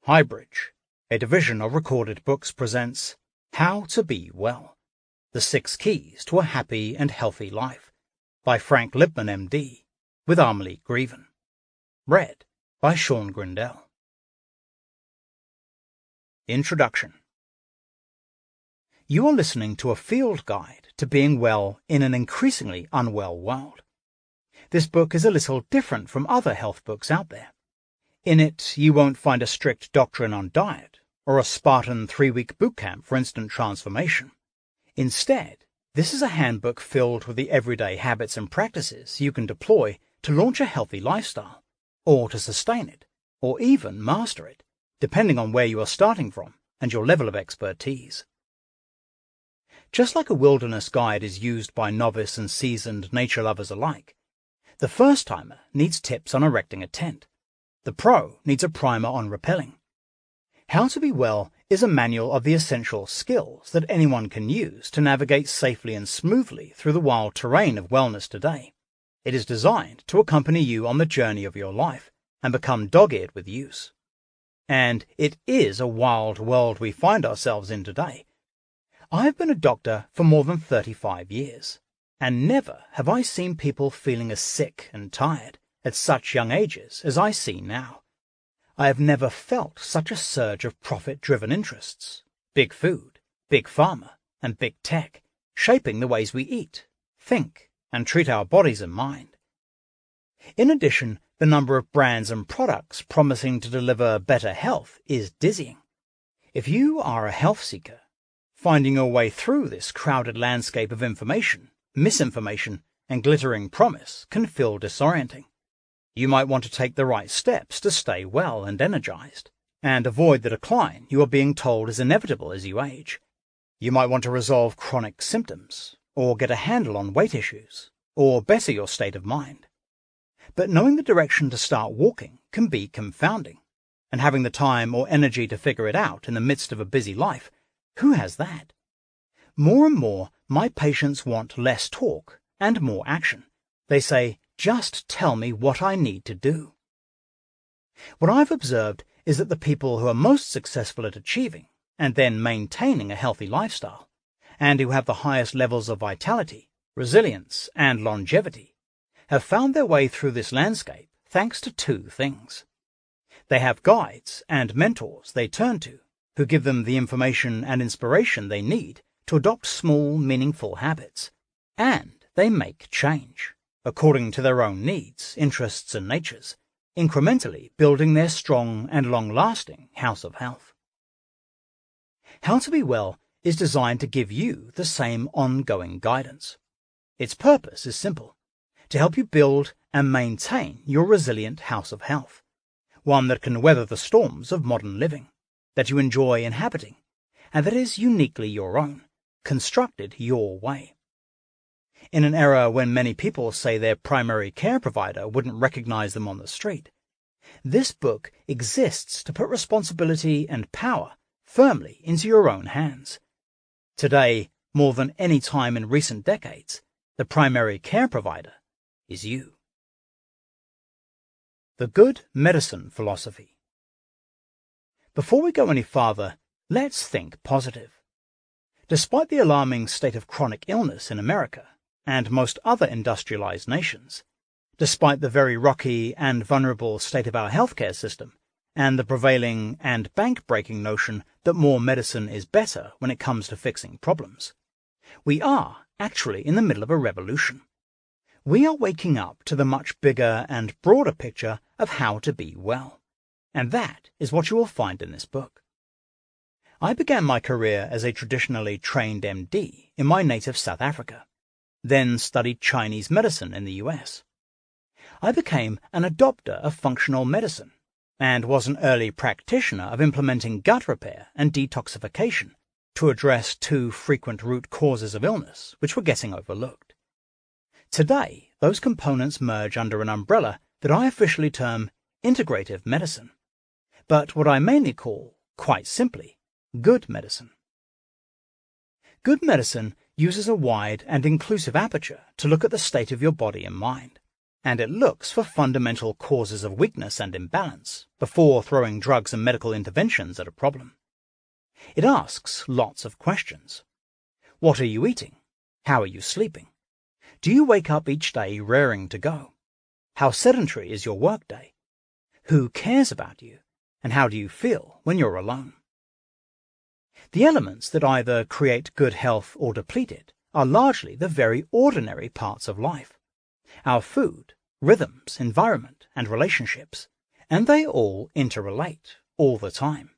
Highbridge, a division of Recorded Books, presents How to Be Well, The 6 Keys to a Happy and Healthy Life by Frank Lipman, MD, with Amely Greeven. Read by Sean Grindell. Introduction. You are listening to a field guide to being well in an increasingly unwell world. This book is a little different from other health books out there. In it, you won't find a strict doctrine on diet or a Spartan 3-week boot camp for instant transformation. Instead, this is a handbook filled with the everyday habits and practices you can deploy to launch a healthy lifestyle, or to sustain it, or even master it, depending on where you are starting from and your level of expertise. Just like a wilderness guide is used by novice and seasoned nature lovers alike, the first-timer needs tips on erecting a tent. The pro needs a primer on rappelling. How to Be Well is a manual of the essential skills that anyone can use to navigate safely and smoothly through the wild terrain of wellness today. It is designed to accompany you on the journey of your life and become dog-eared with use. And it is a wild world we find ourselves in today. I have been a doctor for more than 35 years, and never have I seen people feeling as sick and tired at such young ages as I see now. I have never felt such a surge of profit-driven interests, big food, big pharma, and big tech, shaping the ways we eat, think, and treat our bodies and mind. In addition, the number of brands and products promising to deliver better health is dizzying. If you are a health seeker, finding your way through this crowded landscape of information, misinformation, and glittering promise can feel disorienting. You might want to take the right steps to stay well and energized, and avoid the decline you are being told is inevitable as you age. You might want to resolve chronic symptoms, or get a handle on weight issues, or better your state of mind. But knowing the direction to start walking can be confounding, and having the time or energy to figure it out in the midst of a busy life, who has that? More and more, my patients want less talk and more action. They say, just tell me what I need to do. What I've observed is that the people who are most successful at achieving and then maintaining a healthy lifestyle, and who have the highest levels of vitality, resilience, and longevity, have found their way through this landscape thanks to 2 things. They have guides and mentors they turn to, who give them the information and inspiration they need to adopt small, meaningful habits, and they make change, according to their own needs, interests, and natures, incrementally building their strong and long-lasting house of health. How to Be Well is designed to give you the same ongoing guidance. Its purpose is simple: to help you build and maintain your resilient house of health, one that can weather the storms of modern living, that you enjoy inhabiting, and that is uniquely your own, constructed your way. In an era when many people say their primary care provider wouldn't recognize them on the street, this book exists to put responsibility and power firmly into your own hands. Today, more than any time in recent decades, the primary care provider is you. The Good Medicine Philosophy. Before we go any farther, let's think positive. Despite the alarming state of chronic illness in America and most other industrialized nations, despite the very rocky and vulnerable state of our healthcare system, and the prevailing and bank-breaking notion that more medicine is better when it comes to fixing problems, we are actually in the middle of a revolution. We are waking up to the much bigger and broader picture of how to be well, and that is what you will find in this book. I began my career as a traditionally trained MD in my native South Africa, then studied Chinese medicine in the US. I became an adopter of functional medicine and was an early practitioner of implementing gut repair and detoxification to address 2 frequent root causes of illness which were getting overlooked. Today, those components merge under an umbrella that I officially term integrative medicine, but what I mainly call, quite simply, good medicine. Good medicine uses a wide and inclusive aperture to look at the state of your body and mind, and it looks for fundamental causes of weakness and imbalance before throwing drugs and medical interventions at a problem. It asks lots of questions. What are you eating? How are you sleeping? Do you wake up each day raring to go? How sedentary is your workday? Who cares about you? And how do you feel when you're alone? The elements that either create good health or deplete it are largely the very ordinary parts of life. Our food, rhythms, environment, and relationships, and they all interrelate all the time.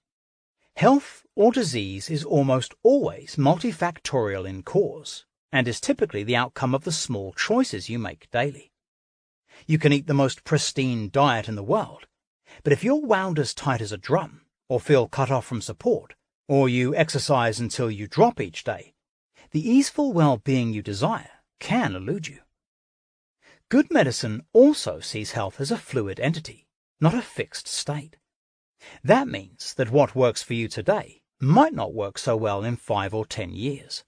Health or disease is almost always multifactorial in cause, and is typically the outcome of the small choices you make daily. You can eat the most pristine diet in the world, but if you're wound as tight as a drum, or feel cut off from support, or you exercise until you drop each day, the easeful well-being you desire can elude you. Good medicine also sees health as a fluid entity, not a fixed state. That means that what works for you today might not work so well in 5 or 10 years.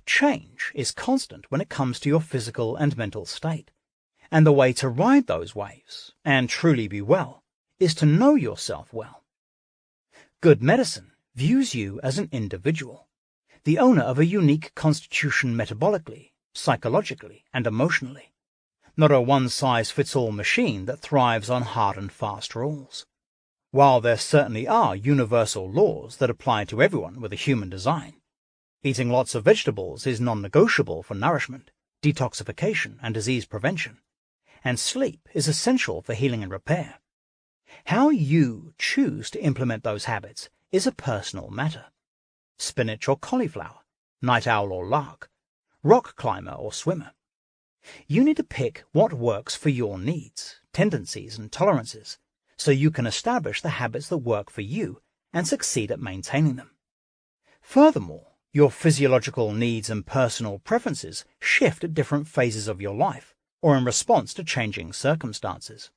Change is constant when it comes to your physical and mental state, and the way to ride those waves and truly be well is to know yourself well. Good medicine views you as an individual, the owner of a unique constitution metabolically, psychologically, and emotionally, not a one-size-fits-all machine that thrives on hard and fast rules. While there certainly are universal laws that apply to everyone with a human design, eating lots of vegetables is non-negotiable for nourishment, detoxification, and disease prevention, and sleep is essential for healing and repair. How you choose to implement those habits is a personal matter. Spinach or cauliflower, night owl or lark, rock climber or swimmer. You need to pick what works for your needs, tendencies, and tolerances, so you can establish the habits that work for you and succeed at maintaining them. Furthermore, your physiological needs and personal preferences shift at different phases of your life or in response to changing circumstances.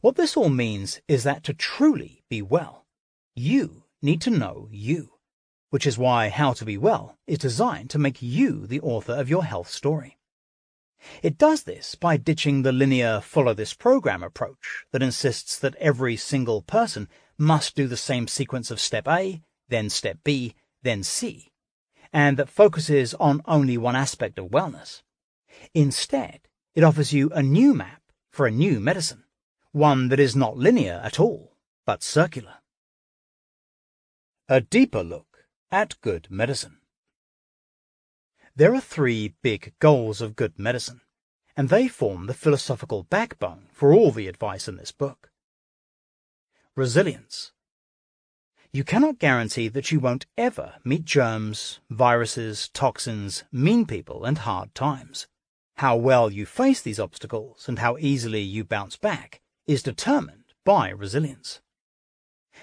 What this all means is that to truly be well, you need to know you, which is why How to Be Well is designed to make you the author of your health story. It does this by ditching the linear follow-this-program approach that insists that every single person must do the same sequence of step A, then step B, then C, and that focuses on only one aspect of wellness. Instead, it offers you a new map for a new medicine, one that is not linear at all, but circular. A deeper look at good medicine. There are 3 big goals of good medicine, and they form the philosophical backbone for all the advice in this book. Resilience. You cannot guarantee that you won't ever meet germs, viruses, toxins, mean people, and hard times. How well you face these obstacles and how easily you bounce back is determined by resilience.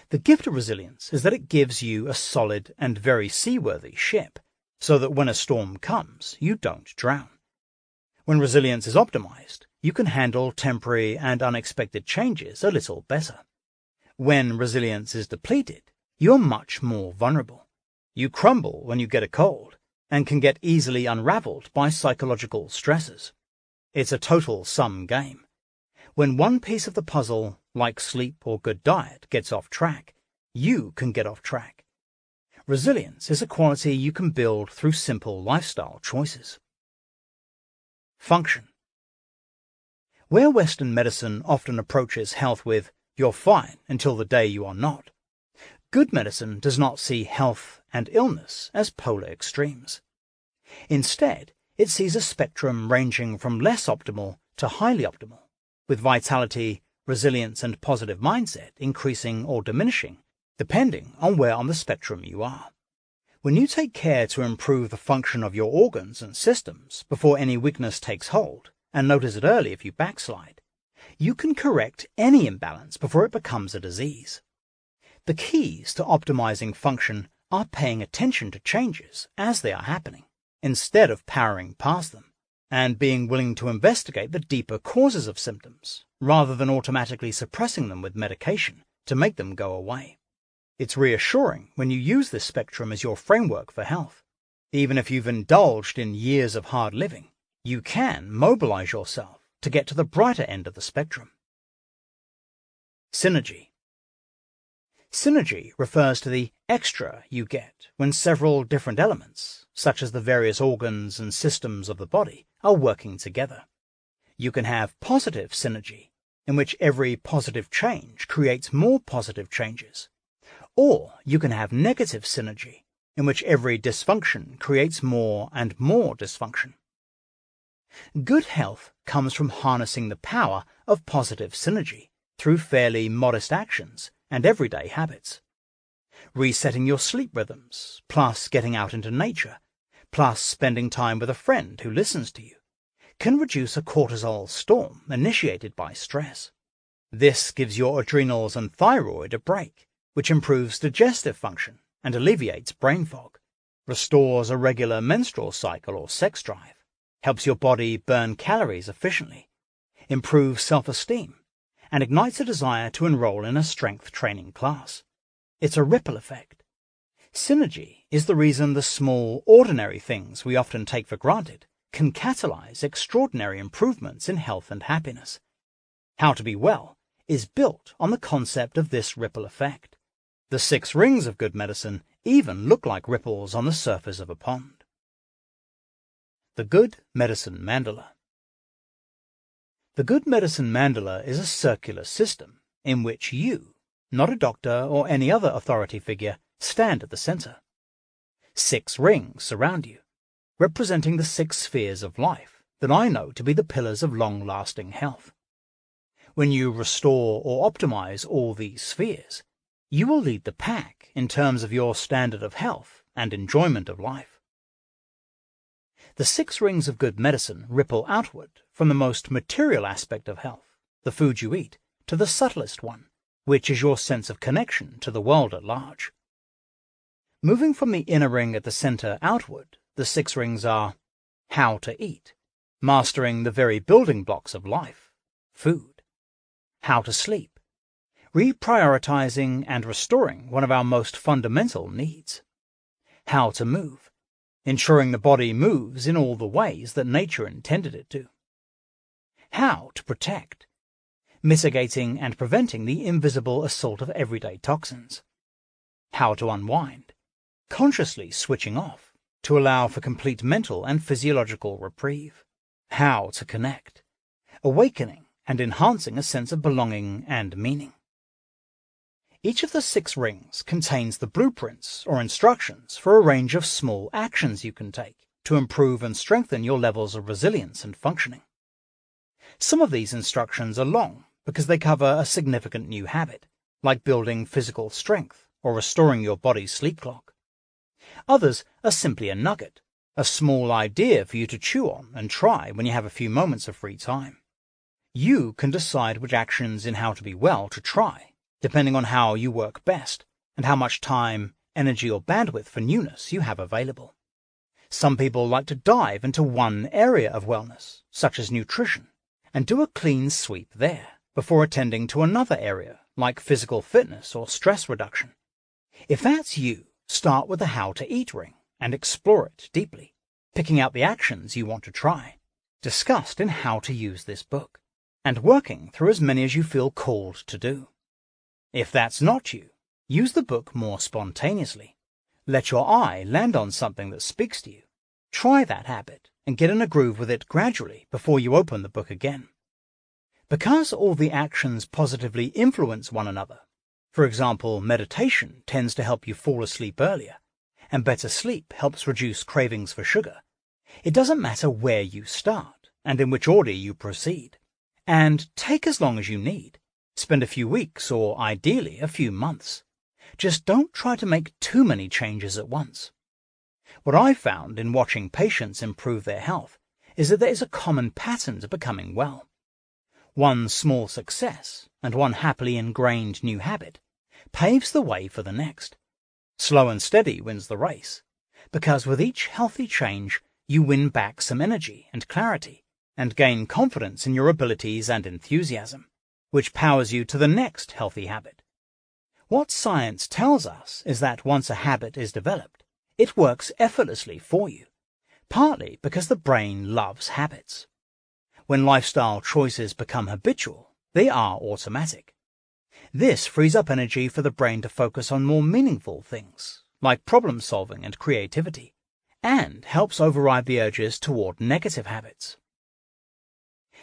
The gift of resilience is that it gives you a solid and very seaworthy ship, so that when a storm comes, you don't drown. When resilience is optimized, you can handle temporary and unexpected changes a little better. When resilience is depleted, you're much more vulnerable. You crumble when you get a cold, and can get easily unraveled by psychological stresses. It's a total sum game. When one piece of the puzzle, like sleep or good diet, gets off track, you can get off track. Resilience is a quality you can build through simple lifestyle choices. Function. Where Western medicine often approaches health with, "You're fine until the day you are not," good medicine does not see health and illness as polar extremes. Instead, it sees a spectrum ranging from less optimal to highly optimal, with vitality, resilience, and positive mindset increasing or diminishing, depending on where on the spectrum you are. When you take care to improve the function of your organs and systems before any weakness takes hold, and notice it early if you backslide, you can correct any imbalance before it becomes a disease. The keys to optimizing function are paying attention to changes as they are happening, instead of powering past them, and being willing to investigate the deeper causes of symptoms, rather than automatically suppressing them with medication to make them go away. It's reassuring when you use this spectrum as your framework for health. Even if you've indulged in years of hard living, you can mobilize yourself to get to the brighter end of the spectrum. Synergy. Synergy refers to the extra you get when several different elements, such as the various organs and systems of the body, are working together. You can have positive synergy, in which every positive change creates more positive changes. Or you can have negative synergy, in which every dysfunction creates more and more dysfunction. Good health comes from harnessing the power of positive synergy through fairly modest actions and everyday habits. Resetting your sleep rhythms, plus getting out into nature, plus spending time with a friend who listens to you, can reduce a cortisol storm initiated by stress. This gives your adrenals and thyroid a break, which improves digestive function and alleviates brain fog, restores a regular menstrual cycle or sex drive, helps your body burn calories efficiently, improves self-esteem, and ignites a desire to enroll in a strength training class. It's a ripple effect. Synergy is the reason the small, ordinary things we often take for granted can catalyze extraordinary improvements in health and happiness. How to Be Well is built on the concept of this ripple effect. The 6 rings of good medicine even look like ripples on the surface of a pond. The Good Medicine Mandala. The Good Medicine Mandala is a circular system in which you, not a doctor or any other authority figure, stand at the center. 6 rings surround you, representing the 6 spheres of life that I know to be the pillars of long-lasting health. When you restore or optimize all these spheres, you will lead the pack in terms of your standard of health and enjoyment of life. The 6 rings of good medicine ripple outward from the most material aspect of health, the food you eat, to the subtlest one, which is your sense of connection to the world at large. Moving from the inner ring at the center outward, the 6 rings are how to eat, mastering the very building blocks of life, food; how to sleep, reprioritizing and restoring one of our most fundamental needs; how to move, ensuring the body moves in all the ways that nature intended it to; how to protect, mitigating and preventing the invisible assault of everyday toxins; how to unwind, consciously switching off to allow for complete mental and physiological reprieve; how to connect, awakening and enhancing a sense of belonging and meaning. Each of the 6 rings contains the blueprints or instructions for a range of small actions you can take to improve and strengthen your levels of resilience and functioning. Some of these instructions are long because they cover a significant new habit, like building physical strength or restoring your body's sleep clock. Others are simply a nugget, a small idea for you to chew on and try when you have a few moments of free time. You can decide which actions in How to Be Well to try, depending on how you work best and how much time, energy, or bandwidth for newness you have available. Some people like to dive into one area of wellness, such as nutrition, and do a clean sweep there before attending to another area, like physical fitness or stress reduction. If that's you, start with the How to Eat ring and explore it deeply, picking out the actions you want to try, discussed in How to Use this book, and working through as many as you feel called to do. If that's not you, use the book more spontaneously. Let your eye land on something that speaks to you. Try that habit and get in a groove with it gradually before you open the book again. Because all the actions positively influence one another, for example, meditation tends to help you fall asleep earlier, and better sleep helps reduce cravings for sugar, it doesn't matter where you start and in which order you proceed. And take as long as you need. Spend a few weeks or, ideally, a few months. Just don't try to make too many changes at once. What I've found in watching patients improve their health is that there is a common pattern to becoming well. One small success and one happily ingrained new habit paves the way for the next. Slow and steady wins the race, because with each healthy change you win back some energy and clarity and gain confidence in your abilities and enthusiasm, which powers you to the next healthy habit. What science tells us is that once a habit is developed, it works effortlessly for you, partly because the brain loves habits. When lifestyle choices become habitual, they are automatic. This frees up energy for the brain to focus on more meaningful things, like problem-solving and creativity, and helps override the urges toward negative habits.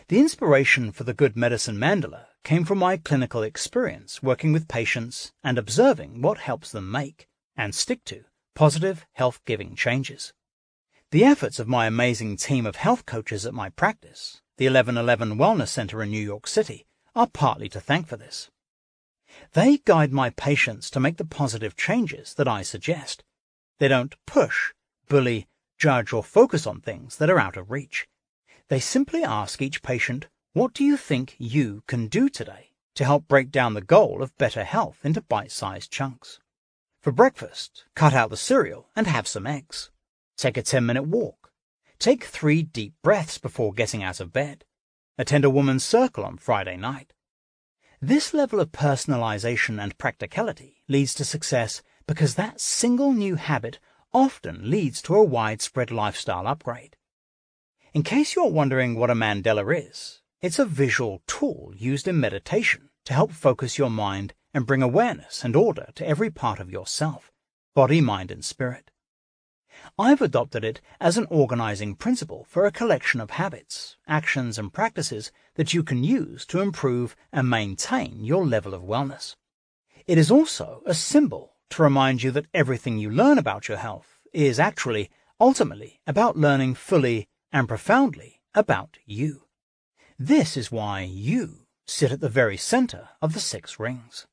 The inspiration for the Good Medicine Mandala came from my clinical experience working with patients and observing what helps them make and stick to positive, health-giving changes. The efforts of my amazing team of health coaches at my practice, the 1111 Wellness Center in New York City, are partly to thank for this. They guide my patients to make the positive changes that I suggest. They don't push, bully, judge, or focus on things that are out of reach. They simply ask each patient, what do you think you can do today to help break down the goal of better health into bite-sized chunks? For breakfast, cut out the cereal and have some eggs. Take a 10-minute walk. Take 3 deep breaths before getting out of bed. Attend a woman's circle on Friday night. This level of personalization and practicality leads to success because that single new habit often leads to a widespread lifestyle upgrade. In case you're wondering what a mandala is, it's a visual tool used in meditation to help focus your mind and bring awareness and order to every part of yourself, body, mind, and spirit. I've adopted it as an organizing principle for a collection of habits, actions, and practices that you can use to improve and maintain your level of wellness. It is also a symbol to remind you that everything you learn about your health is actually, ultimately, about learning fully and profoundly about you. This is why you sit at the very center of the 6 rings.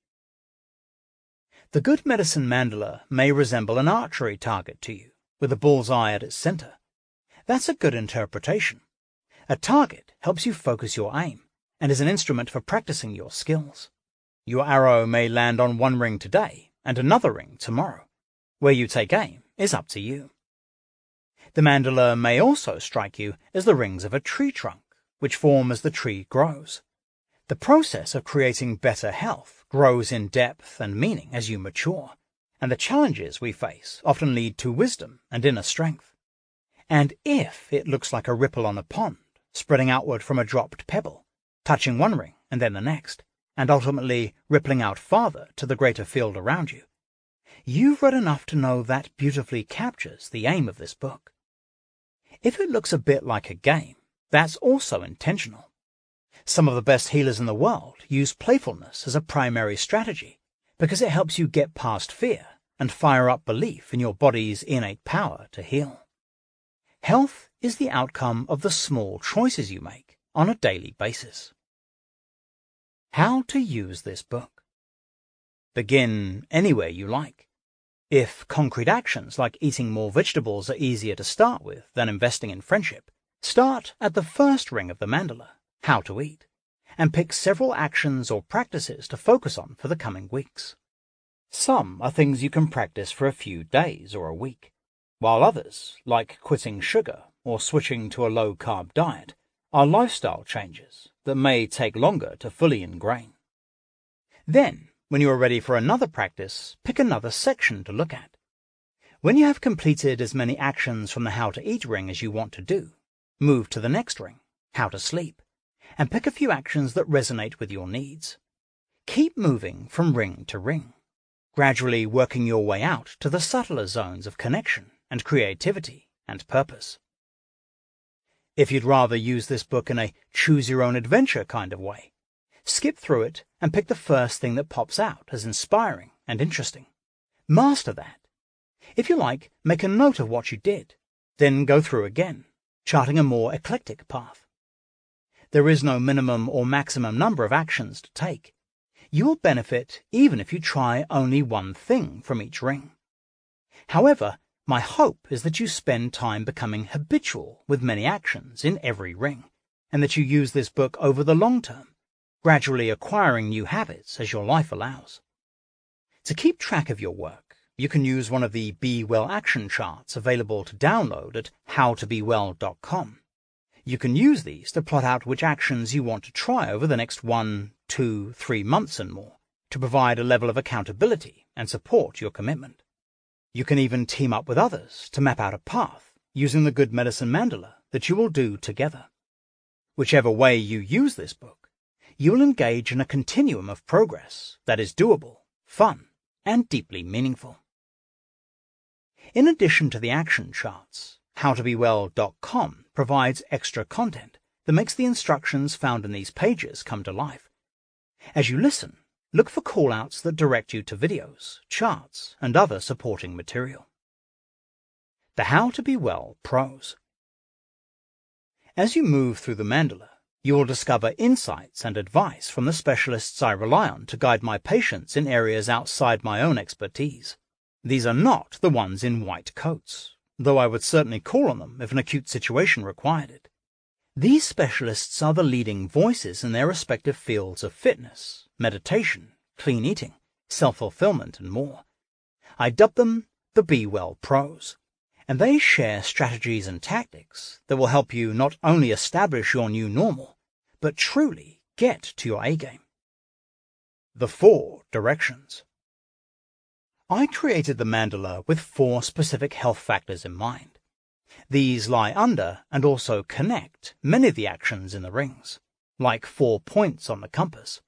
The Good Medicine Mandala may resemble an archery target to you, with a bullseye at its center. That's a good interpretation. A target helps you focus your aim and is an instrument for practicing your skills. Your arrow may land on one ring today and another ring tomorrow. Where you take aim is up to you. The mandala may also strike you as the rings of a tree trunk, which form as the tree grows. The process of creating better health grows in depth and meaning as you mature, and the challenges we face often lead to wisdom and inner strength. And if it looks like a ripple on a pond, spreading outward from a dropped pebble, touching one ring and then the next, and ultimately rippling out farther to the greater field around you, you've read enough to know that beautifully captures the aim of this book. If it looks a bit like a game, that's also intentional. Some of the best healers in the world use playfulness as a primary strategy because it helps you get past fear and fire up belief in your body's innate power to heal. Health is the outcome of the small choices you make on a daily basis. How to use this book. Begin anywhere you like. If concrete actions like eating more vegetables are easier to start with than investing in friendship, start at the first ring of the mandala, how to eat, and pick several actions or practices to focus on for the coming weeks. Some are things you can practice for a few days or a week, while others, like quitting sugar or switching to a low-carb diet, are lifestyle changes that may take longer to fully ingrain. Then, when you are ready for another practice, pick another section to look at. When you have completed as many actions from the How to Eat ring as you want to do, move to the next ring, How to Sleep, and pick a few actions that resonate with your needs. Keep moving from ring to ring, gradually working your way out to the subtler zones of connection and creativity and purpose. If you'd rather use this book in a choose-your-own-adventure kind of way, skip through it and pick the first thing that pops out as inspiring and interesting. Master that. If you like, make a note of what you did, then go through again, charting a more eclectic path. There is no minimum or maximum number of actions to take. You will benefit even if you try only one thing from each ring. However, my hope is that you spend time becoming habitual with many actions in every ring, and that you use this book over the long term, gradually acquiring new habits as your life allows. To keep track of your work, you can use one of the Be Well action charts available to download at howtobewell.com. You can use these to plot out which actions you want to try over the next 1, 2, 3 months and more, to provide a level of accountability and support your commitment. You can even team up with others to map out a path using the Good Medicine Mandala that you will do together. Whichever way you use this book, you will engage in a continuum of progress that is doable, fun, and deeply meaningful. In addition to the action charts, HowToBeWell.com provides extra content that makes the instructions found in these pages come to life. As you listen, look for call-outs that direct you to videos, charts, and other supporting material. The How to Be Well Pros. As you move through the mandala, you will discover insights and advice from the specialists I rely on to guide my patients in areas outside my own expertise. These are not the ones in white coats, though I would certainly call on them if an acute situation required it. These specialists are the leading voices in their respective fields of fitness, meditation, clean eating, self-fulfillment, and more. I dub them the Be Well Pros, and they share strategies and tactics that will help you not only establish your new normal, but truly get to your A-game. The 4 directions. I created the mandala with 4 specific health factors in mind. These lie under and also connect many of the actions in the rings, like 4 points on the compass.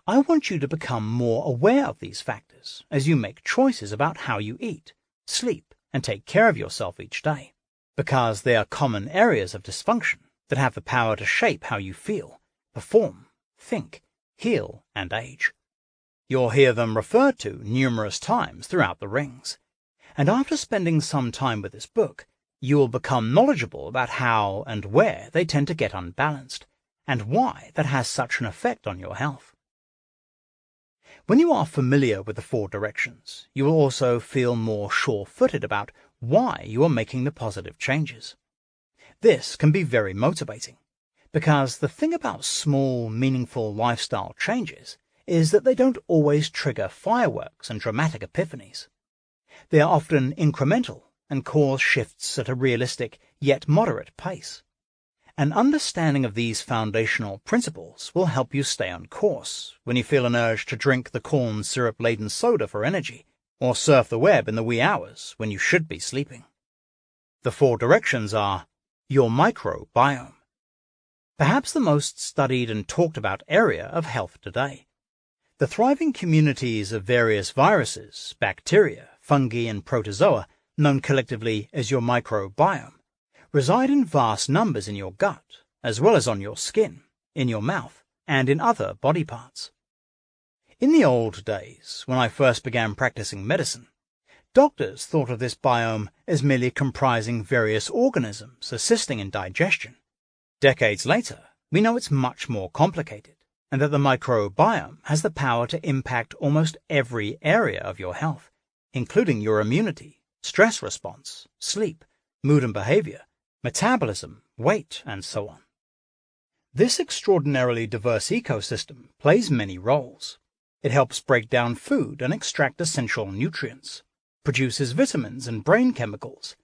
I want you to become more aware of these factors as you make choices about how you eat, sleep, and take care of yourself each day, because they are common areas of dysfunction that have the power to shape how you feel, perform, think, heal, and age. You'll hear them referred to numerous times throughout the rings, and after spending some time with this book, you will become knowledgeable about how and where they tend to get unbalanced, and why that has such an effect on your health. When you are familiar with the 4 directions, you will also feel more sure-footed about why you are making the positive changes. This can be very motivating, because the thing about small, meaningful lifestyle changes is that they don't always trigger fireworks and dramatic epiphanies. They are often incremental and cause shifts at a realistic yet moderate pace. An understanding of these foundational principles will help you stay on course when you feel an urge to drink the corn syrup-laden soda for energy, or surf the web in the wee hours when you should be sleeping. The 4 directions are your microbiome, perhaps the most studied and talked about area of health today. The thriving communities of various viruses, bacteria, fungi, and protozoa, known collectively as your microbiome, reside in vast numbers in your gut, as well as on your skin, in your mouth, and in other body parts. In the old days, when I first began practicing medicine, doctors thought of this biome as merely comprising various organisms assisting in digestion. Decades later, we know it's much more complicated, and that the microbiome has the power to impact almost every area of your health, including your immunity, stress response, sleep, mood and behavior, metabolism, weight, and so on. This extraordinarily diverse ecosystem plays many roles. It helps break down food and extract essential nutrients, produces vitamins and brain chemicals,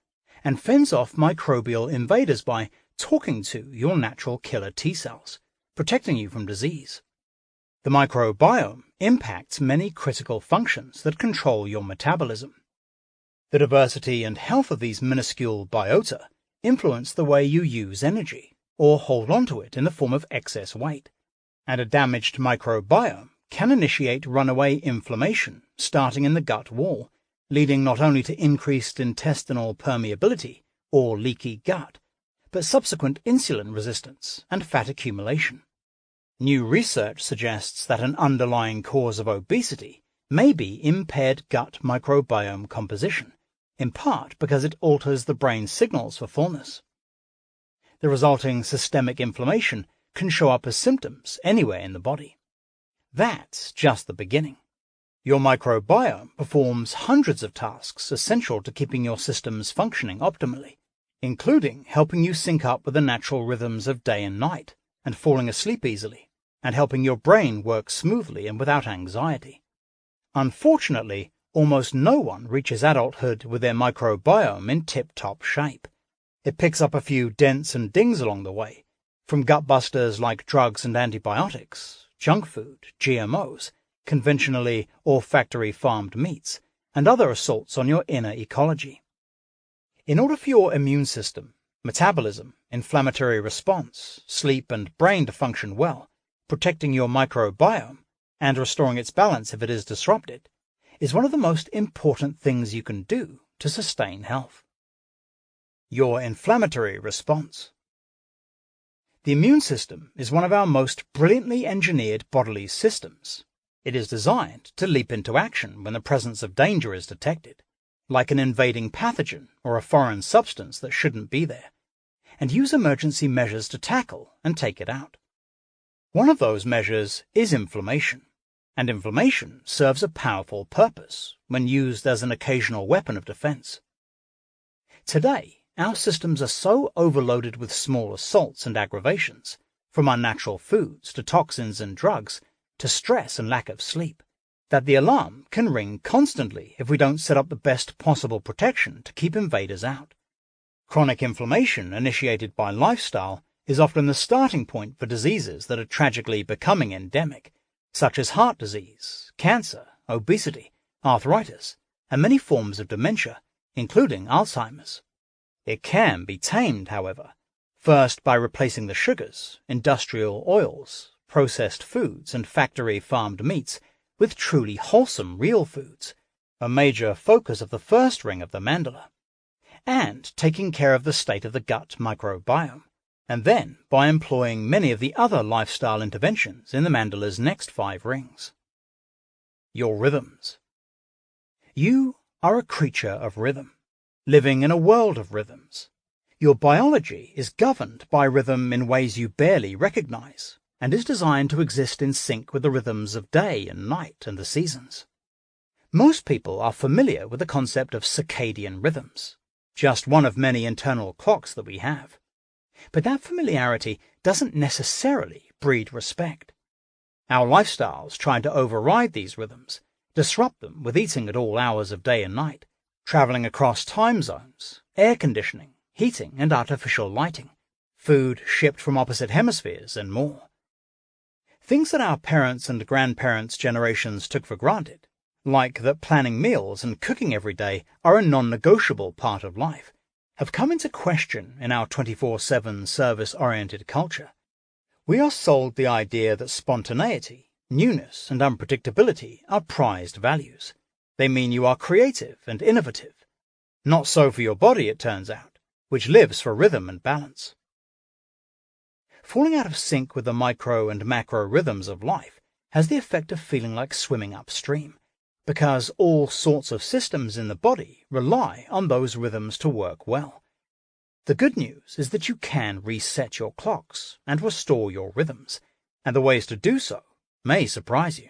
and fends off microbial invaders by talking to your natural killer T cells, protecting you from disease. The microbiome impacts many critical functions that control your metabolism. The diversity and health of these minuscule biota influence the way you use energy, or hold onto it in the form of excess weight. And a damaged microbiome can initiate runaway inflammation starting in the gut wall, leading not only to increased intestinal permeability or leaky gut, but subsequent insulin resistance and fat accumulation. New research suggests that an underlying cause of obesity may be impaired gut microbiome composition, in part because it alters the brain's signals for fullness. The resulting systemic inflammation can show up as symptoms anywhere in the body. That's just the beginning. Your microbiome performs hundreds of tasks essential to keeping your systems functioning optimally, including helping you sync up with the natural rhythms of day and night, and falling asleep easily, and helping your brain work smoothly and without anxiety. Unfortunately, almost no one reaches adulthood with their microbiome in tip-top shape. It picks up a few dents and dings along the way, from gutbusters like drugs and antibiotics, junk food, GMOs, conventionally or factory-farmed meats, and other assaults on your inner ecology. In order for your immune system, Metabolism, inflammatory response, sleep and brain to function well, protecting your microbiome, and restoring its balance if it is disrupted, is one of the most important things you can do to sustain health. Your inflammatory response. The immune system is one of our most brilliantly engineered bodily systems. It is designed to leap into action when the presence of danger is detected, like an invading pathogen or a foreign substance that shouldn't be there, and use emergency measures to tackle and take it out. One of those measures is inflammation, and inflammation serves a powerful purpose when used as an occasional weapon of defense. Today, our systems are so overloaded with small assaults and aggravations, from unnatural foods to toxins and drugs to stress and lack of sleep, that the alarm can ring constantly if we don't set up the best possible protection to keep invaders out. Chronic inflammation initiated by lifestyle is often the starting point for diseases that are tragically becoming endemic, such as heart disease, cancer, obesity, arthritis, and many forms of dementia, including Alzheimer's. It can be tamed, however, first by replacing the sugars, industrial oils, processed foods, and factory-farmed meats with truly wholesome real foods, a major focus of the first ring of the mandala, and taking care of the state of the gut microbiome, and then by employing many of the other lifestyle interventions in the mandala's next 5 rings. Your rhythms. You are a creature of rhythm, living in a world of rhythms. Your biology is governed by rhythm in ways you barely recognize, and is designed to exist in sync with the rhythms of day and night and the seasons. Most people are familiar with the concept of circadian rhythms, just one of many internal clocks that we have. But that familiarity doesn't necessarily breed respect. Our lifestyles try to override these rhythms, disrupt them with eating at all hours of day and night, traveling across time zones, air conditioning, heating and artificial lighting, food shipped from opposite hemispheres, and more. Things that our parents' and grandparents' generations took for granted, like that planning meals and cooking every day are a non-negotiable part of life, have come into question in our 24/7 service-oriented culture. We are sold the idea that spontaneity, newness, and unpredictability are prized values. They mean you are creative and innovative. Not so for your body, it turns out, which lives for rhythm and balance. Falling out of sync with the micro and macro rhythms of life has the effect of feeling like swimming upstream, because all sorts of systems in the body rely on those rhythms to work well. The good news is that you can reset your clocks and restore your rhythms, and the ways to do so may surprise you.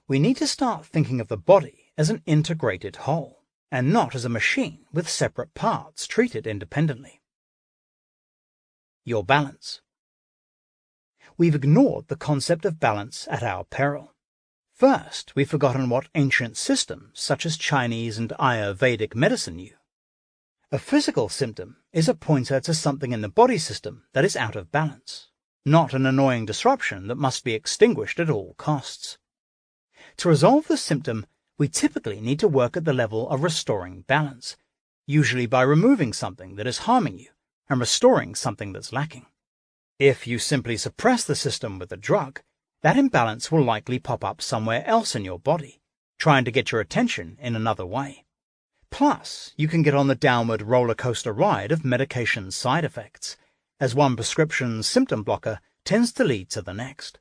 We need to start thinking of the body as an integrated whole, and not as a machine with separate parts treated independently. Your balance. We've ignored the concept of balance at our peril. First, we've forgotten what ancient systems such as Chinese and Ayurvedic medicine knew. A physical symptom is a pointer to something in the body system that is out of balance, not an annoying disruption that must be extinguished at all costs. To resolve the symptom, we typically need to work at the level of restoring balance, usually by removing something that is harming you and restoring something that's lacking. If you simply suppress the system with a drug, that imbalance will likely pop up somewhere else in your body, trying to get your attention in another way. Plus, you can get on the downward roller coaster ride of medication side effects, as one prescription symptom blocker tends to lead to the next.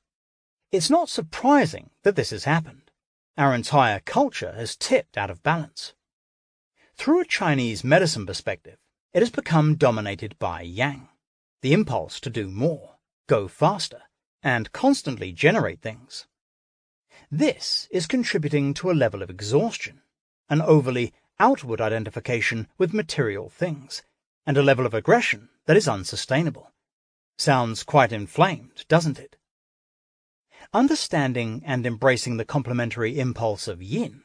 It's not surprising that this has happened. Our entire culture has tipped out of balance. Through a Chinese medicine perspective, it has become dominated by yang, the impulse to do more, go faster, and constantly generate things. This is contributing to a level of exhaustion, an overly outward identification with material things, and a level of aggression that is unsustainable. Sounds quite inflamed, doesn't it? Understanding and embracing the complementary impulse of yin,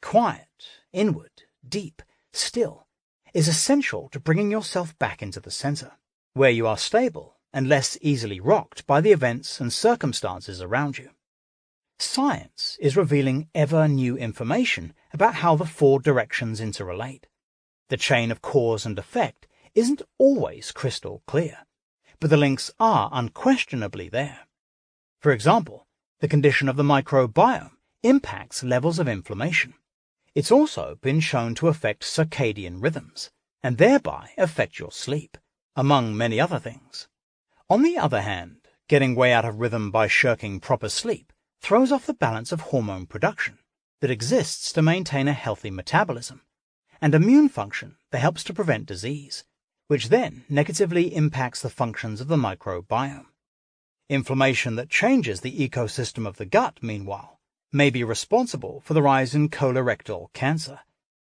quiet, inward, deep, still, is essential to bringing yourself back into the center, where you are stable and less easily rocked by the events and circumstances around you. Science is revealing ever new information about how the 4 directions interrelate. The chain of cause and effect isn't always crystal clear, but the links are unquestionably there. For example, the condition of the microbiome impacts levels of inflammation. It's also been shown to affect circadian rhythms, and thereby affect your sleep, among many other things. On the other hand, getting way out of rhythm by shirking proper sleep throws off the balance of hormone production that exists to maintain a healthy metabolism, and immune function that helps to prevent disease, which then negatively impacts the functions of the microbiome. Inflammation that changes the ecosystem of the gut, meanwhile, may be responsible for the rise in colorectal cancer,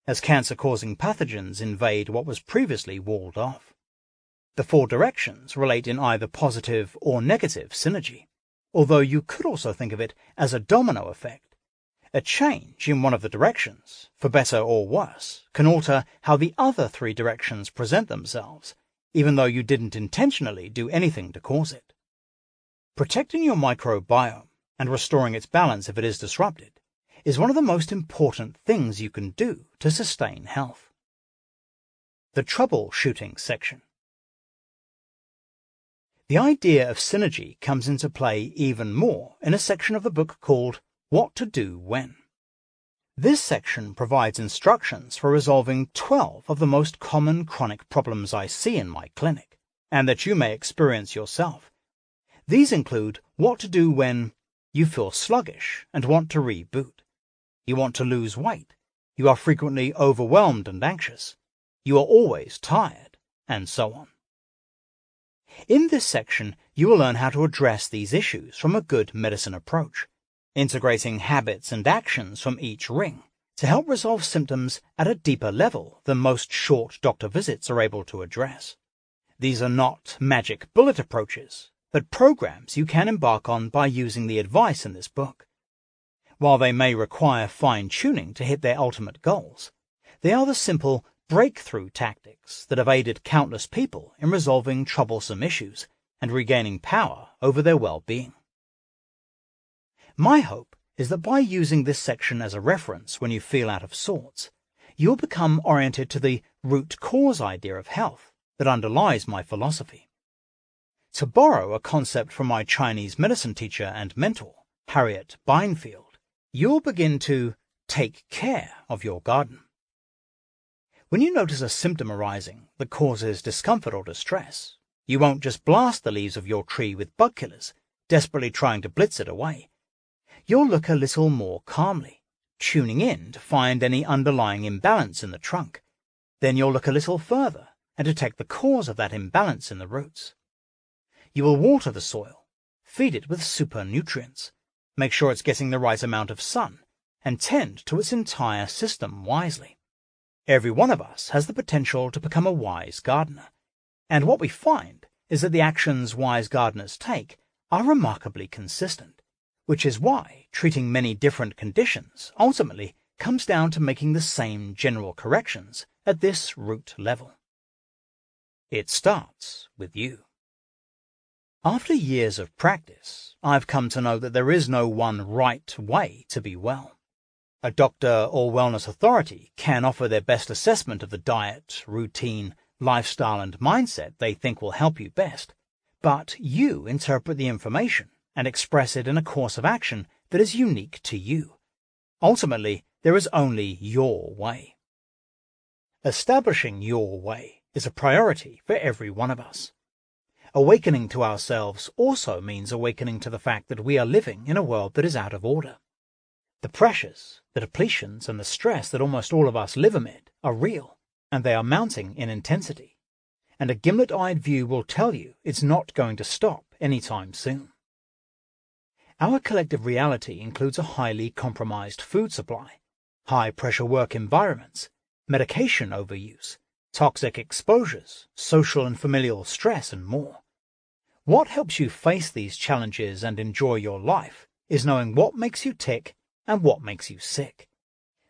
as cancer-causing pathogens invade what was previously walled off. The four directions relate in either positive or negative synergy, although you could also think of it as a domino effect. A change in one of the directions, for better or worse, can alter how the other three directions present themselves, even though you didn't intentionally do anything to cause it. Protecting your microbiome and restoring its balance if it is disrupted is one of the most important things you can do to sustain health. The troubleshooting section. The idea of synergy comes into play even more in a section of the book called What to Do When. This section provides instructions for resolving 12 of the most common chronic problems I see in my clinic, and that you may experience yourself. These include what to do when you feel sluggish and want to reboot, you want to lose weight, you are frequently overwhelmed and anxious, you are always tired, and so on. In this section, you will learn how to address these issues from a good medicine approach, integrating habits and actions from each ring to help resolve symptoms at a deeper level than most short doctor visits are able to address. These are not magic bullet approaches, but programs you can embark on by using the advice in this book. While they may require fine-tuning to hit their ultimate goals, they are the simple breakthrough tactics that have aided countless people in resolving troublesome issues and regaining power over their well-being. My hope is that by using this section as a reference when you feel out of sorts, you'll become oriented to the root cause idea of health that underlies my philosophy. To borrow a concept from my Chinese medicine teacher and mentor, Harriet Beinfield, you'll begin to take care of your garden. When you notice a symptom arising that causes discomfort or distress, you won't just blast the leaves of your tree with bug killers, desperately trying to blitz it away. You'll look a little more calmly, tuning in to find any underlying imbalance in the trunk. Then you'll look a little further and detect the cause of that imbalance in the roots. You will water the soil, feed it with super nutrients, make sure it's getting the right amount of sun, and tend to its entire system wisely. Every one of us has the potential to become a wise gardener, and what we find is that the actions wise gardeners take are remarkably consistent, which is why treating many different conditions ultimately comes down to making the same general corrections at this root level. It starts with you. After years of practice, I've come to know that there is no one right way to be well. A doctor or wellness authority can offer their best assessment of the diet, routine, lifestyle, and mindset they think will help you best, but you interpret the information and express it in a course of action that is unique to you. Ultimately, there is only your way. Establishing your way is a priority for every one of us. Awakening to ourselves also means awakening to the fact that we are living in a world that is out of order. The pressures, the depletions, and the stress that almost all of us live amid are real, and they are mounting in intensity. And a gimlet-eyed view will tell you it's not going to stop anytime soon. Our collective reality includes a highly compromised food supply, high-pressure work environments, medication overuse, toxic exposures, social and familial stress, and more. What helps you face these challenges and enjoy your life is knowing what makes you tick and what makes you sick.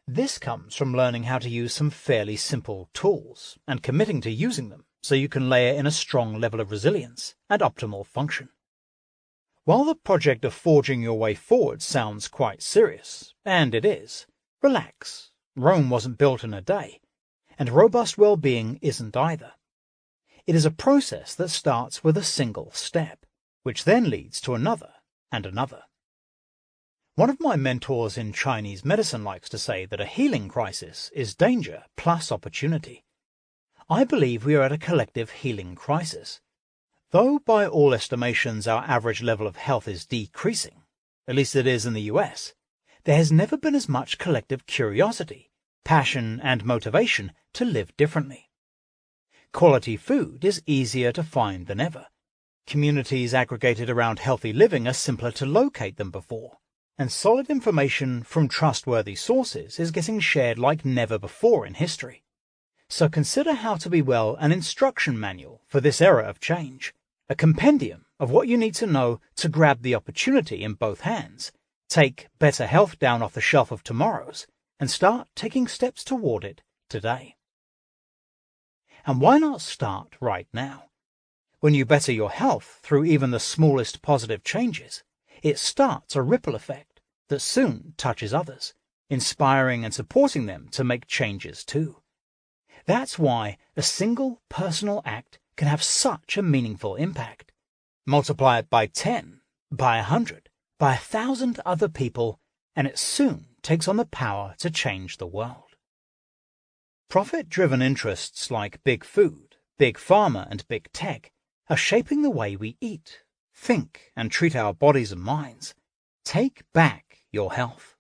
This comes from learning how to use some fairly simple tools and committing to using them so you can layer in a strong level of resilience and optimal function. While the project of forging your way forward sounds quite serious, and it is, relax. Rome wasn't built in a day, and robust well-being isn't either. It is a process that starts with a single step, which then leads to another and another. One of my mentors in Chinese medicine likes to say that a healing crisis is danger plus opportunity. I believe we are at a collective healing crisis. Though by all estimations our average level of health is decreasing, at least it is in the US, there has never been as much collective curiosity, passion, and motivation to live differently. Quality food is easier to find than ever. Communities aggregated around healthy living are simpler to locate than before, and solid information from trustworthy sources is getting shared like never before in history. So consider How to Be Well an instruction manual for this era of change, a compendium of what you need to know to grab the opportunity in both hands, take better health down off the shelf of tomorrow's, and start taking steps toward it today. And why not start right now? When you better your health through even the smallest positive changes, it starts a ripple effect that soon touches others, inspiring and supporting them to make changes too. That's why a single personal act can have such a meaningful impact. Multiply it by 10, by 100, by 1,000 other people, and it soon takes on the power to change the world. Profit-driven interests like big food, big pharma, and big tech are shaping the way we eat, think, and treat our bodies and minds. Take back your health.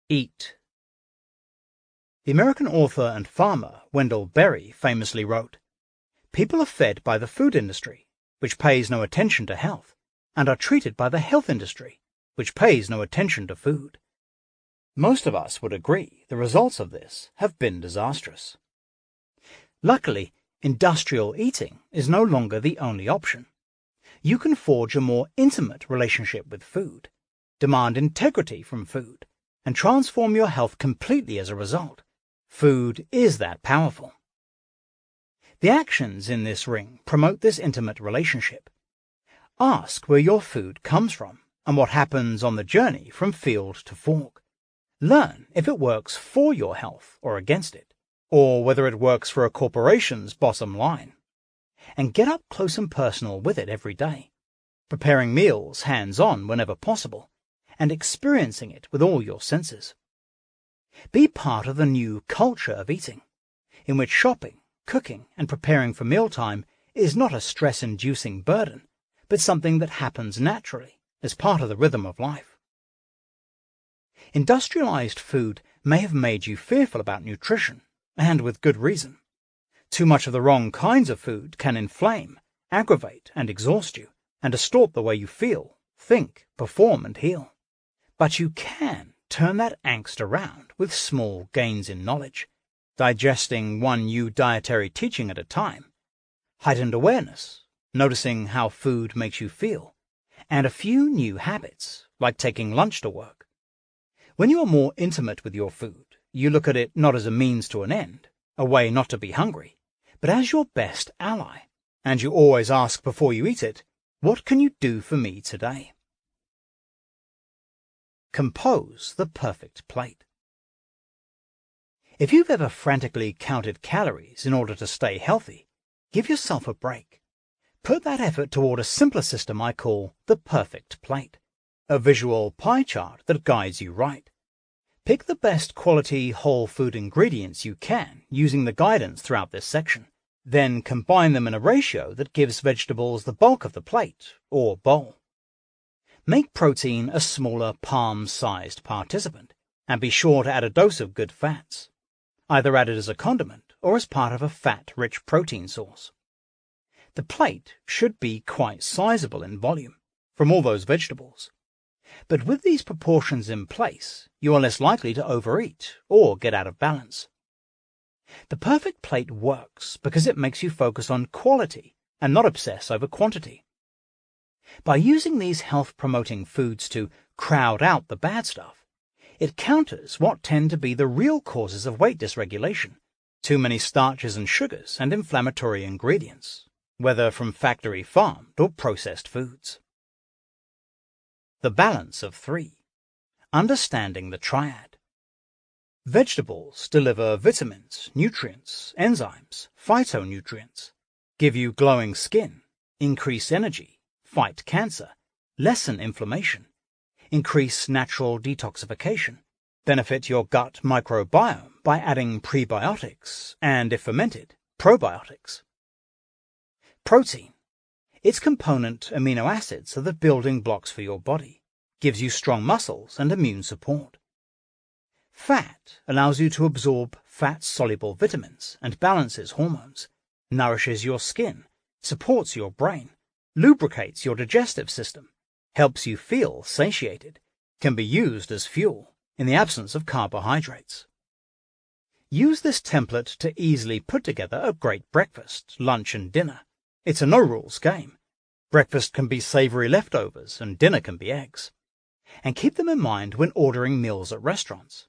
Eat. The American author and farmer Wendell Berry famously wrote, "People are fed by the food industry, which pays no attention to health, and are treated by the health industry, which pays no attention to food." Most of us would agree the results of this have been disastrous. Luckily, industrial eating is no longer the only option. You can forge a more intimate relationship with food, demand integrity from food, and transform your health completely as a result. Food is that powerful. The actions in this ring promote this intimate relationship. Ask where your food comes from and what happens on the journey from field to fork. Learn if it works for your health or against it, or whether it works for a corporation's bottom line. And get up close and personal with it every day, preparing meals hands-on whenever possible, and experiencing it with all your senses. Be part of the new culture of eating, in which shopping, cooking, and preparing for mealtime is not a stress-inducing burden, but something that happens naturally as part of the rhythm of life. Industrialized food may have made you fearful about nutrition, and with good reason. Too much of the wrong kinds of food can inflame, aggravate, and exhaust you, and distort the way you feel, think, perform, and heal. But you can turn that angst around with small gains in knowledge, digesting one new dietary teaching at a time, heightened awareness, noticing how food makes you feel, and a few new habits, like taking lunch to work. When you are more intimate with your food, you look at it not as a means to an end, a way not to be hungry, but as your best ally, and you always ask before you eat it, what can you do for me today? Compose the perfect plate. If you've ever frantically counted calories in order to stay healthy, give yourself a break. Put that effort toward a simpler system I call the perfect plate, a visual pie chart that guides you right. Pick the best quality whole food ingredients you can using the guidance throughout this section. Then combine them in a ratio that gives vegetables the bulk of the plate or bowl. Make protein a smaller palm-sized participant, and be sure to add a dose of good fats, either added as a condiment or as part of a fat-rich protein source. The plate should be quite sizable in volume from all those vegetables. But with these proportions in place, you are less likely to overeat or get out of balance. The perfect plate works because it makes you focus on quality and not obsess over quantity. By using these health-promoting foods to crowd out the bad stuff, it counters what tend to be the real causes of weight dysregulation: too many starches and sugars and inflammatory ingredients, whether from factory-farmed or processed foods. The balance of 3. Understanding the triad. Vegetables deliver vitamins, nutrients, enzymes, phytonutrients, give you glowing skin, increase energy, fight cancer, lessen inflammation, increase natural detoxification, benefit your gut microbiome by adding prebiotics and, if fermented, probiotics. Protein. Its component amino acids are the building blocks for your body, gives you strong muscles and immune support. Fat allows you to absorb fat-soluble vitamins and balances hormones, nourishes your skin, supports your brain, lubricates your digestive system, helps you feel satiated, can be used as fuel in the absence of carbohydrates. Use this template to easily put together a great breakfast, lunch and dinner. It's a no-rules game. Breakfast can be savory leftovers and dinner can be eggs. And keep them in mind when ordering meals at restaurants.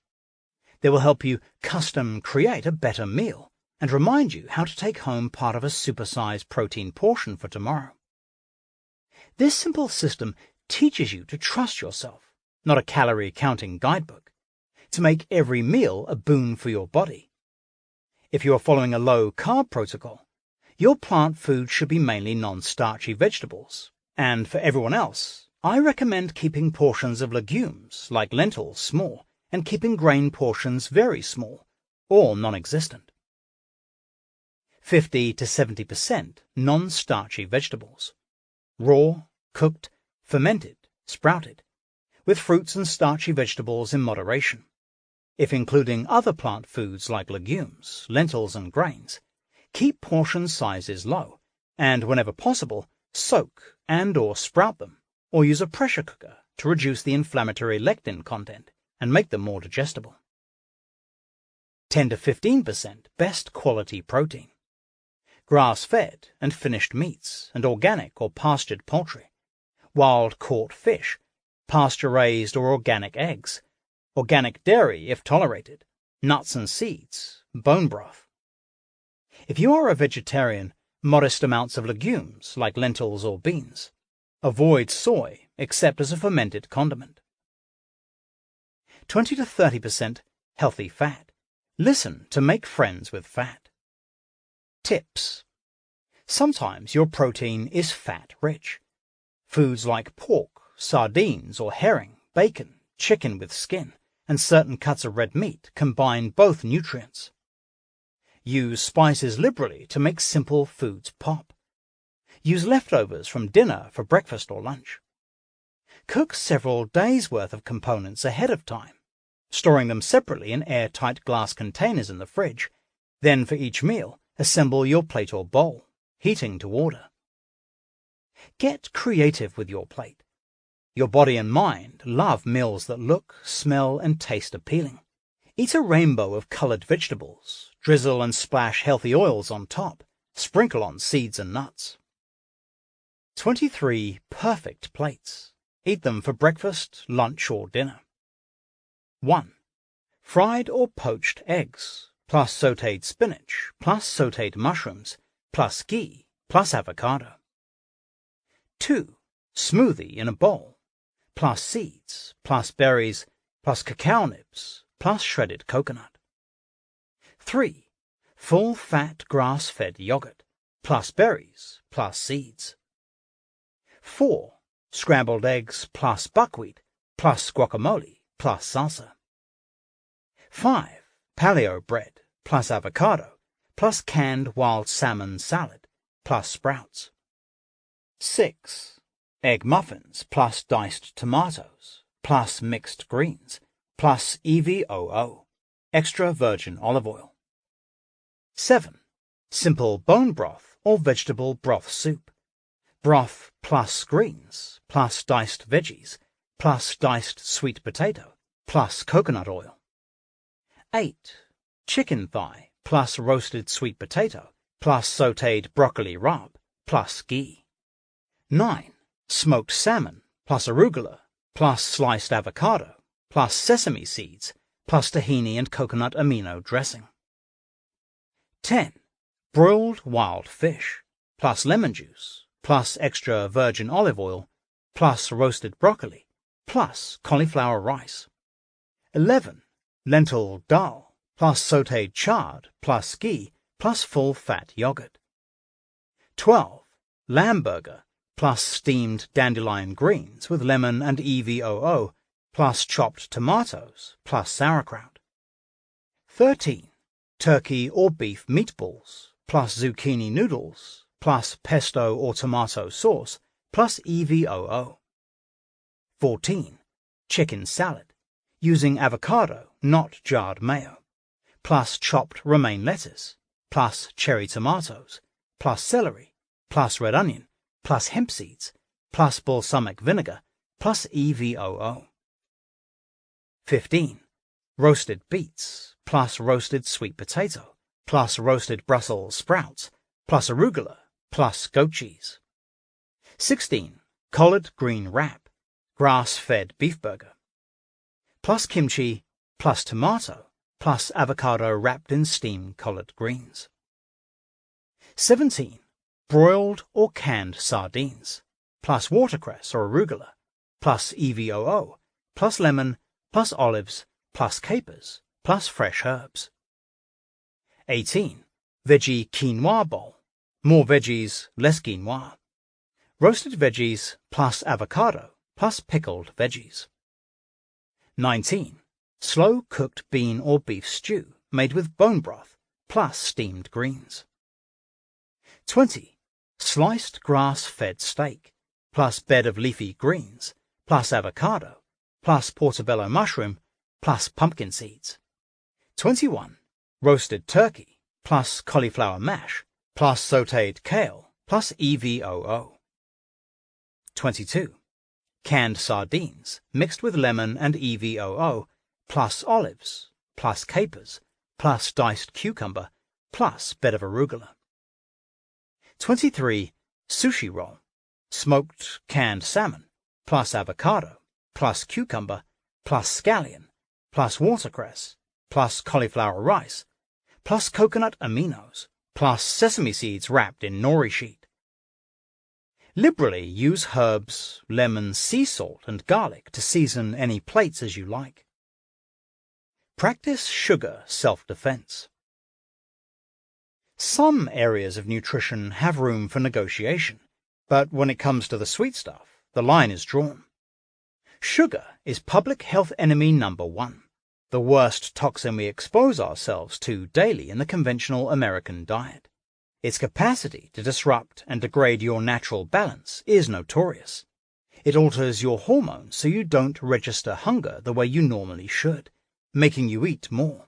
They will help you custom create a better meal and remind you how to take home part of a supersized protein portion for tomorrow. This simple system teaches you to trust yourself, not a calorie-counting guidebook, to make every meal a boon for your body. If you are following a low-carb protocol, your plant food should be mainly non-starchy vegetables, and for everyone else, I recommend keeping portions of legumes like lentils small and keeping grain portions very small or non-existent. 50 to 70% non-starchy vegetables, raw, cooked, fermented, sprouted, with fruits and starchy vegetables in moderation. If including other plant foods like legumes, lentils and grains, keep portion sizes low, and whenever possible, soak and/or sprout them, or use a pressure cooker to reduce the inflammatory lectin content and make them more digestible. 10 to 15% best quality protein. Grass-fed and finished meats and organic or pastured poultry, wild-caught fish, pasture-raised or organic eggs, organic dairy if tolerated, nuts and seeds, bone broth. If you are a vegetarian, modest amounts of legumes like lentils or beans. Avoid soy except as a fermented condiment. 20 to 30% healthy fat. Listen to make friends with fat. Tips. Sometimes your protein is fat-rich. Foods like pork, sardines or herring, bacon, chicken with skin, and certain cuts of red meat combine both nutrients. Use spices liberally to make simple foods pop. Use leftovers from dinner for breakfast or lunch. Cook several days' worth of components ahead of time, storing them separately in airtight glass containers in the fridge. Then for each meal, assemble your plate or bowl, heating to order. Get creative with your plate. Your body and mind love meals that look, smell, and taste appealing. Eat a rainbow of colored vegetables, drizzle and splash healthy oils on top, sprinkle on seeds and nuts. 23 perfect plates. Eat them for breakfast, lunch, or dinner. 1. Fried or poached eggs, plus sautéed spinach, plus sautéed mushrooms, plus ghee, plus avocado. 2. Smoothie in a bowl, plus seeds, plus berries, plus cacao nibs, plus shredded coconut. 3. Full-fat grass-fed yogurt, plus berries, plus seeds. 4. Scrambled eggs plus buckwheat, plus guacamole, plus salsa. 5. Paleo bread, plus avocado, plus canned wild salmon salad, plus sprouts. 6. Egg muffins plus diced tomatoes, plus mixed greens, plus EVOO, extra virgin olive oil. 7. Simple bone broth or vegetable broth soup. Broth plus greens, plus diced veggies, plus diced sweet potato, plus coconut oil. 8. Chicken thigh, plus roasted sweet potato, plus sautéed broccoli rabe, plus ghee. 9. Smoked salmon, plus arugula, plus sliced avocado, plus sesame seeds, plus tahini and coconut amino dressing. 10. Broiled wild fish, plus lemon juice, plus extra virgin olive oil, plus roasted broccoli, plus cauliflower rice. 11. lentil dal, plus sautéed chard, plus ghee, plus full-fat yogurt. 12. Lamb burger, plus steamed dandelion greens with lemon and EVOO, plus chopped tomatoes, plus sauerkraut. 13. Turkey or beef meatballs, plus zucchini noodles, plus pesto or tomato sauce, plus EVOO. 14. Chicken salad, using avocado, not jarred mayo, plus chopped romaine lettuce, plus cherry tomatoes, plus celery, plus red onion, plus hemp seeds, plus balsamic vinegar, plus EVOO. 15. Roasted beets, plus roasted sweet potato, plus roasted Brussels sprouts, plus arugula, plus goat cheese. 16. Collard green wrap, grass-fed beef burger, plus kimchi, plus tomato, plus avocado wrapped in steamed collard greens. 17. Broiled or canned sardines, plus watercress or arugula, plus EVOO, plus lemon, plus olives, plus capers, plus fresh herbs. 18. Veggie quinoa bowl, more veggies, less quinoa. Roasted veggies, plus avocado, plus pickled veggies. 19. Slow-cooked bean or beef stew made with bone broth, plus steamed greens. 20. Sliced grass-fed steak, plus bed of leafy greens, plus avocado, plus portobello mushroom, plus pumpkin seeds. 21. Roasted turkey, plus cauliflower mash, plus sautéed kale, plus EVOO. 22. Canned sardines, mixed with lemon and EVOO, plus olives, plus capers, plus diced cucumber, plus bed of arugula. 23. Sushi roll, smoked canned salmon, plus avocado, plus cucumber, plus scallion, plus watercress, plus cauliflower rice, plus coconut aminos, plus sesame seeds wrapped in nori sheet. Liberally use herbs, lemon, sea salt, and garlic to season any plates as you like. Practice sugar self-defense. Some areas of nutrition have room for negotiation, but when it comes to the sweet stuff, the line is drawn. Sugar is public health enemy number 1, the worst toxin we expose ourselves to daily in the conventional American diet. Its capacity to disrupt and degrade your natural balance is notorious. It alters your hormones so you don't register hunger the way you normally should, making you eat more.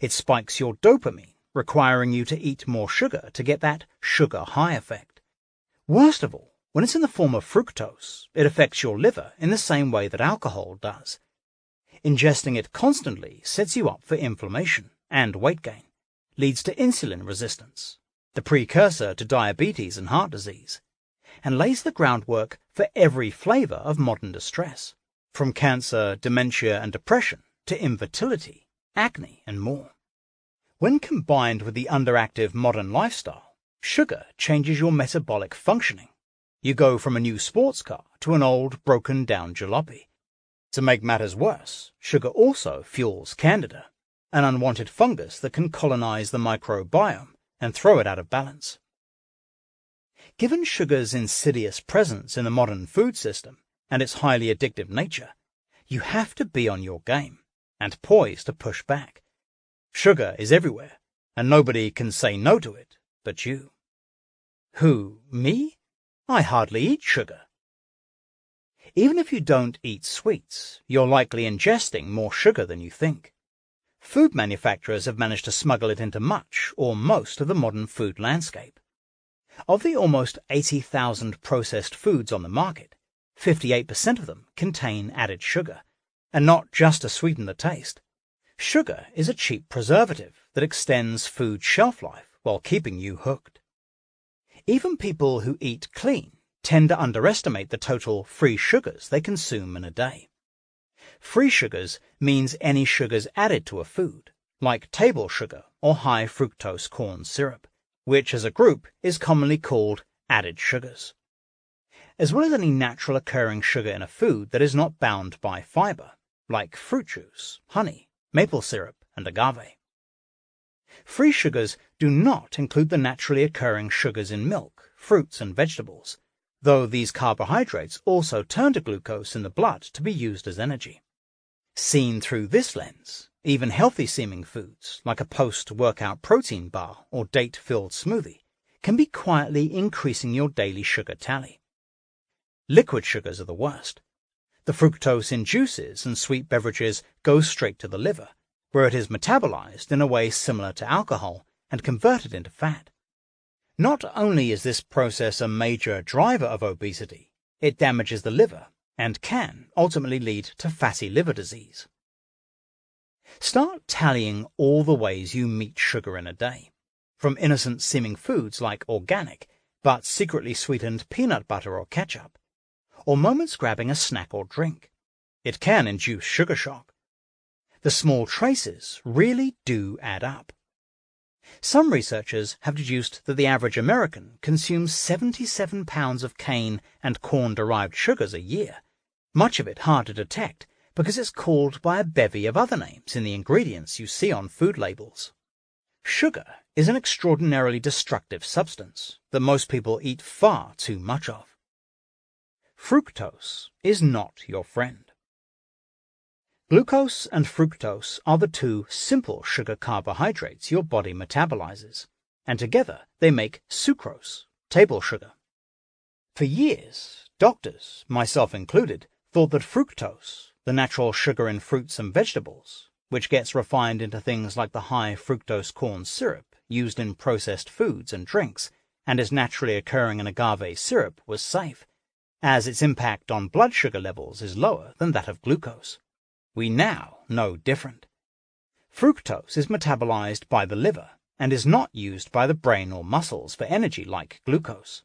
It spikes your dopamine, requiring you to eat more sugar to get that sugar high effect. Worst of all, when it's in the form of fructose, it affects your liver in the same way that alcohol does. Ingesting it constantly sets you up for inflammation and weight gain, leads to insulin resistance, the precursor to diabetes and heart disease, and lays the groundwork for every flavor of modern distress, from cancer, dementia, and depression to infertility, acne, and more. When combined with the underactive modern lifestyle, sugar changes your metabolic functioning. You go from a new sports car to an old, broken-down jalopy. To make matters worse, sugar also fuels candida, an unwanted fungus that can colonize the microbiome and throw it out of balance. Given sugar's insidious presence in the modern food system and its highly addictive nature, you have to be on your game and poised to push back. Sugar is everywhere, and nobody can say no to it but you. Who, me? I hardly eat sugar. Even if you don't eat sweets, you're likely ingesting more sugar than you think. Food manufacturers have managed to smuggle it into much or most of the modern food landscape. Of the almost 80,000 processed foods on the market, 58% of them contain added sugar, and not just to sweeten the taste. Sugar is a cheap preservative that extends food shelf life while keeping you hooked. Even people who eat clean tend to underestimate the total free sugars they consume in a day. Free sugars means any sugars added to a food, like table sugar or high fructose corn syrup, which as a group is commonly called added sugars, as well as any natural occurring sugar in a food that is not bound by fiber, like fruit juice, honey, maple syrup, and agave. Free sugars do not include the naturally occurring sugars in milk, fruits, and vegetables, though these carbohydrates also turn to glucose in the blood to be used as energy. Seen through this lens, even healthy-seeming foods, like a post-workout protein bar or date-filled smoothie, can be quietly increasing your daily sugar tally. Liquid sugars are the worst. The fructose in juices and sweet beverages goes straight to the liver, where it is metabolized in a way similar to alcohol and converted into fat. Not only is this process a major driver of obesity, it damages the liver and can ultimately lead to fatty liver disease. Start tallying all the ways you meet sugar in a day, from innocent-seeming foods like organic but secretly sweetened peanut butter or ketchup, or moments grabbing a snack or drink. It can induce sugar shock. The small traces really do add up. Some researchers have deduced that the average American consumes 77 pounds of cane and corn-derived sugars a year, much of it hard to detect because it's called by a bevy of other names in the ingredients you see on food labels. Sugar is an extraordinarily destructive substance that most people eat far too much of. Fructose is not your friend. Glucose and fructose are the two simple sugar carbohydrates your body metabolizes, and together they make sucrose, table sugar. For years, doctors, myself included, thought that fructose, the natural sugar in fruits and vegetables, which gets refined into things like the high fructose corn syrup used in processed foods and drinks, and is naturally occurring in agave syrup, was safe, as its impact on blood sugar levels is lower than that of glucose. We now know different. Fructose is metabolized by the liver and is not used by the brain or muscles for energy like glucose.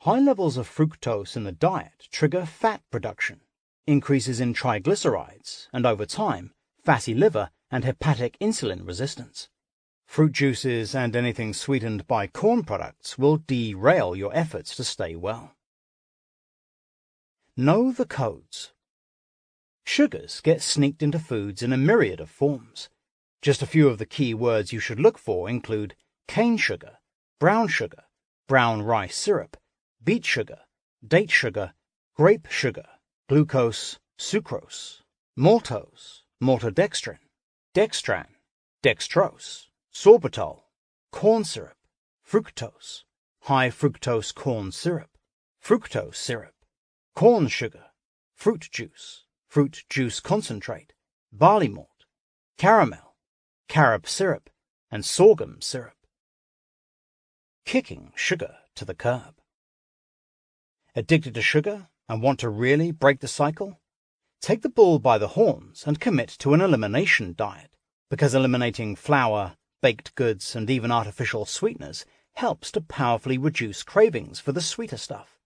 High levels of fructose in the diet trigger fat production, increases in triglycerides, and over time, fatty liver and hepatic insulin resistance. Fruit juices and anything sweetened by corn products will derail your efforts to stay well. Know the codes. Sugars get sneaked into foods in a myriad of forms. Just a few of the key words you should look for include cane sugar, brown rice syrup, beet sugar, date sugar, grape sugar, glucose, sucrose, maltose, maltodextrin, dextran, dextrose, sorbitol, corn syrup, fructose, high fructose corn syrup, fructose syrup, corn sugar, fruit juice concentrate, barley malt, caramel, carob syrup, and sorghum syrup. Kicking sugar to the curb. Addicted to sugar and want to really break the cycle? Take the bull by the horns and commit to an elimination diet, because eliminating flour, baked goods, and even artificial sweeteners helps to powerfully reduce cravings for the sweeter stuff.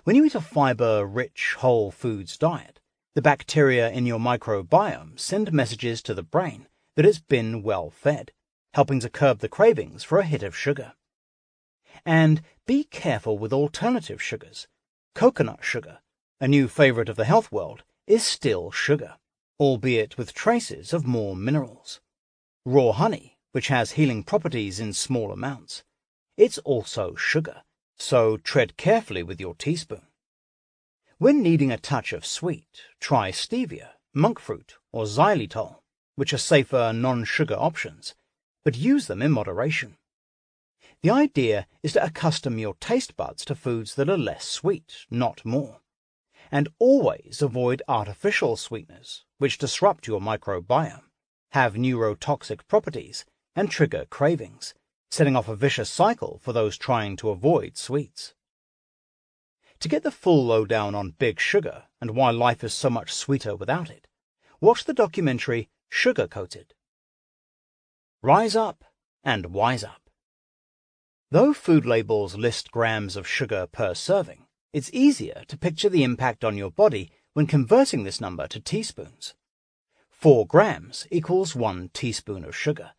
When you eat a fiber-rich whole foods diet, the bacteria in your microbiome send messages to the brain that it's been well fed, helping to curb the cravings for a hit of sugar. And be careful with alternative sugars. Coconut sugar, a new favorite of the health world, is still sugar, albeit with traces of more minerals. Raw honey, which has healing properties in small amounts, it's also sugar, so tread carefully with your teaspoon. When needing a touch of sweet, try stevia, monk fruit, or xylitol, which are safer non-sugar options, but use them in moderation. The idea is to accustom your taste buds to foods that are less sweet, not more. And always avoid artificial sweeteners, which disrupt your microbiome, have neurotoxic properties, and trigger cravings, setting off a vicious cycle for those trying to avoid sweets. To get the full lowdown on big sugar and why life is so much sweeter without it, watch the documentary Sugar Coated. Rise up and wise up. Though food labels list grams of sugar per serving, it's easier to picture the impact on your body when converting this number to teaspoons. 4 grams equals 1 teaspoon of sugar.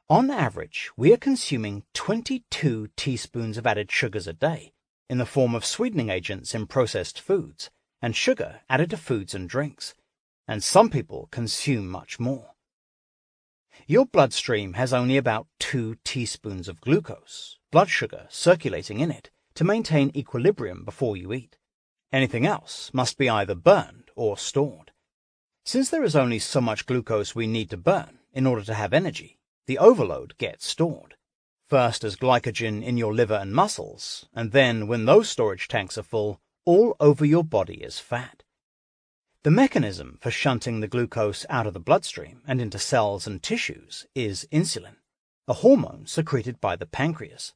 On average, we are consuming 22 teaspoons of added sugars a day, in the form of sweetening agents in processed foods, and sugar added to foods and drinks. and some people consume much more. Your bloodstream has only about 2 teaspoons of glucose, blood sugar, circulating in it to maintain equilibrium before you eat. Anything else must be either burned or stored. Since there is only so much glucose we need to burn in order to have energy, the overload gets stored, first as glycogen in your liver and muscles, and then, when those storage tanks are full, all over your body as fat. The mechanism for shunting the glucose out of the bloodstream and into cells and tissues is insulin, a hormone secreted by the pancreas.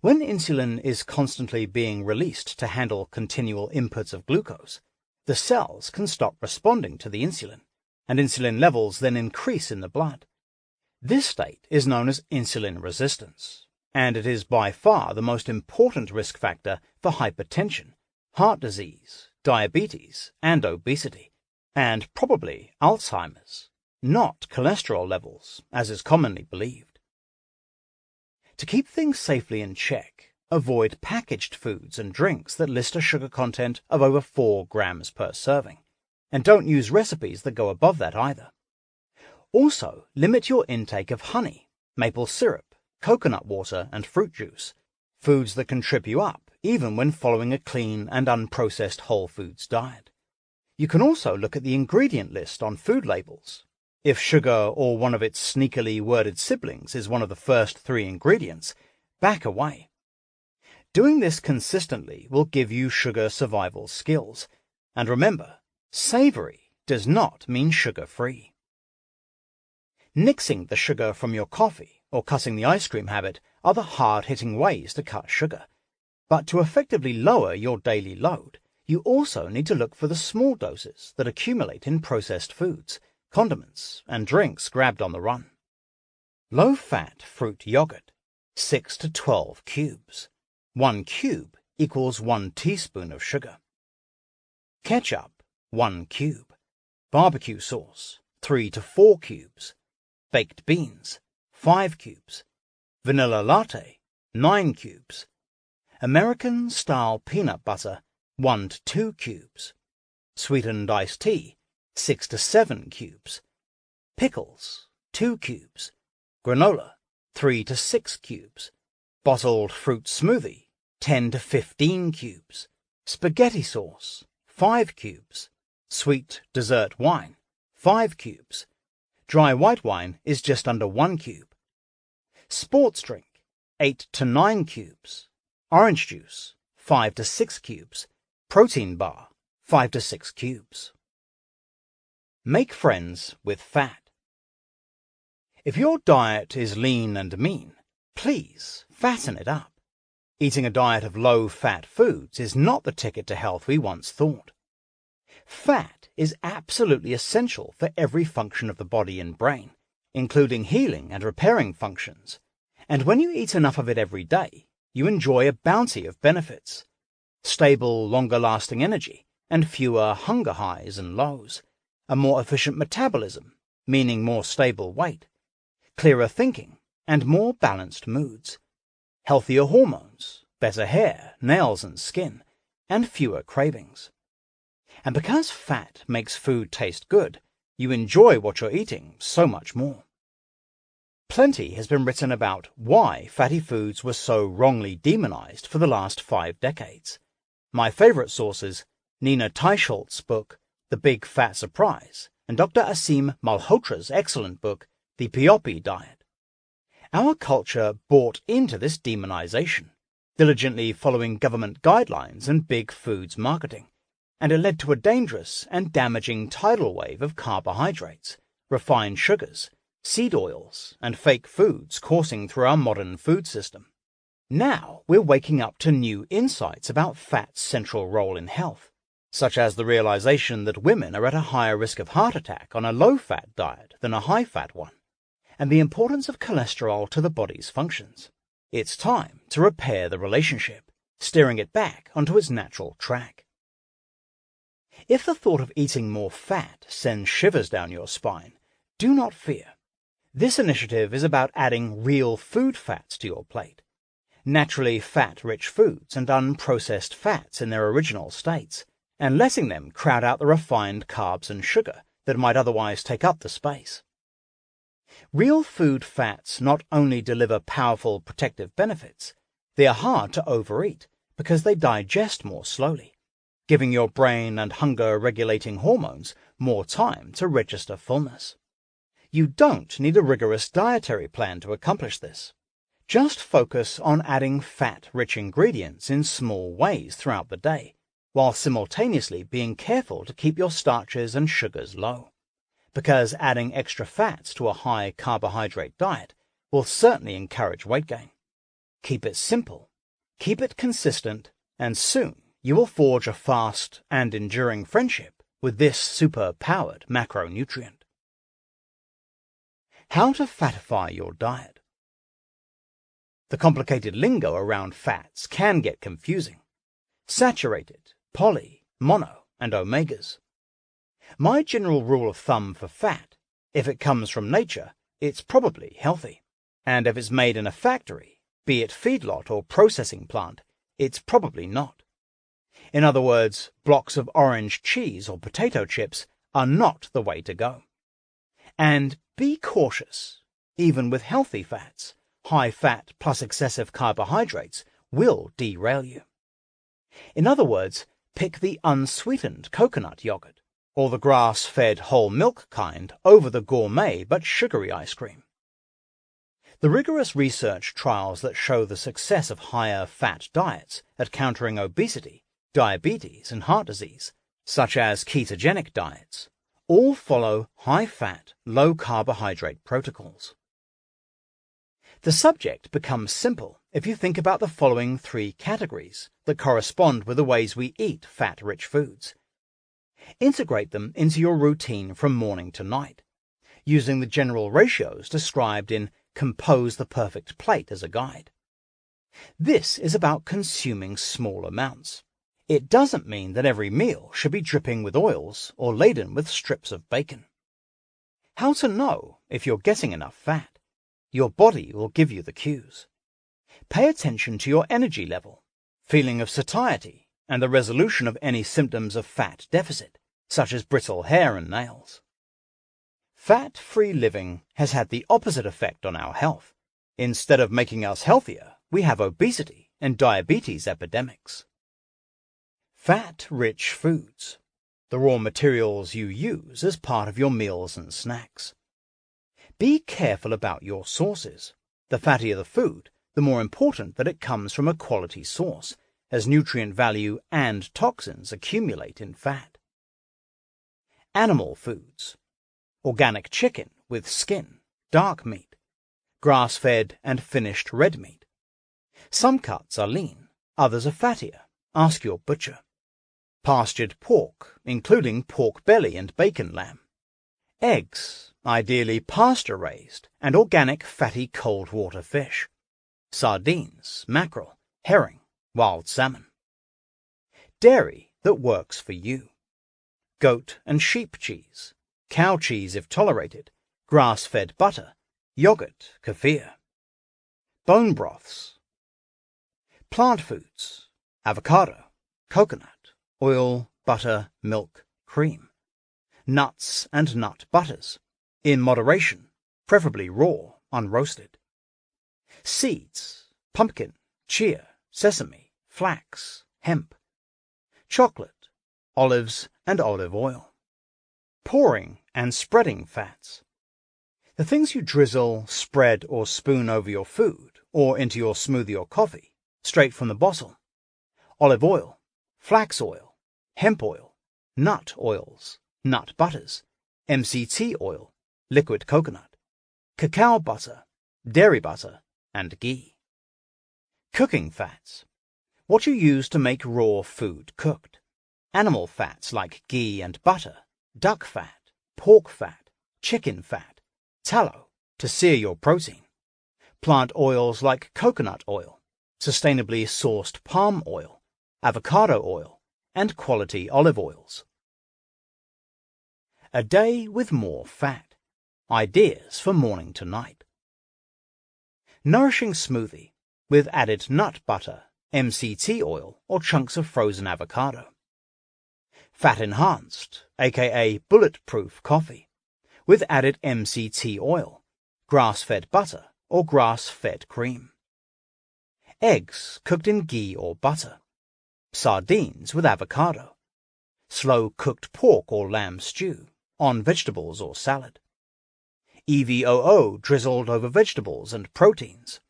When insulin is constantly being released to handle continual inputs of glucose, the cells can stop responding to the insulin, and insulin levels then increase in the blood. This state is known as insulin resistance, and it is by far the most important risk factor for hypertension, heart disease, diabetes, and obesity, and probably Alzheimer's, not cholesterol levels, as is commonly believed. To keep things safely in check, avoid packaged foods and drinks that list a sugar content of over 4 grams per serving, and don't use recipes that go above that either. Also, limit your intake of honey, maple syrup, coconut water, and fruit juice, foods that can trip you up even when following a clean and unprocessed whole foods diet. You can also look at the ingredient list on food labels. If sugar or one of its sneakily worded siblings is one of the first 3 ingredients, back away. Doing this consistently will give you sugar survival skills. And remember, savory does not mean sugar-free. Nixing the sugar from your coffee or cutting the ice cream habit are the hard-hitting ways to cut sugar. But to effectively lower your daily load, you also need to look for the small doses that accumulate in processed foods, condiments, and drinks grabbed on the run. Low-fat fruit yogurt, 6 to 12 cubes. 1 cube equals 1 teaspoon of sugar. Ketchup, 1 cube. Barbecue sauce, 3 to 4 cubes. Baked beans, 5 cubes. Vanilla latte, 9 cubes. American-style peanut butter, 1 to 2 cubes. Sweetened iced tea, 6 to 7 cubes. Pickles, 2 cubes. Granola, 3 to 6 cubes. Bottled fruit smoothie, 10 to 15 cubes. Spaghetti sauce, 5 cubes. Sweet dessert wine, 5 cubes. Dry white wine is just under 1 cube. Sports drink, 8 to 9 cubes. Orange juice, 5 to 6 cubes. Protein bar, 5 to 6 cubes. Make friends with fat. If your diet is lean and mean, please fatten it up. Eating a diet of low-fat foods is not the ticket to health we once thought. Fat is absolutely essential for every function of the body and brain, including healing and repairing functions, and when you eat enough of it every day, you enjoy a bounty of benefits: stable, longer-lasting energy, and fewer hunger highs and lows, a more efficient metabolism, meaning more stable weight, clearer thinking, and more balanced moods, healthier hormones, better hair, nails, and skin, and fewer cravings. And because fat makes food taste good, you enjoy what you're eating so much more. Plenty has been written about why fatty foods were so wrongly demonized for the last 5 decades. My favorite sources, Nina Teicholz's book, The Big Fat Surprise, and Dr. Aseem Malhotra's excellent book, The Piopi Diet. Our culture bought into this demonization, diligently following government guidelines and big foods marketing, and it led to a dangerous and damaging tidal wave of carbohydrates, refined sugars, seed oils, and fake foods coursing through our modern food system. Now we're waking up to new insights about fat's central role in health, such as the realization that women are at a higher risk of heart attack on a low-fat diet than a high-fat one, and the importance of cholesterol to the body's functions. It's time to repair the relationship, steering it back onto its natural track. If the thought of eating more fat sends shivers down your spine, do not fear. This initiative is about adding real food fats to your plate. Naturally fat-rich foods and unprocessed fats in their original states, and letting them crowd out the refined carbs and sugar that might otherwise take up the space. Real food fats not only deliver powerful protective benefits, they are hard to overeat because they digest more slowly, giving your brain and hunger-regulating hormones more time to register fullness. You don't need a rigorous dietary plan to accomplish this. Just focus on adding fat-rich ingredients in small ways throughout the day, while simultaneously being careful to keep your starches and sugars low, because adding extra fats to a high-carbohydrate diet will certainly encourage weight gain. Keep it simple, keep it consistent, and soon you will forge a fast and enduring friendship with this super-powered macronutrient. How to fatify your diet. The complicated lingo around fats can get confusing. Saturated, poly, mono, and omegas. My general rule of thumb for fat: if it comes from nature, it's probably healthy. And if it's made in a factory, be it feedlot or processing plant, it's probably not. In other words, blocks of orange cheese or potato chips are not the way to go. And be cautious. Even with healthy fats, high fat plus excessive carbohydrates will derail you. In other words, pick the unsweetened coconut yogurt or the grass-fed whole milk kind over the gourmet but sugary ice cream. The rigorous research trials that show the success of higher fat diets at countering obesity, diabetes, and heart disease, such as ketogenic diets, all follow high-fat, low-carbohydrate protocols. The subject becomes simple if you think about the following three categories that correspond with the ways we eat fat-rich foods. Integrate them into your routine from morning to night, using the general ratios described in Compose the Perfect Plate as a guide. This is about consuming small amounts. It doesn't mean that every meal should be dripping with oils or laden with strips of bacon. How to know if you're getting enough fat? Your body will give you the cues. Pay attention to your energy level, feeling of satiety, and the resolution of any symptoms of fat deficit, such as brittle hair and nails. Fat-free living has had the opposite effect on our health. Instead of making us healthier, we have obesity and diabetes epidemics. Fat-rich foods, the raw materials you use as part of your meals and snacks. Be careful about your sources. The fattier the food, the more important that it comes from a quality source, as nutrient value and toxins accumulate in fat. Animal foods. Organic chicken with skin, dark meat, grass-fed and finished red meat. Some cuts are lean, others are fattier. Ask your butcher. Pastured pork, including pork belly and bacon lamb. Eggs, ideally pasture-raised, and organic fatty cold water fish. Sardines, mackerel, herring, wild salmon. Dairy that works for you. Goat and sheep cheese, cow cheese if tolerated, grass-fed butter, yogurt, kefir. Bone broths. Plant foods, avocado, coconut, oil, butter, milk, cream. Nuts and nut butters, in moderation, preferably raw, unroasted. Seeds, pumpkin, chia, sesame, flax, hemp. Chocolate, olives and olive oil. Pouring and spreading fats. The things you drizzle, spread or spoon over your food or into your smoothie or coffee, straight from the bottle. Olive oil, flax oil, hemp oil, nut oils, nut butters, MCT oil, liquid coconut, cacao butter, dairy butter, and ghee. Cooking fats. What you use to make raw food cooked. Animal fats like ghee and butter, duck fat, pork fat, chicken fat, tallow to sear your protein. Plant oils like coconut oil, sustainably sourced palm oil, avocado oil, and quality olive oils. A day with more fat. Ideas for morning to night. Nourishing smoothie with added nut butter, MCT oil, or chunks of frozen avocado. fat-enhanced, aka bulletproof coffee, with added MCT oil, grass-fed butter, or grass-fed cream. Eggs cooked in ghee or butter. Sardines with avocado. Slow-cooked pork or lamb stew, on vegetables or salad. EVOO drizzled over vegetables and proteins.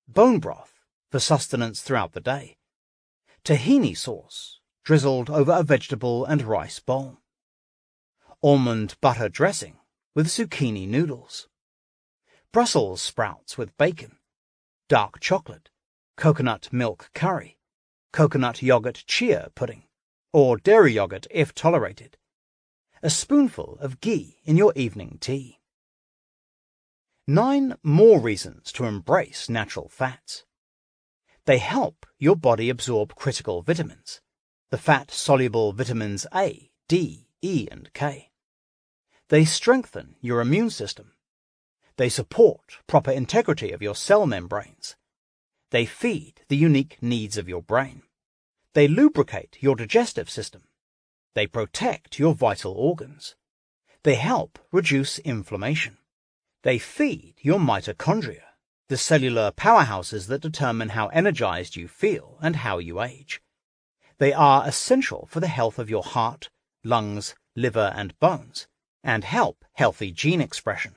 Bone broth for sustenance throughout the day. Tahini sauce drizzled over a vegetable and rice bowl. Almond butter dressing with zucchini noodles. Brussels sprouts with bacon. Dark chocolate. Coconut milk curry. Coconut yogurt chia pudding, or dairy yogurt if tolerated. A spoonful of ghee in your evening tea. 9 more reasons to embrace natural fats. They help your body absorb critical vitamins, the fat-soluble vitamins A, D, E, and K. They strengthen your immune system. They support proper integrity of your cell membranes. They feed the unique needs of your brain. They lubricate your digestive system. They protect your vital organs. They help reduce inflammation. They feed your mitochondria, the cellular powerhouses that determine how energized you feel and how you age. They are essential for the health of your heart, lungs, liver, and bones, and help healthy gene expression.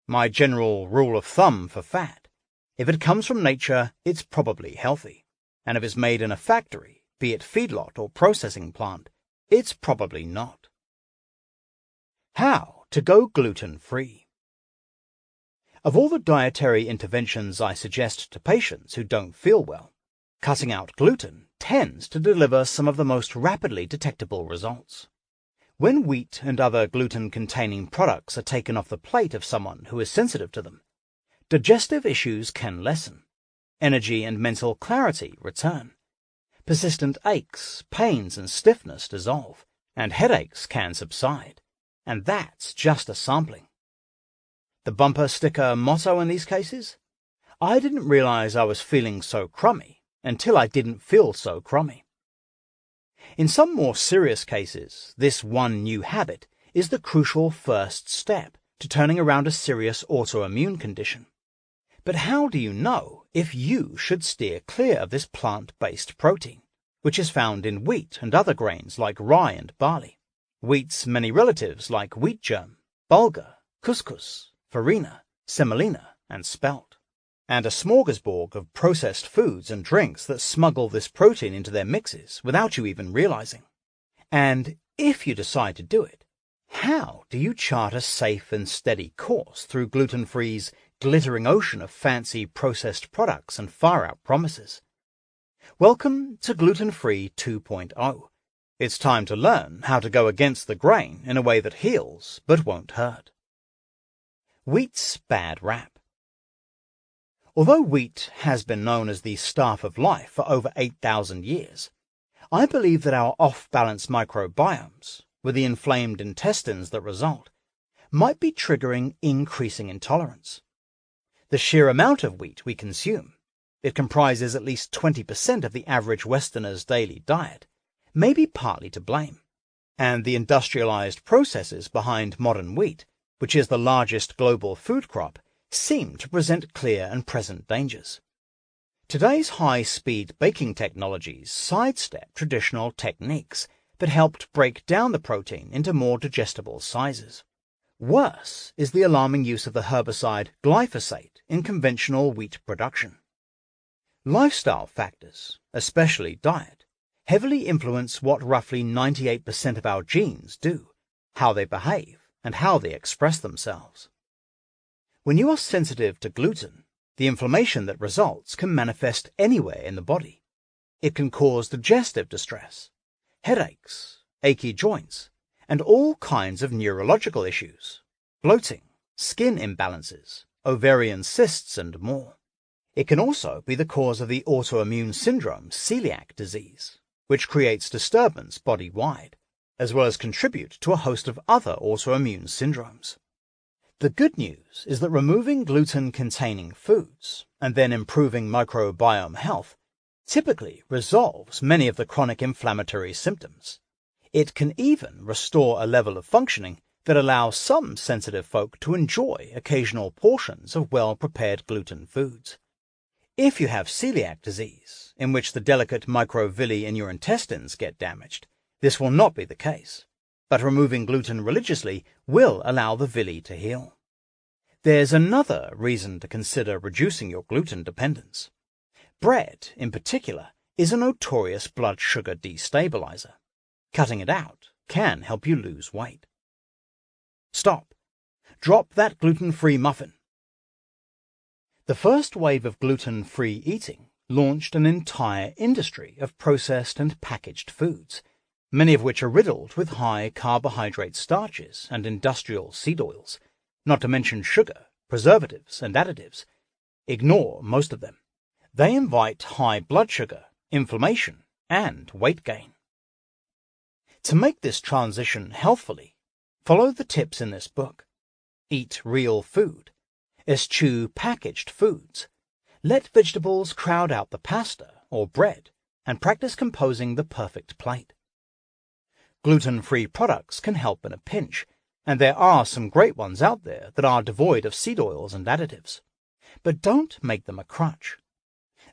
My general rule of thumb for fat: if it comes from nature, it's probably healthy, and if it's made in a factory, be it feedlot or processing plant, it's probably not. How to go gluten-free. Of all the dietary interventions I suggest to patients who don't feel well, cutting out gluten tends to deliver some of the most rapidly detectable results. When wheat and other gluten-containing products are taken off the plate of someone who is sensitive to them, digestive issues can lessen, energy and mental clarity return, persistent aches, pains, and stiffness dissolve, and headaches can subside, and that's just a sampling. The bumper sticker motto in these cases? I didn't realize I was feeling so crummy until I didn't feel so crummy. In some more serious cases, this one new habit is the crucial first step to turning around a serious autoimmune condition. But how do you know if you should steer clear of this plant-based protein, which is found in wheat and other grains like rye and barley, wheat's many relatives like wheat germ, bulgur, couscous, farina, semolina, and spelt, and a smorgasbord of processed foods and drinks that smuggle this protein into their mixes without you even realizing? And if you decide to do it, how do you chart a safe and steady course through gluten-free's glittering ocean of fancy processed products and far-out promises? Welcome to Gluten-Free 2.0. It's time to learn how to go against the grain in a way that heals but won't hurt. Wheat's bad rap. Although wheat has been known as the staff of life for over 8,000 years, I believe that our off-balance microbiomes, with the inflamed intestines that result, might be triggering increasing intolerance. The sheer amount of wheat we consume, it comprises at least 20% of the average Westerner's daily diet, may be partly to blame, and the industrialized processes behind modern wheat, which is the largest global food crop, seem to present clear and present dangers. Today's high-speed baking technologies sidestep traditional techniques that helped break down the protein into more digestible sizes. Worse is the alarming use of the herbicide glyphosate in conventional wheat production. Lifestyle factors, especially diet, heavily influence what roughly 98% of our genes do, how they behave, and how they express themselves. When you are sensitive to gluten, the inflammation that results can manifest anywhere in the body. It can cause digestive distress, headaches, achy joints, and all kinds of neurological issues, bloating, skin imbalances, ovarian cysts, and more. It can also be the cause of the autoimmune syndrome celiac disease, which creates disturbance body-wide, as well as contribute to a host of other autoimmune syndromes. The good news is that removing gluten-containing foods and then improving microbiome health typically resolves many of the chronic inflammatory symptoms. It can even restore a level of functioning that allows some sensitive folk to enjoy occasional portions of well-prepared gluten foods. If you have celiac disease, in which the delicate microvilli in your intestines get damaged, this will not be the case, but removing gluten religiously will allow the villi to heal. There's another reason to consider reducing your gluten dependence. Bread, in particular, is a notorious blood sugar destabilizer. Cutting it out can help you lose weight. Stop. Drop that gluten-free muffin. The first wave of gluten-free eating launched an entire industry of processed and packaged foods, many of which are riddled with high carbohydrate starches and industrial seed oils, not to mention sugar, preservatives, and additives. Ignore most of them. They invite high blood sugar, inflammation, and weight gain. To make this transition healthfully, follow the tips in this book. Eat real food. Eschew packaged foods. Let vegetables crowd out the pasta or bread, and practice composing the perfect plate. Gluten-free products can help in a pinch, and there are some great ones out there that are devoid of seed oils and additives. But don't make them a crutch.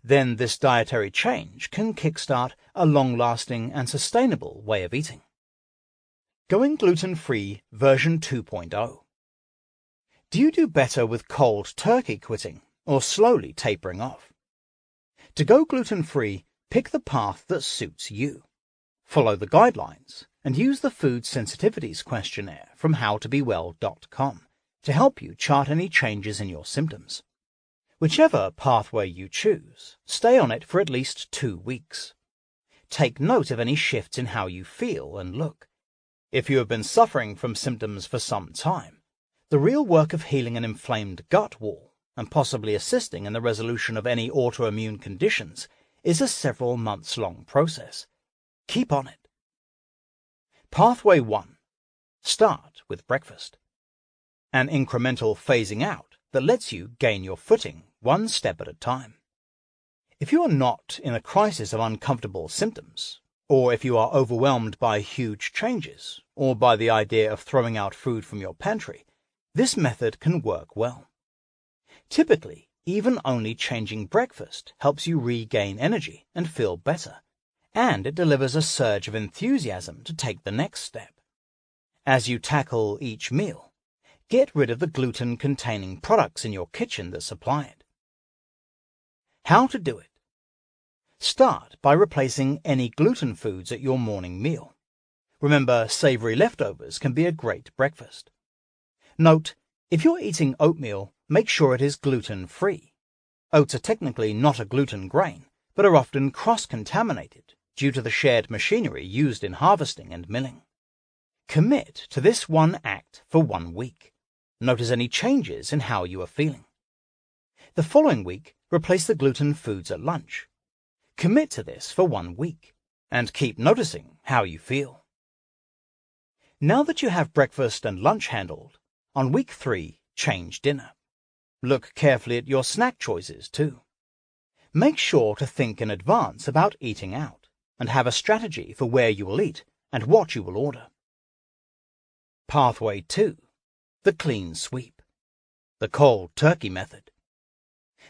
Then this dietary change can kickstart a long-lasting and sustainable way of eating. Going gluten-free version 2.0. Do you do better with cold turkey quitting or slowly tapering off? To go gluten-free, pick the path that suits you. Follow the guidelines and use the Food Sensitivities Questionnaire from howtobewell.com to help you chart any changes in your symptoms. Whichever pathway you choose, stay on it for at least 2 weeks. Take note of any shifts in how you feel and look. If you have been suffering from symptoms for some time, the real work of healing an inflamed gut wall and possibly assisting in the resolution of any autoimmune conditions is a several months-long process. Keep on it. Pathway 1. Start with breakfast. An incremental phasing out that lets you gain your footing one step at a time. If you are not in a crisis of uncomfortable symptoms, or if you are overwhelmed by huge changes, or by the idea of throwing out food from your pantry, this method can work well. Typically, even only changing breakfast helps you regain energy and feel better, and it delivers a surge of enthusiasm to take the next step. As you tackle each meal, get rid of the gluten-containing products in your kitchen that supply it. How to do it. Start by replacing any gluten foods at your morning meal. Remember, savory leftovers can be a great breakfast. Note, if you're eating oatmeal, make sure it is gluten-free. Oats are technically not a gluten grain, but are often cross-contaminated due to the shared machinery used in harvesting and milling. Commit to this one act for 1 week. Notice any changes in how you are feeling. The following week, replace the gluten foods at lunch. Commit to this for 1 week, and keep noticing how you feel. Now that you have breakfast and lunch handled, on week 3, change dinner. Look carefully at your snack choices too. Make sure to think in advance about eating out, and have a strategy for where you will eat and what you will order. Pathway 2. The clean sweep. The cold turkey method.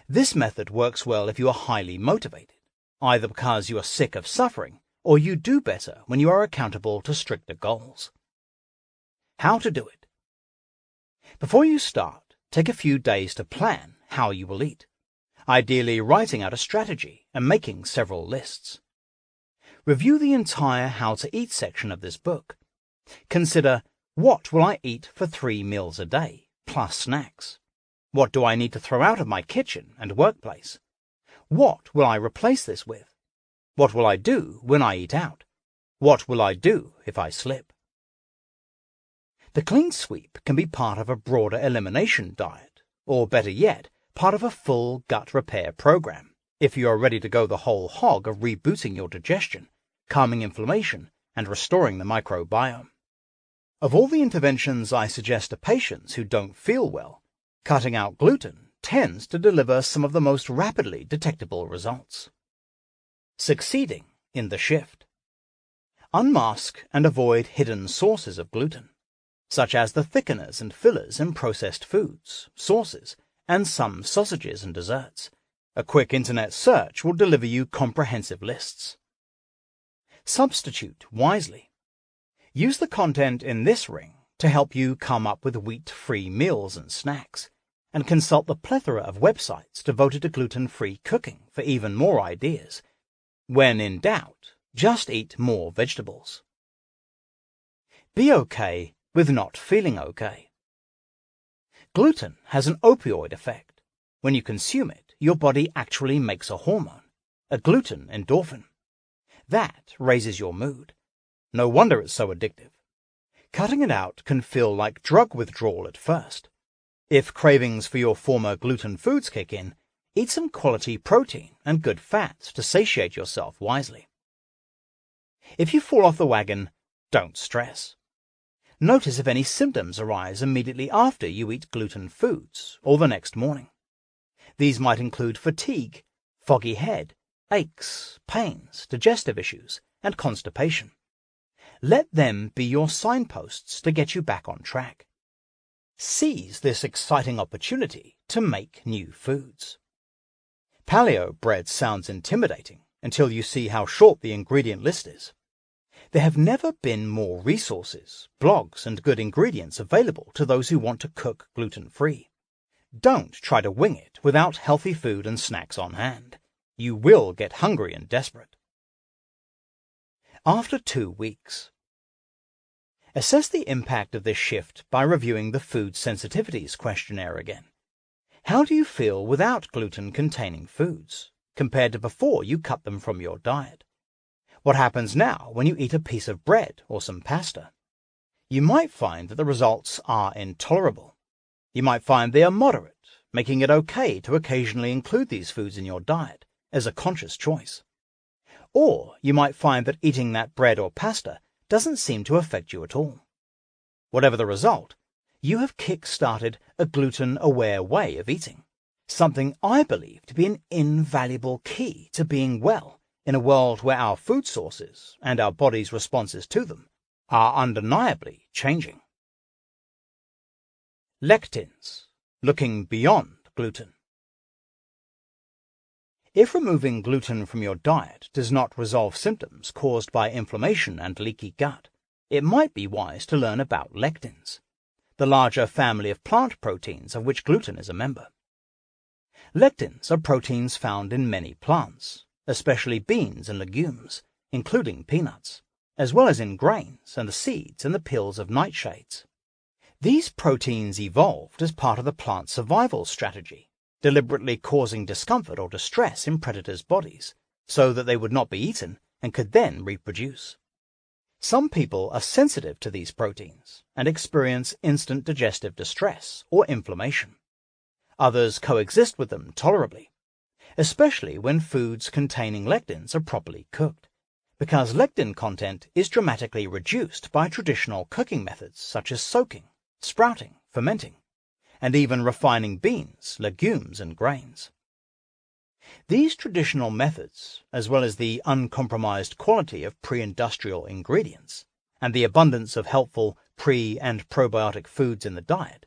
This method works well if you are highly motivated, either because you are sick of suffering or you do better when you are accountable to stricter goals. How to do it. Before you start, take a few days to plan how you will eat, ideally writing out a strategy and making several lists. Review the entire How to Eat section of this book. Consider, what will I eat for 3 meals a day, plus snacks? What do I need to throw out of my kitchen and workplace? What will I replace this with? What will I do when I eat out? What will I do if I slip? The clean sweep can be part of a broader elimination diet, or better yet, part of a full gut repair program, if you are ready to go the whole hog of rebooting your digestion, calming inflammation, and restoring the microbiome. Of all the interventions I suggest to patients who don't feel well, cutting out gluten tends to deliver some of the most rapidly detectable results. Succeeding in the shift. Unmask and avoid hidden sources of gluten, such as the thickeners and fillers in processed foods, sauces, and some sausages and desserts. A quick internet search will deliver you comprehensive lists. Substitute wisely. Use the content in this ring to help you come up with wheat-free meals and snacks, and consult the plethora of websites devoted to gluten-free cooking for even more ideas. When in doubt, just eat more vegetables. Be okay with not feeling okay. Gluten has an opioid effect. When you consume it, your body actually makes a hormone, a gluten endorphin. That raises your mood. No wonder it's so addictive. Cutting it out can feel like drug withdrawal at first. If cravings for your former gluten foods kick in, eat some quality protein and good fats to satiate yourself wisely. If you fall off the wagon, don't stress. Notice if any symptoms arise immediately after you eat gluten foods or the next morning. These might include fatigue, foggy head, aches, pains, digestive issues, and constipation. Let them be your signposts to get you back on track. Seize this exciting opportunity to make new foods. Paleo bread sounds intimidating until you see how short the ingredient list is. There have never been more resources, blogs, and good ingredients available to those who want to cook gluten-free. Don't try to wing it without healthy food and snacks on hand. You will get hungry and desperate. After 2 weeks. Assess the impact of this shift by reviewing the Food Sensitivities questionnaire again. How do you feel without gluten-containing foods, compared to before you cut them from your diet? What happens now when you eat a piece of bread or some pasta? You might find that the results are intolerable. You might find they are moderate, making it okay to occasionally include these foods in your diet as a conscious choice. Or you might find that eating that bread or pasta doesn't seem to affect you at all. Whatever the result, you have kick-started a gluten-aware way of eating, something I believe to be an invaluable key to being well in a world where our food sources and our body's responses to them are undeniably changing. Lectins, looking beyond gluten. If removing gluten from your diet does not resolve symptoms caused by inflammation and leaky gut, it might be wise to learn about lectins, the larger family of plant proteins of which gluten is a member. Lectins are proteins found in many plants, especially beans and legumes, including peanuts, as well as in grains and the seeds and the peels of nightshades. These proteins evolved as part of the plant's survival strategy, deliberately causing discomfort or distress in predators' bodies, so that they would not be eaten and could then reproduce. Some people are sensitive to these proteins and experience instant digestive distress or inflammation. Others coexist with them tolerably, especially when foods containing lectins are properly cooked, because lectin content is dramatically reduced by traditional cooking methods such as soaking, sprouting, fermenting, and even refining beans, legumes, and grains. These traditional methods, as well as the uncompromised quality of pre-industrial ingredients and the abundance of helpful pre- and probiotic foods in the diet,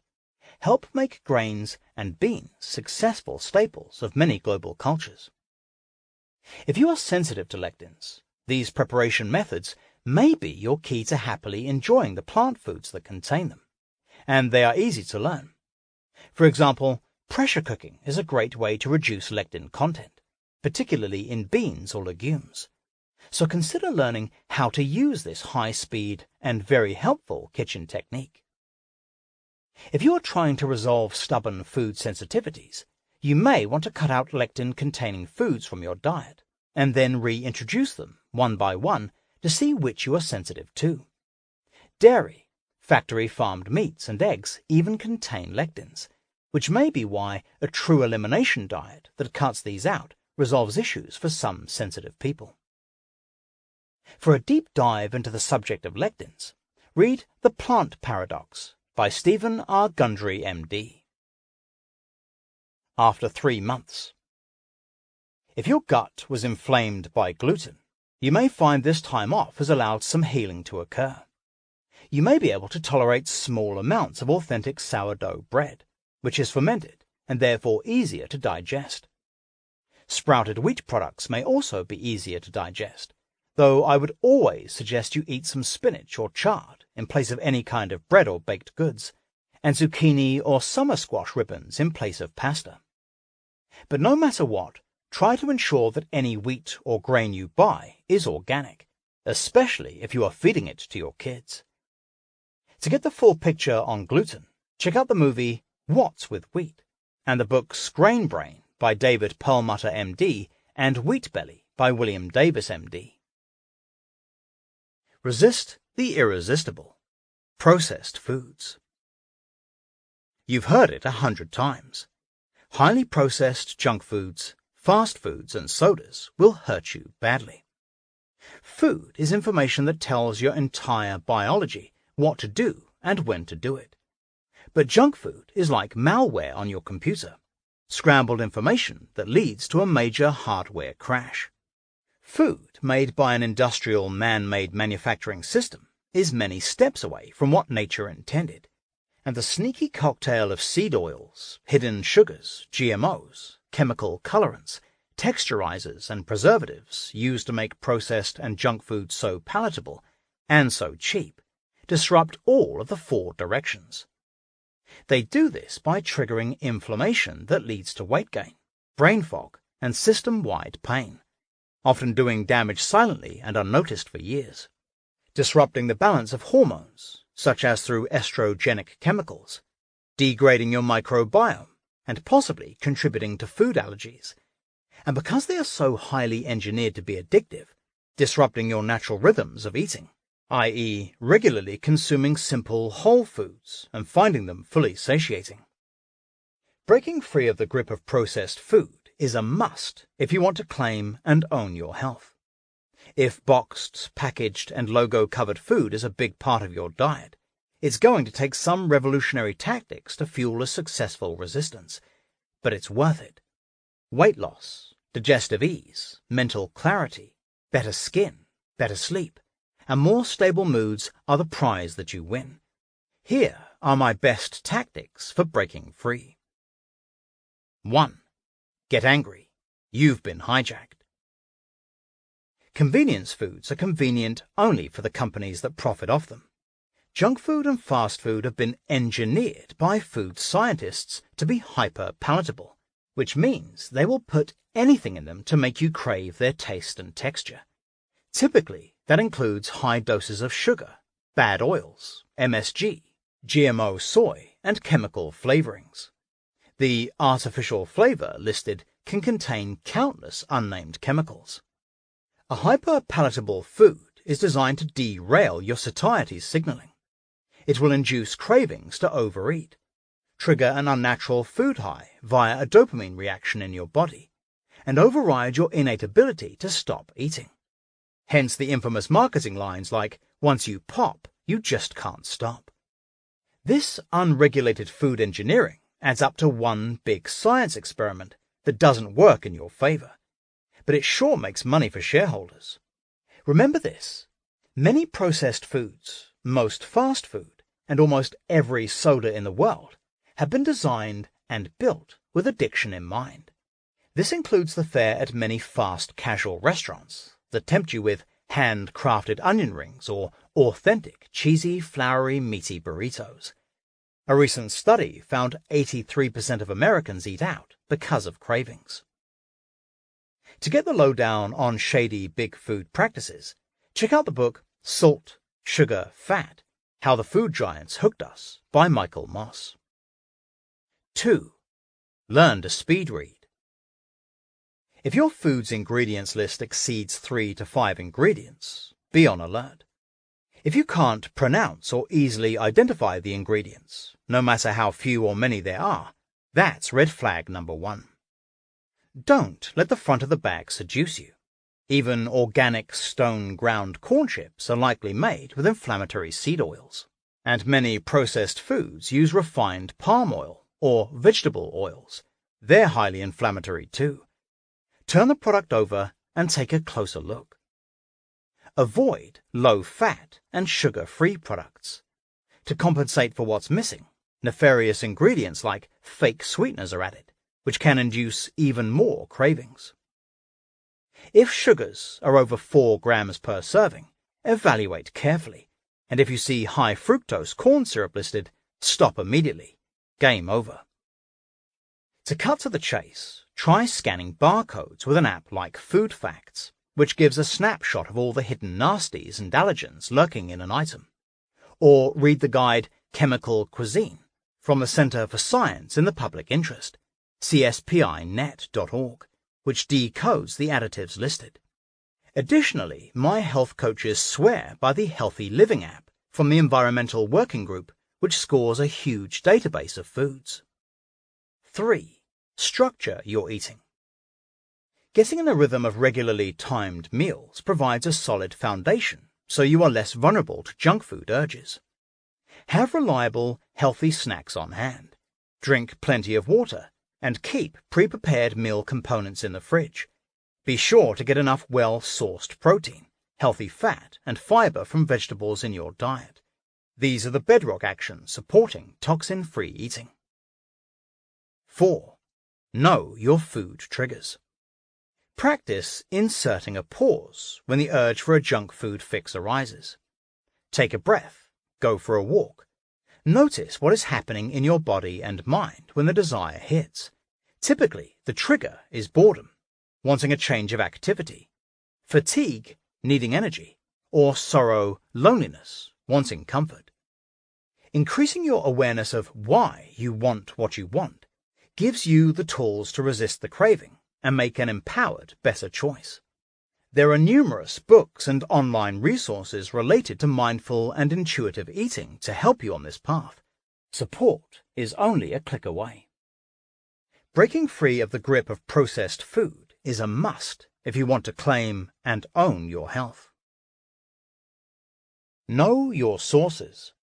help make grains and beans successful staples of many global cultures. If you are sensitive to lectins, these preparation methods may be your key to happily enjoying the plant foods that contain them, and they are easy to learn. For example, pressure cooking is a great way to reduce lectin content, particularly in beans or legumes. So consider learning how to use this high-speed and very helpful kitchen technique. If you are trying to resolve stubborn food sensitivities, you may want to cut out lectin-containing foods from your diet, and then reintroduce them one by one to see which you are sensitive to. Dairy, factory-farmed meats, and eggs even contain lectins, which may be why a true elimination diet that cuts these out resolves issues for some sensitive people. For a deep dive into the subject of lectins, read The Plant Paradox by Stephen R. Gundry, MD. After 3 months. If your gut was inflamed by gluten, You may find this time off has allowed some healing to occur. You may be able to tolerate small amounts of authentic sourdough bread, which is fermented and therefore easier to digest. Sprouted wheat products may also be easier to digest, though I would always suggest you eat some spinach or chard in place of any kind of bread or baked goods, and zucchini or summer squash ribbons in place of pasta. But no matter what, try to ensure that any wheat or grain you buy is organic, especially if you are feeding it to your kids. To get the full picture on gluten, check out the movie What's with Wheat and the books Grain Brain by David Perlmutter, MD, and Wheat Belly by William Davis, MD. Resist the irresistible. Processed foods. You've heard it 100 times. Highly processed junk foods, fast foods, and sodas will hurt you badly. Food is information that tells your entire biology what to do and when to do it. But junk food is like malware on your computer, scrambled information that leads to a major hardware crash. Food made by an industrial man-made manufacturing system is many steps away from what nature intended, and the sneaky cocktail of seed oils, hidden sugars, GMOs, chemical colorants, texturizers, and preservatives used to make processed and junk food so palatable and so cheap disrupt all of the 4 directions. They do this by triggering inflammation that leads to weight gain, brain fog, and system-wide pain, often doing damage silently and unnoticed for years, disrupting the balance of hormones, such as through estrogenic chemicals, degrading your microbiome, and possibly contributing to food allergies. And because they are so highly engineered to be addictive, disrupting your natural rhythms of eating, i.e., regularly consuming simple whole foods and finding them fully satiating. Breaking free of the grip of processed food is a must if you want to claim and own your health. If boxed, packaged, and logo-covered food is a big part of your diet, it's going to take some revolutionary tactics to fuel a successful resistance, but it's worth it. Weight loss, digestive ease, mental clarity, better skin, better sleep, and more stable moods are the prize that you win. Here are my best tactics for breaking free. 1. Get angry. You've been hijacked. Convenience foods are convenient only for the companies that profit off them. Junk food and fast food have been engineered by food scientists to be hyper-palatable, which means they will put anything in them to make you crave their taste and texture. Typically, that includes high doses of sugar, bad oils, MSG, GMO soy, and chemical flavorings. The artificial flavor listed can contain countless unnamed chemicals. A hyper-palatable food is designed to derail your satiety's signaling. It will induce cravings to overeat, trigger an unnatural food high via a dopamine reaction in your body, and override your innate ability to stop eating. Hence the infamous marketing lines like, once you pop, you just can't stop. This unregulated food engineering adds up to one big science experiment that doesn't work in your favor, but it sure makes money for shareholders. Remember this, many processed foods, most fast food, and almost every soda in the world have been designed and built with addiction in mind. This includes the fare at many fast casual restaurants that tempt you with hand-crafted onion rings or authentic, cheesy, floury, meaty burritos. A recent study found 83% of Americans eat out because of cravings. To get the lowdown on shady big food practices, check out the book Salt, Sugar, Fat, How the Food Giants Hooked Us by Michael Moss. 2. Learn to speed read. If your food's ingredients list exceeds 3 to 5 ingredients, be on alert. If you can't pronounce or easily identify the ingredients, no matter how few or many there are, that's red flag number 1. Don't let the front of the bag seduce you. Even organic stone-ground corn chips are likely made with inflammatory seed oils, and many processed foods use refined palm oil or vegetable oils. They're highly inflammatory too. Turn the product over and take a closer look. Avoid low-fat and sugar-free products. To compensate for what's missing, nefarious ingredients like fake sweeteners are added, which can induce even more cravings. If sugars are over 4 grams per serving, evaluate carefully, and if you see high fructose corn syrup listed, stop immediately. Game over. To cut to the chase, try scanning barcodes with an app like Food Facts, which gives a snapshot of all the hidden nasties and allergens lurking in an item. Or read the guide Chemical Cuisine from the Center for Science in the Public Interest, cspinet.org, which decodes the additives listed. Additionally, my health coaches swear by the Healthy Living app from the Environmental Working Group, which scores a huge database of foods. 3. Structure your eating. Getting in a rhythm of regularly timed meals provides a solid foundation, so you are less vulnerable to junk food urges. Have reliable, healthy snacks on hand. Drink plenty of water, and keep pre-prepared meal components in the fridge. Be sure to get enough well-sourced protein, healthy fat, and fiber from vegetables in your diet. These are the bedrock actions supporting toxin-free eating. 4. Know your food triggers. Practice inserting a pause when the urge for a junk food fix arises. Take a breath. Go for a walk. Notice what is happening in your body and mind when the desire hits. Typically, the trigger is boredom, wanting a change of activity, fatigue, needing energy, or sorrow, loneliness, wanting comfort. Increasing your awareness of why you want what you want gives you the tools to resist the craving and make an empowered, better choice. There are numerous books and online resources related to mindful and intuitive eating to help you on this path. Support is only a click away. Breaking free of the grip of processed food is a must if you want to claim and own your health. Know your sources.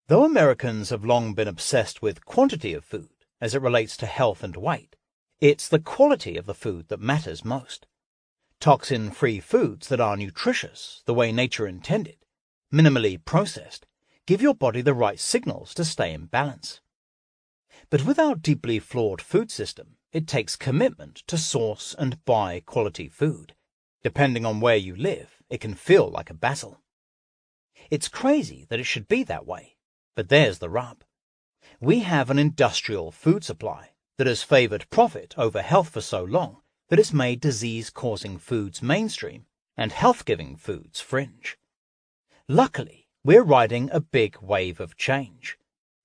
Though Americans have long been obsessed with quantity of food as it relates to health and weight, it's the quality of the food that matters most. Toxin-free foods that are nutritious, the way nature intended, minimally processed, give your body the right signals to stay in balance. But with our deeply flawed food system, it takes commitment to source and buy quality food. Depending on where you live, it can feel like a battle. It's crazy that it should be that way, but there's the rub. We have an industrial food supply that has favored profit over health for so long that it's made disease-causing foods mainstream and health-giving foods fringe. Luckily, we're riding a big wave of change.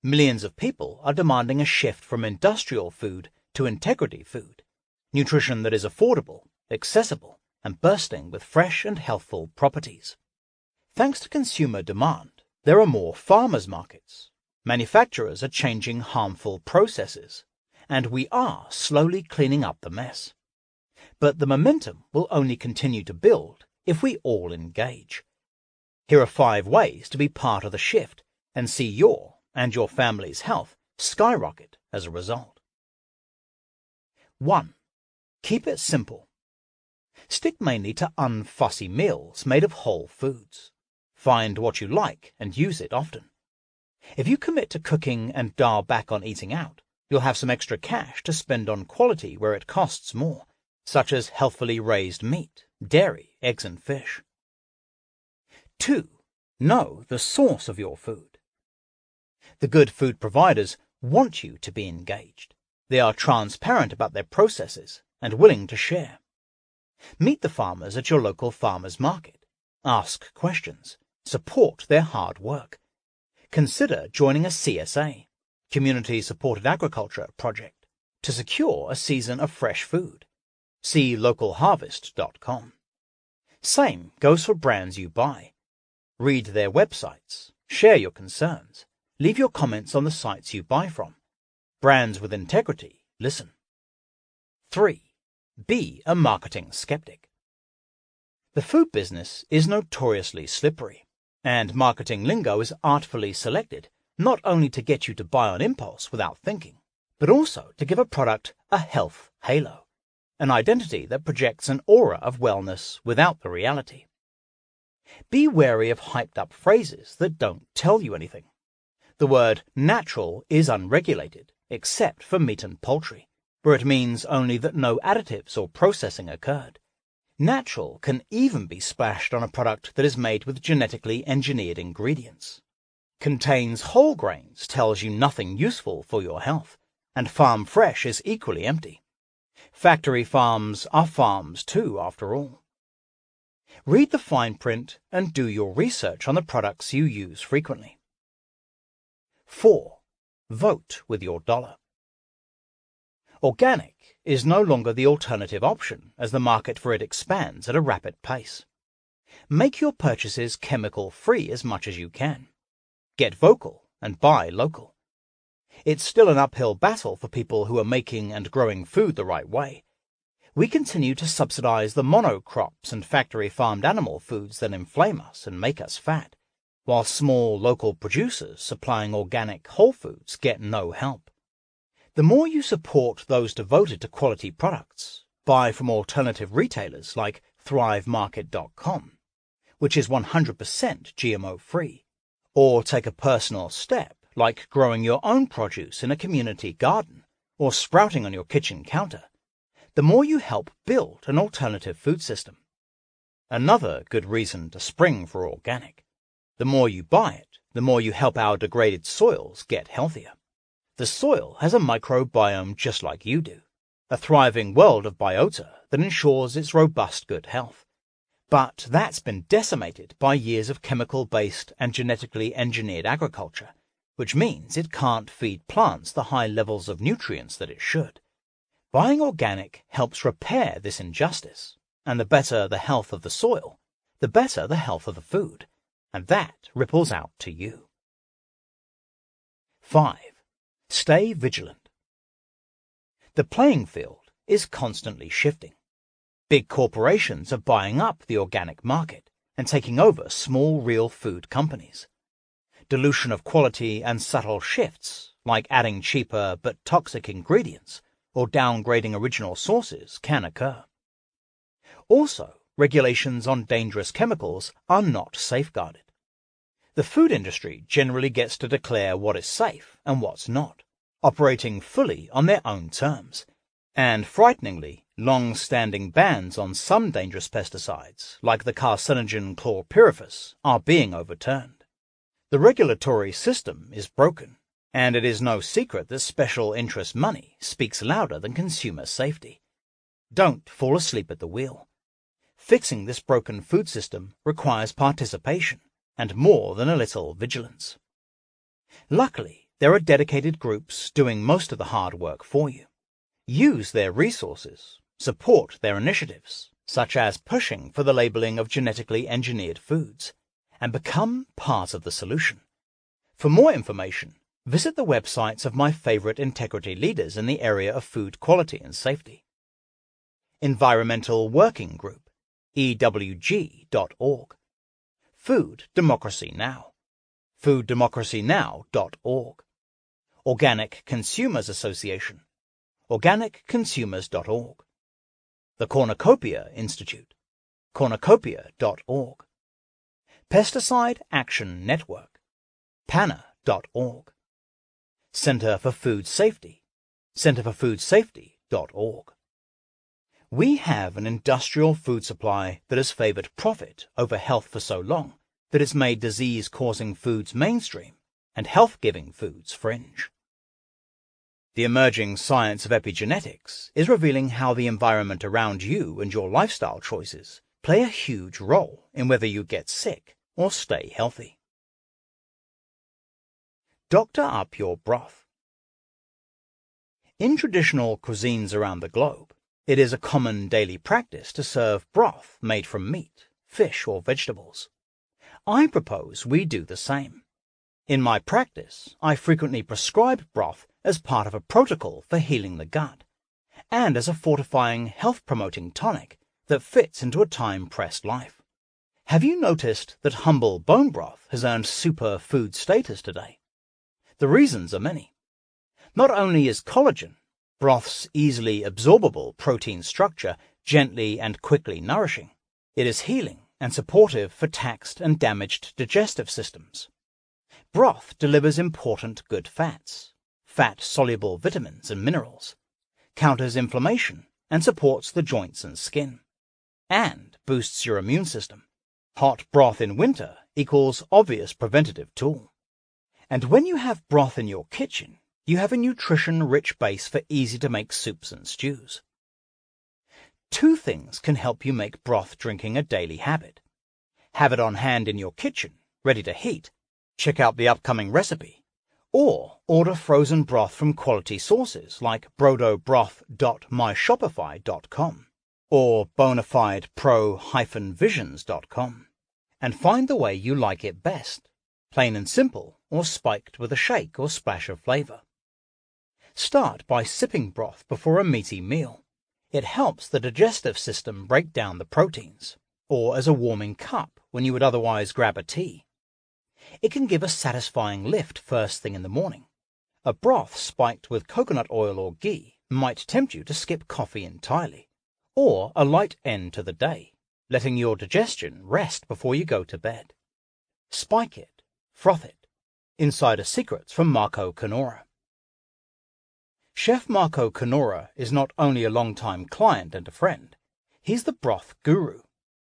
Millions of people are demanding a shift from industrial food to integrity food, nutrition that is affordable, accessible, and bursting with fresh and healthful properties. Thanks to consumer demand, there are more farmers' markets. Manufacturers are changing harmful processes, and we are slowly cleaning up the mess. But the momentum will only continue to build if we all engage. Here are 5 ways to be part of the shift and see your and your family's health skyrocket as a result. 1. Keep it simple. Stick mainly to unfussy meals made of whole foods. Find what you like and use it often. If you commit to cooking and dial back on eating out, you'll have some extra cash to spend on quality where it costs more, such as healthfully raised meat, dairy, eggs and fish. 2. Know the source of your food. The good food providers want you to be engaged. They are transparent about their processes and willing to share. Meet the farmers at your local farmers market. Ask questions. Support their hard work. Consider joining a CSA, Community Supported Agriculture project, to secure a season of fresh food. See localharvest.com. Same goes for brands you buy. Read their websites, share your concerns, leave your comments on the sites you buy from. Brands with integrity listen. 3. Be a marketing skeptic. The food business is notoriously slippery, and marketing lingo is artfully selected not only to get you to buy on impulse without thinking, but also to give a product a health halo, an identity that projects an aura of wellness without the reality. Be wary of hyped-up phrases that don't tell you anything. The word natural is unregulated, except for meat and poultry, where it means only that no additives or processing occurred. Natural can even be splashed on a product that is made with genetically engineered ingredients. Contains whole grains tells you nothing useful for your health, and farm fresh is equally empty. Factory farms are farms too, after all. Read the fine print and do your research on the products you use frequently. 4. Vote with your dollar. Organic is no longer the alternative option as the market for it expands at a rapid pace. Make your purchases chemical-free as much as you can. Get vocal and buy local. It's still an uphill battle for people who are making and growing food the right way. We continue to subsidize the monocrops and factory-farmed animal foods that inflame us and make us fat, while small local producers supplying organic whole foods get no help. The more you support those devoted to quality products, buy from alternative retailers like thrivemarket.com, which is 100% GMO-free, or take a personal step like growing your own produce in a community garden or sprouting on your kitchen counter, the more you help build an alternative food system. Another good reason to spring for organic. The more you buy it, the more you help our degraded soils get healthier. The soil has a microbiome just like you do, a thriving world of biota that ensures its robust good health. But that's been decimated by years of chemical-based and genetically engineered agriculture, which means it can't feed plants the high levels of nutrients that it should. Buying organic helps repair this injustice, and the better the health of the soil, the better the health of the food, and that ripples out to you. 5. Stay vigilant. The playing field is constantly shifting. Big corporations are buying up the organic market and taking over small real food companies. Dilution of quality and subtle shifts, like adding cheaper but toxic ingredients or downgrading original sources, can occur. Also, regulations on dangerous chemicals are not safeguarded. The food industry generally gets to declare what is safe and what's not, operating fully on their own terms. And frighteningly, long-standing bans on some dangerous pesticides, like the carcinogen chlorpyrifos, are being overturned. The regulatory system is broken, and it is no secret that special interest money speaks louder than consumer safety. Don't fall asleep at the wheel. Fixing this broken food system requires participation and more than a little vigilance. Luckily, there are dedicated groups doing most of the hard work for you. Use their resources, support their initiatives, such as pushing for the labeling of genetically engineered foods, and become part of the solution. For more information, visit the websites of my favorite integrity leaders in the area of food quality and safety. Environmental Working Group, ewg.org. Food Democracy Now, fooddemocracynow.org. Organic Consumers Association, organicconsumers.org. The Cornucopia Institute, cornucopia.org. Pesticide Action Network, pana.org. Center for Food Safety, centerforfoodsafety.org. We have an industrial food supply that has favored profit over health for so long that it's made disease-causing foods mainstream and health-giving foods fringe. The emerging science of epigenetics is revealing how the environment around you and your lifestyle choices play a huge role in whether you get sick or stay healthy. Doctor up your broth. In traditional cuisines around the globe, it is a common daily practice to serve broth made from meat, fish, or vegetables. I propose we do the same. In my practice, I frequently prescribe broth as part of a protocol for healing the gut, and as a fortifying, health-promoting tonic that fits into a time-pressed life. Have you noticed that humble bone broth has earned superfood status today? The reasons are many. Not only is collagen, broth's easily absorbable protein structure, gently and quickly nourishing, it is healing and supportive for taxed and damaged digestive systems. Broth delivers important good fats, fat-soluble vitamins and minerals, counters inflammation and supports the joints and skin, and boosts your immune system. Hot broth in winter equals obvious preventative tool. And when you have broth in your kitchen, you have a nutrition-rich base for easy-to-make soups and stews. 2 things can help you make broth drinking a daily habit. Have it on hand in your kitchen, ready to heat. Check out the upcoming recipe. Or order frozen broth from quality sources like brodobroth.myshopify.com or bonafidepro-visions.com and find the way you like it best, plain and simple or spiked with a shake or splash of flavor. Start by sipping broth before a meaty meal. It helps the digestive system break down the proteins, or as a warming cup when you would otherwise grab a tea. It can give a satisfying lift first thing in the morning. A broth spiked with coconut oil or ghee might tempt you to skip coffee entirely, or a light end to the day, letting your digestion rest before you go to bed. Spike it, froth it. Insider secrets from Marco Canora. Chef Marco Canora is not only a long-time client and a friend, he's the broth guru,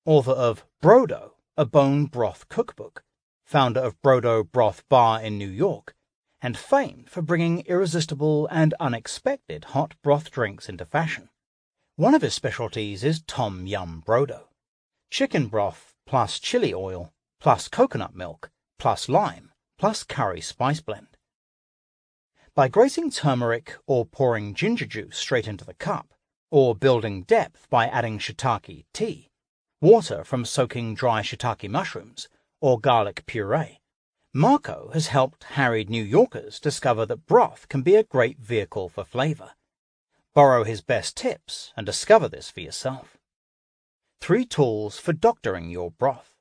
author of Brodo, a bone broth cookbook, founder of Brodo Broth Bar in New York, and famed for bringing irresistible and unexpected hot broth drinks into fashion. One of his specialties is Tom Yum Brodo, chicken broth plus chili oil plus coconut milk plus lime plus curry spice blend. By grating turmeric or pouring ginger juice straight into the cup, or building depth by adding shiitake tea, water from soaking dry shiitake mushrooms, or garlic puree, Marco has helped harried New Yorkers discover that broth can be a great vehicle for flavor. Borrow his best tips and discover this for yourself. 3 tools for doctoring your broth.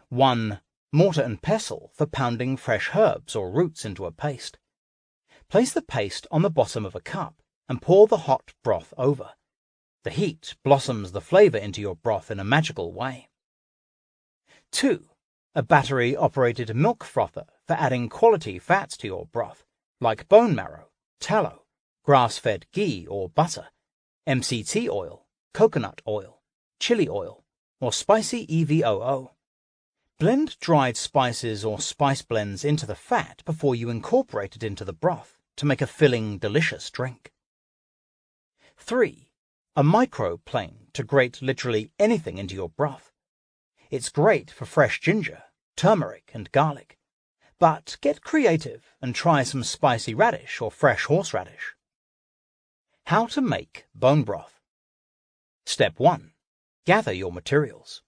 1. Mortar and pestle for pounding fresh herbs or roots into a paste. Place the paste on the bottom of a cup and pour the hot broth over. The heat blossoms the flavor into your broth in a magical way. 2. A battery-operated milk frother for adding quality fats to your broth, like bone marrow, tallow, grass-fed ghee or butter, MCT oil, coconut oil, chili oil, or spicy EVOO. Blend dried spices or spice blends into the fat before you incorporate it into the broth to make a filling, delicious drink. 3. A microplane to grate literally anything into your broth. It's great for fresh ginger, turmeric, and garlic, but get creative and try some spicy radish or fresh horseradish. How to make bone broth. Step 1. Gather your materials.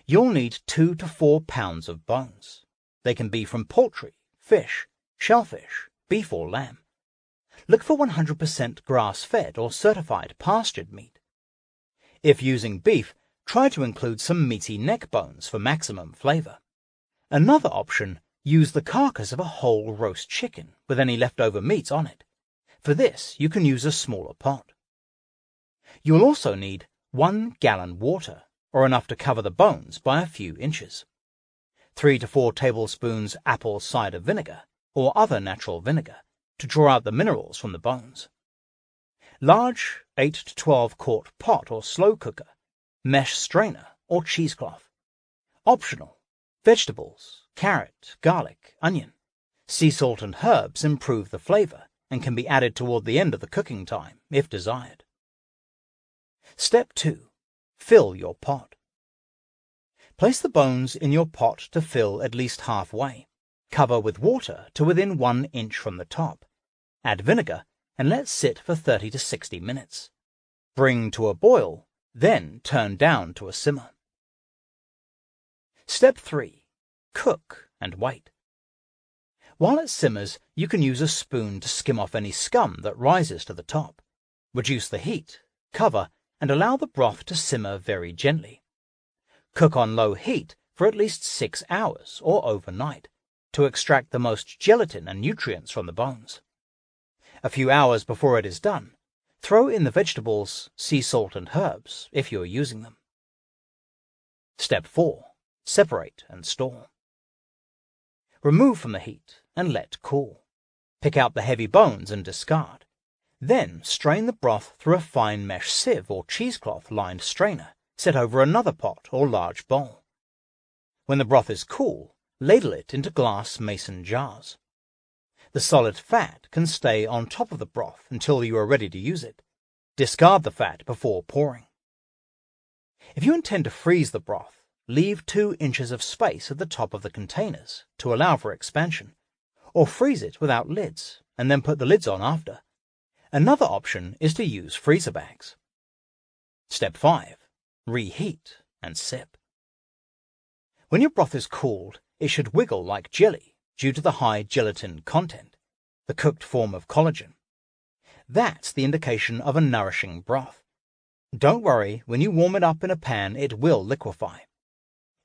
You'll need 2 to 4 pounds of bones. They can be from poultry, fish, shellfish, beef or lamb. Look for 100% grass-fed or certified pastured meat. If using beef, try to include some meaty neck bones for maximum flavor. Another option, use the carcass of a whole roast chicken with any leftover meat on it. For this, you can use a smaller pot. You'll also need 1 gallon water, or enough to cover the bones by a few inches. 3 to 4 tablespoons apple cider vinegar, or other natural vinegar, to draw out the minerals from the bones. Large 8 to 12 quart pot or slow cooker, mesh strainer or cheesecloth. Optional, vegetables, carrot, garlic, onion. Sea salt and herbs improve the flavor and can be added toward the end of the cooking time, if desired. Step 2. Fill your pot. Place the bones in your pot to fill at least halfway. Cover with water to within 1 inch from the top. Add vinegar and let sit for 30 to 60 minutes. Bring to a boil, then turn down to a simmer. Step 3. Cook and wait. While it simmers, you can use a spoon to skim off any scum that rises to the top. Reduce the heat, cover, and allow the broth to simmer very gently. Cook on low heat for at least 6 hours or overnight to extract the most gelatin and nutrients from the bones. A few hours before it is done, throw in the vegetables, sea salt, and herbs if you are using them. Step 4. Separate and store. Remove from the heat and let cool. Pick out the heavy bones and discard. Then strain the broth through a fine mesh sieve or cheesecloth-lined strainer set over another pot or large bowl. When the broth is cool, ladle it into glass mason jars. The solid fat can stay on top of the broth until you are ready to use it. Discard the fat before pouring. If you intend to freeze the broth, leave 2 inches of space at the top of the containers to allow for expansion, or freeze it without lids and then put the lids on after. Another option is to use freezer bags. Step 5. Reheat and sip. When your broth is cooled, it should wiggle like jelly due to the high gelatin content, the cooked form of collagen. That's the indication of a nourishing broth. Don't worry, when you warm it up in a pan, it will liquefy.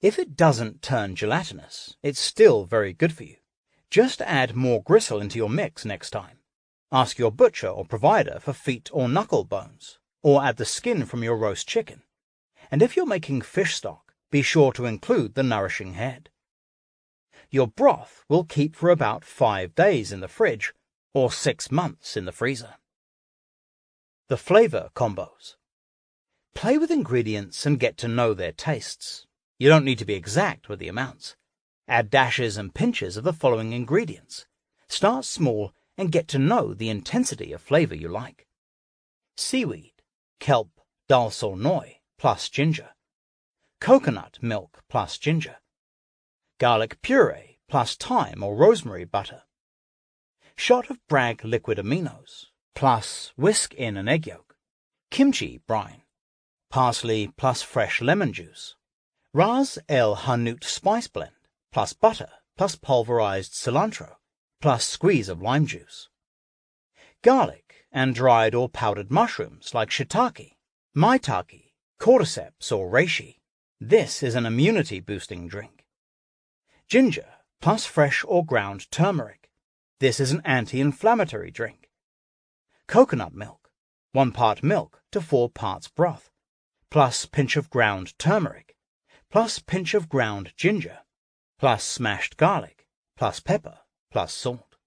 If it doesn't turn gelatinous, it's still very good for you. Just add more gristle into your mix next time. Ask your butcher or provider for feet or knuckle bones, or add the skin from your roast chicken. And if you're making fish stock, be sure to include the nourishing head. Your broth will keep for about 5 days in the fridge, or 6 months in the freezer. The flavor combos. Play with ingredients and get to know their tastes. You don't need to be exact with the amounts. Add dashes and pinches of the following ingredients. Start small and get to know the intensity of flavor you like. Seaweed, kelp, dulse or noy, plus ginger. Coconut milk plus ginger. Garlic puree plus thyme or rosemary butter. Shot of Bragg liquid aminos, plus whisk in an egg yolk. Kimchi brine. Parsley plus fresh lemon juice. Ras El Hanout spice blend, plus butter, plus pulverized cilantro, plus squeeze of lime juice. Garlic and dried or powdered mushrooms like shiitake, maitake, cordyceps or reishi. This is an immunity-boosting drink. Ginger plus fresh or ground turmeric. This is an anti-inflammatory drink. Coconut milk, 1 part milk to 4 parts broth, plus pinch of ground turmeric, plus pinch of ground ginger, plus smashed garlic, plus pepper, plus salt.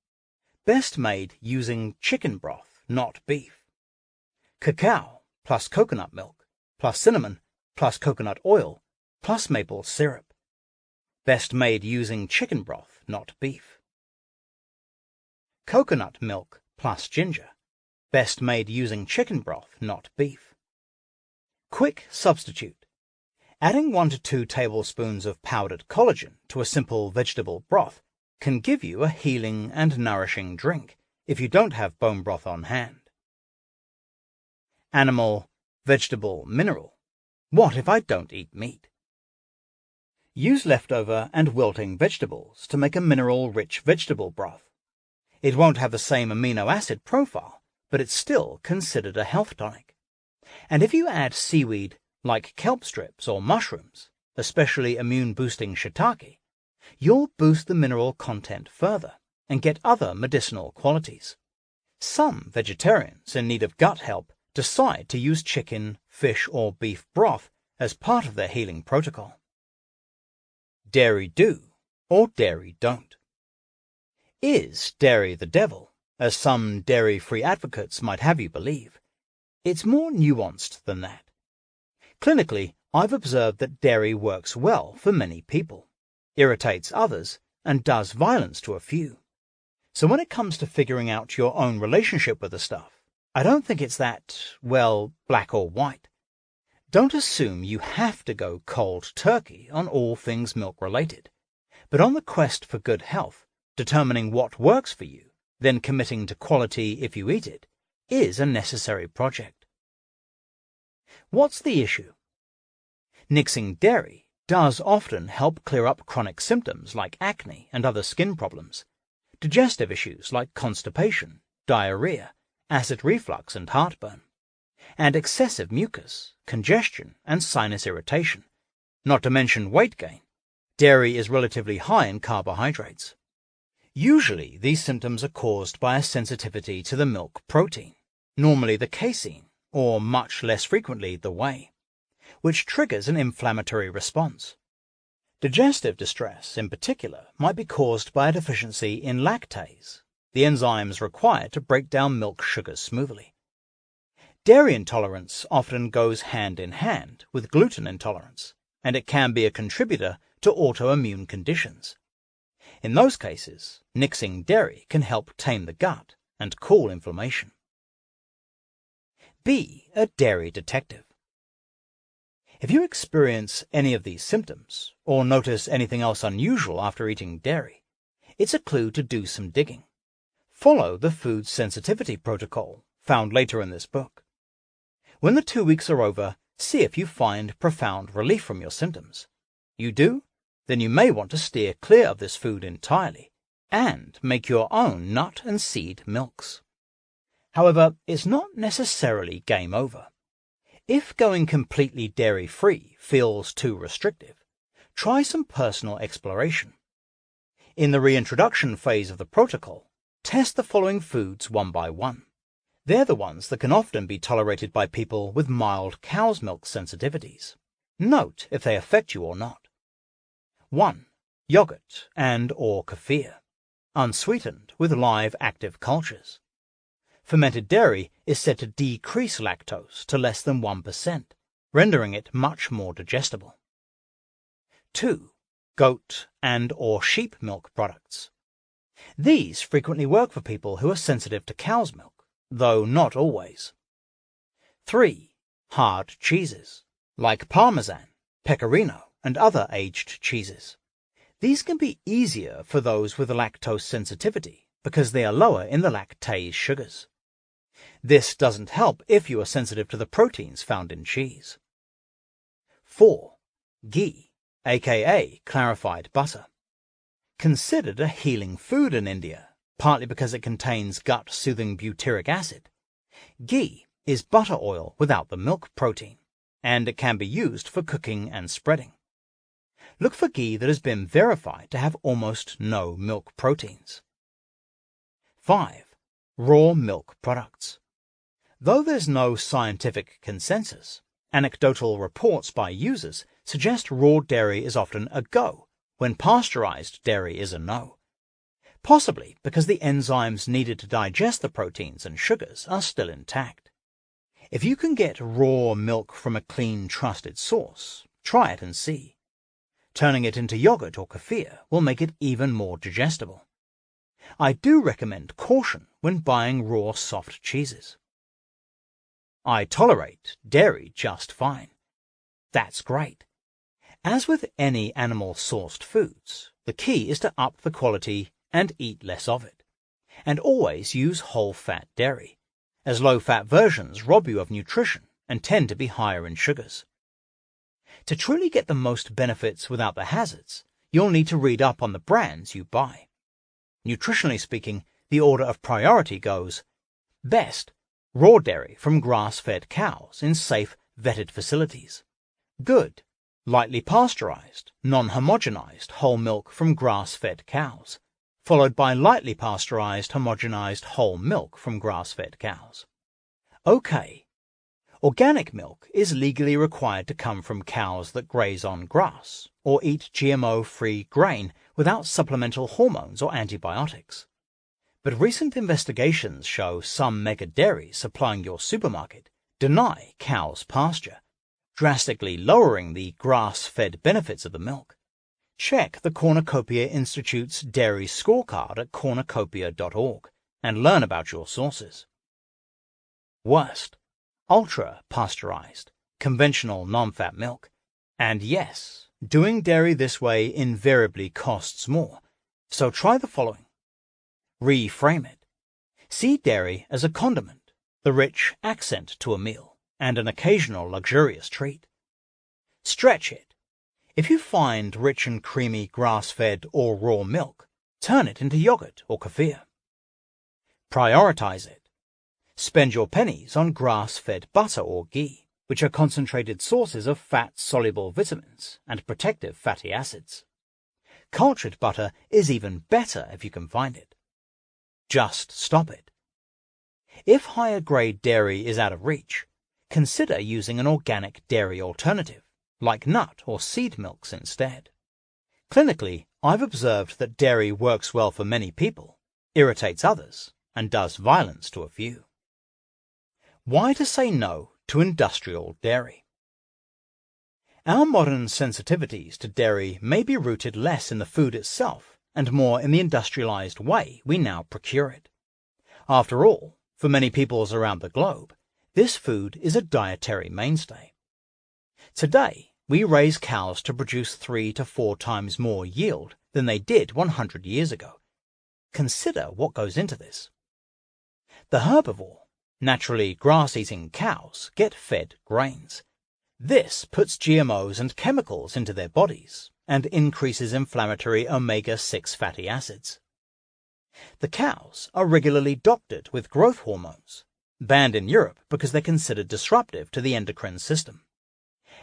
Best made using chicken broth, not beef. Cacao, plus coconut milk, plus cinnamon, plus coconut oil, plus maple syrup. Best made using chicken broth, not beef. Coconut milk plus ginger. Best made using chicken broth, not beef. Quick substitute. Adding 1 to 2 tablespoons of powdered collagen to a simple vegetable broth can give you a healing and nourishing drink if you don't have bone broth on hand. Animal, vegetable, mineral. What if I don't eat meat? Use leftover and wilting vegetables to make a mineral-rich vegetable broth. It won't have the same amino acid profile, but it's still considered a health tonic. And if you add seaweed like kelp strips or mushrooms, especially immune-boosting shiitake, you'll boost the mineral content further and get other medicinal qualities. Some vegetarians in need of gut help decide to use chicken, fish, or beef broth as part of their healing protocol. Dairy do or dairy don't. Is dairy the devil, as some dairy-free advocates might have you believe? It's more nuanced than that. Clinically, I've observed that dairy works well for many people, irritates others, and does violence to a few. So when it comes to figuring out your own relationship with the stuff, I don't think it's that, well, black or white. Don't assume you have to go cold turkey on all things milk-related, but on the quest for good health, determining what works for you, then committing to quality if you eat it, is a necessary project. What's the issue? Nixing dairy does often help clear up chronic symptoms like acne and other skin problems, digestive issues like constipation, diarrhea, acid reflux and heartburn, and excessive mucus, congestion, and sinus irritation, not to mention weight gain. Dairy is relatively high in carbohydrates. Usually, these symptoms are caused by a sensitivity to the milk protein, normally the casein, or much less frequently the whey. which triggers an inflammatory response. Digestive distress, in particular, might be caused by a deficiency in lactase, the enzymes required to break down milk sugars smoothly. Dairy intolerance often goes hand in hand with gluten intolerance, and it can be a contributor to autoimmune conditions. In those cases, nixing dairy can help tame the gut and cool inflammation. Be a dairy detective. If you experience any of these symptoms, or notice anything else unusual after eating dairy, it's a clue to do some digging. Follow the food sensitivity protocol found later in this book. When the 2 weeks are over, see if you find profound relief from your symptoms. You do? Then you may want to steer clear of this food entirely and make your own nut and seed milks. However, it's not necessarily game over. If going completely dairy-free feels too restrictive, try some personal exploration. In the reintroduction phase of the protocol, test the following foods one by one. They're the ones that can often be tolerated by people with mild cow's milk sensitivities. Note if they affect you or not. 1. Yogurt and/or kefir, unsweetened with live active cultures. Fermented dairy is said to decrease lactose to less than 1%, rendering it much more digestible. 2. Goat and/or sheep milk products. These frequently work for people who are sensitive to cow's milk, though not always. 3. Hard cheeses, like Parmesan, Pecorino, and other aged cheeses. These can be easier for those with lactose sensitivity because they are lower in the lactase sugars. This doesn't help if you are sensitive to the proteins found in cheese. 4. Ghee, aka clarified butter. Considered a healing food in India, partly because it contains gut-soothing butyric acid. Ghee is butter oil without the milk protein, and it can be used for cooking and spreading. Look for ghee that has been verified to have almost no milk proteins. 5. Raw milk products. Though there's no scientific consensus, anecdotal reports by users suggest raw dairy is often a go, when pasteurized dairy is a no. Possibly because the enzymes needed to digest the proteins and sugars are still intact. If you can get raw milk from a clean, trusted source, try it and see. Turning it into yogurt or kefir will make it even more digestible. I do recommend caution when buying raw soft cheeses. I tolerate dairy just fine. That's great. As with any animal-sourced foods, the key is to up the quality and eat less of it. And always use whole-fat dairy, as low-fat versions rob you of nutrition and tend to be higher in sugars. To truly get the most benefits without the hazards, you'll need to read up on the brands you buy. Nutritionally speaking, the order of priority goes: best, raw dairy from grass-fed cows in safe, vetted facilities. Good, lightly pasteurized, non-homogenized whole milk from grass-fed cows, followed by lightly pasteurized, homogenized whole milk from grass-fed cows. Okay. Organic milk is legally required to come from cows that graze on grass or eat GMO-free grain without supplemental hormones or antibiotics. But recent investigations show some mega dairies supplying your supermarket deny cows pasture, drastically lowering the grass-fed benefits of the milk. Check the Cornucopia Institute's dairy scorecard at cornucopia.org and learn about your sources. Worst, ultra-pasteurized, conventional non-fat milk. And yes, doing dairy this way invariably costs more, so try the following. Reframe it. See dairy as a condiment, the rich accent to a meal, and an occasional luxurious treat. Stretch it. If you find rich and creamy grass-fed or raw milk, turn it into yogurt or kefir. Prioritize it. Spend your pennies on grass-fed butter or ghee, which are concentrated sources of fat-soluble vitamins and protective fatty acids. Cultured butter is even better if you can find it. Just stop it. If higher-grade dairy is out of reach, consider using an organic dairy alternative, like nut or seed milks instead. Clinically, I've observed that dairy works well for many people, irritates others, and does violence to a few. Why to say no to industrial dairy? Our modern sensitivities to dairy may be rooted less in the food itself and more in the industrialized way we now procure it. After all, for many peoples around the globe, this food is a dietary mainstay. Today, we raise cows to produce 3 to 4 times more yield than they did 100 years ago. Consider what goes into this. The herbivore, naturally grass-eating cows, get fed grains. This puts GMOs and chemicals into their bodies and increases inflammatory omega-6 fatty acids. The cows are regularly doctored with growth hormones, banned in Europe because they're considered disruptive to the endocrine system,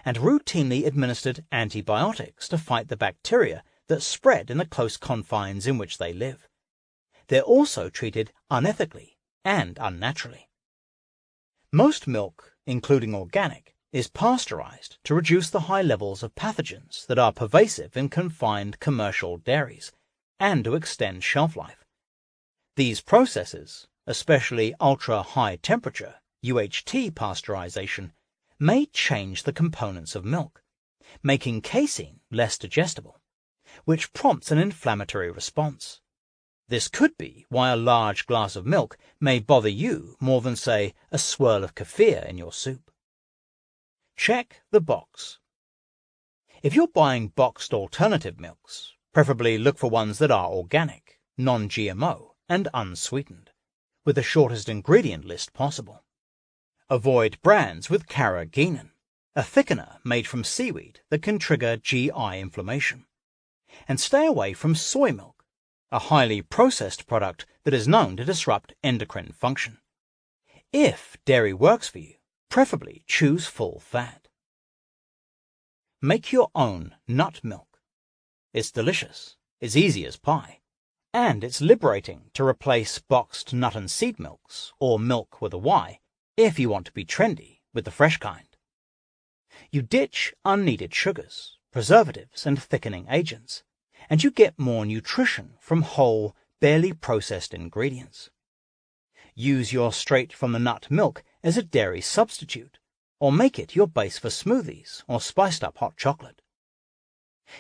and routinely administered antibiotics to fight the bacteria that spread in the close confines in which they live. They're also treated unethically and unnaturally. Most milk, including organic, is pasteurized to reduce the high levels of pathogens that are pervasive in confined commercial dairies and to extend shelf life. These processes, especially ultra-high temperature UHT pasteurization, may change the components of milk, making casein less digestible, which prompts an inflammatory response. This could be why a large glass of milk may bother you more than, say, a swirl of kefir in your soup. Check the box. If you're buying boxed alternative milks, preferably look for ones that are organic, non-GMO, and unsweetened, with the shortest ingredient list possible. Avoid brands with carrageenan, a thickener made from seaweed that can trigger GI inflammation. And stay away from soy milk, a highly processed product that is known to disrupt endocrine function. If dairy works for you, preferably choose full fat. Make your own nut milk. It's delicious, it's easy as pie, and it's liberating to replace boxed nut and seed milks, or milk with a Y, if you want to be trendy with the fresh kind. You ditch unneeded sugars, preservatives, and thickening agents, and you get more nutrition from whole, barely processed ingredients. Use your straight-from-the-nut milk as a dairy substitute, or make it your base for smoothies or spiced-up hot chocolate.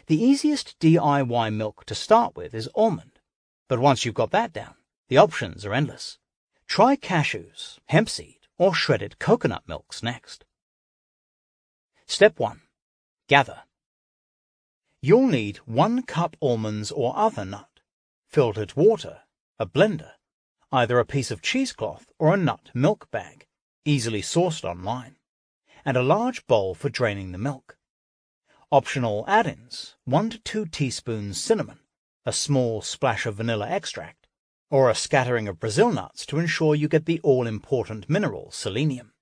The easiest DIY milk to start with is almond, but once you've got that down, the options are endless. Try cashews, hemp seed, or shredded coconut milks next. Step 1. Gather. You'll need 1 cup almonds or other nut, filtered water, a blender, either a piece of cheesecloth or a nut milk bag, easily sourced online, and a large bowl for draining the milk. Optional add-ins: 1 to 2 teaspoons cinnamon, a small splash of vanilla extract, or a scattering of Brazil nuts to ensure you get the all-important mineral selenium.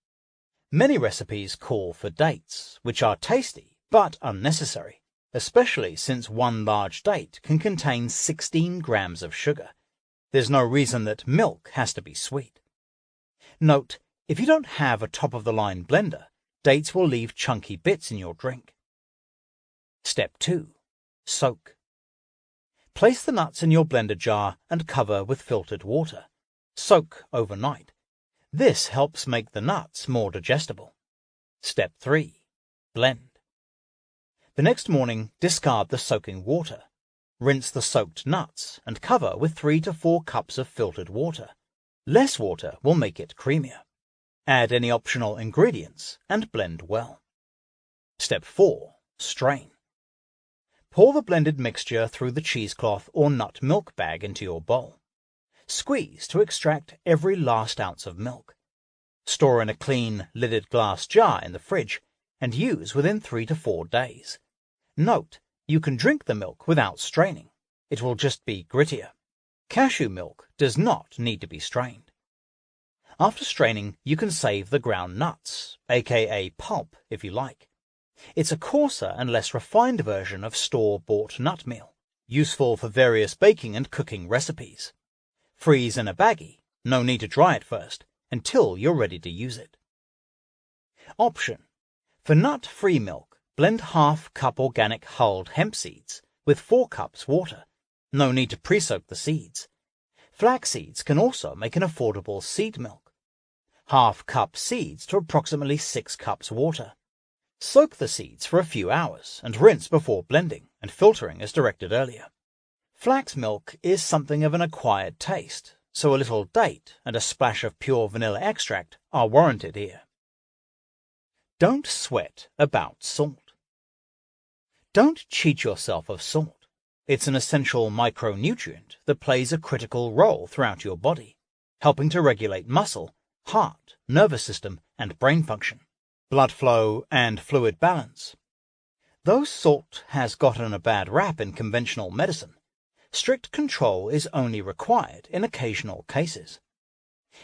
Many recipes call for dates, which are tasty but unnecessary, especially since 1 large date can contain 16 grams of sugar. There's no reason that milk has to be sweet. Note, if you don't have a top-of-the-line blender, dates will leave chunky bits in your drink. Step 2. Soak. Place the nuts in your blender jar and cover with filtered water. Soak overnight. This helps make the nuts more digestible. Step 3. Blend. The next morning, discard the soaking water. Rinse the soaked nuts and cover with 3 to 4 cups of filtered water. Less water will make it creamier. Add any optional ingredients and blend well. Step 4. Strain. Pour the blended mixture through the cheesecloth or nut milk bag into your bowl. Squeeze to extract every last ounce of milk. Store in a clean, lidded glass jar in the fridge and use within 3 to 4 days. Note, you can drink the milk without straining. It will just be grittier. Cashew milk does not need to be strained. After straining, you can save the ground nuts, aka pulp if you like. It's a coarser and less refined version of store-bought nut meal, useful for various baking and cooking recipes. Freeze in a baggie, no need to dry it first, until you're ready to use it. Option: for nut-free milk, blend ½ cup organic hulled hemp seeds with 4 cups water. No need to pre-soak the seeds. Flax seeds can also make an affordable seed milk. ½ cup seeds to approximately 6 cups water. Soak the seeds for a few hours and rinse before blending and filtering as directed earlier. Flax milk is something of an acquired taste, so a little date and a splash of pure vanilla extract are warranted here. Don't sweat about salt. Don't cheat yourself of salt. It's an essential micronutrient that plays a critical role throughout your body, helping to regulate muscle, heart, nervous system, and brain function, blood flow, and fluid balance. Though salt has gotten a bad rap in conventional medicine, strict control is only required in occasional cases.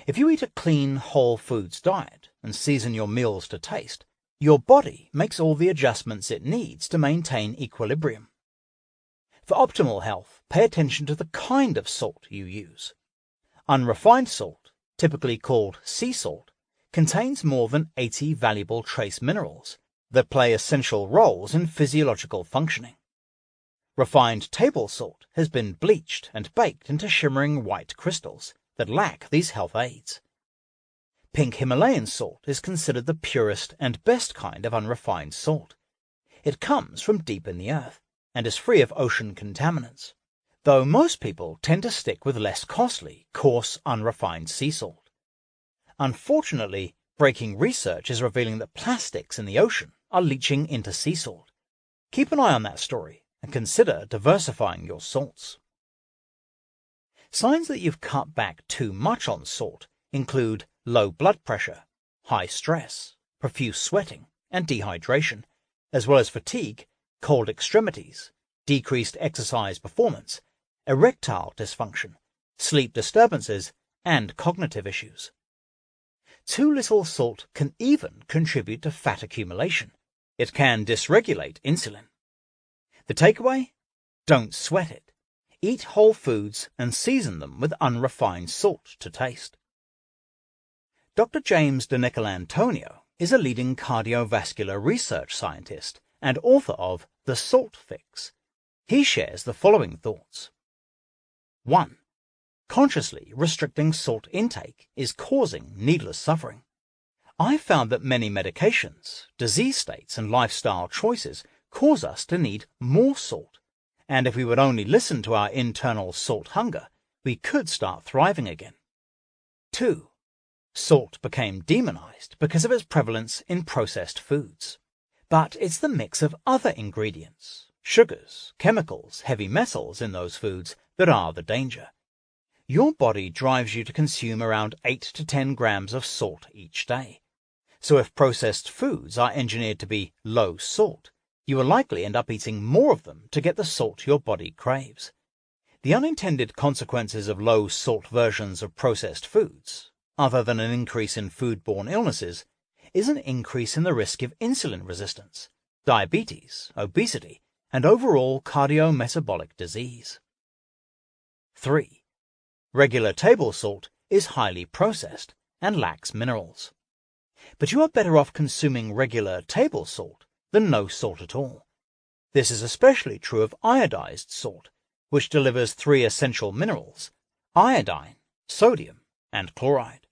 If you eat a clean, whole foods diet and season your meals to taste, your body makes all the adjustments it needs to maintain equilibrium. For optimal health, pay attention to the kind of salt you use. Unrefined salt, typically called sea salt, contains more than 80 valuable trace minerals that play essential roles in physiological functioning. Refined table salt has been bleached and baked into shimmering white crystals that lack these health aids. Pink Himalayan salt is considered the purest and best kind of unrefined salt. It comes from deep in the earth and is free of ocean contaminants, though most people tend to stick with less costly, coarse, unrefined sea salt. Unfortunately, breaking research is revealing that plastics in the ocean are leaching into sea salt. Keep an eye on that story and consider diversifying your salts. Signs that you've cut back too much on salt include low blood pressure, high stress, profuse sweating, and dehydration, as well as fatigue, cold extremities, decreased exercise performance, erectile dysfunction, sleep disturbances, and cognitive issues. Too little salt can even contribute to fat accumulation. It can dysregulate insulin. The takeaway? Don't sweat it. Eat whole foods and season them with unrefined salt to taste. Dr. James de Nicolantonio is a leading cardiovascular research scientist and author of The Salt Fix. He shares the following thoughts. 1. Consciously restricting salt intake is causing needless suffering. I've found that many medications, disease states, and lifestyle choices cause us to need more salt, and if we would only listen to our internal salt hunger, we could start thriving again. 2. Salt became demonized because of its prevalence in processed foods. But it's the mix of other ingredients, sugars, chemicals, heavy metals in those foods that are the danger. Your body drives you to consume around 8 to 10 grams of salt each day. So if processed foods are engineered to be low salt, you will likely end up eating more of them to get the salt your body craves. The unintended consequences of low salt versions of processed foods, other than an increase in foodborne illnesses, is an increase in the risk of insulin resistance, diabetes, obesity, and overall cardiometabolic disease. 3. Regular table salt is highly processed and lacks minerals. But you are better off consuming regular table salt than no salt at all. This is especially true of iodized salt, which delivers 3 essential minerals: iodine, sodium, and chloride.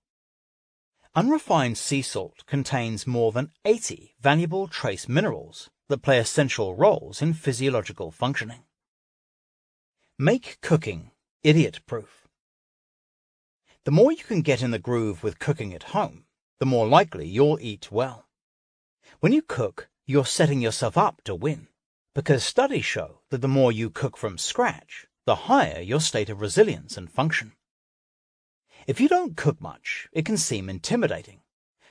Unrefined sea salt contains more than 80 valuable trace minerals that play essential roles in physiological functioning. Make cooking idiot-proof. The more you can get in the groove with cooking at home, the more likely you'll eat well. When you cook, you're setting yourself up to win, because studies show that the more you cook from scratch, the higher your state of resilience and function. If you don't cook much, it can seem intimidating,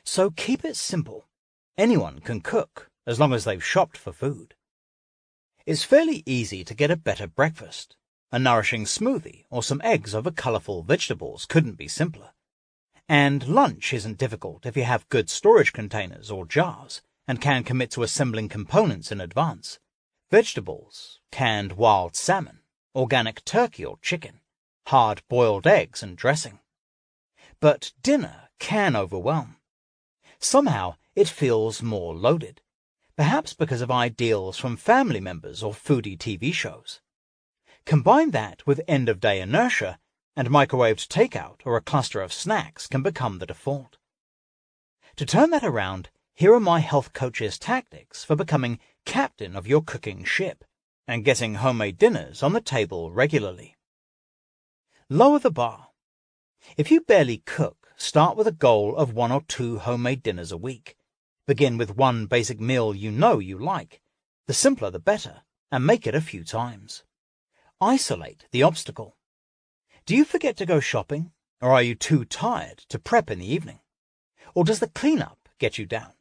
so keep it simple. Anyone can cook, as long as they've shopped for food. It's fairly easy to get a better breakfast. A nourishing smoothie or some eggs over colorful vegetables couldn't be simpler. And lunch isn't difficult if you have good storage containers or jars and can commit to assembling components in advance. Vegetables, canned wild salmon, organic turkey or chicken, hard-boiled eggs and dressing. But dinner can overwhelm. Somehow, it feels more loaded, perhaps because of ideals from family members or foodie TV shows. Combine that with end-of-day inertia, and microwaved takeout or a cluster of snacks can become the default. To turn that around, here are my health coach's tactics for becoming captain of your cooking ship and getting homemade dinners on the table regularly. Lower the bar. If you barely cook, start with a goal of 1 or 2 homemade dinners a week. Begin with one basic meal you know you like. The simpler the better, and make it a few times. Isolate the obstacle. Do you forget to go shopping, or are you too tired to prep in the evening? Or does the cleanup get you down?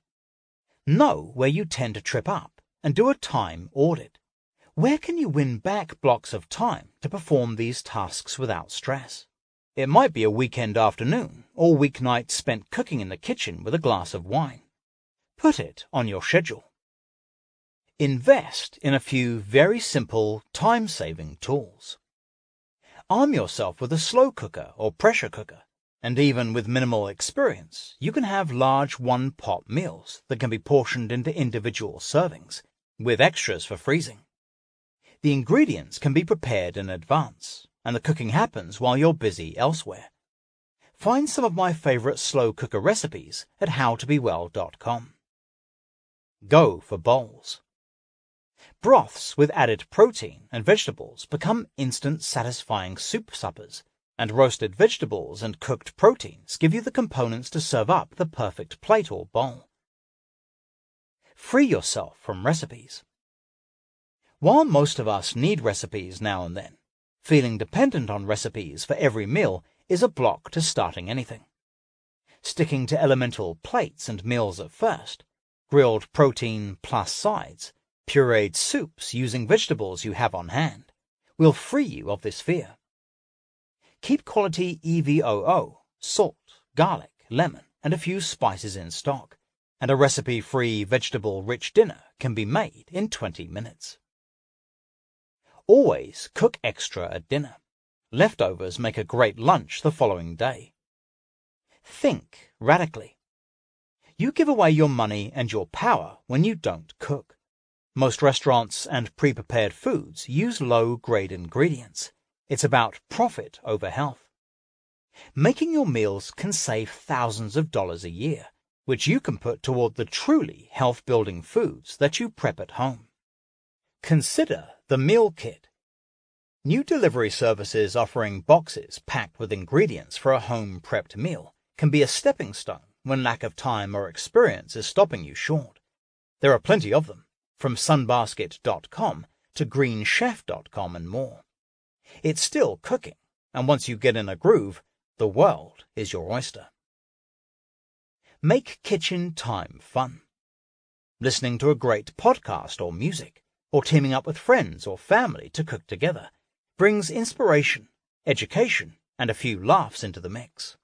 Know where you tend to trip up and do a time audit. Where can you win back blocks of time to perform these tasks without stress? It might be a weekend afternoon or weeknight spent cooking in the kitchen with a glass of wine. Put it on your schedule. Invest in a few very simple, time-saving tools. Arm yourself with a slow cooker or pressure cooker, and even with minimal experience, you can have large one-pot meals that can be portioned into individual servings, with extras for freezing. The ingredients can be prepared in advance, and the cooking happens while you're busy elsewhere. Find some of my favorite slow cooker recipes at howtobewell.com. Go for bowls. Broths with added protein and vegetables become instant satisfying soup suppers, and roasted vegetables and cooked proteins give you the components to serve up the perfect plate or bowl. Free yourself from recipes. While most of us need recipes now and then, feeling dependent on recipes for every meal is a block to starting anything. Sticking to elemental plates and meals at first, grilled protein plus sides, pureed soups using vegetables you have on hand, will free you of this fear. Keep quality EVOO, salt, garlic, lemon, and a few spices in stock, and a recipe-free vegetable-rich dinner can be made in 20 minutes. Always cook extra at dinner. Leftovers make a great lunch the following day. Think radically. You give away your money and your power when you don't cook. Most restaurants and pre-prepared foods use low-grade ingredients. It's about profit over health. Making your meals can save thousands of dollars a year, which you can put toward the truly health-building foods that you prep at home. Consider the meal kit. New delivery services offering boxes packed with ingredients for a home-prepped meal can be a stepping stone when lack of time or experience is stopping you short. There are plenty of them, from sunbasket.com to greenchef.com and more. It's still cooking, and once you get in a groove, the world is your oyster. Make kitchen time fun. Listening to a great podcast or music, or teaming up with friends or family to cook together, brings inspiration, education, and a few laughs into the mix.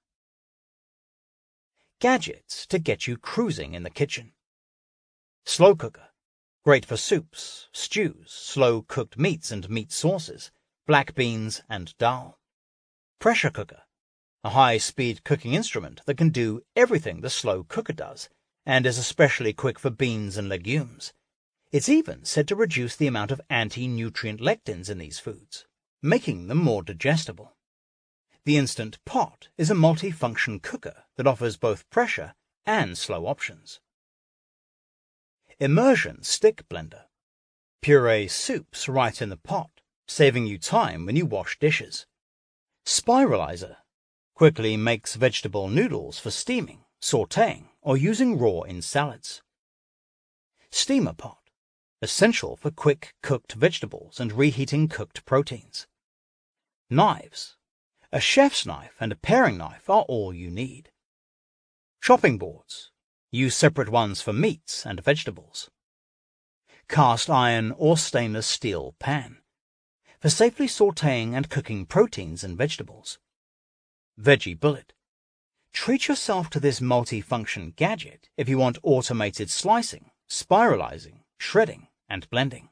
Gadgets to get you cruising in the kitchen. Slow cooker. Great for soups, stews, slow-cooked meats and meat sauces, black beans and dal. Pressure cooker. A high-speed cooking instrument that can do everything the slow cooker does, and is especially quick for beans and legumes. It's even said to reduce the amount of anti-nutrient lectins in these foods, making them more digestible. The Instant Pot is a multi-function cooker that offers both pressure and slow options. Immersion Stick Blender. Puree soups right in the pot, saving you time when you wash dishes. Spiralizer. Quickly makes vegetable noodles for steaming, sautéing, or using raw in salads. Steamer pot. Essential for quick cooked vegetables and reheating cooked proteins. Knives. A chef's knife and a paring knife are all you need. Chopping boards. Use separate ones for meats and vegetables. Cast iron or stainless steel pan. For safely sautéing and cooking proteins and vegetables. Veggie bullet. Treat yourself to this multi-function gadget if you want automated slicing, spiralizing, shredding, and blending.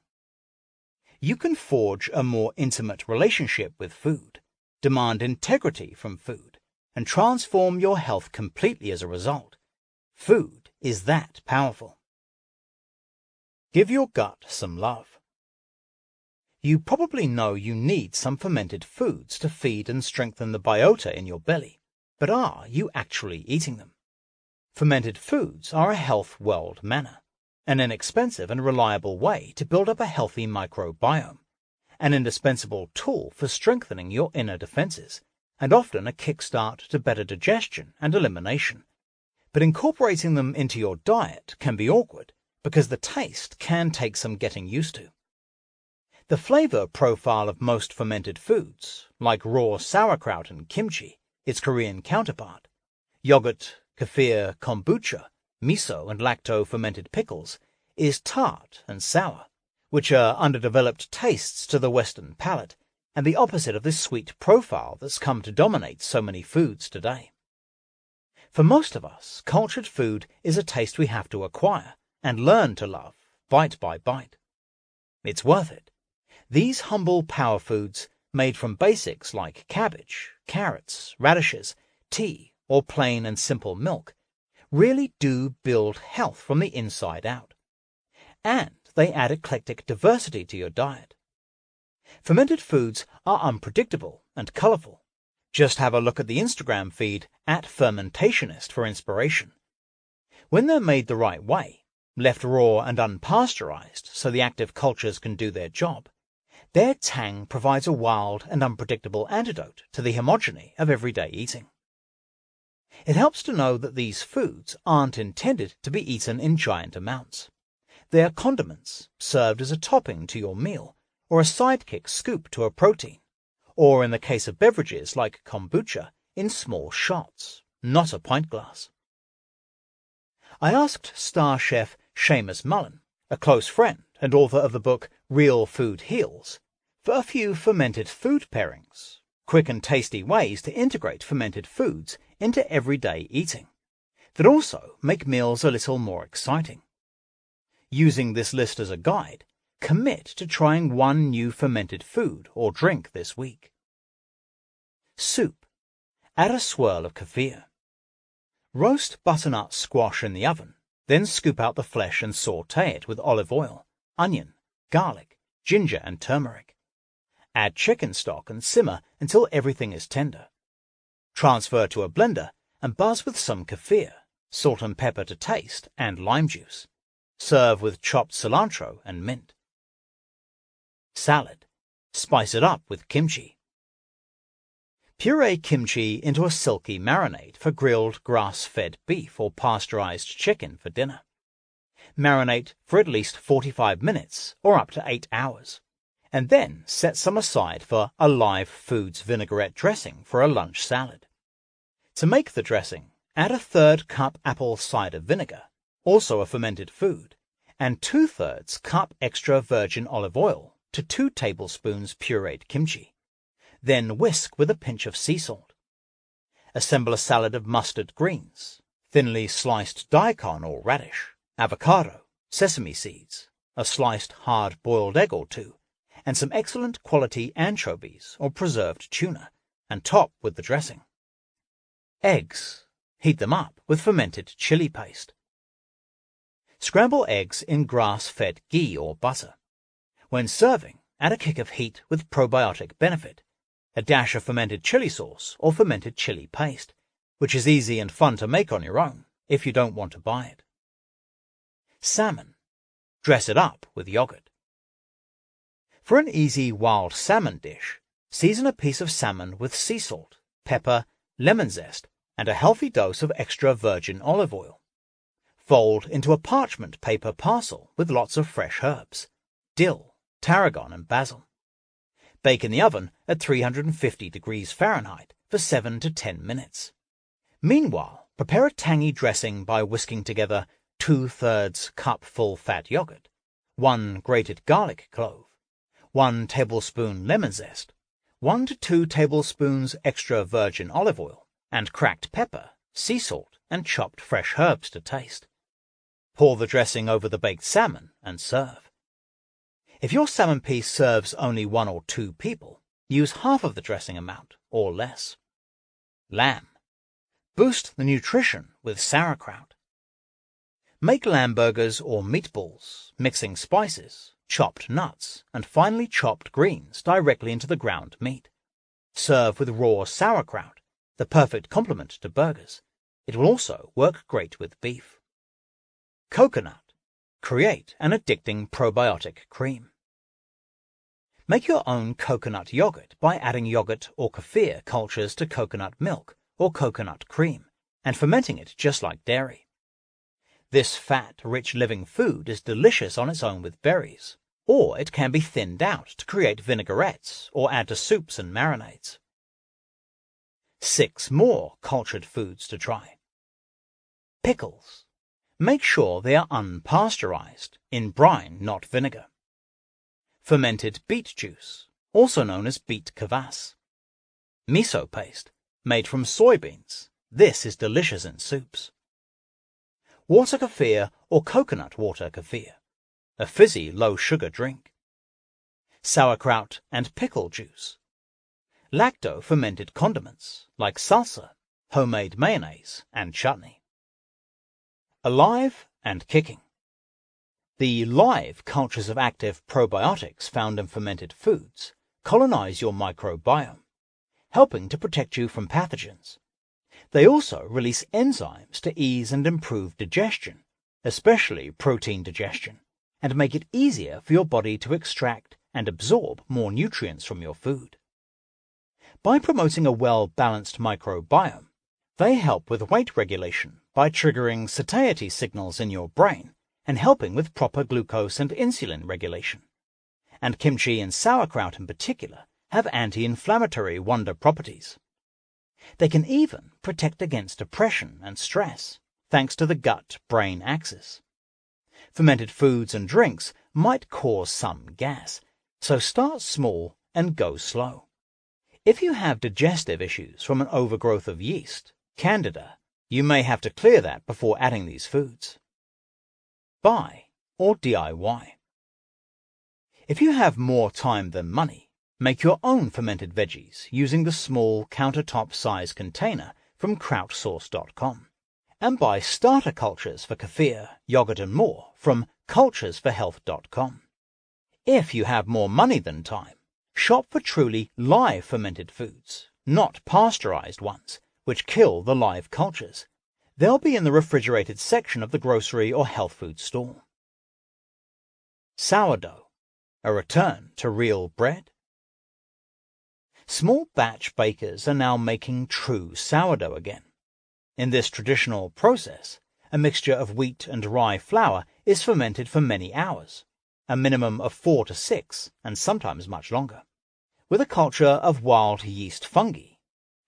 You can forge a more intimate relationship with food, demand integrity from food, and transform your health completely as a result. Food is that powerful. Give your gut some love. You probably know you need some fermented foods to feed and strengthen the biota in your belly, but are you actually eating them? Fermented foods are a health world manner, an inexpensive and reliable way to build up a healthy microbiome, an indispensable tool for strengthening your inner defenses, and often a kickstart to better digestion and elimination. But incorporating them into your diet can be awkward because the taste can take some getting used to. The flavor profile of most fermented foods, like raw sauerkraut and kimchi, its Korean counterpart, yogurt, kefir, kombucha, miso, and lacto-fermented pickles, is tart and sour, which are underdeveloped tastes to the Western palate, and the opposite of this sweet profile that's come to dominate so many foods today. For most of us, cultured food is a taste we have to acquire and learn to love, bite by bite. It's worth it. These humble power foods, made from basics like cabbage, carrots, radishes, tea, or plain and simple milk, really do build health from the inside out. And they add eclectic diversity to your diet. Fermented foods are unpredictable and colorful. Just have a look at the Instagram feed @Fermentationist for inspiration. When they're made the right way, left raw and unpasteurized so the active cultures can do their job, their tang provides a wild and unpredictable antidote to the homogeny of everyday eating. It helps to know that these foods aren't intended to be eaten in giant amounts. They are condiments served as a topping to your meal or a sidekick scoop to a protein, or in the case of beverages like kombucha, in small shots, not a pint glass. I asked star chef Seamus Mullen, a close friend and author of the book Real Food Heals, for a few fermented food pairings, quick and tasty ways to integrate fermented foods into everyday eating, that also make meals a little more exciting. Using this list as a guide, commit to trying one new fermented food or drink this week. Soup. Add a swirl of kefir. Roast butternut squash in the oven, then scoop out the flesh and sauté it with olive oil, onion, garlic, ginger, and turmeric. Add chicken stock and simmer until everything is tender. Transfer to a blender and buzz with some kefir, salt and pepper to taste, and lime juice. Serve with chopped cilantro and mint. Salad. Spice it up with kimchi. Puree kimchi into a silky marinade for grilled grass-fed beef or pasteurized chicken for dinner. Marinate for at least 45 minutes or up to 8 hours, and then set some aside for a live foods vinaigrette dressing for a lunch salad. To make the dressing, add a 1/3 cup apple cider vinegar, also a fermented food, and 2/3 cup extra virgin olive oil to 2 tablespoons pureed kimchi. Then whisk with a pinch of sea salt. Assemble a salad of mustard greens, thinly sliced daikon or radish, avocado, sesame seeds, a sliced hard-boiled egg or two, and some excellent quality anchovies or preserved tuna, and top with the dressing. Eggs. Heat them up with fermented chili paste. Scramble eggs in grass-fed ghee or butter. When serving, add a kick of heat with probiotic benefit, a dash of fermented chili sauce or fermented chili paste, which is easy and fun to make on your own if you don't want to buy it. Salmon. Dress it up with yogurt. For an easy wild salmon dish, season a piece of salmon with sea salt, pepper, lemon zest, and a healthy dose of extra virgin olive oil. Fold into a parchment paper parcel with lots of fresh herbs, dill, tarragon, and basil. Bake in the oven at 350 degrees Fahrenheit for 7 to 10 minutes. Meanwhile, prepare a tangy dressing by whisking together 2/3 cup full fat yogurt, 1 grated garlic clove, 1 tablespoon lemon zest, 1 to 2 tablespoons extra virgin olive oil, and cracked pepper, sea salt, and chopped fresh herbs to taste. Pour the dressing over the baked salmon and serve. If your salmon piece serves only 1 or 2 people, use half of the dressing amount or less. Lamb. Boost the nutrition with sauerkraut. Make lamb burgers or meatballs, mixing spices, chopped nuts, and finely chopped greens directly into the ground meat. Serve with raw sauerkraut, the perfect complement to burgers. It will also work great with beef. Coconut. Create an addicting probiotic cream. Make your own coconut yogurt by adding yogurt or kefir cultures to coconut milk or coconut cream and fermenting it just like dairy. This fat-rich living food is delicious on its own with berries, or it can be thinned out to create vinaigrettes or add to soups and marinades. 6 more cultured foods to try. Pickles. Make sure they are unpasteurized, in brine, not vinegar. Fermented beet juice, also known as beet kvass. Miso paste, made from soybeans. This is delicious in soups. Water kefir or coconut water kefir, a fizzy low-sugar drink. Sauerkraut and pickle juice. Lacto-fermented condiments, like salsa, homemade mayonnaise, and chutney. Alive and kicking. The live cultures of active probiotics found in fermented foods colonize your microbiome, helping to protect you from pathogens. They also release enzymes to ease and improve digestion, especially protein digestion, and make it easier for your body to extract and absorb more nutrients from your food. By promoting a well-balanced microbiome, they help with weight regulation by triggering satiety signals in your brain and helping with proper glucose and insulin regulation. And kimchi and sauerkraut in particular have anti-inflammatory wonder properties. They can even protect against depression and stress, thanks to the gut-brain axis. Fermented foods and drinks might cause some gas, so start small and go slow. If you have digestive issues from an overgrowth of yeast, candida, you may have to clear that before adding these foods. Buy or DIY. If you have more time than money, make your own fermented veggies using the small countertop-size container from krautsource.com, and buy starter cultures for kefir, yogurt and more from culturesforhealth.com. If you have more money than time, shop for truly live fermented foods, not pasteurized ones, which kill the live cultures. They'll be in the refrigerated section of the grocery or health food store. Sourdough, a return to real bread. Small batch bakers are now making true sourdough again. In this traditional process, a mixture of wheat and rye flour is fermented for many hours, a minimum of 4 to 6, and sometimes much longer, with a culture of wild yeast fungi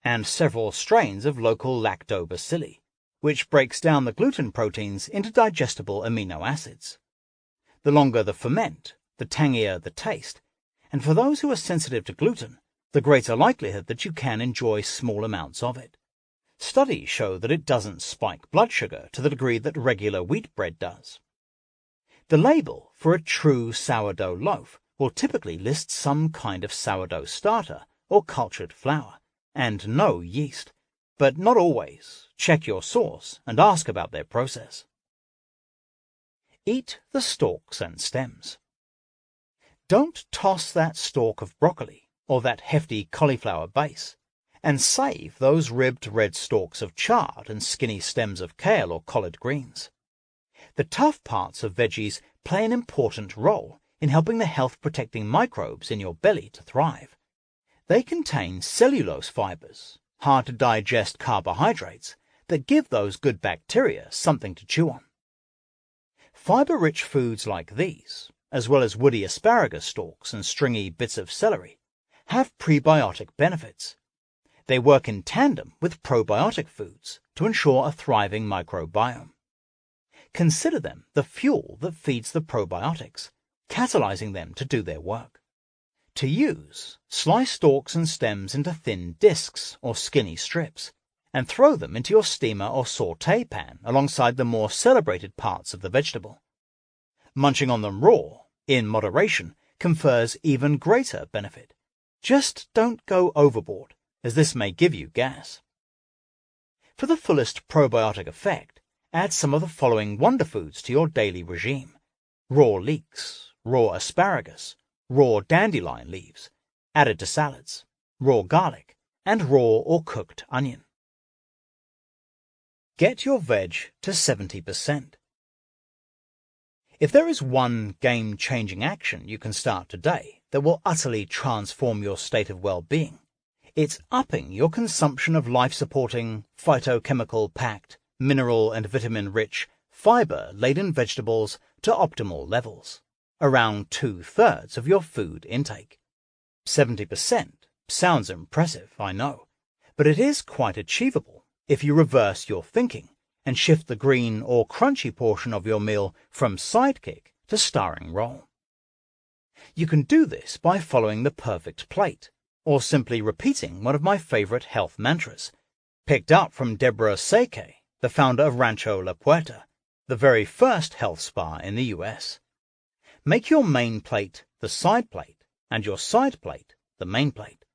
and several strains of local lactobacilli, which breaks down the gluten proteins into digestible amino acids. The longer the ferment, the tangier the taste, and for those who are sensitive to gluten, the greater likelihood that you can enjoy small amounts of it. Studies show that it doesn't spike blood sugar to the degree that regular wheat bread does. The label for a true sourdough loaf will typically list some kind of sourdough starter or cultured flour, and no yeast, but not always. Check your source and ask about their process. Eat the stalks and stems. Don't toss that stalk of broccoli or that hefty cauliflower base, and save those ribbed red stalks of chard and skinny stems of kale or collard greens. The tough parts of veggies play an important role in helping the health-protecting microbes in your belly to thrive. They contain cellulose fibers, hard-to-digest carbohydrates, that give those good bacteria something to chew on. Fiber-rich foods like these, as well as woody asparagus stalks and stringy bits of celery, have prebiotic benefits. They work in tandem with probiotic foods to ensure a thriving microbiome. Consider them the fuel that feeds the probiotics, catalyzing them to do their work. To use, slice stalks and stems into thin discs or skinny strips, and throw them into your steamer or sauté pan alongside the more celebrated parts of the vegetable. Munching on them raw, in moderation, confers even greater benefit. Just don't go overboard, as this may give you gas. For the fullest probiotic effect, add some of the following wonder foods to your daily regime: raw leeks, raw asparagus, raw dandelion leaves, added to salads, raw garlic, and raw or cooked onion. Get your veg to 70%. If there is one game-changing action you can start today that will utterly transform your state of well-being, it's upping your consumption of life-supporting, phytochemical-packed, mineral and vitamin-rich, fiber-laden vegetables to optimal levels, around 2/3 of your food intake. 70% sounds impressive, I know, but it is quite achievable if you reverse your thinking and shift the green or crunchy portion of your meal from sidekick to starring role. You can do this by following the perfect plate, or simply repeating one of my favorite health mantras, picked up from Deborah Seike, the founder of Rancho La Puerta, the very first health spa in the US. Make your main plate the side plate, and your side plate the main plate.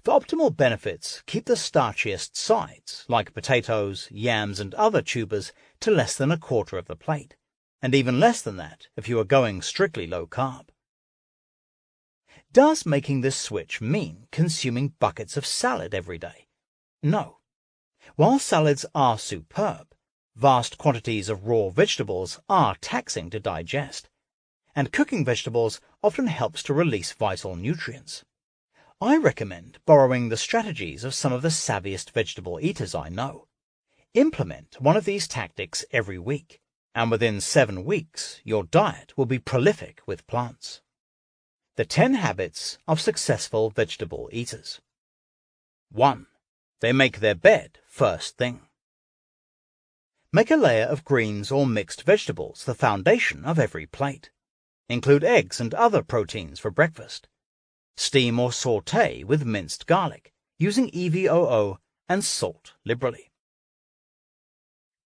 For optimal benefits, keep the starchiest sides, like potatoes, yams, and other tubers, to less than 1/4 of the plate, and even less than that if you are going strictly low carb. Does making this switch mean consuming buckets of salad every day? No. While salads are superb, vast quantities of raw vegetables are taxing to digest, and cooking vegetables often helps to release vital nutrients. I recommend borrowing the strategies of some of the savviest vegetable eaters I know. Implement one of these tactics every week, and within 7 weeks, your diet will be prolific with plants. The 10 habits of successful vegetable eaters. 1. They make their bed first thing. Make a layer of greens or mixed vegetables the foundation of every plate. Include eggs and other proteins for breakfast. Steam or sauté with minced garlic, using EVOO and salt liberally.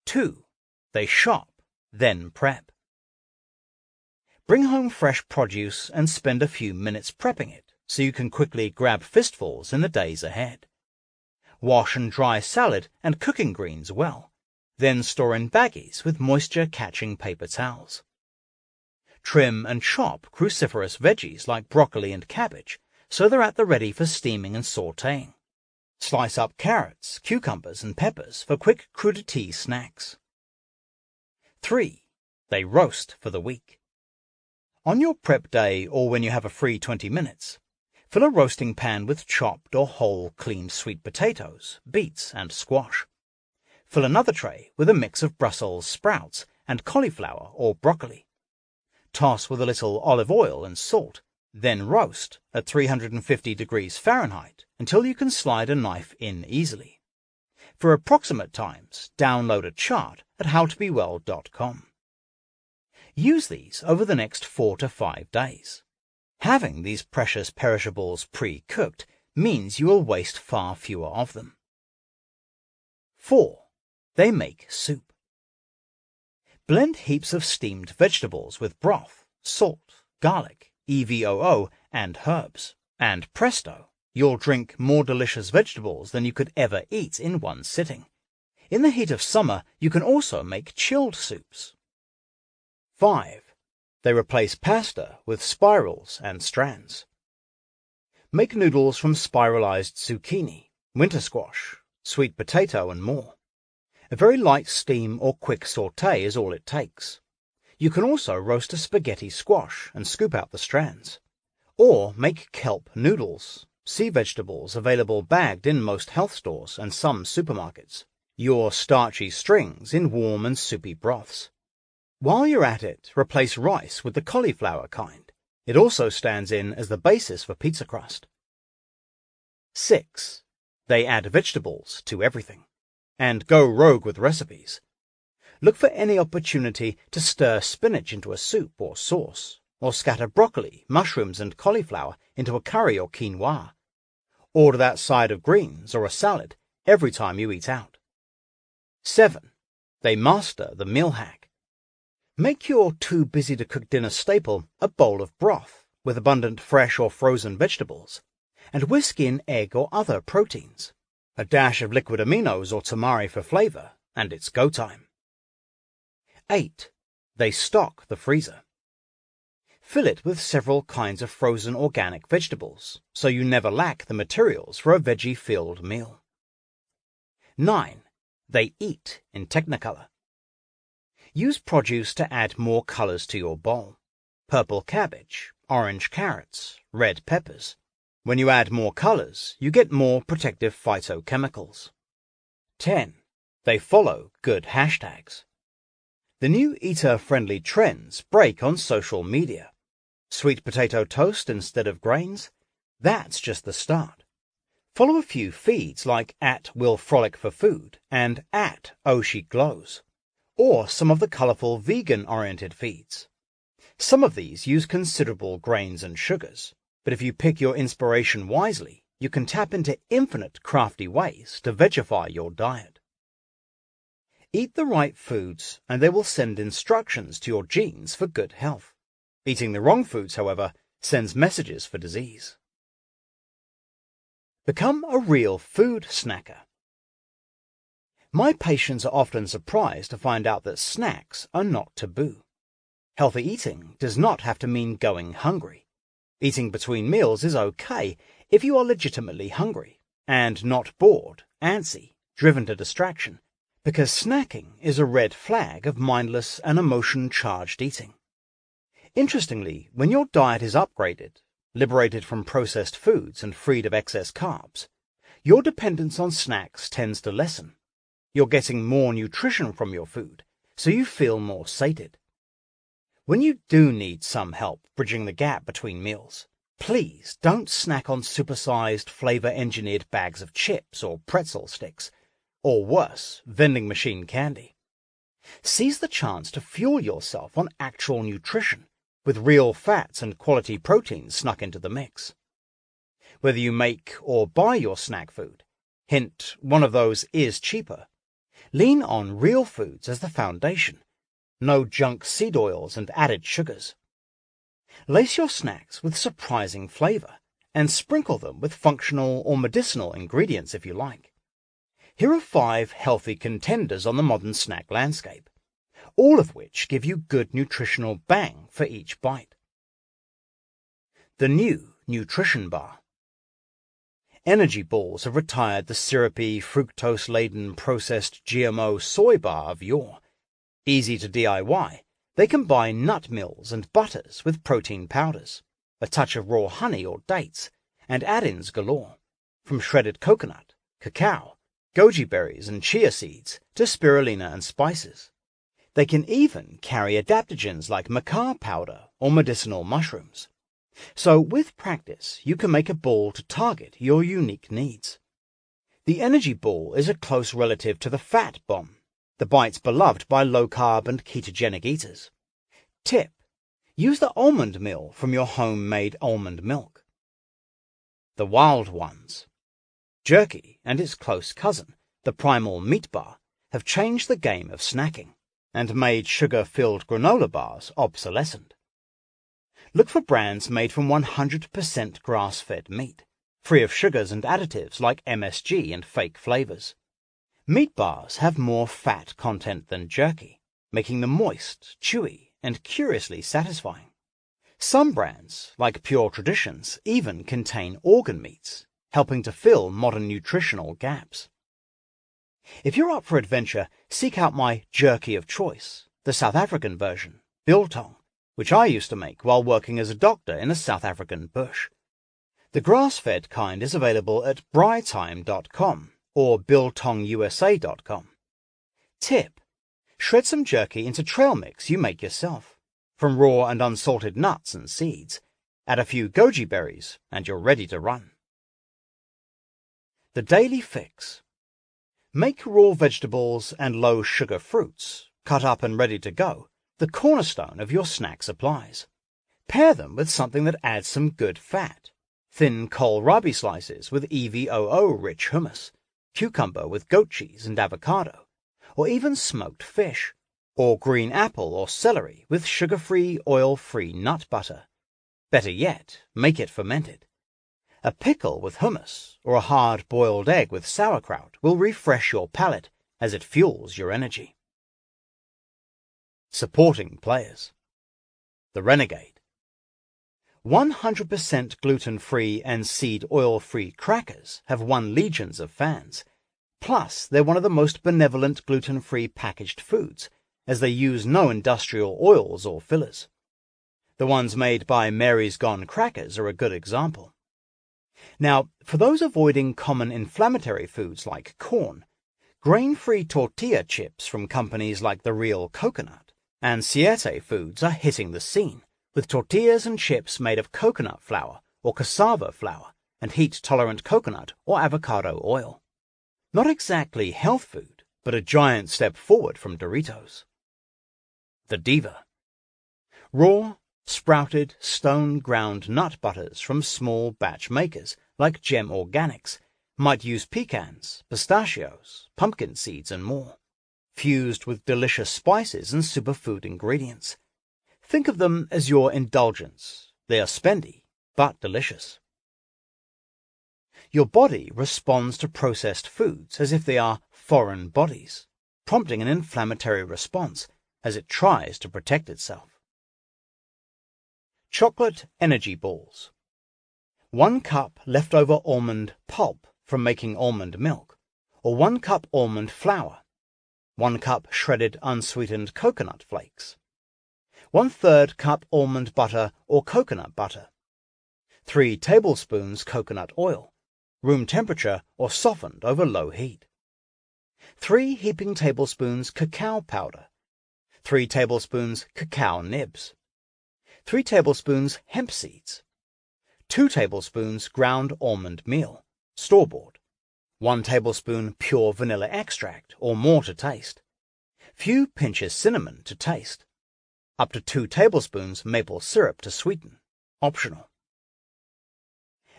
2. They shop, then prep. Bring home fresh produce and spend a few minutes prepping it so you can quickly grab fistfuls in the days ahead. Wash and dry salad and cooking greens well, then store in baggies with moisture-catching paper towels. Trim and chop cruciferous veggies like broccoli and cabbage so they're at the ready for steaming and sautéing. Slice up carrots, cucumbers, and peppers for quick crudité snacks. 3. They roast for the week. On your prep day or when you have a free 20 minutes, fill a roasting pan with chopped or whole cleaned sweet potatoes, beets, and squash. Fill another tray with a mix of Brussels sprouts and cauliflower or broccoli. Toss with a little olive oil and salt, then roast at 350 degrees Fahrenheit until you can slide a knife in easily. For approximate times, download a chart at howtobewell.com. Use these over the next 4 to 5 days. Having these precious perishables pre-cooked means you will waste far fewer of them. 4. They make soup. Blend heaps of steamed vegetables with broth, salt, garlic, EVOO, and herbs, and presto, you'll drink more delicious vegetables than you could ever eat in one sitting. In the heat of summer, you can also make chilled soups. 5. They replace pasta with spirals and strands. Make noodles from spiralized zucchini, winter squash, sweet potato, and more. A very light steam or quick sauté is all it takes. You can also roast a spaghetti squash and scoop out the strands. Or make kelp noodles, sea vegetables available bagged in most health stores and some supermarkets. Your starchy strings in warm and soupy broths. While you're at it, replace rice with the cauliflower kind. It also stands in as the basis for pizza crust. 6. They add vegetables to everything. And go rogue with recipes. Look for any opportunity to stir spinach into a soup or sauce, or scatter broccoli, mushrooms, and cauliflower into a curry or quinoa. Order that side of greens or a salad every time you eat out. 7. They master the meal hack. Make your too-busy-to-cook dinner staple a bowl of broth with abundant fresh or frozen vegetables, and whisk in egg or other proteins. A dash of liquid aminos or tamari for flavor, and it's go time. 8. They stock the freezer. Fill it with several kinds of frozen organic vegetables, so you never lack the materials for a veggie-filled meal. 9. They eat in Technicolor. Use produce to add more colors to your bowl. Purple cabbage, orange carrots, red peppers. When you add more colors, you get more protective phytochemicals. 10. They follow good hashtags. The new eater-friendly trends break on social media. Sweet potato toast instead of grains? That's just the start. Follow a few feeds like @WillFrolic4Food and @OhSheGlows, or some of the colorful vegan-oriented feeds. Some of these use considerable grains and sugars, but if you pick your inspiration wisely, you can tap into infinite crafty ways to vegify your diet. Eat the right foods and they will send instructions to your genes for good health. Eating the wrong foods, however, sends messages for disease. Become a real food snacker. My patients are often surprised to find out that snacks are not taboo. Healthy eating does not have to mean going hungry. Eating between meals is okay if you are legitimately hungry and not bored, antsy, driven to distraction, because snacking is a red flag of mindless and emotion-charged eating. Interestingly, when your diet is upgraded, liberated from processed foods and freed of excess carbs, your dependence on snacks tends to lessen. You're getting more nutrition from your food, so you feel more sated. When you do need some help bridging the gap between meals, please don't snack on supersized, flavor-engineered bags of chips or pretzel sticks, or worse, vending machine candy. Seize the chance to fuel yourself on actual nutrition, with real fats and quality proteins snuck into the mix. Whether you make or buy your snack food, hint, one of those is cheaper, lean on real foods as the foundation. No junk seed oils and added sugars. Lace your snacks with surprising flavor and sprinkle them with functional or medicinal ingredients if you like. Here are 5 healthy contenders on the modern snack landscape, all of which give you good nutritional bang for each bite. The new nutrition bar. Energy balls have retired the syrupy, fructose-laden, processed GMO soy bar of yore. Easy to DIY, they combine nut mills and butters with protein powders, a touch of raw honey or dates, and add-ins galore, from shredded coconut, cacao, goji berries and chia seeds to spirulina and spices. They can even carry adaptogens like maca powder or medicinal mushrooms. So with practice, you can make a ball to target your unique needs. The energy ball is a close relative to the fat bomb, the bites beloved by low-carb and ketogenic eaters. Tip: use the almond meal from your homemade almond milk. The wild ones. Jerky and its close cousin, the primal meat bar, have changed the game of snacking and made sugar-filled granola bars obsolescent. Look for brands made from 100% grass-fed meat, free of sugars and additives like MSG and fake flavors. Meat bars have more fat content than jerky, making them moist, chewy, and curiously satisfying. Some brands, like Pure Traditions, even contain organ meats, helping to fill modern nutritional gaps. If you're up for adventure, seek out my jerky of choice, the South African version, biltong, which I used to make while working as a doctor in a South African bush. The grass-fed kind is available at brytime.com or biltongusa.com. Tip: shred some jerky into trail mix you make yourself, from raw and unsalted nuts and seeds. Add a few goji berries, and you're ready to run. The daily fix. Make raw vegetables and low-sugar fruits, cut up and ready to go, the cornerstone of your snack supplies. Pair them with something that adds some good fat. Thin kohlrabi slices with EVOO-rich hummus, cucumber with goat cheese and avocado, or even smoked fish, or green apple or celery with sugar-free, oil-free nut butter. Better yet, make it fermented. A pickle with hummus or a hard-boiled egg with sauerkraut will refresh your palate as it fuels your energy. Supporting players. The Renegade. 100% gluten-free and seed oil-free crackers have won legions of fans. Plus, they're one of the most benevolent gluten-free packaged foods, as they use no industrial oils or fillers. The ones made by Mary's Gone Crackers are a good example. Now, for those avoiding common inflammatory foods like corn, grain-free tortilla chips from companies like The Real Coconut and Siete Foods are hitting the scene, with tortillas and chips made of coconut flour or cassava flour and heat-tolerant coconut or avocado oil. Not exactly health food, but a giant step forward from Doritos. The Diva. Raw, sprouted, stone-ground nut butters from small batch makers like Gem Organics might use pecans, pistachios, pumpkin seeds, and more, fused with delicious spices and superfood ingredients. Think of them as your indulgence. They are spendy, but delicious. Your body responds to processed foods as if they are foreign bodies, prompting an inflammatory response as it tries to protect itself. Chocolate energy balls. 1 cup leftover almond pulp from making almond milk, or 1 cup almond flour, 1 cup shredded unsweetened coconut flakes, 1/3 cup almond butter or coconut butter, 3 tablespoons coconut oil, room temperature or softened over low heat, 3 heaping tablespoons cacao powder, 3 tablespoons cacao nibs, 3 tablespoons hemp seeds, 2 tablespoons ground almond meal, store-bought, 1 tablespoon pure vanilla extract or more to taste, few pinches cinnamon to taste, up to 2 tablespoons maple syrup to sweeten, optional.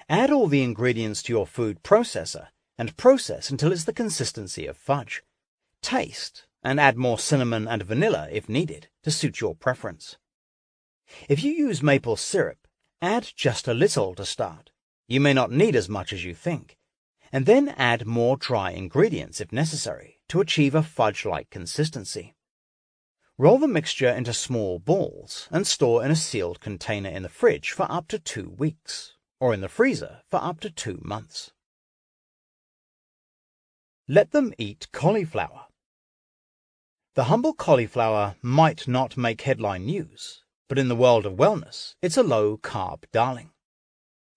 Add all the ingredients to your food processor and process until it's the consistency of fudge. Taste and add more cinnamon and vanilla if needed to suit your preference. If you use maple syrup, add just a little to start. You may not need as much as you think, and then add more dry ingredients if necessary to achieve a fudge-like consistency. Roll the mixture into small balls and store in a sealed container in the fridge for up to 2 weeks, or in the freezer for up to 2 months. Let them eat cauliflower. The humble cauliflower might not make headline news, but in the world of wellness, it's a low-carb darling.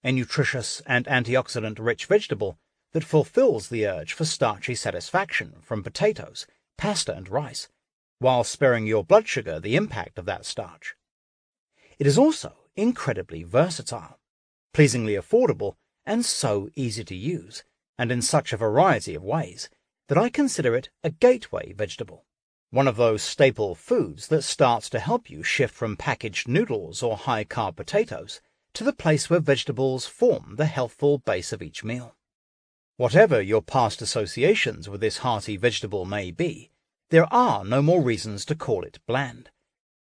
A nutritious and antioxidant-rich vegetable that fulfills the urge for starchy satisfaction from potatoes, pasta, and rice, while sparing your blood sugar the impact of that starch. It is also incredibly versatile, pleasingly affordable, and so easy to use, and in such a variety of ways, that I consider it a gateway vegetable. One of those staple foods that starts to help you shift from packaged noodles or high-carb potatoes to the place where vegetables form the healthful base of each meal. Whatever your past associations with this hearty vegetable may be, there are no more reasons to call it bland.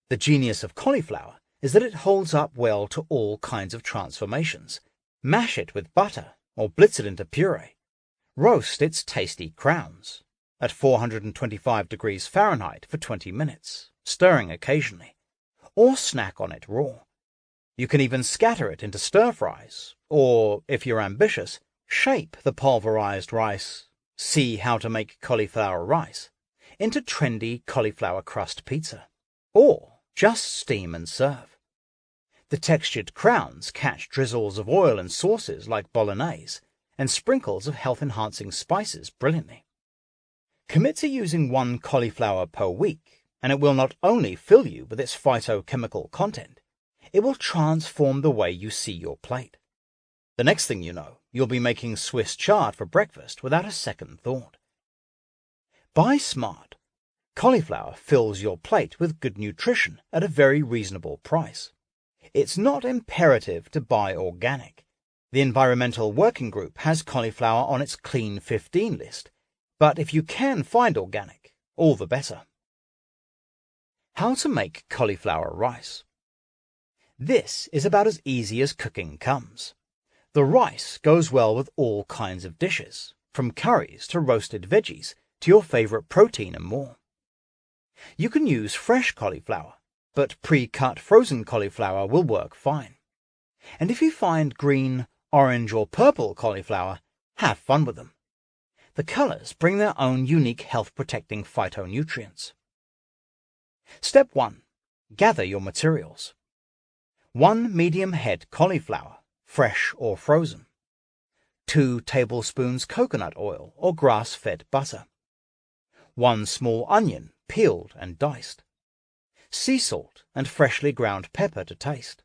The genius of cauliflower is that it holds up well to all kinds of transformations. Mash it with butter or blitz it into puree. Roast its tasty crowns at 425 degrees Fahrenheit for 20 minutes, stirring occasionally, or snack on it raw. You can even scatter it into stir-fries, or, if you're ambitious, shape the pulverized rice, see how to make cauliflower rice, into trendy cauliflower crust pizza, or just steam and serve. The textured crowns catch drizzles of oil and sauces like bolognese, and sprinkles of health-enhancing spices brilliantly. Commit to using 1 cauliflower per week, and it will not only fill you with its phytochemical content, it will transform the way you see your plate. The next thing you know, you'll be making Swiss chard for breakfast without a second thought. Buy smart. Cauliflower fills your plate with good nutrition at a very reasonable price. It's not imperative to buy organic. The Environmental Working Group has cauliflower on its Clean 15 list, but if you can find organic, all the better. How to make cauliflower rice. This is about as easy as cooking comes. The rice goes well with all kinds of dishes, from curries to roasted veggies to your favorite protein and more. You can use fresh cauliflower, but pre-cut frozen cauliflower will work fine. And if you find green, orange or purple cauliflower, have fun with them. The colors bring their own unique health-protecting phytonutrients. Step 1. Gather your materials. 1 medium head cauliflower, fresh or frozen. 2 tablespoons coconut oil or grass-fed butter. 1 small onion, peeled and diced. Sea salt and freshly ground pepper to taste.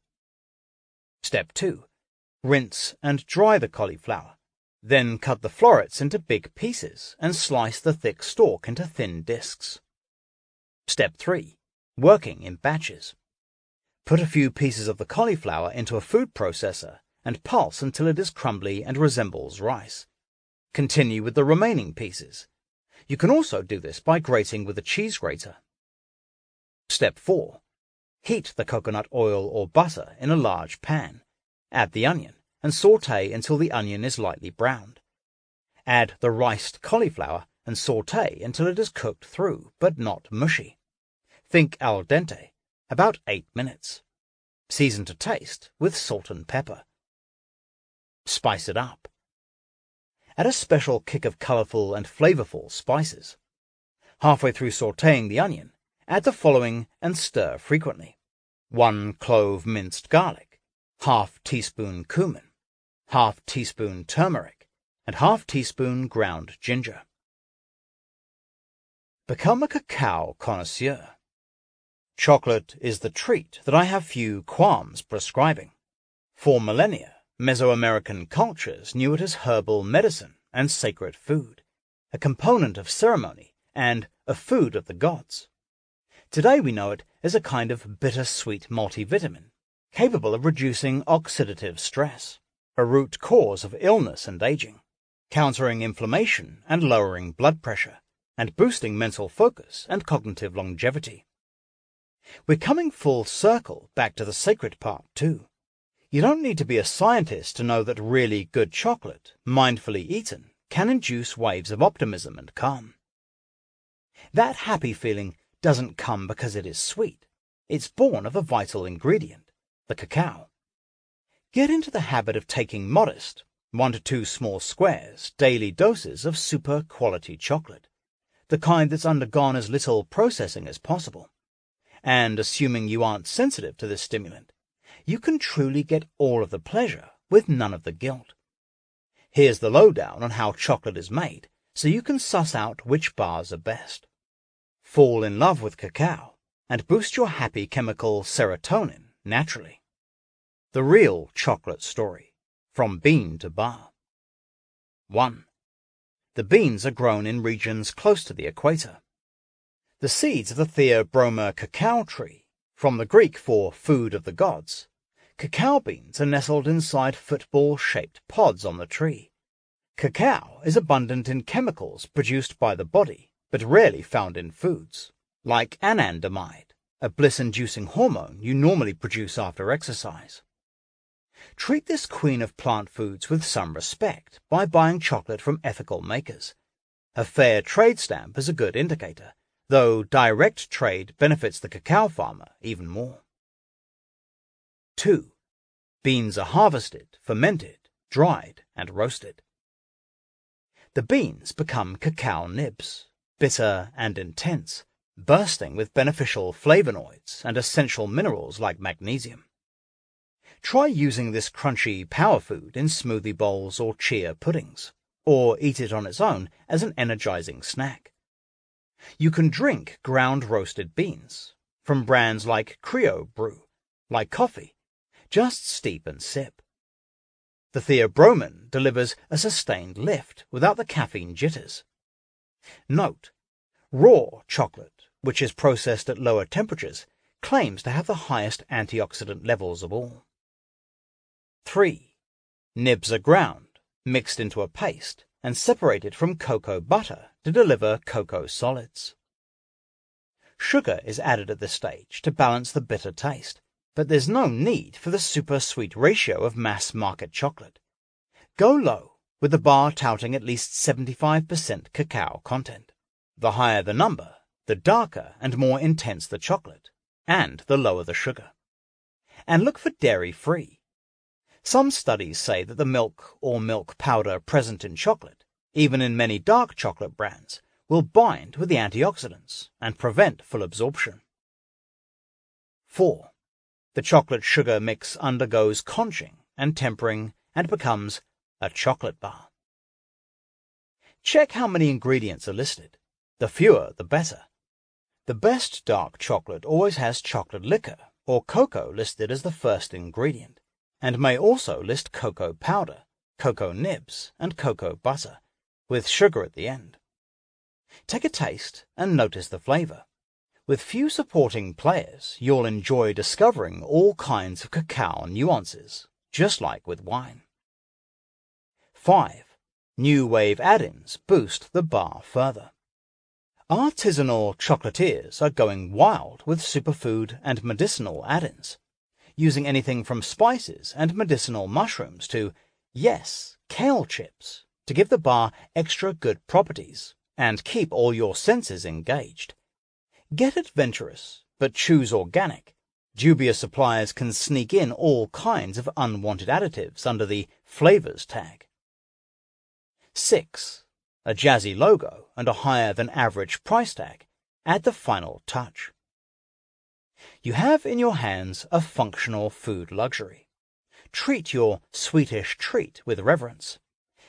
Step 2. Rinse and dry the cauliflower. Then cut the florets into big pieces and slice the thick stalk into thin discs. Step 3. Working in batches. Put a few pieces of the cauliflower into a food processor and pulse until it is crumbly and resembles rice. Continue with the remaining pieces. You can also do this by grating with a cheese grater. Step 4. Heat the coconut oil or butter in a large pan. Add the onion and saute until the onion is lightly browned. Add the riced cauliflower and saute until it is cooked through, but not mushy. Think al dente, about 8 minutes. Season to taste with salt and pepper. Spice it up. Add a special kick of colorful and flavorful spices. Halfway through sauteing the onion, add the following and stir frequently. 1 clove minced garlic, ½ teaspoon cumin, ½ teaspoon turmeric, and ½ teaspoon ground ginger. Become a cacao connoisseur. Chocolate is the treat that I have few qualms prescribing. For millennia, Mesoamerican cultures knew it as herbal medicine and sacred food, a component of ceremony and a food of the gods. Today we know it as a kind of bittersweet multivitamin, capable of reducing oxidative stress, a root cause of illness and aging, countering inflammation and lowering blood pressure, and boosting mental focus and cognitive longevity. We're coming full circle back to the sacred part, too. You don't need to be a scientist to know that really good chocolate, mindfully eaten, can induce waves of optimism and calm. That happy feeling doesn't come because it is sweet. It's born of a vital ingredient, the cacao. Get into the habit of taking modest, 1 to 2 small squares, daily doses of super quality chocolate, the kind that's undergone as little processing as possible. And assuming you aren't sensitive to this stimulant, you can truly get all of the pleasure with none of the guilt. Here's the lowdown on how chocolate is made, so you can suss out which bars are best. Fall in love with cacao and boost your happy chemical serotonin naturally. The real chocolate story, from bean to bar. 1. The beans are grown in regions close to the equator. The seeds of the Theobroma cacao tree, from the Greek for food of the gods, cacao beans are nestled inside football-shaped pods on the tree. Cacao is abundant in chemicals produced by the body, but rarely found in foods, like anandamide, a bliss-inducing hormone you normally produce after exercise. Treat this queen of plant foods with some respect by buying chocolate from ethical makers. A fair trade stamp is a good indicator, though direct trade benefits the cacao farmer even more. 2. Beans are harvested, fermented, dried, and roasted. The beans become cacao nibs, bitter and intense, bursting with beneficial flavonoids and essential minerals like magnesium. Try using this crunchy power food in smoothie bowls or chia puddings, or eat it on its own as an energizing snack. You can drink ground roasted beans from brands like Creo Brew, like coffee. Just steep and sip. The theobromine delivers a sustained lift without the caffeine jitters. Note, raw chocolate, which is processed at lower temperatures, claims to have the highest antioxidant levels of all. 3. Nibs are ground, mixed into a paste, and separated from cocoa butter to deliver cocoa solids. Sugar is added at this stage to balance the bitter taste, but there's no need for the super sweet ratio of mass-market chocolate. Go low, with the bar touting at least 75% cacao content. The higher the number, the the darker and more intense the chocolate, and the lower the sugar. And look for dairy-free. Some studies say that the milk or milk powder present in chocolate, even in many dark chocolate brands, will bind with the antioxidants and prevent full absorption. 4. The chocolate sugar mix undergoes conching and tempering and becomes a chocolate bar. Check how many ingredients are listed. The fewer, the better. The best dark chocolate always has chocolate liquor or cocoa listed as the first ingredient, and may also list cocoa powder, cocoa nibs, and cocoa butter, with sugar at the end. Take a taste and notice the flavor. With few supporting players, you'll enjoy discovering all kinds of cacao nuances, just like with wine. 5. New wave add-ins boost the bar further. Artisanal chocolatiers are going wild with superfood and medicinal add-ins, using anything from spices and medicinal mushrooms to, yes, kale chips, to give the bar extra good properties and keep all your senses engaged. Get adventurous, but choose organic. Dubious suppliers can sneak in all kinds of unwanted additives under the flavors tag. 6. A jazzy logo and a higher-than-average price tag add the final touch. You have in your hands a functional food luxury. Treat your sweetish treat with reverence.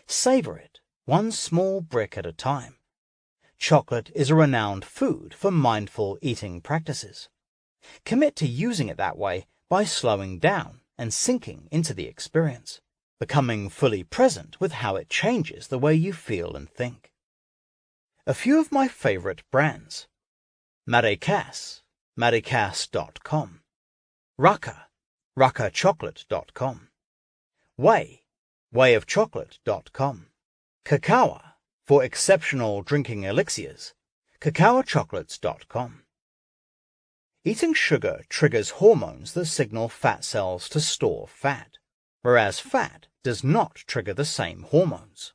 Savor it, one small brick at a time. Chocolate is a renowned food for mindful eating practices. Commit to using it that way by slowing down and sinking into the experience, becoming fully present with how it changes the way you feel and think. A few of my favorite brands: Maracas, maracas.com; Raka, rakachocolate.com; Way, wayofchocolate.com; Cacao, for exceptional drinking elixirs, cacaochocolates.com. Eating sugar triggers hormones that signal fat cells to store fat, whereas fat does not trigger the same hormones.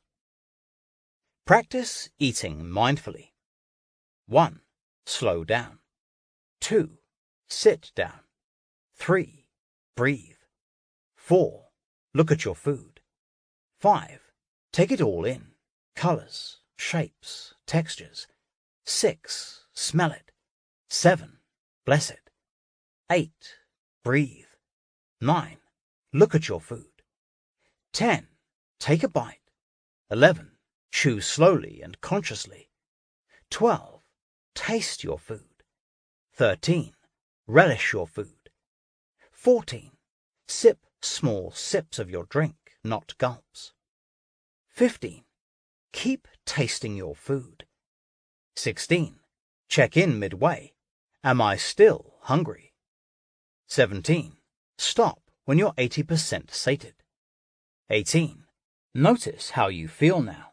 Practice eating mindfully. 1. Slow down. 2. Sit down. 3. Breathe. 4. Look at your food. 5. Take it all in. Colors, shapes, textures. 6. Smell it. 7. Bless it. 8. Breathe. 9. Look at your food. 10. Take a bite. 11. Chew slowly and consciously. 12. Taste your food. 13. Relish your food. 14. Sip small sips of your drink, not gulps. 15. Keep tasting your food. 16. Check in midway. Am I still hungry? 17. Stop when you're 80% sated. 18. Notice how you feel now.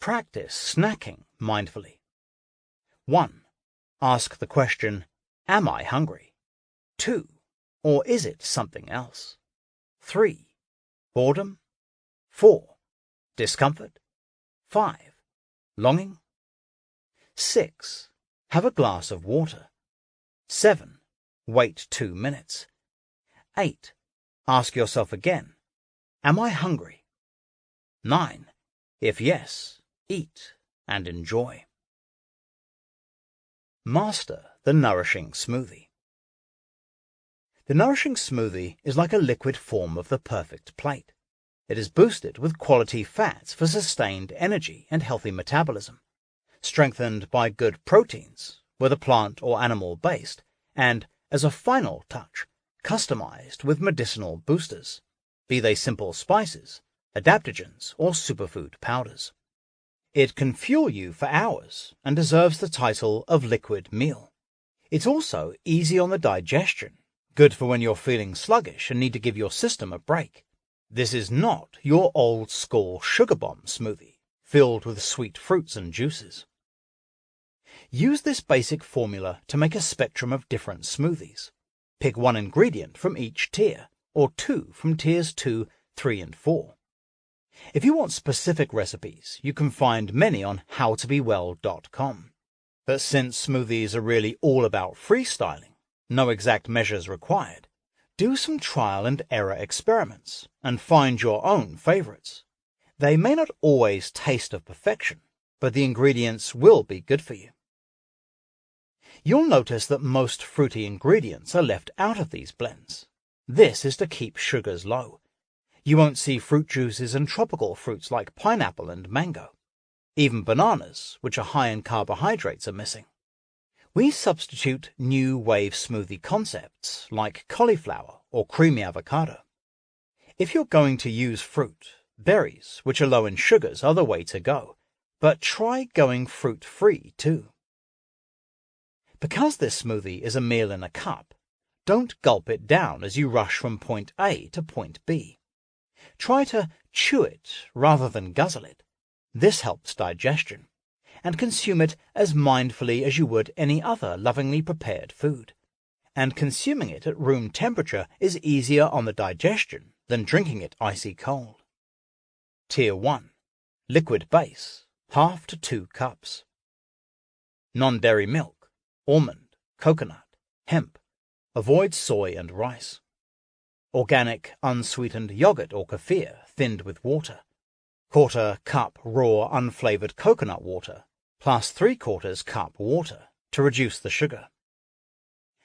Practice snacking mindfully. 1. Ask the question, am I hungry? 2. Or is it something else? 3. Boredom. 4. Discomfort. 5. Longing. 6. Have a glass of water. 7. Wait 2 minutes. 8. Ask yourself again, am I hungry? 9. If yes, eat and enjoy. Master the nourishing smoothie. The nourishing smoothie is like a liquid form of the perfect plate. It is boosted with quality fats for sustained energy and healthy metabolism, strengthened by good proteins, whether plant or animal-based, and, as a final touch, customized with medicinal boosters, be they simple spices, adaptogens, or superfood powders. It can fuel you for hours and deserves the title of liquid meal. It's also easy on the digestion, good for when you're feeling sluggish and need to give your system a break. This is not your old-school sugar bomb smoothie, filled with sweet fruits and juices. Use this basic formula to make a spectrum of different smoothies. Pick one ingredient from each tier, or 2 from tiers 2, 3, and 4. If you want specific recipes, you can find many on howtobewell.com. But since smoothies are really all about freestyling, no exact measures required, do some trial and error experiments and find your own favorites. They may not always taste of perfection, but the ingredients will be good for you. You'll notice that most fruity ingredients are left out of these blends. This is to keep sugars low. You won't see fruit juices and tropical fruits like pineapple and mango. Even bananas, which are high in carbohydrates, are missing. We substitute new wave smoothie concepts like cauliflower or creamy avocado. If you're going to use fruit, berries, which are low in sugars, are the way to go, but try going fruit-free too. Because this smoothie is a meal in a cup, don't gulp it down as you rush from point A to point B. Try to chew it rather than guzzle it. This helps digestion, and consume it as mindfully as you would any other lovingly prepared food. And consuming it at room temperature is easier on the digestion than drinking it icy cold. Tier 1. Liquid base, 1/2 to 2 cups. Non-dairy milk, almond, coconut, hemp. Avoid soy and rice. Organic, unsweetened yogurt or kefir thinned with water. 1/4 cup raw, unflavored coconut water, plus 3/4 cup water to reduce the sugar.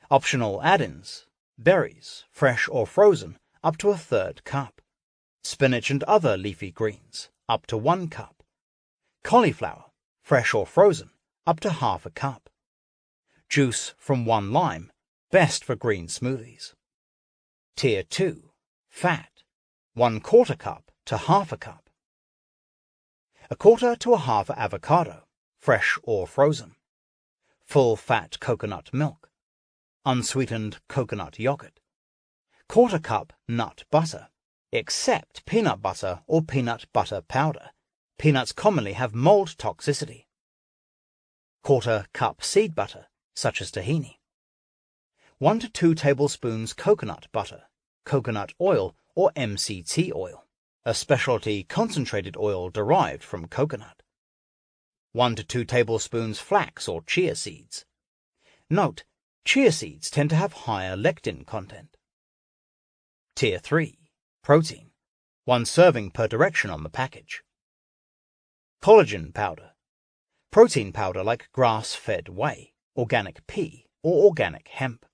Optional add-ins: berries, fresh or frozen, up to 1/3 cup. Spinach and other leafy greens, up to 1 cup. Cauliflower, fresh or frozen, up to 1/2 cup. Juice from 1 lime, best for green smoothies. Tier 2. Fat, 1/4 cup to 1/2 cup. 1/4 to 1/2 avocado, fresh or frozen. Full-fat coconut milk. Unsweetened coconut yogurt. 1/4 cup nut butter, except peanut butter or peanut butter powder. Peanuts commonly have mold toxicity. 1/4 cup seed butter, such as tahini. 1 to 2 tablespoons coconut butter, coconut oil or MCT oil, a specialty concentrated oil derived from coconut. 1 to 2 tablespoons flax or chia seeds. Note, chia seeds tend to have higher lectin content. Tier 3. Protein, 1 serving per direction on the package. Collagen powder, protein powder like grass-fed whey, organic pea, or organic hemp.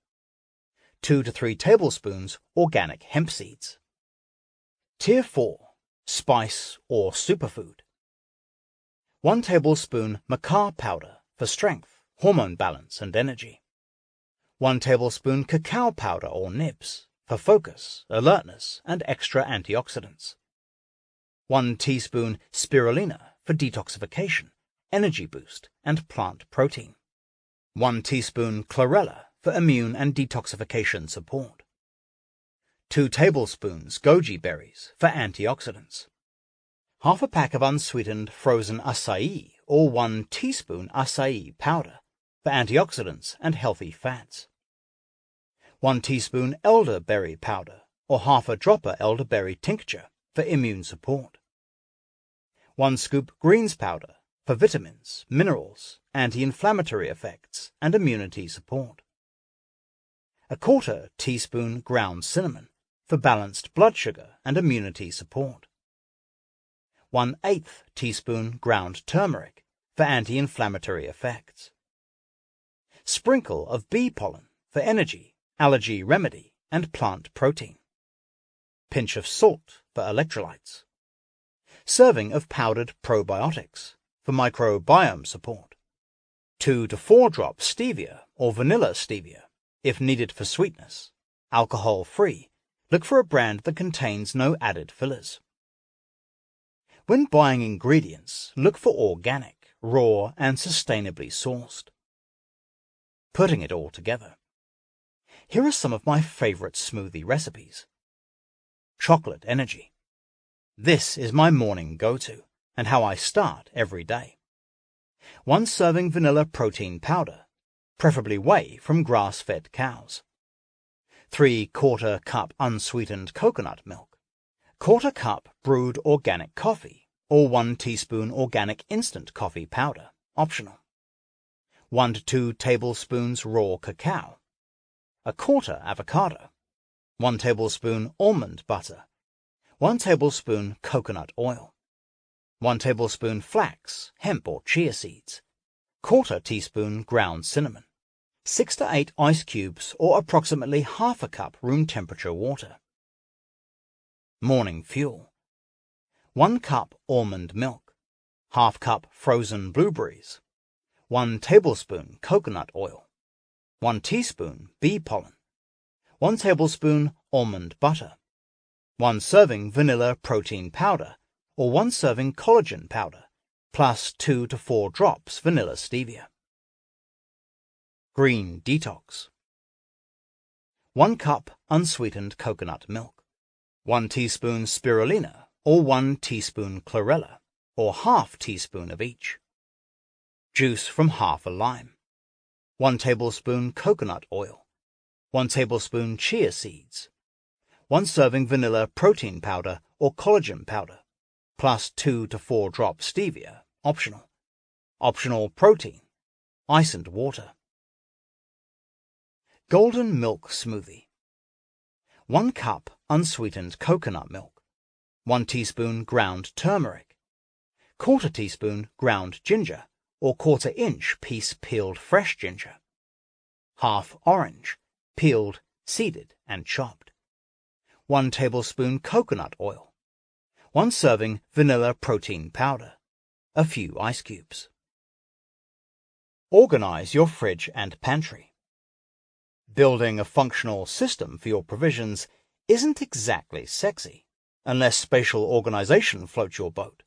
2 to 3 tablespoons organic hemp seeds. Tier 4. Spice or superfood. 1 tablespoon maca powder for strength, hormone balance, and energy. 1 tablespoon cacao powder or nibs for focus, alertness, and extra antioxidants. 1 teaspoon spirulina for detoxification, energy boost, and plant protein. 1 teaspoon chlorella for immune and detoxification support. 2 tablespoons goji berries for antioxidants. 1/2 pack of unsweetened frozen acai or 1 teaspoon acai powder for antioxidants and healthy fats. 1 teaspoon elderberry powder or 1/2 dropper elderberry tincture for immune support. 1 scoop greens powder for vitamins, minerals, anti-inflammatory effects, and immunity support. 1/4 teaspoon ground cinnamon for balanced blood sugar and immunity support. 1/8 teaspoon ground turmeric for anti-inflammatory effects. Sprinkle of bee pollen for energy, allergy remedy, and plant protein. Pinch of salt for electrolytes. Serving of powdered probiotics for microbiome support. 2 to 4 drops stevia or vanilla stevia, if needed for sweetness. Alcohol-free. Look for a brand that contains no added fillers. When buying ingredients, look for organic, raw, and sustainably sourced. Putting it all together. Here are some of my favorite smoothie recipes. Chocolate energy. This is my morning go-to, and how I start every day. 1 serving vanilla protein powder, preferably whey from grass-fed cows. 3/4 cup unsweetened coconut milk. 1/4 cup brewed organic coffee, or 1 teaspoon organic instant coffee powder, optional. 1 to 2 tablespoons raw cacao, a quarter avocado, 1 tablespoon almond butter, 1 tablespoon coconut oil, 1 tablespoon flax, hemp or chia seeds, quarter teaspoon ground cinnamon, 6 to 8 ice cubes or approximately half a cup room temperature water. Morning fuel: 1 cup almond milk, half cup frozen blueberries, 1 tablespoon coconut oil, 1 teaspoon bee pollen, 1 tablespoon almond butter, 1 serving vanilla protein powder or 1 serving collagen powder, plus 2 to 4 drops vanilla stevia. Green detox: 1 cup unsweetened coconut milk, 1 teaspoon spirulina or 1 teaspoon chlorella, or half teaspoon of each. Juice from half a lime, 1 tablespoon coconut oil, 1 tablespoon chia seeds, 1 serving vanilla protein powder or collagen powder, plus 2 to 4 drops stevia, optional. Optional protein, ice and water. Golden milk smoothie: 1 cup unsweetened coconut milk, 1 teaspoon ground turmeric, quarter teaspoon ground ginger or quarter-inch piece peeled fresh ginger, half orange, peeled, seeded and chopped, 1 tablespoon coconut oil, 1 serving vanilla protein powder, a few ice cubes. Organize your fridge and pantry. Building a functional system for your provisions isn't exactly sexy, unless spatial organization floats your boat,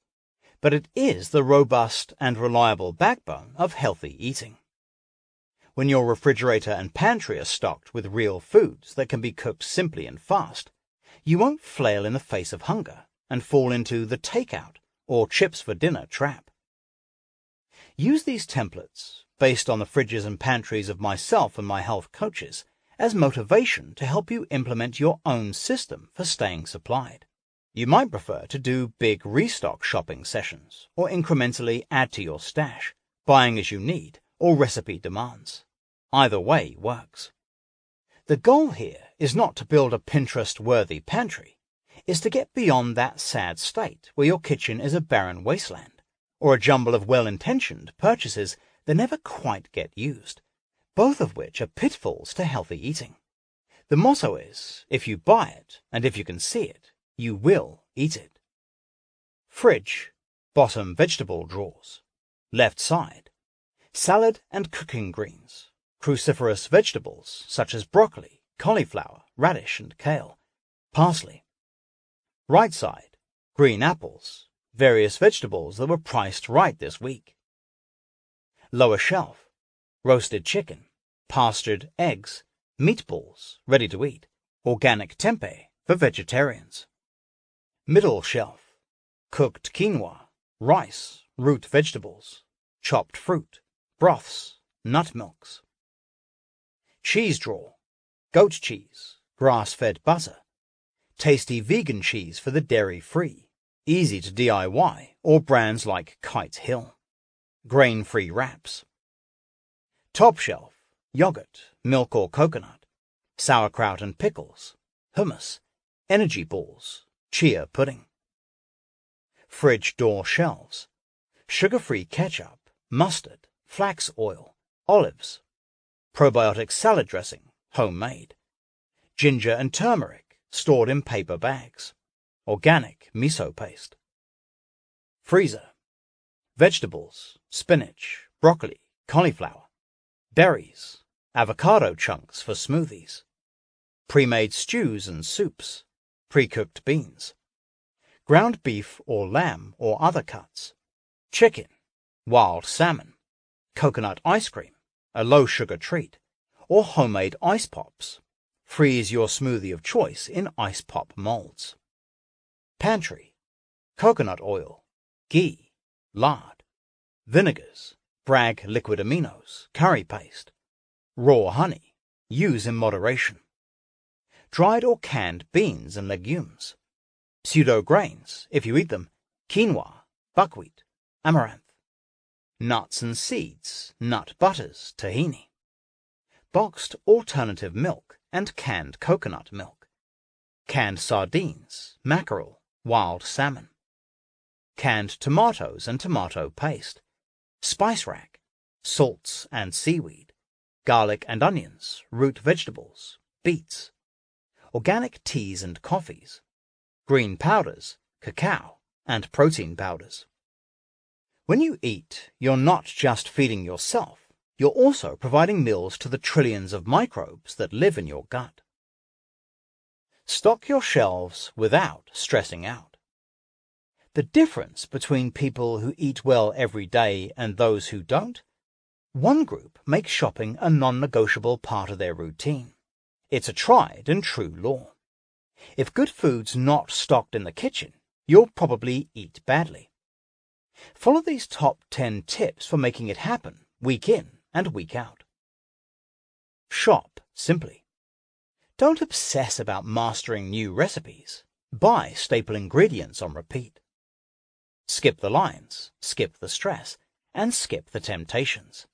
but it is the robust and reliable backbone of healthy eating. When your refrigerator and pantry are stocked with real foods that can be cooked simply and fast, you won't flail in the face of hunger and fall into the takeout or chips for dinner trap. Use these templates, based on the fridges and pantries of myself and my health coaches, as motivation to help you implement your own system for staying supplied. You might prefer to do big restock shopping sessions or incrementally add to your stash, buying as you need or recipe demands. Either way works. The goal here is not to build a Pinterest-worthy pantry, is to get beyond that sad state where your kitchen is a barren wasteland, or a jumble of well-intentioned purchases that never quite get used, both of which are pitfalls to healthy eating. The motto is, if you buy it, and if you can see it, you will eat it. Fridge, bottom vegetable drawers. Left side, salad and cooking greens, cruciferous vegetables such as broccoli, cauliflower, radish and kale, parsley. Right side, green apples, various vegetables that were priced right this week. Lower shelf, roasted chicken, pastured eggs, meatballs, ready to eat, organic tempeh for vegetarians. Middle shelf, cooked quinoa, rice, root vegetables, chopped fruit, broths, nut milks. Cheese drawer, goat cheese, grass-fed butter, tasty vegan cheese for the dairy-free, easy to DIY, or brands like Kite Hill. Grain-free wraps. Top shelf, yogurt, milk or coconut, sauerkraut and pickles, hummus, energy balls, chia pudding. Fridge door shelves, sugar-free ketchup, mustard, flax oil, olives, probiotic salad dressing, homemade, ginger and turmeric, stored in paper bags, organic miso paste. Freezer, vegetables, spinach, broccoli, cauliflower, berries, avocado chunks for smoothies, pre-made stews and soups, pre-cooked beans, ground beef or lamb or other cuts, chicken, wild salmon, coconut ice cream, a low-sugar treat, or homemade ice pops. Freeze your smoothie of choice in ice pop molds. Pantry, coconut oil, ghee, lard, vinegars, Bragg liquid aminos, curry paste, raw honey, use in moderation. Dried or canned beans and legumes, pseudo grains, if you eat them, quinoa, buckwheat, amaranth. nuts and seeds, nut butters, tahini, boxed alternative milk and canned coconut milk, canned sardines, mackerel, wild salmon, canned tomatoes and tomato paste, spice rack, salts and seaweed, garlic and onions, root vegetables, beets, organic teas and coffees, green powders, cacao, and protein powders. When you eat, you're not just feeding yourself, you're also providing meals to the trillions of microbes that live in your gut. Stock your shelves without stressing out. The difference between people who eat well every day and those who don't? One group makes shopping a non-negotiable part of their routine. It's a tried and true law. If good food's not stocked in the kitchen, you'll probably eat badly. Follow these top 10 tips for making it happen week in and week out. Shop simply. Don't obsess about mastering new recipes. Buy staple ingredients on repeat. Skip the lines, skip the stress, and skip the temptations.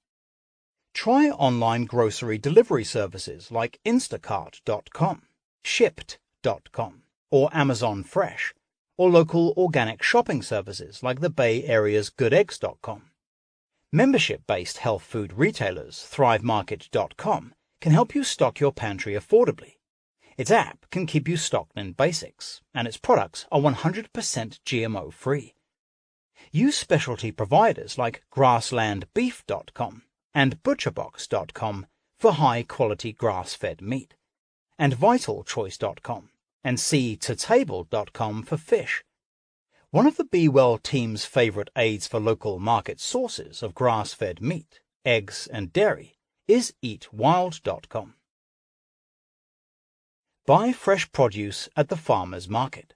Try online grocery delivery services like Instacart.com, Shipt.com, or Amazon Fresh, or local organic shopping services like the Bay Area's GoodEggs.com. Membership-based health food retailers ThriveMarket.com can help you stock your pantry affordably. Its app can keep you stocked in basics, and its products are 100% GMO-free. Use specialty providers like GrasslandBeef.com and ButcherBox.com for high-quality grass-fed meat, and VitalChoice.com and SeaToTable.com for fish. One of the Be Well team's favorite aids for local market sources of grass-fed meat, eggs, and dairy is EatWild.com. Buy fresh produce at the farmer's market.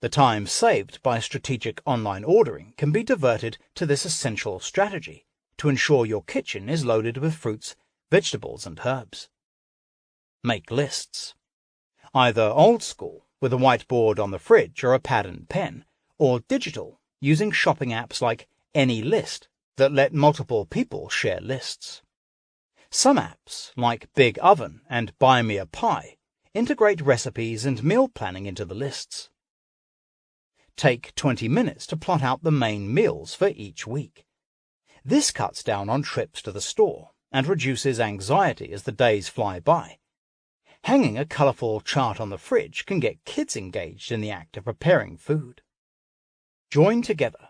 The time saved by strategic online ordering can be diverted to this essential strategy to ensure your kitchen is loaded with fruits, vegetables, and herbs. Make lists. Either old school, with a whiteboard on the fridge or a pad and pen, or digital, using shopping apps like AnyList that let multiple people share lists. Some apps, like Big Oven and Buy Me a Pie, integrate recipes and meal planning into the lists. Take 20 minutes to plot out the main meals for each week. This cuts down on trips to the store and reduces anxiety as the days fly by. Hanging a colorful chart on the fridge can get kids engaged in the act of preparing food. Join together.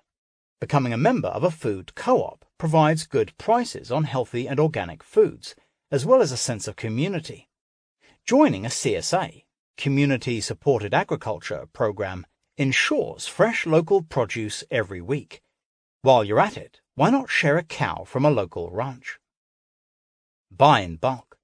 Becoming a member of a food co-op provides good prices on healthy and organic foods, as well as a sense of community. Joining a CSA, Community Supported Agriculture program, ensures fresh local produce every week. While you're at it, why not share a cow from a local ranch? Buy in bulk.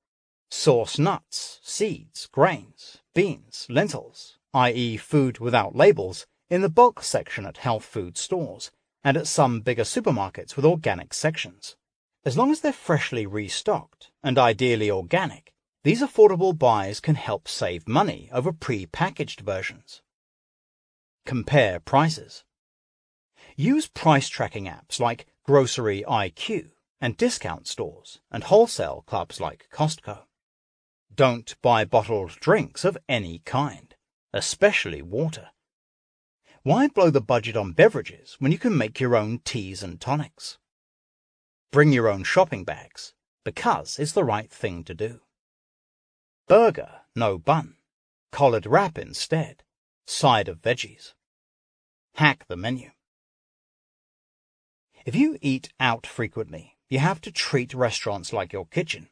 Source nuts, seeds, grains, beans, lentils, i.e. food without labels, in the bulk section at health food stores and at some bigger supermarkets with organic sections. As long as they're freshly restocked and ideally organic, these affordable buys can help save money over pre-packaged versions. Compare prices. Use price tracking apps like Grocery IQ and discount stores and wholesale clubs like Costco. Don't buy bottled drinks of any kind, especially water. Why blow the budget on beverages when you can make your own teas and tonics? Bring your own shopping bags, because it's the right thing to do. Burger, no bun. Collared wrap instead. Side of veggies. Hack the menu. If you eat out frequently, you have to treat restaurants like your kitchen.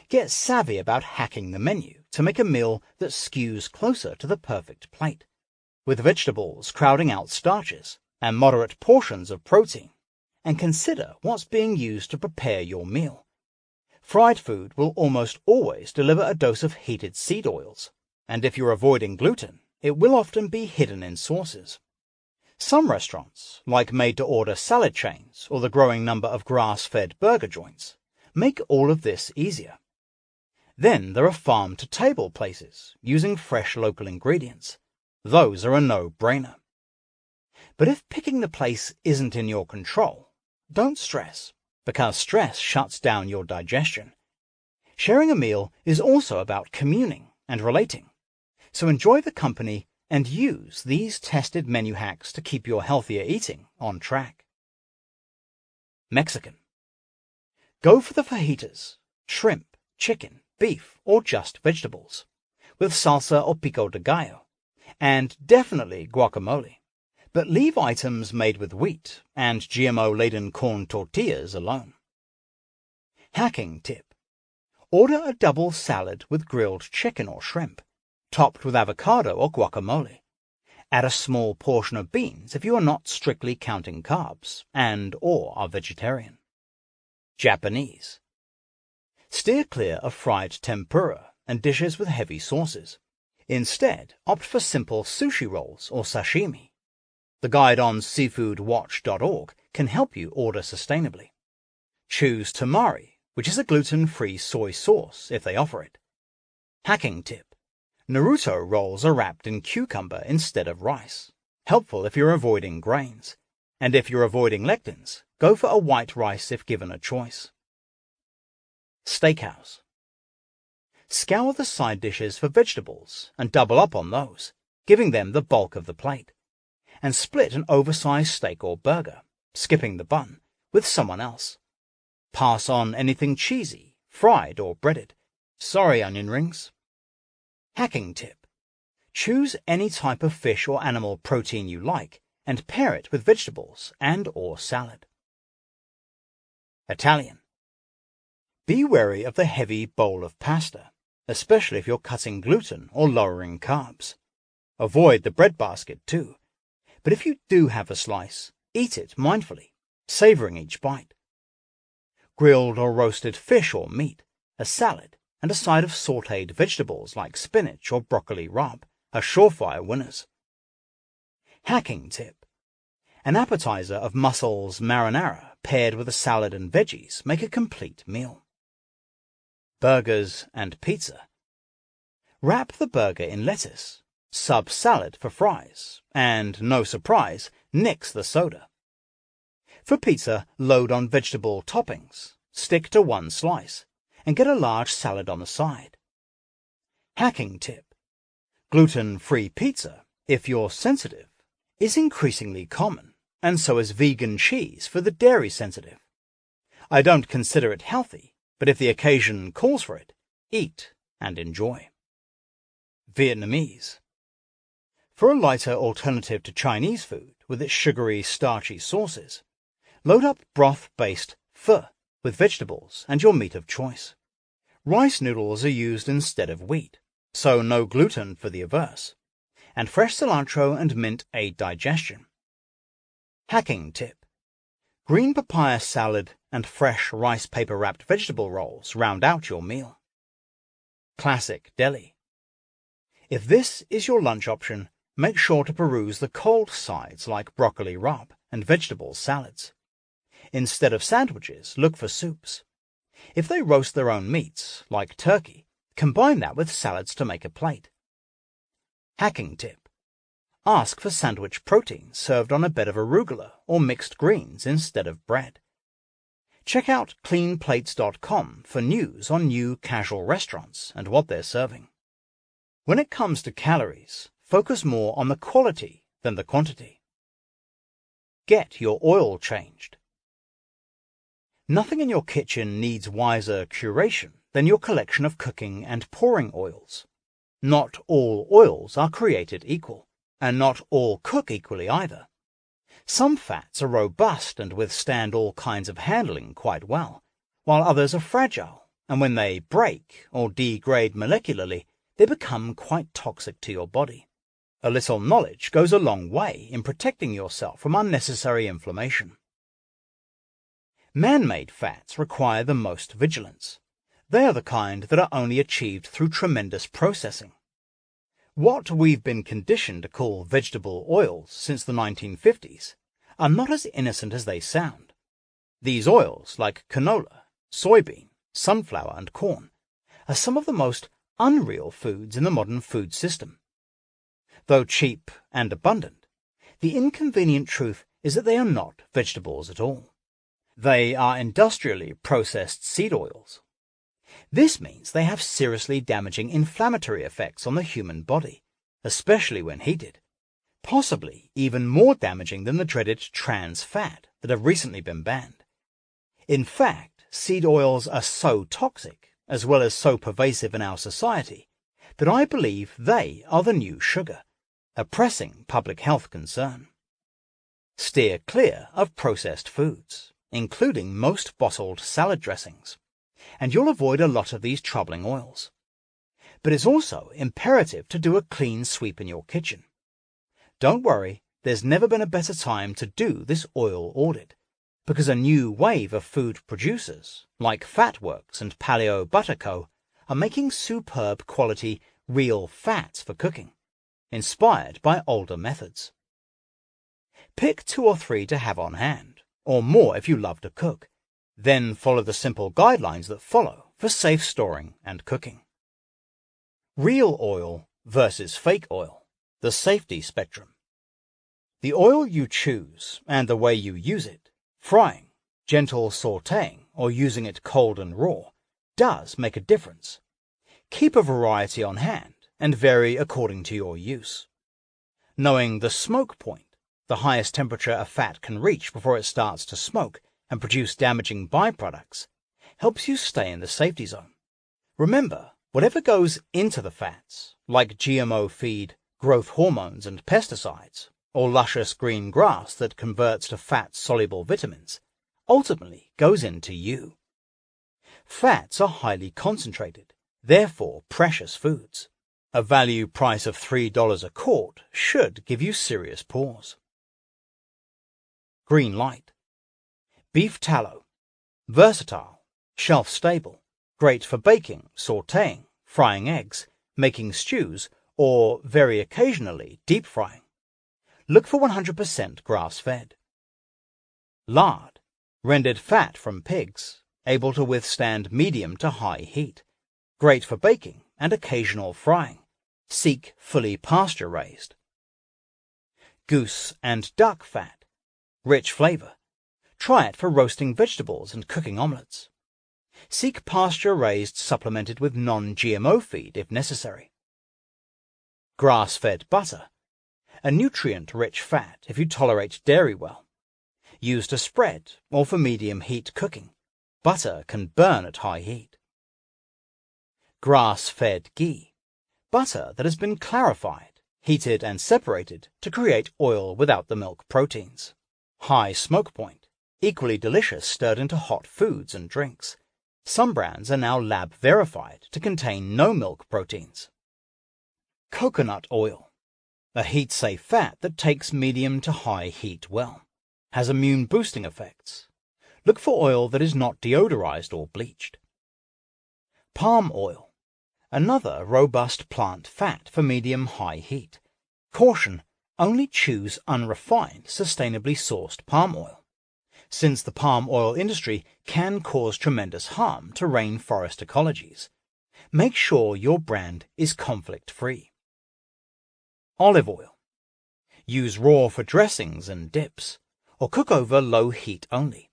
Get savvy about hacking the menu to make a meal that skews closer to the perfect plate, with vegetables crowding out starches and moderate portions of protein, and consider what's being used to prepare your meal. Fried food will almost always deliver a dose of heated seed oils, and if you're avoiding gluten, it will often be hidden in sauces. Some restaurants, like made-to-order salad chains or the growing number of grass-fed burger joints, make all of this easier. Then there are farm-to-table places using fresh local ingredients. Those are a no-brainer. But if picking the place isn't in your control, Don't stress, because stress shuts down your digestion. Sharing a meal is also about communing and relating, so enjoy the company and use these tested menu hacks to keep your healthier eating on track. Mexican. Go for the fajitas, shrimp, chicken, beef, or just vegetables, with salsa or pico de gallo, and definitely guacamole, but leave items made with wheat and GMO-laden corn tortillas alone. Hacking tip. Order a double salad with grilled chicken or shrimp, topped with avocado or guacamole. Add a small portion of beans if you are not strictly counting carbs and/or are vegetarian. Japanese. Steer clear of fried tempura and dishes with heavy sauces. Instead, opt for simple sushi rolls or sashimi. The guide on seafoodwatch.org can help you order sustainably. Choose tamari, which is a gluten-free soy sauce if they offer it. Hacking tip. Naruto rolls are wrapped in cucumber instead of rice, helpful if you're avoiding grains. And if you're avoiding lectins, go for a white rice if given a choice. Steakhouse. Scour the side dishes for vegetables and double up on those, giving them the bulk of the plate. And split an oversized steak or burger, skipping the bun, with someone else. Pass on anything cheesy, fried or breaded. Sorry, onion rings. Hacking tip. Choose any type of fish or animal protein you like and pair it with vegetables and/or salad. Italian. Be wary of the heavy bowl of pasta, especially if you're cutting gluten or lowering carbs. Avoid the breadbasket too, but if you do have a slice, eat it mindfully, savoring each bite. Grilled or roasted fish or meat, a salad, and a side of sautéed vegetables like spinach or broccoli rabe are surefire winners. Hacking tip. An appetizer of mussels marinara paired with a salad and veggies make a complete meal. Burgers and pizza. Wrap the burger in lettuce, sub salad for fries, and, no surprise, nix the soda. For pizza, load on vegetable toppings, stick to one slice, and get a large salad on the side. Hacking tip. Gluten-free pizza, if you're sensitive, is increasingly common, and so is vegan cheese for the dairy-sensitive. I don't consider it healthy, but if the occasion calls for it, eat and enjoy. Vietnamese. For a lighter alternative to Chinese food with its sugary, starchy sauces, load up broth-based pho with vegetables and your meat of choice. Rice noodles are used instead of wheat, so no gluten for the averse, and fresh cilantro and mint aid digestion. Hacking tip. Green papaya salad and fresh rice paper-wrapped vegetable rolls round out your meal. Classic deli. If this is your lunch option, make sure to peruse the cold sides like broccoli rabe and vegetable salads. Instead of sandwiches, look for soups. If they roast their own meats, like turkey, combine that with salads to make a plate. Hacking tip. Ask for sandwich protein served on a bed of arugula or mixed greens instead of bread. Check out cleanplates.com for news on new casual restaurants and what they're serving. When it comes to calories, focus more on the quality than the quantity. Get your oil changed. Nothing in your kitchen needs wiser curation than your collection of cooking and pouring oils. Not all oils are created equal, and not all cook equally either. Some fats are robust and withstand all kinds of handling quite well, while others are fragile, and when they break or degrade molecularly, they become quite toxic to your body. A little knowledge goes a long way in protecting yourself from unnecessary inflammation. Man-made fats require the most vigilance. They are the kind that are only achieved through tremendous processing. What we've been conditioned to call vegetable oils since the 1950s are not as innocent as they sound. These oils, like canola, soybean, sunflower, and corn, are some of the most unreal foods in the modern food system. Though cheap and abundant, the inconvenient truth is that they are not vegetables at all. They are industrially processed seed oils. This means they have seriously damaging inflammatory effects on the human body, especially when heated, possibly even more damaging than the dreaded trans fat that have recently been banned. In fact, seed oils are so toxic, as well as so pervasive in our society, that I believe they are the new sugar, a pressing public health concern. Steer clear of processed foods, including most bottled salad dressings, and you'll avoid a lot of these troubling oils. But it's also imperative to do a clean sweep in your kitchen. Don't worry, there's never been a better time to do this oil audit, because a new wave of food producers, like Fatworks and Paleo Butter Co., are making superb quality real fats for cooking, inspired by older methods. Pick 2 or 3 to have on hand, or more if you love to cook. Then follow the simple guidelines that follow for safe storing and cooking. Real oil versus fake oil, the safety spectrum. The oil you choose and the way you use it, frying, gentle sautéing, or using it cold and raw, does make a difference. Keep a variety on hand and vary according to your use. Knowing the smoke point, the highest temperature a fat can reach before it starts to smoke and produce damaging byproducts, helps you stay in the safety zone. Remember, whatever goes into the fats, like GMO feed, growth hormones and pesticides, or luscious green grass that converts to fat-soluble vitamins, ultimately goes into you. Fats are highly concentrated, therefore precious foods. A value price of $3 a quart should give you serious pause. Green light. Beef tallow. Versatile, shelf-stable, great for baking, sautéing, frying eggs, making stews, or, very occasionally, deep frying. Look for 100% grass-fed. Lard. Rendered fat from pigs, able to withstand medium to high heat. Great for baking and occasional frying. Seek fully pasture-raised. Goose and duck fat. Rich flavor. Try it for roasting vegetables and cooking omelets. Seek pasture-raised supplemented with non-GMO feed if necessary. Grass-fed butter. A nutrient-rich fat if you tolerate dairy well. Used to spread or for medium heat cooking. Butter can burn at high heat. Grass-fed ghee. Butter that has been clarified, heated and separated to create oil without the milk proteins. High smoke point. Equally delicious stirred into hot foods and drinks. Some brands are now lab verified to contain no milk proteins. Coconut oil. A heat-safe fat that takes medium to high heat well. Has immune boosting effects. Look for oil that is not deodorized or bleached. Palm oil. Another robust plant fat for medium-high heat. Caution, only choose unrefined, sustainably sourced palm oil, since the palm oil industry can cause tremendous harm to rainforest ecologies. Make sure your brand is conflict-free. Olive oil. Use raw for dressings and dips, or cook over low heat only.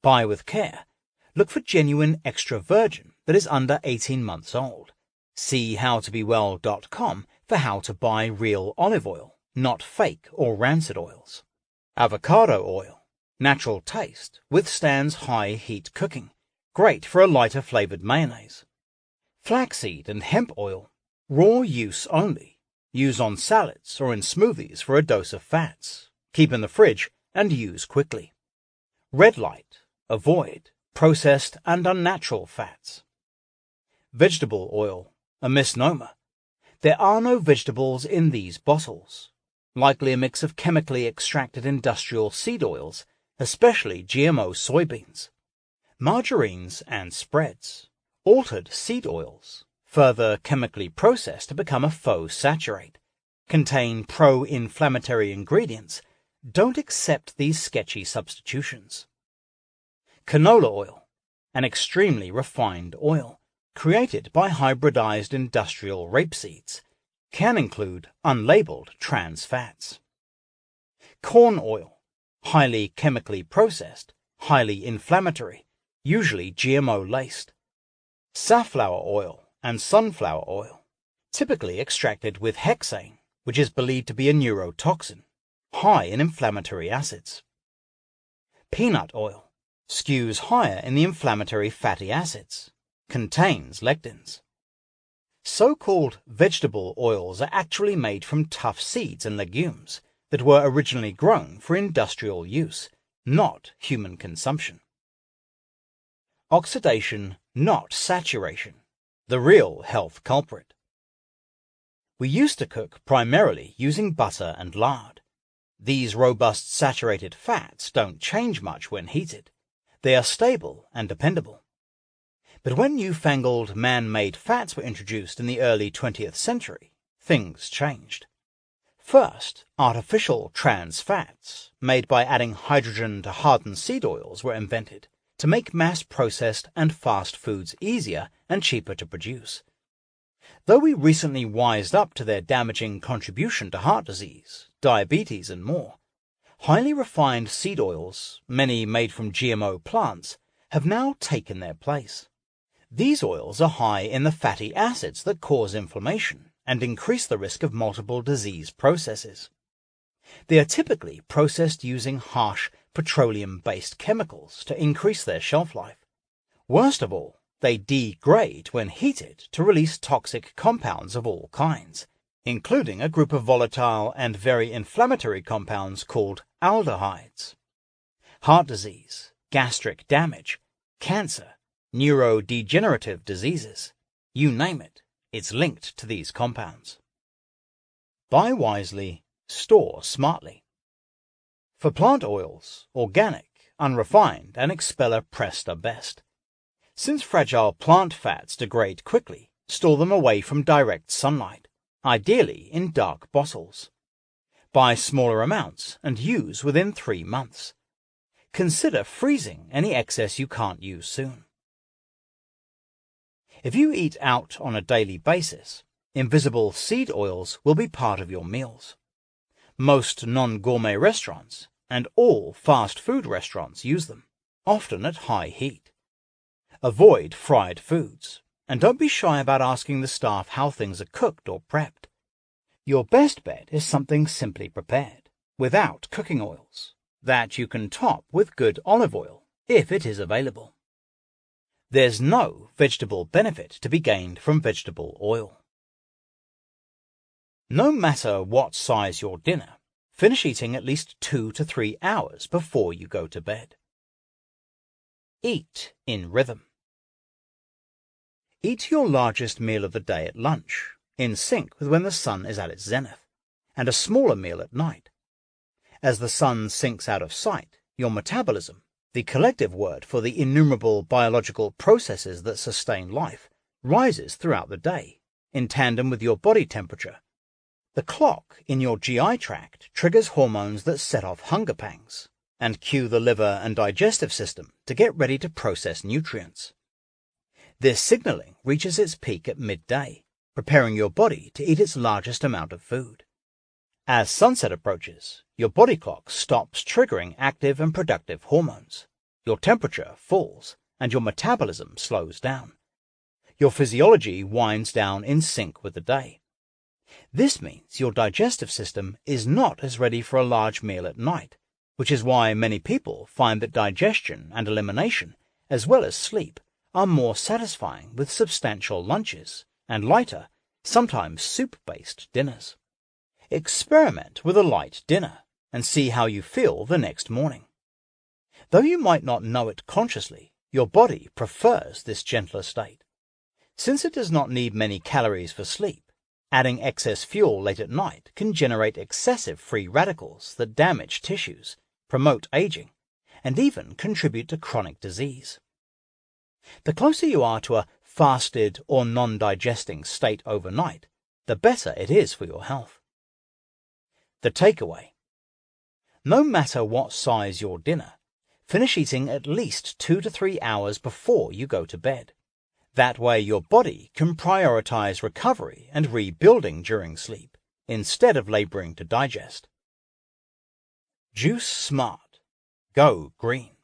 Buy with care. Look for genuine extra virgin that is under 18 months old. See howtobewell.com for how to buy real olive oil, not fake or rancid oils. Avocado oil. Natural taste, withstands high heat cooking. Great for a lighter flavored mayonnaise. Flaxseed and hemp oil. Raw use only. Use on salads or in smoothies for a dose of fats. Keep in the fridge and use quickly. Red light. Avoid processed and unnatural fats. Vegetable oil. A misnomer. There are no vegetables in these bottles. Likely a mix of chemically extracted industrial seed oils, especially GMO soybeans. Margarines and spreads. Altered seed oils, further chemically processed to become a faux saturate. Contain pro-inflammatory ingredients. Don't accept these sketchy substitutions. Canola oil. An extremely refined oil, created by hybridized industrial rapeseeds. Can include unlabeled trans fats. Corn oil. Highly chemically processed, highly inflammatory, usually GMO-laced. Safflower oil and sunflower oil, typically extracted with hexane, which is believed to be a neurotoxin, high in inflammatory acids. Peanut oil skews higher in the inflammatory fatty acids, contains lectins. So-called vegetable oils are actually made from tough seeds and legumes that were originally grown for industrial use, not human consumption. Oxidation, not saturation, the real health culprit. We used to cook primarily using butter and lard. These robust saturated fats don't change much when heated. They are stable and dependable. But when newfangled man-made fats were introduced in the early 20th century, things changed. First, artificial trans fats, made by adding hydrogen to hardened seed oils, were invented to make mass-processed and fast foods easier and cheaper to produce. Though we recently wised up to their damaging contribution to heart disease, diabetes, and more, highly refined seed oils, many made from GMO plants, have now taken their place. These oils are high in the fatty acids that cause inflammation and increase the risk of multiple disease processes. They are typically processed using harsh petroleum-based chemicals to increase their shelf life. Worst of all, they degrade when heated to release toxic compounds of all kinds, including a group of volatile and very inflammatory compounds called aldehydes. Heart disease, gastric damage, cancer, neurodegenerative diseases, you name it, it's linked to these compounds. Buy wisely, store smartly. For plant oils, organic, unrefined, and expeller pressed are best. Since fragile plant fats degrade quickly, store them away from direct sunlight, ideally in dark bottles. Buy smaller amounts and use within 3 months. Consider freezing any excess you can't use soon. If you eat out on a daily basis, invisible seed oils will be part of your meals. Most non-gourmet restaurants and all fast food restaurants use them, often at high heat. Avoid fried foods, and don't be shy about asking the staff how things are cooked or prepped. Your best bet is something simply prepared, without cooking oils, that you can top with good olive oil, if it is available. There's no vegetable benefit to be gained from vegetable oil. No matter what size your dinner, finish eating at least 2 to 3 hours before you go to bed. Eat in rhythm. Eat your largest meal of the day at lunch, in sync with when the sun is at its zenith, and a smaller meal at night. As the sun sinks out of sight, your metabolism, the collective word for the innumerable biological processes that sustain life, rises throughout the day, in tandem with your body temperature. The clock in your GI tract triggers hormones that set off hunger pangs, and cue the liver and digestive system to get ready to process nutrients. This signaling reaches its peak at midday, preparing your body to eat its largest amount of food. As sunset approaches, your body clock stops triggering active and productive hormones. Your temperature falls, and your metabolism slows down. Your physiology winds down in sync with the day. This means your digestive system is not as ready for a large meal at night, which is why many people find that digestion and elimination, as well as sleep, are more satisfying with substantial lunches and lighter, sometimes soup-based dinners. Experiment with a light dinner and see how you feel the next morning. Though you might not know it consciously, your body prefers this gentler state. Since it does not need many calories for sleep, adding excess fuel late at night can generate excessive free radicals that damage tissues, promote aging, and even contribute to chronic disease. The closer you are to a fasted or non-digesting state overnight, the better it is for your health. The takeaway. No matter what size your dinner, finish eating at least 2 to 3 hours before you go to bed. That way your body can prioritize recovery and rebuilding during sleep, instead of laboring to digest. Juice smart. Go green.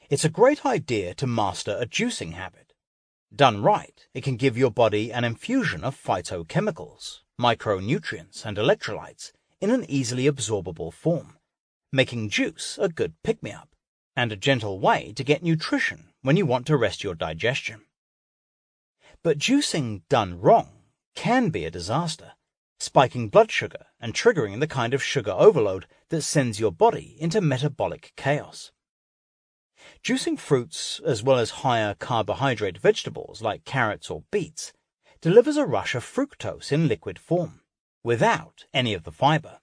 It's a great idea to master a juicing habit. Done right, it can give your body an infusion of phytochemicals, micronutrients, and electrolytes in an easily absorbable form, making juice a good pick-me-up and a gentle way to get nutrition when you want to rest your digestion. But juicing done wrong can be a disaster, spiking blood sugar and triggering the kind of sugar overload that sends your body into metabolic chaos. Juicing fruits, as well as higher carbohydrate vegetables like carrots or beets, delivers a rush of fructose in liquid form, without any of the fiber.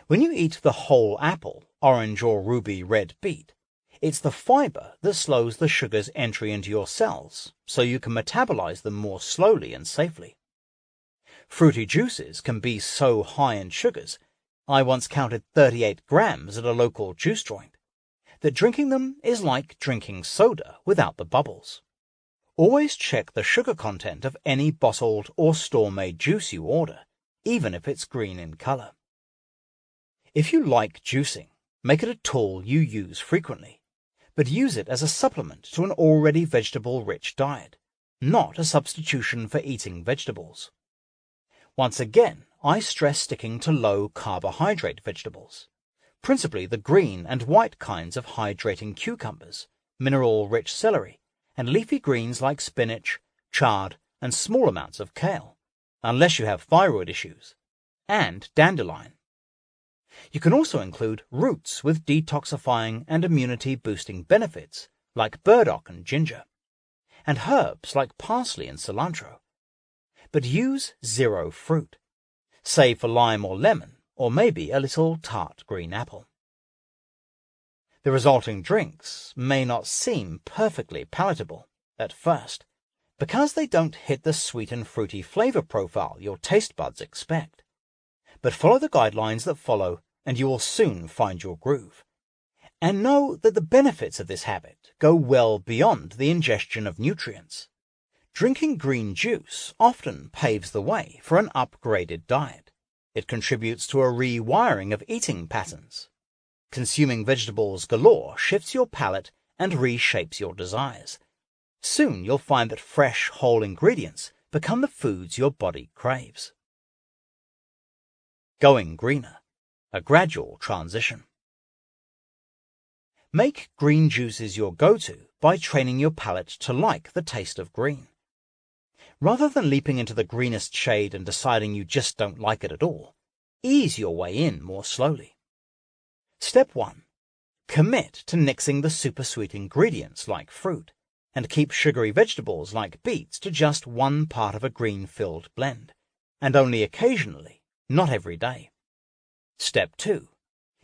When you eat the whole apple, orange or ruby red beet, it's the fiber that slows the sugar's entry into your cells, so you can metabolize them more slowly and safely. Fruity juices can be so high in sugars, I once counted 38 grams at a local juice joint, that drinking them is like drinking soda without the bubbles. Always check the sugar content of any bottled or store-made juice you order, even if it's green in color. If you like juicing, make it a tool you use frequently, but use it as a supplement to an already vegetable-rich diet, not a substitution for eating vegetables. Once again, I stress sticking to low-carbohydrate vegetables, principally the green and white kinds of hydrating cucumbers, mineral-rich celery, and leafy greens like spinach, chard, and small amounts of kale, unless you have thyroid issues, and dandelion. You can also include roots with detoxifying and immunity-boosting benefits like burdock and ginger, and herbs like parsley and cilantro. But use zero fruit, save for lime or lemon, or maybe a little tart green apple. The resulting drinks may not seem perfectly palatable at first, because they don't hit the sweet and fruity flavor profile your taste buds expect. But follow the guidelines that follow, and you will soon find your groove. And know that the benefits of this habit go well beyond the ingestion of nutrients. Drinking green juice often paves the way for an upgraded diet. It contributes to a rewiring of eating patterns. Consuming vegetables galore shifts your palate and reshapes your desires. Soon you'll find that fresh, whole ingredients become the foods your body craves. Going greener, a gradual transition. Make green juices your go-to by training your palate to like the taste of green. Rather than leaping into the greenest shade and deciding you just don't like it at all, ease your way in more slowly. Step 1. Commit to nixing the super-sweet ingredients like fruit, and keep sugary vegetables like beets to just one part of a green-filled blend, and only occasionally, not every day. Step 2.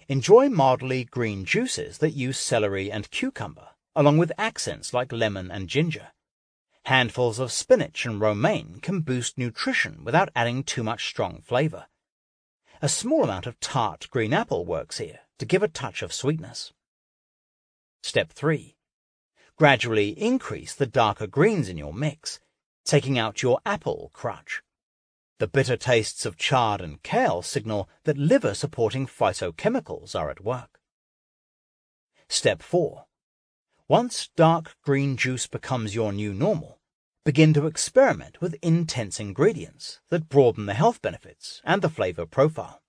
Enjoy mildly green juices that use celery and cucumber, along with accents like lemon and ginger. Handfuls of spinach and romaine can boost nutrition without adding too much strong flavor. A small amount of tart green apple works here to give a touch of sweetness. Step 3. Gradually increase the darker greens in your mix, taking out your apple crutch. The bitter tastes of chard and kale signal that liver-supporting phytochemicals are at work. Step 4. Once dark green juice becomes your new normal, begin to experiment with intense ingredients that broaden the health benefits and the flavor profile.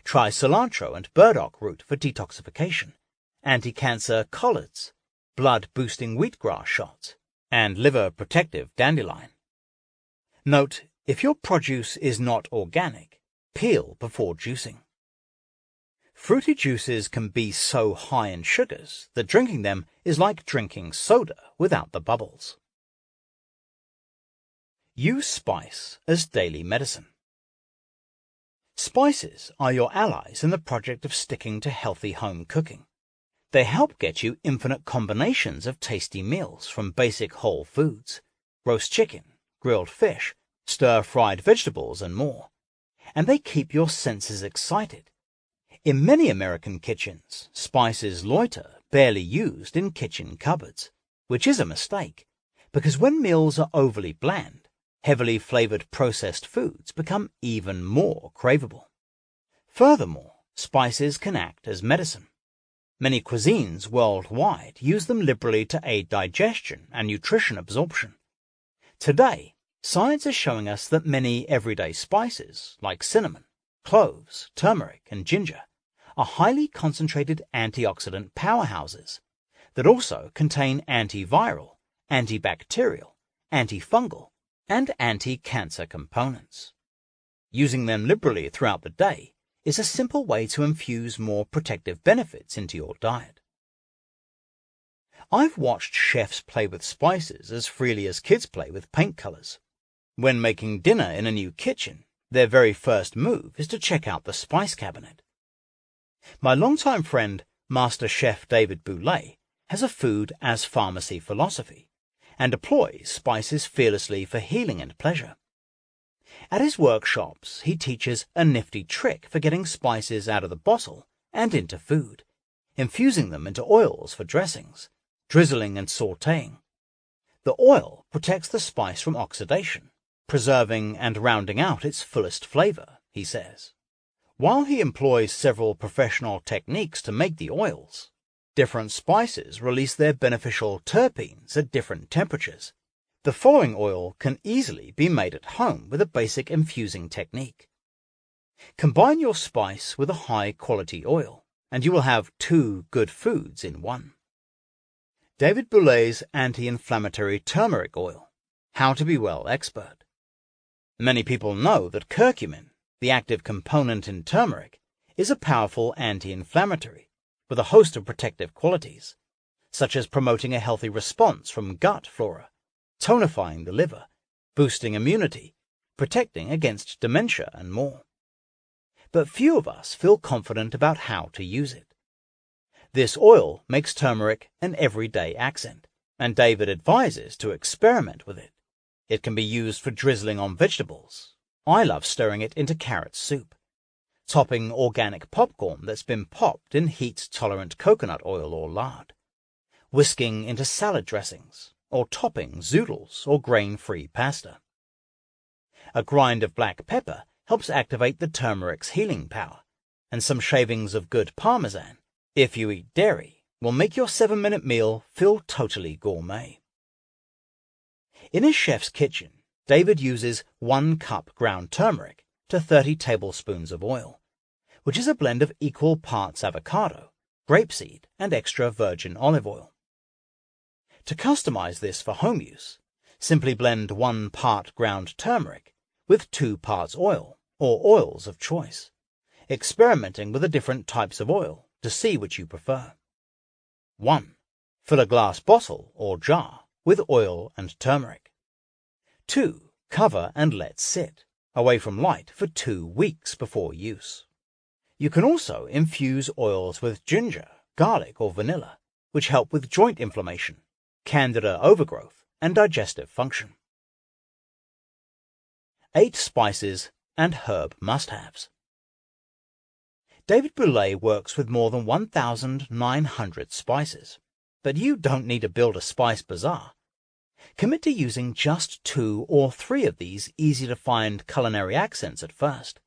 Try cilantro and burdock root for detoxification, anti-cancer collards, blood-boosting wheatgrass shots, and liver-protective dandelion. Note, if your produce is not organic, peel before juicing. Fruity juices can be so high in sugars that drinking them is like drinking soda without the bubbles. Use spice as daily medicine. Spices are your allies in the project of sticking to healthy home cooking. They help get you infinite combinations of tasty meals from basic whole foods, roast chicken, grilled fish, stir-fried vegetables, and more. And they keep your senses excited. In many American kitchens, spices loiter, barely used in kitchen cupboards, which is a mistake, because when meals are overly bland, heavily flavored processed foods become even more craveable. Furthermore, spices can act as medicine. Many cuisines worldwide use them liberally to aid digestion and nutrition absorption. Today, science is showing us that many everyday spices, like cinnamon, cloves, turmeric, and ginger, are highly concentrated antioxidant powerhouses that also contain antiviral, antibacterial, antifungal, and anti-cancer components. Using them liberally throughout the day is a simple way to infuse more protective benefits into your diet. I've watched chefs play with spices as freely as kids play with paint colors. When making dinner in a new kitchen, their very first move is to check out the spice cabinet. My longtime friend, Master Chef David Bouley, has a food as pharmacy philosophy and deploys spices fearlessly for healing and pleasure. At his workshops, he teaches a nifty trick for getting spices out of the bottle and into food, infusing them into oils for dressings, drizzling and sautéing. The oil protects the spice from oxidation, preserving and rounding out its fullest flavor, he says. While he employs several professional techniques to make the oils, different spices release their beneficial terpenes at different temperatures. The following oil can easily be made at home with a basic infusing technique. Combine your spice with a high-quality oil, and you will have 2 good foods in one. David Bouley's anti-inflammatory turmeric oil, How to Be Well Expert. Many people know that curcumin, the active component in turmeric, is a powerful anti-inflammatory with a host of protective qualities, such as promoting a healthy response from gut flora, tonifying the liver, boosting immunity, protecting against dementia, and more. But few of us feel confident about how to use it. This oil makes turmeric an everyday accent, and David advises to experiment with it. It can be used for drizzling on vegetables. I love stirring it into carrot soup, topping organic popcorn that's been popped in heat-tolerant coconut oil or lard, whisking into salad dressings, or topping zoodles or grain-free pasta. A grind of black pepper helps activate the turmeric's healing power, and some shavings of good Parmesan, if you eat dairy, will make your 7-minute meal feel totally gourmet. In his chef's kitchen, David uses 1 cup ground turmeric to 30 tablespoons of oil, which is a blend of equal parts avocado, grapeseed, and extra virgin olive oil. To customize this for home use, simply blend 1 part ground turmeric with 2 parts oil, or oils of choice, experimenting with the different types of oil to see which you prefer. 1. Fill a glass bottle or jar with oil and turmeric. 2. Cover and let sit, away from light, for 2 weeks before use. You can also infuse oils with ginger, garlic, or vanilla, which help with joint inflammation, candida overgrowth, and digestive function. 8 spices and herb must-haves. David Bouley works with more than 1,900 spices, but you don't need to build a spice bazaar. Commit to using just 2 or 3 of these easy-to-find culinary accents at first.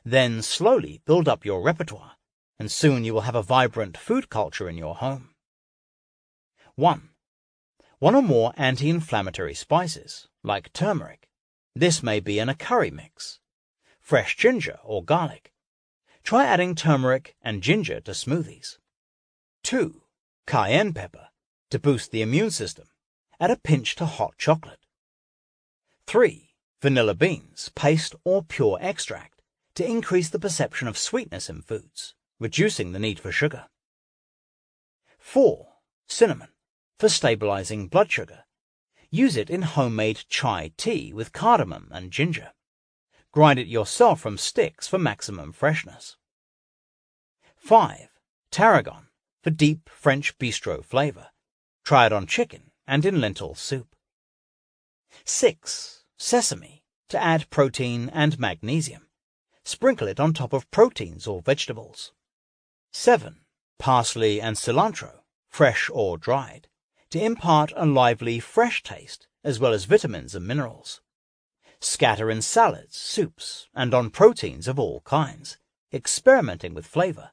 Then slowly build up your repertoire, and soon you will have a vibrant food culture in your home. 1. 1 or more anti-inflammatory spices, like turmeric. This may be in a curry mix. Fresh ginger or garlic. Try adding turmeric and ginger to smoothies. 2. Cayenne pepper, to boost the immune system. Add a pinch to hot chocolate. 3. Vanilla beans, paste or pure extract, to increase the perception of sweetness in foods, reducing the need for sugar. 4. Cinnamon, for stabilizing blood sugar. Use it in homemade chai tea with cardamom and ginger. Grind it yourself from sticks for maximum freshness. 5. Tarragon, for deep French bistro flavor. Try it on chicken and in lentil soup. 6. Sesame, to add protein and magnesium. Sprinkle it on top of proteins or vegetables. 7. Parsley and cilantro, fresh or dried, to impart a lively, fresh taste, as well as vitamins and minerals. Scatter in salads, soups, and on proteins of all kinds, experimenting with flavor.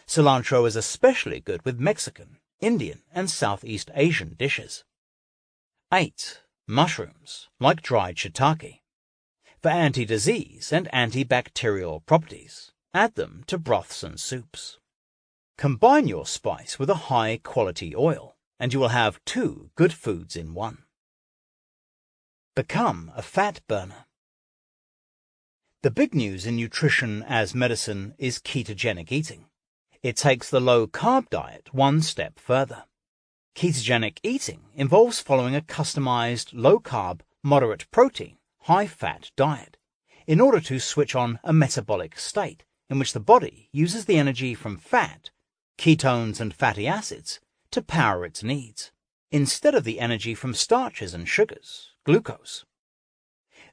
Cilantro is especially good with Mexican, Indian, and Southeast Asian dishes. 8. Mushrooms, like dried shiitake. For anti-disease and antibacterial properties, add them to broths and soups. Combine your spice with a high-quality oil, and you will have 2 good foods in one. Become a fat burner. The big news in nutrition as medicine is ketogenic eating. It takes the low-carb diet one step further. Ketogenic eating involves following a customized, low-carb, moderate-protein, high-fat diet in order to switch on a metabolic state in which the body uses the energy from fat, ketones and fatty acids, to power its needs, instead of the energy from starches and sugars, glucose.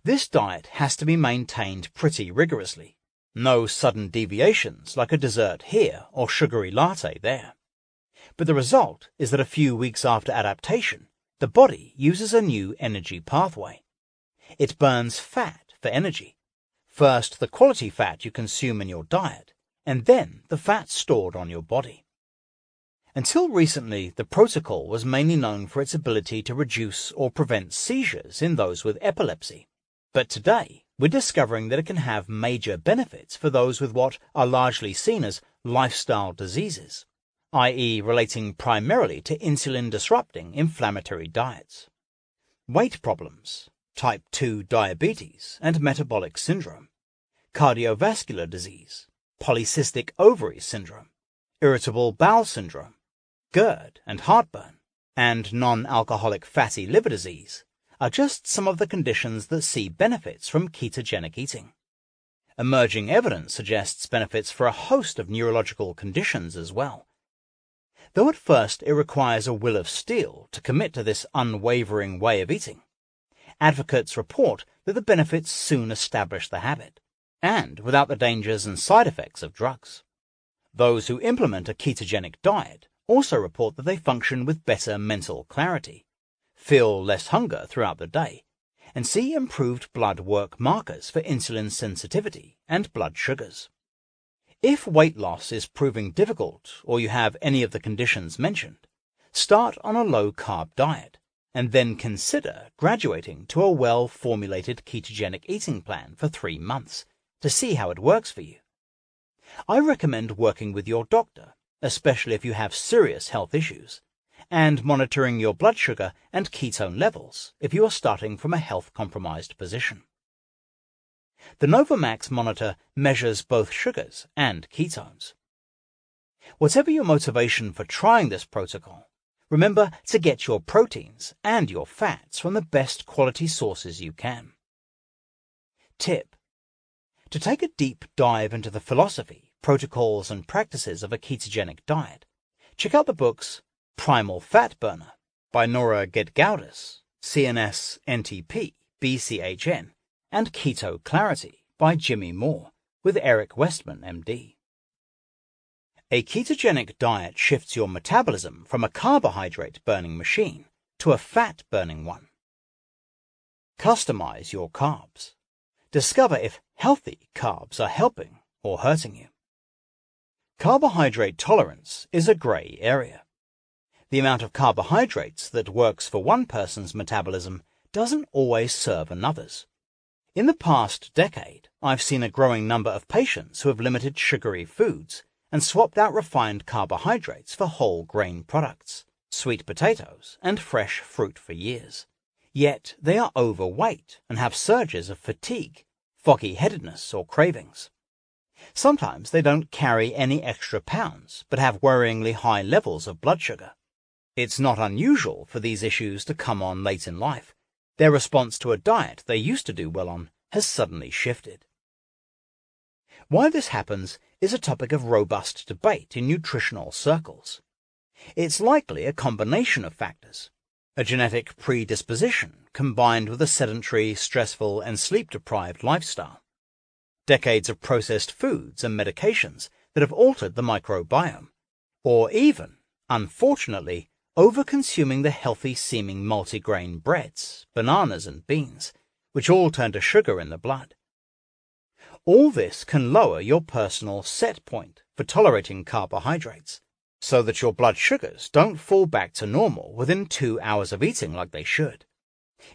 This diet has to be maintained pretty rigorously. No sudden deviations like a dessert here or sugary latte there. But the result is that a few weeks after adaptation, the body uses a new energy pathway. It burns fat for energy. First, the quality fat you consume in your diet, and then the fat stored on your body. Until recently, the protocol was mainly known for its ability to reduce or prevent seizures in those with epilepsy. But today, we're discovering that it can have major benefits for those with what are largely seen as lifestyle diseases, i.e. relating primarily to insulin-disrupting inflammatory diets. Weight problems, type 2 diabetes and metabolic syndrome, cardiovascular disease, polycystic ovary syndrome, irritable bowel syndrome, GERD and heartburn, and non-alcoholic fatty liver disease are just some of the conditions that see benefits from ketogenic eating. Emerging evidence suggests benefits for a host of neurological conditions as well. Though at first it requires a will of steel to commit to this unwavering way of eating, advocates report that the benefits soon establish the habit, and without the dangers and side effects of drugs. Those who implement a ketogenic diet also report that they function with better mental clarity, feel less hunger throughout the day, and see improved blood work markers for insulin sensitivity and blood sugars. If weight loss is proving difficult or you have any of the conditions mentioned, start on a low-carb diet and then consider graduating to a well-formulated ketogenic eating plan for 3 months to see how it works for you. I recommend working with your doctor, especially if you have serious health issues, and monitoring your blood sugar and ketone levels if you are starting from a health-compromised position. The Novamax monitor measures both sugars and ketones. Whatever your motivation for trying this protocol, remember to get your proteins and your fats from the best quality sources you can. Tip: to take a deep dive into the philosophy, protocols, and practices of a ketogenic diet, check out the books Primal Fat Burner by Nora Gedgaudas, CNS NTP, BCHN, and Keto Clarity by Jimmy Moore with Eric Westman, MD. A ketogenic diet shifts your metabolism from a carbohydrate-burning machine to a fat-burning one. Customize your carbs. Discover if healthy carbs are helping or hurting you. Carbohydrate tolerance is a gray area. The amount of carbohydrates that works for one person's metabolism doesn't always serve another's. In the past decade, I've seen a growing number of patients who have limited sugary foods and swapped out refined carbohydrates for whole grain products, sweet potatoes, and fresh fruit for years. Yet they are overweight and have surges of fatigue, foggy headedness, or cravings. Sometimes they don't carry any extra pounds, but have worryingly high levels of blood sugar. It's not unusual for these issues to come on late in life. Their response to a diet they used to do well on has suddenly shifted. Why this happens is a topic of robust debate in nutritional circles. It's likely a combination of factors: a genetic predisposition combined with a sedentary, stressful, and sleep-deprived lifestyle, decades of processed foods and medications that have altered the microbiome, or even, unfortunately, over-consuming the healthy-seeming multigrain breads, bananas, and beans, which all turn to sugar in the blood. All this can lower your personal set point for tolerating carbohydrates, so that your blood sugars don't fall back to normal within 2 hours of eating like they should.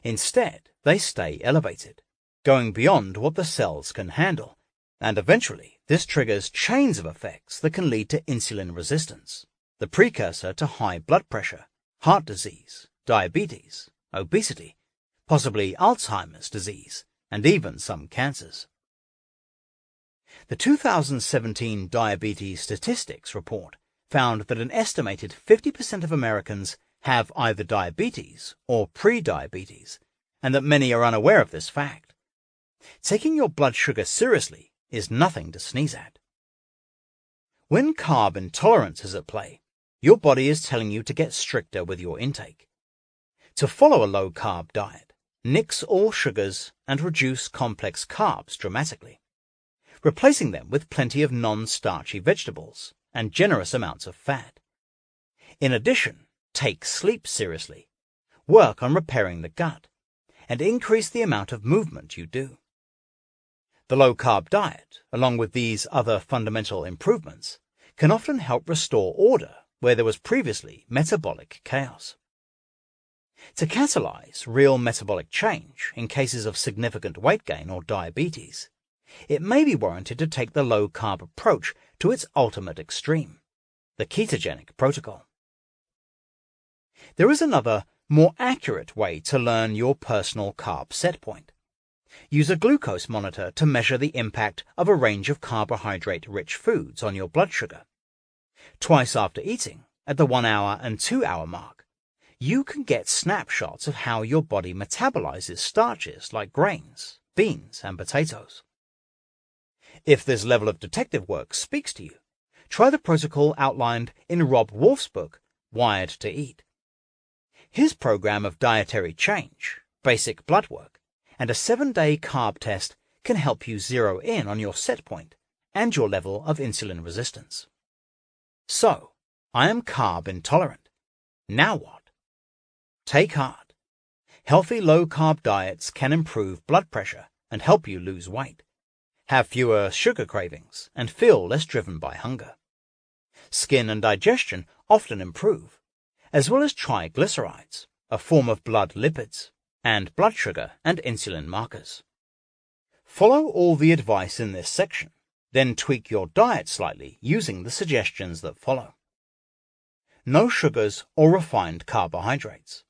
Instead, they stay elevated, going beyond what the cells can handle, and eventually this triggers chains of effects that can lead to insulin resistance, the precursor to high blood pressure, heart disease, diabetes, obesity, possibly Alzheimer's disease, and even some cancers. The 2017 Diabetes Statistics Report found that an estimated 50% of Americans have either diabetes or pre-diabetes, and that many are unaware of this fact. Taking your blood sugar seriously is nothing to sneeze at. When carb intolerance is at play, your body is telling you to get stricter with your intake. To follow a low-carb diet, nix all sugars and reduce complex carbs dramatically, replacing them with plenty of non-starchy vegetables and generous amounts of fat. In addition, take sleep seriously, work on repairing the gut, and increase the amount of movement you do. The low-carb diet, along with these other fundamental improvements, can often help restore order where there was previously metabolic chaos. To catalyze real metabolic change in cases of significant weight gain or diabetes, it may be warranted to take the low-carb approach to its ultimate extreme, the ketogenic protocol. There is another, more accurate way to learn your personal carb set point. Use a glucose monitor to measure the impact of a range of carbohydrate-rich foods on your blood sugar. Twice after eating, at the 1 hour and 2 hour mark, you can get snapshots of how your body metabolizes starches like grains, beans, and potatoes. If this level of detective work speaks to you, try the protocol outlined in Rob Wolf's book, Wired to Eat. His program of dietary change, basic blood work, and a 7-day carb test can help you zero in on your set point and your level of insulin resistance. So, I am carb intolerant. Now what? Take heart. Healthy low-carb diets can improve blood pressure and help you lose weight, have fewer sugar cravings, and feel less driven by hunger. Skin and digestion often improve, as well as triglycerides, a form of blood lipids, and blood sugar and insulin markers. Follow all the advice in this section, then tweak your diet slightly using the suggestions that follow. No sugars or refined carbohydrates.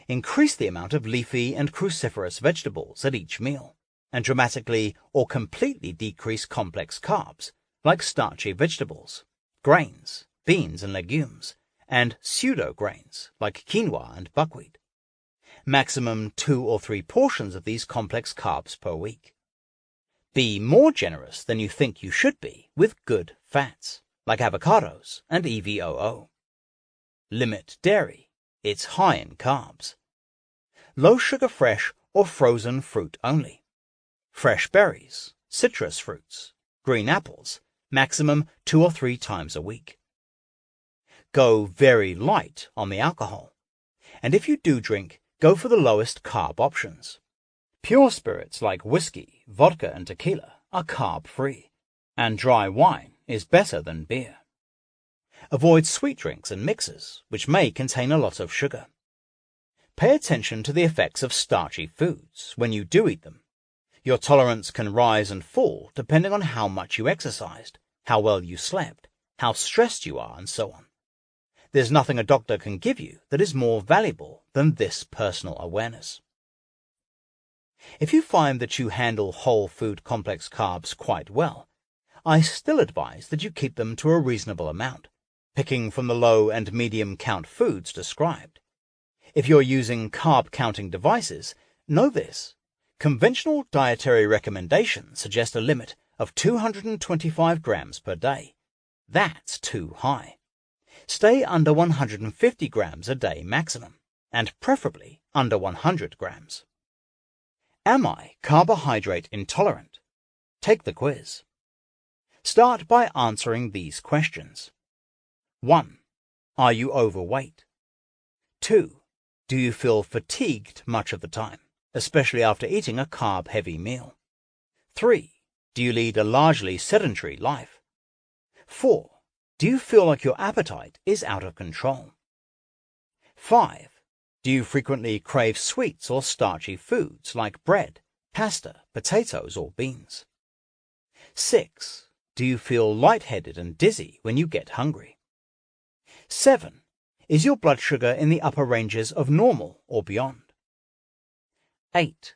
Increase the amount of leafy and cruciferous vegetables at each meal, and dramatically or completely decrease complex carbs, like starchy vegetables, grains, beans and legumes, and pseudo-grains, like quinoa and buckwheat. Maximum 2 or 3 portions of these complex carbs per week. Be more generous than you think you should be with good fats, like avocados and EVOO. Limit dairy. It's high in carbs. Low sugar fresh or frozen fruit only. Fresh berries, citrus fruits, green apples, maximum 2 or 3 times a week. Go very light on the alcohol. And if you do drink, go for the lowest carb options. Pure spirits like whiskey, vodka, and tequila are carb-free, and dry wine is better than beer. Avoid sweet drinks and mixers, which may contain a lot of sugar. Pay attention to the effects of starchy foods when you do eat them. Your tolerance can rise and fall depending on how much you exercised, how well you slept, how stressed you are, and so on. There's nothing a doctor can give you that is more valuable than this personal awareness. If you find that you handle whole food complex carbs quite well, I still advise that you keep them to a reasonable amount, picking from the low and medium count foods described. If you're using carb-counting devices, know this. Conventional dietary recommendations suggest a limit of 225 grams per day. That's too high. Stay under 150 grams a day maximum, and preferably under 100 grams. Am I carbohydrate intolerant? Take the quiz. Start by answering these questions. 1. Are you overweight? 2. Do you feel fatigued much of the time, especially after eating a carb-heavy meal? 3. Do you lead a largely sedentary life? 4. Do you feel like your appetite is out of control? 5. Do you frequently crave sweets or starchy foods like bread, pasta, potatoes, or beans? 6. Do you feel lightheaded and dizzy when you get hungry? 7. Is your blood sugar in the upper ranges of normal or beyond? 8.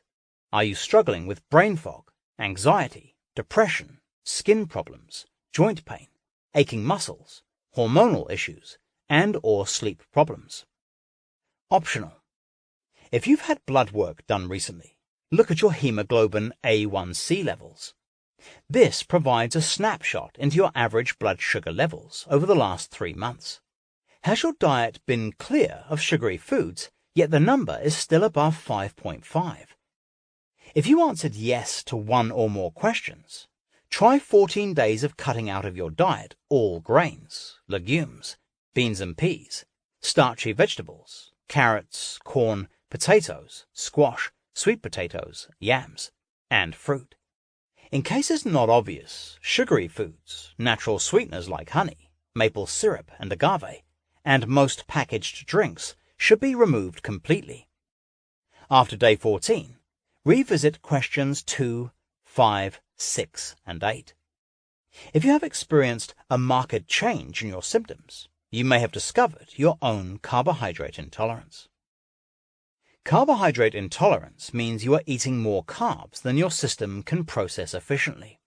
Are you struggling with brain fog, anxiety, depression, skin problems, joint pain, aching muscles, hormonal issues, and/or sleep problems? Optional. If you've had blood work done recently, look at your hemoglobin A1C levels. This provides a snapshot into your average blood sugar levels over the last 3 months. Has your diet been clear of sugary foods, yet the number is still above 5.5? If you answered yes to one or more questions, try 14 days of cutting out of your diet all grains, legumes, beans and peas, starchy vegetables, carrots, corn, potatoes, squash, sweet potatoes, yams, and fruit. In cases not obvious, sugary foods, natural sweeteners like honey, maple syrup, and agave, and most packaged drinks should be removed completely. After day 14, revisit questions 2, 5, 6, and 8. If you have experienced a marked change in your symptoms, you may have discovered your own carbohydrate intolerance. Carbohydrate intolerance means you are eating more carbs than your system can process efficiently.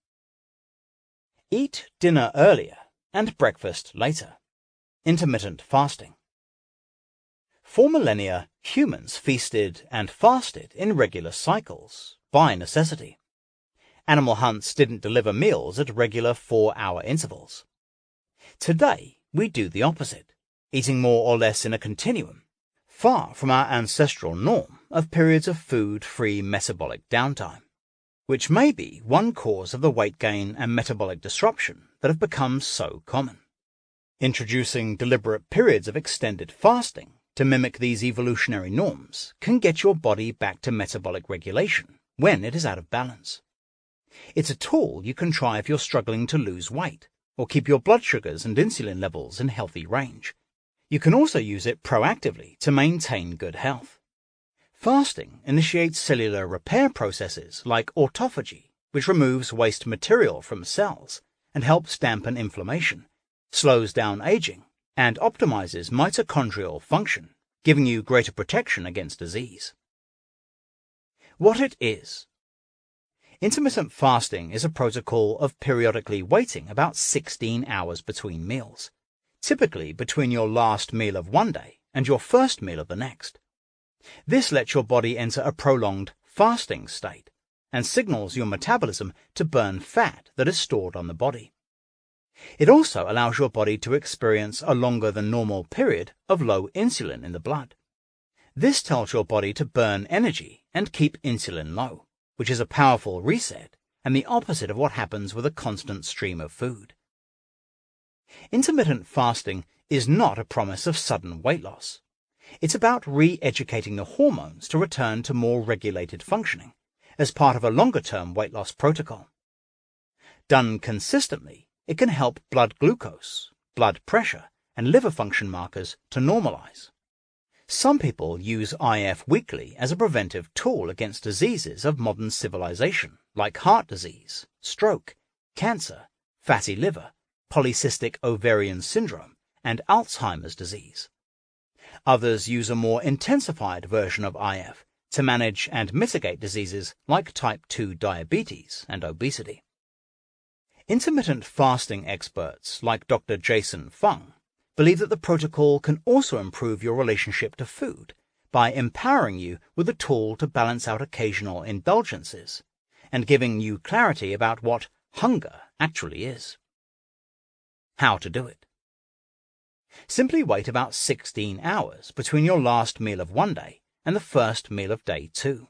Eat dinner earlier and breakfast later. Intermittent fasting. For millennia, humans feasted and fasted in regular cycles, by necessity. Animal hunts didn't deliver meals at regular 4-hour intervals. Today, we do the opposite, eating more or less in a continuum, far from our ancestral norm of periods of food-free metabolic downtime, which may be one cause of the weight gain and metabolic disruption that have become so common. Introducing deliberate periods of extended fasting to mimic these evolutionary norms can get your body back to metabolic regulation when it is out of balance. It's a tool you can try if you're struggling to lose weight or keep your blood sugars and insulin levels in healthy range. You can also use it proactively to maintain good health. Fasting initiates cellular repair processes like autophagy, which removes waste material from cells and helps dampen inflammation, slows down aging, and optimizes mitochondrial function, giving you greater protection against disease. What it is. Intermittent fasting is a protocol of periodically waiting about 16 hours between meals, typically between your last meal of one day and your first meal of the next. This lets your body enter a prolonged fasting state and signals your metabolism to burn fat that is stored on the body. It also allows your body to experience a longer than normal period of low insulin in the blood. This tells your body to burn energy and keep insulin low, which is a powerful reset and the opposite of what happens with a constant stream of food. Intermittent fasting is not a promise of sudden weight loss. It's about re-educating the hormones to return to more regulated functioning as part of a longer-term weight loss protocol. Done consistently, it can help blood glucose, blood pressure, and liver function markers to normalize. Some people use IF weekly as a preventive tool against diseases of modern civilization like heart disease, stroke, cancer, fatty liver, polycystic ovarian syndrome, and Alzheimer's disease. Others use a more intensified version of IF to manage and mitigate diseases like type 2 diabetes and obesity. Intermittent fasting experts like Dr. Jason Fung believe that the protocol can also improve your relationship to food by empowering you with a tool to balance out occasional indulgences and giving you clarity about what hunger actually is. How to do it. Simply wait about 16 hours between your last meal of one day and the first meal of day 2.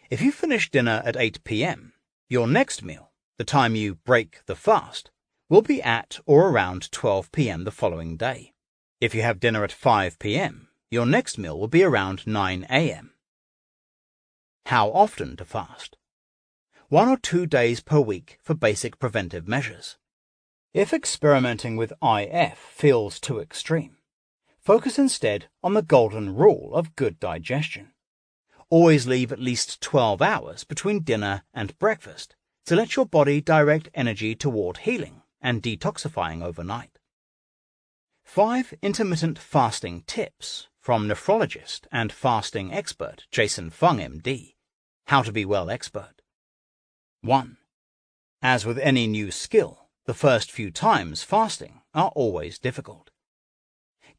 If you finish dinner at 8 p.m., your next meal, the time you break the fast, will be at or around 12 p.m. the following day. If you have dinner at 5 p.m., your next meal will be around 9 a.m. How often to fast? 1 or 2 days per week for basic preventive measures. If experimenting with IF feels too extreme, focus instead on the golden rule of good digestion. Always leave at least 12 hours between dinner and breakfast to let your body direct energy toward healing and detoxifying overnight. 5 intermittent fasting tips from nephrologist and fasting expert Jason Fung, MD. How to be well expert. 1. As with any new skill, the first few times fasting are always difficult.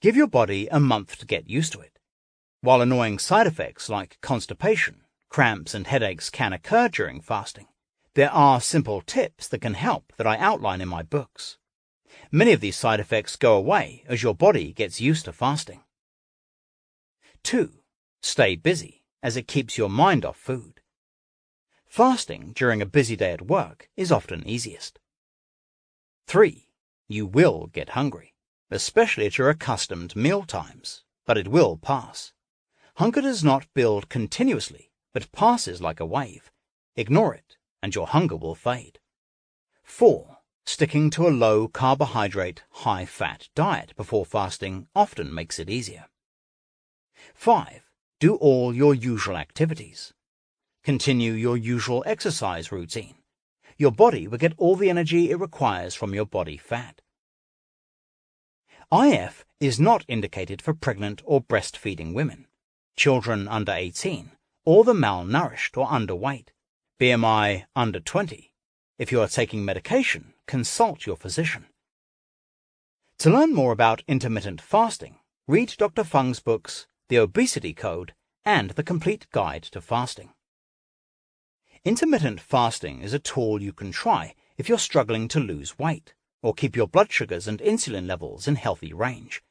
Give your body a month to get used to it. While annoying side effects like constipation, cramps, and headaches can occur during fasting, there are simple tips that can help that I outline in my books. Many of these side effects go away as your body gets used to fasting. 2. Stay busy, as it keeps your mind off food. Fasting during a busy day at work is often easiest. 3. You will get hungry, especially at your accustomed meal times, but it will pass. Hunger does not build continuously, but passes like a wave. Ignore it, and your hunger will fade. 4. Sticking to a low-carbohydrate, high-fat diet before fasting often makes it easier. 5. Do all your usual activities. Continue your usual exercise routine. Your body will get all the energy it requires from your body fat. IF is not indicated for pregnant or breastfeeding women, children under 18, or the malnourished or underweight, BMI under 20. If you are taking medication, consult your physician. To learn more about intermittent fasting, read Dr. Fung's books, The Obesity Code, and The Complete Guide to Fasting. Intermittent fasting is a tool you can try if you're struggling to lose weight or keep your blood sugars and insulin levels in healthy range.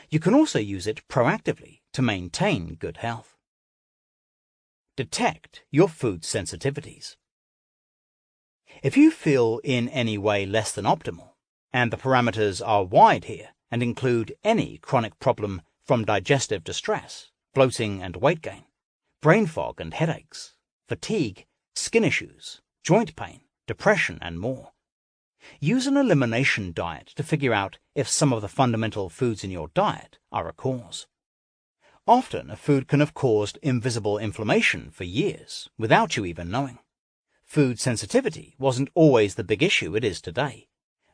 You can also use it proactively to maintain good health. Detect your food sensitivities. If you feel in any way less than optimal, and the parameters are wide here and include any chronic problem from digestive distress, bloating and weight gain, brain fog and headaches, fatigue, skin issues, joint pain, depression, and more, use an elimination diet to figure out if some of the fundamental foods in your diet are a cause. Often, a food can have caused invisible inflammation for years without you even knowing. Food sensitivity wasn't always the big issue it is today,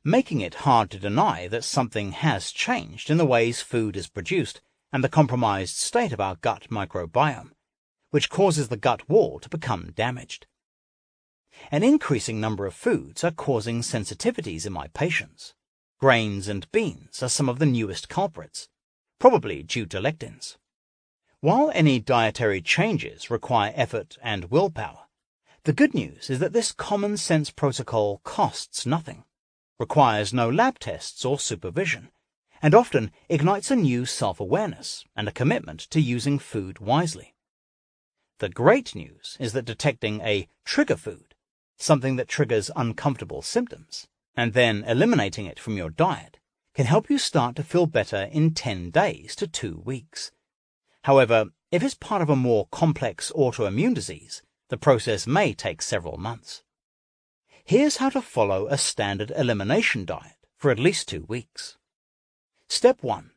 making it hard to deny that something has changed in the ways food is produced and the compromised state of our gut microbiome, which causes the gut wall to become damaged. An increasing number of foods are causing sensitivities in my patients. Grains and beans are some of the newest culprits, probably due to lectins. While any dietary changes require effort and willpower, the good news is that this common sense protocol costs nothing, requires no lab tests or supervision, and often ignites a new self-awareness and a commitment to using food wisely. The great news is that detecting a trigger food, something that triggers uncomfortable symptoms, and then eliminating it from your diet, can help you start to feel better in 10 days to 2 weeks. However, if it's part of a more complex autoimmune disease, the process may take several months. Here's how to follow a standard elimination diet for at least 2 weeks. Step 1.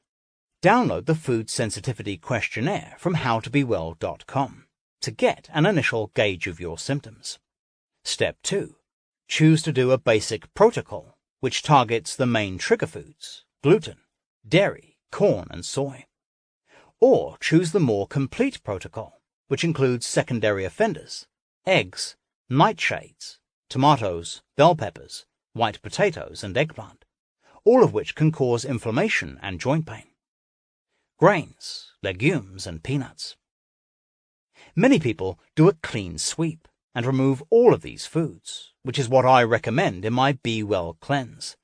Download the Food Sensitivity Questionnaire from howtobewell.com to get an initial gauge of your symptoms. Step 2. Choose to do a basic protocol, which targets the main trigger foods, gluten, dairy, corn, and soy. Or choose the more complete protocol, which includes secondary offenders, eggs, nightshades, tomatoes, bell peppers, white potatoes, and eggplant, all of which can cause inflammation and joint pain. Grains, legumes, and peanuts. Many people do a clean sweep and remove all of these foods, which is what I recommend in my Be Well Cleanse,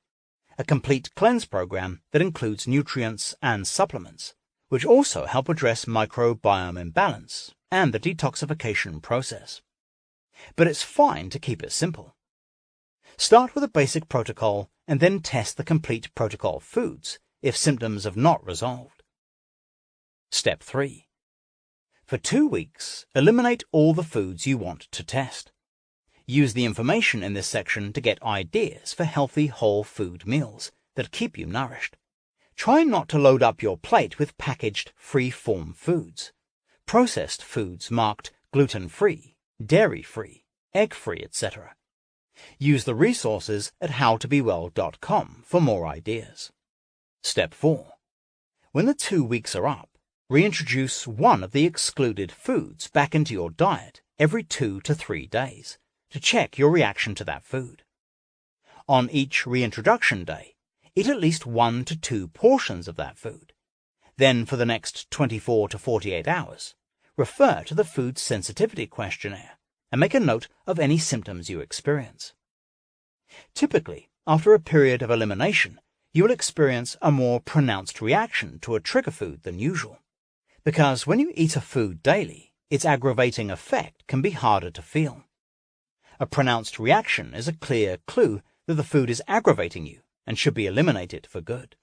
a complete cleanse program that includes nutrients and supplements, which also help address microbiome imbalance and the detoxification process. But it's fine to keep it simple. Start with a basic protocol and then test the complete protocol foods if symptoms have not resolved. Step 3. For 2 weeks, eliminate all the foods you want to test. Use the information in this section to get ideas for healthy whole food meals that keep you nourished. Try not to load up your plate with packaged free-form foods. Processed foods marked gluten-free, dairy-free, egg-free, etc. Use the resources at howtobewell.com for more ideas. Step 4. When the 2 weeks are up, reintroduce one of the excluded foods back into your diet every 2 to 3 days to check your reaction to that food. On each reintroduction day, eat at least 1 to 2 portions of that food. Then for the next 24 to 48 hours, refer to the food sensitivity questionnaire and make a note of any symptoms you experience. Typically, after a period of elimination, you will experience a more pronounced reaction to a trigger food than usual, because when you eat a food daily, its aggravating effect can be harder to feel. A pronounced reaction is a clear clue that the food is aggravating you and should be eliminated for good.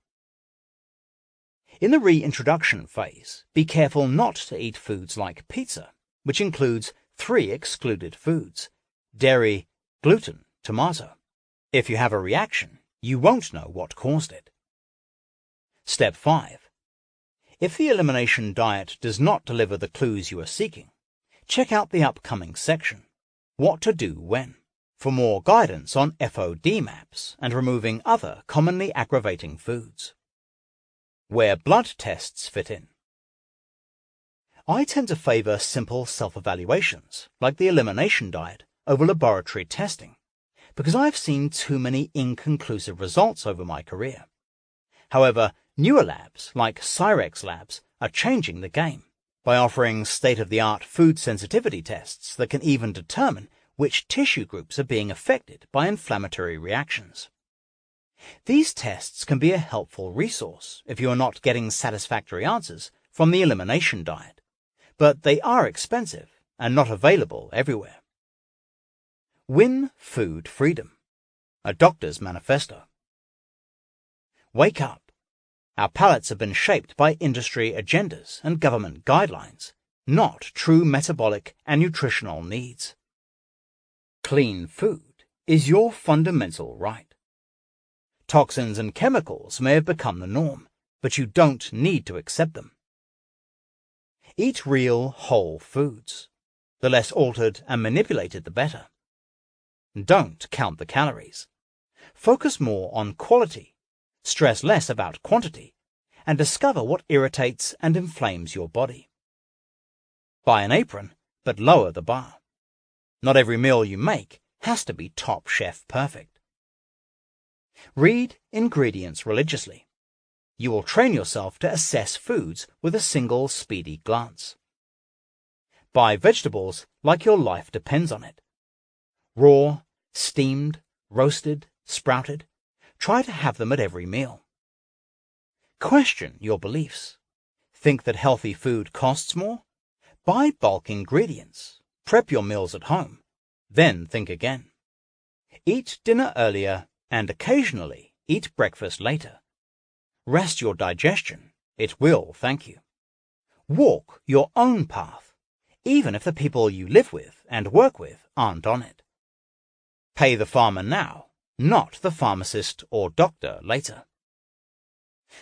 In the reintroduction phase, be careful not to eat foods like pizza, which includes 3 excluded foods: dairy, gluten, tomato. If you have a reaction, you won't know what caused it. Step 5. If the elimination diet does not deliver the clues you are seeking, check out the upcoming section, What to Do When, for more guidance on FOD maps and removing other commonly aggravating foods. Where blood tests fit in. I tend to favor simple self-evaluations, like the elimination diet, over laboratory testing, because I've seen too many inconclusive results over my career. However, newer labs, like Cyrex labs, are changing the game by offering state-of-the-art food sensitivity tests that can even determine which tissue groups are being affected by inflammatory reactions. These tests can be a helpful resource if you are not getting satisfactory answers from the elimination diet, but they are expensive and not available everywhere. Win Food Freedom, a doctor's manifesto. Wake up. Our palates have been shaped by industry agendas and government guidelines, not true metabolic and nutritional needs. Clean food is your fundamental right. Toxins and chemicals may have become the norm, but you don't need to accept them. Eat real, whole foods. The less altered and manipulated, the better. Don't count the calories. Focus more on quality, stress less about quantity, and discover what irritates and inflames your body. Buy an apron, but lower the bar. Not every meal you make has to be top chef perfect. Read ingredients religiously. You will train yourself to assess foods with a single speedy glance. Buy vegetables like your life depends on it. Raw, steamed, roasted, sprouted. Try to have them at every meal. Question your beliefs. Think that healthy food costs more? Buy bulk ingredients. Prep your meals at home. Then think again. Eat dinner earlier and occasionally eat breakfast later. Rest your digestion. It will thank you. Walk your own path, even if the people you live with and work with aren't on it. Pay the farmer now, not the pharmacist or doctor later.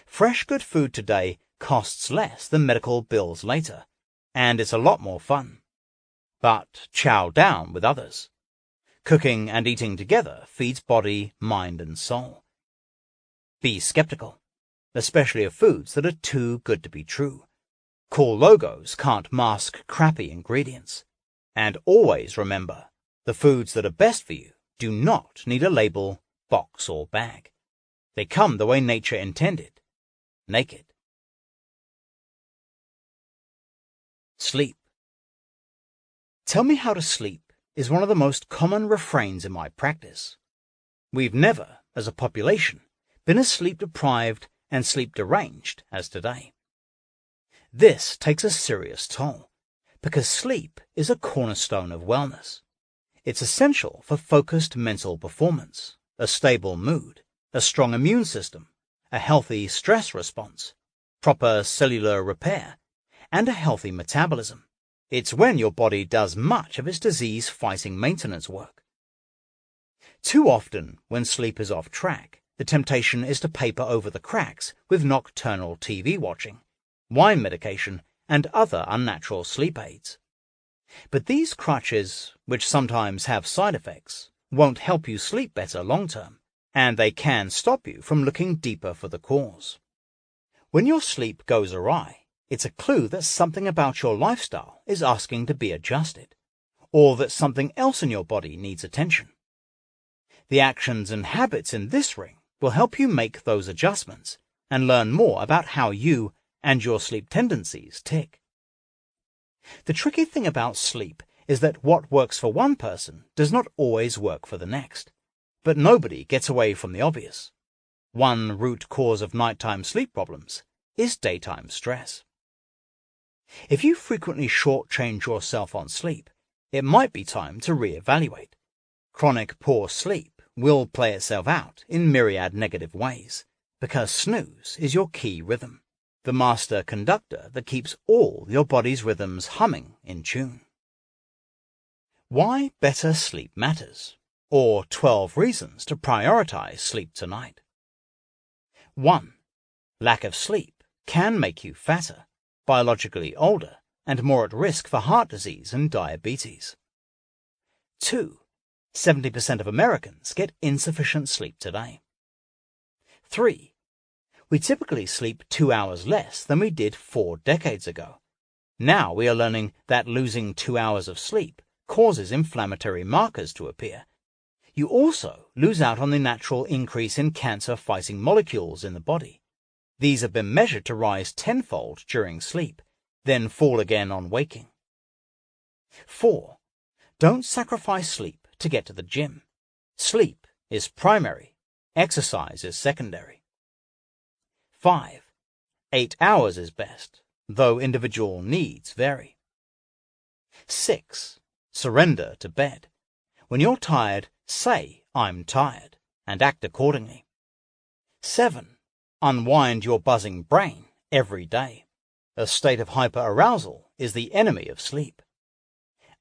Fresh good food today costs less than medical bills later, and it's a lot more fun. But chow down with others. Cooking and eating together feeds body, mind, and soul. Be skeptical, especially of foods that are too good to be true. Cool logos can't mask crappy ingredients. And always remember, the foods that are best for you do not need a label, box, or bag. They come the way nature intended, naked. Sleep. Tell me how to sleep is one of the most common refrains in my practice. We've never, as a population, been as sleep-deprived and sleep-deranged as today. This takes a serious toll, because sleep is a cornerstone of wellness. It's essential for focused mental performance, a stable mood, a strong immune system, a healthy stress response, proper cellular repair, and a healthy metabolism. It's when your body does much of its disease-fighting maintenance work, Too often, when sleep is off track, the temptation is to paper over the cracks with nocturnal TV watching, wine medication, and other unnatural sleep aids. But these crutches, which sometimes have side effects, won't help you sleep better long term, and they can stop you from looking deeper for the cause. When your sleep goes awry, it's a clue that something about your lifestyle is asking to be adjusted, or that something else in your body needs attention. The actions and habits in this ring will help you make those adjustments and learn more about how you and your sleep tendencies tick. The tricky thing about sleep is that what works for one person does not always work for the next, but nobody gets away from the obvious. One root cause of nighttime sleep problems is daytime stress. If you frequently shortchange yourself on sleep, it might be time to reevaluate. Chronic poor sleep will play itself out in myriad negative ways, because snooze is your key rhythm, the master conductor that keeps all your body's rhythms humming in tune. Why better sleep matters, or 12 reasons to prioritize sleep tonight. 1. Lack of sleep can make you fatter, biologically older, and more at risk for heart disease and diabetes. 2. 70% of Americans get insufficient sleep today. 3. We typically sleep 2 hours less than we did 4 decades ago. Now we are learning that losing 2 hours of sleep causes inflammatory markers to appear. You also lose out on the natural increase in cancer-fighting molecules in the body. These have been measured to rise tenfold during sleep, then fall again on waking. 4. Don't sacrifice sleep to get to the gym. Sleep is primary, exercise is secondary. 5. 8 hours is best, though individual needs vary. 6. Surrender to bed. When you're tired, say, "I'm tired," and act accordingly. 7. Unwind your buzzing brain every day. A state of hyperarousal is the enemy of sleep.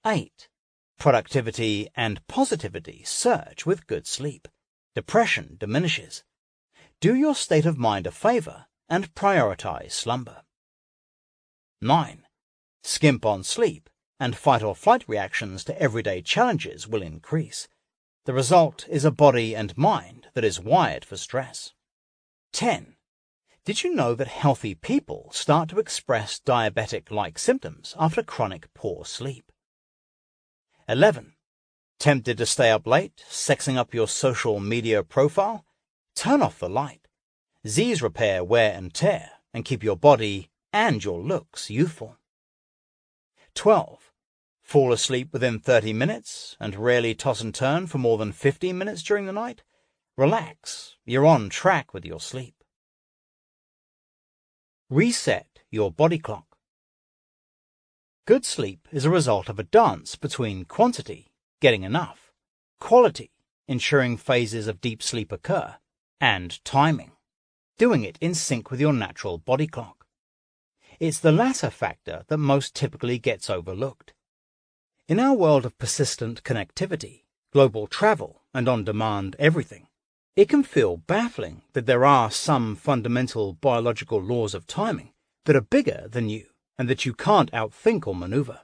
8. Productivity and positivity surge with good sleep. Depression diminishes. Do your state of mind a favor and prioritize slumber. 9. Skimp on sleep, and fight-or-flight reactions to everyday challenges will increase. The result is a body and mind that is wired for stress. 10. Did you know that healthy people start to express diabetic-like symptoms after chronic poor sleep? 11. Tempted to stay up late, sexing up your social media profile? Turn off the light. Z's repair wear and tear and keep your body and your looks youthful. 12. Fall asleep within 30 minutes and rarely toss and turn for more than 15 minutes during the night? Relax, you're on track with your sleep. Reset your body clock. Good sleep is a result of a dance between quantity, getting enough, quality, ensuring phases of deep sleep occur, and timing, doing it in sync with your natural body clock. It's the latter factor that most typically gets overlooked. In our world of persistent connectivity, global travel, and on-demand everything, it can feel baffling that there are some fundamental biological laws of timing that are bigger than you and that you can't outthink or maneuver.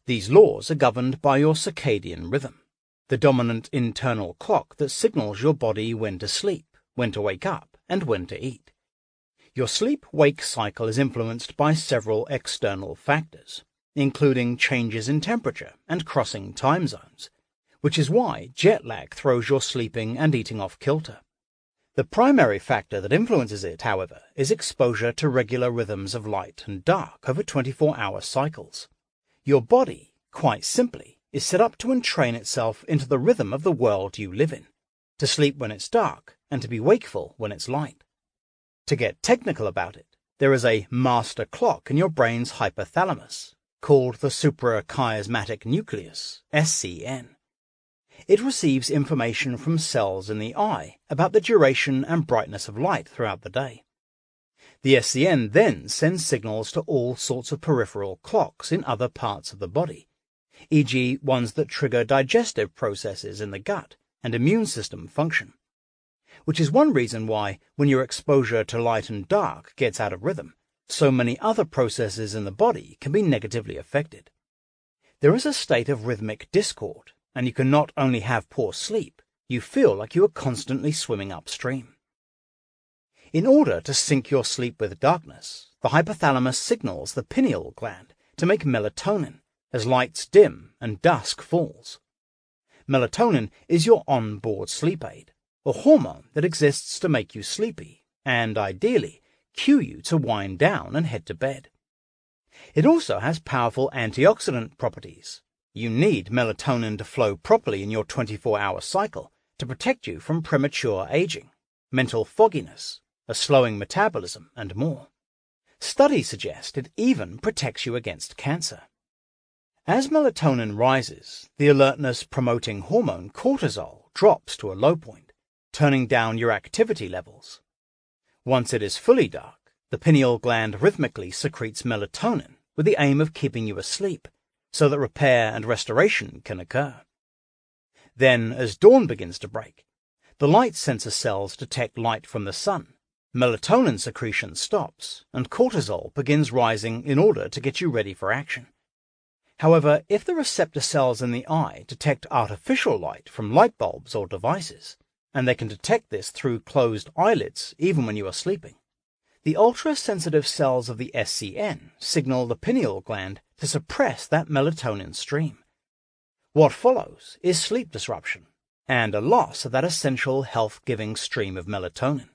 These laws are governed by your circadian rhythm, the dominant internal clock that signals your body when to sleep, when to wake up, and when to eat. Your sleep-wake cycle is influenced by several external factors, including changes in temperature and crossing time zones, which is why jet lag throws your sleeping and eating off kilter. The primary factor that influences it, however, is exposure to regular rhythms of light and dark over 24-hour cycles. Your body, quite simply, is set up to entrain itself into the rhythm of the world you live in, to sleep when it's dark and to be wakeful when it's light. To get technical about it, there is a master clock in your brain's hypothalamus, called the suprachiasmatic nucleus, SCN. It receives information from cells in the eye about the duration and brightness of light throughout the day. The SCN then sends signals to all sorts of peripheral clocks in other parts of the body, e.g. ones that trigger digestive processes in the gut and immune system function, which is one reason why, when your exposure to light and dark gets out of rhythm, so many other processes in the body can be negatively affected. There is a state of rhythmic discord, and you can not only have poor sleep, you feel like you are constantly swimming upstream. In order to sync your sleep with darkness, the hypothalamus signals the pineal gland to make melatonin as lights dim and dusk falls. Melatonin is your on-board sleep aid, a hormone that exists to make you sleepy and, ideally, cue you to wind down and head to bed. It also has powerful antioxidant properties. You need melatonin to flow properly in your 24-hour cycle to protect you from premature aging, mental fogginess, a slowing metabolism, and more. Studies suggest it even protects you against cancer. As melatonin rises, the alertness-promoting hormone cortisol drops to a low point, turning down your activity levels. Once it is fully dark, the pineal gland rhythmically secretes melatonin with the aim of keeping you asleep, so that repair and restoration can occur. Then, as dawn begins to break, the light sensor cells detect light from the sun, melatonin secretion stops, and cortisol begins rising in order to get you ready for action. However, if the receptor cells in the eye detect artificial light from light bulbs or devices, and they can detect this through closed eyelids even when you are sleeping, the ultra-sensitive cells of the SCN signal the pineal gland to suppress that melatonin stream. What follows is sleep disruption and a loss of that essential health-giving stream of melatonin.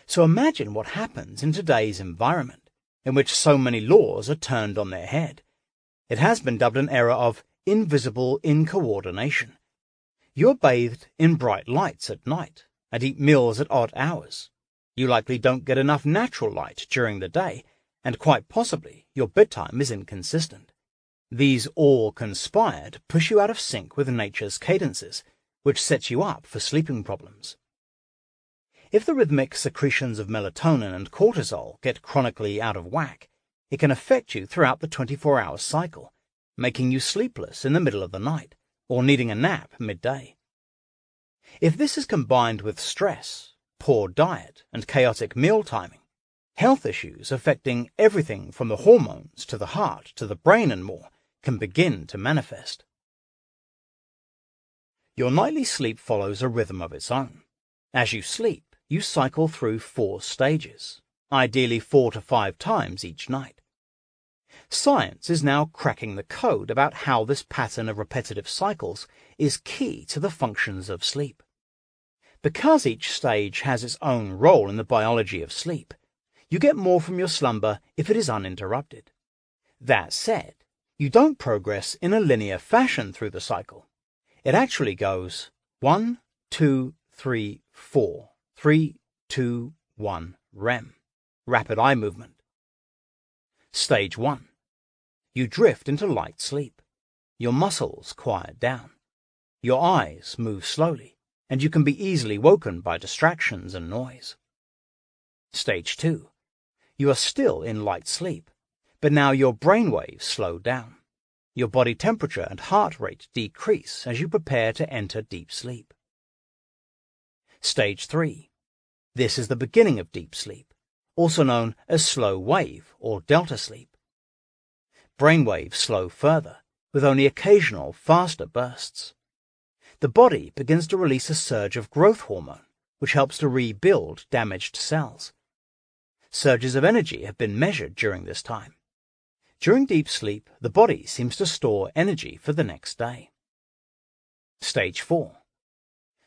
So imagine what happens in today's environment, in which so many laws are turned on their head. It has been dubbed an era of invisible incoordination. You're bathed in bright lights at night and eat meals at odd hours. You likely don't get enough natural light during the day, and quite possibly your bedtime is inconsistent. These all conspire to push you out of sync with nature's cadences, which sets you up for sleeping problems. If the rhythmic secretions of melatonin and cortisol get chronically out of whack, it can affect you throughout the 24-hour cycle, making you sleepless in the middle of the night or needing a nap midday. If this is combined with stress, poor diet, and chaotic meal timing, health issues affecting everything from the hormones to the heart to the brain and more can begin to manifest. Your nightly sleep follows a rhythm of its own. As you sleep, you cycle through 4 stages, ideally 4 to 5 times each night. Science is now cracking the code about how this pattern of repetitive cycles is key to the functions of sleep. Because each stage has its own role in the biology of sleep, you get more from your slumber if it is uninterrupted. That said, you don't progress in a linear fashion through the cycle. It actually goes 1, 2, 3, 4, 3, 2, 1, REM, rapid eye movement. Stage 1. You drift into light sleep. Your muscles quiet down. Your eyes move slowly, and you can be easily woken by distractions and noise. Stage 2. You are still in light sleep, but now your brain waves slow down. Your body temperature and heart rate decrease as you prepare to enter deep sleep. Stage 3. This is the beginning of deep sleep, also known as slow wave or delta sleep. Brain waves slow further, with only occasional faster bursts. The body begins to release a surge of growth hormone, which helps to rebuild damaged cells. Surges of energy have been measured during this time. During deep sleep, the body seems to store energy for the next day. Stage 4.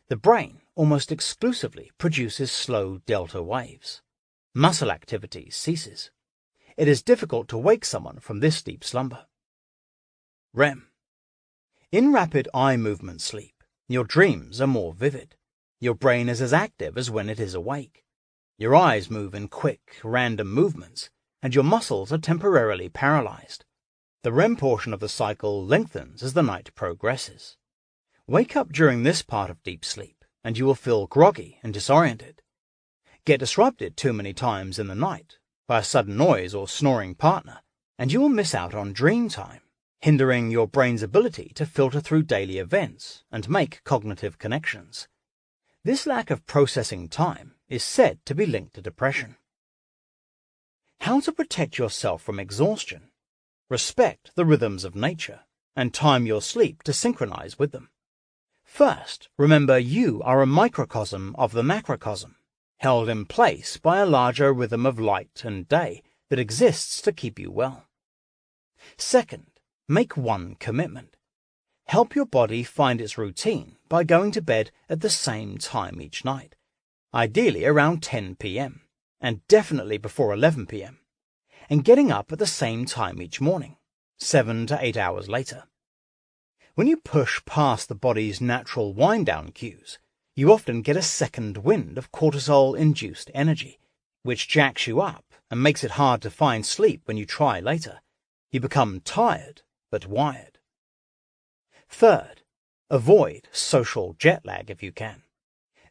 The brain almost exclusively produces slow delta waves. Muscle activity ceases. It is difficult to wake someone from this deep slumber. REM. In rapid eye movement sleep, your dreams are more vivid. Your brain is as active as when it is awake. Your eyes move in quick, random movements, and your muscles are temporarily paralyzed. The REM portion of the cycle lengthens as the night progresses. Wake up during this part of deep sleep, and you will feel groggy and disoriented. Get disrupted too many times in the night by a sudden noise or snoring partner, and you will miss out on dream time, hindering your brain's ability to filter through daily events and make cognitive connections. This lack of processing time is said to be linked to depression. How to protect yourself from exhaustion. Respect the rhythms of nature and time your sleep to synchronize with them. First, remember you are a microcosm of the macrocosm, held in place by a larger rhythm of light and day that exists to keep you well. Second, make one commitment. Help your body find its routine by going to bed at the same time each night, ideally around 10 p.m., and definitely before 11 p.m., and getting up at the same time each morning, 7 to 8 hours later. When you push past the body's natural wind-down cues, you often get a second wind of cortisol-induced energy, which jacks you up and makes it hard to find sleep when you try later. You become tired, but wired. Third, avoid social jet lag if you can.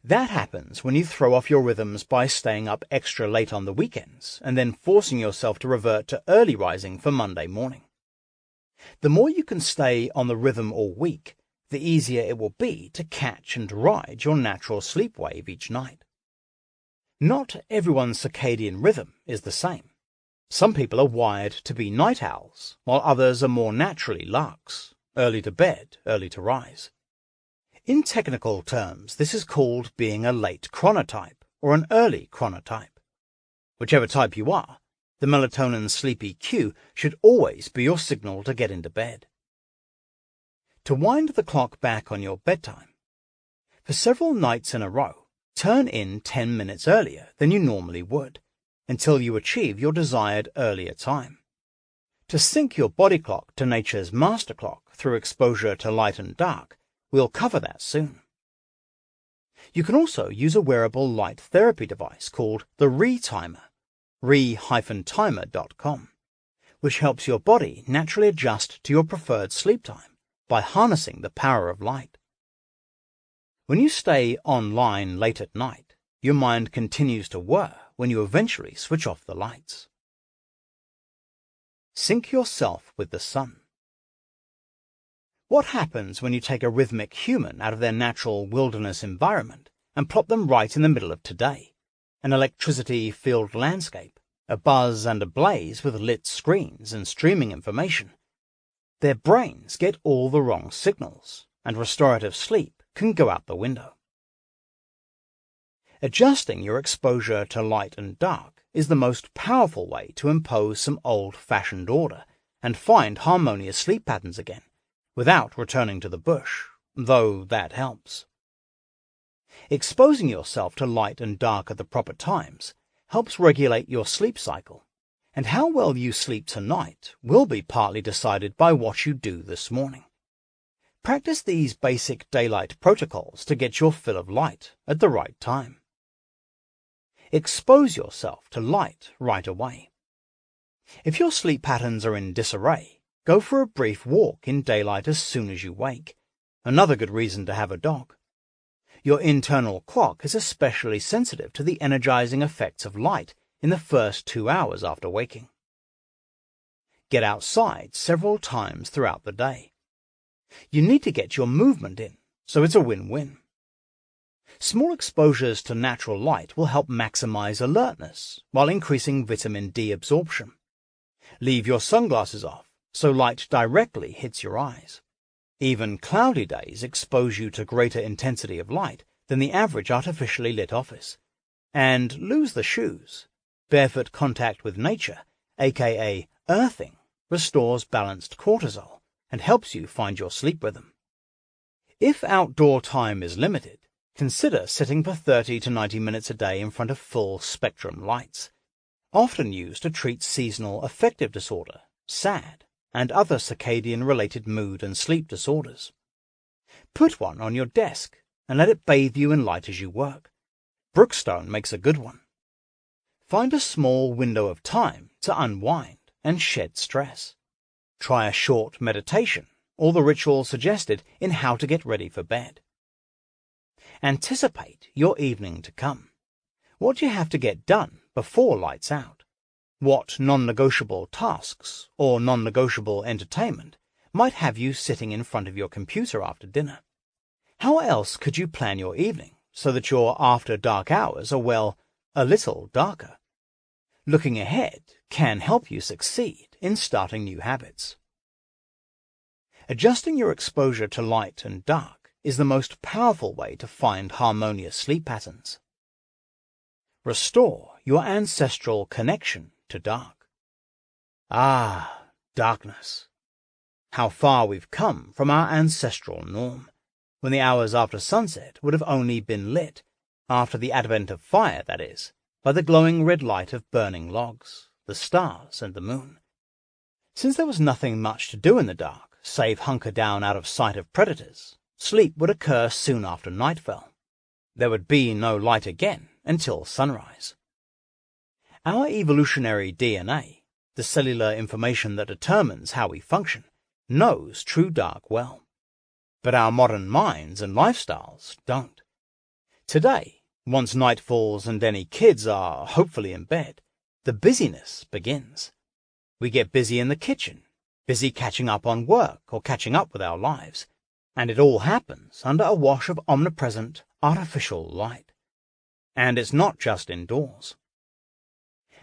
That happens when you throw off your rhythms by staying up extra late on the weekends and then forcing yourself to revert to early rising for Monday morning. The more you can stay on the rhythm all week, the easier it will be to catch and ride your natural sleep wave each night. Not everyone's circadian rhythm is the same. Some people are wired to be night owls, while others are more naturally larks, early to bed, early to rise. In technical terms, this is called being a late chronotype or an early chronotype. Whichever type you are, the melatonin sleepy cue should always be your signal to get into bed. To wind the clock back on your bedtime. For several nights in a row, turn in 10 minutes earlier than you normally would, until you achieve your desired earlier time. To sync your body clock to nature's master clock through exposure to light and dark, we'll cover that soon. You can also use a wearable light therapy device called the Re-Timer, re-timer.com, which helps your body naturally adjust to your preferred sleep time by harnessing the power of light. When you stay online late at night, your mind continues to whir when you eventually switch off the lights. Sync yourself with the sun. What happens when you take a rhythmic human out of their natural wilderness environment and plop them right in the middle of today, an electricity-filled landscape, abuzz and ablaze with lit screens and streaming information? Their brains get all the wrong signals, and restorative sleep can go out the window. Adjusting your exposure to light and dark is the most powerful way to impose some old-fashioned order and find harmonious sleep patterns again, without returning to the bush, though that helps. Exposing yourself to light and dark at the proper times helps regulate your sleep cycle, and how well you sleep tonight will be partly decided by what you do this morning. Practice these basic daylight protocols to get your fill of light at the right time. Expose yourself to light right away. If your sleep patterns are in disarray, go for a brief walk in daylight as soon as you wake. Another good reason to have a dog. Your internal clock is especially sensitive to the energizing effects of light in the first 2 hours after waking. Get outside several times throughout the day. You need to get your movement in, so it's a win-win. Small exposures to natural light will help maximize alertness while increasing vitamin D absorption. Leave your sunglasses off so light directly hits your eyes. Even cloudy days expose you to greater intensity of light than the average artificially lit office. And lose the shoes. Barefoot contact with nature, aka earthing, restores balanced cortisol and helps you find your sleep rhythm. If outdoor time is limited, consider sitting for 30 to 90 minutes a day in front of full-spectrum lights, often used to treat seasonal affective disorder, SAD, and other circadian-related mood and sleep disorders. Put one on your desk and let it bathe you in light as you work. Brookstone makes a good one. Find a small window of time to unwind and shed stress. Try a short meditation or the ritual suggested in How to Get Ready for Bed. Anticipate your evening to come. What do you have to get done before lights out? What non-negotiable tasks or non-negotiable entertainment might have you sitting in front of your computer after dinner. How else could you plan your evening so that your after-dark hours are, well, a little darker? Looking ahead can help you succeed in starting new habits. Adjusting your exposure to light and dark is the most powerful way to find harmonious sleep patterns. Restore your ancestral connection to dark. Ah, darkness. How far we've come from our ancestral norm, when the hours after sunset would have only been lit, after the advent of fire, that is, by the glowing red light of burning logs, the stars, and the moon. Since there was nothing much to do in the dark, save hunker down out of sight of predators, sleep would occur soon after nightfall. There would be no light again until sunrise. Our evolutionary DNA, the cellular information that determines how we function, knows true dark well. But our modern minds and lifestyles don't. Today, once night falls and any kids are hopefully in bed, the busyness begins. We get busy in the kitchen, busy catching up on work or catching up with our lives, and it all happens under a wash of omnipresent, artificial light. And it's not just indoors.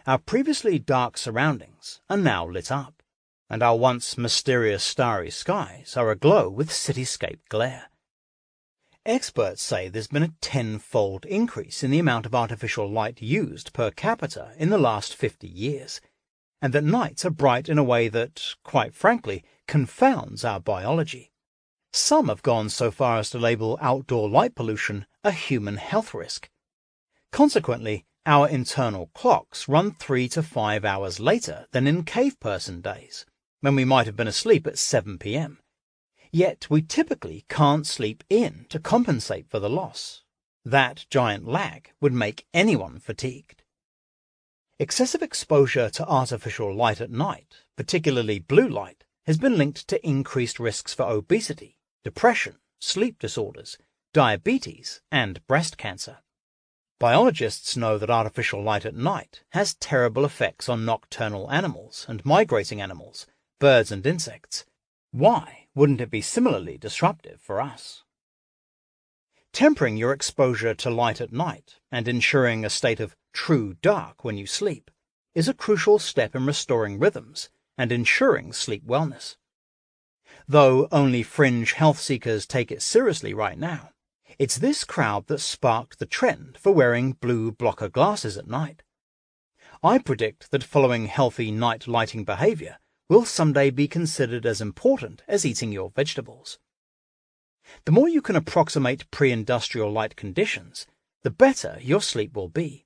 Our previously dark surroundings are now lit up, and our once mysterious starry skies are aglow with cityscape glare. Experts say there's been a 10-fold increase in the amount of artificial light used per capita in the last 50 years, and that nights are bright in a way that, quite frankly, confounds our biology. Some have gone so far as to label outdoor light pollution a human health risk. Consequently, our internal clocks run 3 to 5 hours later than in cave-person days, when we might have been asleep at 7 p.m. Yet we typically can't sleep in to compensate for the loss. That giant lag would make anyone fatigued. Excessive exposure to artificial light at night, particularly blue light, has been linked to increased risks for obesity, depression, sleep disorders, diabetes, and breast cancer. Biologists know that artificial light at night has terrible effects on nocturnal animals and migrating animals, birds and insects. Why wouldn't it be similarly disruptive for us? Tempering your exposure to light at night and ensuring a state of true dark when you sleep is a crucial step in restoring rhythms and ensuring sleep wellness. Though only fringe health seekers take it seriously right now, it's this crowd that sparked the trend for wearing blue blocker glasses at night. I predict that following healthy night lighting behavior will someday be considered as important as eating your vegetables. The more you can approximate pre-industrial light conditions, the better your sleep will be.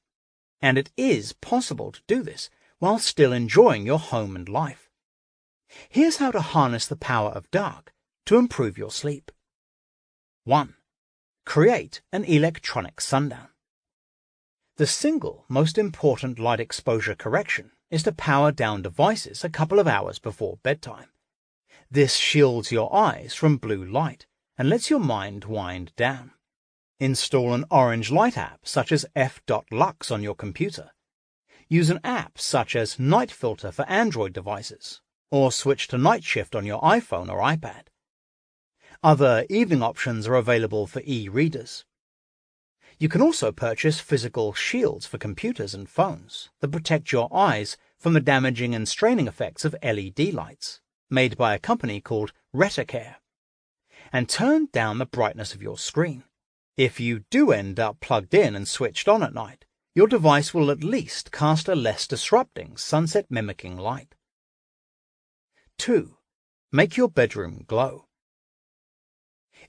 And it is possible to do this while still enjoying your home and life. Here's how to harness the power of dark to improve your sleep. 1. Create an electronic sundown. The single most important light exposure correction is to power down devices a couple of hours before bedtime. This shields your eyes from blue light and lets your mind wind down. Install an orange light app such as f.lux on your computer. Use an app such as Night Filter for Android devices, or switch to Night Shift on your iPhone or iPad. Other evening options are available for e-readers. You can also purchase physical shields for computers and phones that protect your eyes from the damaging and straining effects of LED lights, made by a company called Reticare. And turn down the brightness of your screen. If you do end up plugged in and switched on at night, your device will at least cast a less disrupting sunset-mimicking light. 2. Make your bedroom glow.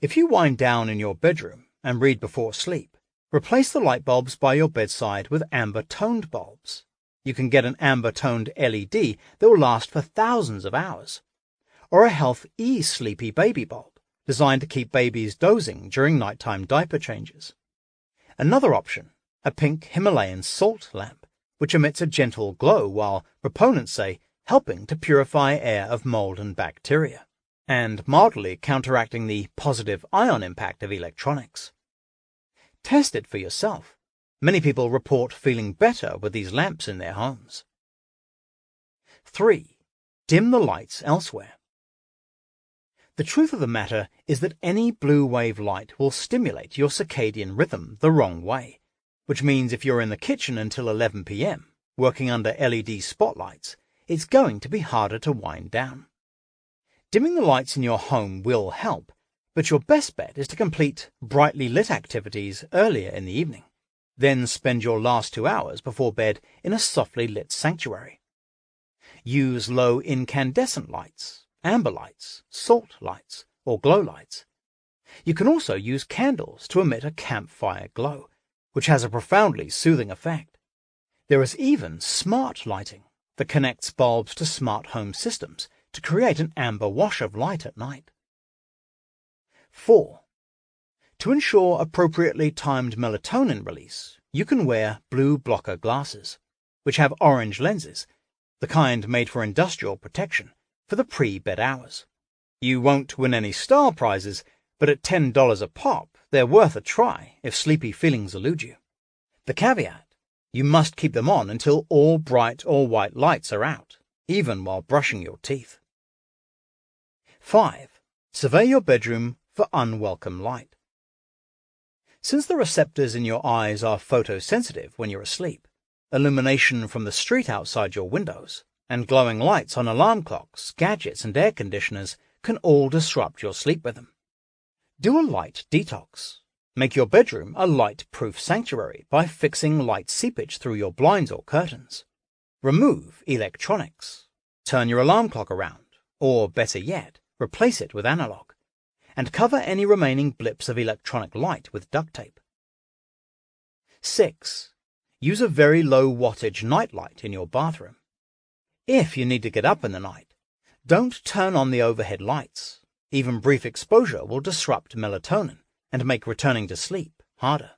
If you wind down in your bedroom and read before sleep, replace the light bulbs by your bedside with amber-toned bulbs. You can get an amber-toned LED that will last for thousands of hours. Or a Health E-Sleepy baby bulb, designed to keep babies dozing during nighttime diaper changes. Another option, a pink Himalayan salt lamp, which emits a gentle glow while, proponents say, helping to purify air of mold and bacteria, and mildly counteracting the positive ion impact of electronics. Test it for yourself. Many people report feeling better with these lamps in their homes. 3. Dim the lights elsewhere. The truth of the matter is that any blue wave light will stimulate your circadian rhythm the wrong way, which means if you're in the kitchen until 11 p.m., working under LED spotlights, it's going to be harder to wind down. Dimming the lights in your home will help, but your best bet is to complete brightly lit activities earlier in the evening. Then spend your last 2 hours before bed in a softly lit sanctuary. Use low incandescent lights, amber lights, salt lights, or glow lights. You can also use candles to emit a campfire glow, which has a profoundly soothing effect. There is even smart lighting that connects bulbs to smart home systems to create an amber wash of light at night. 4. To ensure appropriately timed melatonin release, you can wear blue blocker glasses, which have orange lenses, the kind made for industrial protection, for the pre-bed hours. You won't win any star prizes, but at $10 a pop, they're worth a try if sleepy feelings elude you. The caveat: you must keep them on until all bright or white lights are out, even while brushing your teeth. 5. Survey your bedroom for unwelcome light. Since the receptors in your eyes are photosensitive when you're asleep, illumination from the street outside your windows, and glowing lights on alarm clocks, gadgets, and air conditioners can all disrupt your sleep rhythm. Do a light detox. Make your bedroom a light-proof sanctuary by fixing light seepage through your blinds or curtains. Remove electronics. Turn your alarm clock around, or better yet, replace it with analog, and cover any remaining blips of electronic light with duct tape. 6. Use a very low wattage nightlight in your bathroom. If you need to get up in the night, don't turn on the overhead lights. Even brief exposure will disrupt melatonin and make returning to sleep harder.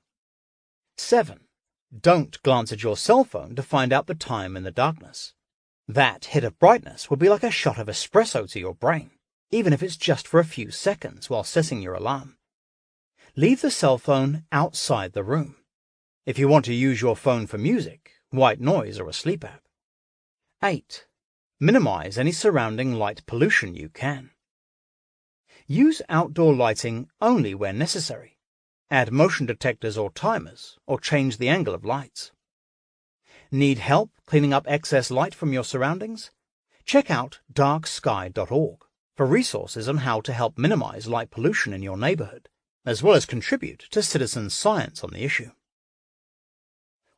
7. Don't glance at your cell phone to find out the time in the darkness. That hit of brightness will be like a shot of espresso to your brain, even if it's just for a few seconds while setting your alarm. Leave the cell phone outside the room. If you want to use your phone for music, white noise, or a sleep app. 8. Minimize any surrounding light pollution you can. Use outdoor lighting only where necessary. Add motion detectors or timers, or change the angle of lights. Need help cleaning up excess light from your surroundings? Check out darksky.org for resources on how to help minimize light pollution in your neighborhood, as well as contribute to citizen science on the issue.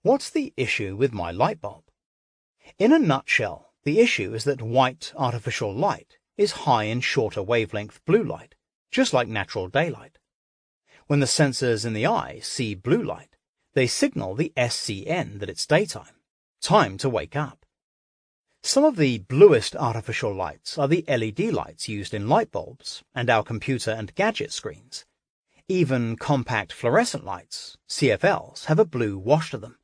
What's the issue with my light bulb? In a nutshell, the issue is that white artificial light is high in shorter wavelength blue light, just like natural daylight. When the sensors in the eye see blue light, they signal the SCN that it's daytime, time to wake up. Some of the bluest artificial lights are the LED lights used in light bulbs and our computer and gadget screens. Even compact fluorescent lights, CFLs, have a blue wash to them.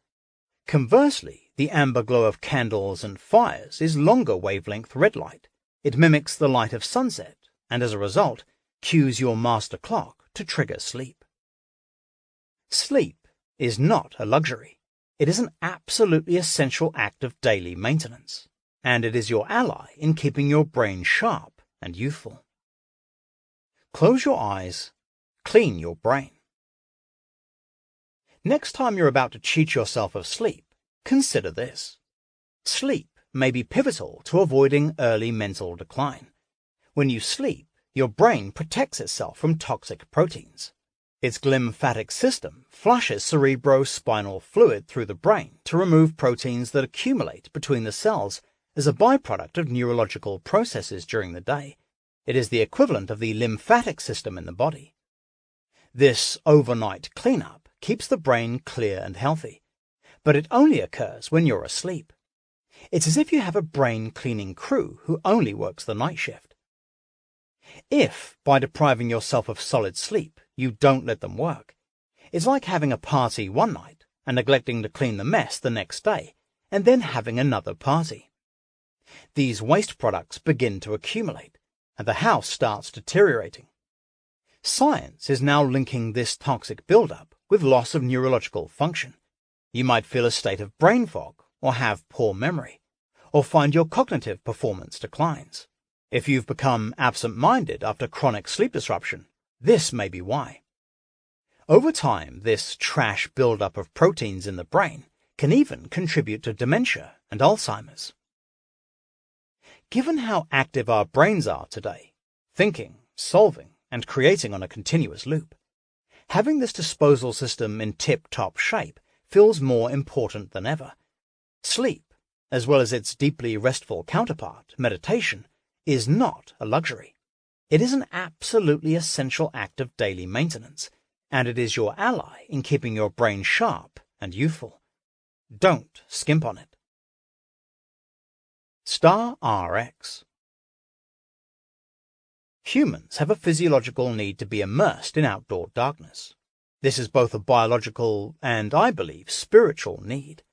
Conversely, the amber glow of candles and fires is longer wavelength red light. It mimics the light of sunset, and as a result, cues your master clock to trigger sleep. Sleep is not a luxury. It is an absolutely essential act of daily maintenance, and it is your ally in keeping your brain sharp and youthful. Close your eyes, clean your brain. Next time you're about to cheat yourself of sleep, consider this. Sleep may be pivotal to avoiding early mental decline. When you sleep, your brain protects itself from toxic proteins. Its glymphatic system flushes cerebrospinal fluid through the brain to remove proteins that accumulate between the cells as a byproduct of neurological processes during the day. It is the equivalent of the lymphatic system in the body. This overnight cleanup keeps the brain clear and healthy, but it only occurs when you're asleep. It's as if you have a brain-cleaning crew who only works the night shift. If, by depriving yourself of solid sleep, you don't let them work, it's like having a party one night and neglecting to clean the mess the next day, and then having another party. These waste products begin to accumulate, and the house starts deteriorating. Science is now linking this toxic buildup with loss of neurological function. You might feel a state of brain fog, or have poor memory, or find your cognitive performance declines. If you've become absent-minded after chronic sleep disruption, this may be why. Over time, this trash buildup of proteins in the brain can even contribute to dementia and Alzheimer's. Given how active our brains are today, thinking, solving, and creating on a continuous loop, having this disposal system in tip-top shape feels more important than ever. Sleep, as well as its deeply restful counterpart, meditation, is not a luxury. It is an absolutely essential act of daily maintenance, and it is your ally in keeping your brain sharp and youthful. Don't skimp on it. Star RX. Humans have a physiological need to be immersed in outdoor darkness. This is both a biological and, I believe, spiritual need.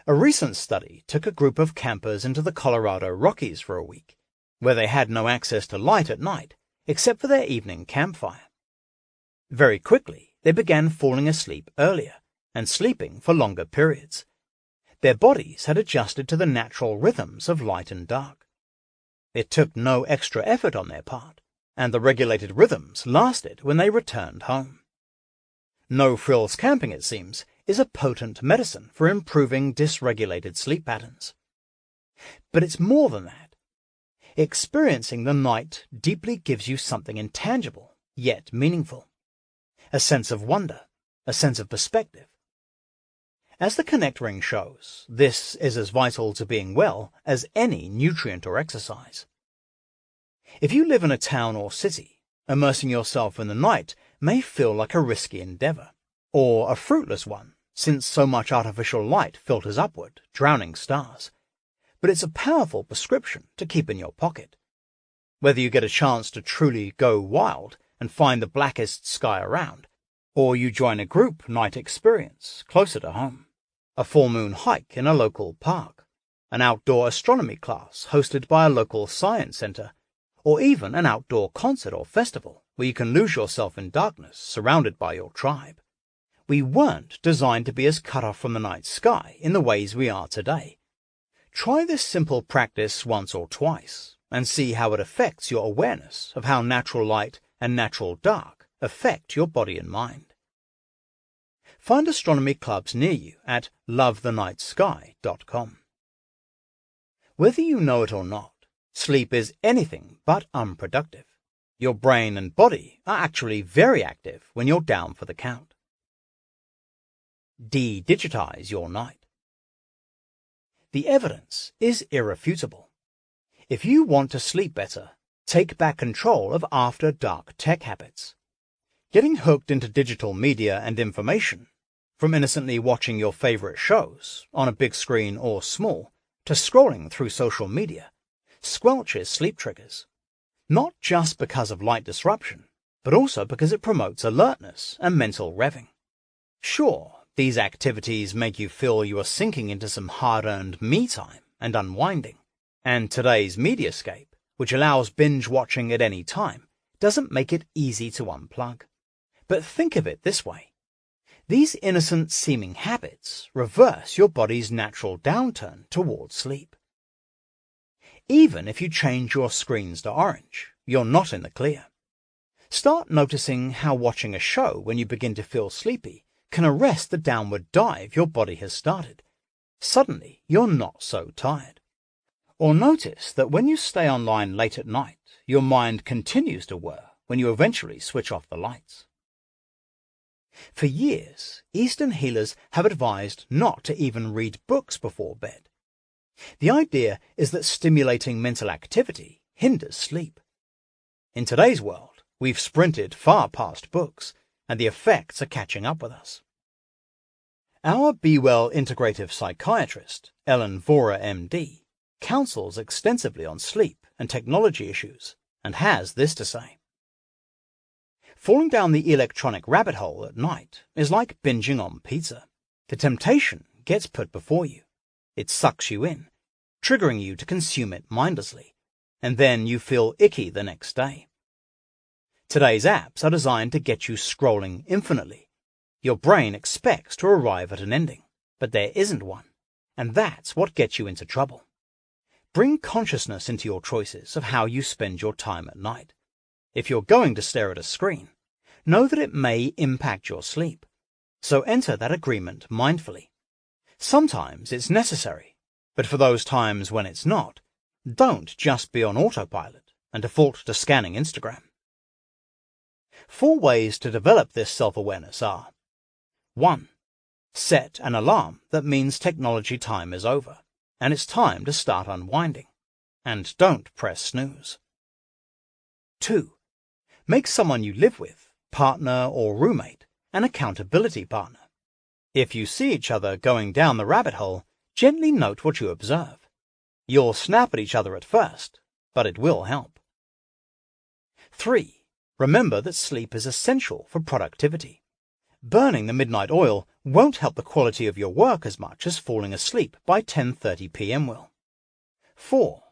A recent study took a group of campers into the Colorado Rockies for a week, where they had no access to light at night except for their evening campfire. Very quickly, they began falling asleep earlier and sleeping for longer periods. Their bodies had adjusted to the natural rhythms of light and dark. It took no extra effort on their part, and the regulated rhythms lasted when they returned home. No-frills camping, it seems, is a potent medicine for improving dysregulated sleep patterns. But it's more than that. Experiencing the night deeply gives you something intangible, yet meaningful. A sense of wonder, a sense of perspective. As the Connect ring shows, this is as vital to being well as any nutrient or exercise. If you live in a town or city, immersing yourself in the night may feel like a risky endeavor, or a fruitless one, since so much artificial light filters upward, drowning stars. But it's a powerful prescription to keep in your pocket. Whether you get a chance to truly go wild and find the blackest sky around, or you join a group night experience closer to home, a full moon hike in a local park, an outdoor astronomy class hosted by a local science center, or even an outdoor concert or festival where you can lose yourself in darkness surrounded by your tribe. We weren't designed to be as cut off from the night sky in the ways we are today. Try this simple practice once or twice and see how it affects your awareness of how natural light and natural dark affect your body and mind. Find astronomy clubs near you at lovethenightsky.com. Whether you know it or not, sleep is anything but unproductive. Your brain and body are actually very active when you're down for the count. De-digitize your night. The evidence is irrefutable. If you want to sleep better, take back control of after-dark tech habits. Getting hooked into digital media and information, from innocently watching your favorite shows, on a big screen or small, to scrolling through social media, squelches sleep triggers. Not just because of light disruption, but also because it promotes alertness and mental revving. Sure, these activities make you feel you are sinking into some hard-earned me time and unwinding, and today's mediascape, which allows binge watching at any time, doesn't make it easy to unplug. But think of it this way. These innocent-seeming habits reverse your body's natural downturn towards sleep. Even if you change your screens to orange, you're not in the clear. Start noticing how watching a show when you begin to feel sleepy can arrest the downward dive your body has started. Suddenly, you're not so tired. Or notice that when you stay online late at night, your mind continues to whir when you eventually switch off the lights. For years, Eastern healers have advised not to even read books before bed. The idea is that stimulating mental activity hinders sleep. In today's world, we've sprinted far past books, and the effects are catching up with us. Our Be Well integrative psychiatrist, Ellen Vora, MD, counsels extensively on sleep and technology issues, and has this to say. Falling down the electronic rabbit hole at night is like binging on pizza. The temptation gets put before you. It sucks you in, triggering you to consume it mindlessly, and then you feel icky the next day. Today's apps are designed to get you scrolling infinitely. Your brain expects to arrive at an ending, but there isn't one, and that's what gets you into trouble. Bring consciousness into your choices of how you spend your time at night. If you're going to stare at a screen, know that it may impact your sleep, so enter that agreement mindfully. Sometimes it's necessary, but for those times when it's not, don't just be on autopilot and default to scanning Instagram. 4 ways to develop this self-awareness are: 1. Set an alarm that means technology time is over, and it's time to start unwinding, and don't press snooze. 2. Make someone you live with, partner or roommate, an accountability partner. If you see each other going down the rabbit hole, gently note what you observe. You'll snap at each other at first, but it will help. 3. Remember that sleep is essential for productivity. Burning the midnight oil won't help the quality of your work as much as falling asleep by 10:30 p.m. will. 4.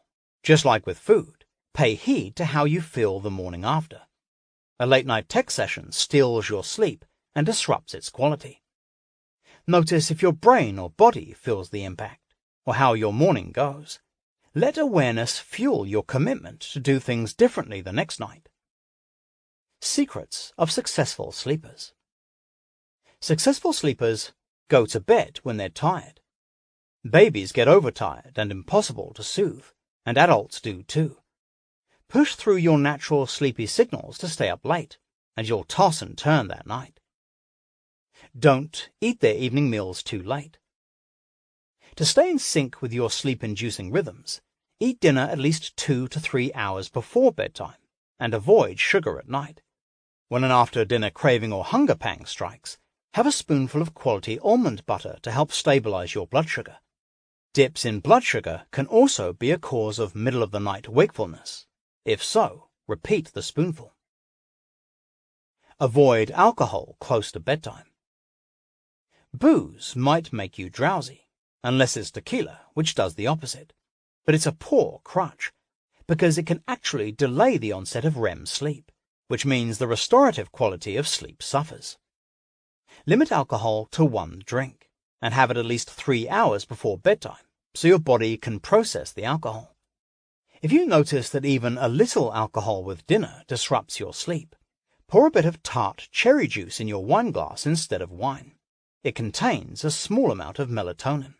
Just like with food, pay heed to how you feel the morning after. A late-night tech session steals your sleep and disrupts its quality. Notice if your brain or body feels the impact, or how your morning goes. Let awareness fuel your commitment to do things differently the next night. Secrets of successful sleepers. Successful sleepers go to bed when they're tired. Babies get overtired and impossible to soothe, and adults do too. Push through your natural sleepy signals to stay up late, and you'll toss and turn that night. Don't eat their evening meals too late. To stay in sync with your sleep-inducing rhythms, eat dinner at least 2 to 3 hours before bedtime, and avoid sugar at night. When an after-dinner craving or hunger pang strikes, have a spoonful of quality almond butter to help stabilize your blood sugar. Dips in blood sugar can also be a cause of middle-of-the-night wakefulness. If so, repeat the spoonful. Avoid alcohol close to bedtime. Booze might make you drowsy, unless it's tequila, which does the opposite. But it's a poor crutch, because it can actually delay the onset of REM sleep, which means the restorative quality of sleep suffers. Limit alcohol to 1 drink, and have it at least 3 hours before bedtime, so your body can process the alcohol. If you notice that even a little alcohol with dinner disrupts your sleep, pour a bit of tart cherry juice in your wine glass instead of wine. It contains a small amount of melatonin.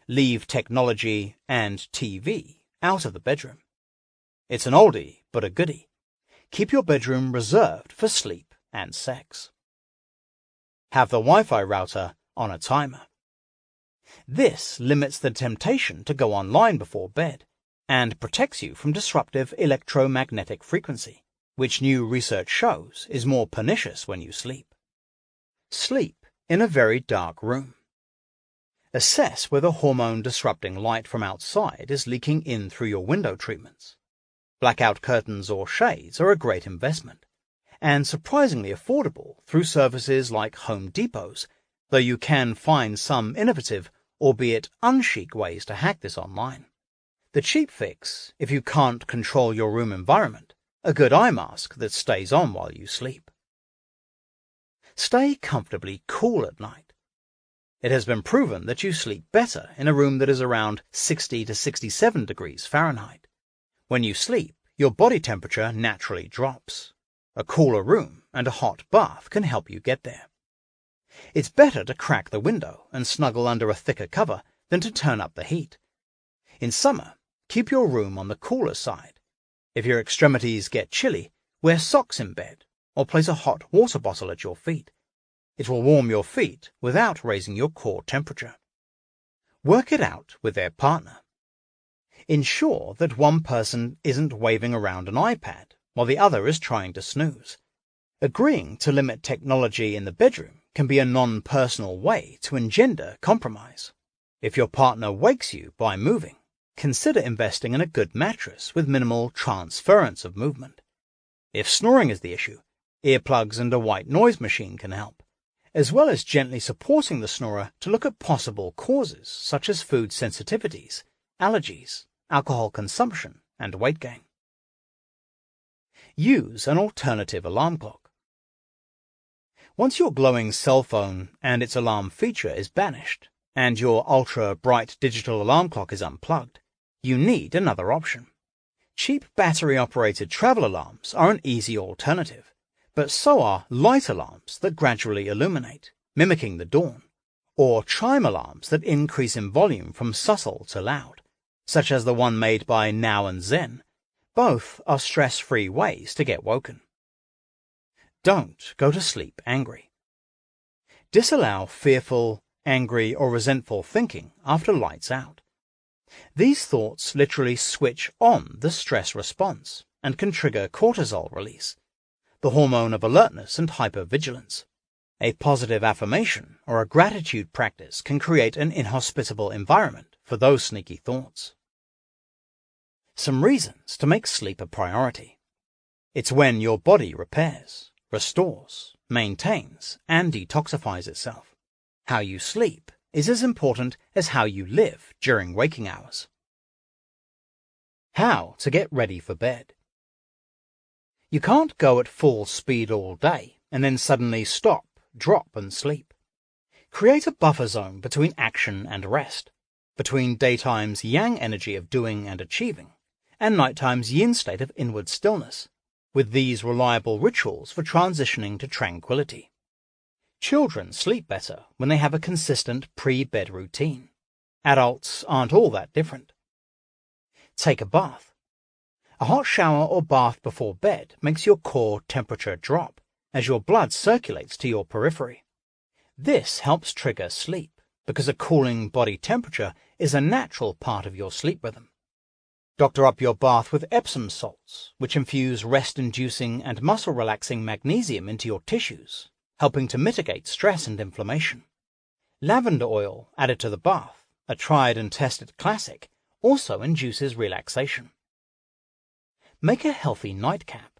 Leave technology and TV out of the bedroom. It's an oldie, but a goodie. Keep your bedroom reserved for sleep and sex. Have the Wi-Fi router on a timer. This limits the temptation to go online before bed and protects you from disruptive electromagnetic frequency, which new research shows is more pernicious when you sleep. Sleep in a very dark room. Assess whether hormone-disrupting light from outside is leaking in through your window treatments. Blackout curtains or shades are a great investment, and surprisingly affordable through services like Home Depot's, though you can find some innovative, albeit unchic ways to hack this online. The cheap fix, if you can't control your room environment, a good eye mask that stays on while you sleep. Stay comfortably cool at night. It has been proven that you sleep better in a room that is around 60 to 67 degrees Fahrenheit. When you sleep, your body temperature naturally drops. A cooler room and a hot bath can help you get there. It's better to crack the window and snuggle under a thicker cover than to turn up the heat. In summer, keep your room on the cooler side. If your extremities get chilly, wear socks in bed or place a hot water bottle at your feet. It will warm your feet without raising your core temperature. Work it out with their partner. Ensure that one person isn't waving around an iPad while the other is trying to snooze. Agreeing to limit technology in the bedroom can be a non-personal way to engender compromise. If your partner wakes you by moving, consider investing in a good mattress with minimal transference of movement. If snoring is the issue, earplugs and a white noise machine can help, as well as gently supporting the snorer to look at possible causes such as food sensitivities, allergies, alcohol consumption, and weight gain. Use an alternative alarm clock. Once your glowing cell phone and its alarm feature is banished, and your ultra-bright digital alarm clock is unplugged, you need another option. Cheap battery-operated travel alarms are an easy alternative, but so are light alarms that gradually illuminate, mimicking the dawn, or chime alarms that increase in volume from subtle to loud, such as the one made by Now and Zen. Both are stress-free ways to get woken. Don't go to sleep angry. Disallow fearful, angry, or resentful thinking after lights out. These thoughts literally switch on the stress response and can trigger cortisol release, the hormone of alertness and hypervigilance. A positive affirmation or a gratitude practice can create an inhospitable environment for those sneaky thoughts. Some reasons to make sleep a priority. It's when your body repairs, restores, maintains, and detoxifies itself. How you sleep is as important as how you live during waking hours. How to get ready for bed. You can't go at full speed all day and then suddenly stop, drop, and sleep. Create a buffer zone between action and rest, between daytime's yang energy of doing and achieving, and nighttime's yin state of inward stillness, with these reliable rituals for transitioning to tranquility. Children sleep better when they have a consistent pre-bed routine. Adults aren't all that different. Take a bath. A hot shower or bath before bed makes your core temperature drop as your blood circulates to your periphery. This helps trigger sleep because a cooling body temperature is a natural part of your sleep rhythm. Doctor up your bath with Epsom salts, which infuse rest-inducing and muscle-relaxing magnesium into your tissues, helping to mitigate stress and inflammation. Lavender oil added to the bath, a tried and tested classic, also induces relaxation. Make a healthy nightcap.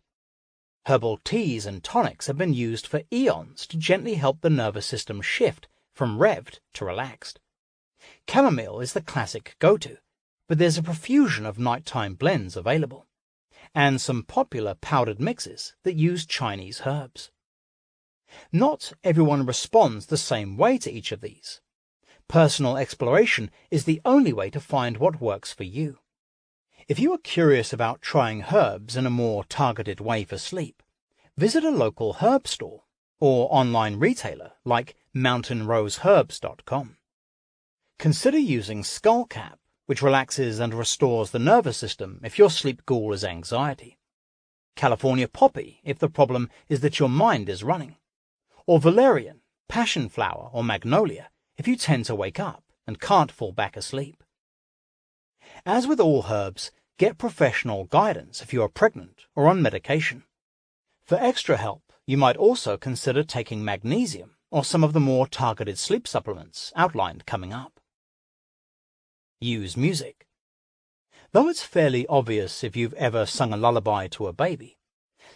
Herbal teas and tonics have been used for eons to gently help the nervous system shift from revved to relaxed. Chamomile is the classic go-to, but there's a profusion of nighttime blends available, and some popular powdered mixes that use Chinese herbs. Not everyone responds the same way to each of these. Personal exploration is the only way to find what works for you. If you are curious about trying herbs in a more targeted way for sleep, visit a local herb store or online retailer like mountainroseherbs.com. Consider using skullcap, which relaxes and restores the nervous system if your sleep goal is anxiety. California poppy if the problem is that your mind is running. Or valerian, passion flower, or magnolia if you tend to wake up and can't fall back asleep. As with all herbs, get professional guidance if you are pregnant or on medication. For extra help, you might also consider taking magnesium or some of the more targeted sleep supplements outlined coming up. Use music. Though it's fairly obvious if you've ever sung a lullaby to a baby,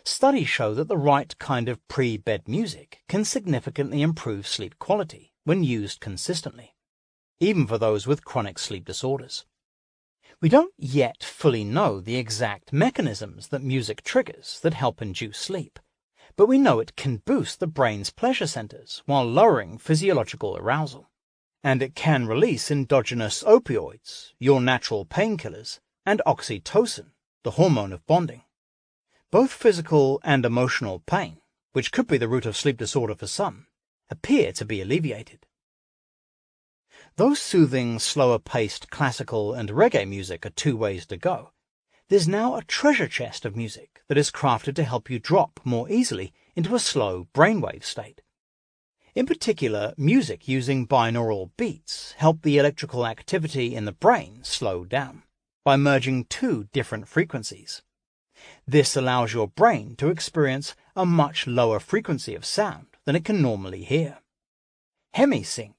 studies show that the right kind of pre-bed music can significantly improve sleep quality when used consistently, even for those with chronic sleep disorders. We don't yet fully know the exact mechanisms that music triggers that help induce sleep, but we know it can boost the brain's pleasure centers while lowering physiological arousal. And it can release endogenous opioids, your natural painkillers, and oxytocin, the hormone of bonding. Both physical and emotional pain, which could be the root of sleep disorder for some, appear to be alleviated. Though soothing, slower-paced classical and reggae music are two ways to go, there's now a treasure chest of music that is crafted to help you drop more easily into a slow brainwave state. In particular, music using binaural beats help the electrical activity in the brain slow down by merging two different frequencies. This allows your brain to experience a much lower frequency of sound than it can normally hear. HemiSync,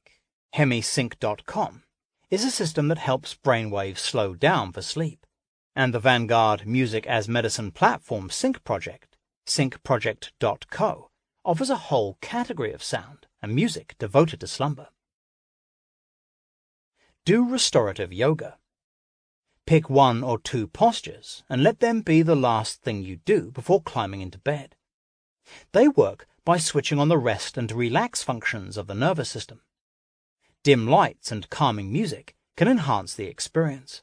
hemisync.com, is a system that helps brainwaves slow down for sleep, and the Vanguard Music as Medicine platform Sync Project, syncproject.co, offers a whole category of sound and music devoted to slumber. Do restorative yoga. Pick one or two postures and let them be the last thing you do before climbing into bed. They work by switching on the rest and relax functions of the nervous system. Dim lights and calming music can enhance the experience.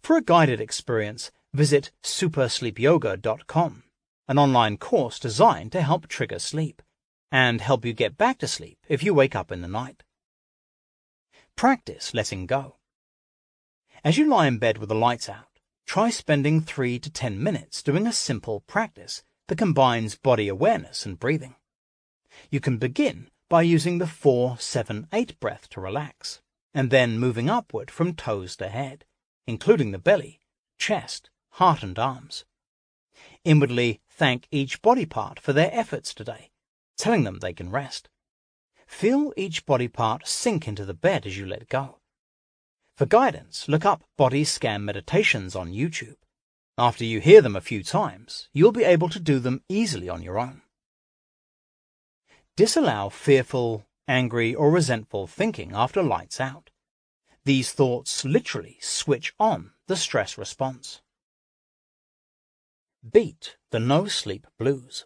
For a guided experience, visit supersleepyoga.com, an online course designed to help trigger sleep and help you get back to sleep if you wake up in the night. Practice letting go. As you lie in bed with the lights out, try spending 3 to 10 minutes doing a simple practice that combines body awareness and breathing. You can begin by using the 4-7-8 breath to relax, and then moving upward from toes to head, including the belly, chest, heart and arms. Inwardly thank each body part for their efforts today, telling them they can rest. Feel each body part sink into the bed as you let go. For guidance, look up body scan meditations on YouTube. After you hear them a few times, you'll be able to do them easily on your own. Disallow fearful, angry, or resentful thinking after lights out. These thoughts literally switch on the stress response. Beat the no-sleep blues.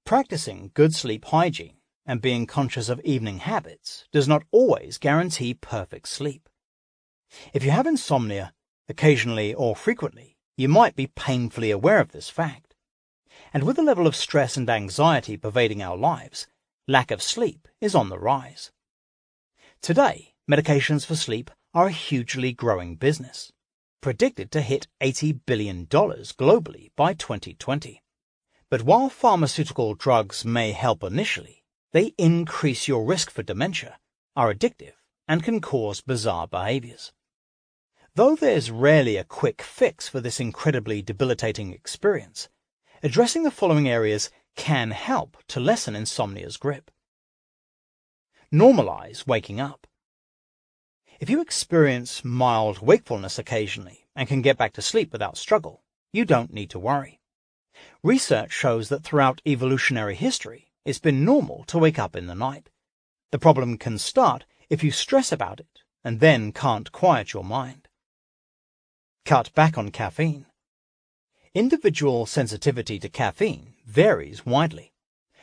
Practicing good sleep hygiene and being conscious of evening habits does not always guarantee perfect sleep. If you have insomnia, occasionally or frequently, you might be painfully aware of this fact. And with the level of stress and anxiety pervading our lives, lack of sleep is on the rise. Today, medications for sleep are a hugely growing business, predicted to hit $80 billion globally by 2020. But while pharmaceutical drugs may help initially, they increase your risk for dementia, are addictive, and can cause bizarre behaviors. Though there's rarely a quick fix for this incredibly debilitating experience, addressing the following areas can help to lessen insomnia's grip. Normalize waking up. If you experience mild wakefulness occasionally and can get back to sleep without struggle, you don't need to worry. Research shows that throughout evolutionary history, it's been normal to wake up in the night. The problem can start if you stress about it and then can't quiet your mind. Cut back on caffeine. Individual sensitivity to caffeine varies widely,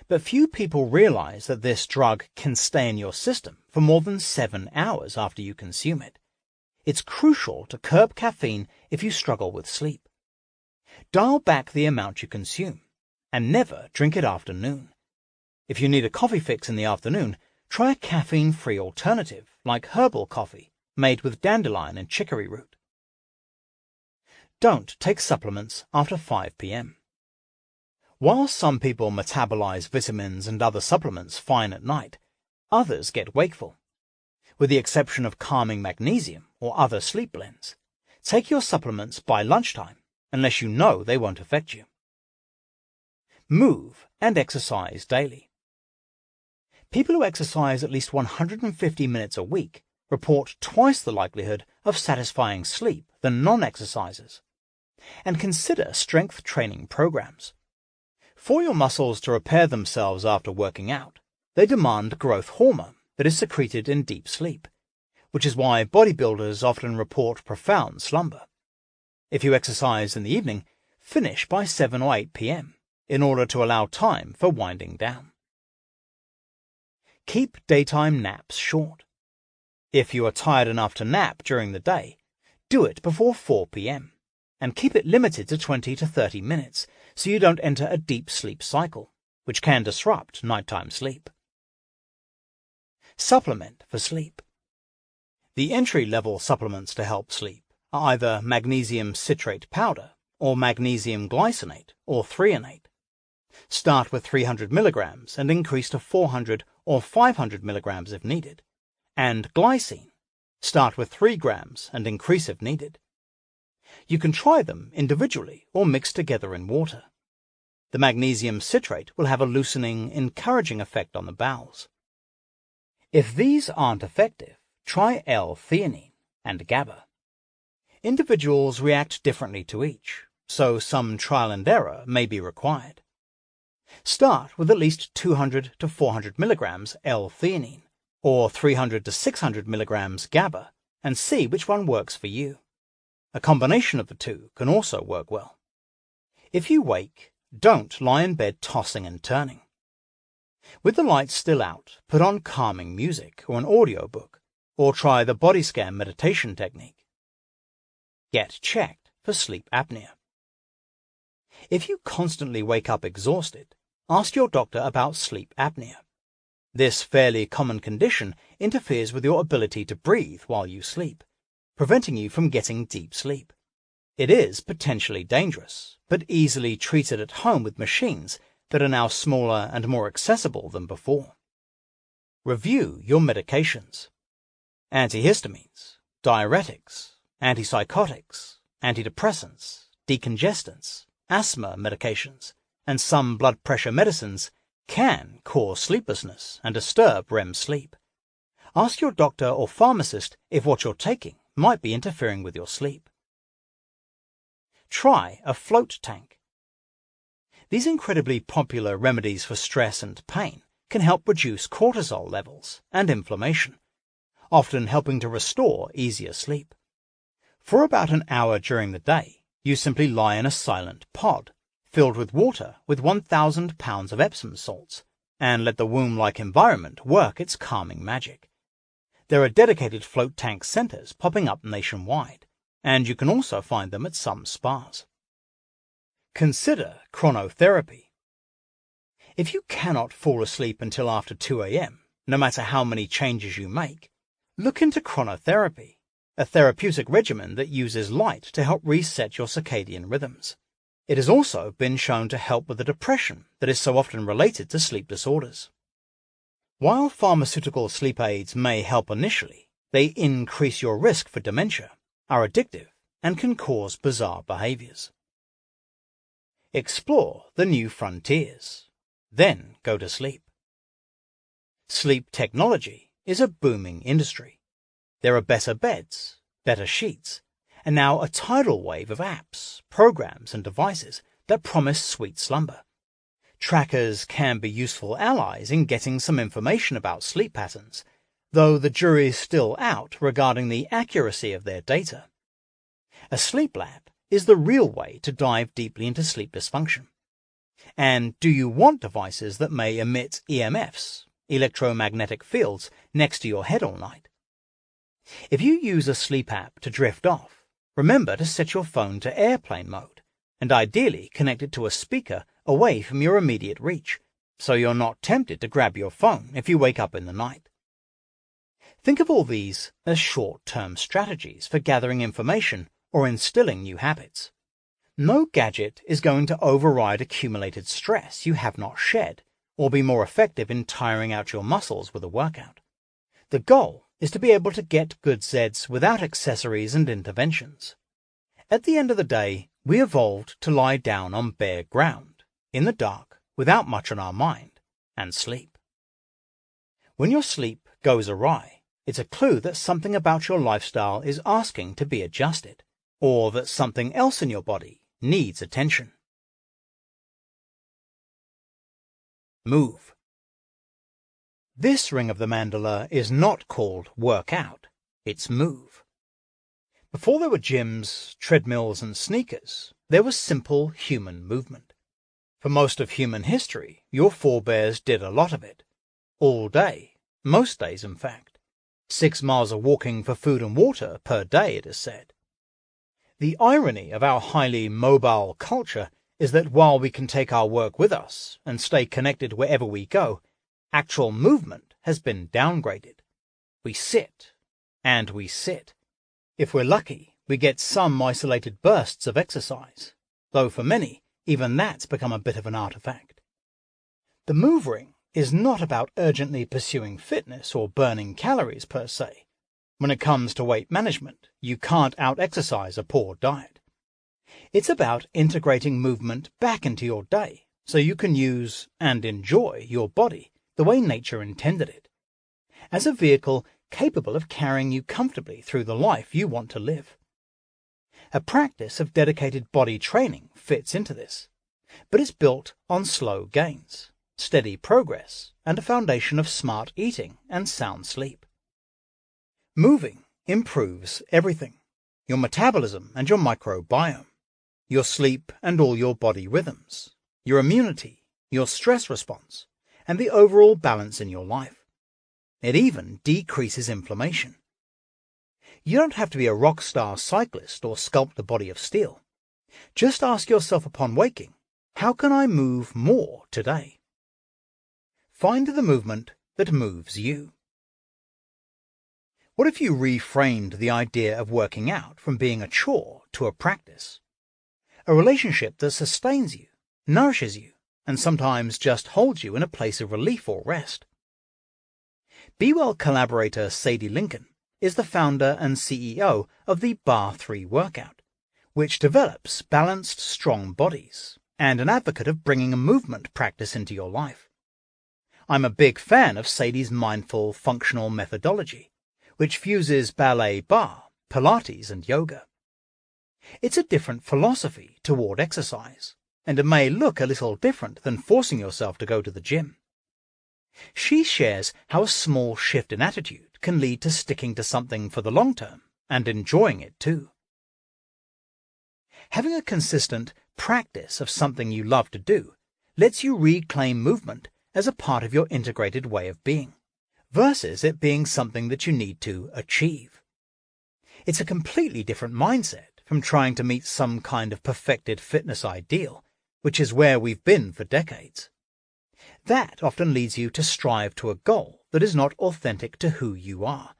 but few people realize that this drug can stay in your system for more than 7 hours after you consume it. It's crucial to curb caffeine if you struggle with sleep. Dial back the amount you consume, and never drink it after noon. If you need a coffee fix in the afternoon, try a caffeine-free alternative like herbal coffee made with dandelion and chicory root. Don't take supplements after 5 p.m. While some people metabolize vitamins and other supplements fine at night, others get wakeful. With the exception of calming magnesium or other sleep blends, take your supplements by lunchtime, unless you know they won't affect you. Move and exercise daily. People who exercise at least 150 minutes a week report twice the likelihood of satisfying sleep than non-exercisers. And consider strength training programs. For your muscles to repair themselves after working out, they demand growth hormone that is secreted in deep sleep, which is why bodybuilders often report profound slumber. If you exercise in the evening, finish by 7 or 8 p.m. in order to allow time for winding down. Keep daytime naps short. If you are tired enough to nap during the day, do it before 4 p.m. and keep it limited to 20 to 30 minutes so you don't enter a deep sleep cycle, which can disrupt nighttime sleep. Supplement for sleep. The entry-level supplements to help sleep are either magnesium citrate powder or magnesium glycinate or threonate. Start with 300 milligrams and increase to 400 or 500 milligrams if needed. And glycine. Start with 3 grams and increase if needed. You can try them individually or mixed together in water. The magnesium citrate will have a loosening, encouraging effect on the bowels. If these aren't effective, try L-theanine and GABA. Individuals react differently to each, so some trial and error may be required. Start with at least 200 to 400 milligrams L-theanine or 300 to 600 milligrams GABA and see which one works for you. A combination of the two can also work well. If you wake, don't lie in bed tossing and turning. With the lights still out, put on calming music or an audiobook, or try the body scan meditation technique. Get checked for sleep apnea. If you constantly wake up exhausted, ask your doctor about sleep apnea. This fairly common condition interferes with your ability to breathe while you sleep, preventing you from getting deep sleep. It is potentially dangerous, but easily treated at home with machines that are now smaller and more accessible than before. Review your medications. Antihistamines, diuretics, antipsychotics, antidepressants, decongestants, asthma medications, and some blood pressure medicines can cause sleeplessness and disturb REM sleep. Ask your doctor or pharmacist if what you're taking might be interfering with your sleep. Try a float tank. These incredibly popular remedies for stress and pain can help reduce cortisol levels and inflammation, often helping to restore easier sleep. For about an hour during the day, you simply lie in a silent pod, filled with water with 1,000 pounds of Epsom salts, and let the womb-like environment work its calming magic. There are dedicated float tank centers popping up nationwide, and you can also find them at some spas. Consider chronotherapy. If you cannot fall asleep until after 2 a.m., no matter how many changes you make, look into chronotherapy, a therapeutic regimen that uses light to help reset your circadian rhythms. It has also been shown to help with the depression that is so often related to sleep disorders. While pharmaceutical sleep aids may help initially, they increase your risk for dementia, are addictive, and can cause bizarre behaviors. Explore the new frontiers. Then go to sleep. Sleep technology is a booming industry. There are better beds, better sheets, and now a tidal wave of apps, programs, and devices that promise sweet slumber. Trackers can be useful allies in getting some information about sleep patterns, though the jury is still out regarding the accuracy of their data. A sleep lab is the real way to dive deeply into sleep dysfunction. And do you want devices that may emit EMFs, electromagnetic fields, next to your head all night? If you use a sleep app to drift off, remember to set your phone to airplane mode, and ideally connect it to a speaker away from your immediate reach, so you're not tempted to grab your phone if you wake up in the night. Think of all these as short-term strategies for gathering information or instilling new habits. No gadget is going to override accumulated stress you have not shed, or be more effective in tiring out your muscles with a workout. The goal is to be able to get good Zeds without accessories and interventions. At the end of the day, we evolved to lie down on bare ground, in the dark, without much on our mind, and sleep. When your sleep goes awry, it's a clue that something about your lifestyle is asking to be adjusted, or that something else in your body needs attention. Move. This ring of the mandala is not called workout, it's move. Before there were gyms, treadmills, and sneakers, there was simple human movement. For most of human history, your forebears did a lot of it. All day, most days in fact. 6 miles of walking for food and water per day, it is said. The irony of our highly mobile culture is that while we can take our work with us and stay connected wherever we go, actual movement has been downgraded. We sit, and we sit. If we're lucky, we get some isolated bursts of exercise, though for many, even that's become a bit of an artifact. The move ring is not about urgently pursuing fitness or burning calories per se. When it comes to weight management, you can't out-exercise a poor diet. It's about integrating movement back into your day so you can use and enjoy your body the way nature intended it, as a vehicle capable of carrying you comfortably through the life you want to live. A practice of dedicated body training fits into this, but it's built on slow gains, steady progress, and a foundation of smart eating and sound sleep. Moving improves everything: your metabolism and your microbiome, your sleep and all your body rhythms, your immunity, your stress response, and the overall balance in your life. It even decreases inflammation. You don't have to be a rock star cyclist or sculpt a body of steel. Just ask yourself upon waking, how can I move more today? Find the movement that moves you. What if you reframed the idea of working out from being a chore to a practice? A relationship that sustains you, nourishes you, and sometimes just holds you in a place of relief or rest. Be Well collaborator Sadie Lincoln is the founder and CEO of the Bar 3 workout, which develops balanced, strong bodies, and an advocate of bringing a movement practice into your life. I'm a big fan of Sadie's mindful, functional methodology, which fuses ballet bar, Pilates, and yoga. It's a different philosophy toward exercise, and it may look a little different than forcing yourself to go to the gym. She shares how a small shift in attitude can lead to sticking to something for the long term and enjoying it too. Having a consistent practice of something you love to do lets you reclaim movement as a part of your integrated way of being, versus it being something that you need to achieve. It's a completely different mindset from trying to meet some kind of perfected fitness ideal, which is where we've been for decades. That often leads you to strive to a goal that is not authentic to who you are,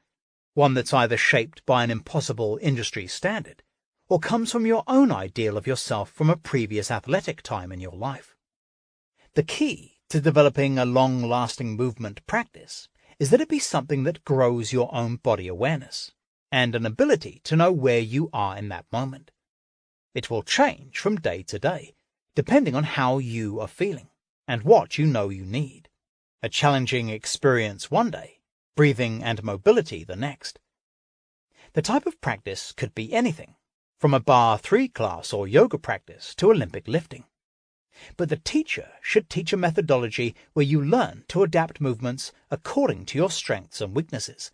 one that's either shaped by an impossible industry standard or comes from your own ideal of yourself from a previous athletic time in your life. The key to developing a long-lasting movement practice is that it be something that grows your own body awareness and an ability to know where you are in that moment. It will change from day to day, depending on how you are feeling and what you know you need. A challenging experience one day, breathing and mobility the next. The type of practice could be anything, from a Bar 3 class or yoga practice to Olympic lifting. But the teacher should teach a methodology where you learn to adapt movements according to your strengths and weaknesses,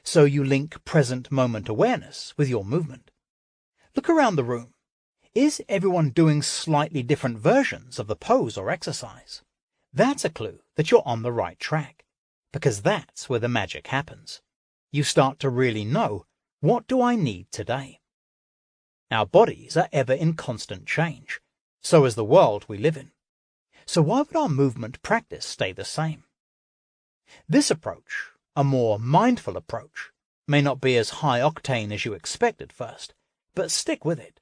so you link present moment awareness with your movement. Look around the room. Is everyone doing slightly different versions of the pose or exercise? That's a clue that you're on the right track, because that's where the magic happens. You start to really know, what do I need today? Our bodies are ever in constant change. So is the world we live in. So why would our movement practice stay the same? This approach, a more mindful approach, may not be as high octane as you expect at first, but stick with it.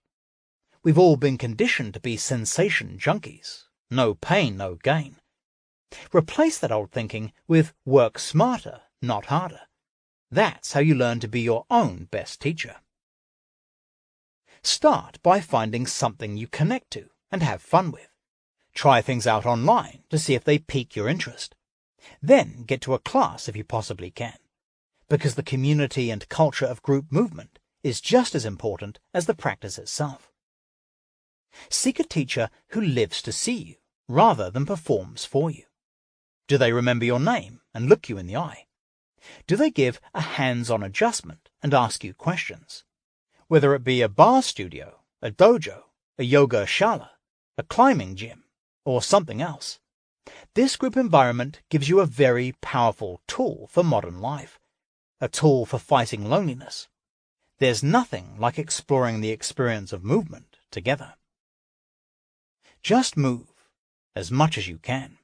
We've all been conditioned to be sensation junkies. No pain, no gain. Replace that old thinking with work smarter, not harder. That's how you learn to be your own best teacher. Start by finding something you connect to and have fun with. Try things out online to see if they pique your interest. Then get to a class if you possibly can, because the community and culture of group movement is just as important as the practice itself. Seek a teacher who lives to see you rather than performs for you. Do they remember your name and look you in the eye? Do they give a hands-on adjustment and ask you questions? Whether it be a bar studio, a dojo, a yoga shala, a climbing gym, or something else. This group environment gives you a very powerful tool for modern life, a tool for fighting loneliness. There's nothing like exploring the experience of movement together. Just move as much as you can.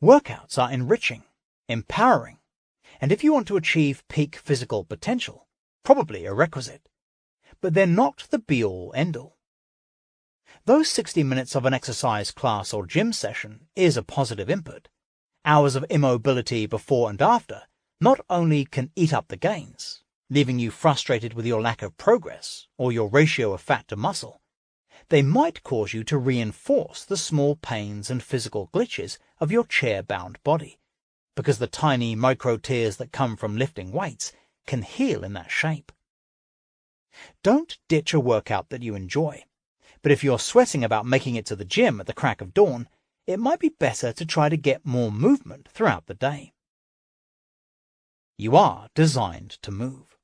Workouts are enriching, empowering, and if you want to achieve peak physical potential, probably a requisite. But they're not the be-all, end-all. Though 60 minutes of an exercise class or gym session is a positive input, hours of immobility before and after not only can eat up the gains, leaving you frustrated with your lack of progress or your ratio of fat to muscle, they might cause you to reinforce the small pains and physical glitches of your chair-bound body, because the tiny micro-tears that come from lifting weights can heal in that shape. Don't ditch a workout that you enjoy, but if you're sweating about making it to the gym at the crack of dawn, it might be better to try to get more movement throughout the day. You are designed to move.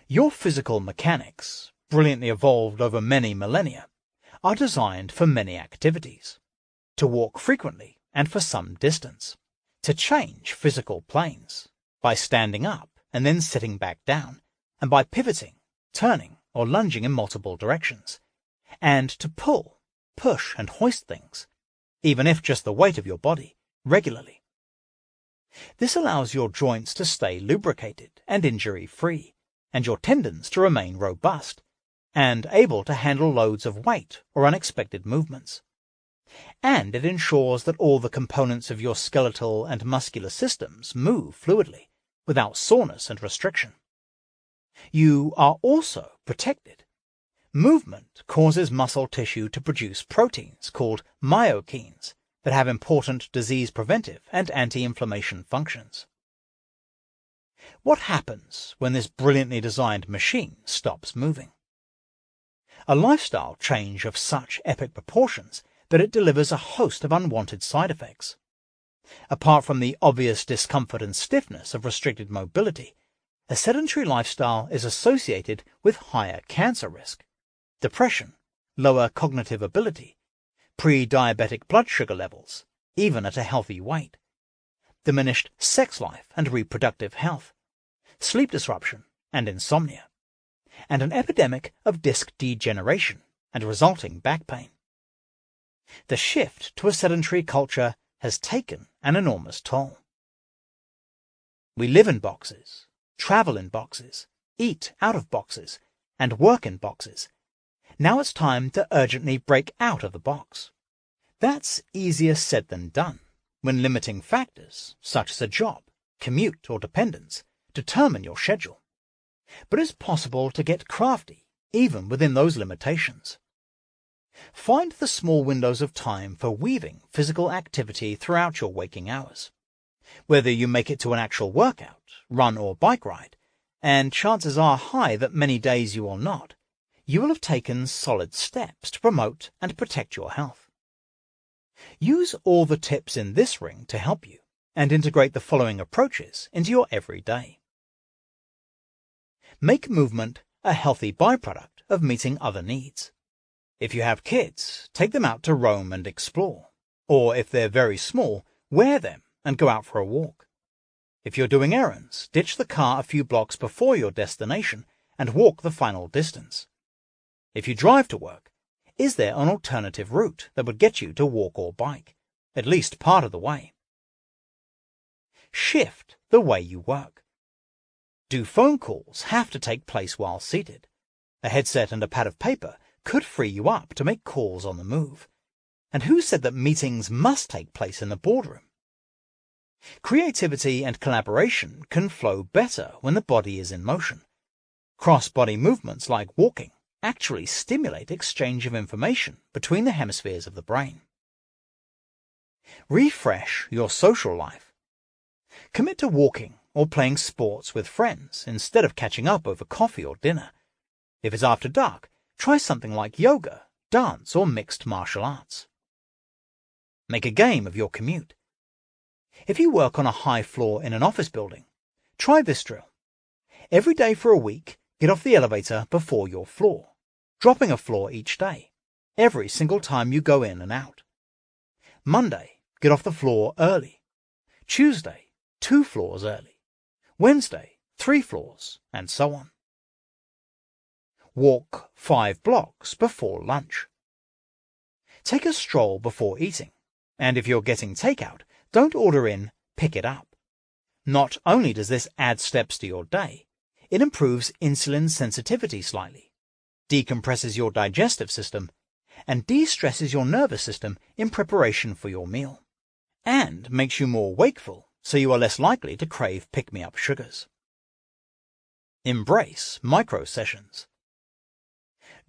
Your physical mechanics, brilliantly evolved over many millennia, are designed for many activities. to walk frequently and for some distance, to change physical planes, by standing up and then sitting back down, and by pivoting, turning, or lunging in multiple directions, and to pull, push, and hoist things, even if just the weight of your body, regularly. This allows your joints to stay lubricated and injury-free, and your tendons to remain robust, and able to handle loads of weight or unexpected movements. And it ensures that all the components of your skeletal and muscular systems move fluidly, without soreness and restriction. You are also protected. Movement causes muscle tissue to produce proteins called myokines that have important disease-preventive and anti-inflammation functions. What happens when this brilliantly designed machine stops moving? A lifestyle change of such epic proportions that it delivers a host of unwanted side effects. Apart from the obvious discomfort and stiffness of restricted mobility, a sedentary lifestyle is associated with higher cancer risk, depression, lower cognitive ability, pre-diabetic blood sugar levels, even at a healthy weight, diminished sex life and reproductive health, sleep disruption and insomnia, and an epidemic of disc degeneration and resulting back pain. The shift to a sedentary culture has taken an enormous toll. We live in boxes, travel in boxes, eat out of boxes, and work in boxes. Now it's time to urgently break out of the box. That's easier said than done when limiting factors, such as a job, commute, or dependence, determine your schedule. But it's possible to get crafty, even within those limitations. Find the small windows of time for weaving physical activity throughout your waking hours. Whether you make it to an actual workout, run or bike ride, and chances are high that many days you will not, you will have taken solid steps to promote and protect your health. Use all the tips in this ring to help you, and integrate the following approaches into your everyday. Make movement a healthy byproduct of meeting other needs. If you have kids, take them out to roam and explore. Or if they're very small, wear them and go out for a walk. If you're doing errands, ditch the car a few blocks before your destination and walk the final distance. If you drive to work, is there an alternative route that would get you to walk or bike, at least part of the way? Shift the way you work. Do phone calls have to take place while seated? A headset and a pad of paper could free you up to make calls on the move. And who said that meetings must take place in the boardroom? Creativity and collaboration can flow better when the body is in motion. Cross-body movements like walking actually stimulate exchange of information between the hemispheres of the brain. Refresh your social life. Commit to walking or playing sports with friends instead of catching up over coffee or dinner. If it's after dark, try something like yoga, dance, or mixed martial arts. Make a game of your commute. If you work on a high floor in an office building, try this drill. Every day for a week, get off the elevator before your floor, dropping a floor each day, every single time you go in and out. Monday, get off the floor early. Tuesday, 2 floors early. Wednesday, 3 floors, and so on. Walk 5 blocks before lunch. Take a stroll before eating, and if you're getting takeout, don't order in, pick it up. Not only does this add steps to your day, it improves insulin sensitivity slightly, decompresses your digestive system, and de-stresses your nervous system in preparation for your meal, and makes you more wakeful, so you are less likely to crave pick-me-up sugars. Embrace micro-sessions.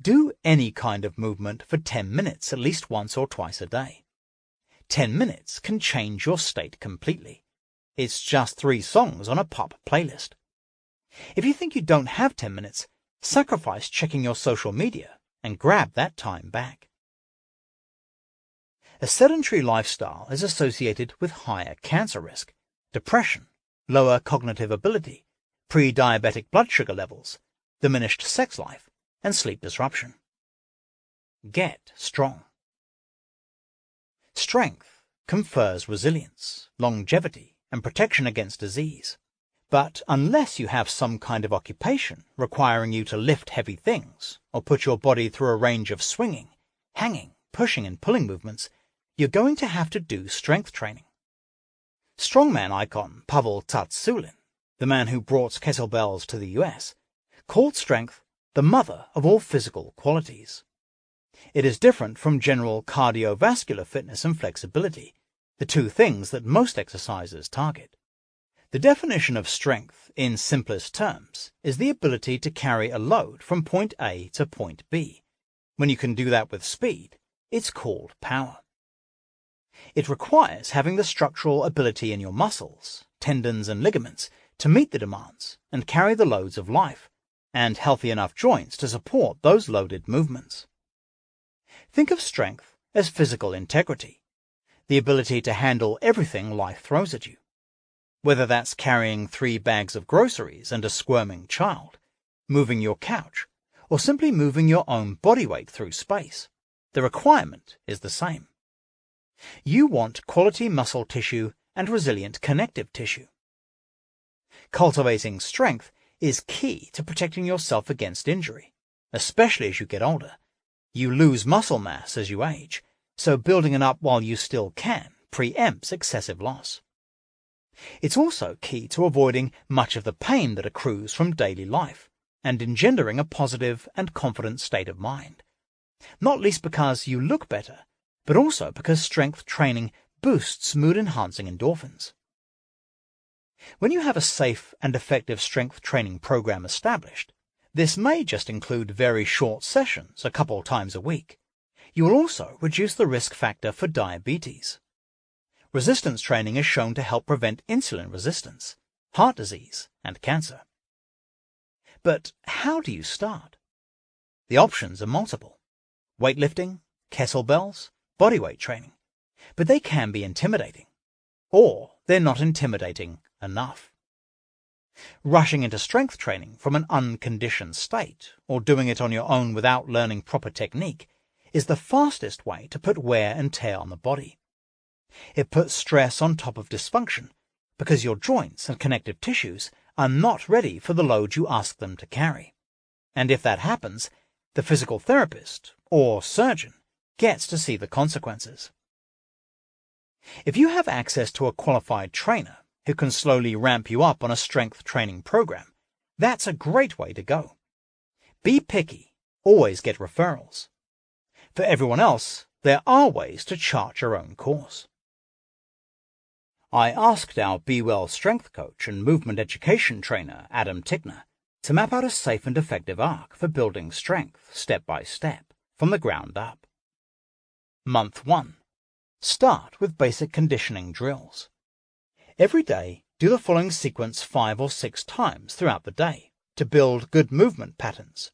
Do any kind of movement for 10 minutes at least once or twice a day. 10 minutes can change your state completely. It's just 3 songs on a pop playlist. If you think you don't have 10 minutes, sacrifice checking your social media and grab that time back. A sedentary lifestyle is associated with higher cancer risk, depression, lower cognitive ability, pre-diabetic blood sugar levels, diminished sex life, and sleep disruption. Get strong. Strength confers resilience, longevity, and protection against disease. But unless you have some kind of occupation requiring you to lift heavy things or put your body through a range of swinging, hanging, pushing, and pulling movements, you're going to have to do strength training. Strongman icon Pavel Tsatsouline, the man who brought kettlebells to the US, called strength the mother of all physical qualities. It is different from general cardiovascular fitness and flexibility, the two things that most exercises target. The definition of strength, in simplest terms, is the ability to carry a load from point A to point B. When you can do that with speed, it's called power. It requires having the structural ability in your muscles, tendons, and ligaments to meet the demands and carry the loads of life, and healthy enough joints to support those loaded movements. Think of strength as physical integrity, the ability to handle everything life throws at you. Whether that's carrying 3 bags of groceries and a squirming child, moving your couch, or simply moving your own body weight through space, the requirement is the same. You want quality muscle tissue and resilient connective tissue. Cultivating strength is key to protecting yourself against injury, especially as you get older. You lose muscle mass as you age, so building it up while you still can preempts excessive loss. It's also key to avoiding much of the pain that accrues from daily life and engendering a positive and confident state of mind, not least because you look better, but also because strength training boosts mood-enhancing endorphins. When you have a safe and effective strength training program established, this may just include very short sessions a couple times a week. You will also reduce the risk factor for diabetes. Resistance training is shown to help prevent insulin resistance, heart disease, and cancer. But how do you start? The options are multiple. Weightlifting, kettlebells, bodyweight training. But they can be intimidating. Or they're not intimidating enough. Rushing into strength training from an unconditioned state, or doing it on your own without learning proper technique, is the fastest way to put wear and tear on the body. It puts stress on top of dysfunction, because your joints and connective tissues are not ready for the load you ask them to carry. And if that happens, the physical therapist, or surgeon, gets to see the consequences. If you have access to a qualified trainer who can slowly ramp you up on a strength training program, that's a great way to go. Be picky, always get referrals. For everyone else, there are ways to chart your own course. I asked our Be Well strength coach and movement education trainer, Adam Tickner, to map out a safe and effective arc for building strength step by step, from the ground up. Month 1. Start with basic conditioning drills. Every day, do the following sequence 5 or 6 times throughout the day to build good movement patterns.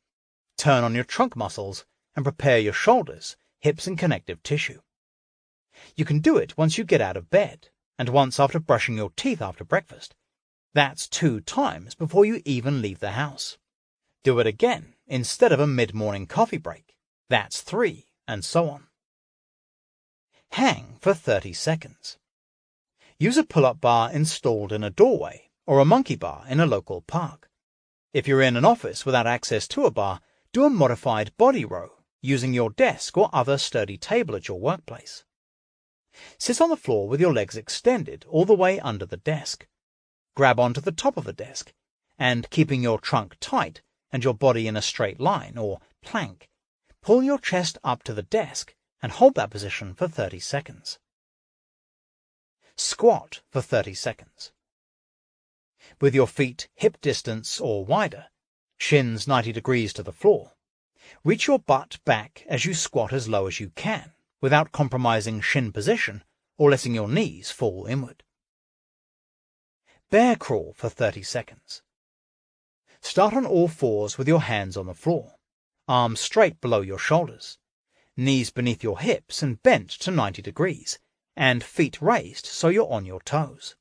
Turn on your trunk muscles and prepare your shoulders, hips, and connective tissue. You can do it once you get out of bed, and once after brushing your teeth after breakfast. That's 2 times before you even leave the house. Do it again instead of a mid-morning coffee break. That's 3, and so on. Hang for 30 seconds. Use a pull-up bar installed in a doorway or a monkey bar in a local park. If you're in an office without access to a bar, do a modified body row using your desk or other sturdy table at your workplace. Sit on the floor with your legs extended all the way under the desk. Grab onto the top of the desk, and keeping your trunk tight and your body in a straight line or plank, pull your chest up to the desk and hold that position for 30 seconds. Squat for 30 seconds. With your feet hip distance or wider, shins 90 degrees to the floor, reach your butt back as you squat as low as you can, without compromising shin position or letting your knees fall inward. Bear crawl for 30 seconds. Start on all fours with your hands on the floor, arms straight below your shoulders, knees beneath your hips and bent to 90 degrees, and feet raised so you're on your toes.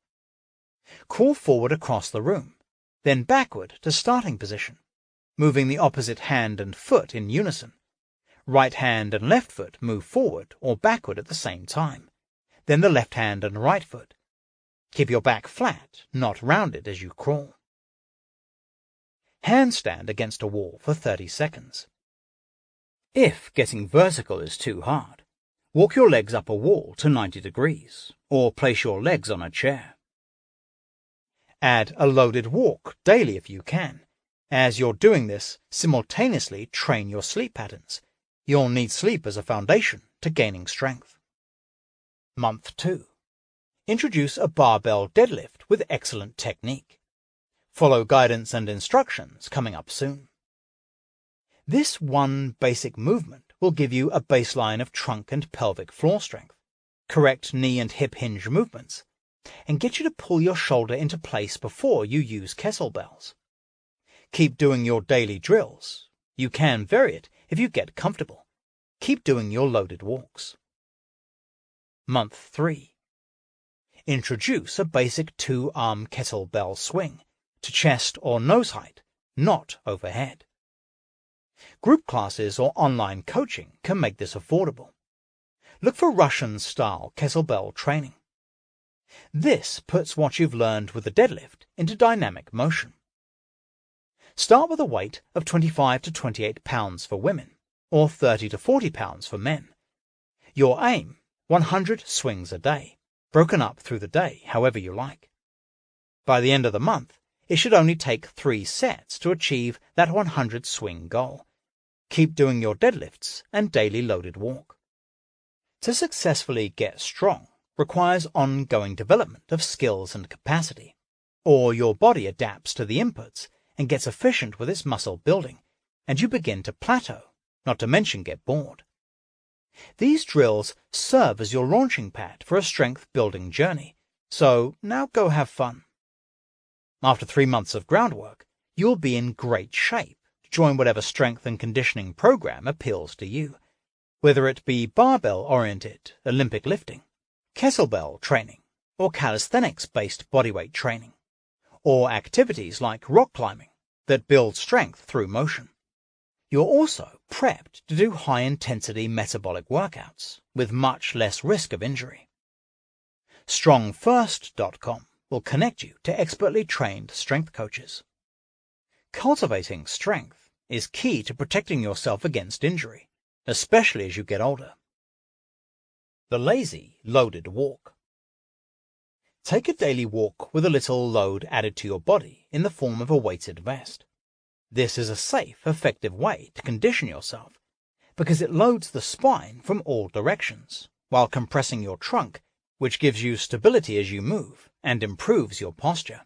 Crawl forward across the room, then backward to starting position, moving the opposite hand and foot in unison. Right hand and left foot move forward or backward at the same time, then the left hand and right foot. Keep your back flat, not rounded as you crawl. Handstand against a wall for 30 seconds. If getting vertical is too hard, walk your legs up a wall to 90 degrees, or place your legs on a chair. Add a loaded walk daily if you can. As you're doing this, simultaneously train your sleep patterns. You'll need sleep as a foundation to gaining strength. Month 2. Introduce a barbell deadlift with excellent technique. Follow guidance and instructions coming up soon. This one basic movement will give you a baseline of trunk and pelvic floor strength, correct knee and hip hinge movements, and get you to pull your shoulder into place before you use kettlebells. Keep doing your daily drills. You can vary it if you get comfortable. Keep doing your loaded walks. Month 3. Introduce a basic 2-arm kettlebell swing to chest or nose height, not overhead. Group classes or online coaching can make this affordable. Look for Russian-style kettlebell training. This puts what you've learned with the deadlift into dynamic motion. Start with a weight of 25 to 28 pounds for women, or 30 to 40 pounds for men. Your aim, 100 swings a day, broken up through the day however you like. By the end of the month, it should only take 3 sets to achieve that 100 swing goal. Keep doing your deadlifts and daily loaded walk. To successfully get strong requires ongoing development of skills and capacity, or your body adapts to the inputs and gets efficient with its muscle building, and you begin to plateau, not to mention get bored. These drills serve as your launching pad for a strength-building journey, so now go have fun. After 3 months of groundwork, you'll be in great shape to join whatever strength and conditioning program appeals to you, whether it be barbell-oriented Olympic lifting, kettlebell training, or calisthenics-based bodyweight training, or activities like rock climbing that build strength through motion. You're also prepped to do high-intensity metabolic workouts with much less risk of injury. StrongFirst.com will connect you to expertly trained strength coaches. Cultivating strength is key to protecting yourself against injury, especially as you get older. The lazy loaded walk. Take a daily walk with a little load added to your body in the form of a weighted vest. This is a safe, effective way to condition yourself because it loads the spine from all directions while compressing your trunk, which gives you stability as you move and improves your posture.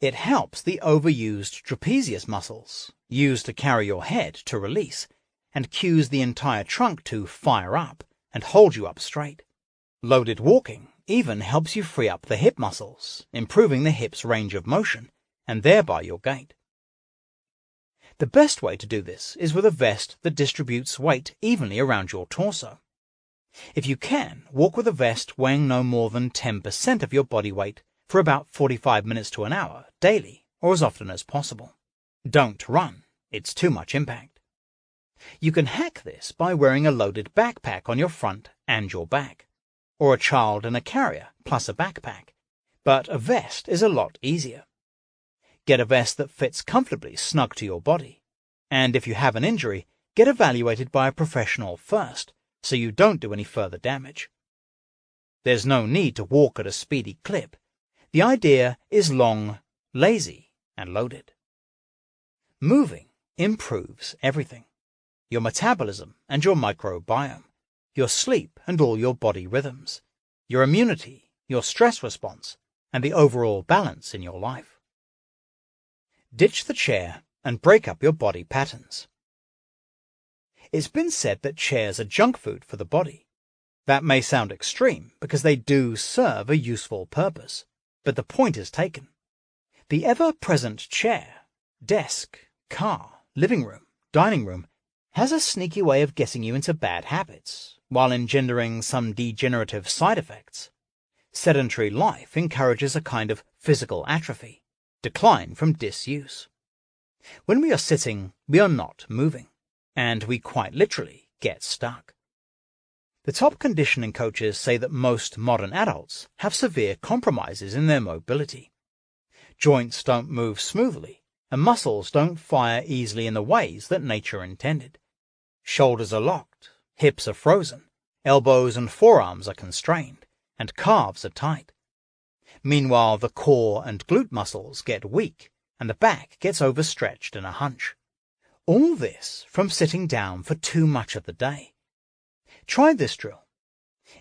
It helps the overused trapezius muscles, used to carry your head, to release, and cues the entire trunk to fire up and hold you up straight. Loaded walking even helps you free up the hip muscles, improving the hip's range of motion, and thereby your gait. The best way to do this is with a vest that distributes weight evenly around your torso. If you can, walk with a vest weighing no more than 10% of your body weight for about 45 minutes to an hour daily, or as often as possible. Don't run, it's too much impact. You can hack this by wearing a loaded backpack on your front and your back, or a child and a carrier plus a backpack, but a vest is a lot easier. Get a vest that fits comfortably snug to your body, and if you have an injury, get evaluated by a professional first, so you don't do any further damage. There's no need to walk at a speedy clip. The idea is long, lazy, and loaded. Moving improves everything. Your metabolism and your microbiome, your sleep and all your body rhythms, your immunity, your stress response, and the overall balance in your life. Ditch the chair and break up your body patterns. It's been said that chairs are junk food for the body. That may sound extreme because they do serve a useful purpose, but the point is taken. The ever-present chair, desk, car, living room, dining room has a sneaky way of getting you into bad habits while engendering some degenerative side effects. Sedentary life encourages a kind of physical atrophy, decline from disuse. When we are sitting, we are not moving, and we quite literally get stuck. The top conditioning coaches say that most modern adults have severe compromises in their mobility. Joints don't move smoothly, and muscles don't fire easily in the ways that nature intended. Shoulders are locked, hips are frozen, elbows and forearms are constrained, and calves are tight. Meanwhile, the core and glute muscles get weak, and the back gets overstretched in a hunch. All this from sitting down for too much of the day. Try this drill.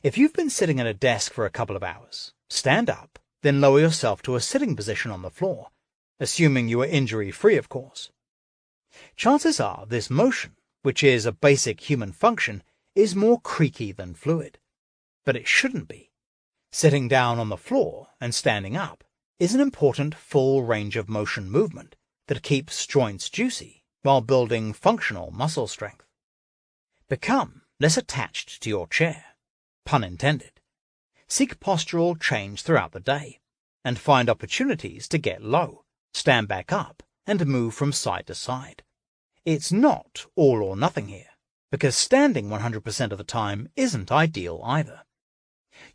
If you've been sitting at a desk for a couple of hours, stand up, then lower yourself to a sitting position on the floor, assuming you are injury-free, of course. Chances are this motion, which is a basic human function, is more creaky than fluid. But it shouldn't be. Sitting down on the floor and standing up is an important full range of motion movement that keeps joints juicy while building functional muscle strength. Become less attached to your chair, pun intended. Seek postural change throughout the day, and find opportunities to get low, stand back up, and move from side to side. It's not all or nothing here, because standing 100% of the time isn't ideal either.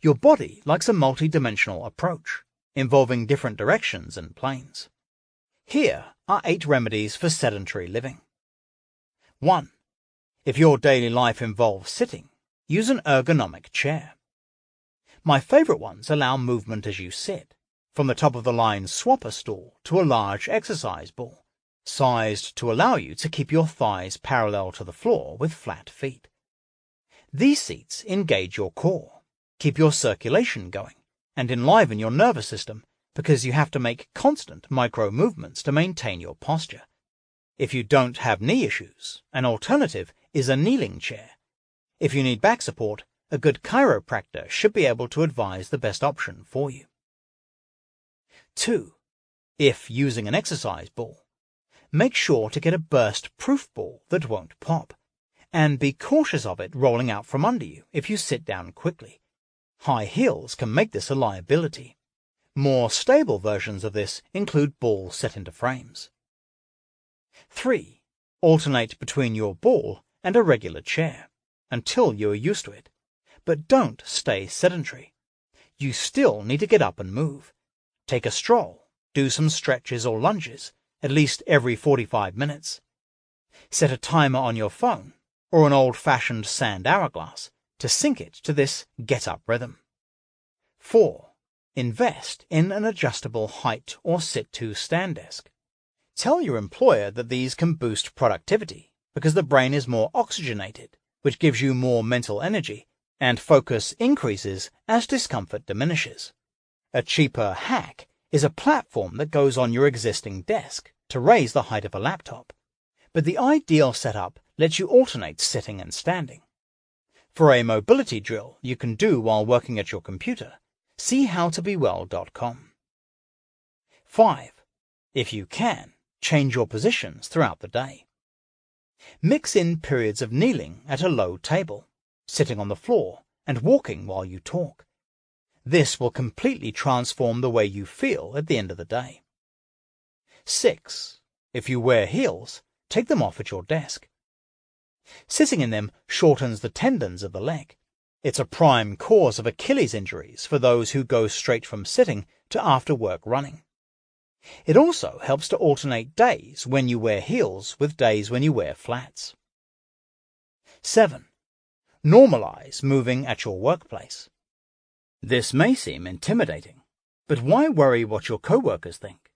Your body likes a multi-dimensional approach, involving different directions and planes. Here are 8 remedies for sedentary living. 1. If your daily life involves sitting, use an ergonomic chair. My favorite ones allow movement as you sit, from the top-of-the-line swapper stool to a large exercise ball, sized to allow you to keep your thighs parallel to the floor with flat feet. These seats engage your core, keep your circulation going, and enliven your nervous system because you have to make constant micro-movements to maintain your posture. If you don't have knee issues, an alternative is a kneeling chair. If you need back support, a good chiropractor should be able to advise the best option for you. 2. If using an exercise ball, make sure to get a burst-proof ball that won't pop, and be cautious of it rolling out from under you if you sit down quickly. High heels can make this a liability. More stable versions of this include balls set into frames. 3. Alternate between your ball and a regular chair until you are used to it, but don't stay sedentary. You still need to get up and move. Take a stroll, do some stretches or lunges, at least every 45 minutes. Set a timer on your phone or an old-fashioned sand hourglass to sync it to this get-up rhythm. 4. Invest in an adjustable height or sit-to stand desk. Tell your employer that these can boost productivity because the brain is more oxygenated, which gives you more mental energy, and focus increases as discomfort diminishes. A cheaper hack is a platform that goes on your existing desk to raise the height of a laptop, but the ideal setup lets you alternate sitting and standing. For a mobility drill you can do while working at your computer, see howtobewell.com. 5. If you can, change your positions throughout the day. Mix in periods of kneeling at a low table, sitting on the floor, and walking while you talk. This will completely transform the way you feel at the end of the day. 6. If you wear heels, take them off at your desk. Sitting in them shortens the tendons of the leg. It's a prime cause of Achilles injuries for those who go straight from sitting to after-work running. It also helps to alternate days when you wear heels with days when you wear flats. 7. Normalize moving at your workplace. This may seem intimidating, but why worry what your coworkers think?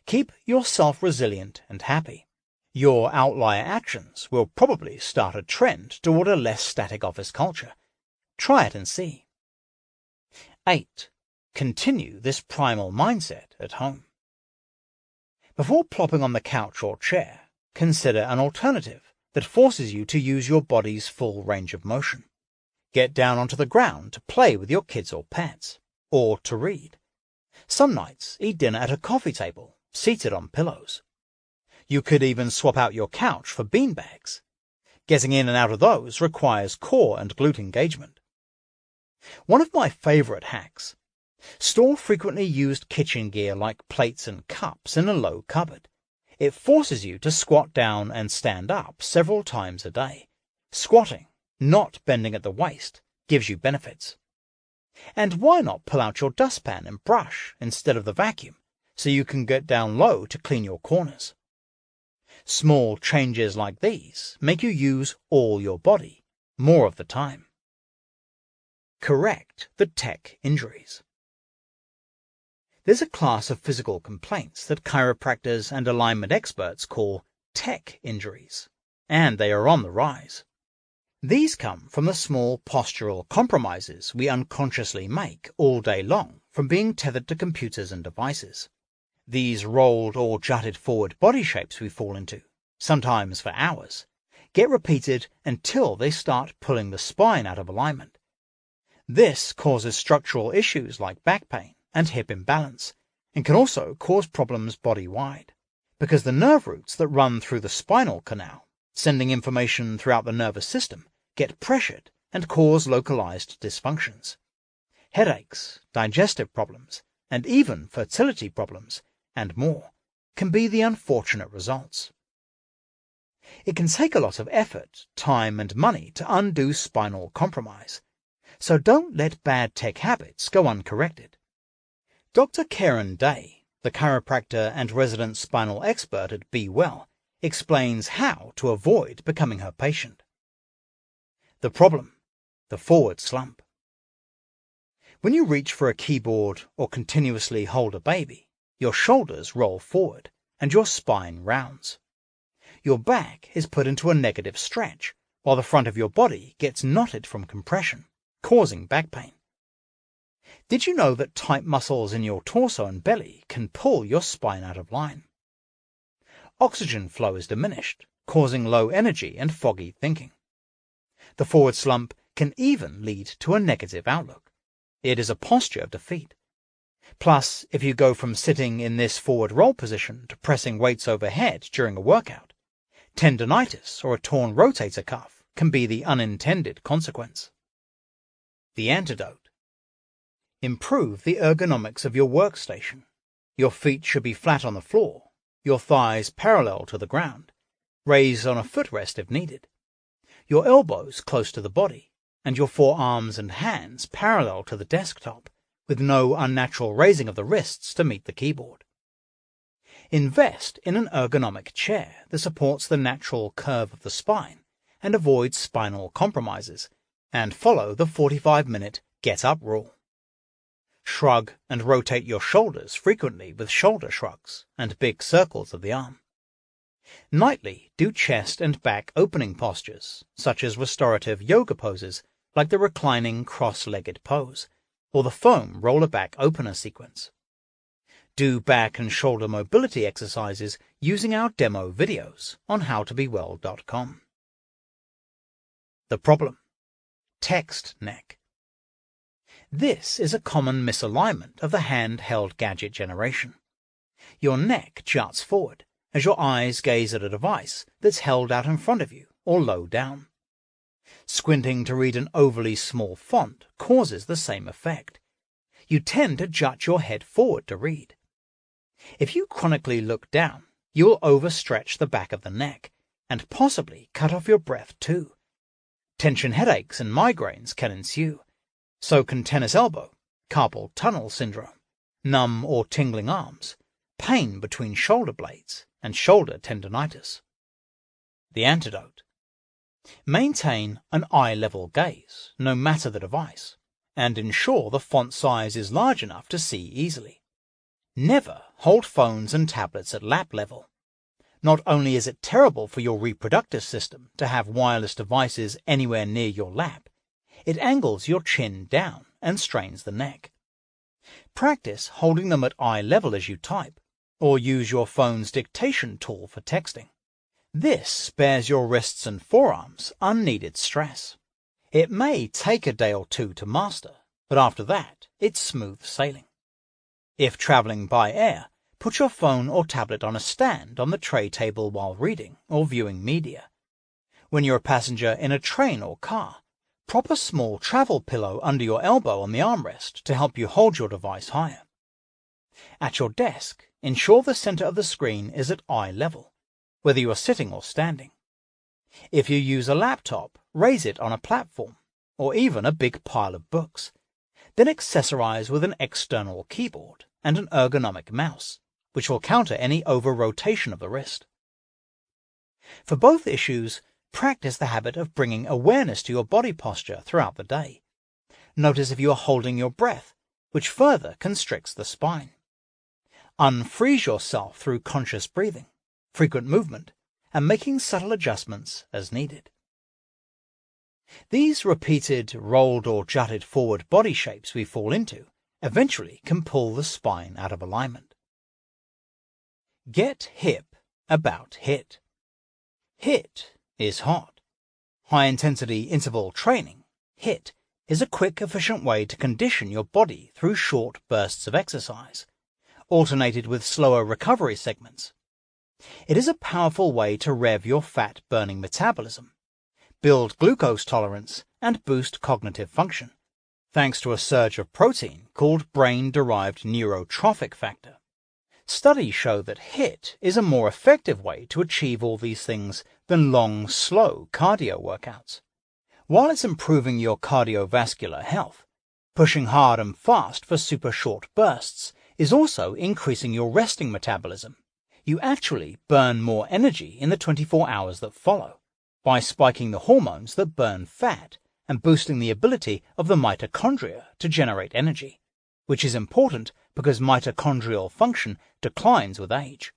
Keep yourself resilient and happy. Your outlier actions will probably start a trend toward a less static office culture. Try it and see. 8. Continue this primal mindset at home. Before plopping on the couch or chair, consider an alternative that forces you to use your body's full range of motion. Get down onto the ground to play with your kids or pets, or to read. Some nights, eat dinner at a coffee table, seated on pillows. You could even swap out your couch for beanbags. Getting in and out of those requires core and glute engagement. One of my favorite hacks: store frequently used kitchen gear like plates and cups in a low cupboard. It forces you to squat down and stand up several times a day. Squatting, Not bending at the waist gives you benefits. And why not pull out your dustpan and brush instead of the vacuum, so you can get down low to clean your corners? Small changes like these make you use all your body more of the time. Correct the tech injuries. There's a class of physical complaints that chiropractors and alignment experts call tech injuries, and they are on the rise. These come from the small postural compromises we unconsciously make all day long from being tethered to computers and devices. These rolled or jutted forward body shapes we fall into, sometimes for hours, get repeated until they start pulling the spine out of alignment. This causes structural issues like back pain and hip imbalance, and can also cause problems body-wide, because the nerve roots that run through the spinal canal, sending information throughout the nervous system, get pressured and cause localized dysfunctions. Headaches, digestive problems, and even fertility problems, and more, can be the unfortunate results. It can take a lot of effort, time, and money to undo spinal compromise, so don't let bad tech habits go uncorrected. Dr. Karen Day, the chiropractor and resident spinal expert at Be Well, explains how to avoid becoming her patient. The problem: the forward slump. When you reach for a keyboard or continuously hold a baby, your shoulders roll forward and your spine rounds. Your back is put into a negative stretch, while the front of your body gets knotted from compression, causing back pain. Did you know that tight muscles in your torso and belly can pull your spine out of line? Oxygen flow is diminished, causing low energy and foggy thinking. The forward slump can even lead to a negative outlook. It is a posture of defeat. Plus, if you go from sitting in this forward roll position to pressing weights overhead during a workout, tendinitis or a torn rotator cuff can be the unintended consequence. The antidote: improve the ergonomics of your workstation. Your feet should be flat on the floor, your thighs parallel to the ground, raised on a footrest if needed, your elbows close to the body, and your forearms and hands parallel to the desktop, with no unnatural raising of the wrists to meet the keyboard. Invest in an ergonomic chair that supports the natural curve of the spine and avoids spinal compromises, and follow the 45-minute get-up rule. Shrug and rotate your shoulders frequently with shoulder shrugs and big circles of the arm. Nightly, do chest and back opening postures, such as restorative yoga poses like the reclining cross-legged pose, or the foam roller back opener sequence. Do back and shoulder mobility exercises using our demo videos on howtobewell.com. The problem: text neck. This is a common misalignment of the handheld gadget generation. Your neck juts forward as your eyes gaze at a device that's held out in front of you or low down. Squinting to read an overly small font causes the same effect. You tend to jut your head forward to read. If you chronically look down, you will overstretch the back of the neck and possibly cut off your breath too. Tension headaches and migraines can ensue. So can tennis elbow, carpal tunnel syndrome, numb or tingling arms, pain between shoulder blades, and shoulder tendinitis. The antidote: maintain an eye-level gaze, no matter the device, and ensure the font size is large enough to see easily. Never hold phones and tablets at lap level. Not only is it terrible for your reproductive system to have wireless devices anywhere near your lap, it angles your chin down and strains the neck. Practice holding them at eye level as you type, or use your phone's dictation tool for texting. This spares your wrists and forearms unneeded stress. It may take a day or two to master, but after that, it's smooth sailing. If traveling by air, put your phone or tablet on a stand on the tray table while reading or viewing media. When you're a passenger in a train or car, prop a small travel pillow under your elbow on the armrest to help you hold your device higher. At your desk, ensure the center of the screen is at eye level, whether you are sitting or standing. If you use a laptop, raise it on a platform, or even a big pile of books. Then accessorize with an external keyboard and an ergonomic mouse, which will counter any over-rotation of the wrist. For both issues, practice the habit of bringing awareness to your body posture throughout the day. Notice if you are holding your breath, which further constricts the spine. Unfreeze yourself through conscious breathing, frequent movement, and making subtle adjustments as needed. These repeated rolled or jutted forward body shapes we fall into eventually can pull the spine out of alignment. Get hip about HIIT. HIIT is hot. High-intensity interval training, HIIT, is a quick, efficient way to condition your body through short bursts of exercise, alternated with slower recovery segments. It is a powerful way to rev your fat-burning metabolism, build glucose tolerance, and boost cognitive function, thanks to a surge of protein called brain-derived neurotrophic factor. Studies show that HIIT is a more effective way to achieve all these things than long, slow cardio workouts. While it's improving your cardiovascular health, pushing hard and fast for super short bursts is also increasing your resting metabolism. You actually burn more energy in the 24 hours that follow, by spiking the hormones that burn fat and boosting the ability of the mitochondria to generate energy, which is important because mitochondrial function declines with age.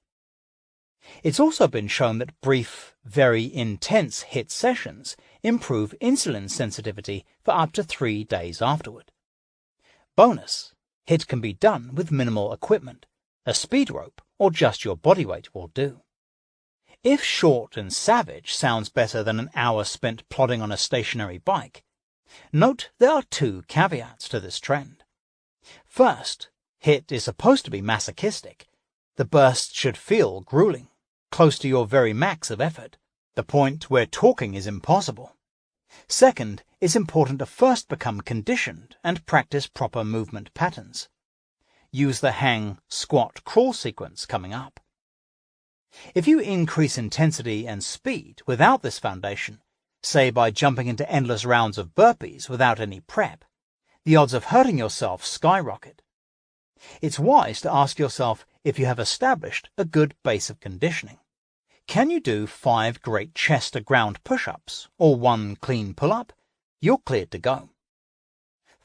It's also been shown that brief, very intense HIIT sessions improve insulin sensitivity for up to 3 days afterward. Bonus, HIIT can be done with minimal equipment. A speed rope or just your body weight will do. If short and savage sounds better than an hour spent plodding on a stationary bike, note there are 2 caveats to this trend. First, HIIT is supposed to be masochistic. The bursts should feel grueling, close to your very max of effort, the point where talking is impossible. Second, it's important to first become conditioned and practice proper movement patterns. Use the hang, squat, crawl sequence coming up. If you increase intensity and speed without this foundation, say by jumping into endless rounds of burpees without any prep, the odds of hurting yourself skyrocket. It's wise to ask yourself if you have established a good base of conditioning. Can you do 5 great chest-to-ground push-ups or 1 clean pull-up? You're cleared to go.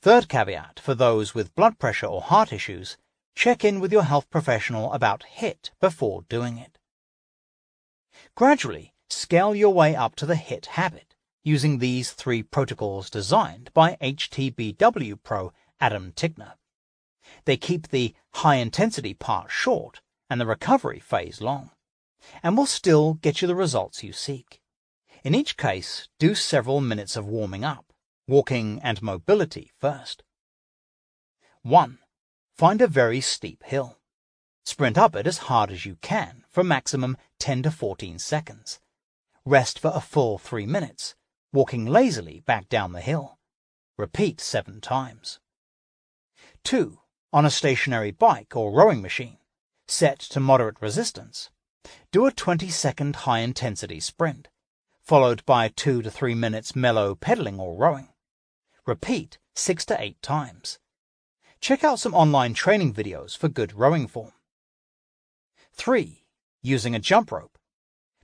Third caveat for those with blood pressure or heart issues, check in with your health professional about HIIT before doing it. Gradually, scale your way up to the HIIT habit using these 3 protocols designed by HTBW Pro Adam Tickner. They keep the high-intensity part short and the recovery phase long, and will still get you the results you seek. In each case, do several minutes of warming up, walking and mobility first. 1. Find a very steep hill. Sprint up it as hard as you can for maximum 10 to 14 seconds. Rest for a full 3 minutes, walking lazily back down the hill. Repeat 7 times. 2. On a stationary bike or rowing machine, set to moderate resistance, do a 20-second high-intensity sprint, followed by 2 to 3 minutes mellow pedaling or rowing. Repeat 6 to 8 times. Check out some online training videos for good rowing form. 3. Using a jump rope.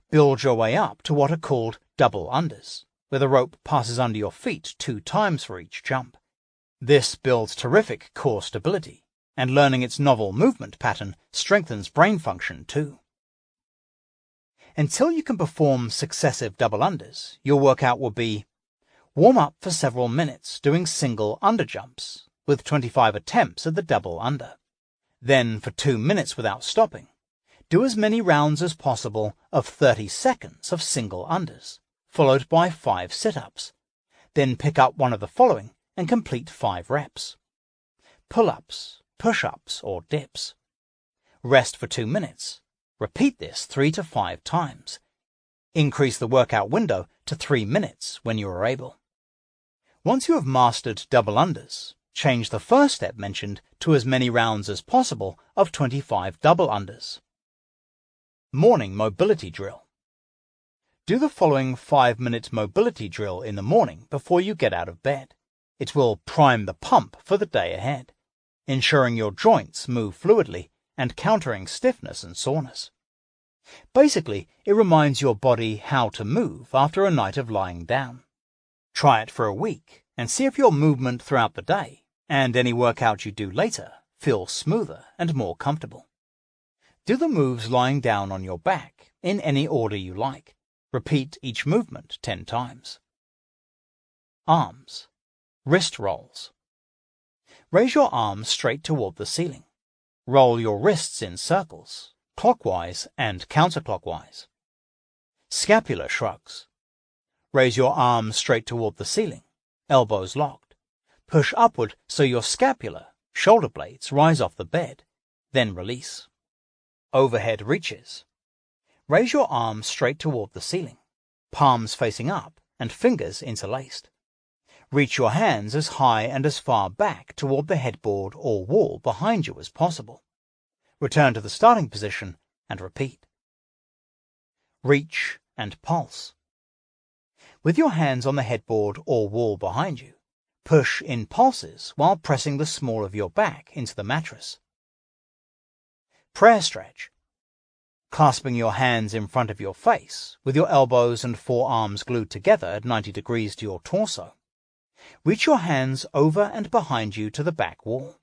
Build your way up to what are called double unders, where the rope passes under your feet 2 times for each jump. This builds terrific core stability, and learning its novel movement pattern strengthens brain function too. Until you can perform successive double unders, your workout will be: warm up for several minutes doing single under jumps, with 25 attempts at the double under. Then, for 2 minutes without stopping, do as many rounds as possible of 30 seconds of single unders, followed by 5 sit-ups. Then pick up one of the following and complete 5 reps. Pull-ups, push-ups, or dips. Rest for 2 minutes. Repeat this 3 to 5 times. Increase the workout window to 3 minutes when you are able. Once you have mastered double unders, change the first step mentioned to as many rounds as possible of 25 double unders. Morning mobility drill. Do the following 5-minute mobility drill in the morning before you get out of bed. It will prime the pump for the day ahead, ensuring your joints move fluidly and countering stiffness and soreness. Basically, it reminds your body how to move after a night of lying down. Try it for a week and see if your movement throughout the day and any workout you do later feels smoother and more comfortable. Do the moves lying down on your back in any order you like. Repeat each movement 10 times. Arms. Wrist rolls. Raise your arms straight toward the ceiling. Roll your wrists in circles, clockwise and counterclockwise. Scapular shrugs. Raise your arms straight toward the ceiling, elbows locked. Push upward so your scapula, shoulder blades rise off the bed, then release. Overhead reaches. Raise your arms straight toward the ceiling, palms facing up and fingers interlaced. Reach your hands as high and as far back toward the headboard or wall behind you as possible. Return to the starting position and repeat. Reach and pulse. With your hands on the headboard or wall behind you, push in pulses while pressing the small of your back into the mattress. Prayer stretch. Clasping your hands in front of your face, with your elbows and forearms glued together at 90 degrees to your torso. Reach your hands over and behind you to the back wall.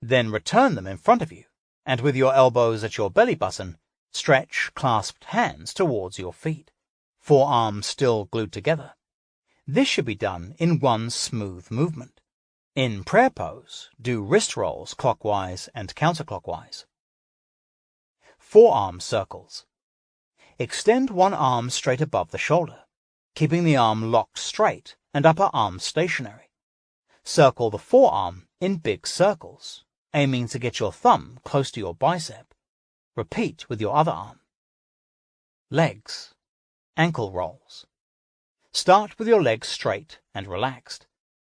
Then return them in front of you, and with your elbows at your belly button, stretch clasped hands towards your feet, forearms still glued together. This should be done in one smooth movement. In prayer pose, do wrist rolls clockwise and counterclockwise. Forearm circles. Extend one arm straight above the shoulder, keeping the arm locked straight and upper arm stationary. Circle the forearm in big circles, aiming to get your thumb close to your bicep. Repeat with your other arm. Legs. Ankle rolls. Start with your legs straight and relaxed.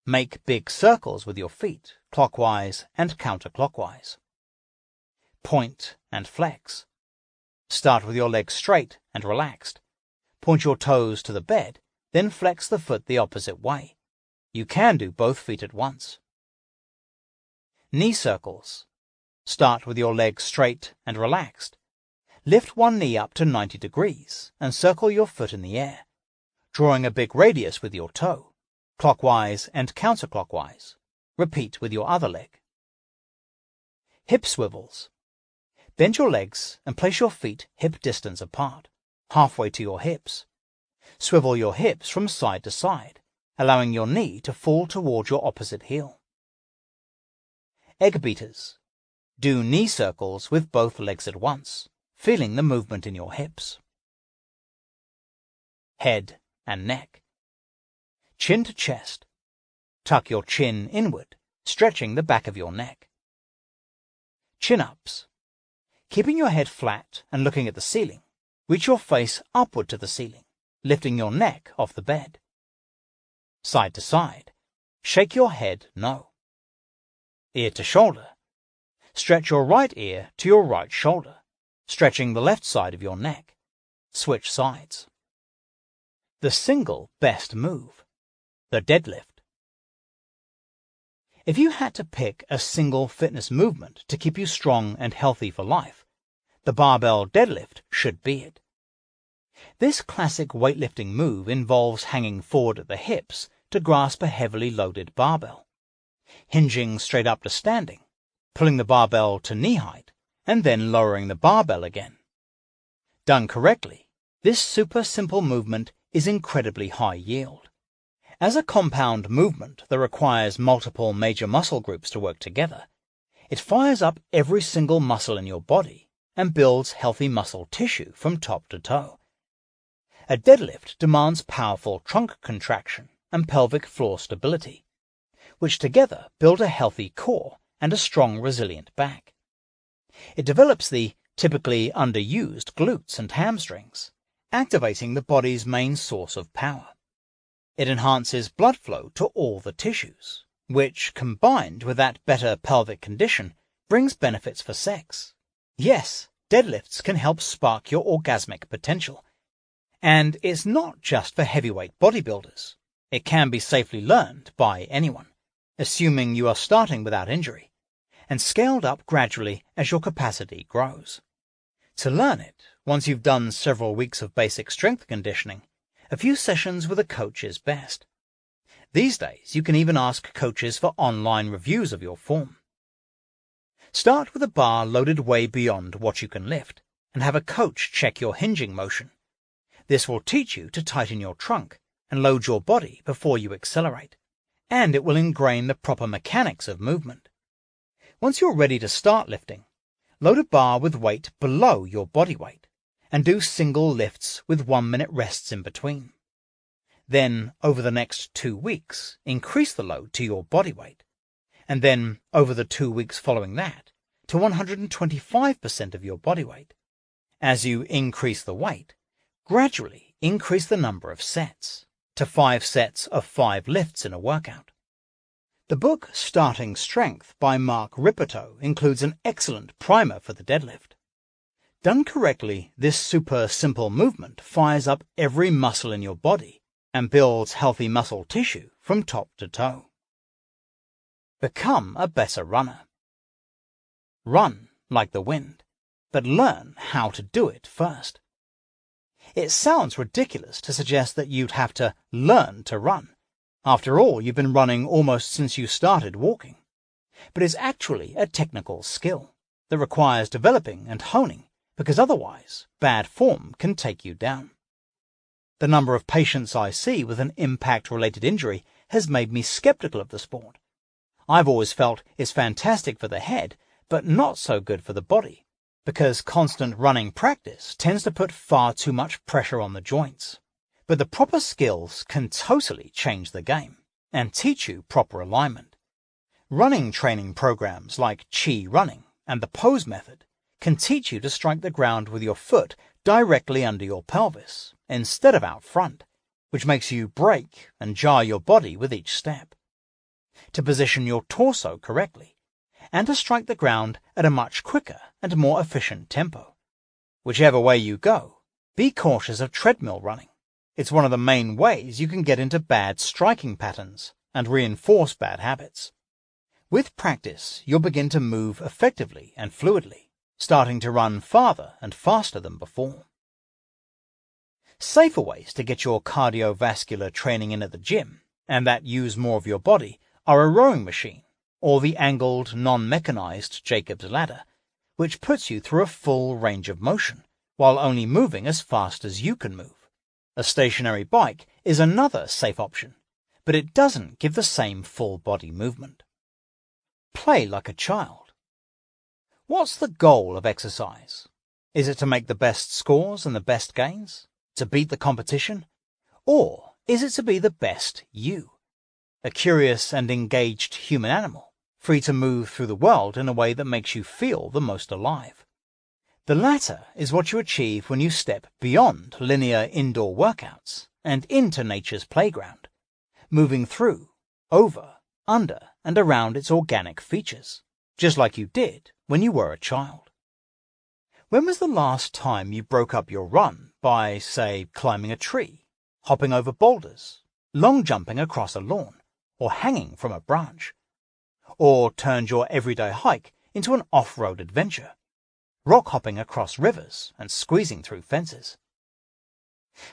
Make big circles with your feet, clockwise and counterclockwise. Point and flex. Start with your legs straight and relaxed. Point your toes to the bed, then flex the foot the opposite way. You can do both feet at once. Knee circles. Start with your legs straight and relaxed. Lift one knee up to 90 degrees and circle your foot in the air, drawing a big radius with your toe, clockwise and counterclockwise. Repeat with your other leg. Hip swivels. Bend your legs and place your feet hip distance apart, halfway to your hips. Swivel your hips from side to side, allowing your knee to fall toward your opposite heel. Egg beaters. Do knee circles with both legs at once, feeling the movement in your hips. Head and neck. Chin to chest. Tuck your chin inward, stretching the back of your neck. Chin-ups. Keeping your head flat and looking at the ceiling, reach your face upward to the ceiling, lifting your neck off the bed. Side to side. Shake your head no. Ear to shoulder. Stretch your right ear to your right shoulder, stretching the left side of your neck. Switch sides. The single best move. The deadlift. If you had to pick a single fitness movement to keep you strong and healthy for life, the barbell deadlift should be it. This classic weightlifting move involves hanging forward at the hips to grasp a heavily loaded barbell, hinging straight up to standing, pulling the barbell to knee height, and then lowering the barbell again. Done correctly, this super simple movement is incredibly high yield. As a compound movement that requires multiple major muscle groups to work together, it fires up every single muscle in your body and builds healthy muscle tissue from top to toe. A deadlift demands powerful trunk contraction and pelvic floor stability, which together build a healthy core and a strong, resilient back. It develops the typically underused glutes and hamstrings, activating the body's main source of power. It enhances blood flow to all the tissues, which, combined with that better pelvic condition, brings benefits for sex. Yes, deadlifts can help spark your orgasmic potential. And it's not just for heavyweight bodybuilders. It can be safely learned by anyone, assuming you are starting without injury, and scaled up gradually as your capacity grows. To learn it, once you've done several weeks of basic strength conditioning, a few sessions with a coach is best. These days, you can even ask coaches for online reviews of your form. Start with a bar loaded way beyond what you can lift, and have a coach check your hinging motion. This will teach you to tighten your trunk and load your body before you accelerate, and it will ingrain the proper mechanics of movement. Once you're ready to start lifting, load a bar with weight below your body weight, and do single lifts with 1-minute rests in between. Then, over the next 2 weeks, increase the load to your body weight, and then, over the 2 weeks following that, to 125% of your body weight. As you increase the weight, gradually increase the number of sets, to 5 sets of 5 lifts in a workout. The book Starting Strength by Mark Rippetoe includes an excellent primer for the deadlift. Done correctly, this super simple movement fires up every muscle in your body and builds healthy muscle tissue from top to toe. Become a better runner. Run like the wind, but learn how to do it first. It sounds ridiculous to suggest that you'd have to learn to run. After all, you've been running almost since you started walking. But it's actually a technical skill that requires developing and honing, because otherwise bad form can take you down. The number of patients I see with an impact-related injury has made me skeptical of the sport. I've always felt it's fantastic for the head, but not so good for the body, because constant running practice tends to put far too much pressure on the joints. But the proper skills can totally change the game and teach you proper alignment. Running training programs like Chi Running and the pose method can teach you to strike the ground with your foot directly under your pelvis instead of out front, which makes you brake and jar your body with each step. To position your torso correctly, and to strike the ground at a much quicker and more efficient tempo. Whichever way you go, be cautious of treadmill running. It's one of the main ways you can get into bad striking patterns and reinforce bad habits. With practice, you'll begin to move effectively and fluidly, starting to run farther and faster than before. Safer ways to get your cardiovascular training in at the gym, and that use more of your body, are a rowing machine, or the angled, non-mechanized Jacob's ladder, which puts you through a full range of motion, while only moving as fast as you can move. A stationary bike is another safe option, but it doesn't give the same full body movement. Play like a child. What's the goal of exercise? Is it to make the best scores and the best gains? To beat the competition? Or is it to be the best you? A curious and engaged human animal, free to move through the world in a way that makes you feel the most alive. The latter is what you achieve when you step beyond linear indoor workouts and into nature's playground, moving through, over, under, and around its organic features, just like you did when you were a child. When was the last time you broke up your run by, say, climbing a tree, hopping over boulders, long jumping across a lawn, or hanging from a branch? Or turned your everyday hike into an off-road adventure, rock hopping across rivers and squeezing through fences?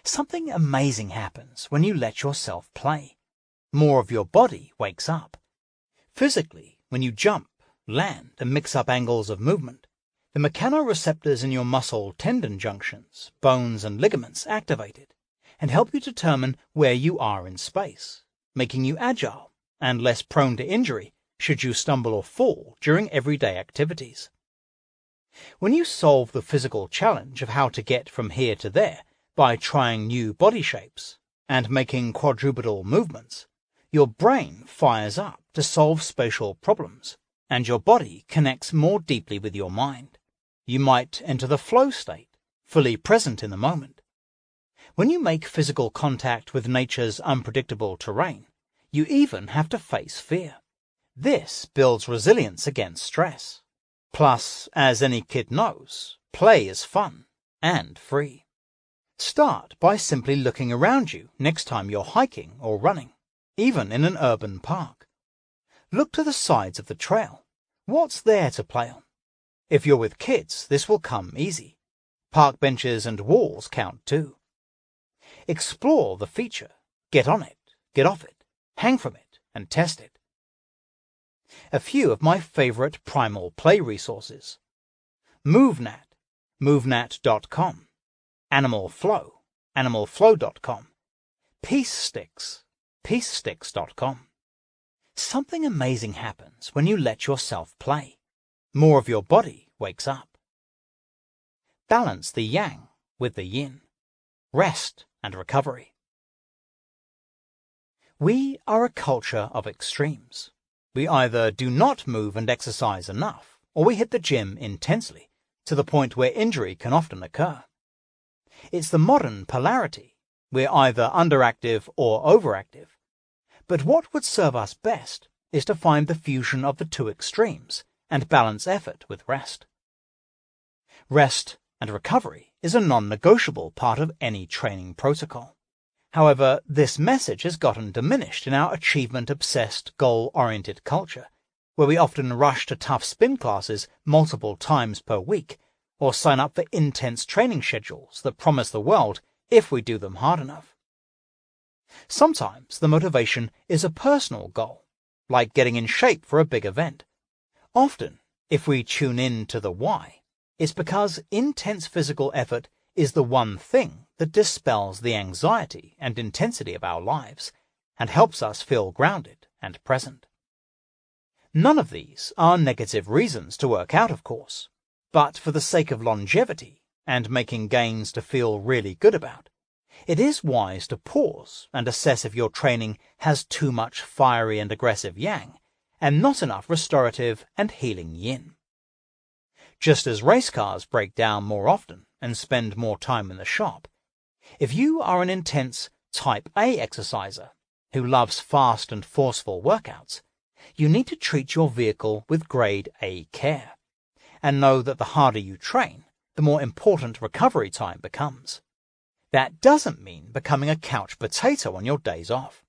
Something amazing happens when you let yourself play. More of your body wakes up. Physically, when you jump, land, and mix up angles of movement, the mechanoreceptors in your muscle tendon junctions, bones, and ligaments activated and help you determine where you are in space, making you agile and less prone to injury should you stumble or fall during everyday activities. When you solve the physical challenge of how to get from here to there by trying new body shapes and making quadrupedal movements, your brain fires up to solve spatial problems, and your body connects more deeply with your mind. You might enter the flow state, fully present in the moment. When you make physical contact with nature's unpredictable terrain, you even have to face fear. This builds resilience against stress. Plus, as any kid knows, play is fun and free. Start by simply looking around you next time you're hiking or running, even in an urban park. Look to the sides of the trail. What's there to play on? If you're with kids, this will come easy. Park benches and walls count too. Explore the feature. Get on it, get off it, hang from it, and test it. A few of my favorite primal play resources: MoveNat, movenat.com, Animal Flow, animalflow.com, Peace Sticks, peacesticks.com. Something amazing happens when you let yourself play. More of your body wakes up. Balance the yang with the yin. Rest and recovery. We are a culture of extremes. We either do not move and exercise enough, or we hit the gym intensely, to the point where injury can often occur. It's the modern polarity. We're either underactive or overactive. But what would serve us best is to find the fusion of the two extremes and balance effort with rest. Rest and recovery is a non-negotiable part of any training protocol. However, this message has gotten diminished in our achievement-obsessed, goal-oriented culture, where we often rush to tough spin classes multiple times per week, or sign up for intense training schedules that promise the world if we do them hard enough. Sometimes the motivation is a personal goal, like getting in shape for a big event. Often, if we tune in to the why, it's because intense physical effort is the one thing that dispels the anxiety and intensity of our lives and helps us feel grounded and present. None of these are negative reasons to work out, of course, but for the sake of longevity and making gains to feel really good about, it is wise to pause and assess if your training has too much fiery and aggressive yang and not enough restorative and healing yin. Just as race cars break down more often and spend more time in the shop, if you are an intense Type A exerciser who loves fast and forceful workouts, you need to treat your vehicle with grade A care, and know that the harder you train, the more important recovery time becomes. That doesn't mean becoming a couch potato on your days off.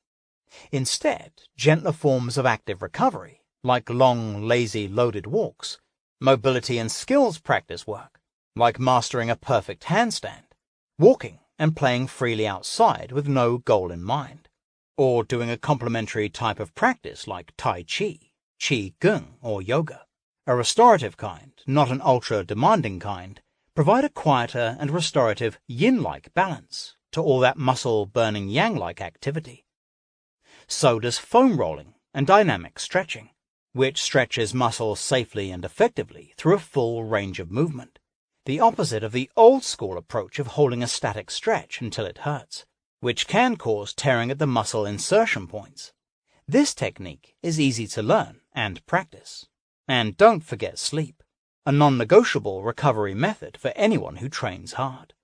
Instead, gentler forms of active recovery, like long, lazy, loaded walks, mobility and skills practice work, like mastering a perfect handstand, walking and playing freely outside with no goal in mind, or doing a complementary type of practice like Tai Chi, Qi Gong, or yoga, a restorative kind, not an ultra-demanding kind, provide a quieter and restorative yin-like balance to all that muscle-burning yang-like activity. So does foam rolling and dynamic stretching, which stretches muscles safely and effectively through a full range of movement, the opposite of the old-school approach of holding a static stretch until it hurts, which can cause tearing at the muscle insertion points. This technique is easy to learn and practice. And don't forget sleep, a non-negotiable recovery method for anyone who trains hard.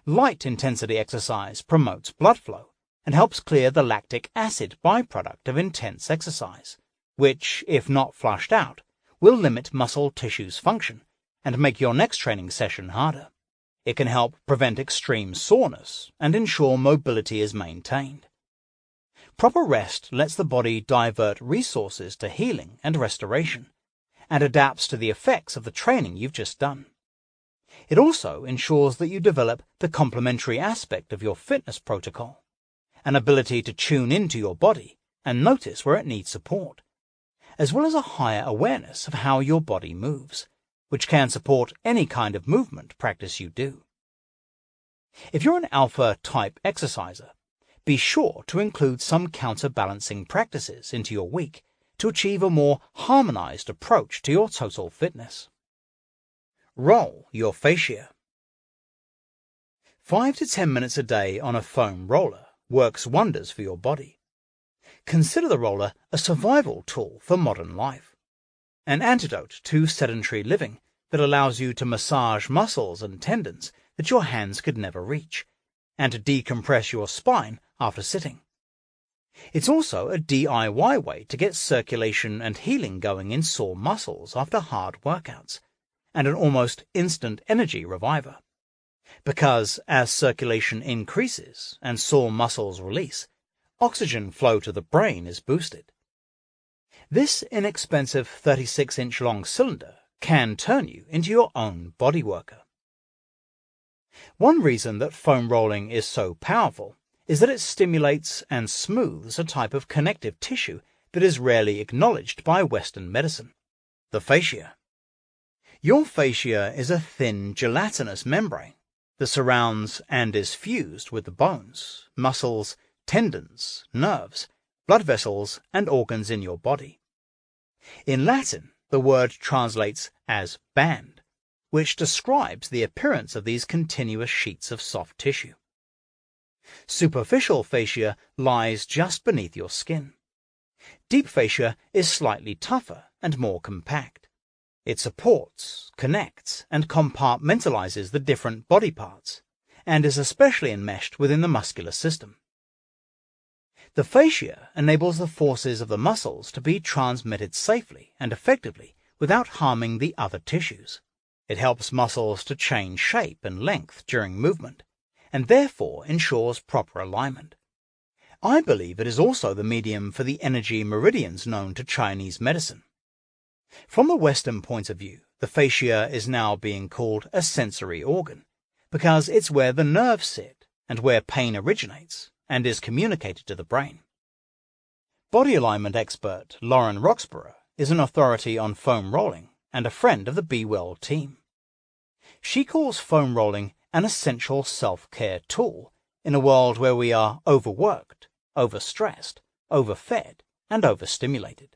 Light intensity exercise promotes blood flow and helps clear the lactic acid byproduct of intense exercise, which, if not flushed out, will limit muscle tissue's function and make your next training session harder. It can help prevent extreme soreness and ensure mobility is maintained. Proper rest lets the body divert resources to healing and restoration, and adapts to the effects of the training you've just done. It also ensures that you develop the complementary aspect of your fitness protocol, an ability to tune into your body and notice where it needs support, as well as a higher awareness of how your body moves, which can support any kind of movement practice you do. If you're an alpha type exerciser, be sure to include some counterbalancing practices into your week to achieve a more harmonized approach to your total fitness. Roll your fascia. 5 to 10 minutes a day on a foam roller works wonders for your body. Consider the roller a survival tool for modern life, an antidote to sedentary living that allows you to massage muscles and tendons that your hands could never reach, and to decompress your spine after sitting. It's also a DIY way to get circulation and healing going in sore muscles after hard workouts, and an almost instant energy reviver. because as circulation increases and sore muscles release, oxygen flow to the brain is boosted. This inexpensive 36-inch long cylinder can turn you into your own body worker. One reason that foam rolling is so powerful is that it stimulates and smooths a type of connective tissue that is rarely acknowledged by Western medicine, the fascia. Your fascia is a thin, gelatinous membrane that surrounds and is fused with the bones, muscles, tendons, nerves, blood vessels, and organs in your body. In Latin, the word translates as band, which describes the appearance of these continuous sheets of soft tissue. Superficial fascia lies just beneath your skin. Deep fascia is slightly tougher and more compact. It supports, connects, and compartmentalizes the different body parts, and is especially enmeshed within the muscular system. The fascia enables the forces of the muscles to be transmitted safely and effectively without harming the other tissues. It helps muscles to change shape and length during movement, and therefore ensures proper alignment. I believe it is also the medium for the energy meridians known to Chinese medicine. From the Western point of view, the fascia is now being called a sensory organ, because it's where the nerves sit and where pain originates and is communicated to the brain. Body alignment expert Lauren Roxburgh is an authority on foam rolling and a friend of the Be Well team. She calls foam rolling an essential self-care tool in a world where we are overworked, overstressed, overfed, and overstimulated.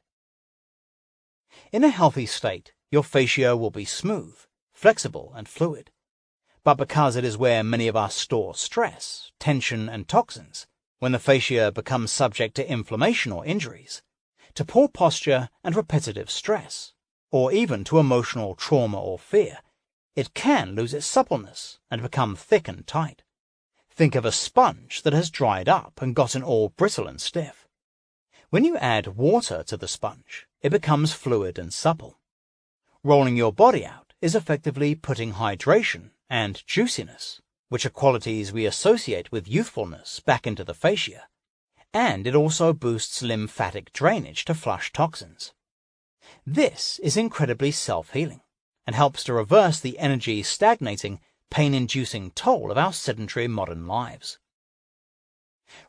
In a healthy state, your fascia will be smooth, flexible, and fluid. But because it is where many of us store stress, tension, and toxins, when the fascia becomes subject to inflammation or injuries, to poor posture and repetitive stress, or even to emotional trauma or fear, it can lose its suppleness and become thick and tight. Think of a sponge that has dried up and gotten all brittle and stiff. When you add water to the sponge, it becomes fluid and supple. Rolling your body out is effectively putting hydration and juiciness, which are qualities we associate with youthfulness, back into the fascia, and it also boosts lymphatic drainage to flush toxins. This is incredibly self-healing and helps to reverse the energy-stagnating, pain-inducing toll of our sedentary modern lives.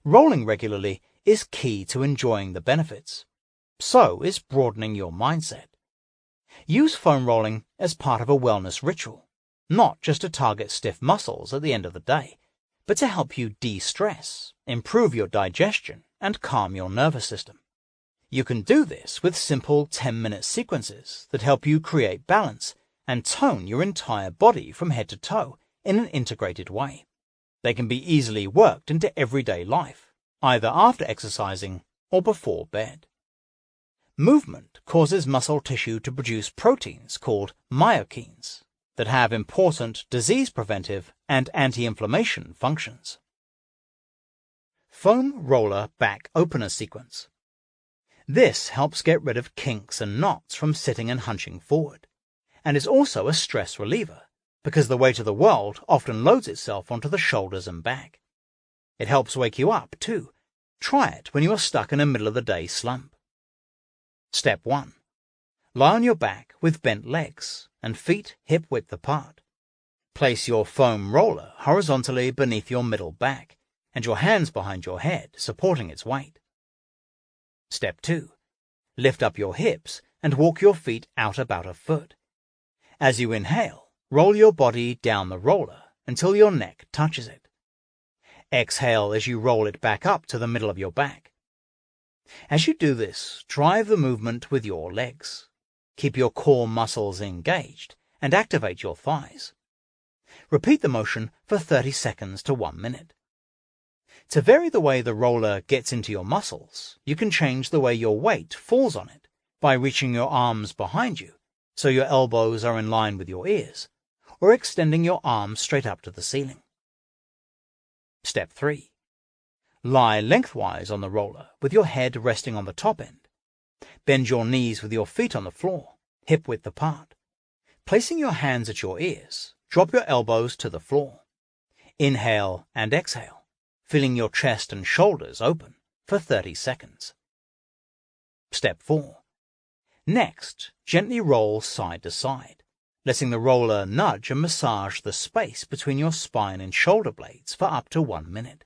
Rolling regularly is key to enjoying the benefits. So is broadening your mindset. Use foam rolling as part of a wellness ritual, not just to target stiff muscles at the end of the day, but to help you de-stress, improve your digestion, and calm your nervous system. You can do this with simple 10-minute sequences that help you create balance and tone your entire body from head to toe in an integrated way. They can be easily worked into everyday life, either after exercising or before bed. Movement causes muscle tissue to produce proteins called myokines that have important disease-preventive and anti-inflammation functions. Foam roller back opener sequence. This helps get rid of kinks and knots from sitting and hunching forward, and is also a stress reliever because the weight of the world often loads itself onto the shoulders and back. It helps wake you up, too. Try it when you are stuck in a middle-of-the-day slump. Step 1. Lie on your back with bent legs and feet hip-width apart. Place your foam roller horizontally beneath your middle back and your hands behind your head, supporting its weight. Step 2. Lift up your hips and walk your feet out about a foot. As you inhale, roll your body down the roller until your neck touches it. Exhale as you roll it back up to the middle of your back. As you do this, drive the movement with your legs. Keep your core muscles engaged and activate your thighs. Repeat the motion for 30 seconds to 1 minute. To vary the way the roller gets into your muscles, you can change the way your weight falls on it by reaching your arms behind you so your elbows are in line with your ears, or extending your arms straight up to the ceiling. Step 3. Lie lengthwise on the roller with your head resting on the top end. Bend your knees with your feet on the floor, hip-width apart. Placing your hands at your ears, drop your elbows to the floor Inhale and exhale, feeling your chest and shoulders open for 30 seconds. Step 4. Next, gently roll side to side, letting the roller nudge and massage the space between your spine and shoulder blades for up to 1 minute.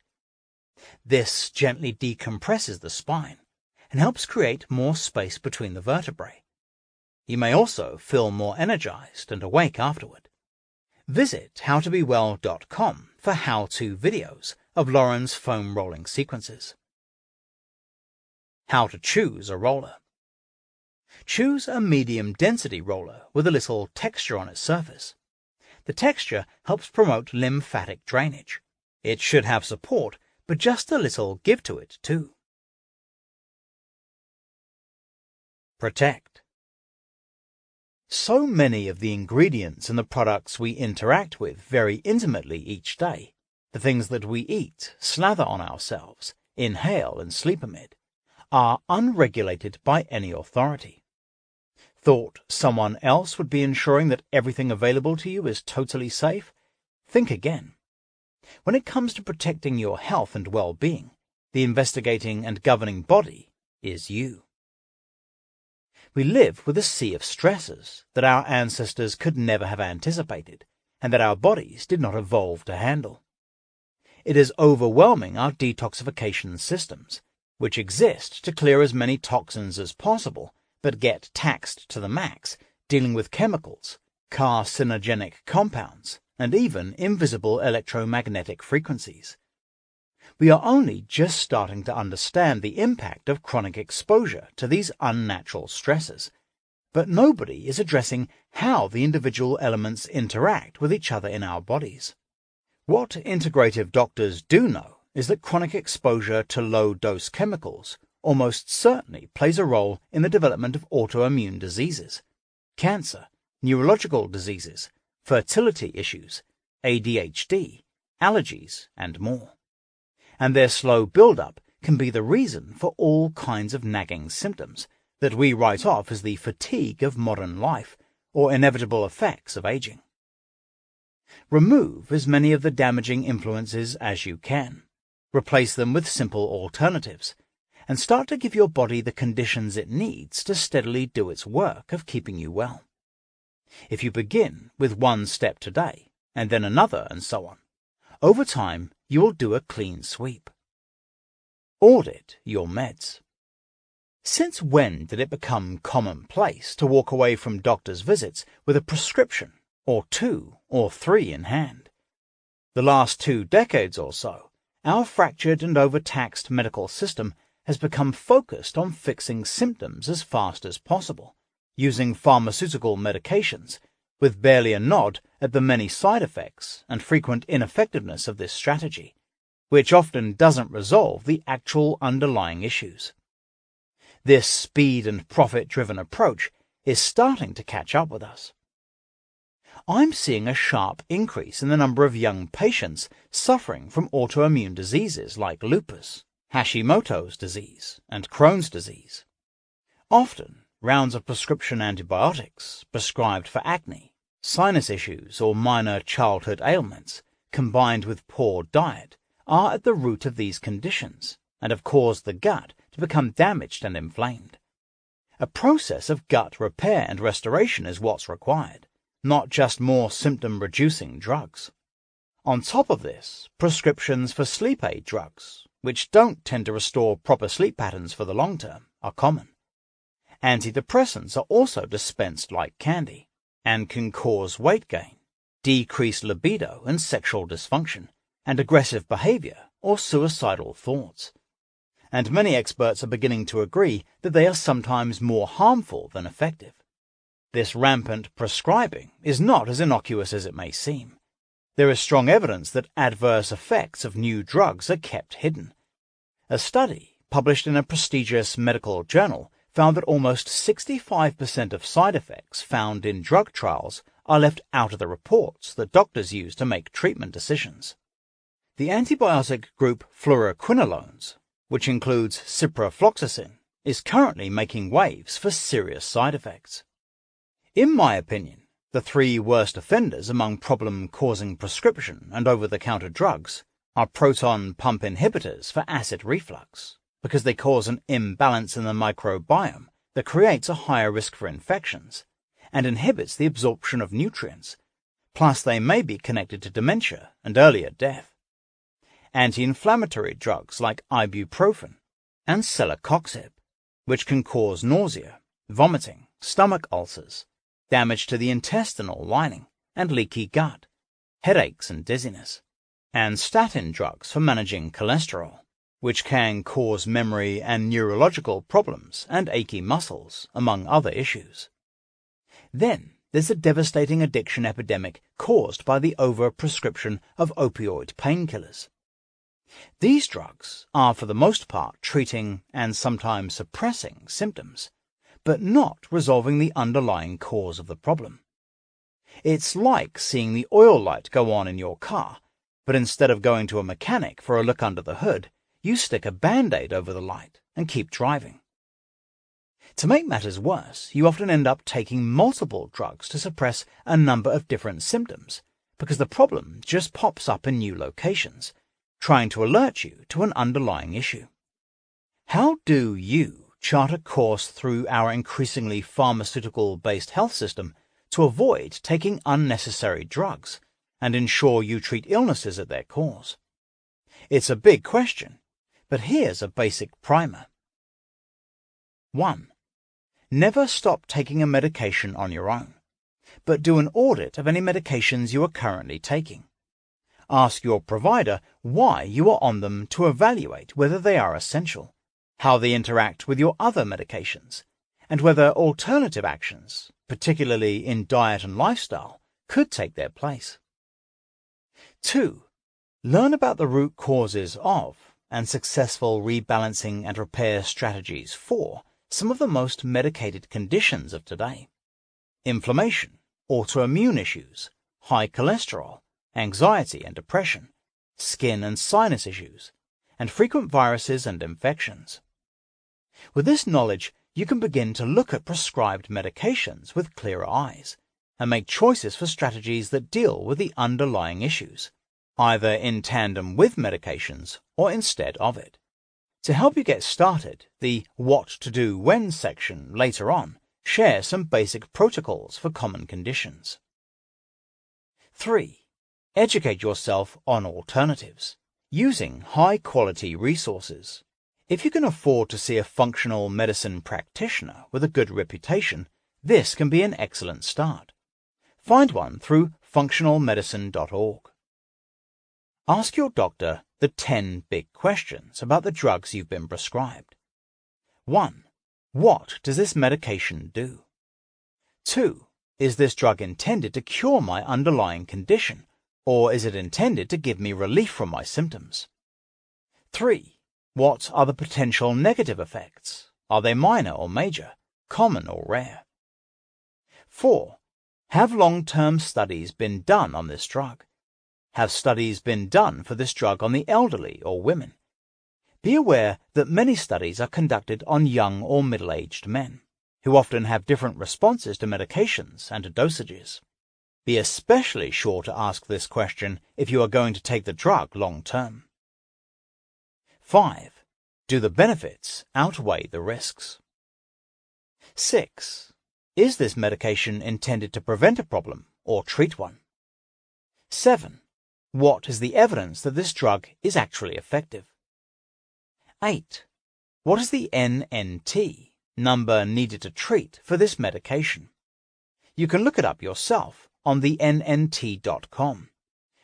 This gently decompresses the spine and helps create more space between the vertebrae. You may also feel more energized and awake afterward. Visit howtobewell.com for how-to videos of Lauren's foam rolling sequences. How to choose a roller. Choose a medium density roller with a little texture on its surface. The texture helps promote lymphatic drainage. It should have support, but just a little give to it too. Protect. So many of the ingredients in the products we interact with very intimately each day, the things that we eat, slather on ourselves, inhale and sleep amid, are unregulated by any authority. Thought someone else would be ensuring that everything available to you is totally safe? Think again. When it comes to protecting your health and well-being, the investigating and governing body is you. We live with a sea of stresses that our ancestors could never have anticipated and that our bodies did not evolve to handle. It is overwhelming our detoxification systems, which exist to clear as many toxins as possible, but get taxed to the max, dealing with chemicals, carcinogenic compounds, and even invisible electromagnetic frequencies. We are only just starting to understand the impact of chronic exposure to these unnatural stresses, but nobody is addressing how the individual elements interact with each other in our bodies. What integrative doctors do know is that chronic exposure to low-dose chemicals almost certainly plays a role in the development of autoimmune diseases, cancer, neurological diseases, fertility issues, ADHD, allergies, and more. And their slow build-up can be the reason for all kinds of nagging symptoms that we write off as the fatigue of modern life or inevitable effects of aging. Remove as many of the damaging influences as you can. Replace them with simple alternatives, and start to give your body the conditions it needs to steadily do its work of keeping you well. If you begin with one step today, and then another and so on, over time you will do a clean sweep. Audit your meds. Since when did it become commonplace to walk away from doctor's visits with a prescription, or 2 or 3 in hand? The last 2 decades or so, our fractured and overtaxed medical system has become focused on fixing symptoms as fast as possible, using pharmaceutical medications, with barely a nod at the many side effects and frequent ineffectiveness of this strategy, which often doesn't resolve the actual underlying issues. This speed and profit-driven approach is starting to catch up with us. I'm seeing a sharp increase in the number of young patients suffering from autoimmune diseases like lupus, Hashimoto's disease, and Crohn's disease. Often, rounds of prescription antibiotics prescribed for acne, sinus issues, or minor childhood ailments, combined with poor diet, are at the root of these conditions and have caused the gut to become damaged and inflamed. A process of gut repair and restoration is what's required, not just more symptom-reducing drugs. On top of this, prescriptions for sleep aid drugs, which don't tend to restore proper sleep patterns for the long term, are common. Antidepressants are also dispensed like candy, and can cause weight gain, decreased libido and sexual dysfunction, and aggressive behavior or suicidal thoughts. And many experts are beginning to agree that they are sometimes more harmful than effective. This rampant prescribing is not as innocuous as it may seem. There is strong evidence that adverse effects of new drugs are kept hidden. A study published in a prestigious medical journal found that almost 65% of side effects found in drug trials are left out of the reports that doctors use to make treatment decisions. The antibiotic group fluoroquinolones, which includes ciprofloxacin, is currently making waves for serious side effects. In my opinion, The three worst offenders among problem-causing prescription and over-the-counter drugs are proton pump inhibitors for acid reflux, because they cause an imbalance in the microbiome that creates a higher risk for infections and inhibits the absorption of nutrients, plus they may be connected to dementia and earlier death. Anti-inflammatory drugs like ibuprofen and celecoxib, which can cause nausea, vomiting, stomach ulcers, damage to the intestinal lining and leaky gut, headaches and dizziness, and statin drugs for managing cholesterol, which can cause memory and neurological problems and achy muscles, among other issues. Then there's a devastating addiction epidemic caused by the over-prescription of opioid painkillers. These drugs are for the most part treating and sometimes suppressing symptoms, but not resolving the underlying cause of the problem. It's like seeing the oil light go on in your car, but instead of going to a mechanic for a look under the hood, you stick a Band-Aid over the light and keep driving. To make matters worse, you often end up taking multiple drugs to suppress a number of different symptoms, because the problem just pops up in new locations, trying to alert you to an underlying issue. How do you chart a course through our increasingly pharmaceutical-based health system to avoid taking unnecessary drugs and ensure you treat illnesses at their cause? It's a big question, but here's a basic primer. 1. Never stop taking a medication on your own, but do an audit of any medications you are currently taking. Ask your provider why you are on them to evaluate whether they are essential, how they interact with your other medications, and whether alternative actions, particularly in diet and lifestyle, could take their place. 2. Learn about the root causes of and successful rebalancing and repair strategies for some of the most medicated conditions of today: inflammation, autoimmune issues, high cholesterol, anxiety and depression, skin and sinus issues, and frequent viruses and infections. With this knowledge, you can begin to look at prescribed medications with clearer eyes and make choices for strategies that deal with the underlying issues, either in tandem with medications or instead of it. To help you get started, the What to Do When section later on shares some basic protocols for common conditions. 3. Educate yourself on alternatives, using high-quality resources. If you can afford to see a functional medicine practitioner with a good reputation, this can be an excellent start. Find one through functionalmedicine.org. Ask your doctor the 10 big questions about the drugs you've been prescribed. 1. What does this medication do? 2. Is this drug intended to cure my underlying condition, or is it intended to give me relief from my symptoms? 3. What are the potential negative effects? Are they minor or major, common or rare? 4. Have long-term studies been done on this drug? Have studies been done for this drug on the elderly or women? Be aware that many studies are conducted on young or middle-aged men, who often have different responses to medications and to dosages. Be especially sure to ask this question if you are going to take the drug long-term. 5. Do the benefits outweigh the risks? 6. Is this medication intended to prevent a problem or treat one? 7. What is the evidence that this drug is actually effective? 8. What is the NNT, number needed to treat, for this medication? You can look it up yourself on the NNT.com,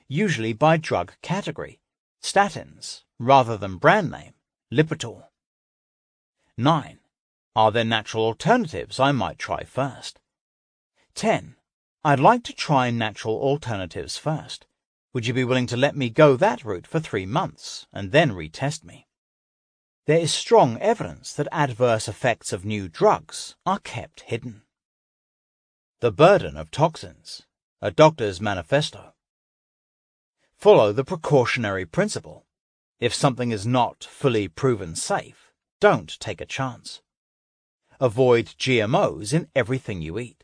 usually by drug category, statins, rather than brand name, Lipitor. 9. Are there natural alternatives I might try first? 10. I'd like to try natural alternatives first. Would you be willing to let me go that route for 3 months and then retest me? There is strong evidence that adverse effects of new drugs are kept hidden. The burden of toxins, a doctor's manifesto. Follow the precautionary principle. If something is not fully proven safe, don't take a chance. Avoid GMOs in everything you eat.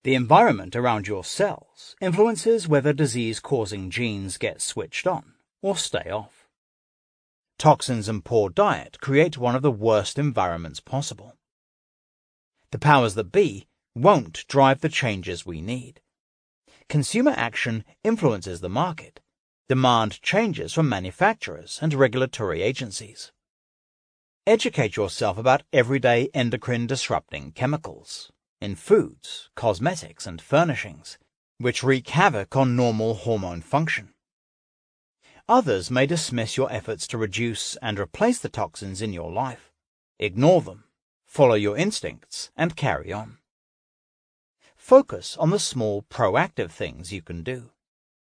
The environment around your cells influences whether disease-causing genes get switched on or stay off. Toxins and poor diet create one of the worst environments possible. The powers that be won't drive the changes we need. Consumer action influences the market. Demand changes from manufacturers and regulatory agencies. Educate yourself about everyday endocrine-disrupting chemicals in foods, cosmetics, and furnishings, which wreak havoc on normal hormone function. Others may dismiss your efforts to reduce and replace the toxins in your life. Ignore them, follow your instincts, and carry on. Focus on the small proactive things you can do,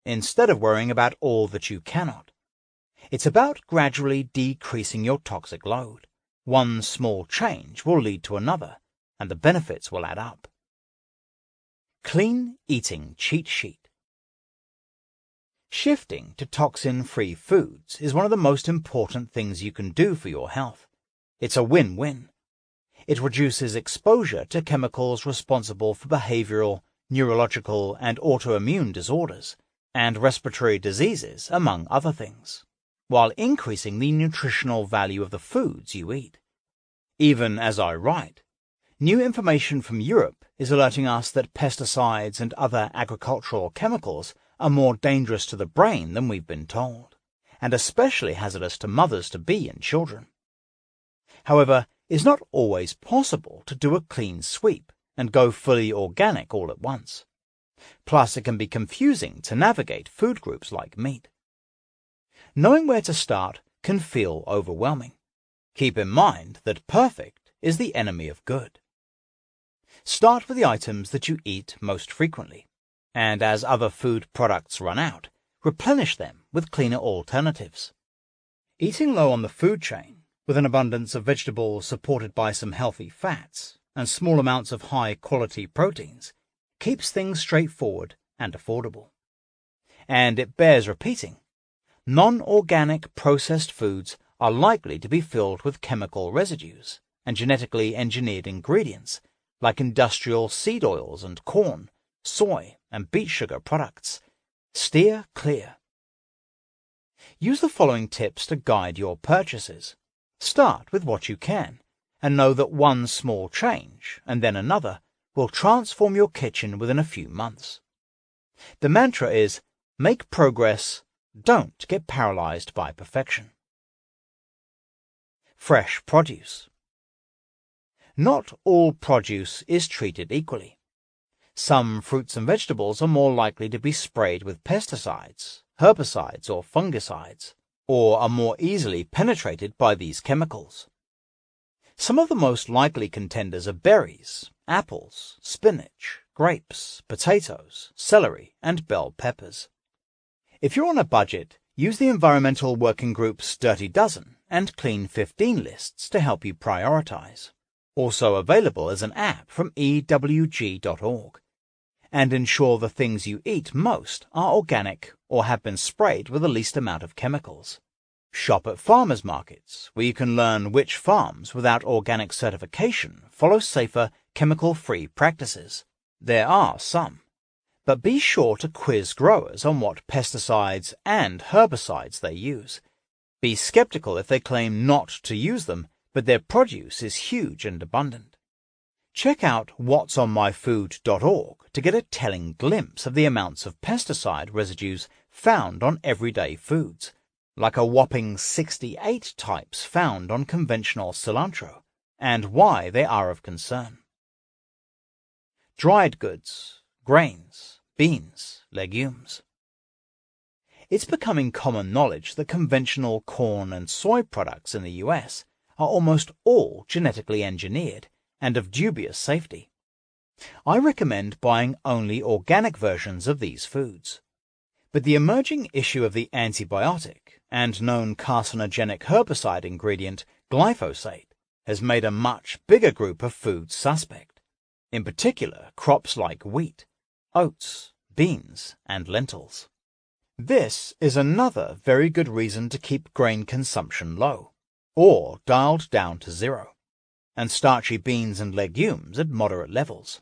instead of worrying about all that you cannot. It's about gradually decreasing your toxic load. One small change will lead to another, and the benefits will add up. Clean Eating Cheat Sheet. Shifting to toxin-free foods is one of the most important things you can do for your health. It's a win-win. It reduces exposure to chemicals responsible for behavioral, neurological, and autoimmune disorders, and respiratory diseases, among other things, while increasing the nutritional value of the foods you eat. Even as I write, new information from Europe is alerting us that pesticides and other agricultural chemicals are more dangerous to the brain than we've been told, and especially hazardous to mothers-to-be and children. However, it's not always possible to do a clean sweep and go fully organic all at once. Plus, it can be confusing to navigate food groups like meat. Knowing where to start can feel overwhelming. Keep in mind that perfect is the enemy of good. Start with the items that you eat most frequently, and as other food products run out, replenish them with cleaner alternatives. Eating low on the food chain, with an abundance of vegetables supported by some healthy fats and small amounts of high-quality proteins, keeps things straightforward and affordable. And it bears repeating, non-organic processed foods are likely to be filled with chemical residues and genetically engineered ingredients like industrial seed oils and corn, soy, and beet sugar products. Steer clear. Use the following tips to guide your purchases. Start with what you can, and know that one small change, and then another, will transform your kitchen within a few months. The mantra is, make progress, don't get paralyzed by perfection. Fresh produce. Not all produce is treated equally. Some fruits and vegetables are more likely to be sprayed with pesticides, herbicides, or fungicides, or are more easily penetrated by these chemicals. Some of the most likely contenders are berries, apples, spinach, grapes, potatoes, celery, and bell peppers. If you're on a budget, use the Environmental Working Group's Dirty Dozen and Clean 15 lists to help you prioritize. Also available as an app from ewg.org. And ensure the things you eat most are organic or have been sprayed with the least amount of chemicals. Shop at farmers markets, where you can learn which farms without organic certification follow safer, chemical-free practices. There are some, but be sure to quiz growers on what pesticides and herbicides they use. Be skeptical if they claim not to use them, but their produce is huge and abundant. Check out whatsonmyfood.org to get a telling glimpse of the amounts of pesticide residues found on everyday foods, like a whopping 68 types found on conventional cilantro, and why they are of concern. Dried goods, grains, beans, legumes. It's becoming common knowledge that conventional corn and soy products in the US are almost all genetically engineered and of dubious safety. I recommend buying only organic versions of these foods. But the emerging issue of the antibiotic and known carcinogenic herbicide ingredient glyphosate has made a much bigger group of foods suspect, in particular crops like wheat, oats, beans, and lentils. This is another very good reason to keep grain consumption low, or dialed down to zero, and starchy beans and legumes at moderate levels.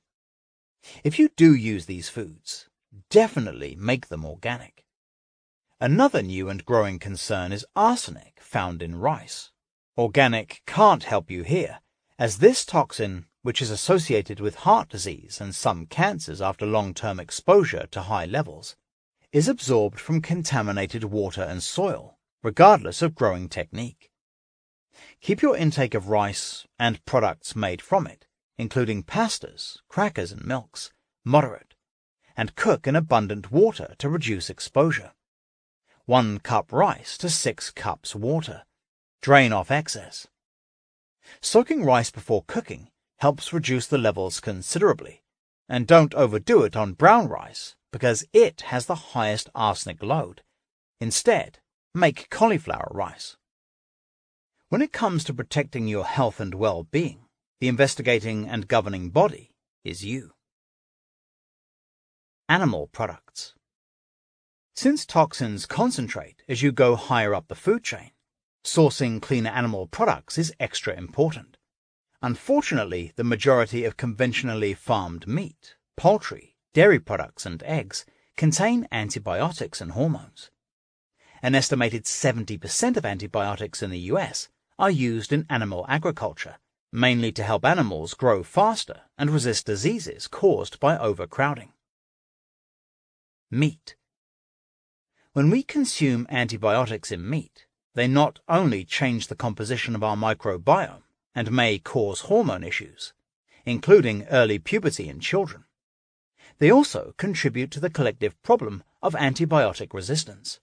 If you do use these foods, definitely make them organic. Another new and growing concern is arsenic found in rice. Organic can't help you here, as this toxin, which is associated with heart disease and some cancers after long-term exposure to high levels, is absorbed from contaminated water and soil, regardless of growing technique. Keep your intake of rice and products made from it, including pastas, crackers and milks, moderate, and cook in abundant water to reduce exposure. 1 cup rice to 6 cups water. Drain off excess. Soaking rice before cooking helps reduce the levels considerably, and don't overdo it on brown rice because it has the highest arsenic load. Instead, make cauliflower rice. When it comes to protecting your health and well-being, the investigating and governing body is you. Animal products. Since toxins concentrate as you go higher up the food chain, sourcing cleaner animal products is extra important. Unfortunately, the majority of conventionally farmed meat, poultry, dairy products and eggs contain antibiotics and hormones. An estimated 70% of antibiotics in the US are used in animal agriculture, mainly to help animals grow faster and resist diseases caused by overcrowding. Meat. When we consume antibiotics in meat, they not only change the composition of our microbiome and may cause hormone issues, including early puberty in children, they also contribute to the collective problem of antibiotic resistance.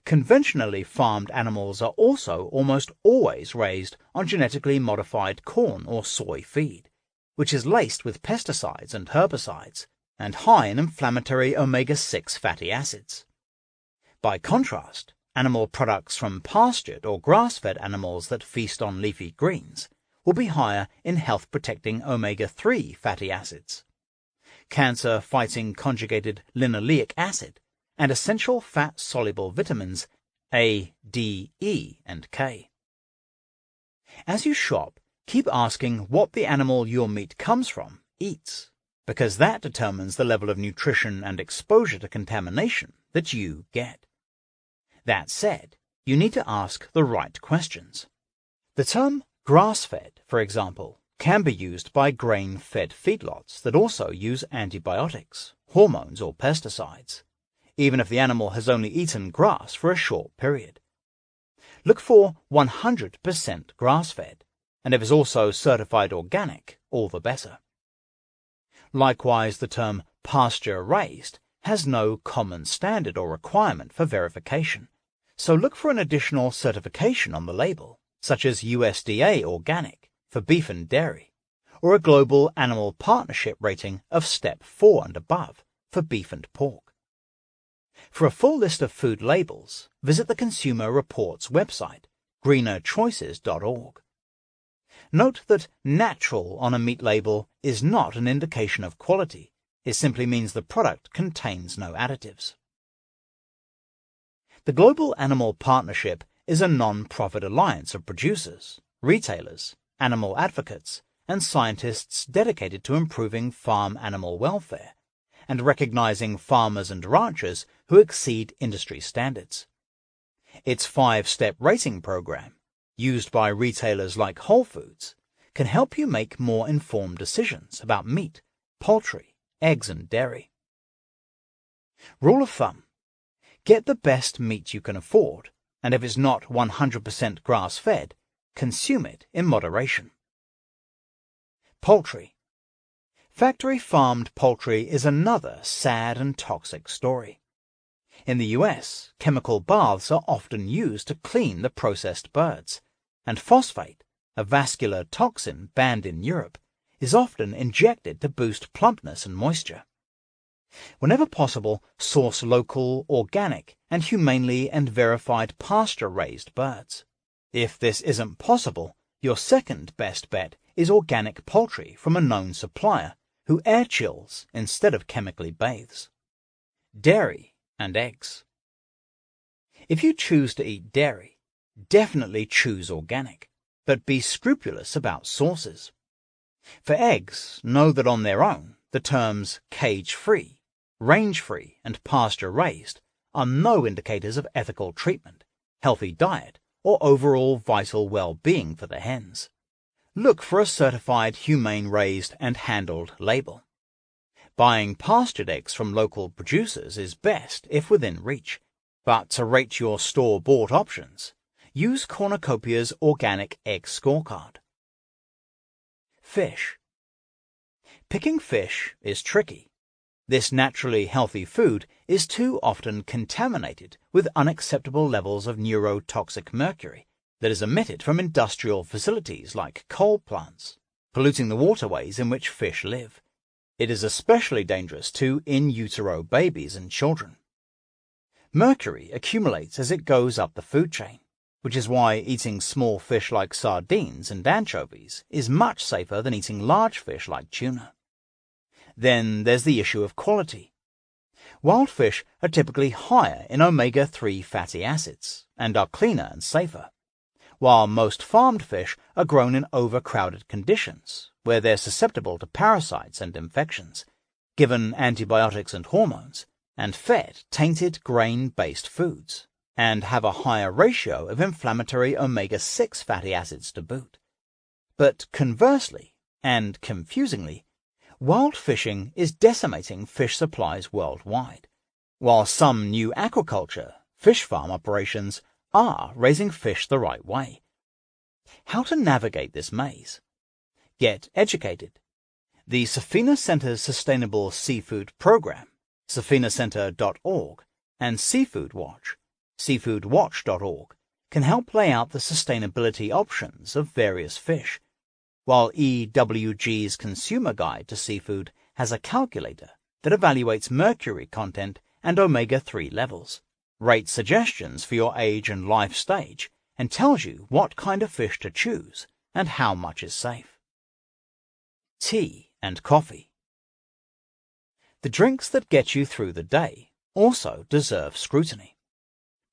Conventionally farmed animals are also almost always raised on genetically modified corn or soy feed, which is laced with pesticides and herbicides and high in inflammatory omega-6 fatty acids. By contrast, animal products from pastured or grass-fed animals that feast on leafy greens will be higher in health-protecting omega-3 fatty acids, cancer-fighting conjugated linoleic acid, and essential fat-soluble vitamins A, D, E, and K. As you shop, keep asking what the animal your meat comes from eats, because that determines the level of nutrition and exposure to contamination that you get. That said, you need to ask the right questions. The term grass-fed, for example, can be used by grain-fed feedlots that also use antibiotics, hormones, or pesticides, even if the animal has only eaten grass for a short period. Look for 100% grass-fed, and if it's also certified organic, all the better. Likewise, the term pasture-raised has no common standard or requirement for verification, so look for an additional certification on the label, such as USDA Organic for beef and dairy, or a Global Animal Partnership rating of Step 4 and above for beef and pork. For a full list of food labels, visit the Consumer Reports website, greenerchoices.org. Note that natural on a meat label is not an indication of quality. It simply means the product contains no additives. The Global Animal Partnership is a non-profit alliance of producers, retailers, animal advocates, and scientists dedicated to improving farm animal welfare and recognizing farmers and ranchers who exceed industry standards. Its 5-step rating program, used by retailers like Whole Foods, can help you make more informed decisions about meat, poultry, eggs, and dairy. Rule of thumb: get the best meat you can afford, and if it's not 100% grass-fed, consume it in moderation. Poultry. Factory-farmed poultry is another sad and toxic story. In the US, chemical baths are often used to clean the processed birds, and phosphate, a vascular toxin banned in Europe, is often injected to boost plumpness and moisture. Whenever possible, source local, organic, and humanely and verified pasture-raised birds. If this isn't possible, your second best bet is organic poultry from a known supplier who air chills instead of chemically bathes. Dairy and eggs. If you choose to eat dairy, definitely choose organic, but be scrupulous about sources. For eggs, know that on their own, the terms cage-free, range-free, and pasture-raised are no indicators of ethical treatment, healthy diet, or overall vital well-being for the hens. Look for a certified humane-raised and handled label. Buying pastured eggs from local producers is best if within reach, but to rate your store-bought options, use Cornucopia's Organic Egg Scorecard. Fish. Picking fish is tricky. This naturally healthy food is too often contaminated with unacceptable levels of neurotoxic mercury that is emitted from industrial facilities like coal plants, polluting the waterways in which fish live. It is especially dangerous to in utero babies and children. Mercury accumulates as it goes up the food chain, which is why eating small fish like sardines and anchovies is much safer than eating large fish like tuna. Then there's the issue of quality. Wild fish are typically higher in omega-3 fatty acids and are cleaner and safer, while most farmed fish are grown in overcrowded conditions where they're susceptible to parasites and infections, given antibiotics and hormones, and fed tainted grain-based foods, and have a higher ratio of inflammatory omega-6 fatty acids to boot. But conversely, and confusingly, wild fishing is decimating fish supplies worldwide, while some new aquaculture, fish farm operations are raising fish the right way. How to navigate this maze? Get educated. The Safina Center's Sustainable Seafood Program, safinacenter.org, and Seafood Watch, seafoodwatch.org, can help lay out the sustainability options of various fish, while EWG's Consumer Guide to Seafood has a calculator that evaluates mercury content and omega-3 levels, rates suggestions for your age and life stage, and tells you what kind of fish to choose and how much is safe. Tea and coffee. The drinks that get you through the day also deserve scrutiny.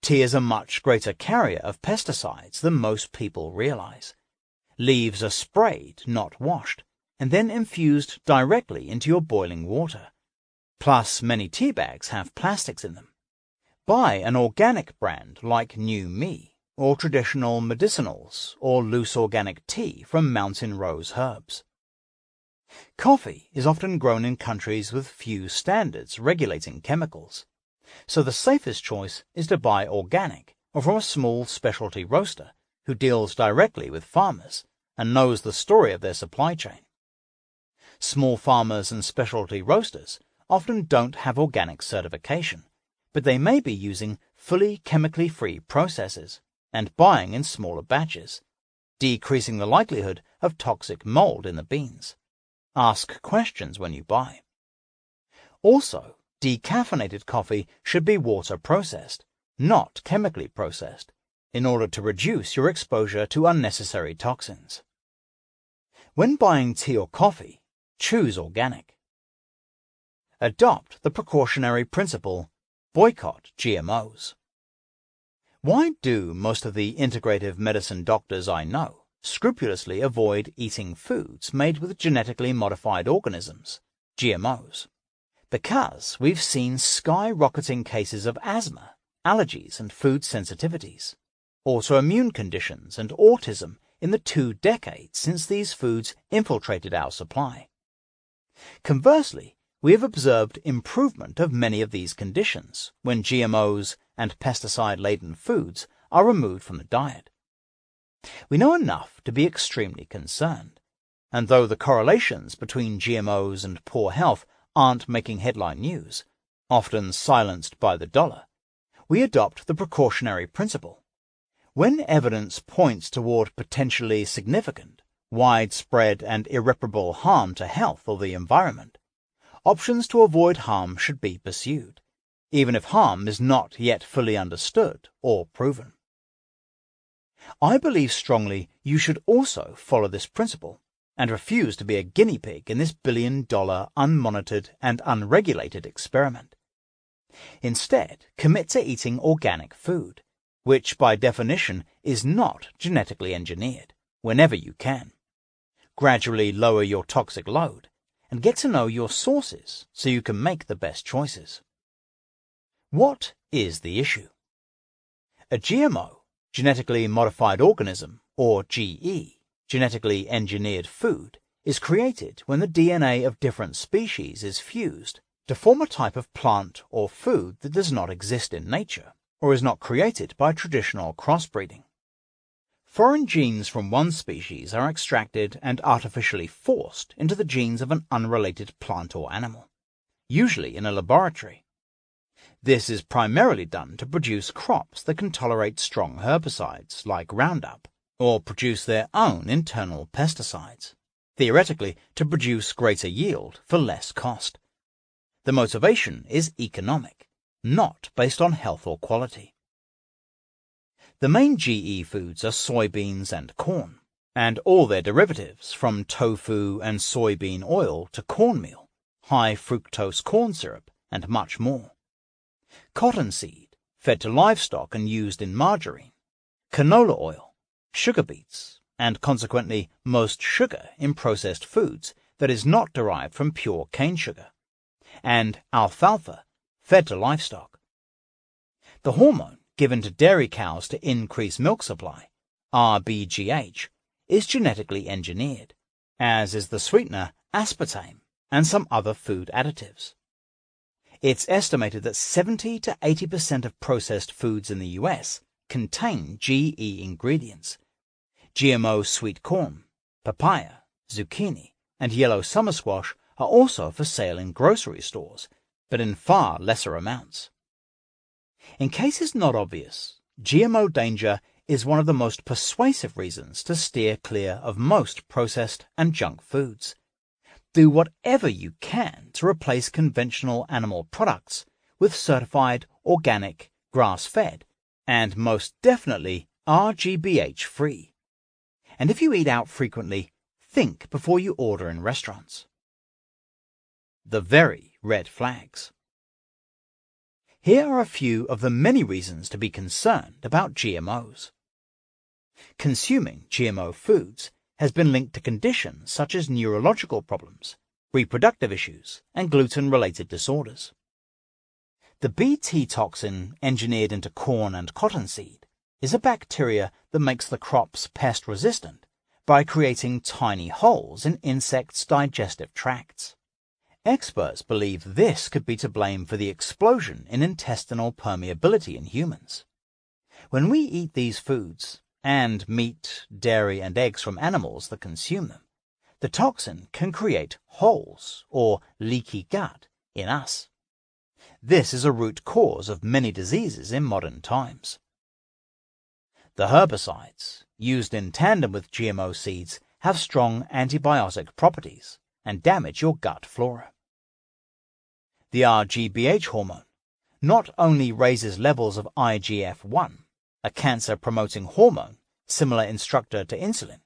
Tea is a much greater carrier of pesticides than most people realize. Leaves are sprayed, not washed, and then infused directly into your boiling water. Plus, many tea bags have plastics in them. Buy an organic brand like New Me, or traditional medicinals, or loose organic tea from Mountain Rose Herbs. Coffee is often grown in countries with few standards regulating chemicals, so the safest choice is to buy organic or from a small specialty roaster who deals directly with farmers and knows the story of their supply chain. Small farmers and specialty roasters often don't have organic certification, but they may be using fully chemically free processes and buying in smaller batches, decreasing the likelihood of toxic mold in the beans. Ask questions when you buy. Also, decaffeinated coffee should be water processed, not chemically processed, in order to reduce your exposure to unnecessary toxins. When buying tea or coffee, choose organic. Adopt the precautionary principle, boycott GMOs. Why do most of the integrative medicine doctors I know scrupulously avoid eating foods made with genetically modified organisms, GMOs? Because we've seen skyrocketing cases of asthma, allergies and food sensitivities, autoimmune conditions and autism in the 2 decades since these foods infiltrated our supply. Conversely, we have observed improvement of many of these conditions when GMOs and pesticide-laden foods are removed from the diet. We know enough to be extremely concerned, and though the correlations between GMOs and poor health aren't making headline news, often silenced by the dollar, we adopt the precautionary principle. When evidence points toward potentially significant, widespread and irreparable harm to health or the environment, options to avoid harm should be pursued, even if harm is not yet fully understood or proven. I believe strongly you should also follow this principle and refuse to be a guinea pig in this billion-dollar unmonitored and unregulated experiment. Instead, commit to eating organic food, which by definition is not genetically engineered, whenever you can. Gradually lower your toxic load, and get to know your sources so you can make the best choices. What is the issue? A GMO, genetically modified organism, or GE, genetically engineered food, is created when the DNA of different species is fused to form a type of plant or food that does not exist in nature or is not created by traditional crossbreeding. Foreign genes from one species are extracted and artificially forced into the genes of an unrelated plant or animal, usually in a laboratory. This is primarily done to produce crops that can tolerate strong herbicides like Roundup, or produce their own internal pesticides, theoretically to produce greater yield for less cost. The motivation is economic, not based on health or quality. The main GE foods are soybeans and corn, and all their derivatives from tofu and soybean oil to cornmeal, high fructose corn syrup, and much more. Cottonseed, fed to livestock and used in margarine, canola oil, sugar beets, and consequently most sugar in processed foods that is not derived from pure cane sugar, and alfalfa, fed to livestock. The hormone given to dairy cows to increase milk supply, RBGH, is genetically engineered, as is the sweetener aspartame and some other food additives. It's estimated that 70 to 80% of processed foods in the US contain GE ingredients. GMO sweet corn, papaya, zucchini, and yellow summer squash are also for sale in grocery stores, but in far lesser amounts. In cases not obvious, GMO danger is one of the most persuasive reasons to steer clear of most processed and junk foods. Do whatever you can to replace conventional animal products with certified, organic, grass-fed, and most definitely RGBH-free. And if you eat out frequently, think before you order in restaurants. The very red flags. Here are a few of the many reasons to be concerned about GMOs. Consuming GMO foods has been linked to conditions such as neurological problems, reproductive issues, and gluten-related disorders. The Bt toxin engineered into corn and cottonseed is a bacteria that makes the crops pest-resistant by creating tiny holes in insects' digestive tracts. Experts believe this could be to blame for the explosion in intestinal permeability in humans. When we eat these foods, and meat, dairy, and eggs from animals that consume them, the toxin can create holes, or leaky gut, in us. This is a root cause of many diseases in modern times. The herbicides, used in tandem with GMO seeds, have strong antibiotic properties and damage your gut flora. The RGBH hormone not only raises levels of IGF-1, a cancer-promoting hormone similar in structure to insulin,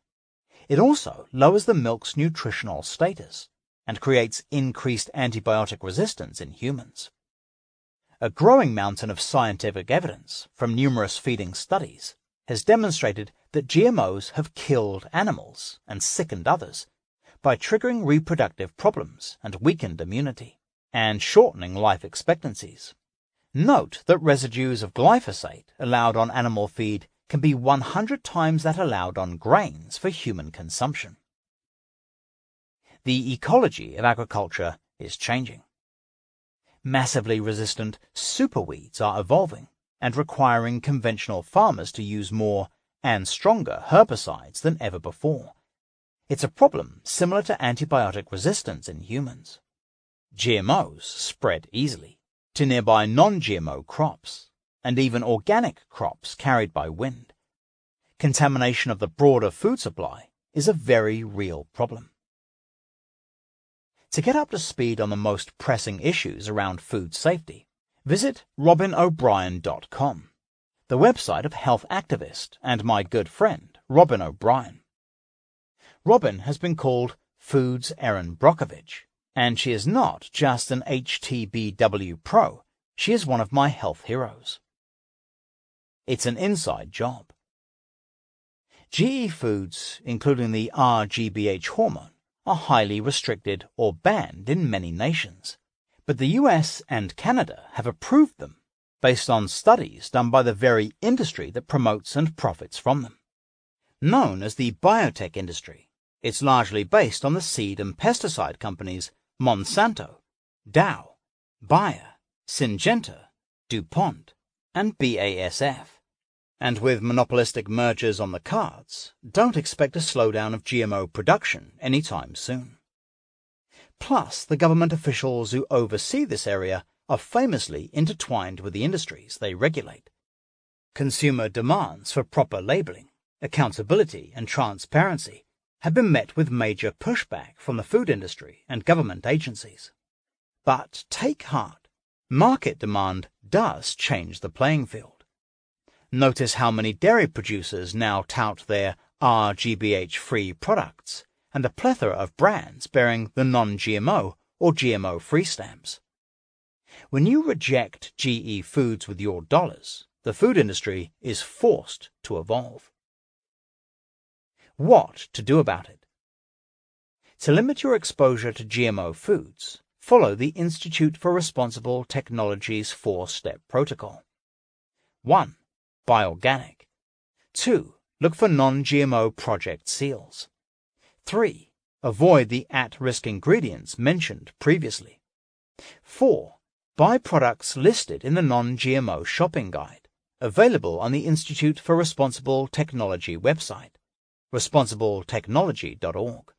it also lowers the milk's nutritional status and creates increased antibiotic resistance in humans. A growing mountain of scientific evidence from numerous feeding studies has demonstrated that GMOs have killed animals and sickened others by triggering reproductive problems and weakened immunity, and shortening life expectancies. Note that residues of glyphosate allowed on animal feed can be 100 times that allowed on grains for human consumption. The ecology of agriculture is changing. Massively resistant superweeds are evolving and requiring conventional farmers to use more and stronger herbicides than ever before. It's a problem similar to antibiotic resistance in humans. GMOs spread easily to nearby non-GMO crops, and even organic crops carried by wind. Contamination of the broader food supply is a very real problem. To get up to speed on the most pressing issues around food safety, visit robinobrien.com, the website of health activist and my good friend Robin O'Brien. Robin has been called Food's Erin Brockovich, and she is not just an HTBW pro, she is one of my health heroes. It's an inside job. GE foods, including the RGBH hormone, are highly restricted or banned in many nations, but the US and Canada have approved them based on studies done by the very industry that promotes and profits from them. Known as the biotech industry, it's largely based on the seed and pesticide companies Monsanto, Dow, Bayer, Syngenta, DuPont, and BASF. And with monopolistic mergers on the cards, don't expect a slowdown of GMO production anytime soon. Plus, the government officials who oversee this area are famously intertwined with the industries they regulate. Consumer demands for proper labeling, accountability, and transparency have been met with major pushback from the food industry and government agencies. But take heart, market demand does change the playing field. Notice how many dairy producers now tout their RGBH-free products and the plethora of brands bearing the non-GMO or GMO-free stamps. When you reject GE foods with your dollars, the food industry is forced to evolve. What to do about it? To limit your exposure to GMO foods, follow the Institute for Responsible Technology's 4-step protocol. 1. Buy organic. 2. Look for non-GMO project seals. 3. Avoid the at-risk ingredients mentioned previously. 4. Buy products listed in the non-GMO shopping guide, available on the Institute for Responsible Technology website, responsibletechnology.org.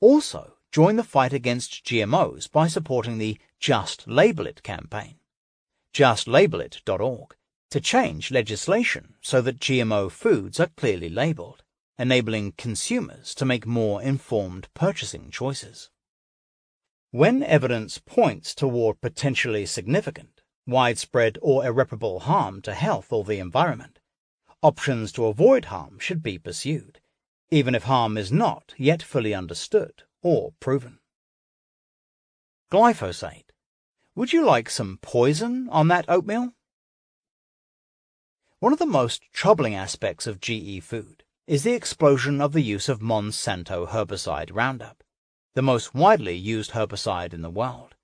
Also, join the fight against GMOs by supporting the Just Label It campaign, justlabelIt.org, to change legislation so that GMO foods are clearly labeled, enabling consumers to make more informed purchasing choices. When evidence points toward potentially significant, widespread or irreparable harm to health or the environment, options to avoid harm should be pursued, even if harm is not yet fully understood or proven. Glyphosate. Would you like some poison on that oatmeal? One of the most troubling aspects of GE food is the explosion of the use of Monsanto herbicide Roundup, the most widely used herbicide in the world.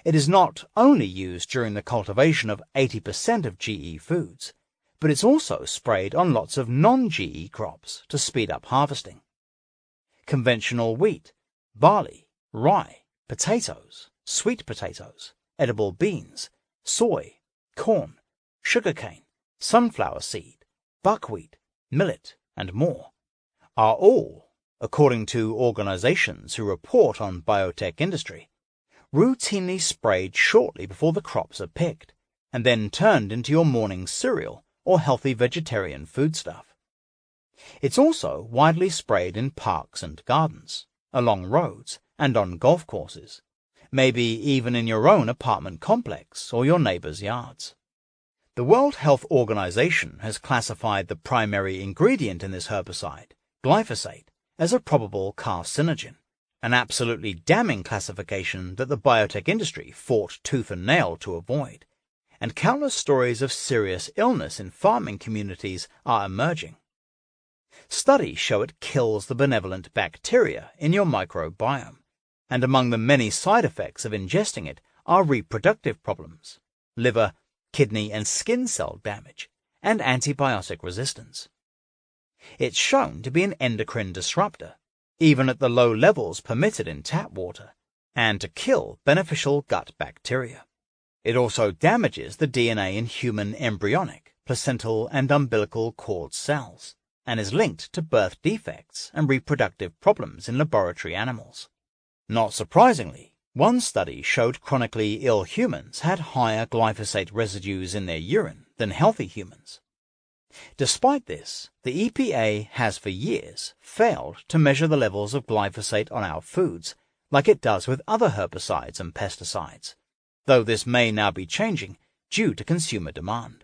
It is not only used during the cultivation of 80% of GE foods, but it's also sprayed on lots of non-GE crops to speed up harvesting. Conventional wheat, barley, rye, potatoes, sweet potatoes, edible beans, soy, corn, sugarcane, sunflower seed, buckwheat, millet, and more, are all, according to organizations who report on biotech industry, routinely sprayed shortly before the crops are picked, and then turned into your morning cereal or healthy vegetarian foodstuff. It's also widely sprayed in parks and gardens, along roads, and on golf courses, maybe even in your own apartment complex or your neighbors' yards. The World Health Organization has classified the primary ingredient in this herbicide, glyphosate, as a probable carcinogen, an absolutely damning classification that the biotech industry fought tooth and nail to avoid, and countless stories of serious illness in farming communities are emerging. Studies show it kills the benevolent bacteria in your microbiome, and among the many side effects of ingesting it are reproductive problems, liver, kidney and skin cell damage, and antibiotic resistance. It's shown to be an endocrine disruptor, even at the low levels permitted in tap water, and to kill beneficial gut bacteria. It also damages the DNA in human embryonic, placental and umbilical cord cells, and is linked to birth defects and reproductive problems in laboratory animals. Not surprisingly, one study showed chronically ill humans had higher glyphosate residues in their urine than healthy humans. Despite this, the EPA has for years failed to measure the levels of glyphosate on our foods like it does with other herbicides and pesticides, though this may now be changing due to consumer demand.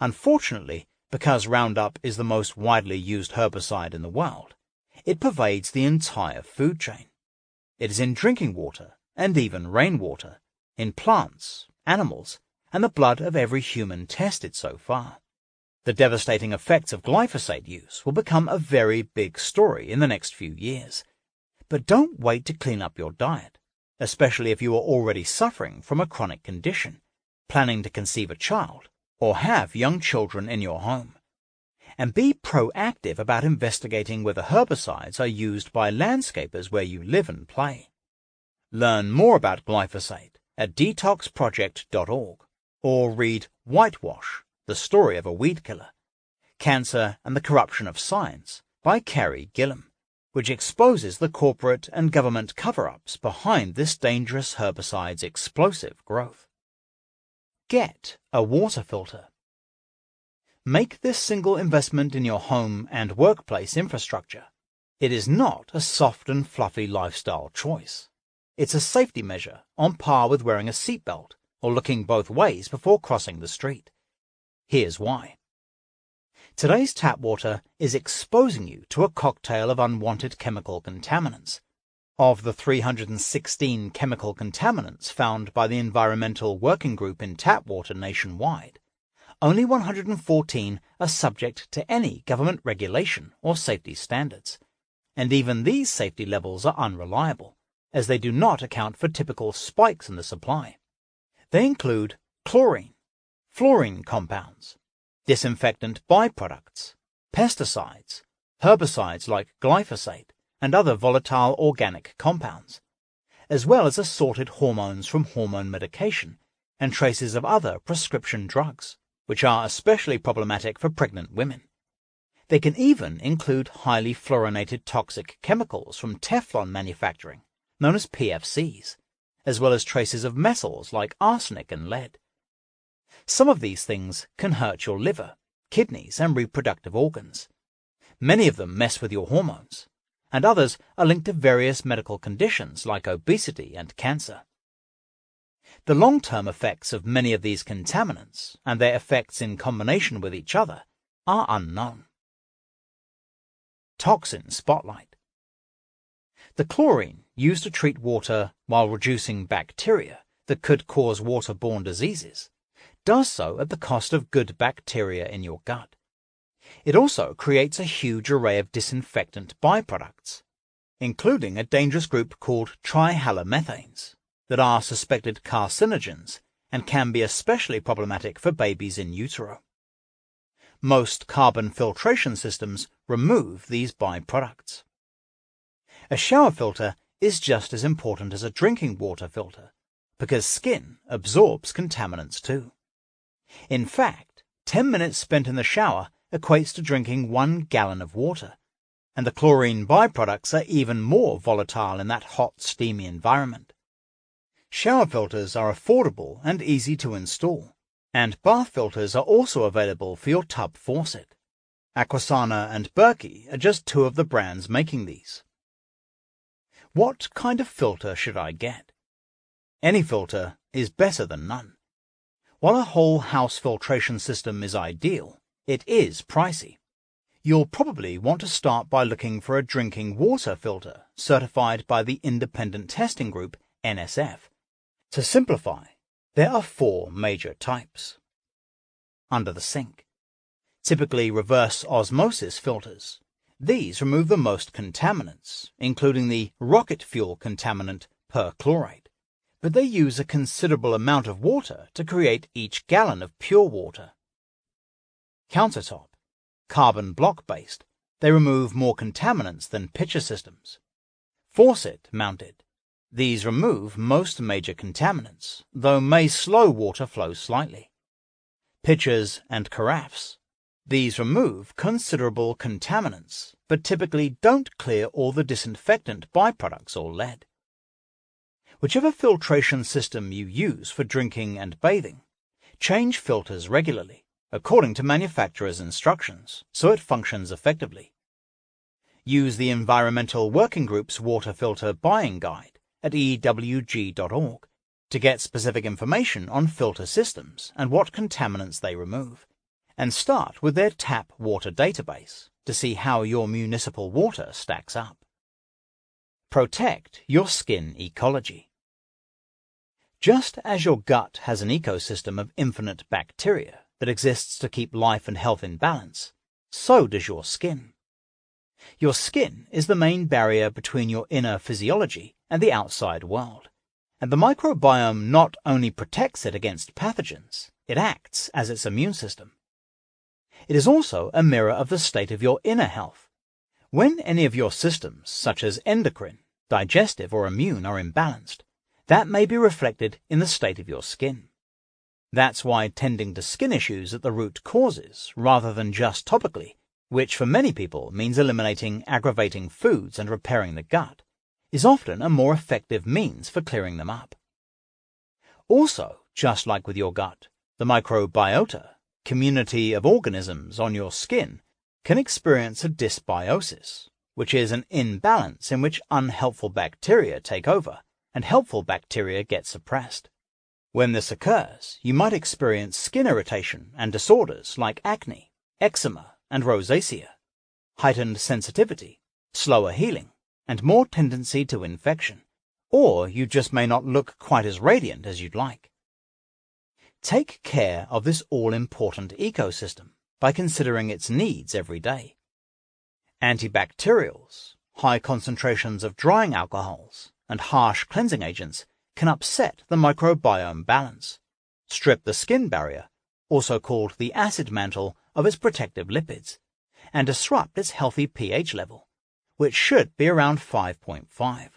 Unfortunately, because Roundup is the most widely used herbicide in the world, it pervades the entire food chain. It is in drinking water and even rainwater, in plants, animals, and the blood of every human tested so far. The devastating effects of glyphosate use will become a very big story in the next few years. But don't wait to clean up your diet, especially if you are already suffering from a chronic condition, planning to conceive a child, or have young children in your home. And be proactive about investigating whether herbicides are used by landscapers where you live and play. Learn more about glyphosate at detoxproject.org, or read Whitewash, the Story of a Weed Killer, Cancer and the Corruption of Science by Carrie Gillam, which exposes the corporate and government cover-ups behind this dangerous herbicide's explosive growth. Get a water filter. Make this single investment in your home and workplace infrastructure. It is not a soft and fluffy lifestyle choice. It's a safety measure on par with wearing a seatbelt or looking both ways before crossing the street. Here's why. Today's tap water is exposing you to a cocktail of unwanted chemical contaminants. Of the 316 chemical contaminants found by the Environmental Working Group in tap water nationwide, only 114 are subject to any government regulation or safety standards, and even these safety levels are unreliable, as they do not account for typical spikes in the supply. They include chlorine, fluorine compounds, disinfectant byproducts, pesticides, herbicides like glyphosate, and other volatile organic compounds, as well as assorted hormones from hormone medication and traces of other prescription drugs, which are especially problematic for pregnant women. They can even include highly fluorinated toxic chemicals from Teflon manufacturing, known as PFCs, as well as traces of metals like arsenic and lead. Some of these things can hurt your liver, kidneys, and reproductive organs. Many of them mess with your hormones, and others are linked to various medical conditions like obesity and cancer. The long-term effects of many of these contaminants and their effects in combination with each other are unknown. Toxin spotlight. The chlorine used to treat water while reducing bacteria that could cause waterborne diseases does so at the cost of good bacteria in your gut. It also creates a huge array of disinfectant byproducts, including a dangerous group called trihalomethanes that are suspected carcinogens and can be especially problematic for babies in utero. Most carbon filtration systems remove these byproducts. A shower filter is just as important as a drinking water filter because skin absorbs contaminants too. In fact, 10 minutes spent in the shower equates to drinking 1 gallon of water, and the chlorine byproducts are even more volatile in that hot, steamy environment. Shower filters are affordable and easy to install, and bath filters are also available for your tub faucet. Aquasana and Berkey are just 2 of the brands making these. What kind of filter should I get? Any filter is better than none. While a whole house filtration system is ideal, it is pricey. You'll probably want to start by looking for a drinking water filter certified by the independent testing group NSF. To simplify, there are 4 major types. Under the sink. Typically reverse osmosis filters. These remove the most contaminants, including the rocket fuel contaminant perchlorate, but they use a considerable amount of water to create each gallon of pure water. Countertop. Carbon block-based. They remove more contaminants than pitcher systems. Faucet mounted. These remove most major contaminants, though may slow water flow slightly. Pitchers and carafes. These remove considerable contaminants, but typically don't clear all the disinfectant byproducts or lead. Whichever filtration system you use for drinking and bathing, change filters regularly, according to manufacturer's instructions, so it functions effectively. Use the Environmental Working Group's water filter buying guide at ewg.org to get specific information on filter systems and what contaminants they remove, and start with their tap water database to see how your municipal water stacks up. Protect your skin ecology. Just as your gut has an ecosystem of infinite bacteria, that exists to keep life and health in balance, so does your skin. Your skin is the main barrier between your inner physiology and the outside world, and the microbiome not only protects it against pathogens, it acts as its immune system. It is also a mirror of the state of your inner health. When any of your systems, such as endocrine, digestive, or immune, are imbalanced, that may be reflected in the state of your skin. That's why tending to skin issues at the root causes, rather than just topically, which for many people means eliminating aggravating foods and repairing the gut, is often a more effective means for clearing them up. Also, just like with your gut, the microbiota, community of organisms on your skin, can experience a dysbiosis, which is an imbalance in which unhelpful bacteria take over and helpful bacteria get suppressed. When this occurs, you might experience skin irritation and disorders like acne, eczema, and rosacea, heightened sensitivity, slower healing, and more tendency to infection, or you just may not look quite as radiant as you'd like. Take care of this all-important ecosystem by considering its needs every day. Antibacterials, high concentrations of drying alcohols, and harsh cleansing agents can upset the microbiome balance, strip the skin barrier, also called the acid mantle, of its protective lipids, and disrupt its healthy pH level, which should be around 5.5.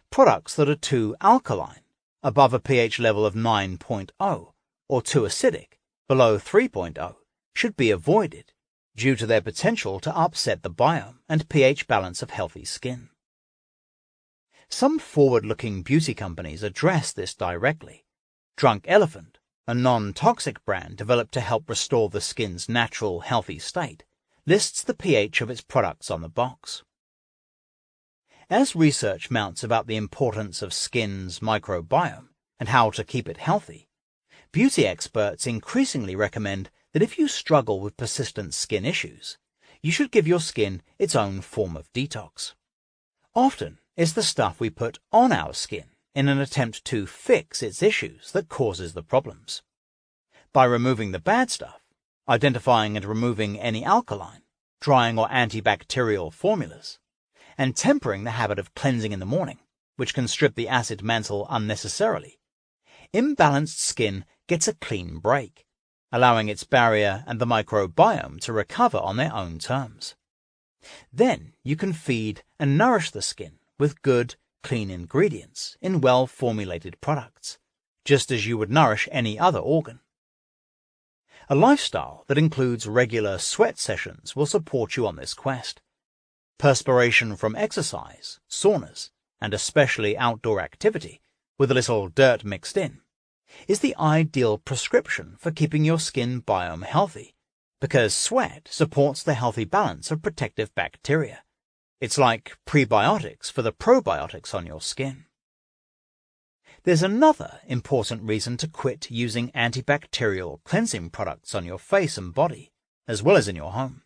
Products that are too alkaline, above a pH level of 9.0, or too acidic, below 3.0, should be avoided due to their potential to upset the biome and pH balance of healthy skin. Some forward-looking beauty companies address this directly. Drunk Elephant, a non-toxic brand developed to help restore the skin's natural, healthy state, lists the pH of its products on the box. As research mounts about the importance of skin's microbiome and how to keep it healthy, beauty experts increasingly recommend that if you struggle with persistent skin issues, you should give your skin its own form of detox. Often, it's the stuff we put on our skin in an attempt to fix its issues that causes the problems. By removing the bad stuff, identifying and removing any alkaline, drying or antibacterial formulas, and tempering the habit of cleansing in the morning, which can strip the acid mantle unnecessarily, imbalanced skin gets a clean break, allowing its barrier and the microbiome to recover on their own terms. Then you can feed and nourish the skin with good, clean ingredients in well-formulated products, just as you would nourish any other organ. A lifestyle that includes regular sweat sessions will support you on this quest. Perspiration from exercise, saunas, and especially outdoor activity, with a little dirt mixed in, is the ideal prescription for keeping your skin biome healthy, because sweat supports the healthy balance of protective bacteria. It's like prebiotics for the probiotics on your skin. There's another important reason to quit using antibacterial cleansing products on your face and body, as well as in your home.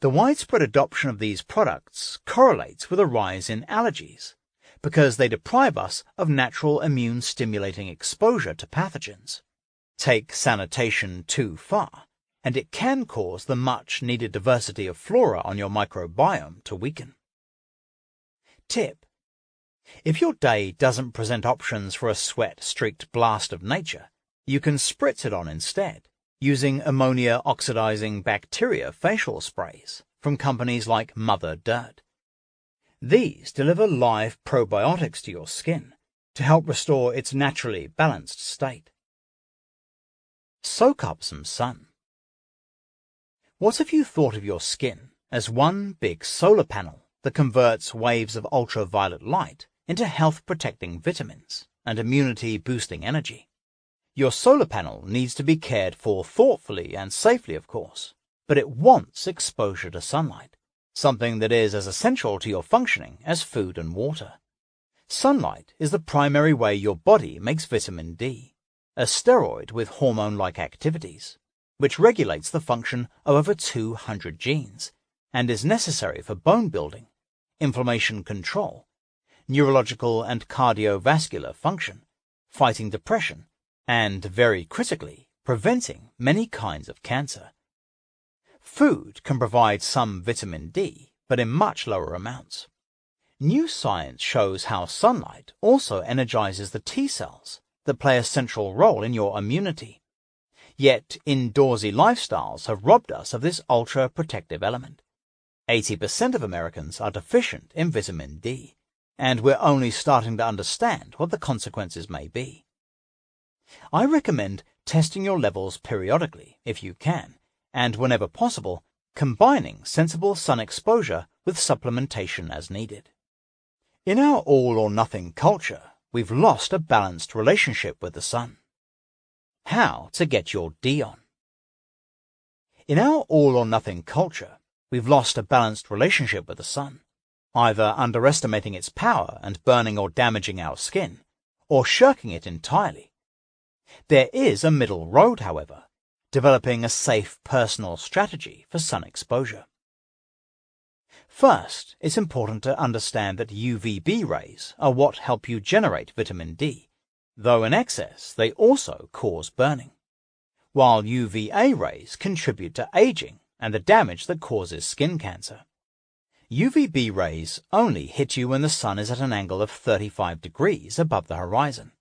The widespread adoption of these products correlates with a rise in allergies, because they deprive us of natural immune-stimulating exposure to pathogens. Take sanitation too far, and it can cause the much-needed diversity of flora on your microbiome to weaken. Tip: if your day doesn't present options for a sweat-streaked blast of nature, you can spritz it on instead, using ammonia-oxidizing bacteria facial sprays from companies like Mother Dirt. These deliver live probiotics to your skin to help restore its naturally balanced state. Soak up some sun. What if you thought of your skin as one big solar panel that converts waves of ultraviolet light into health-protecting vitamins and immunity-boosting energy? Your solar panel needs to be cared for thoughtfully and safely, of course, but it wants exposure to sunlight, something that is as essential to your functioning as food and water. Sunlight is the primary way your body makes vitamin D, a steroid with hormone-like activities, which regulates the function of over 200 genes and is necessary for bone building, inflammation control, neurological and cardiovascular function, fighting depression, and, very critically, preventing many kinds of cancer. Food can provide some vitamin D, but in much lower amounts. New science shows how sunlight also energizes the T cells that play a central role in your immunity. Yet indoorsy lifestyles have robbed us of this ultra-protective element. 80% of Americans are deficient in vitamin D, and we're only starting to understand what the consequences may be. I recommend testing your levels periodically if you can, and whenever possible, combining sensible sun exposure with supplementation as needed. In our all-or-nothing culture, we've lost a balanced relationship with the sun. How to get your D on. In our all-or-nothing culture, we've lost a balanced relationship with the sun, either underestimating its power and burning or damaging our skin, or shirking it entirely. There is a middle road, however, developing a safe personal strategy for sun exposure. First, it's important to understand that UVB rays are what help you generate vitamin D, though in excess they also cause burning, while UVA rays contribute to aging and the damage that causes skin cancer. UVB rays only hit you when the sun is at an angle of 35 degrees above the horizon,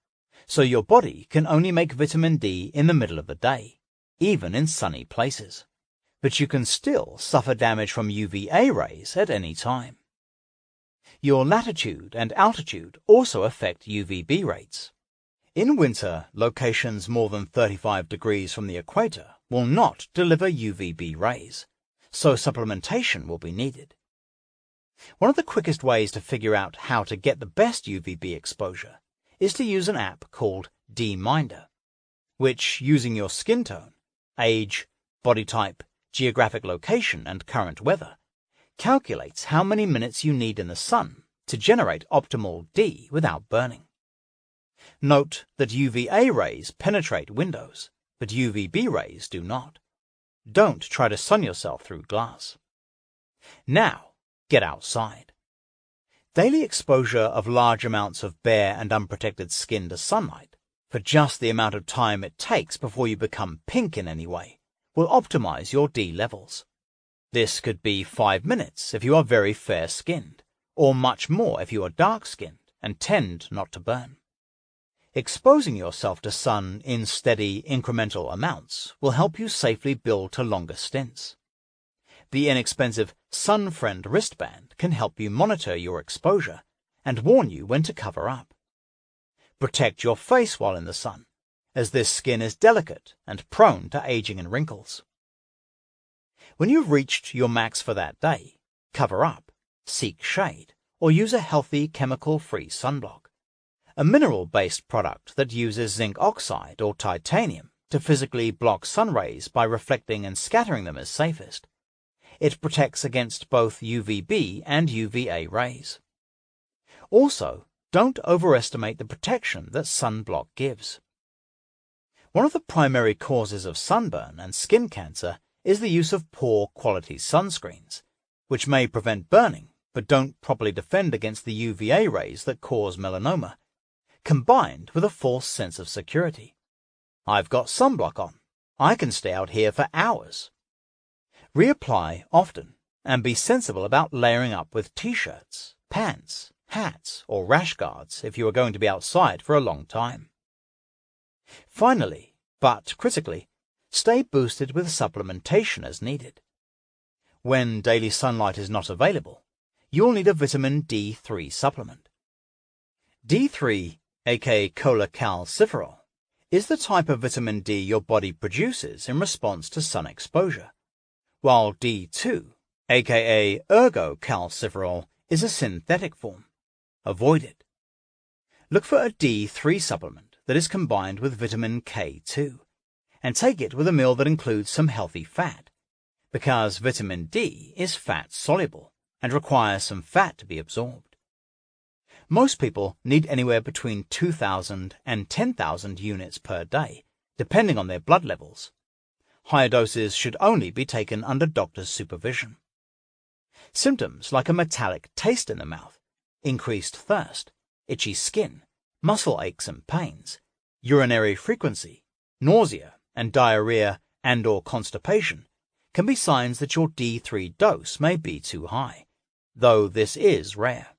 so your body can only make vitamin D in the middle of the day, even in sunny places. But you can still suffer damage from UVA rays at any time. Your latitude and altitude also affect UVB rates. In winter, locations more than 35 degrees from the equator will not deliver UVB rays, so supplementation will be needed. One of the quickest ways to figure out how to get the best UVB exposure is to use an app called D-Minder, which, using your skin tone, age, body type, geographic location, and current weather, calculates how many minutes you need in the sun to generate optimal D without burning. Note that UVA rays penetrate windows, but UVB rays do not. Don't try to sun yourself through glass. Now, get outside. Daily exposure of large amounts of bare and unprotected skin to sunlight, for just the amount of time it takes before you become pink in any way, will optimize your D levels. This could be 5 minutes if you are very fair-skinned, or much more if you are dark-skinned and tend not to burn. Exposing yourself to sun in steady, incremental amounts will help you safely build to longer stints. The inexpensive SunFriend wristband can help you monitor your exposure and warn you when to cover up. Protect your face while in the sun, as this skin is delicate and prone to aging and wrinkles. When you've reached your max for that day, cover up, seek shade, or use a healthy chemical-free sunblock. A mineral-based product that uses zinc oxide or titanium to physically block sun rays by reflecting and scattering them is safest. It protects against both UVB and UVA rays. Also, don't overestimate the protection that sunblock gives. One of the primary causes of sunburn and skin cancer is the use of poor quality sunscreens, which may prevent burning but don't properly defend against the UVA rays that cause melanoma, combined with a false sense of security. I've got sunblock on. I can stay out here for hours. Reapply often and be sensible about layering up with t-shirts, pants, hats, or rash guards if you are going to be outside for a long time. Finally, but critically, stay boosted with supplementation as needed. When daily sunlight is not available, you'll need a vitamin D3 supplement. D3, aka cholecalciferol, is the type of vitamin D your body produces in response to sun exposure, while D2, aka ergocalciferol, is a synthetic form. Avoid it. Look for a D3 supplement that is combined with vitamin K2, and take it with a meal that includes some healthy fat, because vitamin D is fat-soluble and requires some fat to be absorbed. Most people need anywhere between 2,000 and 10,000 units per day, depending on their blood levels. Higher doses should only be taken under doctor's supervision. Symptoms like a metallic taste in the mouth, increased thirst, itchy skin, muscle aches and pains, urinary frequency, nausea, and diarrhea and/or constipation can be signs that your D3 dose may be too high, though this is rare.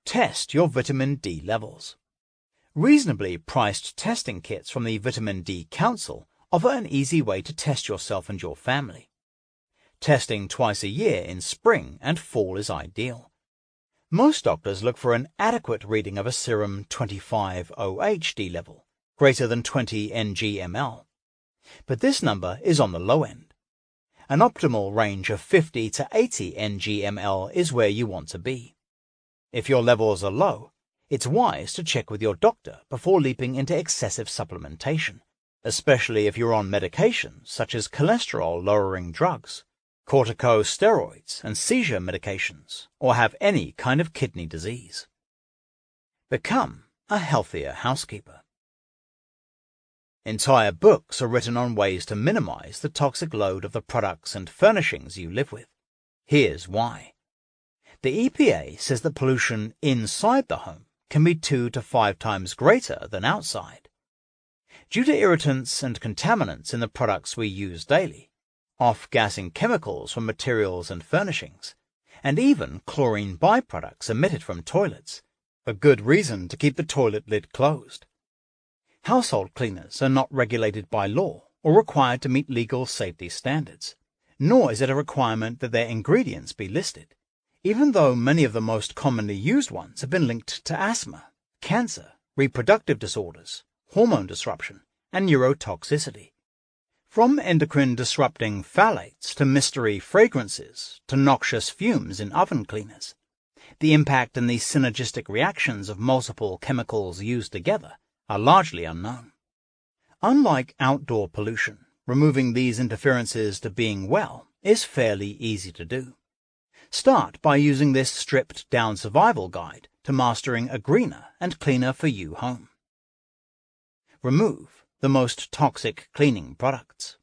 Test your vitamin D levels. Reasonably priced testing kits from the Vitamin D Council offer an easy way to test yourself and your family. Testing twice a year in spring and fall is ideal. Most doctors look for an adequate reading of a serum 25-OH-D level, greater than 20 ng/ml. But this number is on the low end. An optimal range of 50 to 80 ng/ml is where you want to be. If your levels are low, it's wise to check with your doctor before leaping into excessive supplementation, especially if you're on medications such as cholesterol-lowering drugs, corticosteroids and seizure medications, or have any kind of kidney disease. Become a healthier housekeeper. Entire books are written on ways to minimize the toxic load of the products and furnishings you live with. Here's why. The EPA says that pollution inside the home can be 2 to 5 times greater than outside. Due to irritants and contaminants in the products we use daily, off-gassing chemicals from materials and furnishings, and even chlorine byproducts emitted from toilets, a good reason to keep the toilet lid closed. Household cleaners are not regulated by law or required to meet legal safety standards, nor is it a requirement that their ingredients be listed, even though many of the most commonly used ones have been linked to asthma, cancer, reproductive disorders, hormone disruption, and neurotoxicity. From endocrine-disrupting phthalates to mystery fragrances to noxious fumes in oven cleaners, the impact and the synergistic reactions of multiple chemicals used together are largely unknown. Unlike outdoor pollution, removing these interferences to being well is fairly easy to do. Start by using this stripped-down survival guide to mastering a greener and cleaner for you home. Remove the most toxic cleaning products.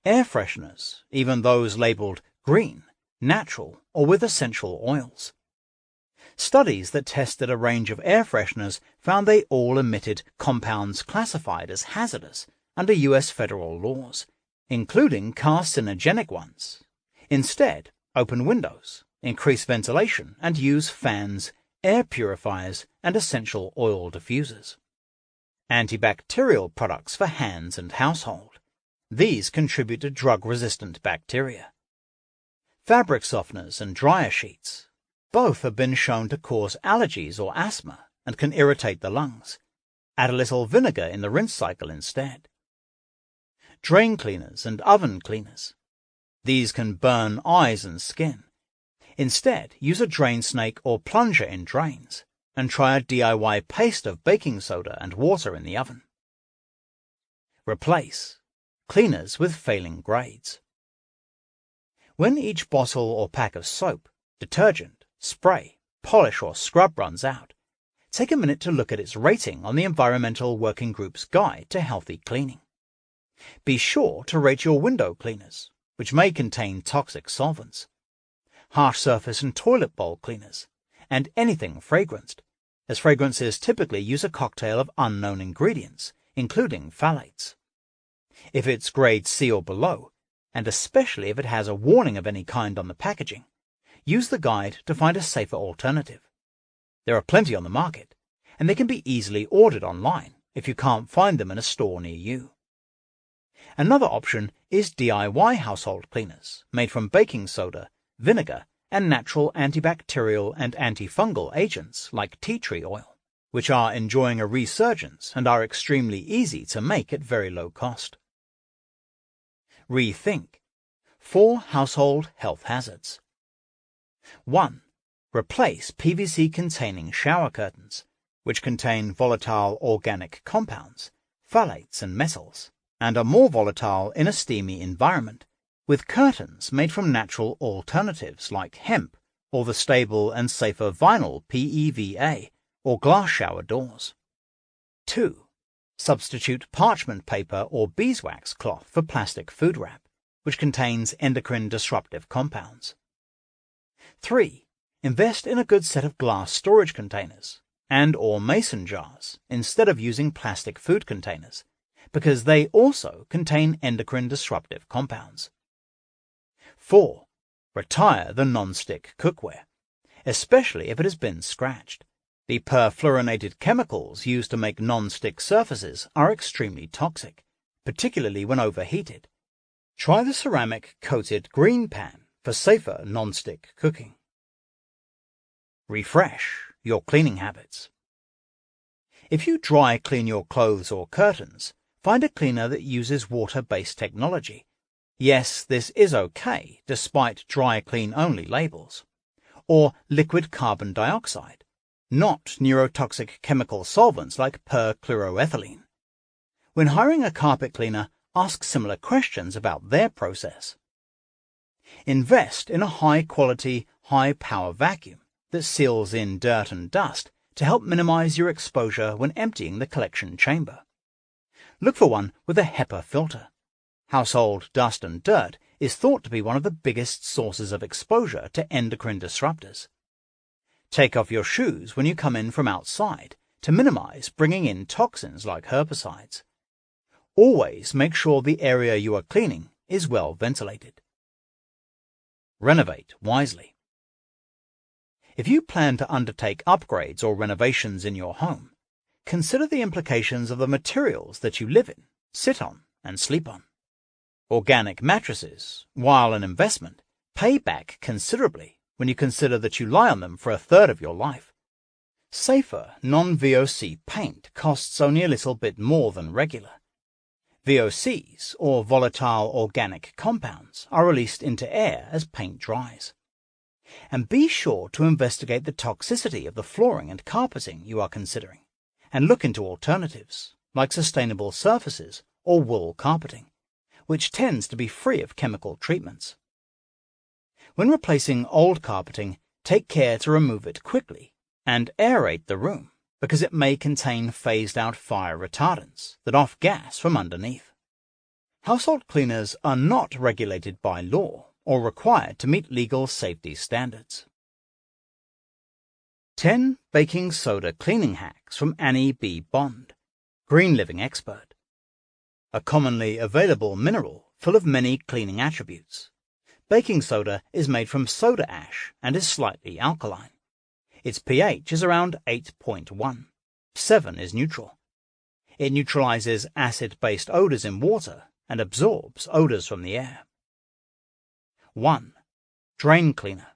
Air fresheners, even those labeled green, natural, or with essential oils. Studies that tested a range of air fresheners found they all emitted compounds classified as hazardous under U.S. federal laws, including carcinogenic ones. Instead, open windows, increase ventilation, and use fans, air purifiers, and essential oil diffusers. Antibacterial products for hands and household. These contribute to drug-resistant bacteria. Fabric softeners and dryer sheets. Both have been shown to cause allergies or asthma and can irritate the lungs. Add a little vinegar in the rinse cycle instead. Drain cleaners and oven cleaners. These can burn eyes and skin. Instead, use a drain snake or plunger in drains, and try a DIY paste of baking soda and water in the oven. Replace cleaners with failing grades. When each bottle or pack of soap, detergent, spray, polish, or scrub runs out, take a minute to look at its rating on the Environmental Working Group's Guide to Healthy Cleaning. Be sure to rate your window cleaners, which may contain toxic solvents, harsh surface and toilet bowl cleaners, and anything fragranced, as fragrances typically use a cocktail of unknown ingredients, including phthalates. If it's grade C or below, and especially if it has a warning of any kind on the packaging, use the guide to find a safer alternative. There are plenty on the market, and they can be easily ordered online if you can't find them in a store near you. Another option is DIY household cleaners made from baking soda, vinegar, and natural antibacterial and antifungal agents like tea tree oil, which are enjoying a resurgence and are extremely easy to make at very low cost. Rethink 4 household health hazards. 1. Replace PVC-containing shower curtains, which contain volatile organic compounds, phthalates and metals, and are more volatile in a steamy environment, with curtains made from natural alternatives like hemp or the stable and safer vinyl PEVA or glass shower doors. 2. Substitute parchment paper or beeswax cloth for plastic food wrap, which contains endocrine-disruptive compounds. 3. Invest in a good set of glass storage containers and/or mason jars instead of using plastic food containers, because they also contain endocrine-disruptive compounds. 4. Retire the non-stick cookware, especially if it has been scratched. The perfluorinated chemicals used to make non-stick surfaces are extremely toxic, particularly when overheated. Try the ceramic-coated green pan for safer non-stick cooking. Refresh your cleaning habits. If you dry clean your clothes or curtains, find a cleaner that uses water-based technology. Yes, this is okay, despite dry clean only labels. Or liquid carbon dioxide, not neurotoxic chemical solvents like perchloroethylene. When hiring a carpet cleaner, ask similar questions about their process. Invest in a high-quality, high-power vacuum that seals in dirt and dust to help minimize your exposure when emptying the collection chamber. Look for one with a HEPA filter. Household dust and dirt is thought to be one of the biggest sources of exposure to endocrine disruptors. Take off your shoes when you come in from outside to minimize bringing in toxins like herbicides. Always make sure the area you are cleaning is well ventilated. Renovate wisely. If you plan to undertake upgrades or renovations in your home, consider the implications of the materials that you live in, sit on, and sleep on. Organic mattresses, while an investment, pay back considerably when you consider that you lie on them for a third of your life. Safer non-VOC paint costs only a little bit more than regular. VOCs, or volatile organic compounds, are released into air as paint dries. And be sure to investigate the toxicity of the flooring and carpeting you are considering, and look into alternatives, like sustainable surfaces or wool carpeting, which tends to be free of chemical treatments. When replacing old carpeting, take care to remove it quickly and aerate the room, because it may contain phased-out fire retardants that off gas from underneath. Household cleaners are not regulated by law or required to meet legal safety standards. 10 Baking Soda Cleaning Hacks from Annie B. Bond, Green Living Expert. A commonly available mineral full of many cleaning attributes. Baking soda is made from soda ash and is slightly alkaline. Its pH is around 8.1. 7 is neutral. It neutralizes acid-based odors in water and absorbs odors from the air. 1. Drain cleaner.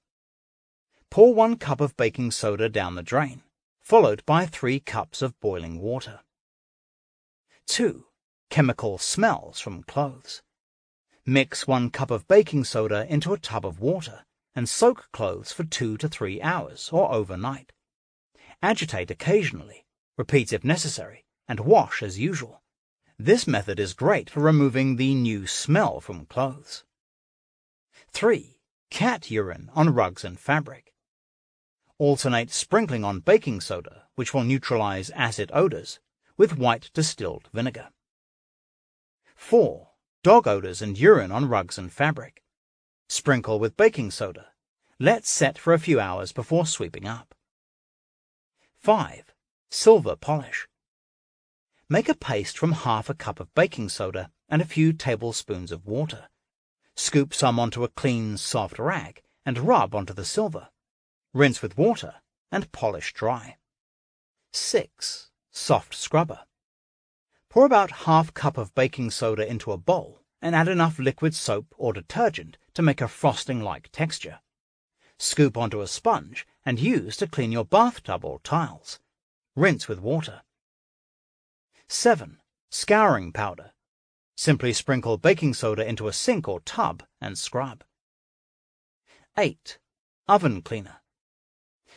Pour 1 cup of baking soda down the drain, followed by 3 cups of boiling water. 2. Chemical smells from clothes. Mix 1 cup of baking soda into a tub of water and soak clothes for 2 to 3 hours or overnight. Agitate occasionally, repeat if necessary, and wash as usual. This method is great for removing the new smell from clothes. 3. Cat urine on rugs and fabric. Alternate sprinkling on baking soda, which will neutralize acid odors, with white distilled vinegar. 4. Dog odors and urine on rugs and fabric. Sprinkle with baking soda. Let set for a few hours before sweeping up. 5. Silver polish. Make a paste from half a cup of baking soda and a few tablespoons of water. Scoop some onto a clean, soft rag and rub onto the silver. Rinse with water and polish dry. 6. Soft scrubber. Pour about half cup of baking soda into a bowl and add enough liquid soap or detergent to make a frosting-like texture. Scoop onto a sponge and use to clean your bathtub or tiles. Rinse with water. 7. Scouring powder. Simply sprinkle baking soda into a sink or tub and scrub. 8. Oven cleaner.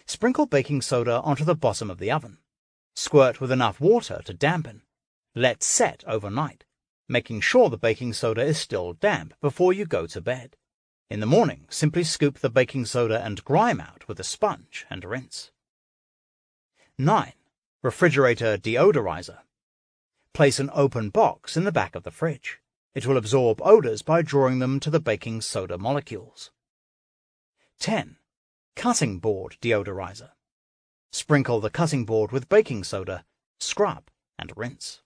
Sprinkle baking soda onto the bottom of the oven. Squirt with enough water to dampen. Let set overnight, making sure the baking soda is still damp before you go to bed. In the morning, simply scoop the baking soda and grime out with a sponge and rinse. 9. Refrigerator deodorizer. Place an open box in the back of the fridge. It will absorb odors by drawing them to the baking soda molecules. 10. Cutting board deodorizer. Sprinkle the cutting board with baking soda, scrub, and rinse.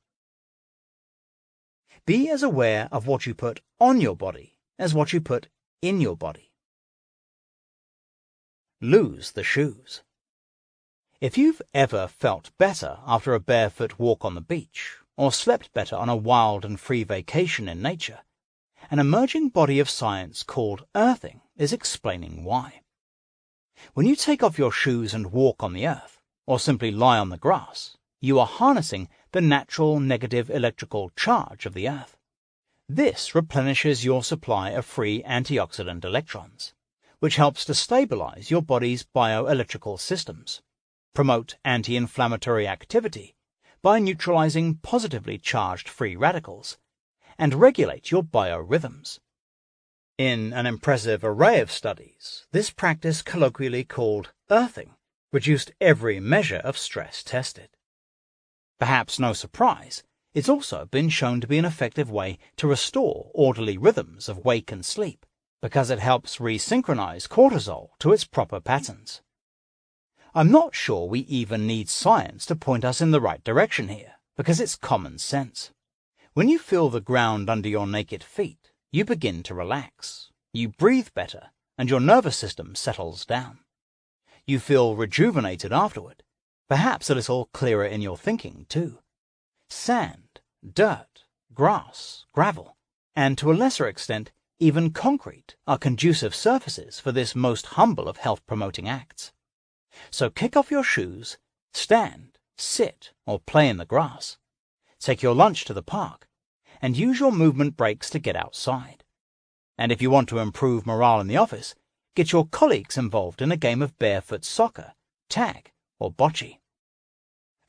Be as aware of what you put on your body as what you put in your body. Lose the shoes. If you've ever felt better after a barefoot walk on the beach, or slept better on a wild and free vacation in nature, an emerging body of science called earthing is explaining why. When you take off your shoes and walk on the earth, or simply lie on the grass, you are harnessing the natural negative electrical charge of the earth. This replenishes your supply of free antioxidant electrons, which helps to stabilize your body's bioelectrical systems, promote anti-inflammatory activity by neutralizing positively charged free radicals, and regulate your biorhythms. In an impressive array of studies, this practice, colloquially called earthing, reduced every measure of stress tested. Perhaps no surprise, it's also been shown to be an effective way to restore orderly rhythms of wake and sleep, because it helps resynchronize cortisol to its proper patterns. I'm not sure we even need science to point us in the right direction here, because it's common sense. When you feel the ground under your naked feet, you begin to relax, you breathe better, and your nervous system settles down. You feel rejuvenated afterward, perhaps a little clearer in your thinking too. Sand, dirt, grass, gravel, and to a lesser extent, even concrete are conducive surfaces for this most humble of health-promoting acts. So kick off your shoes, stand, sit, or play in the grass. Take your lunch to the park, and use your movement breaks to get outside. And if you want to improve morale in the office, get your colleagues involved in a game of barefoot soccer, tag, or bocce.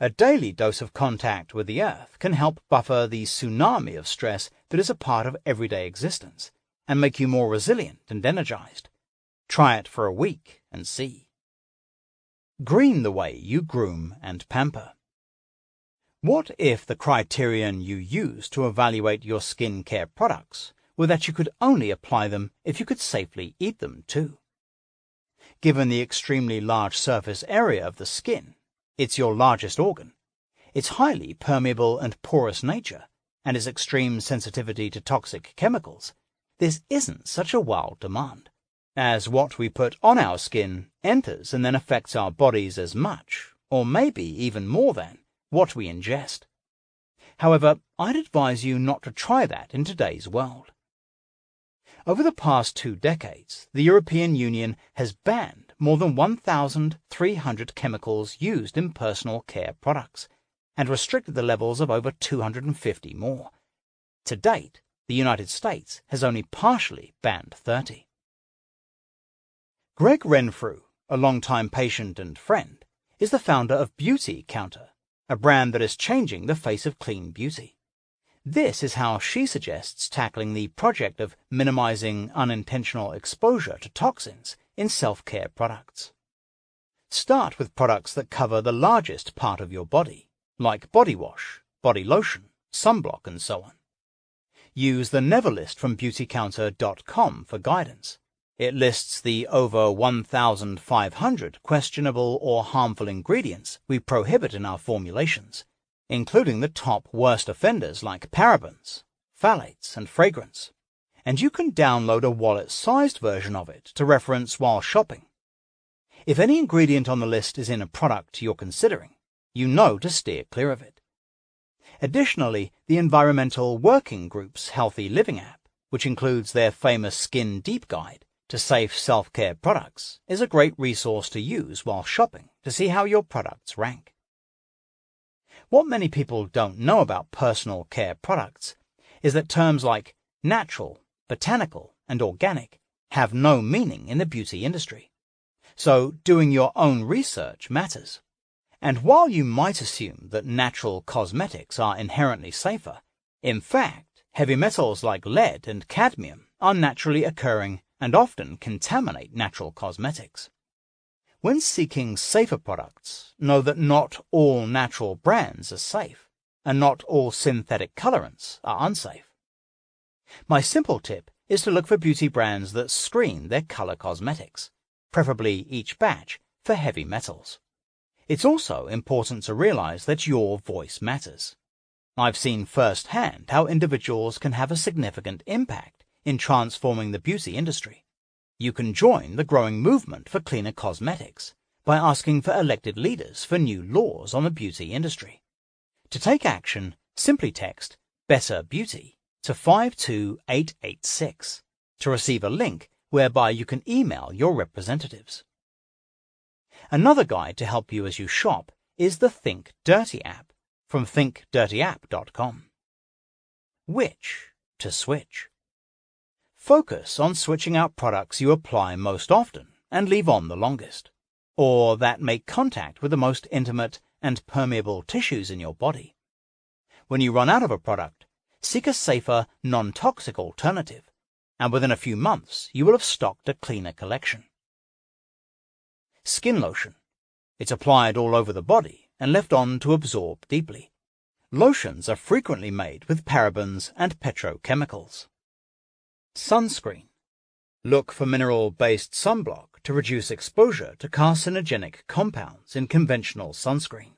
A daily dose of contact with the earth can help buffer the tsunami of stress that is a part of everyday existence and make you more resilient and energized. Try it for a week and see. Green the way you groom and pamper. What if the criterion you use to evaluate your skincare products were that you could only apply them if you could safely eat them too? Given the extremely large surface area of the skin, it's your largest organ, its highly permeable and porous nature, and its extreme sensitivity to toxic chemicals, this isn't such a wild demand, as what we put on our skin enters and then affects our bodies as much, or maybe even more than, what we ingest. However, I'd advise you not to try that in today's world. Over the past 2 decades, the European Union has banned more than 1,300 chemicals used in personal care products and restricted the levels of over 250 more. To date, the United States has only partially banned 30. Greg Renfrew, a longtime patient and friend, is the founder of Beauty Counter, a brand that is changing the face of clean beauty. This is how she suggests tackling the project of minimizing unintentional exposure to toxins in self-care products. Start with products that cover the largest part of your body, like body wash, body lotion, sunblock, and so on. Use the Never list from beautycounter.com for guidance. It lists the over 1,500 questionable or harmful ingredients we prohibit in our formulations, including the top worst offenders like parabens, phthalates, and fragrance. And you can download a wallet-sized version of it to reference while shopping. If any ingredient on the list is in a product you're considering, you know to steer clear of it. Additionally, the Environmental Working Group's Healthy Living app, which includes their famous Skin Deep Guide to safe self-care products, is a great resource to use while shopping to see how your products rank. What many people don't know about personal care products is that terms like natural, botanical, and organic have no meaning in the beauty industry. So doing your own research matters. And while you might assume that natural cosmetics are inherently safer, in fact, heavy metals like lead and cadmium are naturally occurring and often contaminate natural cosmetics. When seeking safer products, know that not all natural brands are safe, and not all synthetic colorants are unsafe. My simple tip is to look for beauty brands that screen their color cosmetics, preferably each batch, for heavy metals. It's also important to realize that your voice matters. I've seen firsthand how individuals can have a significant impact in transforming the beauty industry. You can join the growing movement for cleaner cosmetics by asking for elected leaders for new laws on the beauty industry. To take action, simply text Better Beauty to 52886 to receive a link whereby you can email your representatives. Another guide to help you as you shop is the Think Dirty app from thinkdirtyapp.com. Which to switch? Focus on switching out products you apply most often and leave on the longest, or that make contact with the most intimate and permeable tissues in your body. When you run out of a product, seek a safer, non-toxic alternative, and within a few months you will have stocked a cleaner collection. Skin lotion. It's applied all over the body and left on to absorb deeply. Lotions are frequently made with parabens and petrochemicals. Sunscreen. Look for mineral-based sunblock to reduce exposure to carcinogenic compounds in conventional sunscreen.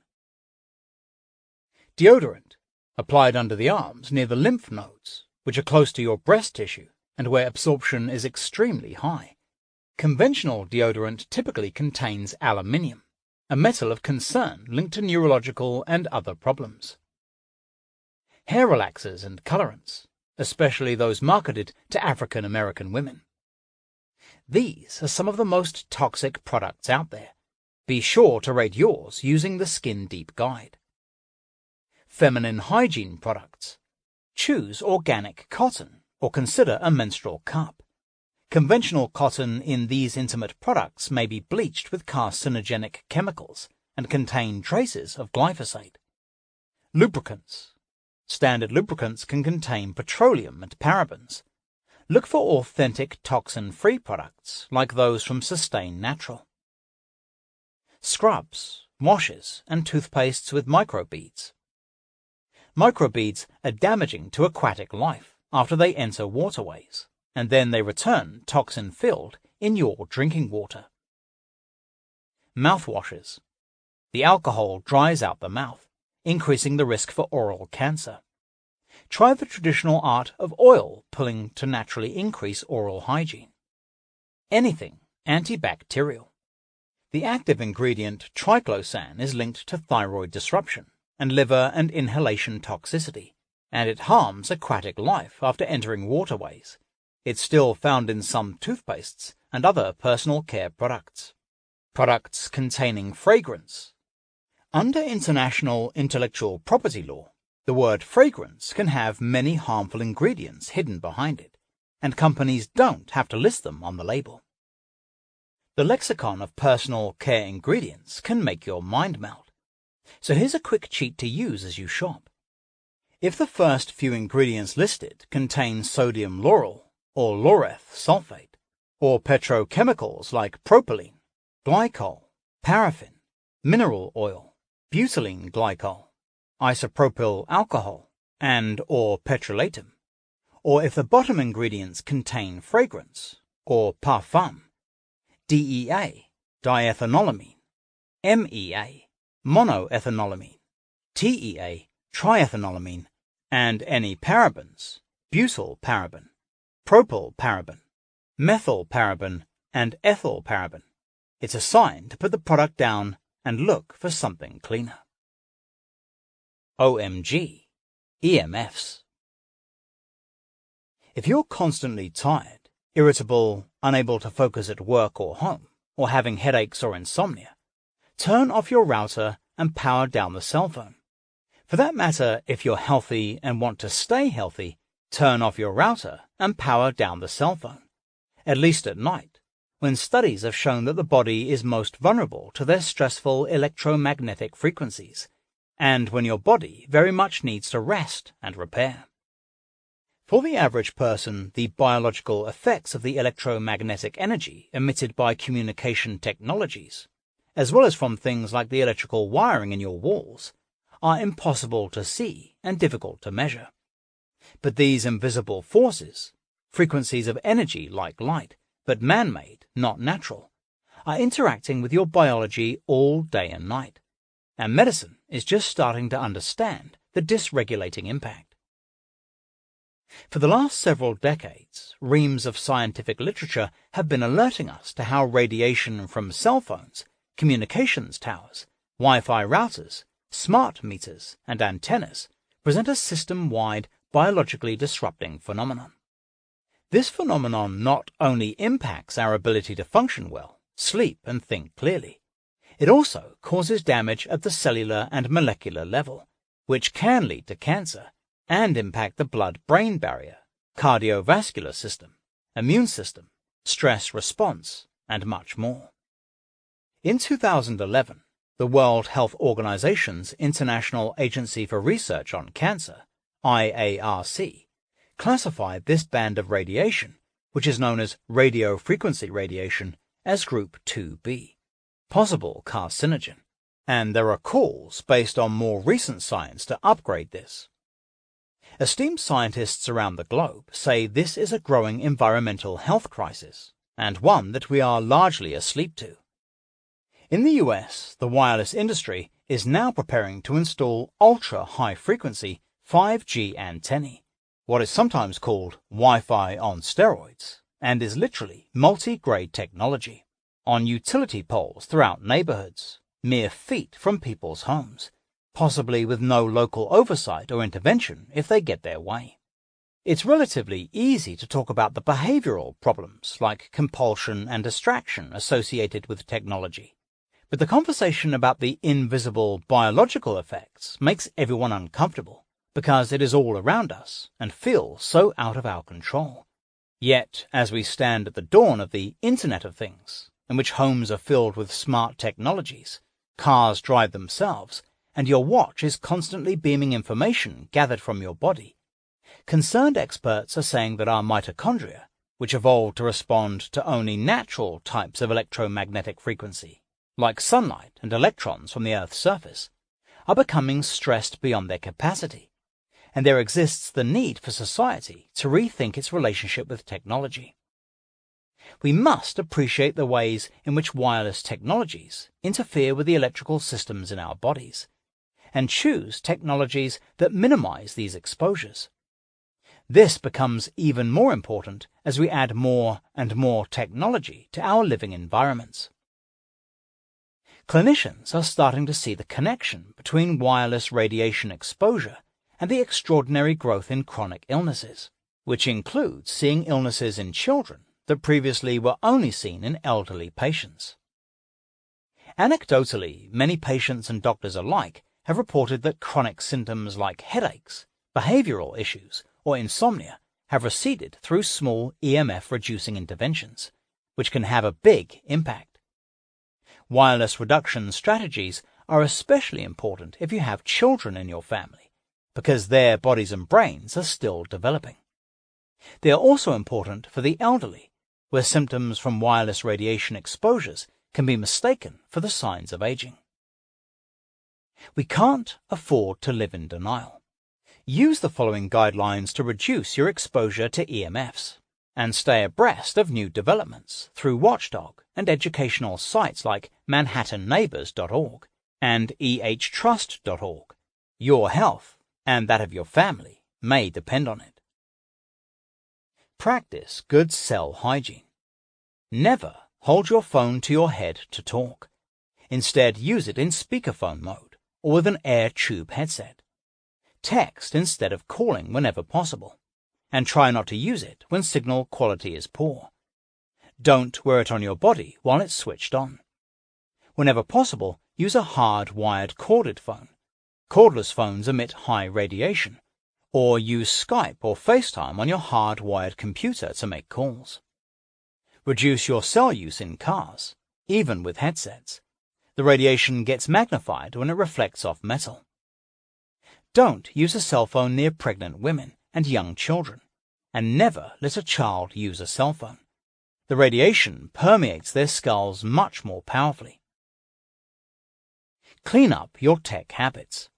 Deodorant. Applied under the arms near the lymph nodes, which are close to your breast tissue and where absorption is extremely high. Conventional deodorant typically contains aluminium, a metal of concern linked to neurological and other problems. Hair relaxers and colorants, especially those marketed to African American women. These are some of the most toxic products out there. Be sure to rate yours using the Skin Deep Guide. Feminine hygiene products. Choose organic cotton or consider a menstrual cup. Conventional cotton in these intimate products may be bleached with carcinogenic chemicals and contain traces of glyphosate. Lubricants. Standard lubricants can contain petroleum and parabens. Look for authentic toxin-free products like those from Sustain Natural. Scrubs, washes, and toothpastes with microbeads. Microbeads are damaging to aquatic life after they enter waterways, and then they return toxin-filled in your drinking water. Mouthwashes. The alcohol dries out the mouth, increasing the risk for oral cancer. Try the traditional art of oil pulling to naturally increase oral hygiene. Anything antibacterial. The active ingredient triclosan is linked to thyroid disruption and liver and inhalation toxicity, and it harms aquatic life after entering waterways. It's still found in some toothpastes and other personal care products. Products containing fragrance. Under international intellectual property law, the word fragrance can have many harmful ingredients hidden behind it, and companies don't have to list them on the label. The lexicon of personal care ingredients can make your mind melt. So here's a quick cheat to use as you shop. If the first few ingredients listed contain sodium lauryl or laureth sulfate, or petrochemicals like propylene, glycol, paraffin, mineral oil, butylene glycol, isopropyl alcohol, and or petrolatum, or if the bottom ingredients contain fragrance, or parfum, DEA, diethanolamine, MEA, monoethanolamine, TEA, triethanolamine, and any parabens, butyl paraben, propyl paraben, methyl paraben, and ethyl paraben, it's a sign to put the product down and look for something cleaner. OMG, EMFs. If you're constantly tired, irritable, unable to focus at work or home, or having headaches or insomnia, turn off your router and power down the cell phone. For that matter, if you're healthy and want to stay healthy, turn off your router and power down the cell phone, at least at night, when studies have shown that the body is most vulnerable to their stressful electromagnetic frequencies, and when your body very much needs to rest and repair. For the average person, the biological effects of the electromagnetic energy emitted by communication technologies, as well as from things like the electrical wiring in your walls, are impossible to see and difficult to measure. But these invisible forces, frequencies of energy like light, but man-made, not natural, are interacting with your biology all day and night. And medicine is just starting to understand the dysregulating impact. For the last several decades, reams of scientific literature have been alerting us to how radiation from cell phones, communications towers, Wi-Fi routers, smart meters, and antennas present a system-wide biologically disrupting phenomenon. This phenomenon not only impacts our ability to function well, sleep, and think clearly, it also causes damage at the cellular and molecular level, which can lead to cancer and impact the blood-brain barrier, cardiovascular system, immune system, stress response, and much more. In 2011, the World Health Organization's International Agency for Research on Cancer, IARC, classified this band of radiation, which is known as radiofrequency radiation, as Group 2B, possible carcinogen, and there are calls based on more recent science to upgrade this. Esteemed scientists around the globe say this is a growing environmental health crisis, and one that we are largely asleep to. In the US, the wireless industry is now preparing to install ultra-high-frequency 5G antennae, what is sometimes called Wi-Fi on steroids, and is literally multi-grade technology, on utility poles throughout neighborhoods, mere feet from people's homes, possibly with no local oversight or intervention if they get their way. It's relatively easy to talk about the behavioral problems like compulsion and distraction associated with technology, but the conversation about the invisible biological effects makes everyone uncomfortable because it is all around us and feels so out of our control. Yet, as we stand at the dawn of the Internet of Things, in which homes are filled with smart technologies, cars drive themselves, and your watch is constantly beaming information gathered from your body, concerned experts are saying that our mitochondria, which evolved to respond to only natural types of electromagnetic frequency, like sunlight and electrons from the Earth's surface, are becoming stressed beyond their capacity, and there exists the need for society to rethink its relationship with technology. We must appreciate the ways in which wireless technologies interfere with the electrical systems in our bodies, and choose technologies that minimize these exposures. This becomes even more important as we add more and more technology to our living environments. Clinicians are starting to see the connection between wireless radiation exposure and the extraordinary growth in chronic illnesses, which includes seeing illnesses in children that previously were only seen in elderly patients. Anecdotally, many patients and doctors alike have reported that chronic symptoms like headaches, behavioral issues, or insomnia have receded through small EMF-reducing interventions, which can have a big impact. Wireless reduction strategies are especially important if you have children in your family, because their bodies and brains are still developing. They are also important for the elderly, where symptoms from wireless radiation exposures can be mistaken for the signs of aging. We can't afford to live in denial. Use the following guidelines to reduce your exposure to EMFs, and stay abreast of new developments through Watchdog and educational sites like manhattanneighbors.org and ehtrust.org. Your health and that of your family may depend on it. Practice good cell hygiene. Never hold your phone to your head to talk. Instead, use it in speakerphone mode or with an air tube headset. Text instead of calling whenever possible, and try not to use it when signal quality is poor. Don't wear it on your body while it's switched on. Whenever possible, use a hard-wired corded phone. Cordless phones emit high radiation, or use Skype or FaceTime on your hard-wired computer to make calls. Reduce your cell use in cars, even with headsets. The radiation gets magnified when it reflects off metal. Don't use a cell phone near pregnant women and young children, and never let a child use a cell phone. The radiation permeates their skulls much more powerfully. Clean up your tech habits.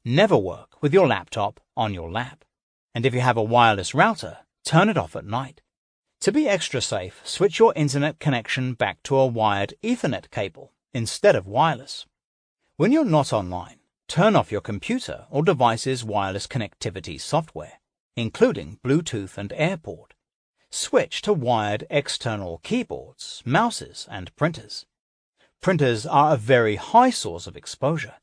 Never work with your laptop on your lap, and if you have a wireless router, turn it off at night. To be extra safe, switch your internet connection back to a wired Ethernet cable instead of wireless. When you're not online, Turn off your computer or device's wireless connectivity software, including Bluetooth and AirPort. Switch to wired external keyboards, mouses, and printers. Printers are a very high source of exposure.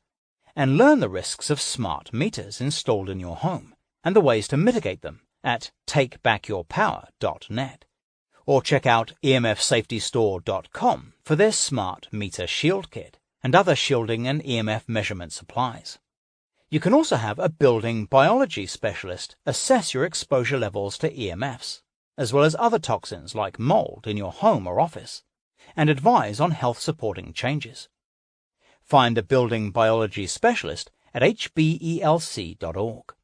And learn the risks of smart meters installed in your home and the ways to mitigate them at takebackyyourpower.net. Or check out emfsafetystore.com for their smart meter shield kit and other shielding and EMF measurement supplies. You can also have a building biology specialist assess your exposure levels to EMFs, as well as other toxins like mold in your home or office, and advise on health-supporting changes. Find a building biology specialist at hbelc.org.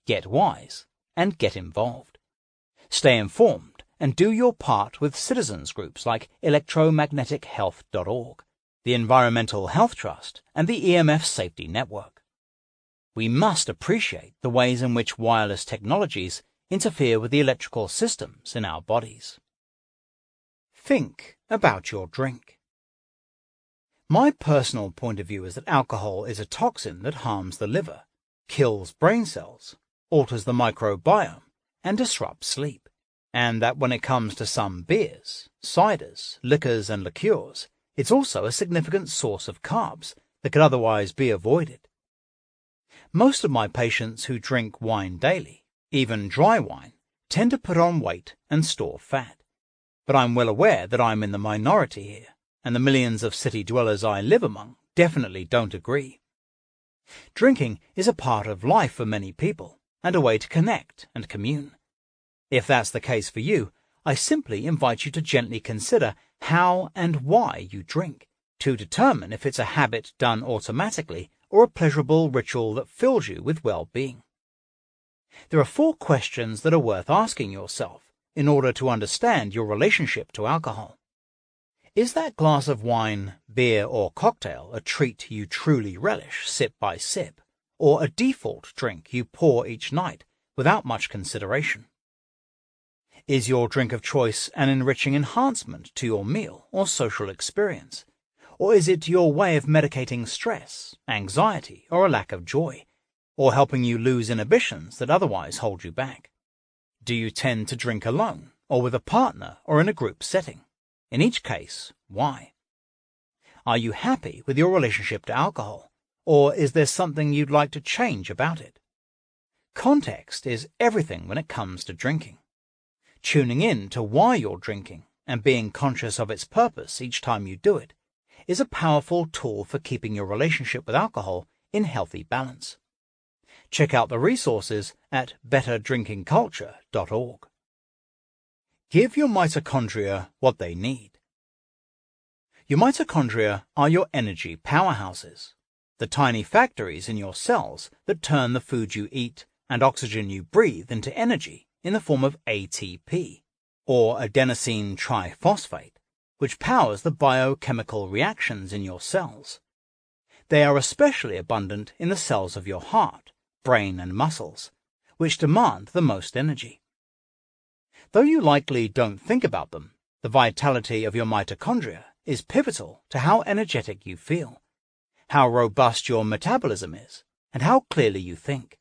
Get wise and get involved. Stay informed and do your part with citizens groups like electromagnetichealth.org, the Environmental Health Trust, and the EMF Safety Network. We must appreciate the ways in which wireless technologies interfere with the electrical systems in our bodies. Think about your drink. My personal point of view is that alcohol is a toxin that harms the liver, kills brain cells, alters the microbiome, and disrupts sleep, and that when it comes to some beers, ciders, liquors, and liqueurs, it's also a significant source of carbs that could otherwise be avoided. Most of my patients who drink wine daily, even dry wine, tend to put on weight and store fat. But I'm well aware that I'm in the minority here, and the millions of city dwellers I live among definitely don't agree. Drinking is a part of life for many people, and a way to connect and commune. If that's the case for you, I simply invite you to gently consider how and why you drink, to determine if it's a habit done automatically or a pleasurable ritual that fills you with well-being. There are 4 questions that are worth asking yourself in order to understand your relationship to alcohol. Is that glass of wine, beer, or cocktail a treat you truly relish sip by sip, or a default drink you pour each night without much consideration? Is your drink of choice an enriching enhancement to your meal or social experience, or is it your way of medicating stress, anxiety, or a lack of joy, or helping you lose inhibitions that otherwise hold you back? Do you tend to drink alone, or with a partner, or in a group setting? In each case, why? Are you happy with your relationship to alcohol, or is there something you'd like to change about it? Context is everything when it comes to drinking. Tuning in to why you're drinking and being conscious of its purpose each time you do it is a powerful tool for keeping your relationship with alcohol in healthy balance. Check out the resources at betterdrinkingculture.org. Give your mitochondria what they need. Your mitochondria are your energy powerhouses, the tiny factories in your cells that turn the food you eat and oxygen you breathe into energy in the form of ATP, or adenosine triphosphate, which powers the biochemical reactions in your cells. They are especially abundant in the cells of your heart, brain, and muscles, which demand the most energy. Though you likely don't think about them, the vitality of your mitochondria is pivotal to how energetic you feel, how robust your metabolism is, and how clearly you think.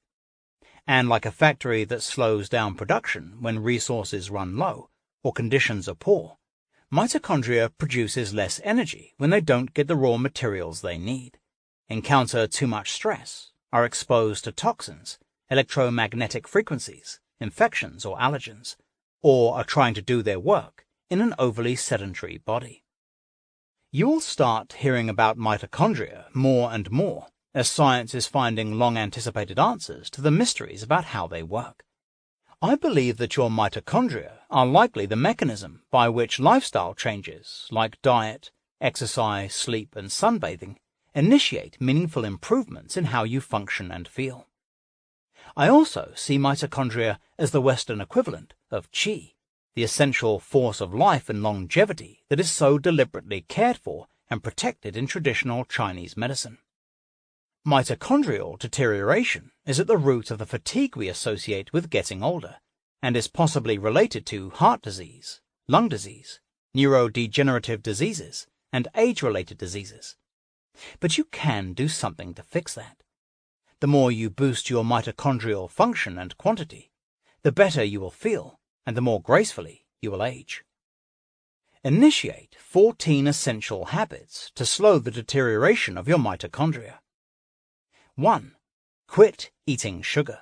And like a factory that slows down production when resources run low or conditions are poor, mitochondria produces less energy when they don't get the raw materials they need, encounter too much stress, are exposed to toxins, electromagnetic frequencies, infections, or allergens, or are trying to do their work in an overly sedentary body. You will start hearing about mitochondria more and more as science is finding long-anticipated answers to the mysteries about how they work. I believe that your mitochondria are likely the mechanism by which lifestyle changes like diet, exercise, sleep, and sunbathing initiate meaningful improvements in how you function and feel. I also see mitochondria as the Western equivalent of qi, the essential force of life and longevity that is so deliberately cared for and protected in traditional Chinese medicine. Mitochondrial deterioration is at the root of the fatigue we associate with getting older, and is possibly related to heart disease, lung disease, neurodegenerative diseases, and age-related diseases. But you can do something to fix that. The more you boost your mitochondrial function and quantity, the better you will feel and the more gracefully you will age. Initiate 14 essential habits to slow the deterioration of your mitochondria. 1. Quit eating sugar.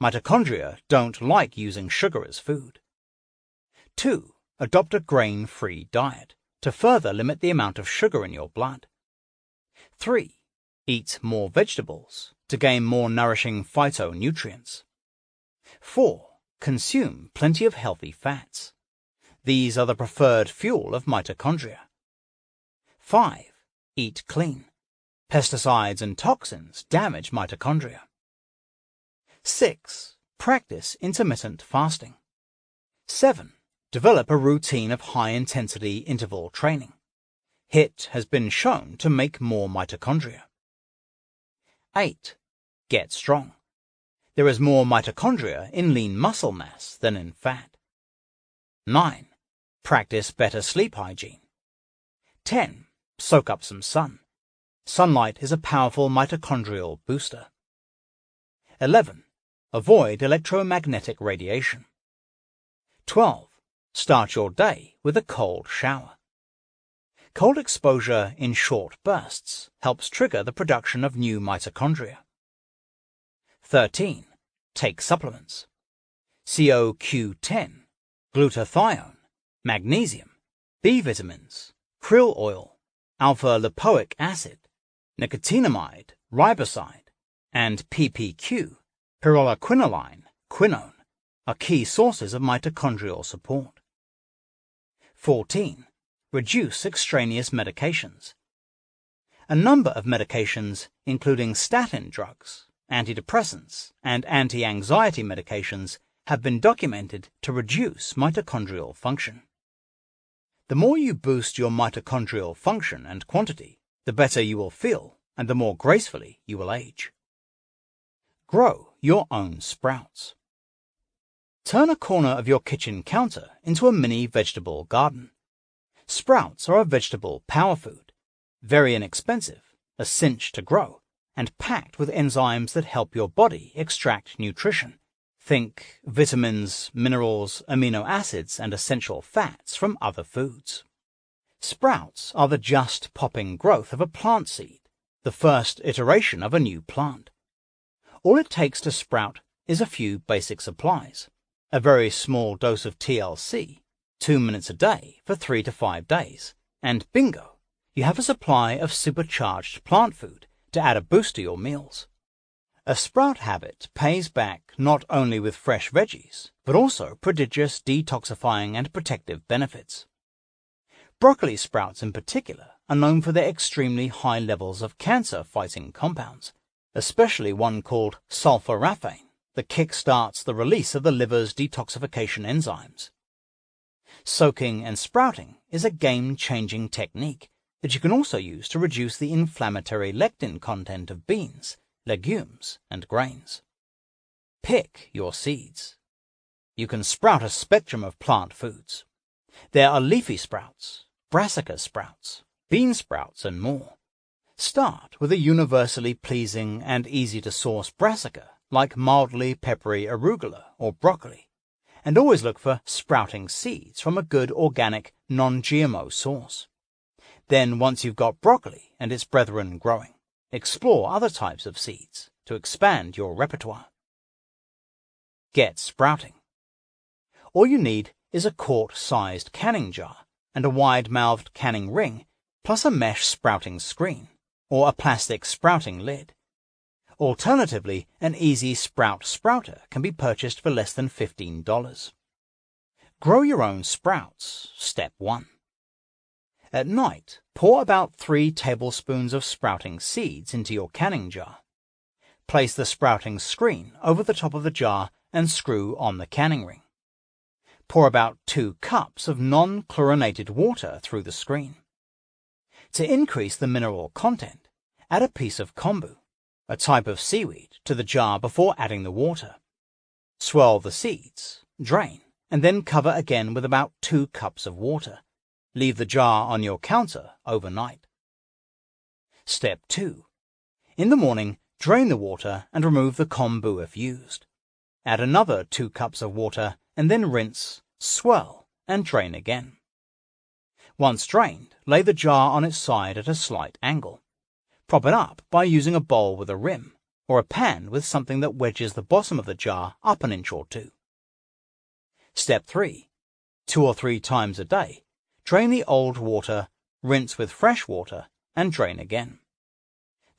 Mitochondria don't like using sugar as food. 2. Adopt a grain-free diet to further limit the amount of sugar in your blood. 3. Eat more vegetables to gain more nourishing phytonutrients. 4. Consume plenty of healthy fats. These are the preferred fuel of mitochondria. 5. Eat clean. Pesticides and toxins damage mitochondria. 6. Practice intermittent fasting. 7. Develop a routine of high-intensity interval training. HIIT has been shown to make more mitochondria. 8. Get strong. There is more mitochondria in lean muscle mass than in fat. 9. Practice better sleep hygiene. 10. Soak up some sun. Sunlight is a powerful mitochondrial booster. 11. Avoid electromagnetic radiation. 12. Start your day with a cold shower. Cold exposure in short bursts helps trigger the production of new mitochondria. 13. Take supplements. CoQ10, glutathione, magnesium, B vitamins, krill oil, alpha-lipoic acid, nicotinamide, riboside, and PPQ, pyrroloquinoline, quinone, are key sources of mitochondrial support. 14. Reduce extraneous medications. A number of medications, including statin drugs, antidepressants, and anti-anxiety medications, have been documented to reduce mitochondrial function. The more you boost your mitochondrial function and quantity, the better you will feel and the more gracefully you will age. Grow your own sprouts. Turn a corner of your kitchen counter into a mini vegetable garden. Sprouts are a vegetable power food, very inexpensive, a cinch to grow, and packed with enzymes that help your body extract nutrition. Think vitamins, minerals, amino acids, and essential fats from other foods. Sprouts are the just popping growth of a plant seed, the first iteration of a new plant. All it takes to sprout is a few basic supplies, a very small dose of TLC, 2 minutes a day for 3 to 5 days, and bingo, you have a supply of supercharged plant food to add a boost to your meals. A sprout habit pays back not only with fresh veggies, but also prodigious detoxifying and protective benefits. Broccoli sprouts in particular are known for their extremely high levels of cancer-fighting compounds, especially one called sulforaphane that kickstarts the release of the liver's detoxification enzymes. Soaking and sprouting is a game-changing technique that you can also use to reduce the inflammatory lectin content of beans, legumes, and grains. Pick your seeds. You can sprout a spectrum of plant foods. There are leafy sprouts, brassica sprouts, bean sprouts, and more. Start with a universally pleasing and easy-to-source brassica like mildly peppery arugula or broccoli, and always look for sprouting seeds from a good organic, non-GMO source. Then, once you've got broccoli and its brethren growing, explore other types of seeds to expand your repertoire. Get sprouting. All you need is a quart-sized canning jar and a wide-mouthed canning ring, plus a mesh sprouting screen, or a plastic sprouting lid. Alternatively, an easy sprout sprouter can be purchased for less than $15. Grow your own sprouts. Step 1. At night, pour about 3 tablespoons of sprouting seeds into your canning jar. Place the sprouting screen over the top of the jar and screw on the canning ring. Pour about 2 cups of non-chlorinated water through the screen. To increase the mineral content, add a piece of kombu, a type of seaweed, to the jar before adding the water. Swirl the seeds, drain, and then cover again with about 2 cups of water. Leave the jar on your counter overnight. Step 2. In the morning, drain the water and remove the kombu if used. Add another 2 cups of water and then rinse, swirl, and drain again. Once drained, lay the jar on its side at a slight angle. Prop it up by using a bowl with a rim, or a pan with something that wedges the bottom of the jar up an inch or 2. Step 3. 2 or 3 times a day, drain the old water, rinse with fresh water, and drain again.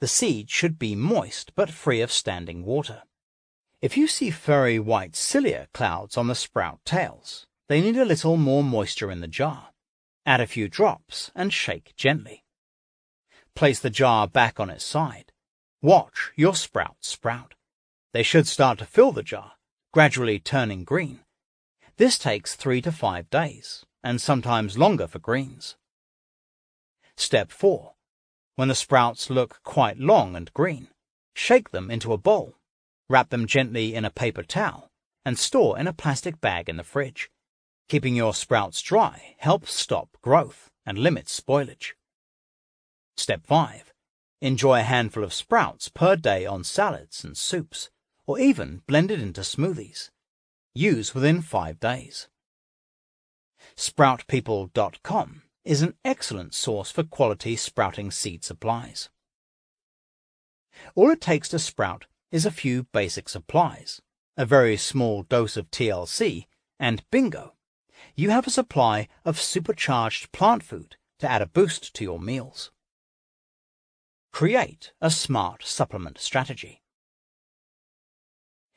The seed should be moist but free of standing water. If you see furry white cilia clouds on the sprout tails, they need a little more moisture in the jar. Add a few drops and shake gently. Place the jar back on its side. Watch your sprouts sprout. They should start to fill the jar, gradually turning green. This takes 3 to 5 days, and sometimes longer for greens. Step 4. When the sprouts look quite long and green, shake them into a bowl. Wrap them gently in a paper towel and store in a plastic bag in the fridge. Keeping your sprouts dry helps stop growth and limits spoilage. Step 5. Enjoy a handful of sprouts per day on salads and soups, or even blended into smoothies. Use within 5 days. Sproutpeople.com is an excellent source for quality sprouting seed supplies. All it takes to sprout is a few basic supplies, a very small dose of TLC, and bingo, you have a supply of supercharged plant food to add a boost to your meals. Create a smart supplement strategy.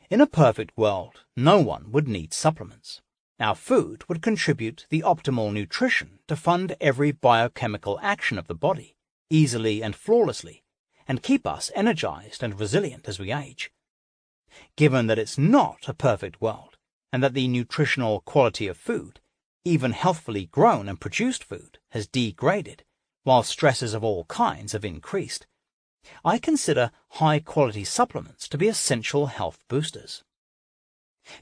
In a perfect world, no one would need supplements. Our food would contribute the optimal nutrition to fund every biochemical action of the body, easily and flawlessly, and keep us energized and resilient as we age. Given that it's not a perfect world, and that the nutritional quality of food, even healthfully grown and produced food, has degraded, while stresses of all kinds have increased, I consider high-quality supplements to be essential health boosters.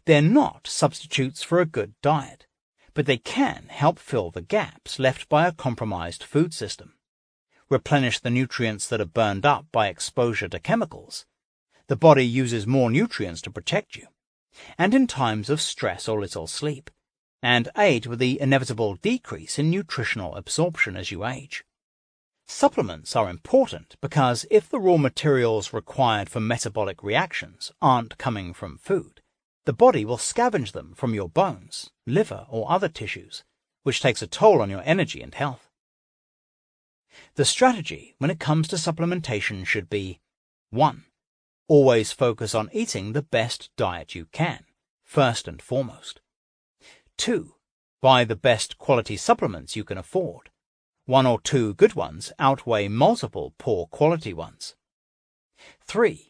They're not substitutes for a good diet, but they can help fill the gaps left by a compromised food system, replenish the nutrients that are burned up by exposure to chemicals. The body uses more nutrients to protect you, and in times of stress or little sleep, and aid with the inevitable decrease in nutritional absorption as you age. Supplements are important because if the raw materials required for metabolic reactions aren't coming from food, the body will scavenge them from your bones, liver, or other tissues, which takes a toll on your energy and health. The strategy when it comes to supplementation should be 1. Always focus on eating the best diet you can, first and foremost. 2. Buy the best quality supplements you can afford. 1 or 2 good ones outweigh multiple poor quality ones. 3.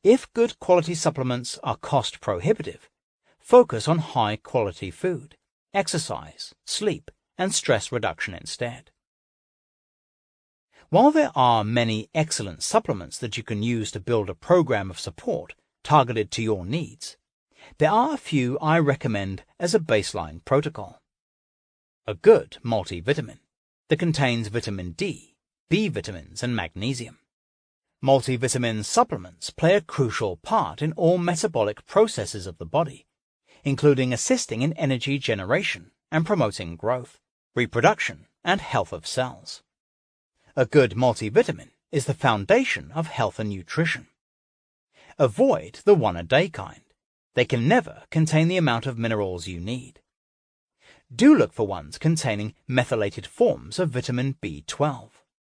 If good quality supplements are cost prohibitive, focus on high quality food, exercise, sleep, and stress reduction instead. While there are many excellent supplements that you can use to build a program of support targeted to your needs, there are a few I recommend as a baseline protocol. A good multivitamin that contains vitamin D, B vitamins, and magnesium. Multivitamin supplements play a crucial part in all metabolic processes of the body, including assisting in energy generation and promoting growth, reproduction, and health of cells. A good multivitamin is the foundation of health and nutrition. Avoid the one-a-day kind. They can never contain the amount of minerals you need. Do look for ones containing methylated forms of vitamin B12,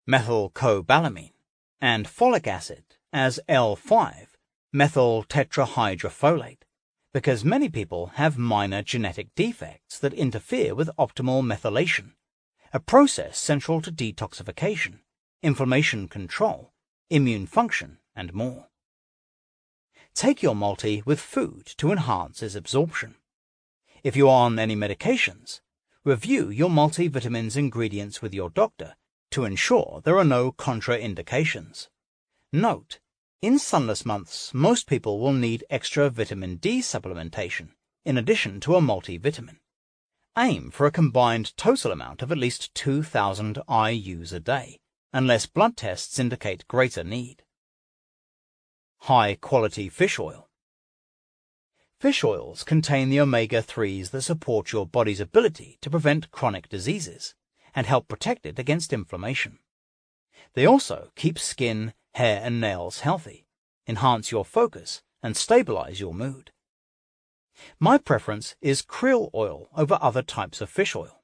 methylcobalamin, and folic acid as L5-methyl tetrahydrofolate, because many people have minor genetic defects that interfere with optimal methylation, a process central to detoxification, inflammation control, immune function, and more. Take your multi with food to enhance its absorption. If you are on any medications, review your multivitamins ingredients with your doctor to ensure there are no contraindications. Note, in sunless months, most people will need extra vitamin D supplementation in addition to a multivitamin. Aim for a combined total amount of at least 2,000 IUs a day, unless blood tests indicate greater need. High-quality fish oil. Fish oils contain the omega-3s that support your body's ability to prevent chronic diseases and help protect it against inflammation. They also keep skin, hair, and nails healthy, enhance your focus, and stabilize your mood. My preference is krill oil over other types of fish oil.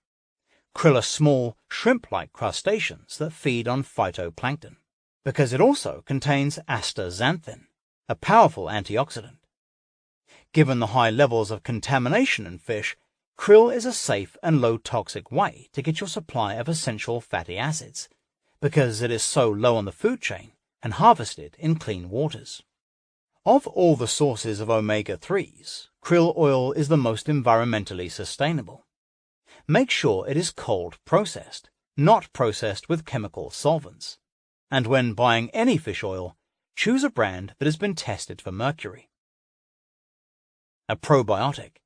Krill are small, shrimp-like crustaceans that feed on phytoplankton, because it also contains astaxanthin, a powerful antioxidant. Given the high levels of contamination in fish, krill is a safe and low-toxic way to get your supply of essential fatty acids, because it is so low on the food chain and harvested in clean waters. Of all the sources of omega-3s, krill oil is the most environmentally sustainable. Make sure it is cold processed, not processed with chemical solvents. And when buying any fish oil, choose a brand that has been tested for mercury. A probiotic.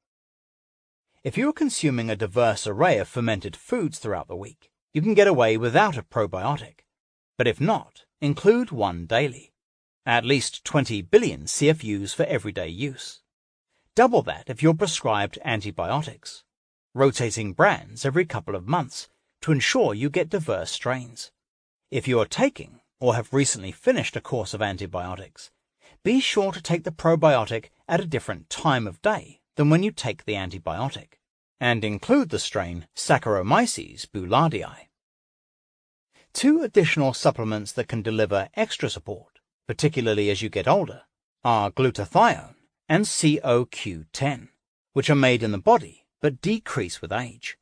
If you are consuming a diverse array of fermented foods throughout the week, you can get away without a probiotic. But if not, include one daily. At least 20 billion CFUs for everyday use. Double that if you're prescribed antibiotics. Rotating brands every couple of months to ensure you get diverse strains. If you are taking or have recently finished a course of antibiotics, be sure to take the probiotic at a different time of day than when you take the antibiotic, and include the strain Saccharomyces boulardii. 2 additional supplements that can deliver extra support, particularly as you get older, are glutathione and CoQ10, which are made in the body but decrease with age.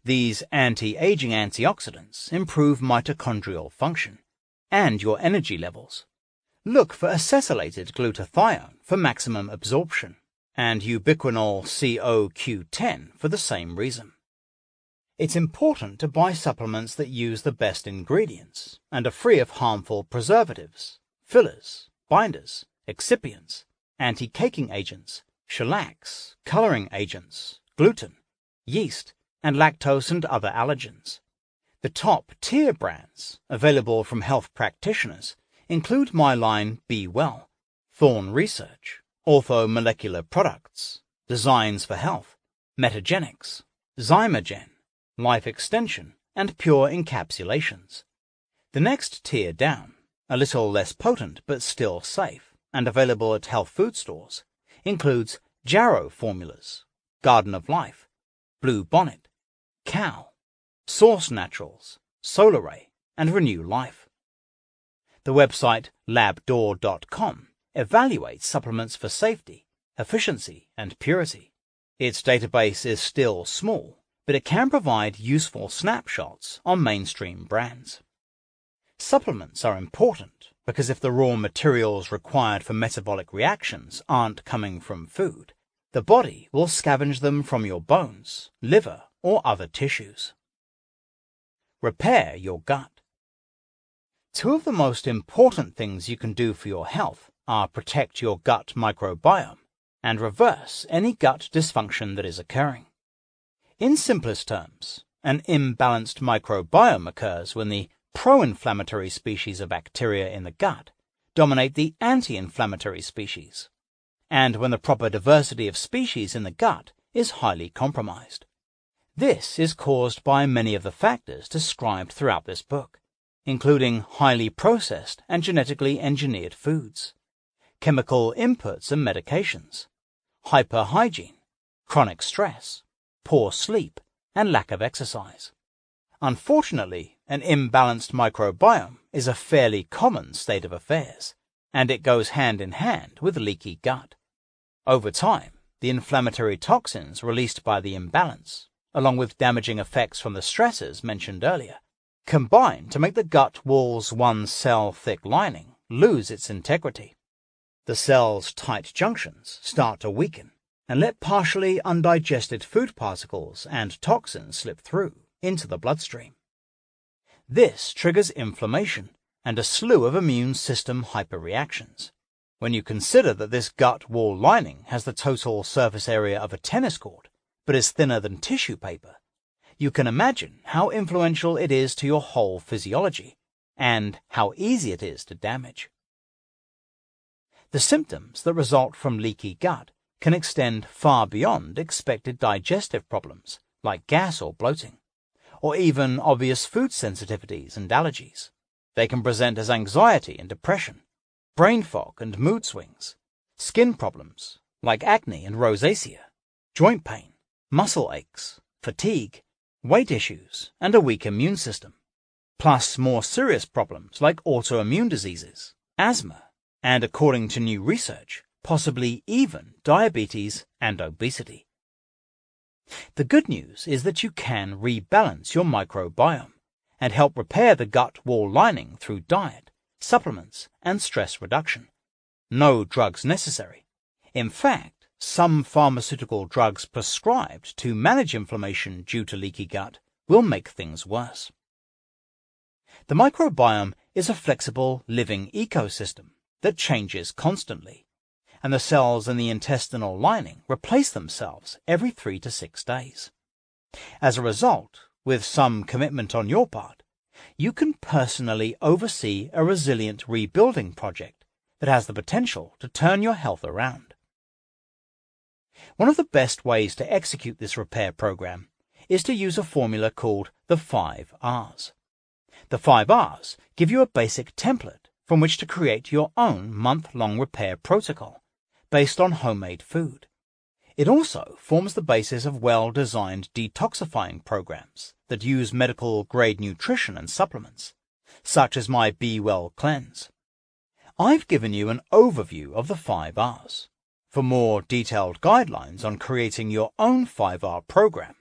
These anti-aging antioxidants improve mitochondrial function and your energy levels. Look for acetylated glutathione for maximum absorption and ubiquinol CoQ10 for the same reason. It's important to buy supplements that use the best ingredients and are free of harmful preservatives, fillers, binders, excipients, anti-caking agents, shellacs, coloring agents, gluten, yeast, and lactose and other allergens. The top-tier brands available from health practitioners include my line Be Well, Thorne Research, Orthomolecular Products, Designs for Health, Metagenics, Zymergen, Life Extension, and Pure Encapsulations. The next tier down, a little less potent but still safe, and available at health food stores, includes Jarrow Formulas, Garden of Life, Blue Bonnet, Cal, Source Naturals, Solaray, and Renew Life. The website labdoor.com evaluates supplements for safety, efficiency, and purity. Its database is still small, but it can provide useful snapshots on mainstream brands. Supplements are important because if the raw materials required for metabolic reactions aren't coming from food, the body will scavenge them from your bones, liver, or other tissues. Repair your gut. 2 of the most important things you can do for your health are protect your gut microbiome and reverse any gut dysfunction that is occurring. In simplest terms, an imbalanced microbiome occurs when the pro-inflammatory species of bacteria in the gut dominate the anti-inflammatory species, and when the proper diversity of species in the gut is highly compromised. This is caused by many of the factors described throughout this book, including highly processed and genetically engineered foods, chemical inputs and medications, hyperhygiene, chronic stress, poor sleep, and lack of exercise. Unfortunately, an imbalanced microbiome is a fairly common state of affairs, and it goes hand in hand with leaky gut. Over time, the inflammatory toxins released by the imbalance, along with damaging effects from the stressors mentioned earlier, combine to make the gut wall's one-cell thick lining lose its integrity. The cell's tight junctions start to weaken and let partially undigested food particles and toxins slip through into the bloodstream. This triggers inflammation and a slew of immune system hyperreactions. When you consider that this gut wall lining has the total surface area of a tennis court, but is thinner than tissue paper, you can imagine how influential it is to your whole physiology, and how easy it is to damage. The symptoms that result from leaky gut can extend far beyond expected digestive problems like gas or bloating, or even obvious food sensitivities and allergies. They can present as anxiety and depression, brain fog and mood swings, skin problems like acne and rosacea, joint pain, muscle aches, fatigue, weight issues, and a weak immune system, plus more serious problems like autoimmune diseases, asthma, and according to new research, possibly even diabetes and obesity. The good news is that you can rebalance your microbiome and help repair the gut wall lining through diet, supplements, and stress reduction. No drugs necessary. In fact, some pharmaceutical drugs prescribed to manage inflammation due to leaky gut will make things worse. The microbiome is a flexible, living ecosystem that changes constantly, and the cells in the intestinal lining replace themselves every 3 to 6 days. As a result, with some commitment on your part, you can personally oversee a resilient rebuilding project that has the potential to turn your health around. One of the best ways to execute this repair program is to use a formula called the 5 R's. The 5 R's give you a basic template from which to create your own month-long repair protocol based on homemade food. It also forms the basis of well-designed detoxifying programs that use medical-grade nutrition and supplements, such as my Be Well Cleanse. I've given you an overview of the 5 R's. For more detailed guidelines on creating your own 5R program,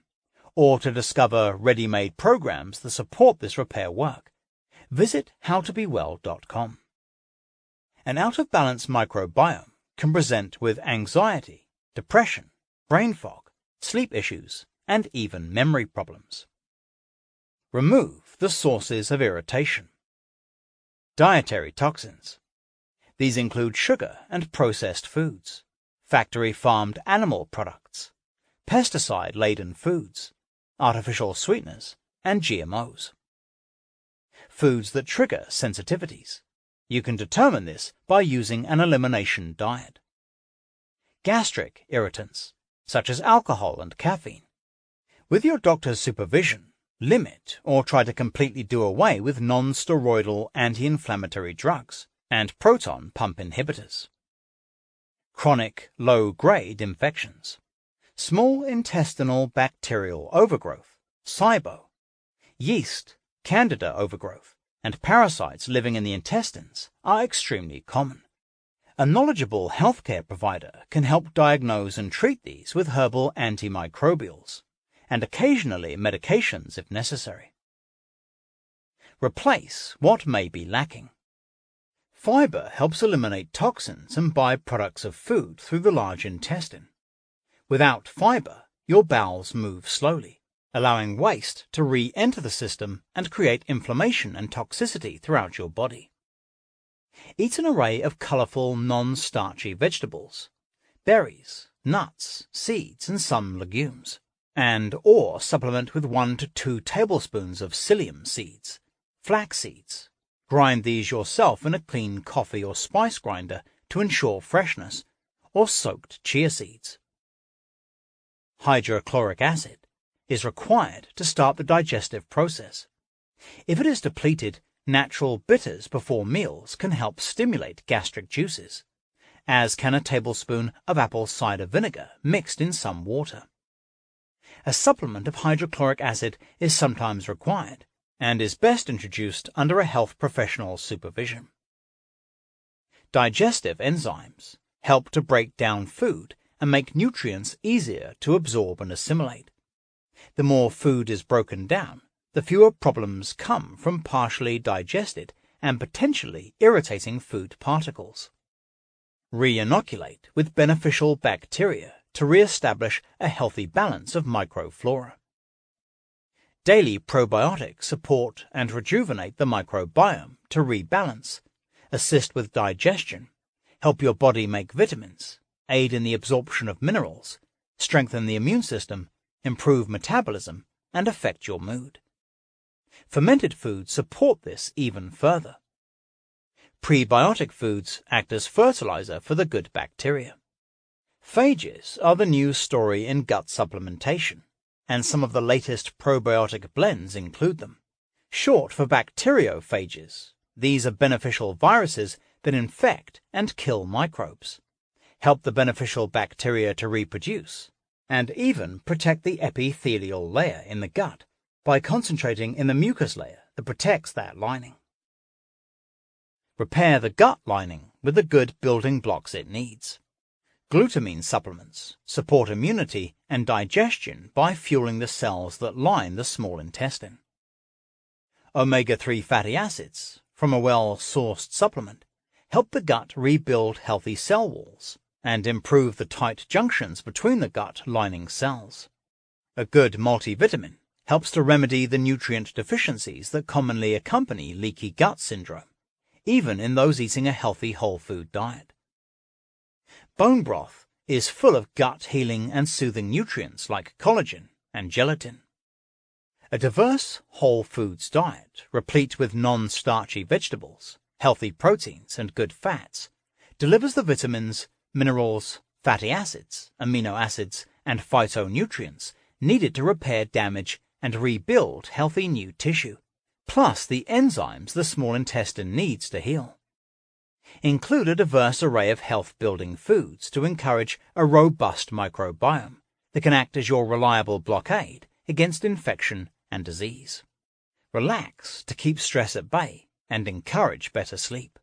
or to discover ready-made programs that support this repair work, visit howtobewell.com. An out-of-balance microbiome can present with anxiety, depression, brain fog, sleep issues, and even memory problems. Remove the sources of irritation. Dietary toxins. These include sugar and processed foods, factory-farmed animal products, pesticide-laden foods, artificial sweeteners, and GMOs. Foods that trigger sensitivities. You can determine this by using an elimination diet. Gastric irritants, such as alcohol and caffeine. With your doctor's supervision, limit or try to completely do away with non-steroidal anti-inflammatory drugs and proton pump inhibitors. Chronic low-grade infections. Small intestinal bacterial overgrowth, SIBO, yeast, candida overgrowth, and parasites living in the intestines are extremely common. A knowledgeable healthcare provider can help diagnose and treat these with herbal antimicrobials, and occasionally medications if necessary. Replace what may be lacking. Fiber helps eliminate toxins and byproducts of food through the large intestine. Without fiber, your bowels move slowly, allowing waste to re-enter the system and create inflammation and toxicity throughout your body. Eat an array of colorful, non-starchy vegetables, berries, nuts, seeds, and some legumes, or supplement with 1 to 2 tablespoons of psyllium seeds, flax seeds. Grind these yourself in a clean coffee or spice grinder to ensure freshness, or soaked chia seeds. Hydrochloric acid is required to start the digestive process. If it is depleted, natural bitters before meals can help stimulate gastric juices, as can a tablespoon of apple cider vinegar mixed in some water. A supplement of hydrochloric acid is sometimes required, and is best introduced under a health professional's supervision. Digestive enzymes help to break down food and make nutrients easier to absorb and assimilate. The more food is broken down, the fewer problems come from partially digested and potentially irritating food particles. Re-inoculate with beneficial bacteria to re-establish a healthy balance of microflora. Daily probiotics support and rejuvenate the microbiome to rebalance, assist with digestion, help your body make vitamins, aid in the absorption of minerals, strengthen the immune system, improve metabolism, and affect your mood. Fermented foods support this even further. Prebiotic foods act as fertilizer for the good bacteria. Phages are the new story in gut supplementation, and some of the latest probiotic blends include them. Short for bacteriophages, these are beneficial viruses that infect and kill microbes, help the beneficial bacteria to reproduce, and even protect the epithelial layer in the gut by concentrating in the mucus layer that protects that lining. Repair the gut lining with the good building blocks it needs. Glutamine supplements support immunity and digestion by fueling the cells that line the small intestine. Omega-3 fatty acids from a well-sourced supplement help the gut rebuild healthy cell walls and improve the tight junctions between the gut lining cells. A good multivitamin helps to remedy the nutrient deficiencies that commonly accompany leaky gut syndrome, even in those eating a healthy whole food diet. Bone broth is full of gut healing and soothing nutrients like collagen and gelatin. A diverse whole foods diet, replete with non-starchy vegetables, healthy proteins, and good fats, delivers the vitamins, minerals, fatty acids, amino acids, and phytonutrients needed to repair damage and rebuild healthy new tissue, plus the enzymes the small intestine needs to heal. Include a diverse array of health-building foods to encourage a robust microbiome that can act as your reliable blockade against infection and disease. Relax to keep stress at bay and encourage better sleep.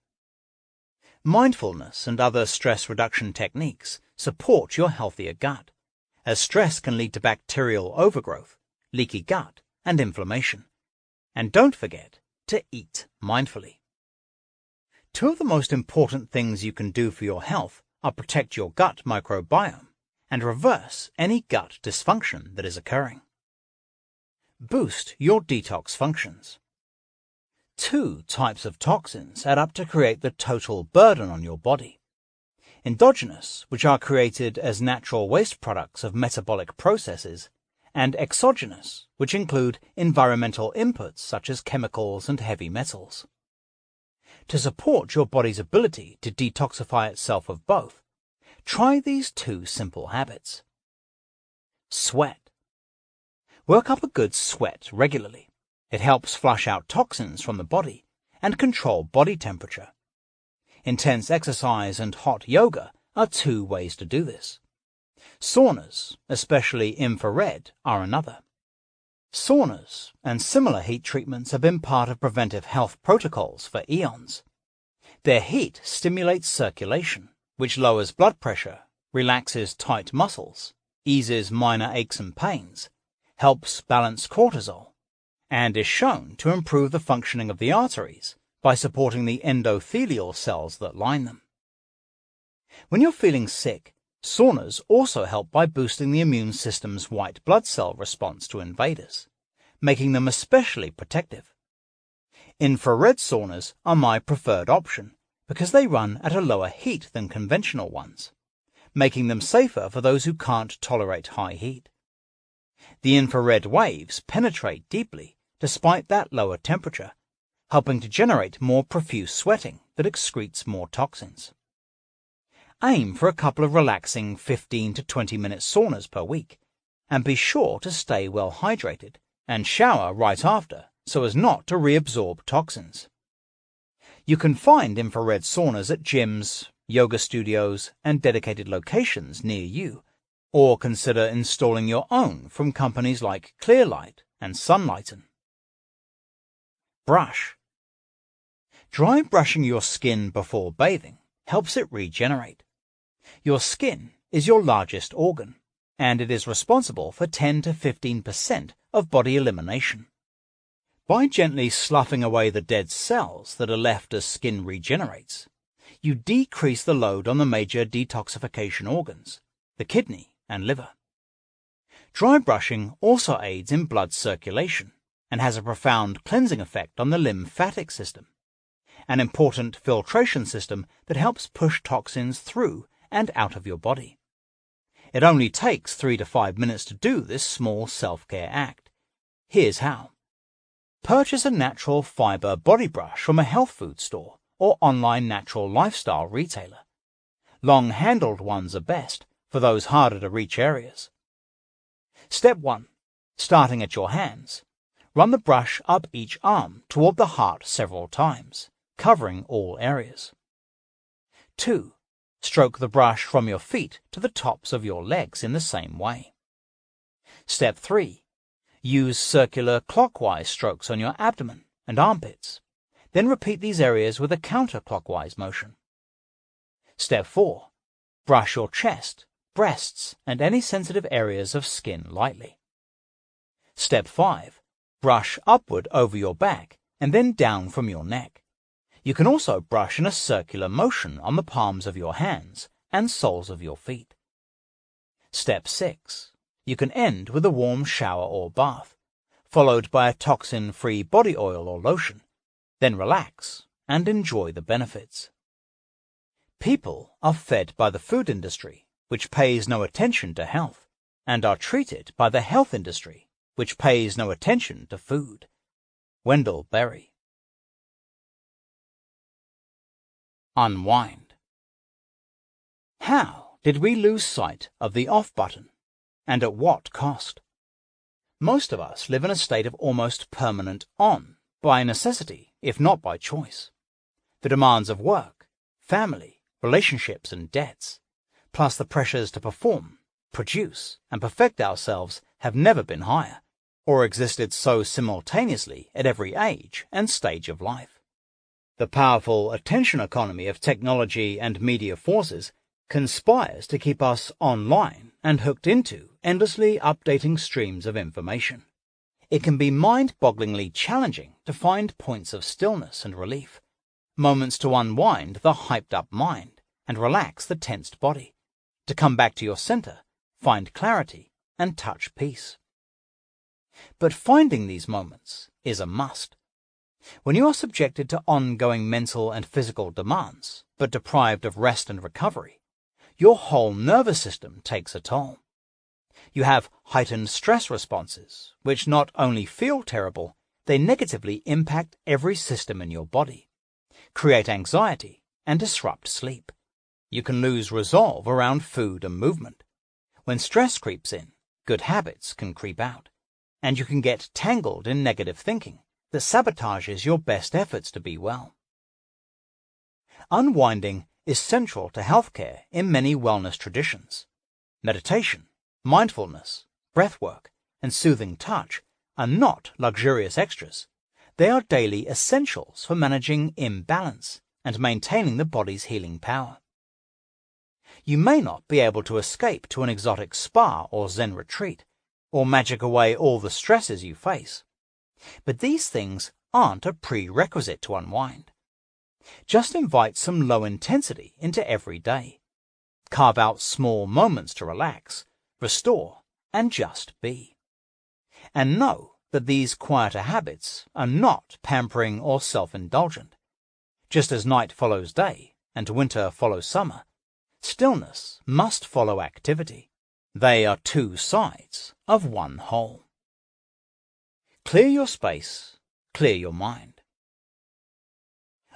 Mindfulness and other stress reduction techniques support your healthier gut, as stress can lead to bacterial overgrowth, leaky gut, and inflammation. And don't forget to eat mindfully. Two of the most important things you can do for your health are protect your gut microbiome and reverse any gut dysfunction that is occurring. Boost your detox functions. 2 types of toxins add up to create the total burden on your body. Endogenous, which are created as natural waste products of metabolic processes, and exogenous, which include environmental inputs such as chemicals and heavy metals. To support your body's ability to detoxify itself of both, try these 2 simple habits. Sweat. Work up a good sweat regularly. It helps flush out toxins from the body and control body temperature. Intense exercise and hot yoga are 2 ways to do this. Saunas, especially infrared, are another. Saunas and similar heat treatments have been part of preventive health protocols for eons. Their heat stimulates circulation, which lowers blood pressure, relaxes tight muscles, eases minor aches and pains, helps balance cortisol, and is shown to improve the functioning of the arteries by supporting the endothelial cells that line them. When you're feeling sick, saunas also help by boosting the immune system's white blood cell response to invaders, making them especially protective. Infrared saunas are my preferred option because they run at a lower heat than conventional ones, making them safer for those who can't tolerate high heat. The infrared waves penetrate deeply despite that lower temperature, helping to generate more profuse sweating that excretes more toxins. Aim for a couple of relaxing 15 to 20-minute saunas per week, and be sure to stay well hydrated and shower right after so as not to reabsorb toxins. You can find infrared saunas at gyms, yoga studios, and dedicated locations near you, or consider installing your own from companies like Clearlight and Sunlighten. Brush. Dry brushing your skin before bathing helps it regenerate. Your skin is your largest organ, and it is responsible for 10 to 15% of body elimination. By gently sloughing away the dead cells that are left as skin regenerates, you decrease the load on the major detoxification organs, the kidney and liver. Dry brushing also aids in blood circulation and has a profound cleansing effect on the lymphatic system, an important filtration system that helps push toxins through and out of your body. It only takes 3 to 5 minutes to do this small self-care act, Here's how. Purchase a natural fiber body brush from a health food store or online natural lifestyle retailer. Long-handled ones are best for those harder-to-reach areas. Step 1. Starting at your hands, run the brush up each arm toward the heart several times, covering all areas. 2. Stroke the brush from your feet to the tops of your legs in the same way. Step 3. Use circular clockwise strokes on your abdomen and armpits. Then repeat these areas with a counterclockwise motion. Step 4. Brush your chest, breasts, and any sensitive areas of skin lightly. Step 5. Brush upward over your back and then down from your neck. You can also brush in a circular motion on the palms of your hands and soles of your feet. Step 6. You can end with a warm shower or bath, followed by a toxin-free body oil or lotion. Then relax and enjoy the benefits. People are fed by the food industry, which pays no attention to health, and are treated by the health industry, which pays no attention to food. Wendell Berry. Unwind. How did we lose sight of the off button, and at what cost? Most of us live in a state of almost permanent on, by necessity, if not by choice. The demands of work, family, relationships and debts, plus the pressures to perform, produce, and perfect ourselves have never been higher, or existed so simultaneously at every age and stage of life. The powerful attention economy of technology and media forces conspires to keep us online and hooked into endlessly updating streams of information. It can be mind-bogglingly challenging to find points of stillness and relief, moments to unwind the hyped-up mind and relax the tensed body, to come back to your center, find clarity, and touch peace. But finding these moments is a must. When you are subjected to ongoing mental and physical demands, but deprived of rest and recovery, your whole nervous system takes a toll. You have heightened stress responses, which not only feel terrible, they negatively impact every system in your body, create anxiety, and disrupt sleep. You can lose resolve around food and movement. When stress creeps in, good habits can creep out, and you can get tangled in negative thinking that sabotages your best efforts to be well. Unwinding is central to healthcare in many wellness traditions. Meditation, mindfulness, breathwork, and soothing touch are not luxurious extras. They are daily essentials for managing imbalance and maintaining the body's healing power. You may not be able to escape to an exotic spa or Zen retreat, or magic away all the stresses you face. But these things aren't a prerequisite to unwind. Just invite some low intensity into every day. Carve out small moments to relax, restore, and just be. And know that these quieter habits are not pampering or self-indulgent. Just as night follows day and winter follows summer, stillness must follow activity. They are two sides of one whole. Clear your space, clear your mind.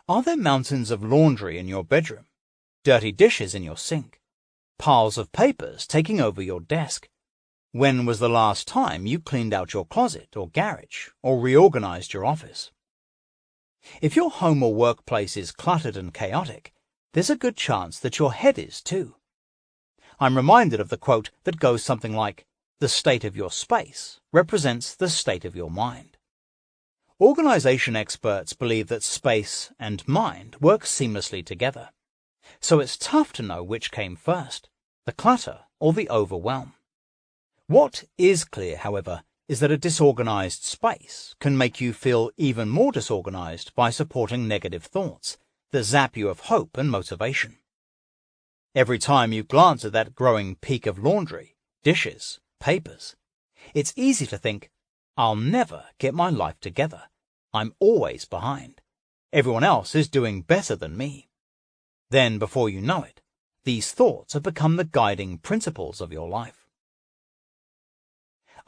Are there mountains of laundry in your bedroom, dirty dishes in your sink, piles of papers taking over your desk? When was the last time you cleaned out your closet or garage or reorganized your office? If your home or workplace is cluttered and chaotic, there's a good chance that your head is too. I'm reminded of the quote that goes something like, "The state of your space represents the state of your mind." Organization experts believe that space and mind work seamlessly together. So it's tough to know which came first, the clutter or the overwhelm. What is clear, however, is that a disorganized space can make you feel even more disorganized by supporting negative thoughts that zap you of hope and motivation. Every time you glance at that growing peak of laundry, dishes, papers, it's easy to think, I'll never get my life together. I'm always behind. Everyone else is doing better than me. Then, before you know it, these thoughts have become the guiding principles of your life.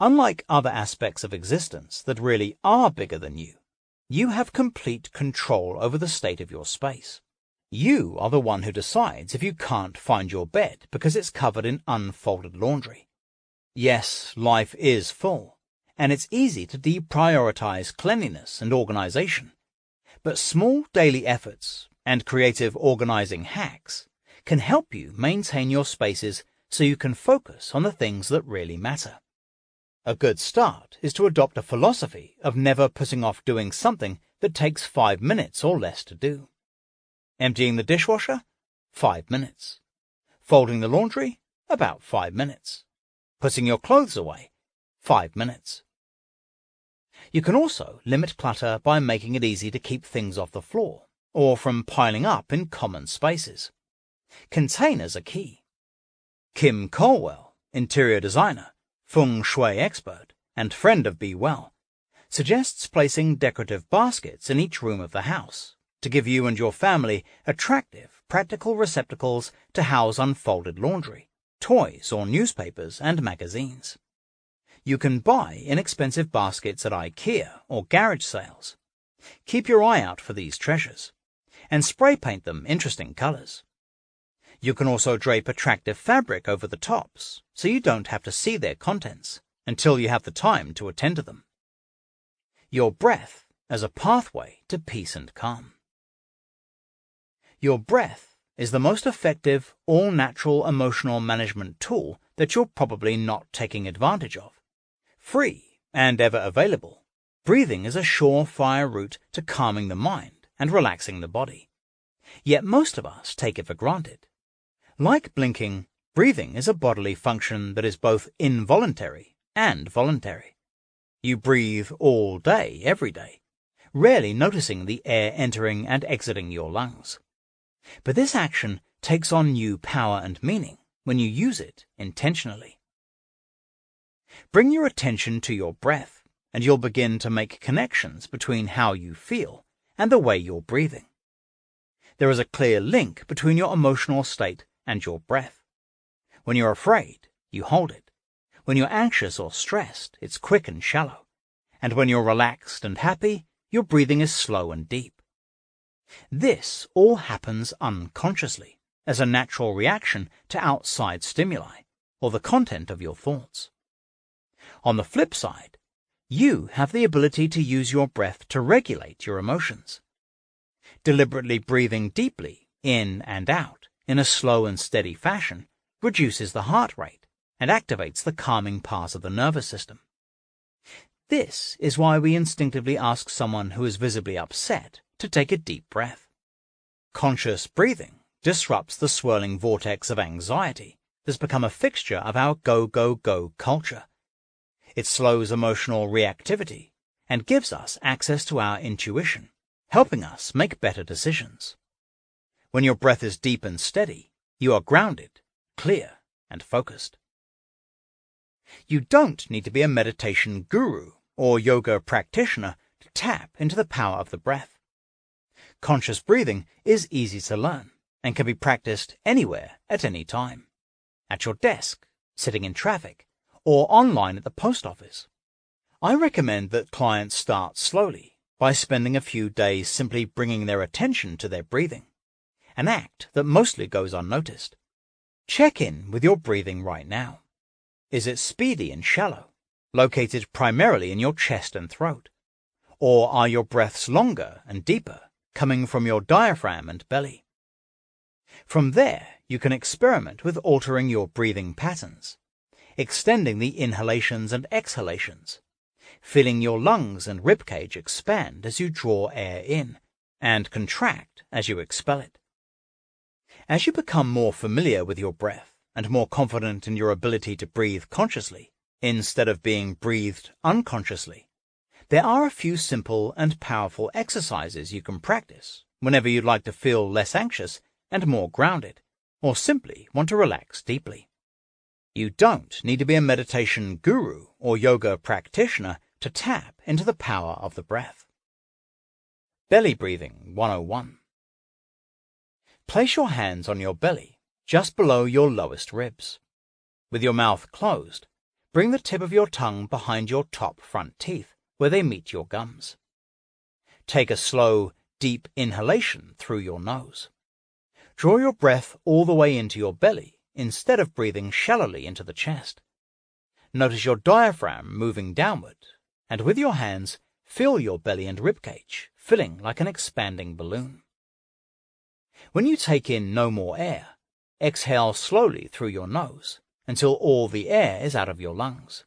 Unlike other aspects of existence that really are bigger than you have complete control over the state of your space. You are the one who decides if you can't find your bed because it's covered in unfolded laundry. Yes, life is full, and it's easy to deprioritize cleanliness and organization. But small daily efforts and creative organizing hacks can help you maintain your spaces so you can focus on the things that really matter. A good start is to adopt a philosophy of never putting off doing something that takes 5 minutes or less to do. Emptying the dishwasher? 5 minutes. Folding the laundry? About 5 minutes. Putting your clothes away? 5 minutes. You can also limit clutter by making it easy to keep things off the floor or from piling up in common spaces. Containers are key. Kim Colwell, interior designer, feng shui expert, and friend of Be Well, suggests placing decorative baskets in each room of the house to give you and your family attractive, practical receptacles to house unfolded laundry, toys or newspapers and magazines. You can buy inexpensive baskets at IKEA or garage sales. Keep your eye out for these treasures, and spray paint them interesting colors. You can also drape attractive fabric over the tops, so you don't have to see their contents until you have the time to attend to them. Your breath as a pathway to peace and calm. Your breath is the most effective, all-natural emotional management tool that you're probably not taking advantage of. Free and ever available, breathing is a surefire route to calming the mind and relaxing the body. Yet most of us take it for granted. Like blinking, breathing is a bodily function that is both involuntary and voluntary. You breathe all day, every day, rarely noticing the air entering and exiting your lungs. But this action takes on new power and meaning when you use it intentionally. Bring your attention to your breath, and you'll begin to make connections between how you feel and the way you're breathing. There is a clear link between your emotional state and your breath. When you're afraid, you hold it. When you're anxious or stressed, it's quick and shallow. And when you're relaxed and happy, your breathing is slow and deep. This all happens unconsciously as a natural reaction to outside stimuli or the content of your thoughts. On the flip side, you have the ability to use your breath to regulate your emotions. Deliberately breathing deeply in and out in a slow and steady fashion reduces the heart rate and activates the calming part of the nervous system. This is why we instinctively ask someone who is visibly upset to take a deep breath. Conscious breathing disrupts the swirling vortex of anxiety that's become a fixture of our go-go-go culture. It slows emotional reactivity and gives us access to our intuition, helping us make better decisions. When your breath is deep and steady, you are grounded, clear, and focused. You don't need to be a meditation guru or yoga practitioner to tap into the power of the breath. Conscious breathing is easy to learn and can be practiced anywhere at any time. At your desk, sitting in traffic, or online at the post office. I recommend that clients start slowly by spending a few days simply bringing their attention to their breathing, an act that mostly goes unnoticed. Check in with your breathing right now. Is it speedy and shallow, located primarily in your chest and throat? Or are your breaths longer and deeper, coming from your diaphragm and belly? From there, you can experiment with altering your breathing patterns, extending the inhalations and exhalations, feeling your lungs and ribcage expand as you draw air in, and contract as you expel it. As you become more familiar with your breath and more confident in your ability to breathe consciously, instead of being breathed unconsciously, there are a few simple and powerful exercises you can practice whenever you'd like to feel less anxious and more grounded, or simply want to relax deeply. You don't need to be a meditation guru or yoga practitioner to tap into the power of the breath. Belly Breathing 101. Place your hands on your belly, just below your lowest ribs. With your mouth closed, bring the tip of your tongue behind your top front teeth, where they meet your gums. Take a slow, deep inhalation through your nose. Draw your breath all the way into your belly instead of breathing shallowly into the chest. Notice your diaphragm moving downward, and with your hands, feel your belly and ribcage filling like an expanding balloon. When you take in no more air, exhale slowly through your nose until all the air is out of your lungs.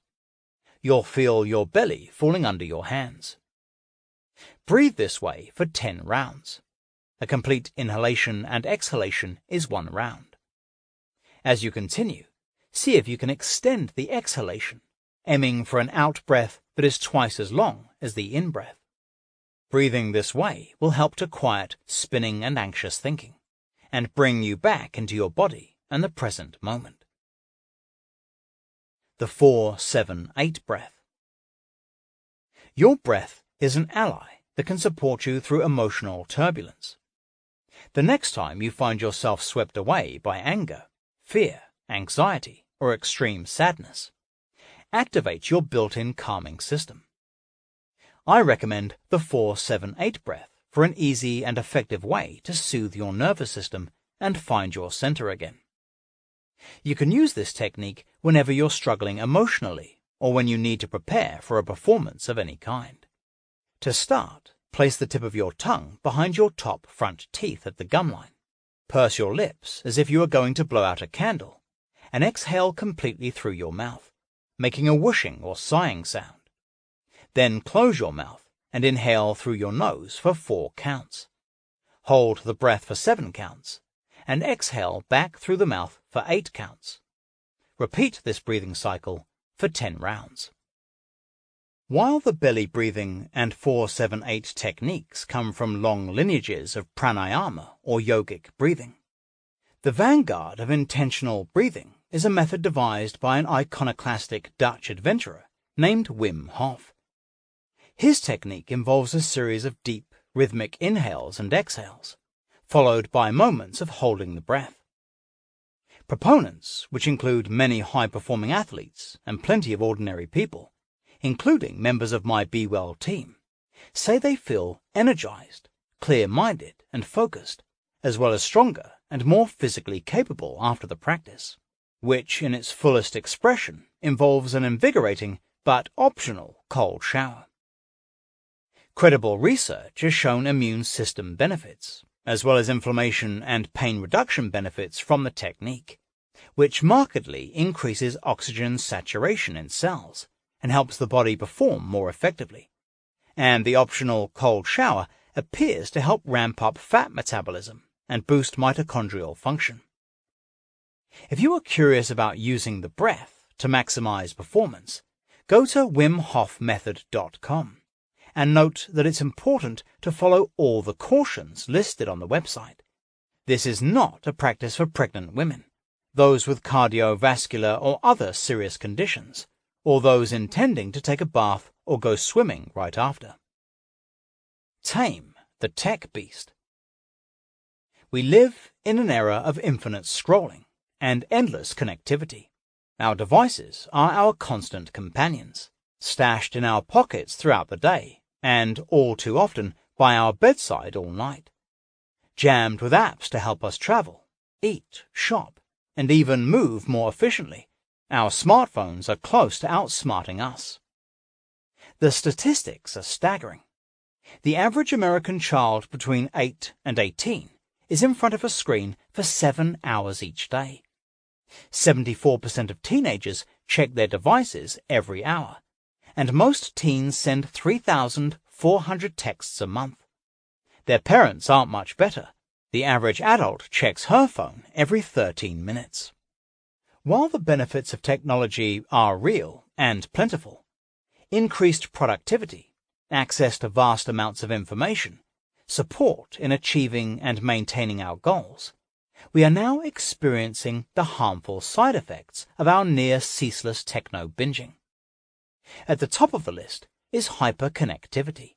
You'll feel your belly falling under your hands. Breathe this way for 10 rounds. A complete inhalation and exhalation is 1 round. As you continue, see if you can extend the exhalation, aiming for an out-breath that is twice as long as the in-breath. Breathing this way will help to quiet spinning and anxious thinking, and bring you back into your body and the present moment. The 4-7-8 breath. Your breath is an ally that can support you through emotional turbulence. The next time you find yourself swept away by anger, fear, anxiety, or extreme sadness, activate your built-in calming system. I recommend the 4-7-8 breath for an easy and effective way to soothe your nervous system and find your center again. You can use this technique whenever you're struggling emotionally or when you need to prepare for a performance of any kind. To start, place the tip of your tongue behind your top front teeth at the gum line. Purse your lips as if you are going to blow out a candle, and exhale completely through your mouth, making a whooshing or sighing sound. Then close your mouth and inhale through your nose for 4 counts. Hold the breath for 7 counts, and exhale back through the mouth for 8 counts. Repeat this breathing cycle for 10 rounds. While the belly breathing and 4-7-8 techniques come from long lineages of pranayama or yogic breathing, the vanguard of intentional breathing is a method devised by an iconoclastic Dutch adventurer named Wim Hof. His technique involves a series of deep, rhythmic inhales and exhales, followed by moments of holding the breath. Proponents, which include many high-performing athletes and plenty of ordinary people, including members of my Be Well team, say they feel energized, clear-minded and focused, as well as stronger and more physically capable after the practice, which in its fullest expression involves an invigorating but optional cold shower. Credible research has shown immune system benefits, as well as inflammation and pain reduction benefits from the technique, which markedly increases oxygen saturation in cells and helps the body perform more effectively. And the optional cold shower appears to help ramp up fat metabolism and boost mitochondrial function. If you are curious about using the breath to maximize performance, go to wimhofmethod.com and note that it's important to follow all the cautions listed on the website. This is not a practice for pregnant women, those with cardiovascular or other serious conditions, or those intending to take a bath or go swimming right after. Tame the tech beast. We live in an era of infinite scrolling and endless connectivity. Our devices are our constant companions, stashed in our pockets throughout the day, and all too often by our bedside all night. Jammed with apps to help us travel, eat, shop, and even move more efficiently, our smartphones are close to outsmarting us. The statistics are staggering. The average American child between 8 and 18 is in front of a screen for 7 hours each day. 74% of teenagers check their devices every hour, and most teens send 3,400 texts a month. Their parents aren't much better. The average adult checks her phone every 13 minutes. While the benefits of technology are real and plentiful, increased productivity, access to vast amounts of information, support in achieving and maintaining our goals, we are now experiencing the harmful side effects of our near-ceaseless techno-binging. At the top of the list is hyperconnectivity.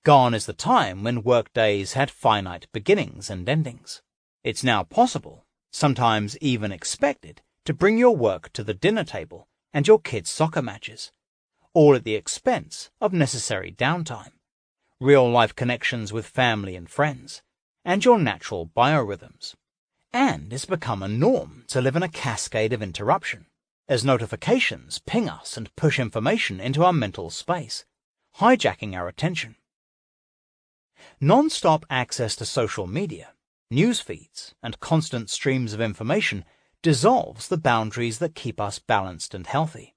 Gone is the time when workdays had finite beginnings and endings. It's now possible, sometimes even expected, to bring your work to the dinner table and your kids' soccer matches, all at the expense of necessary downtime, real-life connections with family and friends, and your natural biorhythms. And it's become a norm to live in a cascade of interruption, as notifications ping us and push information into our mental space, hijacking our attention. Non-stop access to social media, news feeds, and constant streams of information dissolves the boundaries that keep us balanced and healthy.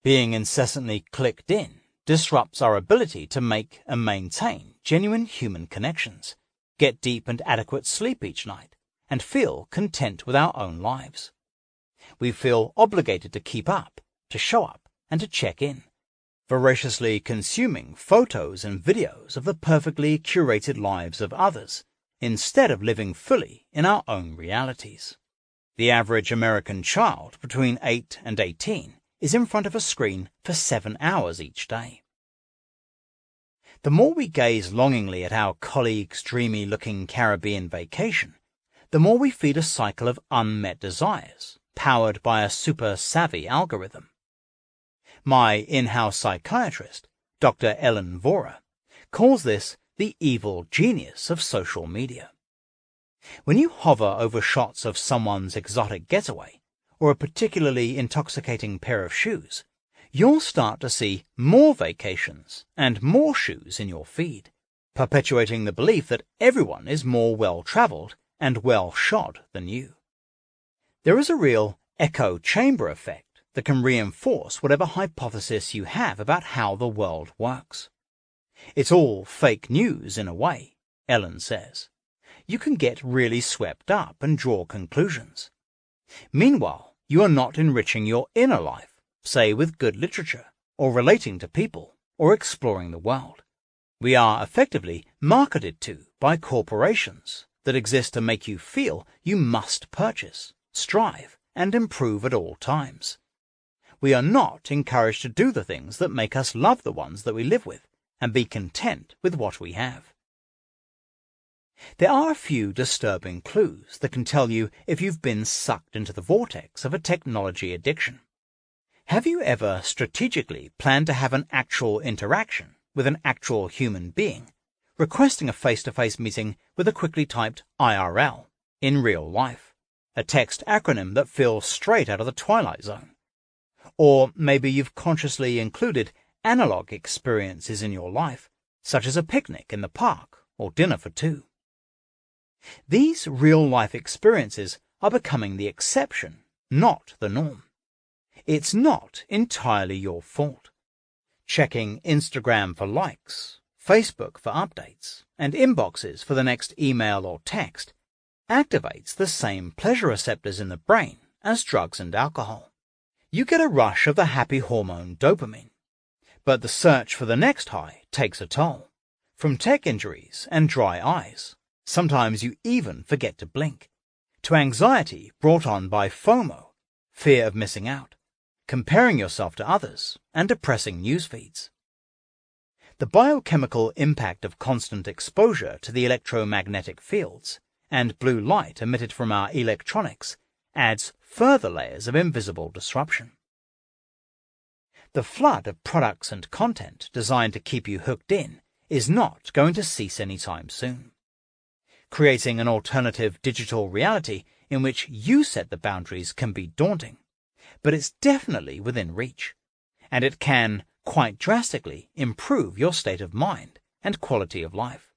Being incessantly clicked in disrupts our ability to make and maintain genuine human connections, get deep and adequate sleep each night, and feel content with our own lives. We feel obligated to keep up, to show up, and to check in, voraciously consuming photos and videos of the perfectly curated lives of others, instead of living fully in our own realities. The average American child between 8 and 18 is in front of a screen for 7 hours each day. The more we gaze longingly at our colleagues' dreamy-looking Caribbean vacation, the more we feed a cycle of unmet desires, powered by a super-savvy algorithm. My in-house psychiatrist, Dr. Ellen Vora, calls this the evil genius of social media. When you hover over shots of someone's exotic getaway, or a particularly intoxicating pair of shoes, you'll start to see more vacations and more shoes in your feed, perpetuating the belief that everyone is more well-traveled and well-shod than you. There is a real echo chamber effect that can reinforce whatever hypothesis you have about how the world works. It's all fake news in a way, Ellen says. You can get really swept up and draw conclusions. Meanwhile, you are not enriching your inner life, say with good literature, or relating to people, or exploring the world. We are effectively marketed to by corporations that exist to make you feel you must purchase, strive, and improve at all times. We are not encouraged to do the things that make us love the ones that we live with and be content with what we have. There are a few disturbing clues that can tell you if you've been sucked into the vortex of a technology addiction. Have you ever strategically planned to have an actual interaction with an actual human being, requesting a face-to-face meeting with a quickly typed IRL, in real life, a text acronym that feels straight out of the Twilight Zone? Or maybe you've consciously included analog experiences in your life, such as a picnic in the park or dinner for two. These real-life experiences are becoming the exception, not the norm. It's not entirely your fault. Checking Instagram for likes, Facebook for updates, and inboxes for the next email or text activates the same pleasure receptors in the brain as drugs and alcohol. You get a rush of the happy hormone dopamine. But the search for the next high takes a toll. From tech injuries and dry eyes, sometimes you even forget to blink, to anxiety brought on by FOMO, fear of missing out, comparing yourself to others, and depressing news feeds. The biochemical impact of constant exposure to the electromagnetic fields and blue light emitted from our electronics adds further layers of invisible disruption. The flood of products and content designed to keep you hooked in is not going to cease anytime soon. Creating an alternative digital reality in which you set the boundaries can be daunting, but it's definitely within reach, and it can quite drastically improve your state of mind and quality of life.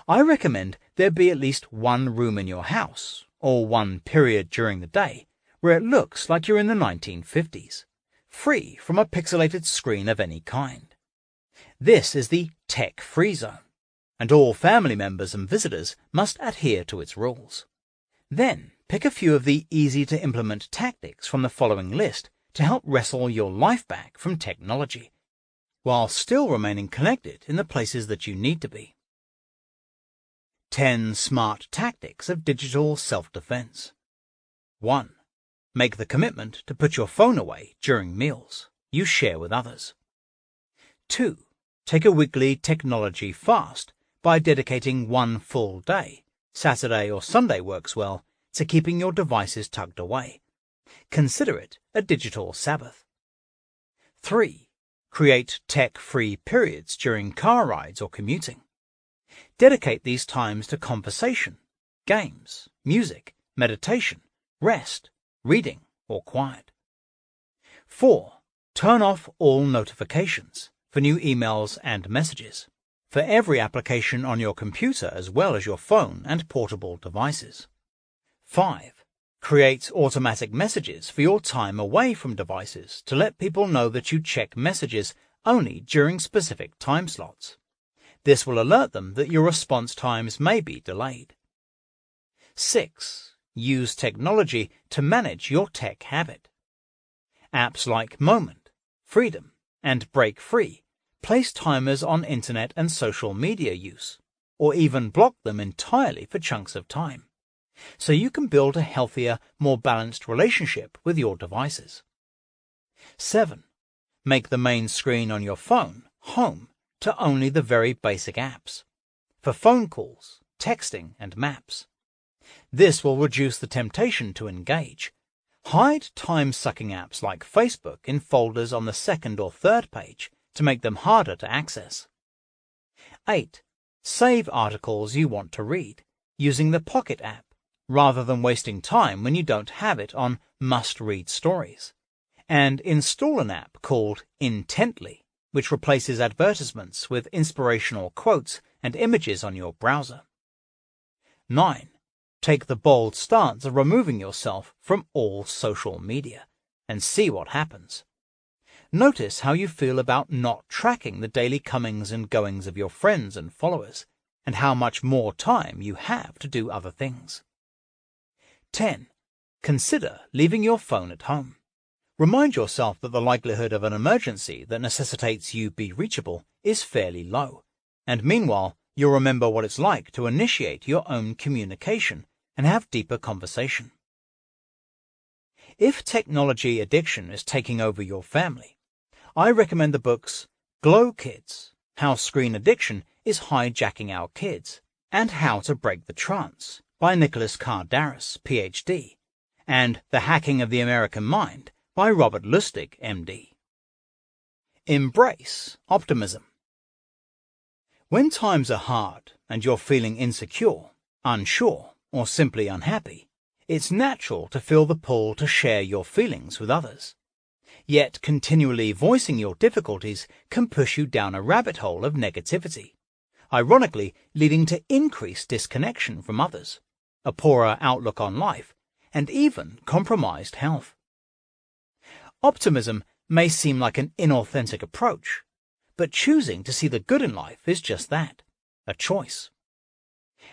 I recommend there be at least one room in your house, or one period during the day, where it looks like you're in the 1950s, free from a pixelated screen of any kind. This is the tech-free zone, and all family members and visitors must adhere to its rules. Then pick a few of the easy-to-implement tactics from the following list to help wrestle your life back from technology, while still remaining connected in the places that you need to be. 10 smart tactics of digital self-defense. 1. Make the commitment to put your phone away during meals you share with others. 2. Take a weekly technology fast by dedicating one full day, Saturday or Sunday works well, to keeping your devices tucked away, Consider it a digital Sabbath. 3. Create tech-free periods during car rides or commuting. Dedicate these times to conversation, games, music, meditation, rest, reading, or quiet. 4. Turn off all notifications for new emails and messages, for every application on your computer as well as your phone and portable devices. 5. Create automatic messages for your time away from devices to let people know that you check messages only during specific time slots. This will alert them that your response times may be delayed. 6. Use technology to manage your tech habit. Apps like Moment, Freedom, and Break Free place timers on internet and social media use, or even block them entirely for chunks of time, so you can build a healthier, more balanced relationship with your devices. 7. Make the main screen on your phone home to only the very basic apps, for phone calls, texting, and maps. This will reduce the temptation to engage. Hide time-sucking apps like Facebook in folders on the second or third page to make them harder to access. 8. Save articles you want to read using the Pocket app, rather than wasting time when you don't have it on must-read stories. And install an app called Intently, which replaces advertisements with inspirational quotes and images on your browser. 9. Take the bold stance of removing yourself from all social media and see what happens. Notice how you feel about not tracking the daily comings and goings of your friends and followers, and how much more time you have to do other things. 10. Consider leaving your phone at home. Remind yourself that the likelihood of an emergency that necessitates you be reachable is fairly low, and meanwhile you'll remember what it's like to initiate your own communication and have deeper conversation. If technology addiction is taking over your family, I recommend the books Glow Kids, How Screen Addiction is Hijacking Our Kids, and How to Break the Trance by Nicholas Kardaras, Ph.D., and The Hacking of the American Mind by Robert Lustig, M.D. Embrace optimism. When times are hard and you're feeling insecure, unsure, or simply unhappy, it's natural to feel the pull to share your feelings with others. Yet continually voicing your difficulties can push you down a rabbit hole of negativity, ironically leading to increased disconnection from others, a poorer outlook on life, and even compromised health. Optimism may seem like an inauthentic approach, but choosing to see the good in life is just that, a choice.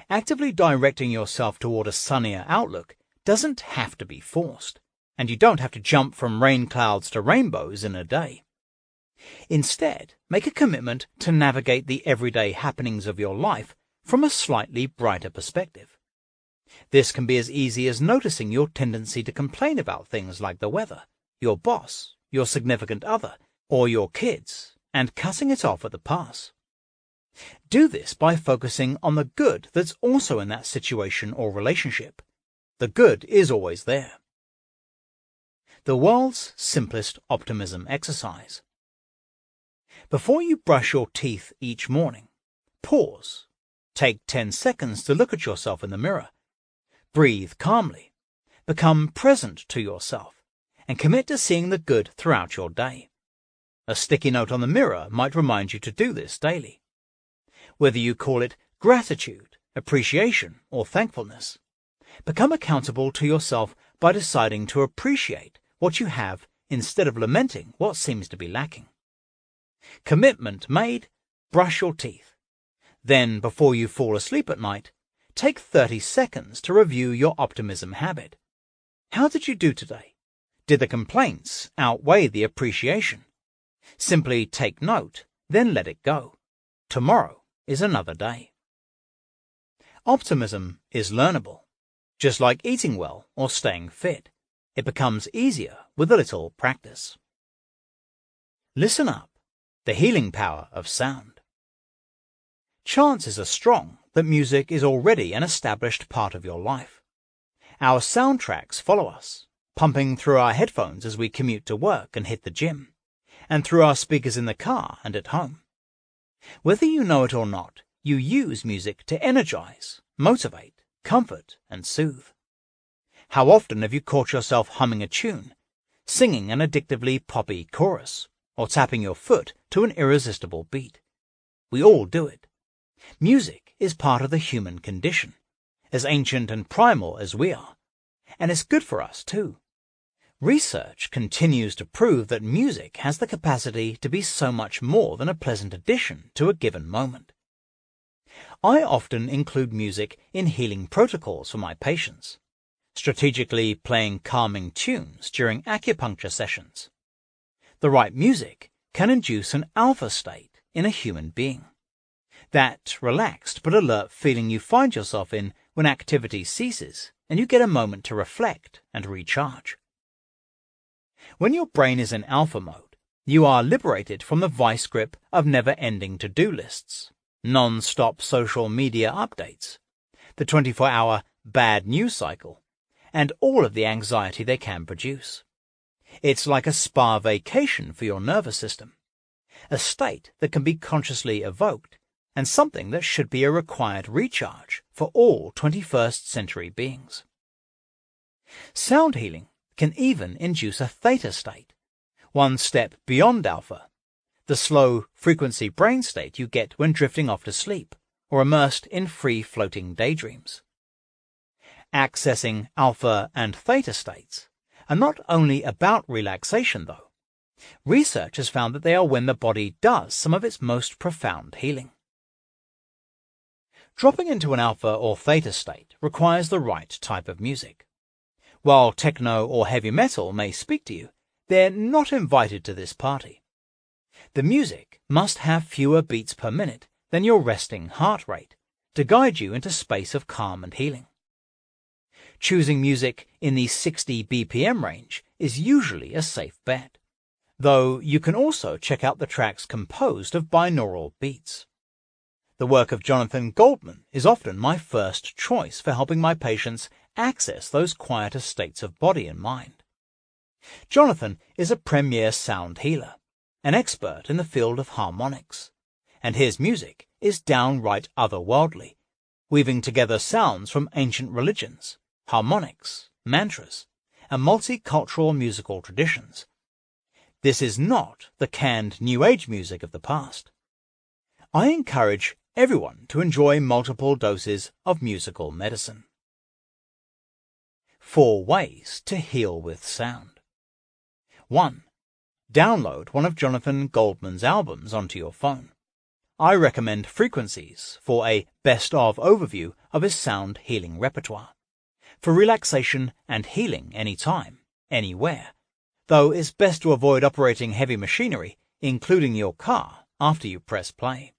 Actively directing yourself toward a sunnier outlook doesn't have to be forced, and you don't have to jump from rain clouds to rainbows in a day. Instead, make a commitment to navigate the everyday happenings of your life from a slightly brighter perspective. This can be as easy as noticing your tendency to complain about things like the weather, your boss, your significant other, or your kids, and cutting it off at the pass. Do this by focusing on the good that's also in that situation or relationship. The good is always there. The world's simplest optimism exercise. Before you brush your teeth each morning, pause. Take 10 seconds to look at yourself in the mirror. Breathe calmly. Become present to yourself, and commit to seeing the good throughout your day. A sticky note on the mirror might remind you to do this daily. Whether you call it gratitude, appreciation, or thankfulness, become accountable to yourself by deciding to appreciate what you have instead of lamenting what seems to be lacking. Commitment made, brush your teeth. Then, before you fall asleep at night, take 30 seconds to review your optimism habit. How did you do today? Did the complaints outweigh the appreciation? Simply take note, then let it go. Tomorrow is another day. Optimism is learnable. Just like eating well or staying fit, it becomes easier with a little practice. Listen up. The healing power of sound. Chances are strong that music is already an established part of your life. Our soundtracks follow us, pumping through our headphones as we commute to work and hit the gym, and through our speakers in the car and at home. Whether you know it or not, you use music to energize, motivate, comfort, and soothe. How often have you caught yourself humming a tune, singing an addictively poppy chorus, or tapping your foot to an irresistible beat? We all do it. Music is part of the human condition, as ancient and primal as we are, and it's good for us too. Research continues to prove that music has the capacity to be so much more than a pleasant addition to a given moment. I often include music in healing protocols for my patients, strategically playing calming tunes during acupuncture sessions. The right music can induce an alpha state in a human being, that relaxed but alert feeling you find yourself in when activity ceases and you get a moment to reflect and recharge. When your brain is in alpha mode, you are liberated from the vice grip of never-ending to-do lists, non-stop social media updates, the 24-hour bad news cycle, and all of the anxiety they can produce. It's like a spa vacation for your nervous system, a state that can be consciously evoked, and something that should be a required recharge for all 21st century beings. Sound healing can even induce a theta state, one step beyond alpha, the slow frequency brain state you get when drifting off to sleep or immersed in free-floating daydreams. Accessing alpha and theta states are not only about relaxation, though. Research has found that they are when the body does some of its most profound healing. Dropping into an alpha or theta state requires the right type of music. While techno or heavy metal may speak to you, they're not invited to this party. The music must have fewer beats per minute than your resting heart rate to guide you into space of calm and healing. Choosing music in the 60 BPM range is usually a safe bet, though you can also check out the tracks composed of binaural beats. The work of Jonathan Goldman is often my first choice for helping my patients access those quieter states of body and mind. Jonathan is a premier sound healer, an expert in the field of harmonics, and his music is downright otherworldly, weaving together sounds from ancient religions, harmonics, mantras, and multicultural musical traditions. This is not the canned New Age music of the past. I encourage everyone to enjoy multiple doses of musical medicine. 4 ways to heal with sound. 1. Download one of Jonathan Goldman's albums onto your phone. I recommend Frequencies for a best-of overview of his sound healing repertoire, for relaxation and healing anytime, anywhere, though it's best to avoid operating heavy machinery, including your car, after you press play.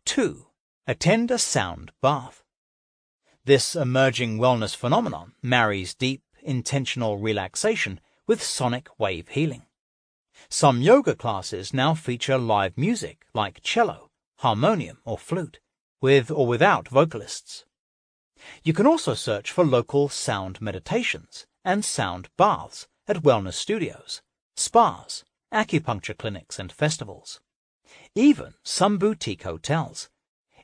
2. Attend a sound bath. This emerging wellness phenomenon marries deep, intentional relaxation with sonic wave healing. Some yoga classes now feature live music like cello, harmonium, or flute, with or without vocalists. You can also search for local sound meditations and sound baths at wellness studios, spas, acupuncture clinics, and festivals. Even some boutique hotels,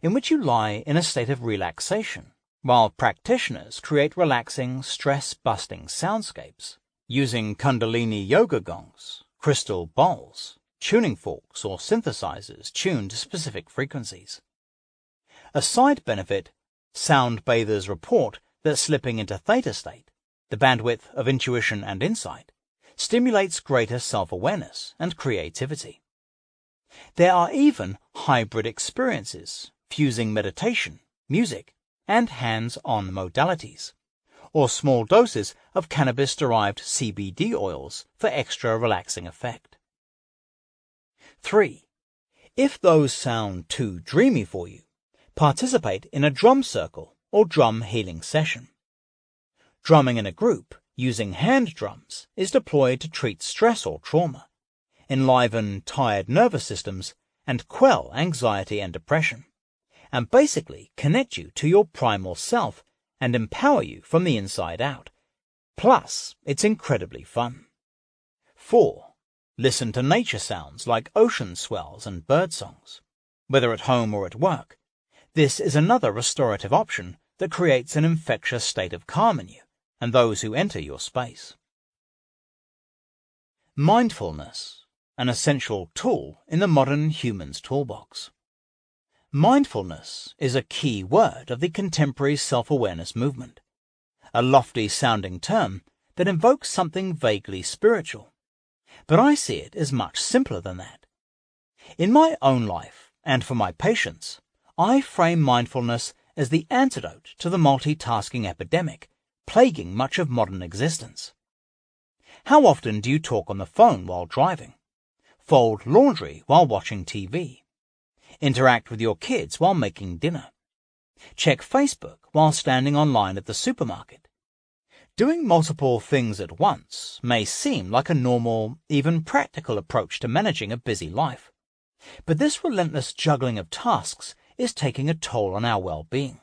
in which you lie in a state of relaxation, while practitioners create relaxing, stress-busting soundscapes using Kundalini yoga gongs, crystal bowls, tuning forks, or synthesizers tuned to specific frequencies. A side benefit, sound bathers report that slipping into theta state, the bandwidth of intuition and insight, stimulates greater self-awareness and creativity. There are even hybrid experiences fusing meditation, music, and hands-on modalities, or small doses of cannabis-derived CBD oils for extra relaxing effect. 3. If those sound too dreamy for you, participate in a drum circle or drum healing session. Drumming in a group using hand drums is deployed to treat stress or trauma, enliven tired nervous systems, and quell anxiety and depression, and basically connect you to your primal self and empower you from the inside out, Plus, it's incredibly fun. 4. Listen to nature sounds like ocean swells and bird songs. Whether at home or at work, this is another restorative option that creates an infectious state of calm in you and those who enter your space. Mindfulness, an essential tool in the modern human's toolbox. Mindfulness is a key word of the contemporary self-awareness movement, a lofty-sounding term that invokes something vaguely spiritual. But I see it as much simpler than that. In my own life, and for my patients, I frame mindfulness as the antidote to the multitasking epidemic plaguing much of modern existence. How often do you talk on the phone while driving? Fold laundry while watching TV? Interact with your kids while making dinner? Check Facebook while standing online at the supermarket? Doing multiple things at once may seem like a normal, even practical approach to managing a busy life. But this relentless juggling of tasks is taking a toll on our well-being.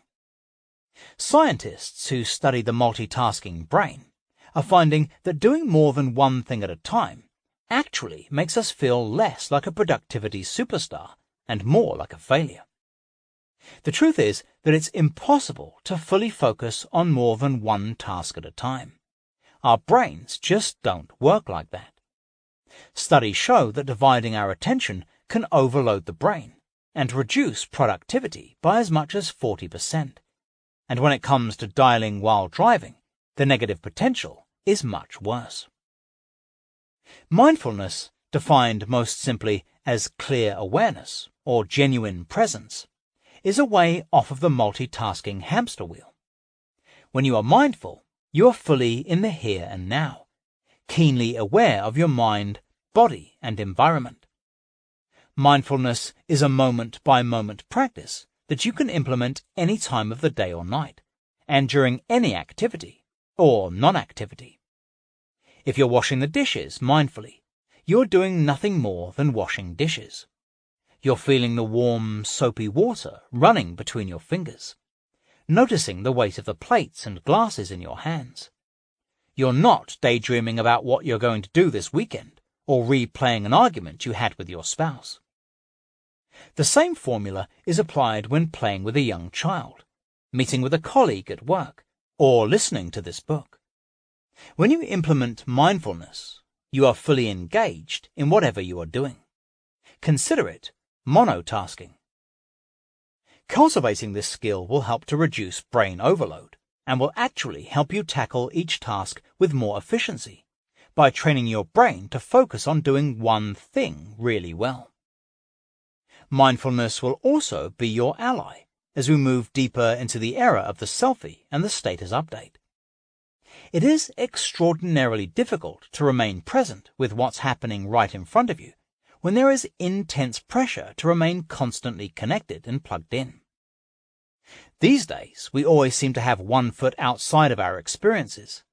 Scientists who study the multitasking brain are finding that doing more than one thing at a time actually makes us feel less like a productivity superstar and more like a failure. The truth is that it's impossible to fully focus on more than one task at a time. Our brains just don't work like that. Studies show that dividing our attention can overload the brain and reduce productivity by as much as 40%. And when it comes to dialing while driving, the negative potential is much worse. Mindfulness, defined most simply as clear awareness or genuine presence, is a way off of the multitasking hamster wheel. When you are mindful, you are fully in the here and now, keenly aware of your mind, body, and environment. Mindfulness is a moment-by-moment practice that you can implement any time of the day or night, and during any activity or non-activity. If you're washing the dishes mindfully, you're doing nothing more than washing dishes. You're feeling the warm, soapy water running between your fingers, noticing the weight of the plates and glasses in your hands. You're not daydreaming about what you're going to do this weekend or replaying an argument you had with your spouse. The same formula is applied when playing with a young child, meeting with a colleague at work, or listening to this book. When you implement mindfulness, you are fully engaged in whatever you are doing. Consider it monotasking. Cultivating this skill will help to reduce brain overload and will actually help you tackle each task with more efficiency by training your brain to focus on doing one thing really well. Mindfulness will also be your ally as we move deeper into the era of the selfie and the status update. It is extraordinarily difficult to remain present with what's happening right in front of you when there is intense pressure to remain constantly connected and plugged in. These days, we always seem to have one foot outside of our experiences,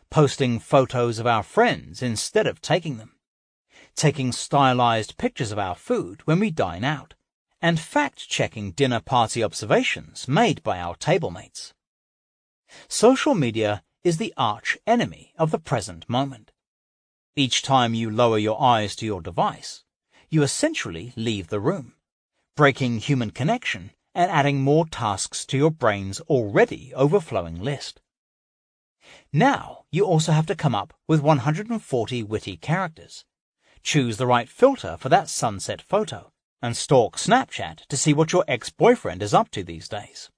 posting photos of our friends instead of taking them, taking stylized pictures of our food when we dine out, and fact-checking dinner party observations made by our table mates. Social media is the arch enemy of the present moment. Each time you lower your eyes to your device, you essentially leave the room, breaking human connection and adding more tasks to your brain's already overflowing list. Now you also have to come up with 140 witty characters, choose the right filter for that sunset photo, and stalk Snapchat to see what your ex-boyfriend is up to these days.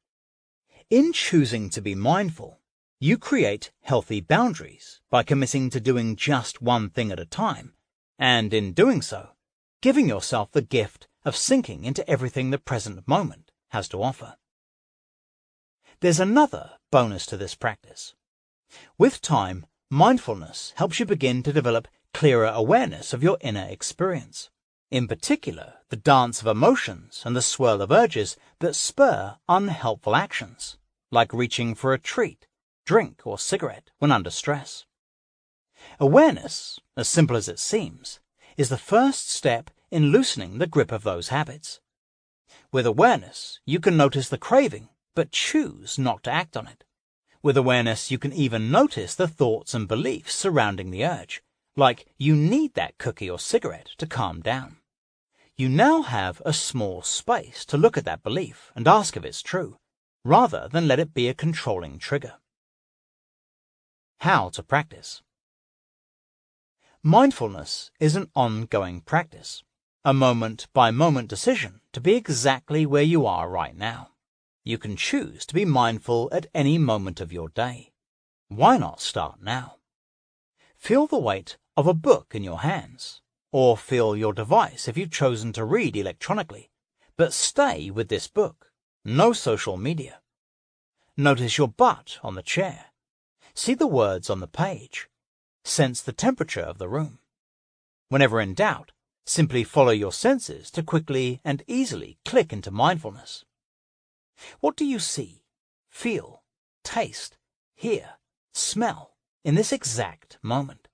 In choosing to be mindful, you create healthy boundaries by committing to doing just one thing at a time, and in doing so, giving yourself the gift of sinking into everything the present moment has to offer. There's another bonus to this practice. With time, mindfulness helps you begin to develop clearer awareness of your inner experience, in particular the dance of emotions and the swirl of urges that spur unhelpful actions, like reaching for a treat, drink, or cigarette when under stress. Awareness, as simple as it seems, is the first step in loosening the grip of those habits. With awareness, you can notice the craving, but choose not to act on it, With awareness, you can even notice the thoughts and beliefs surrounding the urge, like you need that cookie or cigarette to calm down. You now have a small space to look at that belief and ask if it's true, rather than let it be a controlling trigger. How to practice. Mindfulness is an ongoing practice, a moment-by-moment decision to be exactly where you are right now. You can choose to be mindful at any moment of your day. Why not start now? Feel the weight of a book in your hands, or feel your device if you've chosen to read electronically, but stay with this book. No social media. Notice your butt on the chair. See the words on the page. Sense the temperature of the room. Whenever in doubt, simply follow your senses to quickly and easily click into mindfulness. What do you see, feel, taste, hear, smell in this exact moment?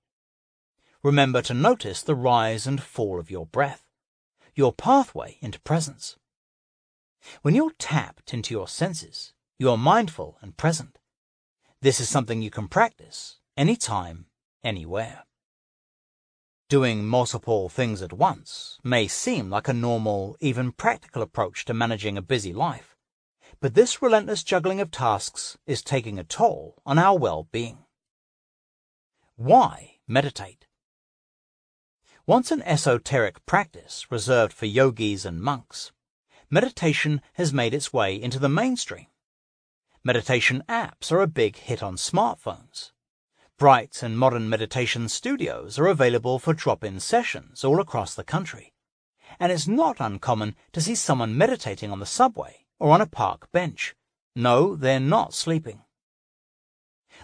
Remember to notice the rise and fall of your breath, your pathway into presence. When you're tapped into your senses, you are mindful and present. This is something you can practice anytime, anywhere. Doing multiple things at once may seem like a normal, even practical approach to managing a busy life, but this relentless juggling of tasks is taking a toll on our well-being. Why meditate? Once an esoteric practice reserved for yogis and monks, meditation has made its way into the mainstream. Meditation apps are a big hit on smartphones. Bright and modern meditation studios are available for drop-in sessions all across the country, and it's not uncommon to see someone meditating on the subway or on a park bench. No, they're not sleeping.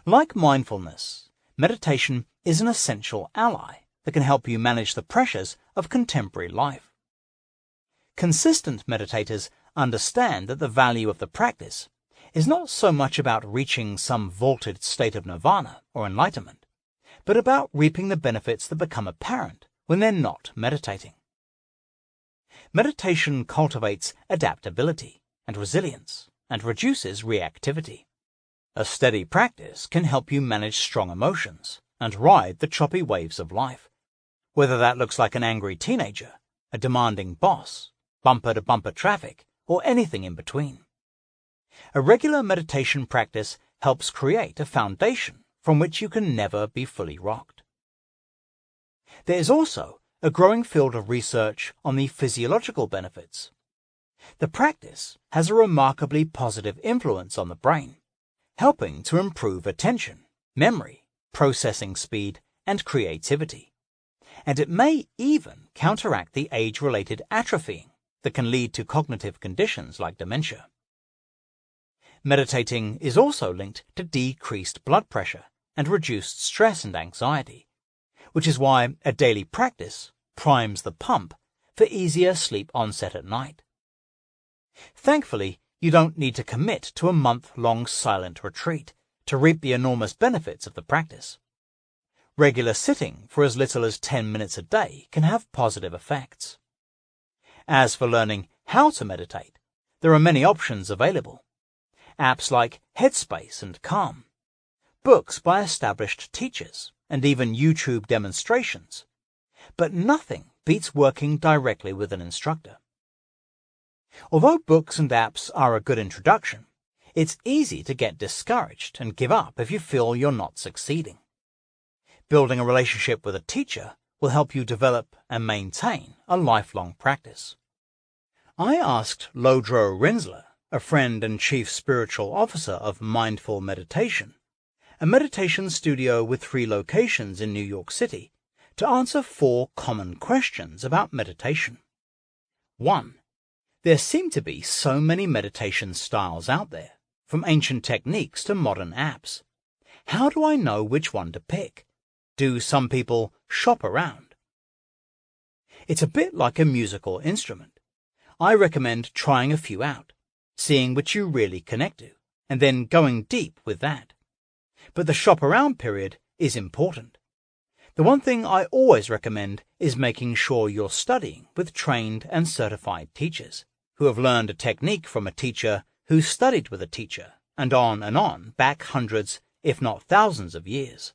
Like mindfulness, meditation is an essential ally that can help you manage the pressures of contemporary life. Consistent meditators understand that the value of the practice is not so much about reaching some vaulted state of nirvana or enlightenment, but about reaping the benefits that become apparent when they're not meditating. Meditation cultivates adaptability and resilience and reduces reactivity. A steady practice can help you manage strong emotions and ride the choppy waves of life, whether that looks like an angry teenager, a demanding boss, bumper-to-bumper traffic, or anything in between. A regular meditation practice helps create a foundation from which you can never be fully rocked. There is also a growing field of research on the physiological benefits. The practice has a remarkably positive influence on the brain, helping to improve attention, memory, processing speed, and creativity. And it may even counteract the age-related atrophying that can lead to cognitive conditions like dementia. Meditating is also linked to decreased blood pressure and reduced stress and anxiety, which is why a daily practice primes the pump for easier sleep onset at night. Thankfully, you don't need to commit to a month-long silent retreat to reap the enormous benefits of the practice. Regular sitting for as little as 10 minutes a day can have positive effects. As for learning how to meditate, there are many options available. Apps like Headspace and Calm, books by established teachers, and even YouTube demonstrations. But nothing beats working directly with an instructor. Although books and apps are a good introduction, it's easy to get discouraged and give up if you feel you're not succeeding. Building a relationship with a teacher will help you develop and maintain a lifelong practice. I asked Lodro Rinsler, a friend and chief spiritual officer of Mindful Meditation, a meditation studio with 3 locations in New York City, to answer 4 common questions about meditation. 1. There seem to be so many meditation styles out there, from ancient techniques to modern apps. How do I know which one to pick? Do some people shop around? It's a bit like a musical instrument. I recommend trying a few out, seeing which you really connect to, and then going deep with that. But the shop around period is important. The one thing I always recommend is making sure you're studying with trained and certified teachers who have learned a technique from a teacher who studied with a teacher and on, back hundreds, if not thousands of years.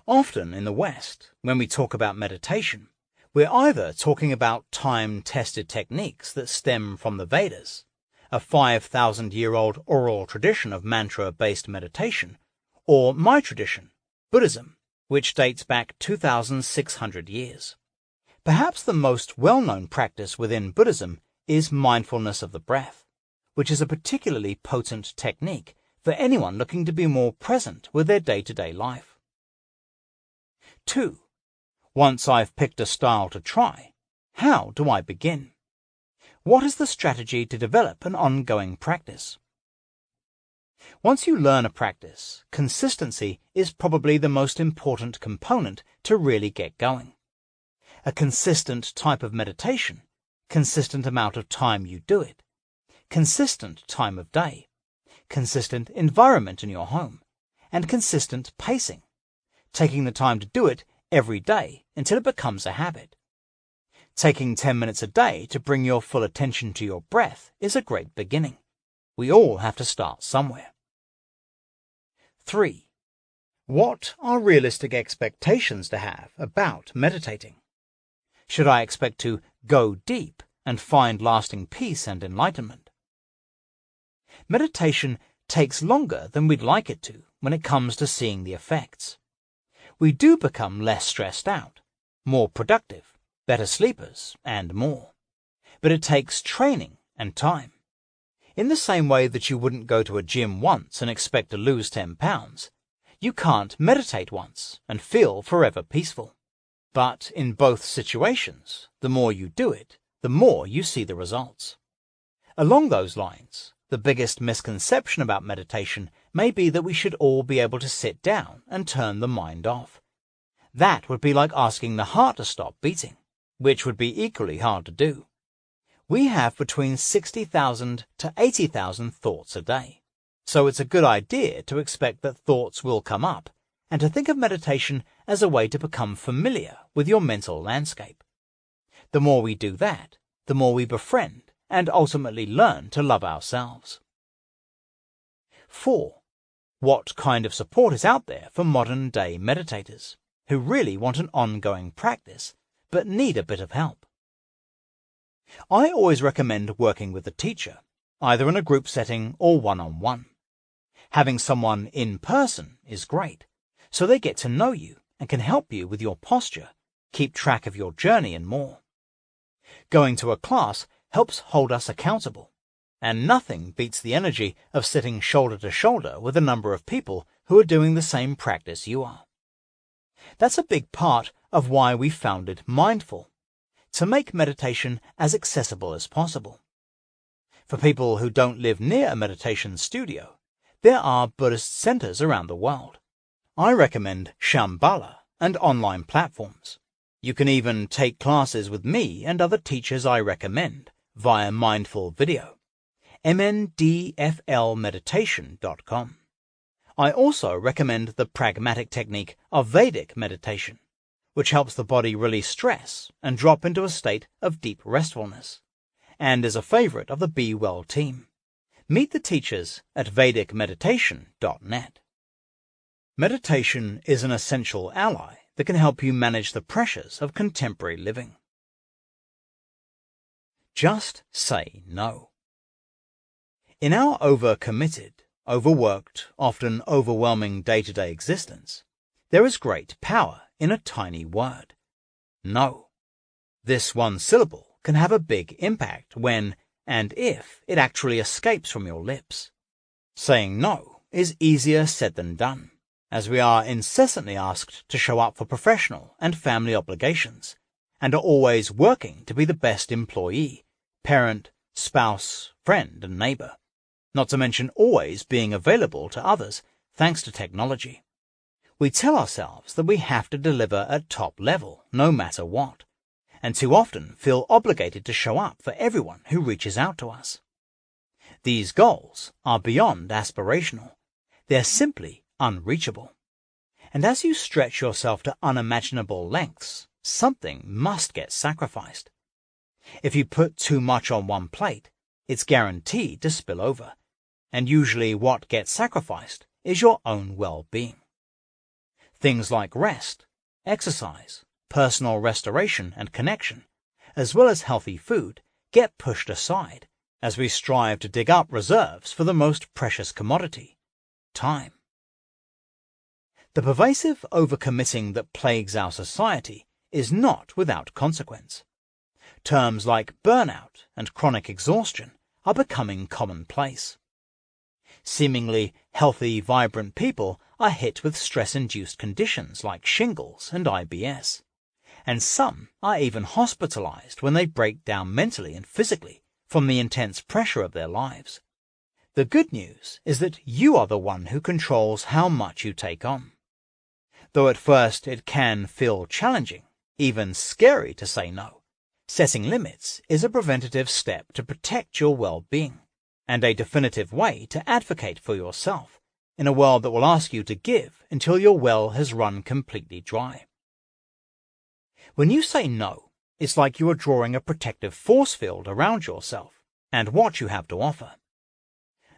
Often in the West, when we talk about meditation, we're either talking about time-tested techniques that stem from the Vedas, a 5,000-year-old oral tradition of mantra-based meditation, or my tradition, Buddhism, which dates back 2,600 years. Perhaps the most well-known practice within Buddhism is mindfulness of the breath, which is a particularly potent technique for anyone looking to be more present with their day-to-day life. 2. Once I've picked a style to try, how do I begin? What is the strategy to develop an ongoing practice? Once you learn a practice, consistency is probably the most important component to really get going. A consistent type of meditation, consistent amount of time you do it, consistent time of day, consistent environment in your home, and consistent pacing, taking the time to do it every day until it becomes a habit. Taking 10 minutes a day to bring your full attention to your breath is a great beginning. We all have to start somewhere. 3. What are realistic expectations to have about meditating? Should I expect to go deep and find lasting peace and enlightenment? Meditation takes longer than we'd like it to when it comes to seeing the effects. We do become less stressed out, more productive, better sleepers, and more. But it takes training and time. In the same way that you wouldn't go to a gym once and expect to lose 10 pounds, you can't meditate once and feel forever peaceful. But in both situations, the more you do it, the more you see the results. Along those lines, the biggest misconception about meditation may be that we should all be able to sit down and turn the mind off. That would be like asking the heart to stop beating, which would be equally hard to do. We have between 60,000 to 80,000 thoughts a day, so it's a good idea to expect that thoughts will come up and to think of meditation as a way to become familiar with your mental landscape. The more we do that, the more we befriend and ultimately learn to love ourselves. 4. What kind of support is out there for modern-day meditators who really want an ongoing practice but need a bit of help? I always recommend working with a teacher, either in a group setting or one-on-one. Having someone in person is great, so they get to know you and can help you with your posture, keep track of your journey and more. Going to a class helps hold us accountable, and nothing beats the energy of sitting shoulder to shoulder with a number of people who are doing the same practice you are. That's a big part of why we founded Mindful, to make meditation as accessible as possible. For people who don't live near a meditation studio, there are Buddhist centers around the world. I recommend Shambhala and online platforms. You can even take classes with me and other teachers I recommend via Mindful Video, mndflmeditation.com. I also recommend the pragmatic technique of Vedic meditation, which helps the body release stress and drop into a state of deep restfulness, and is a favorite of the Be Well team. Meet the teachers at vedicmeditation.net. Meditation is an essential ally that can help you manage the pressures of contemporary living. Just say no. In our overcommitted, overworked, often overwhelming day-to-day existence, there is great power in a tiny word. No. This one syllable can have a big impact when and if it actually escapes from your lips. Saying no is easier said than done, as we are incessantly asked to show up for professional and family obligations, and are always working to be the best employee, parent, spouse, friend, and neighbor, not to mention always being available to others thanks to technology. We tell ourselves that we have to deliver at top level, no matter what, and too often feel obligated to show up for everyone who reaches out to us. These goals are beyond aspirational. They're simply unreachable. And as you stretch yourself to unimaginable lengths, something must get sacrificed. If you put too much on one plate, it's guaranteed to spill over, and usually what gets sacrificed is your own well-being. Things like rest, exercise, personal restoration and connection, as well as healthy food, get pushed aside as we strive to dig up reserves for the most precious commodity, time. The pervasive overcommitting that plagues our society is not without consequence. Terms like burnout and chronic exhaustion are becoming commonplace. Seemingly healthy, vibrant people are hit with stress-induced conditions like shingles and IBS, and some are even hospitalized when they break down mentally and physically from the intense pressure of their lives. The good news is that you are the one who controls how much you take on. Though at first it can feel challenging, even scary to say no, setting limits is a preventative step to protect your well-being, and a definitive way to advocate for yourself in a world that will ask you to give until your well has run completely dry. When you say no, it's like you are drawing a protective force field around yourself and what you have to offer.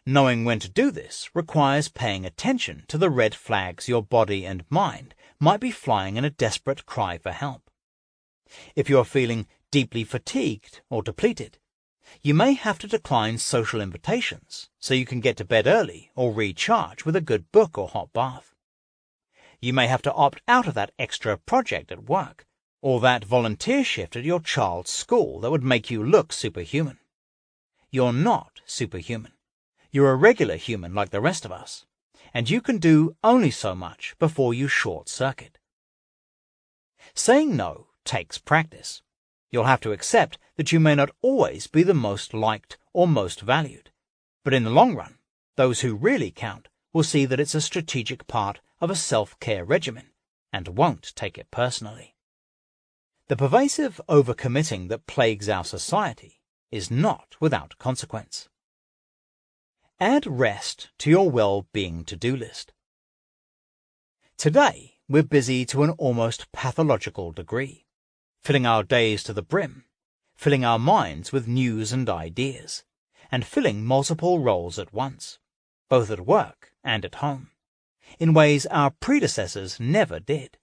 Knowing when to do this requires paying attention to the red flags your body and mind might be flying in a desperate cry for help. If you're feeling deeply fatigued or depleted, you may have to decline social invitations so you can get to bed early or recharge with a good book or hot bath. You may have to opt out of that extra project at work or that volunteer shift at your child's school that would make you look superhuman. You're not superhuman. You're a regular human like the rest of us, and you can do only so much before you short-circuit. Saying no takes practice. You'll have to accept that you may not always be the most liked or most valued, but in the long run, those who really count will see that it's a strategic part of a self-care regimen and won't take it personally. The pervasive overcommitting that plagues our society is not without consequence. Add rest to your well-being to-do list. Today, we're busy to an almost pathological degree, filling our days to the brim, filling our minds with news and ideas, and filling multiple roles at once, both at work and at home, in ways our predecessors never did.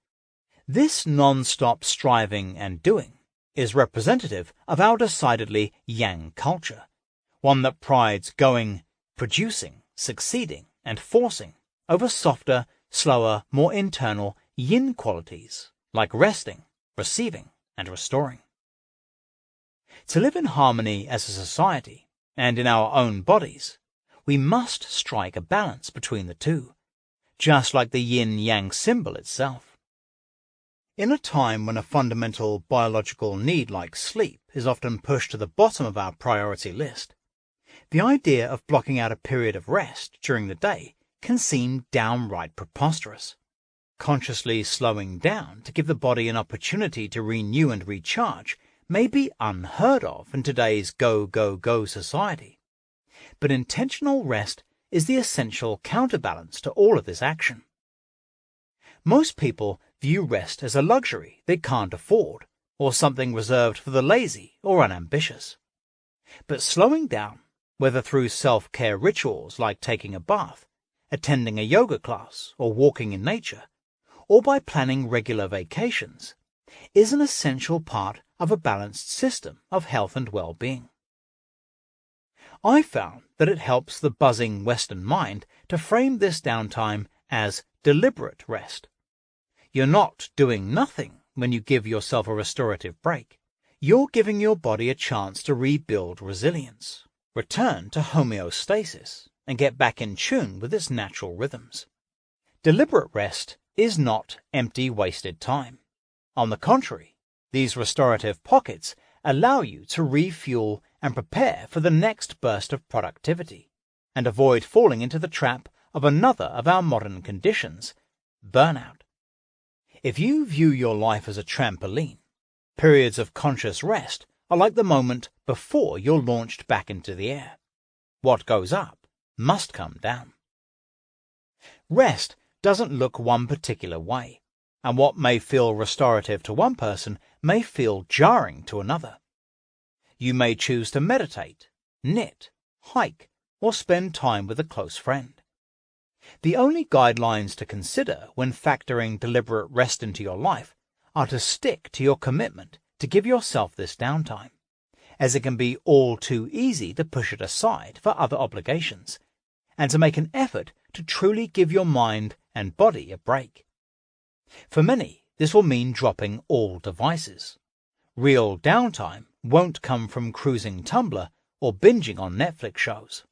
This non-stop striving and doing is representative of our decidedly yang culture, one that prides going, producing, succeeding, and forcing over softer, slower, more internal yin qualities like resting, receiving, and restoring. To live in harmony as a society and in our own bodies, we must strike a balance between the two, just like the yin-yang symbol itself. In a time when a fundamental biological need like sleep is often pushed to the bottom of our priority list, the idea of blocking out a period of rest during the day can seem downright preposterous. Consciously slowing down to give the body an opportunity to renew and recharge may be unheard of in today's go-go-go society. But intentional rest is the essential counterbalance to all of this action. Most people view rest as a luxury they can't afford, or something reserved for the lazy or unambitious. But slowing down, whether through self-care rituals like taking a bath, attending a yoga class, or walking in nature, or by planning regular vacations, is an essential part of a balanced system of health and well-being. I found that it helps the buzzing Western mind to frame this downtime as deliberate rest. You're not doing nothing when you give yourself a restorative break. You're giving your body a chance to rebuild resilience, return to homeostasis, and get back in tune with its natural rhythms. Deliberate rest is not empty, wasted time. On the contrary, these restorative pockets allow you to refuel and prepare for the next burst of productivity, and avoid falling into the trap of another of our modern conditions, burnout. If you view your life as a trampoline, periods of conscious rest are like the moment before you're launched back into the air. What goes up must come down. Rest doesn't look one particular way, and what may feel restorative to one person may feel jarring to another. You may choose to meditate, knit, hike, or spend time with a close friend. The only guidelines to consider when factoring deliberate rest into your life are to stick to your commitment to give yourself this downtime, as it can be all too easy to push it aside for other obligations, and to make an effort to truly give your mind and body a break. For many, this will mean dropping all devices. Real downtime won't come from cruising Tumblr or binging on Netflix shows.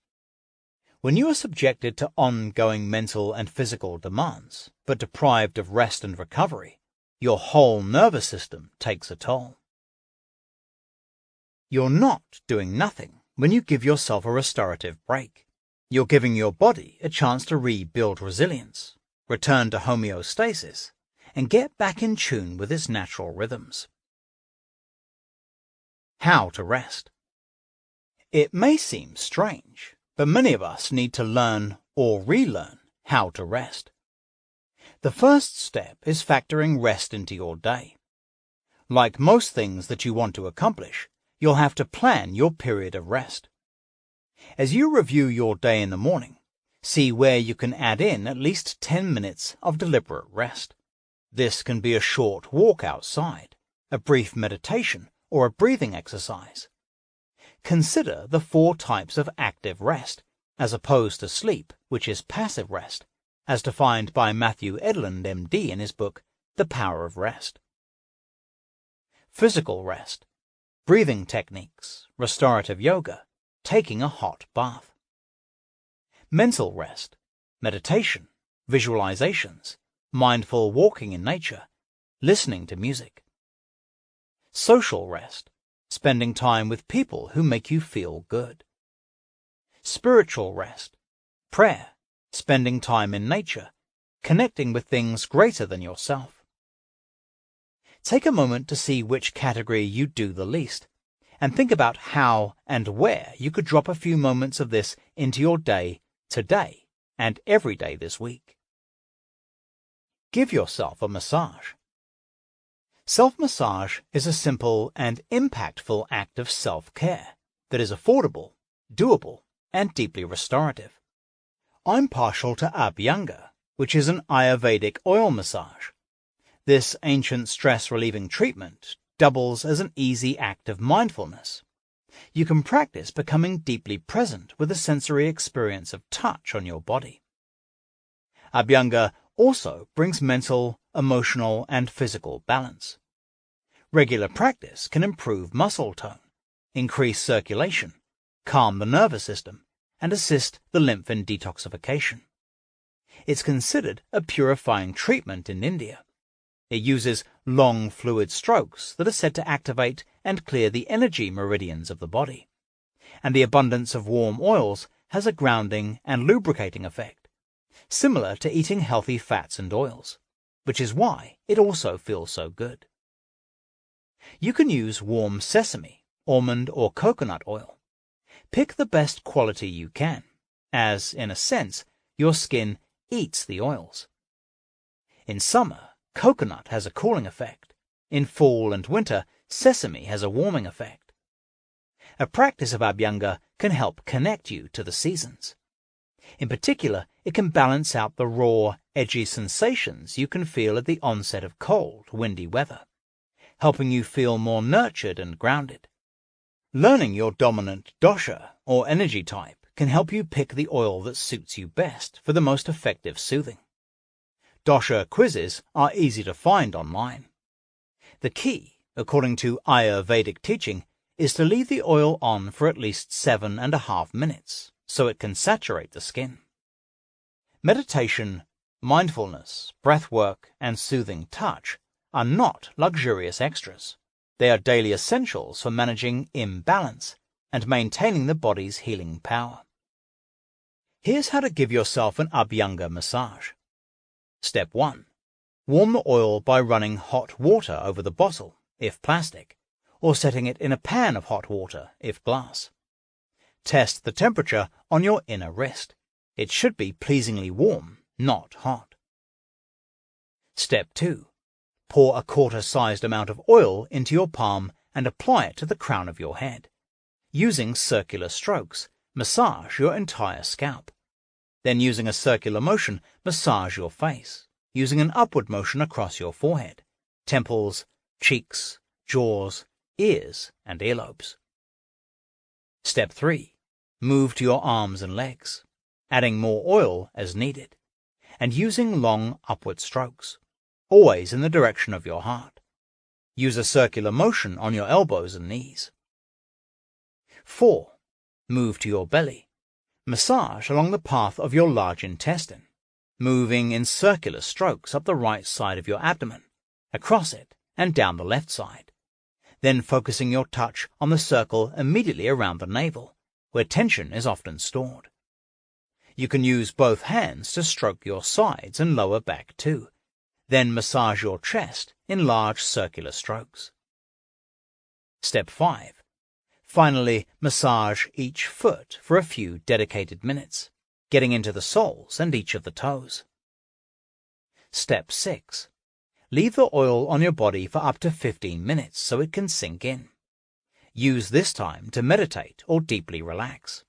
When you are subjected to ongoing mental and physical demands, but deprived of rest and recovery, your whole nervous system takes a toll. You're not doing nothing when you give yourself a restorative break. You're giving your body a chance to rebuild resilience, return to homeostasis, and get back in tune with its natural rhythms. How to rest. It may seem strange, but many of us need to learn or relearn how to rest. The first step is factoring rest into your day. Like most things that you want to accomplish, you'll have to plan your period of rest. As you review your day in the morning, see where you can add in at least 10 minutes of deliberate rest. This can be a short walk outside, a brief meditation, or a breathing exercise. Consider the 4 types of active rest, as opposed to sleep, which is passive rest, as defined by Matthew Edlund, MD, in his book, The Power of Rest. Physical rest, breathing techniques, restorative yoga, taking a hot bath. Mental rest, meditation, visualizations, mindful walking in nature, listening to music. Social rest, spending time with people who make you feel good. Spiritual rest, prayer, spending time in nature, connecting with things greater than yourself. Take a moment to see which category you do the least, and think about how and where you could drop a few moments of this into your day today and every day this week. Give yourself a massage. Self-massage is a simple and impactful act of self-care that is affordable, doable, and deeply restorative. I'm partial to Abhyanga, which is an Ayurvedic oil massage. This ancient stress-relieving treatment doubles as an easy act of mindfulness. You can practice becoming deeply present with a sensory experience of touch on your body. Abhyanga also brings mental, emotional, and physical balance. Regular practice can improve muscle tone, increase circulation, calm the nervous system, and assist the lymph in detoxification. It's considered a purifying treatment in India. It uses long fluid strokes that are said to activate and clear the energy meridians of the body. And the abundance of warm oils has a grounding and lubricating effect, similar to eating healthy fats and oils, which is why it also feels so good. You can use warm sesame, almond, or coconut oil. Pick the best quality you can, as, in a sense, your skin eats the oils. In summer, coconut has a cooling effect. In fall and winter, sesame has a warming effect. A practice of Abhyanga can help connect you to the seasons. In particular, it can balance out the raw, edgy sensations you can feel at the onset of cold, windy weather, helping you feel more nurtured and grounded. Learning your dominant dosha, or energy type, can help you pick the oil that suits you best for the most effective soothing. Dosha quizzes are easy to find online. The key, according to Ayurvedic teaching, is to leave the oil on for at least 7.5 minutes, so it can saturate the skin. Meditation, mindfulness, breath work, and soothing touch are not luxurious extras. They are daily essentials for managing imbalance and maintaining the body's healing power. Here's how to give yourself an Abhyanga massage. Step 1. Warm the oil by running hot water over the bottle, if plastic, or setting it in a pan of hot water, if glass. Test the temperature on your inner wrist. It should be pleasingly warm, not hot. Step 2. Pour a quarter-sized amount of oil into your palm and apply it to the crown of your head. Using circular strokes, massage your entire scalp. Then, using a circular motion, massage your face, using an upward motion across your forehead, temples, cheeks, jaws, ears, and earlobes. Step 3. Move to your arms and legs, adding more oil as needed, and using long upward strokes, always in the direction of your heart. Use a circular motion on your elbows and knees. 4. Move to your belly. Massage along the path of your large intestine, moving in circular strokes up the right side of your abdomen, across it, and down the left side. Then focusing your touch on the circle immediately around the navel, where tension is often stored. You can use both hands to stroke your sides and lower back too. Then massage your chest in large circular strokes. Step 5. Finally, massage each foot for a few dedicated minutes, getting into the soles and each of the toes. Step 6. Leave the oil on your body for up to 15 minutes so it can sink in. Use this time to meditate or deeply relax.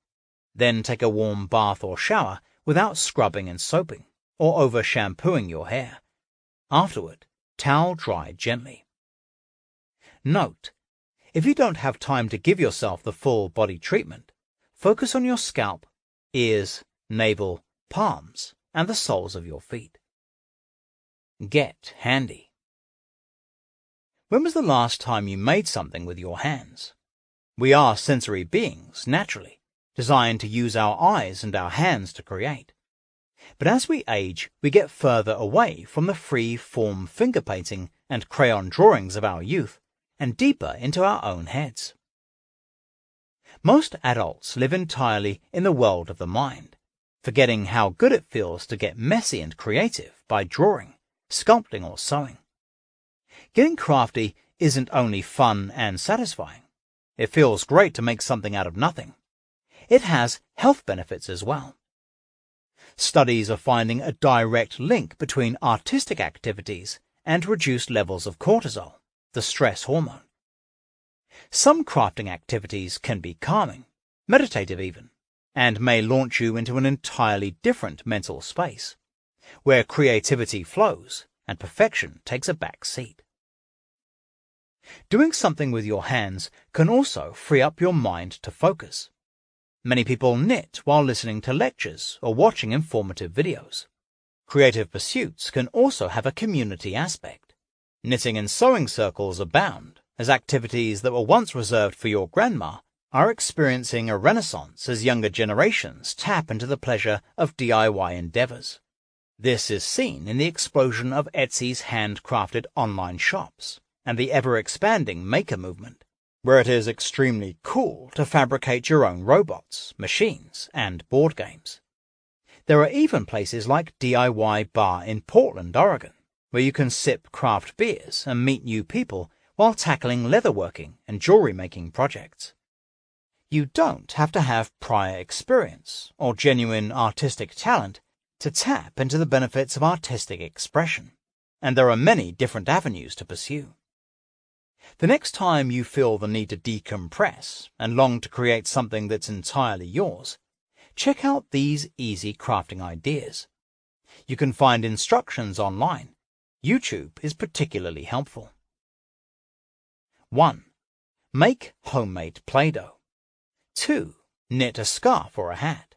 Then take a warm bath or shower without scrubbing and soaping or over-shampooing your hair. Afterward, towel dry gently. Note: if you don't have time to give yourself the full body treatment, focus on your scalp, ears, navel, palms, and the soles of your feet. Get handy. When was the last time you made something with your hands? We are sensory beings, naturally, designed to use our eyes and our hands to create. But as we age, we get further away from the free-form finger painting and crayon drawings of our youth and deeper into our own heads. Most adults live entirely in the world of the mind, forgetting how good it feels to get messy and creative by drawing, sculpting, or sewing. Getting crafty isn't only fun and satisfying. It feels great to make something out of nothing. It has health benefits as well. Studies are finding a direct link between artistic activities and reduced levels of cortisol, the stress hormone. Some crafting activities can be calming, meditative even, and may launch you into an entirely different mental space, where creativity flows and perfection takes a back seat. Doing something with your hands can also free up your mind to focus. Many people knit while listening to lectures or watching informative videos. Creative pursuits can also have a community aspect. Knitting and sewing circles abound, as activities that were once reserved for your grandma are experiencing a renaissance as younger generations tap into the pleasure of DIY endeavors. This is seen in the explosion of Etsy's handcrafted online shops and the ever-expanding maker movement, where it is extremely cool to fabricate your own robots, machines, and board games. There are even places like DIY Bar in Portland, Oregon, where you can sip craft beers and meet new people while tackling leatherworking and jewelry-making projects. You don't have to have prior experience or genuine artistic talent to tap into the benefits of artistic expression, and there are many different avenues to pursue. The next time you feel the need to decompress and long to create something that's entirely yours, check out these easy crafting ideas. You can find instructions online. YouTube is particularly helpful. 1. Make homemade Play-Doh. 2. Knit a scarf or a hat.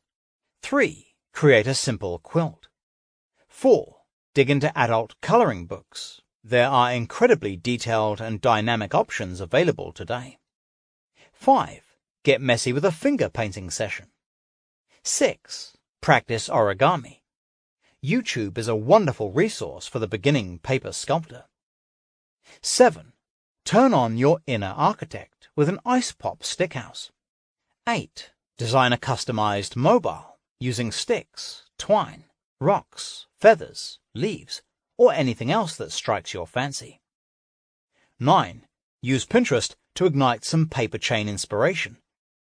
3. Create a simple quilt. 4. Dig into adult coloring books. There are incredibly detailed and dynamic options available today. 5. Get messy with a finger painting session. 6. Practice origami. YouTube is a wonderful resource for the beginning paper sculptor. 7. Turn on your inner architect with an ice pop stickhouse. 8. Design a customized mobile using sticks, twine, rocks, feathers, leaves, or anything else that strikes your fancy. 9. Use Pinterest to ignite some paper chain inspiration.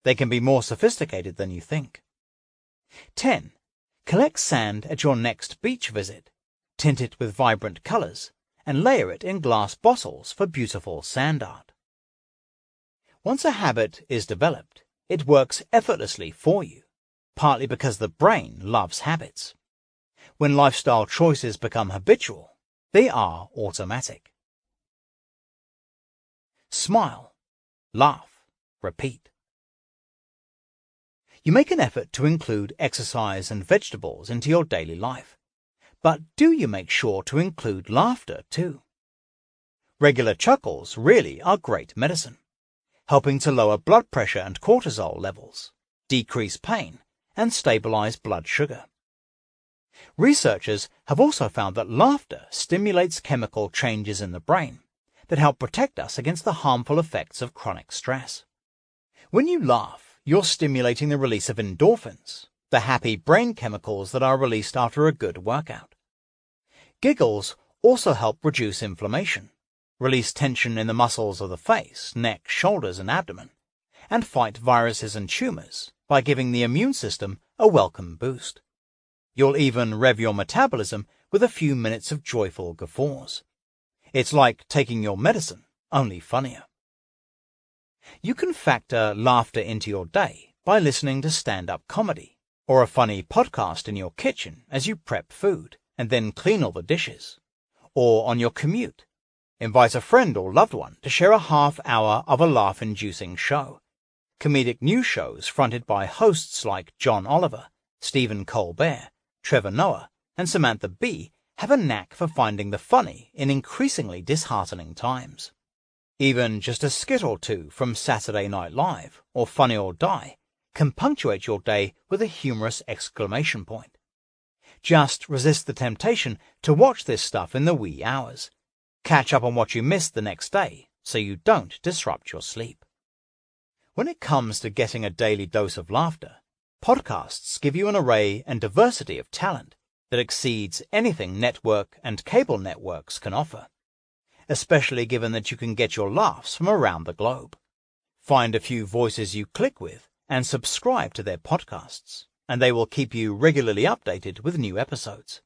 They can be more sophisticated than you think. 10. Collect sand at your next beach visit, tint it with vibrant colors, and layer it in glass bottles for beautiful sand art. Once a habit is developed, It works effortlessly for you, partly because the brain loves habits. When lifestyle choices become habitual, they are automatic. Smile, laugh, repeat. You make an effort to include exercise and vegetables into your daily life, but do you make sure to include laughter too? Regular chuckles really are great medicine, helping to lower blood pressure and cortisol levels, decrease pain, and stabilize blood sugar. Researchers have also found that laughter stimulates chemical changes in the brain that help protect us against the harmful effects of chronic stress. When you laugh, you're stimulating the release of endorphins, the happy brain chemicals that are released after a good workout. Giggles also help reduce inflammation, release tension in the muscles of the face, neck, shoulders, and abdomen, and fight viruses and tumors by giving the immune system a welcome boost. You'll even rev your metabolism with a few minutes of joyful guffaws. It's like taking your medicine, only funnier. You can factor laughter into your day by listening to stand-up comedy or a funny podcast in your kitchen as you prep food and then clean all the dishes, or on your commute. Invite a friend or loved one to share a half hour of a laugh-inducing show. Comedic news shows fronted by hosts like John Oliver, Stephen Colbert, Trevor Noah, and Samantha Bee have a knack for finding the funny in increasingly disheartening times. Even just a skit or two from Saturday Night Live or Funny or Die can punctuate your day with a humorous exclamation point. Just resist the temptation to watch this stuff in the wee hours. Catch up on what you missed the next day so you don't disrupt your sleep. When it comes to getting a daily dose of laughter, podcasts give you an array and diversity of talent that exceeds anything network and cable networks can offer, especially given that you can get your laughs from around the globe. Find a few voices you click with and subscribe to their podcasts, and they will keep you regularly updated with new episodes.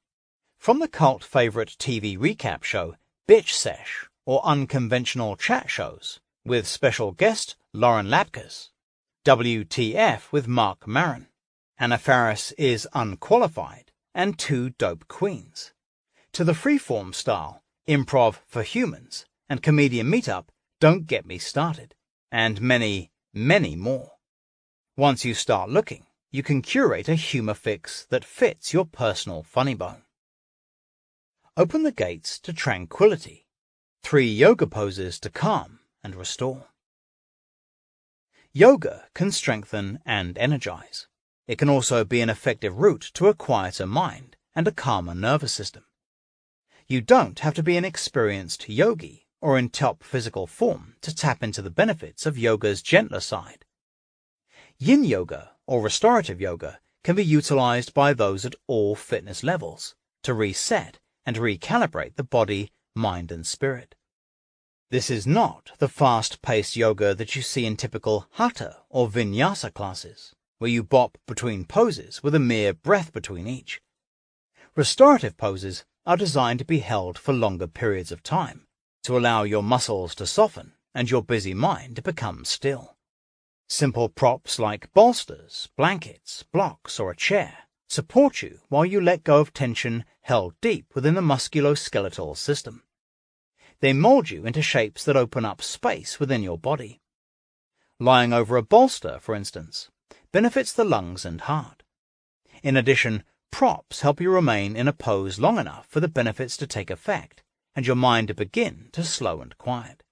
From the cult favorite TV recap show Bitch Sesh or unconventional chat shows with special guest Lauren Lapkus, WTF with Mark Maron, Anna Faris is Unqualified, and Two Dope Queens, to the freeform style Improv for Humans and Comedian Meetup Don't Get Me Started, and many, many more. Once you start looking, you can curate a humor fix that fits your personal funny bone. Open the gates to tranquility. 3 yoga poses to calm and restore. Yoga can strengthen and energize. It can also be an effective route to a quieter mind and a calmer nervous system. You don't have to be an experienced yogi or in top physical form to tap into the benefits of yoga's gentler side. Yin yoga or restorative yoga can be utilized by those at all fitness levels to reset and recalibrate the body, mind, and spirit. This is not the fast-paced yoga that you see in typical hatha or vinyasa classes, where you bop between poses with a mere breath between each. Restorative poses are designed to be held for longer periods of time, to allow your muscles to soften and your busy mind to become still. Simple props like bolsters, blankets, blocks, or a chair support you while you let go of tension held deep within the musculoskeletal system. They mold you into shapes that open up space within your body. Lying over a bolster, for instance, benefits the lungs and heart. In addition, props help you remain in a pose long enough for the benefits to take effect and your mind to begin to slow and quiet.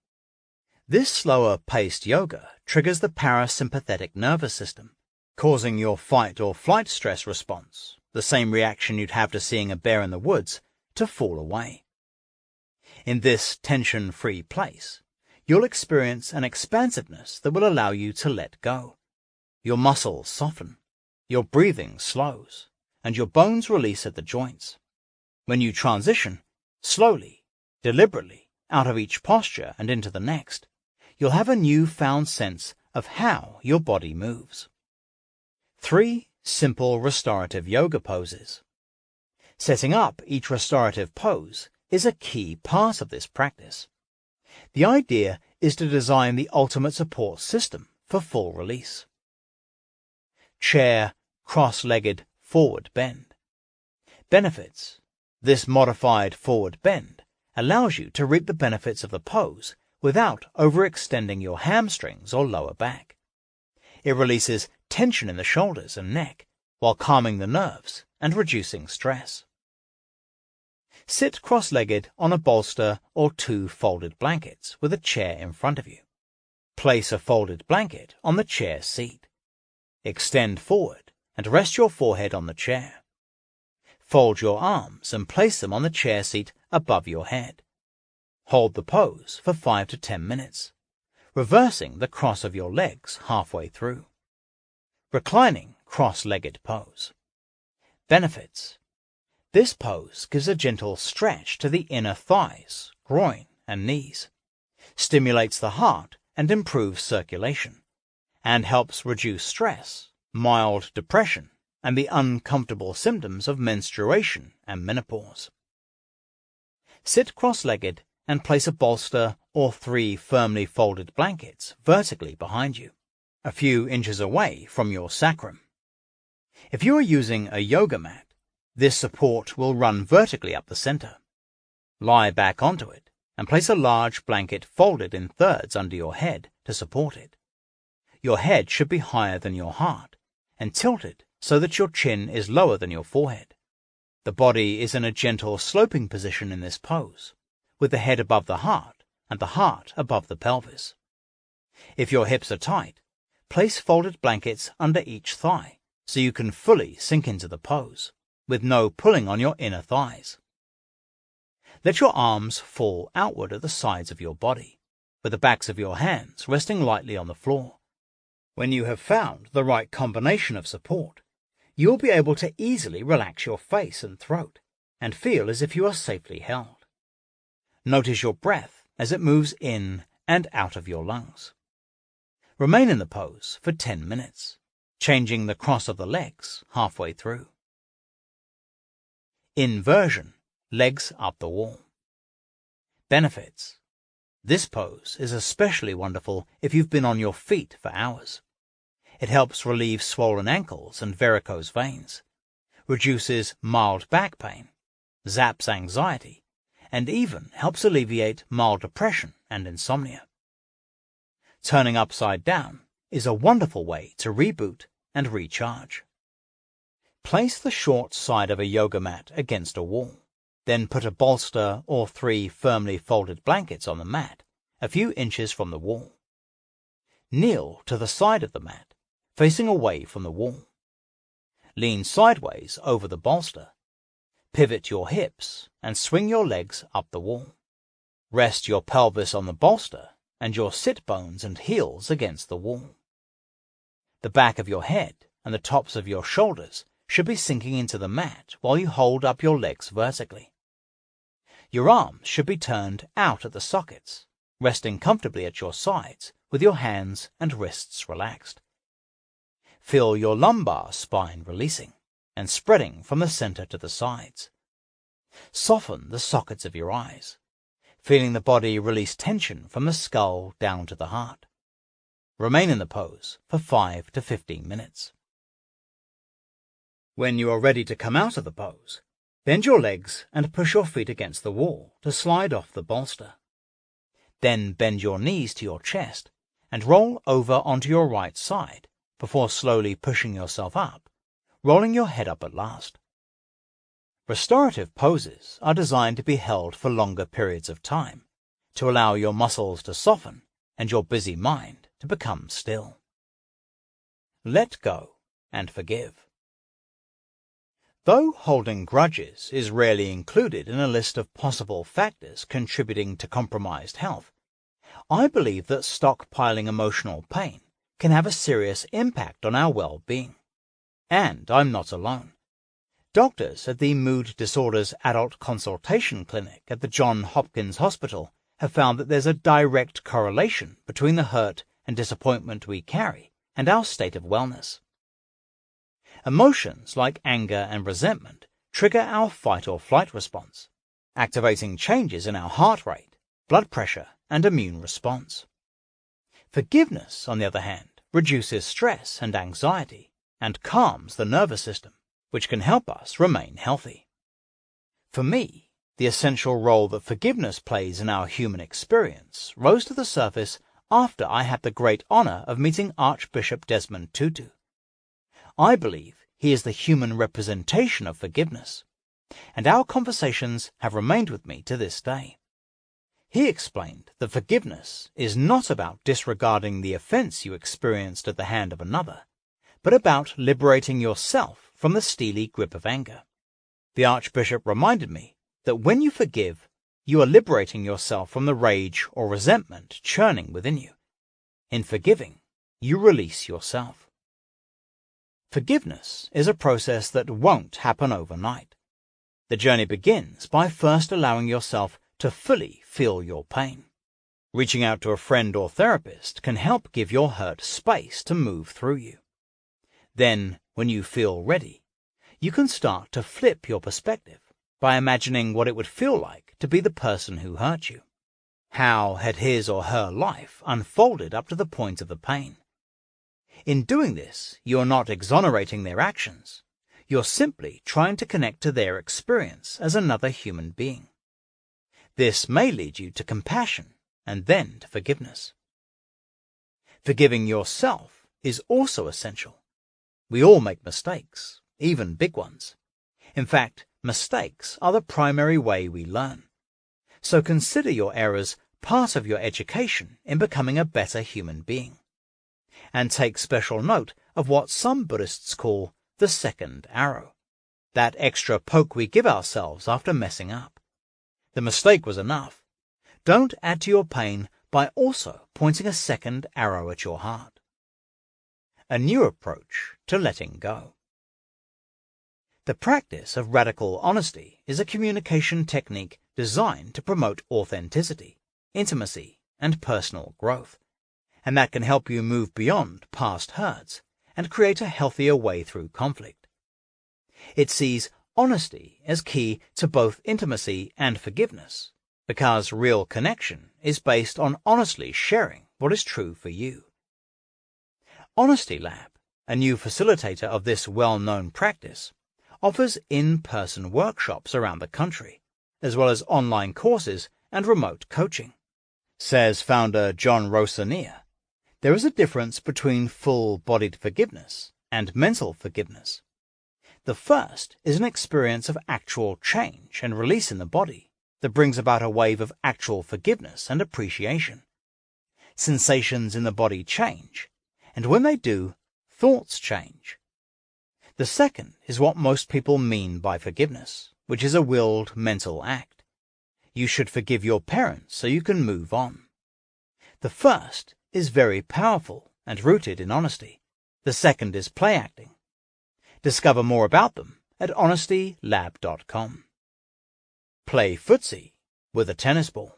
This slower-paced yoga triggers the parasympathetic nervous system, causing your fight or flight stress response, the same reaction you'd have to seeing a bear in the woods, to fall away. In this tension-free place, you'll experience an expansiveness that will allow you to let go. Your muscles soften, your breathing slows, and your bones release at the joints. When you transition, slowly, deliberately, out of each posture and into the next, you'll have a new-found sense of how your body moves. 3 simple restorative yoga poses. Setting up each restorative pose is a key part of this practice. The idea is to design the ultimate support system for full release. chair, cross-legged, forward bend. Benefits. This modified forward bend allows you to reap the benefits of the pose without overextending your hamstrings or lower back. It releases tension in the shoulders and neck while calming the nerves and reducing stress. Sit cross-legged on a bolster or 2 folded blankets with a chair in front of you. Place a folded blanket on the chair seat. Extend forward and rest your forehead on the chair. Fold your arms and place them on the chair seat above your head. Hold the pose for 5 to 10 minutes, reversing the cross of your legs halfway through. Reclining cross-legged pose. Benefits. This pose gives a gentle stretch to the inner thighs, groin, and knees, stimulates the heart and improves circulation, and helps reduce stress, mild depression, and the uncomfortable symptoms of menstruation and menopause. Sit cross-legged and place a bolster or 3 firmly folded blankets vertically behind you, a few inches away from your sacrum. If you are using a yoga mat, this support will run vertically up the center. Lie back onto it and place a large blanket folded in thirds under your head to support it. Your head should be higher than your heart and tilted so that your chin is lower than your forehead. The body is in a gentle sloping position in this pose, with the head above the heart and the heart above the pelvis. If your hips are tight, place folded blankets under each thigh so you can fully sink into the pose, with no pulling on your inner thighs. Let your arms fall outward at the sides of your body, with the backs of your hands resting lightly on the floor. When you have found the right combination of support, you will be able to easily relax your face and throat and feel as if you are safely held. Notice your breath as it moves in and out of your lungs. Remain in the pose for 10 minutes, changing the cross of the legs halfway through. Inversion, legs up the wall. Benefits. This pose is especially wonderful if you've been on your feet for hours. It helps relieve swollen ankles and varicose veins, reduces mild back pain, zaps anxiety, and even helps alleviate mild depression and insomnia. Turning upside down is a wonderful way to reboot and recharge. Place the short side of a yoga mat against a wall. Then put a bolster or 3 firmly folded blankets on the mat, a few inches from the wall. Kneel to the side of the mat, facing away from the wall. Lean sideways over the bolster. Pivot your hips and swing your legs up the wall. Rest your pelvis on the bolster and your sit bones and heels against the wall. The back of your head and the tops of your shoulders should be sinking into the mat while you hold up your legs vertically. Your arms should be turned out at the sockets, resting comfortably at your sides with your hands and wrists relaxed. Feel your lumbar spine releasing and spreading from the center to the sides. Soften the sockets of your eyes, feeling the body release tension from the skull down to the heart. Remain in the pose for 5 to 15 minutes. When you are ready to come out of the pose, bend your legs and push your feet against the wall to slide off the bolster. Then bend your knees to your chest and roll over onto your right side before slowly pushing yourself up, rolling your head up at last. Restorative poses are designed to be held for longer periods of time, to allow your muscles to soften and your busy mind to become still. Let go and forgive. Though holding grudges is rarely included in a list of possible factors contributing to compromised health, I believe that stockpiling emotional pain can have a serious impact on our well-being. And I'm not alone. Doctors at the Mood Disorders Adult Consultation Clinic at the Johns Hopkins Hospital have found that there's a direct correlation between the hurt and disappointment we carry and our state of wellness. Emotions like anger and resentment trigger our fight or flight response, activating changes in our heart rate, blood pressure, and immune response. Forgiveness, on the other hand, reduces stress and anxiety and calms the nervous system, which can help us remain healthy. For me, the essential role that forgiveness plays in our human experience rose to the surface after I had the great honor of meeting Archbishop Desmond Tutu. I believe he is the human representation of forgiveness, and our conversations have remained with me to this day. He explained that forgiveness is not about disregarding the offense you experienced at the hand of another, but about liberating yourself from the steely grip of anger. The Archbishop reminded me that when you forgive, you are liberating yourself from the rage or resentment churning within you. In forgiving, you release yourself. Forgiveness is a process that won't happen overnight. The journey begins by first allowing yourself to fully feel your pain. Reaching out to a friend or therapist can help give your hurt space to move through you. Then, when you feel ready, you can start to flip your perspective by imagining what it would feel like to be the person who hurt you. How had his or her life unfolded up to the point of the pain? In doing this, you are not exonerating their actions. You're simply trying to connect to their experience as another human being. This may lead you to compassion and then to forgiveness. Forgiving yourself is also essential. We all make mistakes, even big ones. In fact, mistakes are the primary way we learn. So consider your errors part of your education in becoming a better human being. And take special note of what some Buddhists call the second arrow, that extra poke we give ourselves after messing up. The mistake was enough. Don't add to your pain by also pointing a second arrow at your heart. A new approach to letting go. The practice of radical honesty is a communication technique designed to promote authenticity, intimacy, and personal growth, and that can help you move beyond past hurts and create a healthier way through conflict. It sees honesty as key to both intimacy and forgiveness, because real connection is based on honestly sharing what is true for you. Honesty Lab, a new facilitator of this well-known practice, offers in-person workshops around the country, as well as online courses and remote coaching. Says founder John Rossanier, there is a difference between full-bodied forgiveness and mental forgiveness. The first is an experience of actual change and release in the body that brings about a wave of actual forgiveness and appreciation. Sensations in the body change, and when they do, thoughts change. The second is what most people mean by forgiveness, which is a willed mental act. You should forgive your parents so you can move on. The first is very powerful and rooted in honesty. The second is play acting. Discover more about them at honestylab.com. Play footsie with a tennis ball.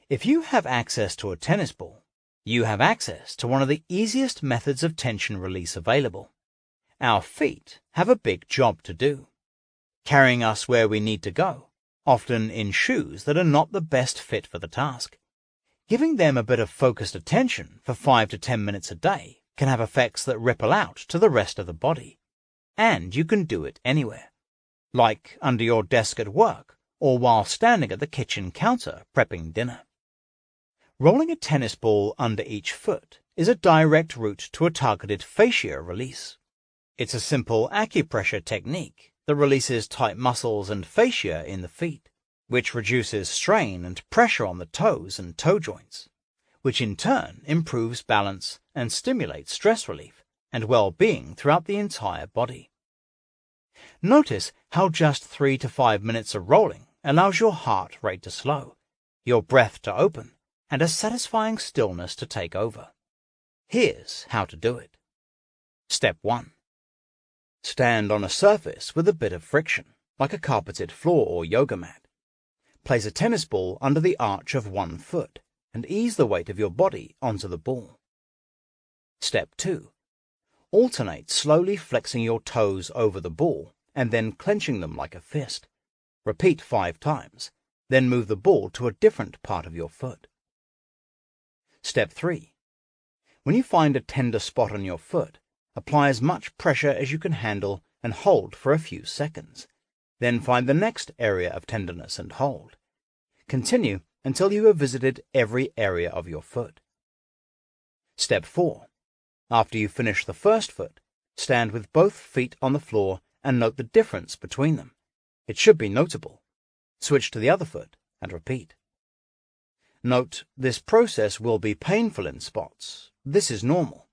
If you have access to a tennis ball, you have access to one of the easiest methods of tension release available. Our feet have a big job to do, carrying us where we need to go, often in shoes that are not the best fit for the task. Giving them a bit of focused attention for 5 to 10 minutes a day can have effects that ripple out to the rest of the body. And you can do it anywhere, like under your desk at work or while standing at the kitchen counter prepping dinner. Rolling a tennis ball under each foot is a direct route to a targeted fascia release. It's a simple acupressure technique that releases tight muscles and fascia in the feet, which reduces strain and pressure on the toes and toe joints, which in turn improves balance and stimulates stress relief and well-being throughout the entire body. Notice how just 3 to 5 minutes of rolling allows your heart rate to slow, your breath to open, and a satisfying stillness to take over. Here's how to do it. Step 1. Stand on a surface with a bit of friction, like a carpeted floor or yoga mat. Place a tennis ball under the arch of one foot and ease the weight of your body onto the ball. Step 2. Alternate slowly flexing your toes over the ball and then clenching them like a fist. Repeat 5 times, then move the ball to a different part of your foot. Step 3. When you find a tender spot on your foot, Apply as much pressure as you can handle and hold for a few seconds. Then find the next area of tenderness and hold. Continue until you have visited every area of your foot. Step 4. After you finish the first foot, stand with both feet on the floor and note the difference between them. It should be notable. Switch to the other foot and repeat. Note, this process will be painful in spots. This is normal.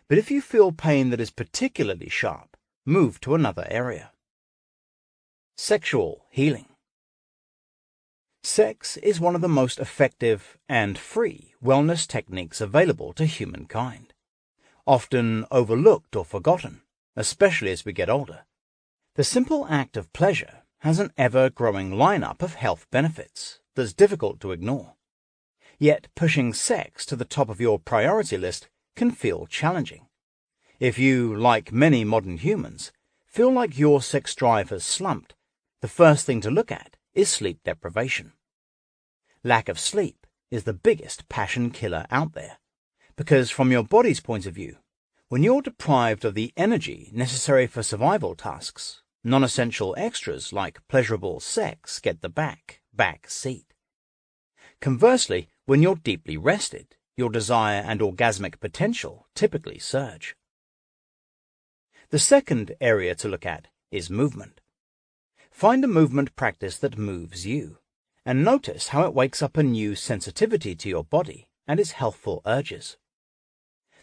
But if you feel pain that is particularly sharp, move to another area. Sexual healing. Sex is one of the most effective and free wellness techniques available to humankind. Often overlooked or forgotten, especially as we get older. The simple act of pleasure has an ever-growing lineup of health benefits that's difficult to ignore. Yet pushing sex to the top of your priority list can feel challenging. If you, like many modern humans, feel like your sex drive has slumped, the first thing to look at is sleep deprivation. Lack of sleep is the biggest passion killer out there, because from your body's point of view, when you're deprived of the energy necessary for survival tasks, non-essential extras like pleasurable sex get the back seat. Conversely, when you're deeply rested, your desire and orgasmic potential typically surge. The second area to look at is movement. Find a movement practice that moves you, and notice how it wakes up a new sensitivity to your body and its healthful urges.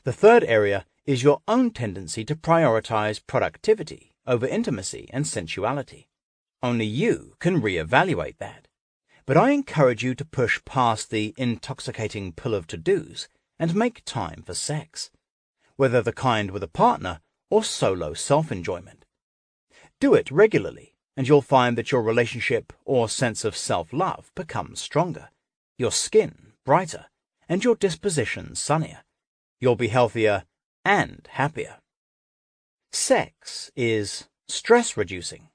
The third area is your own tendency to prioritize productivity over intimacy and sensuality. Only you can reevaluate that. But I encourage you to push past the intoxicating pill of to-dos and make time for sex, whether the kind with a partner or solo self-enjoyment. Do it regularly, and you'll find that your relationship or sense of self-love becomes stronger, your skin brighter, and your disposition sunnier. You'll be healthier and happier. Sex is stress-reducing.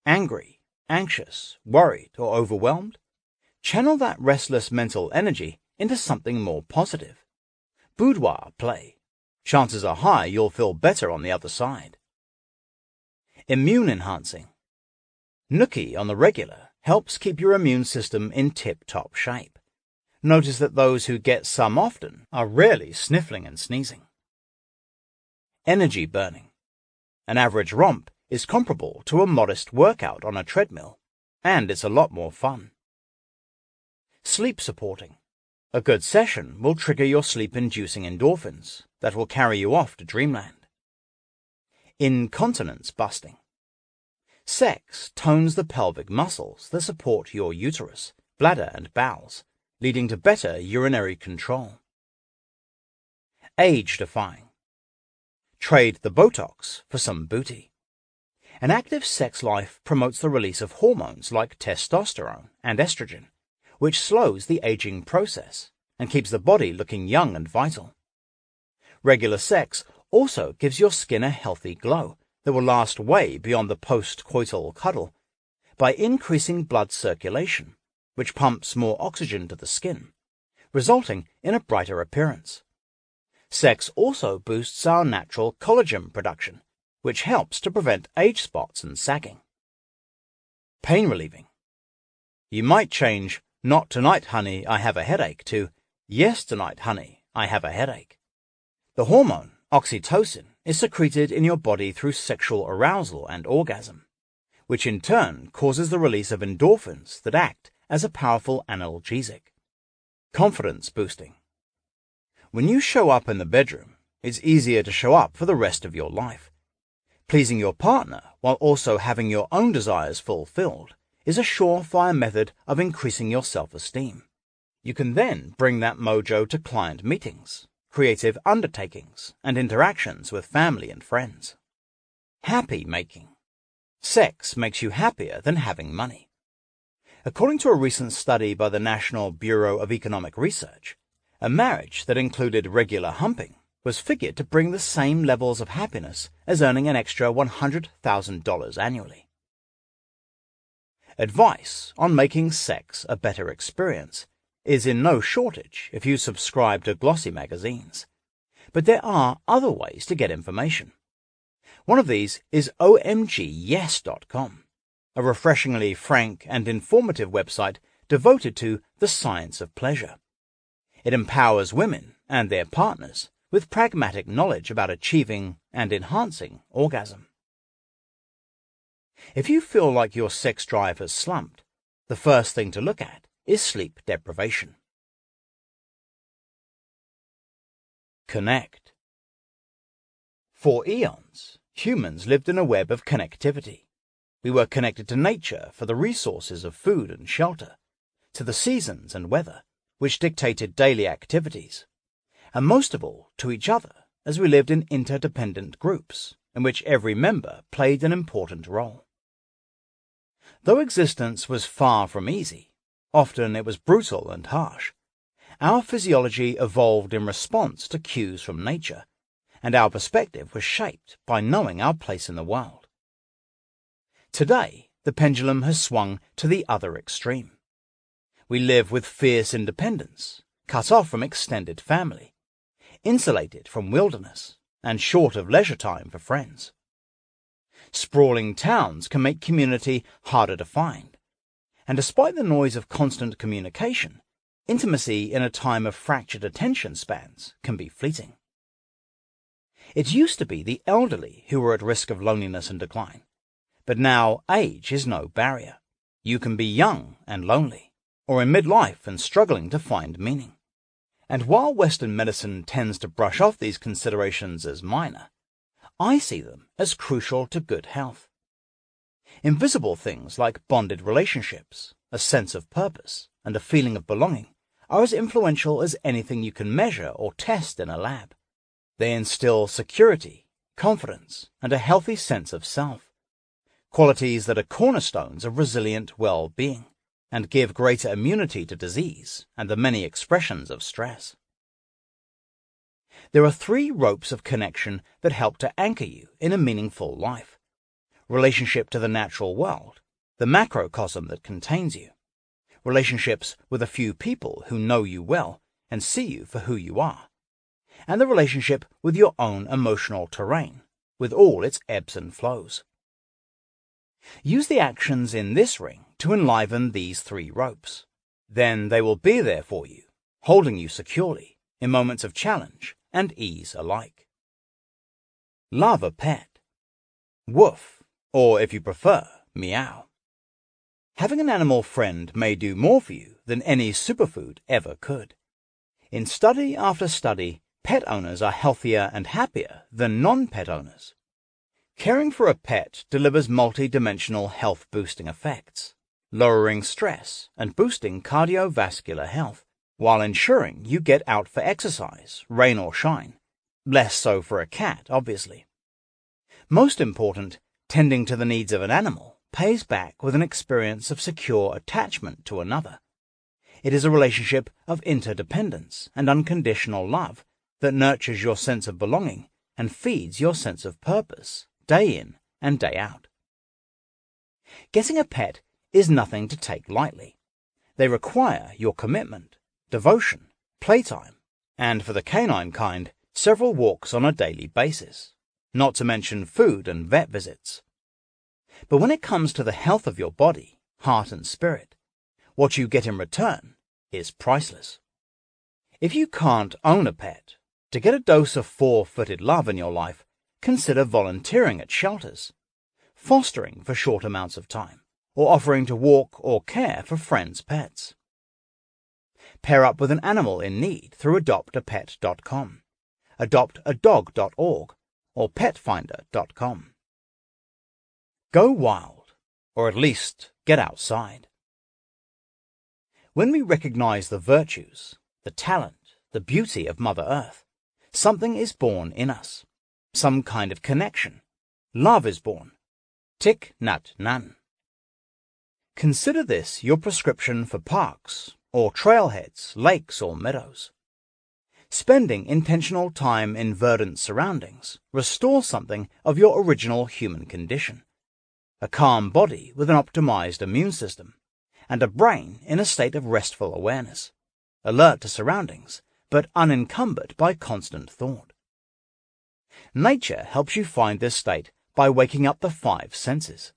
Angry, anxious, worried, or overwhelmed? Channel that restless mental energy into something more positive. Boudoir play. Chances are high you'll feel better on the other side. Immune enhancing. Nookie on the regular helps keep your immune system in tip-top shape. Notice that those who get some often are rarely sniffling and sneezing. Energy burning. An average romp is comparable to a modest workout on a treadmill, and it's a lot more fun. Sleep supporting. A good session will trigger your sleep-inducing endorphins that will carry you off to dreamland. Incontinence busting. Sex tones the pelvic muscles that support your uterus, bladder, and bowels, leading to better urinary control. Age-defying. Trade the Botox for some booty. An active sex life promotes the release of hormones like testosterone and estrogen, which slows the aging process and keeps the body looking young and vital. Regular sex also gives your skin a healthy glow that will last way beyond the post-coital cuddle by increasing blood circulation, which pumps more oxygen to the skin, resulting in a brighter appearance. Sex also boosts our natural collagen production, which helps to prevent age spots and sagging. Pain relieving. You might change "Not tonight, honey, I have a headache" to "Yes, tonight, honey, I have a headache." The hormone, oxytocin, is secreted in your body through sexual arousal and orgasm, which in turn causes the release of endorphins that act as a powerful analgesic. Confidence boosting. When you show up in the bedroom, it's easier to show up for the rest of your life. Pleasing your partner while also having your own desires fulfilled is a surefire method of increasing your self-esteem. You can then bring that mojo to client meetings, creative undertakings, and interactions with family and friends. Happy making. Sex makes you happier than having money. According to a recent study by the National Bureau of Economic Research, a marriage that included regular humping was figured to bring the same levels of happiness as earning an extra $100,000 annually. Advice on making sex a better experience is in no shortage if you subscribe to glossy magazines. But there are other ways to get information. One of these is omgyes.com, a refreshingly frank and informative website devoted to the science of pleasure. It empowers women and their partners with pragmatic knowledge about achieving and enhancing orgasm. If you feel like your sex drive has slumped, the first thing to look at is sleep deprivation. Connect. For eons, humans lived in a web of connectivity. We were connected to nature for the resources of food and shelter, to the seasons and weather, which dictated daily activities, and most of all to each other, as we lived in interdependent groups, in which every member played an important role. Though existence was far from easy, often it was brutal and harsh, our physiology evolved in response to cues from nature, and our perspective was shaped by knowing our place in the world. Today, the pendulum has swung to the other extreme. We live with fierce independence, cut off from extended family, insulated from wilderness, and short of leisure time for friends. Sprawling towns can make community harder to find, and despite the noise of constant communication, intimacy in a time of fractured attention spans can be fleeting. It used to be the elderly who were at risk of loneliness and decline, but now age is no barrier. You can be young and lonely, or in midlife and struggling to find meaning. And while Western medicine tends to brush off these considerations as minor, I see them as crucial to good health. Invisible things like bonded relationships, a sense of purpose, and a feeling of belonging are as influential as anything you can measure or test in a lab. They instill security, confidence, and a healthy sense of self, qualities that are cornerstones of resilient well-being, and give greater immunity to disease and the many expressions of stress. There are 3 ropes of connection that help to anchor you in a meaningful life: relationship to the natural world, the macrocosm that contains you, relationships with a few people who know you well and see you for who you are, and the relationship with your own emotional terrain, with all its ebbs and flows. Use the actions in this ring to enliven these 3 ropes. Then they will be there for you, holding you securely in moments of challenge and ease alike. Love a pet. Woof, or if you prefer, meow. Having an animal friend may do more for you than any superfood ever could. In study after study, pet owners are healthier and happier than non-pet owners. Caring for a pet delivers multi-dimensional health-boosting effects, lowering stress and boosting cardiovascular health, while ensuring you get out for exercise, rain or shine. Less so for a cat, obviously. Most important, tending to the needs of an animal pays back with an experience of secure attachment to another. It is a relationship of interdependence and unconditional love that nurtures your sense of belonging and feeds your sense of purpose, day in and day out. Getting a pet is nothing to take lightly. They require your commitment, devotion, playtime, and for the canine kind, several walks on a daily basis, not to mention food and vet visits. But when it comes to the health of your body, heart and spirit, what you get in return is priceless. If you can't own a pet, to get a dose of 4-footed love in your life, consider volunteering at shelters, fostering for short amounts of time, or offering to walk or care for friends' pets. Pair up with an animal in need through adoptapet.com, adoptadog.org, or petfinder.com. Go wild, or at least get outside. When we recognize the virtues, the talent, the beauty of Mother Earth, something is born in us. Some kind of connection. Love is born. Thich Nhat Hanh. Consider this your prescription for parks, or trailheads, lakes or meadows. Spending intentional time in verdant surroundings restores something of your original human condition. A calm body with an optimized immune system, and a brain in a state of restful awareness, alert to surroundings, but unencumbered by constant thought. Nature helps you find this state by waking up the five senses.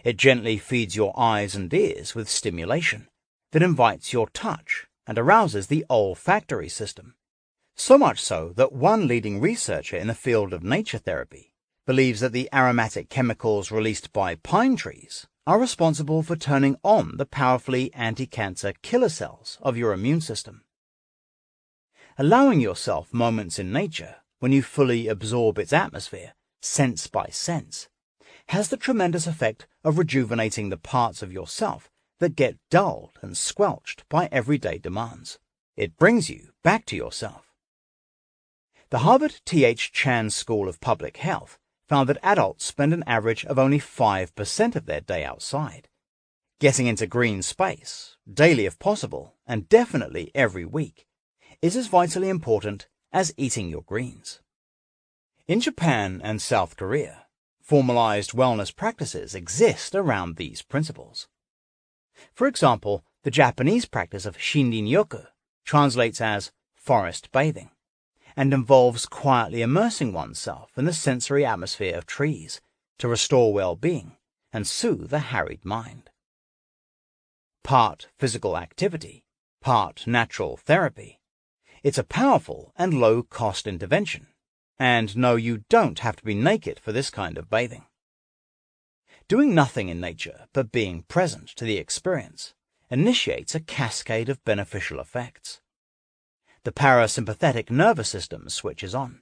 It gently feeds your eyes and ears with stimulation that invites your touch and arouses the olfactory system, so much so that one leading researcher in the field of nature therapy believes that the aromatic chemicals released by pine trees are responsible for turning on the powerfully anti-cancer killer cells of your immune system. Allowing yourself moments in nature when you fully absorb its atmosphere, sense by sense, has the tremendous effect of rejuvenating the parts of yourself that get dulled and squelched by everyday demands. It brings you back to yourself. The Harvard T.H. Chan School of Public Health found that adults spend an average of only 5% of their day outside. Getting into green space, daily if possible, and definitely every week, is as vitally important as eating your greens. In Japan and South Korea, formalized wellness practices exist around these principles. For example, the Japanese practice of Shindin-yoku translates as forest bathing and involves quietly immersing oneself in the sensory atmosphere of trees to restore well-being and soothe a harried mind. Part physical activity, part natural therapy, it's a powerful and low-cost intervention, and no, you don't have to be naked for this kind of bathing. Doing nothing in nature but being present to the experience initiates a cascade of beneficial effects. The parasympathetic nervous system switches on,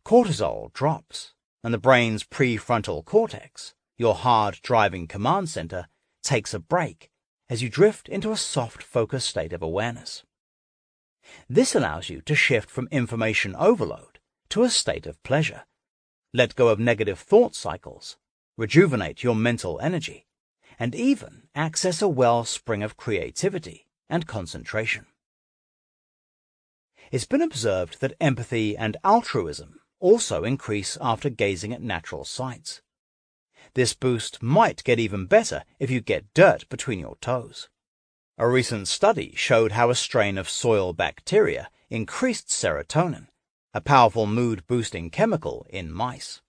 cortisol drops, and the brain's prefrontal cortex, your hard-driving command center, takes a break as you drift into a soft, focused state of awareness. This allows you to shift from information overload to a state of pleasure, let go of negative thought cycles, rejuvenate your mental energy, and even access a wellspring of creativity and concentration. It's been observed that empathy and altruism also increase after gazing at natural sights. This boost might get even better if you get dirt between your toes. A recent study showed how a strain of soil bacteria increased serotonin, a powerful mood-boosting chemical in mice,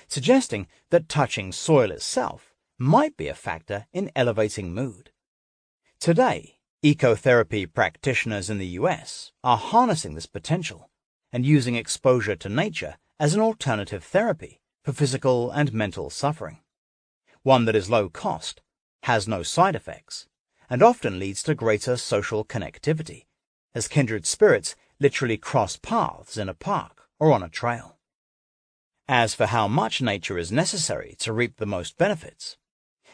suggesting that touching soil itself might be a factor in elevating mood. Today, ecotherapy practitioners in the US are harnessing this potential and using exposure to nature as an alternative therapy for physical and mental suffering, one that is low cost, has no side effects, and often leads to greater social connectivity, as kindred spirits literally cross paths in a park or on a trail. As for how much nature is necessary to reap the most benefits,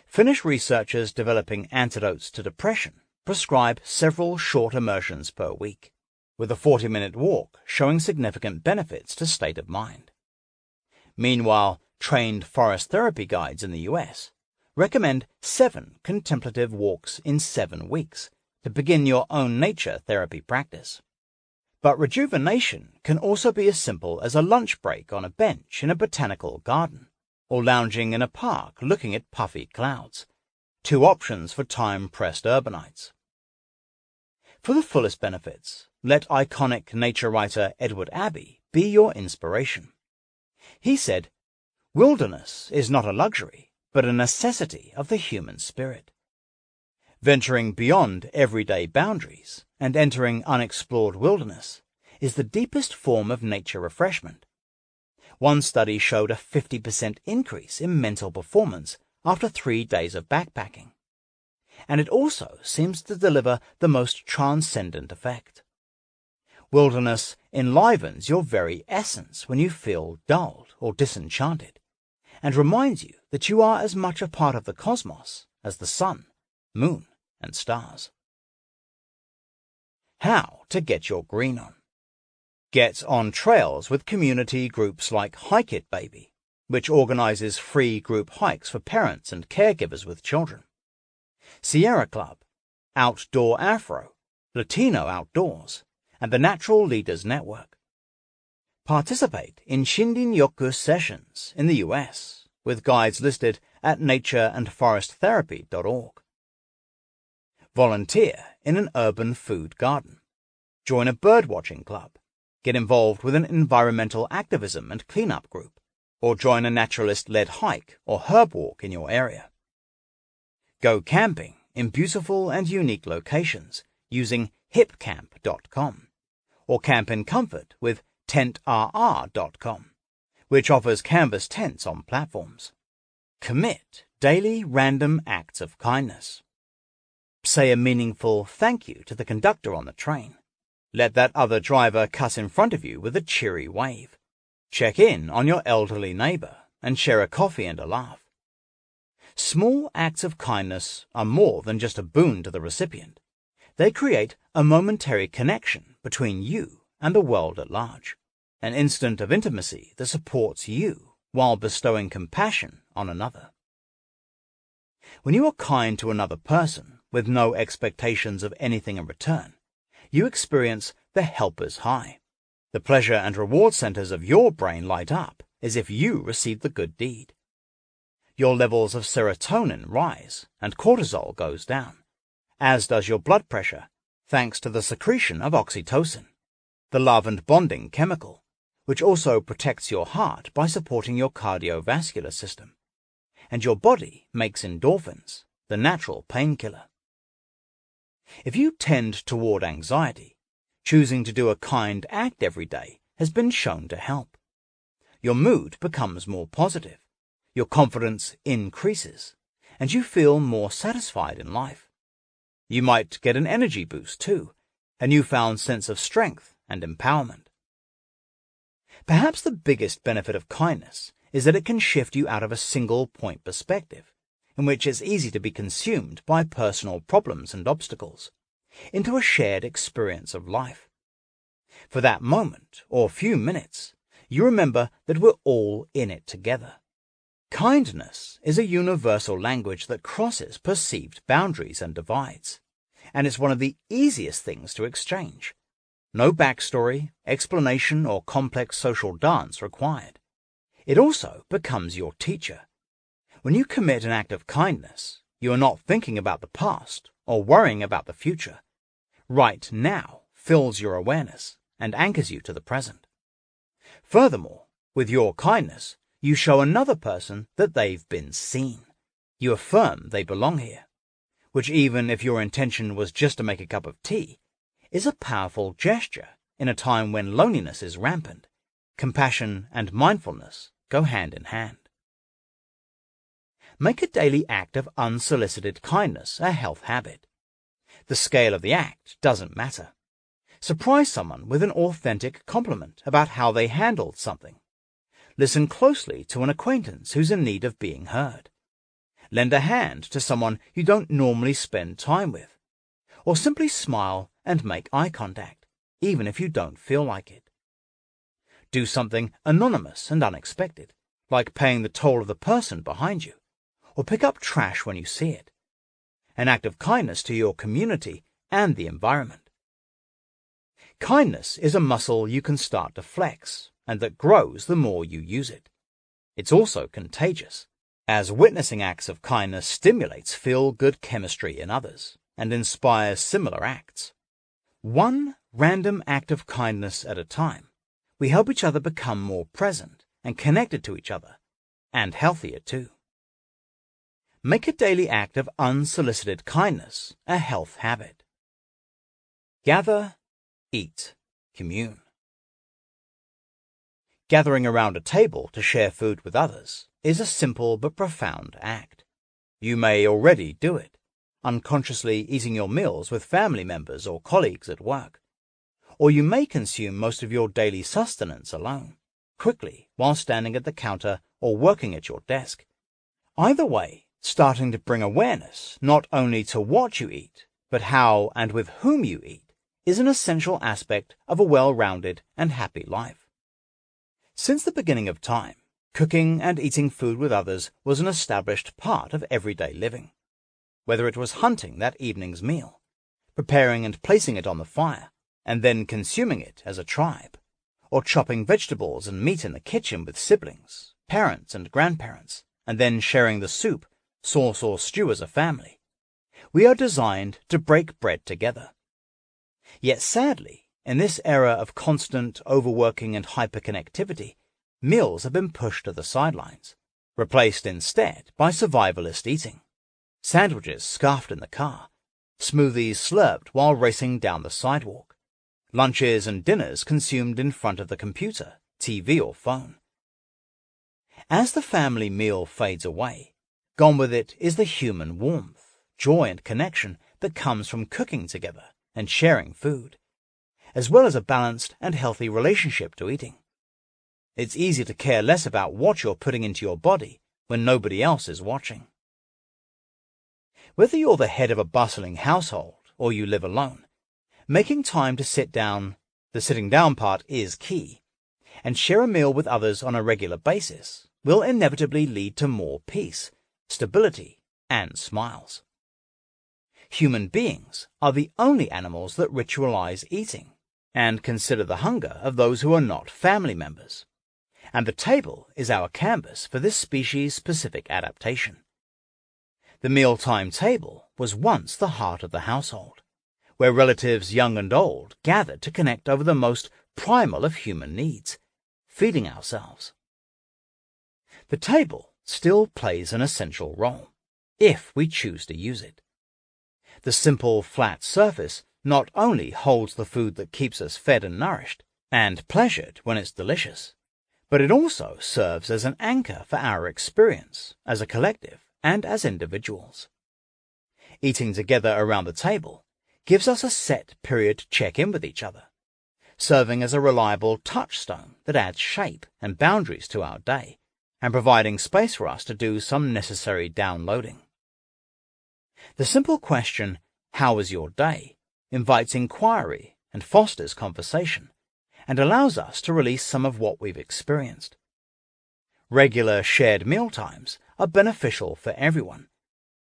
Finnish researchers developing antidotes to depression prescribe several short immersions per week, with a 40-minute walk showing significant benefits to state of mind. Meanwhile, trained forest therapy guides in the US recommend 7 contemplative walks in 7 weeks to begin your own nature therapy practice. But rejuvenation can also be as simple as a lunch break on a bench in a botanical garden, or lounging in a park looking at puffy clouds, 2 options for time-pressed urbanites. For the fullest benefits, let iconic nature writer Edward Abbey be your inspiration. He said, "Wilderness is not a luxury, but a necessity of the human spirit. Venturing beyond everyday boundaries and entering unexplored wilderness is the deepest form of nature refreshment." One study showed a 50% increase in mental performance after 3 days of backpacking, and it also seems to deliver the most transcendent effect. Wilderness enlivens your very essence when you feel dulled or disenchanted, and reminds you that you are as much a part of the cosmos as the sun, moon, and stars. How to get your green on. Get on trails with community groups like Hike It Baby, which organizes free group hikes for parents and caregivers with children. Sierra Club, Outdoor Afro, Latino Outdoors, and the Natural Leaders Network. Participate in Shindin-yoku sessions in the US, with guides listed at natureandforesttherapy.org. Volunteer in an urban food garden. Join a birdwatching club. Get involved with an environmental activism and cleanup group, or join a naturalist-led hike or herb walk in your area. Go camping in beautiful and unique locations using hipcamp.com, or camp in comfort with tentrr.com, which offers canvas tents on platforms. Commit daily random acts of kindness. Say a meaningful thank you to the conductor on the train. Let that other driver cut in front of you with a cheery wave. Check in on your elderly neighbor and share a coffee and a laugh. Small acts of kindness are more than just a boon to the recipient. They create a momentary connection between you and the world at large, an instant of intimacy that supports you while bestowing compassion on another. When you are kind to another person with no expectations of anything in return, you experience the helper's high. The pleasure and reward centers of your brain light up as if you received the good deed. Your levels of serotonin rise and cortisol goes down, as does your blood pressure, thanks to the secretion of oxytocin, the love and bonding chemical, which also protects your heart by supporting your cardiovascular system. And your body makes endorphins, the natural painkiller. If you tend toward anxiety, choosing to do a kind act every day has been shown to help. Your mood becomes more positive, your confidence increases, and you feel more satisfied in life. You might get an energy boost too, a newfound sense of strength and empowerment. Perhaps the biggest benefit of kindness is that it can shift you out of a single-point perspective, in which it's easy to be consumed by personal problems and obstacles, into a shared experience of life. For that moment, or few minutes, you remember that we're all in it together. Kindness is a universal language that crosses perceived boundaries and divides, and it's one of the easiest things to exchange. No backstory, explanation, or complex social dance required. It also becomes your teacher. When you commit an act of kindness, you are not thinking about the past or worrying about the future. Right now fills your awareness and anchors you to the present. Furthermore, with your kindness, you show another person that they've been seen. You affirm they belong here, which, even if your intention was just to make a cup of tea, is a powerful gesture in a time when loneliness is rampant. Compassion and mindfulness go hand in hand. Make a daily act of unsolicited kindness a health habit. The scale of the act doesn't matter. Surprise someone with an authentic compliment about how they handled something. Listen closely to an acquaintance who's in need of being heard. Lend a hand to someone you don't normally spend time with. Or simply smile and make eye contact, even if you don't feel like it. Do something anonymous and unexpected, like paying the toll of the person behind you, or pick up trash when you see it. An act of kindness to your community and the environment. Kindness is a muscle you can start to flex, and that grows the more you use it. It's also contagious, as witnessing acts of kindness stimulates feel-good chemistry in others and inspires similar acts. One random act of kindness at a time, we help each other become more present and connected to each other, and healthier too. Make a daily act of unsolicited kindness a health habit. Gather, eat, commune. Gathering around a table to share food with others is a simple but profound act. You may already do it, unconsciously eating your meals with family members or colleagues at work. Or you may consume most of your daily sustenance alone, quickly while standing at the counter or working at your desk. Either way, starting to bring awareness not only to what you eat, but how and with whom you eat, is an essential aspect of a well-rounded and happy life. Since the beginning of time, cooking and eating food with others was an established part of everyday living. Whether it was hunting that evening's meal, preparing and placing it on the fire, and then consuming it as a tribe, or chopping vegetables and meat in the kitchen with siblings, parents and grandparents, and then sharing the soup, sauce or stew as a family, we are designed to break bread together. Yet sadly, In this era of constant overworking and hyperconnectivity, meals have been pushed to the sidelines, replaced instead by survivalist eating. Sandwiches scarfed in the car, smoothies slurped while racing down the sidewalk, lunches and dinners consumed in front of the computer, TV or phone. As the family meal fades away, gone with it is the human warmth, joy and connection that comes from cooking together and sharing food, as well as a balanced and healthy relationship to eating. It's easy to care less about what you're putting into your body when nobody else is watching. Whether you're the head of a bustling household or you live alone, making time to sit down, the sitting down part is key, and share a meal with others on a regular basis will inevitably lead to more peace, stability, and smiles. Human beings are the only animals that ritualize eating and consider the hunger of those who are not family members, and the table is our canvas for this species-specific adaptation. The mealtime table was once the heart of the household, where relatives young and old gathered to connect over the most primal of human needs, feeding ourselves. The table still plays an essential role, if we choose to use it. The simple, flat surface not only holds the food that keeps us fed and nourished, and pleasured when it's delicious, but it also serves as an anchor for our experience as a collective and as individuals. Eating together around the table gives us a set period to check in with each other, serving as a reliable touchstone that adds shape and boundaries to our day, and providing space for us to do some necessary downloading. The simple question, "How was your day?" invites inquiry and fosters conversation, and allows us to release some of what we've experienced. Regular shared mealtimes are beneficial for everyone,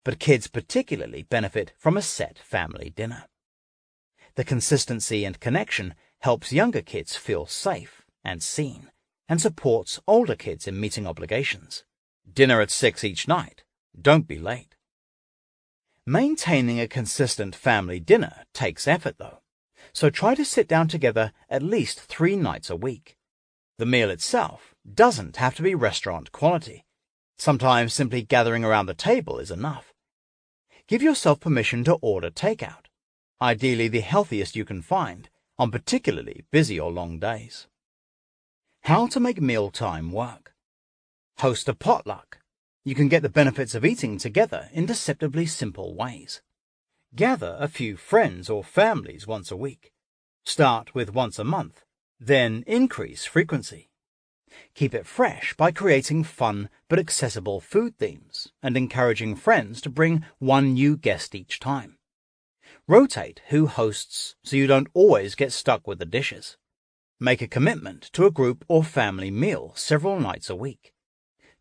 but kids particularly benefit from a set family dinner. The consistency and connection helps younger kids feel safe and seen, and supports older kids in meeting obligations. Dinner at 6 each night. Don't be late. Maintaining a consistent family dinner takes effort, though, so try to sit down together at least 3 nights a week. The meal itself doesn't have to be restaurant quality. Sometimes simply gathering around the table is enough. Give yourself permission to order takeout, ideally the healthiest you can find, on particularly busy or long days. How to make mealtime work. Host a potluck. You can get the benefits of eating together in deceptively simple ways. Gather a few friends or families once a week. Start with once a month, then increase frequency. Keep it fresh by creating fun but accessible food themes and encouraging friends to bring one new guest each time. Rotate who hosts so you don't always get stuck with the dishes. Make a commitment to a group or family meal several nights a week.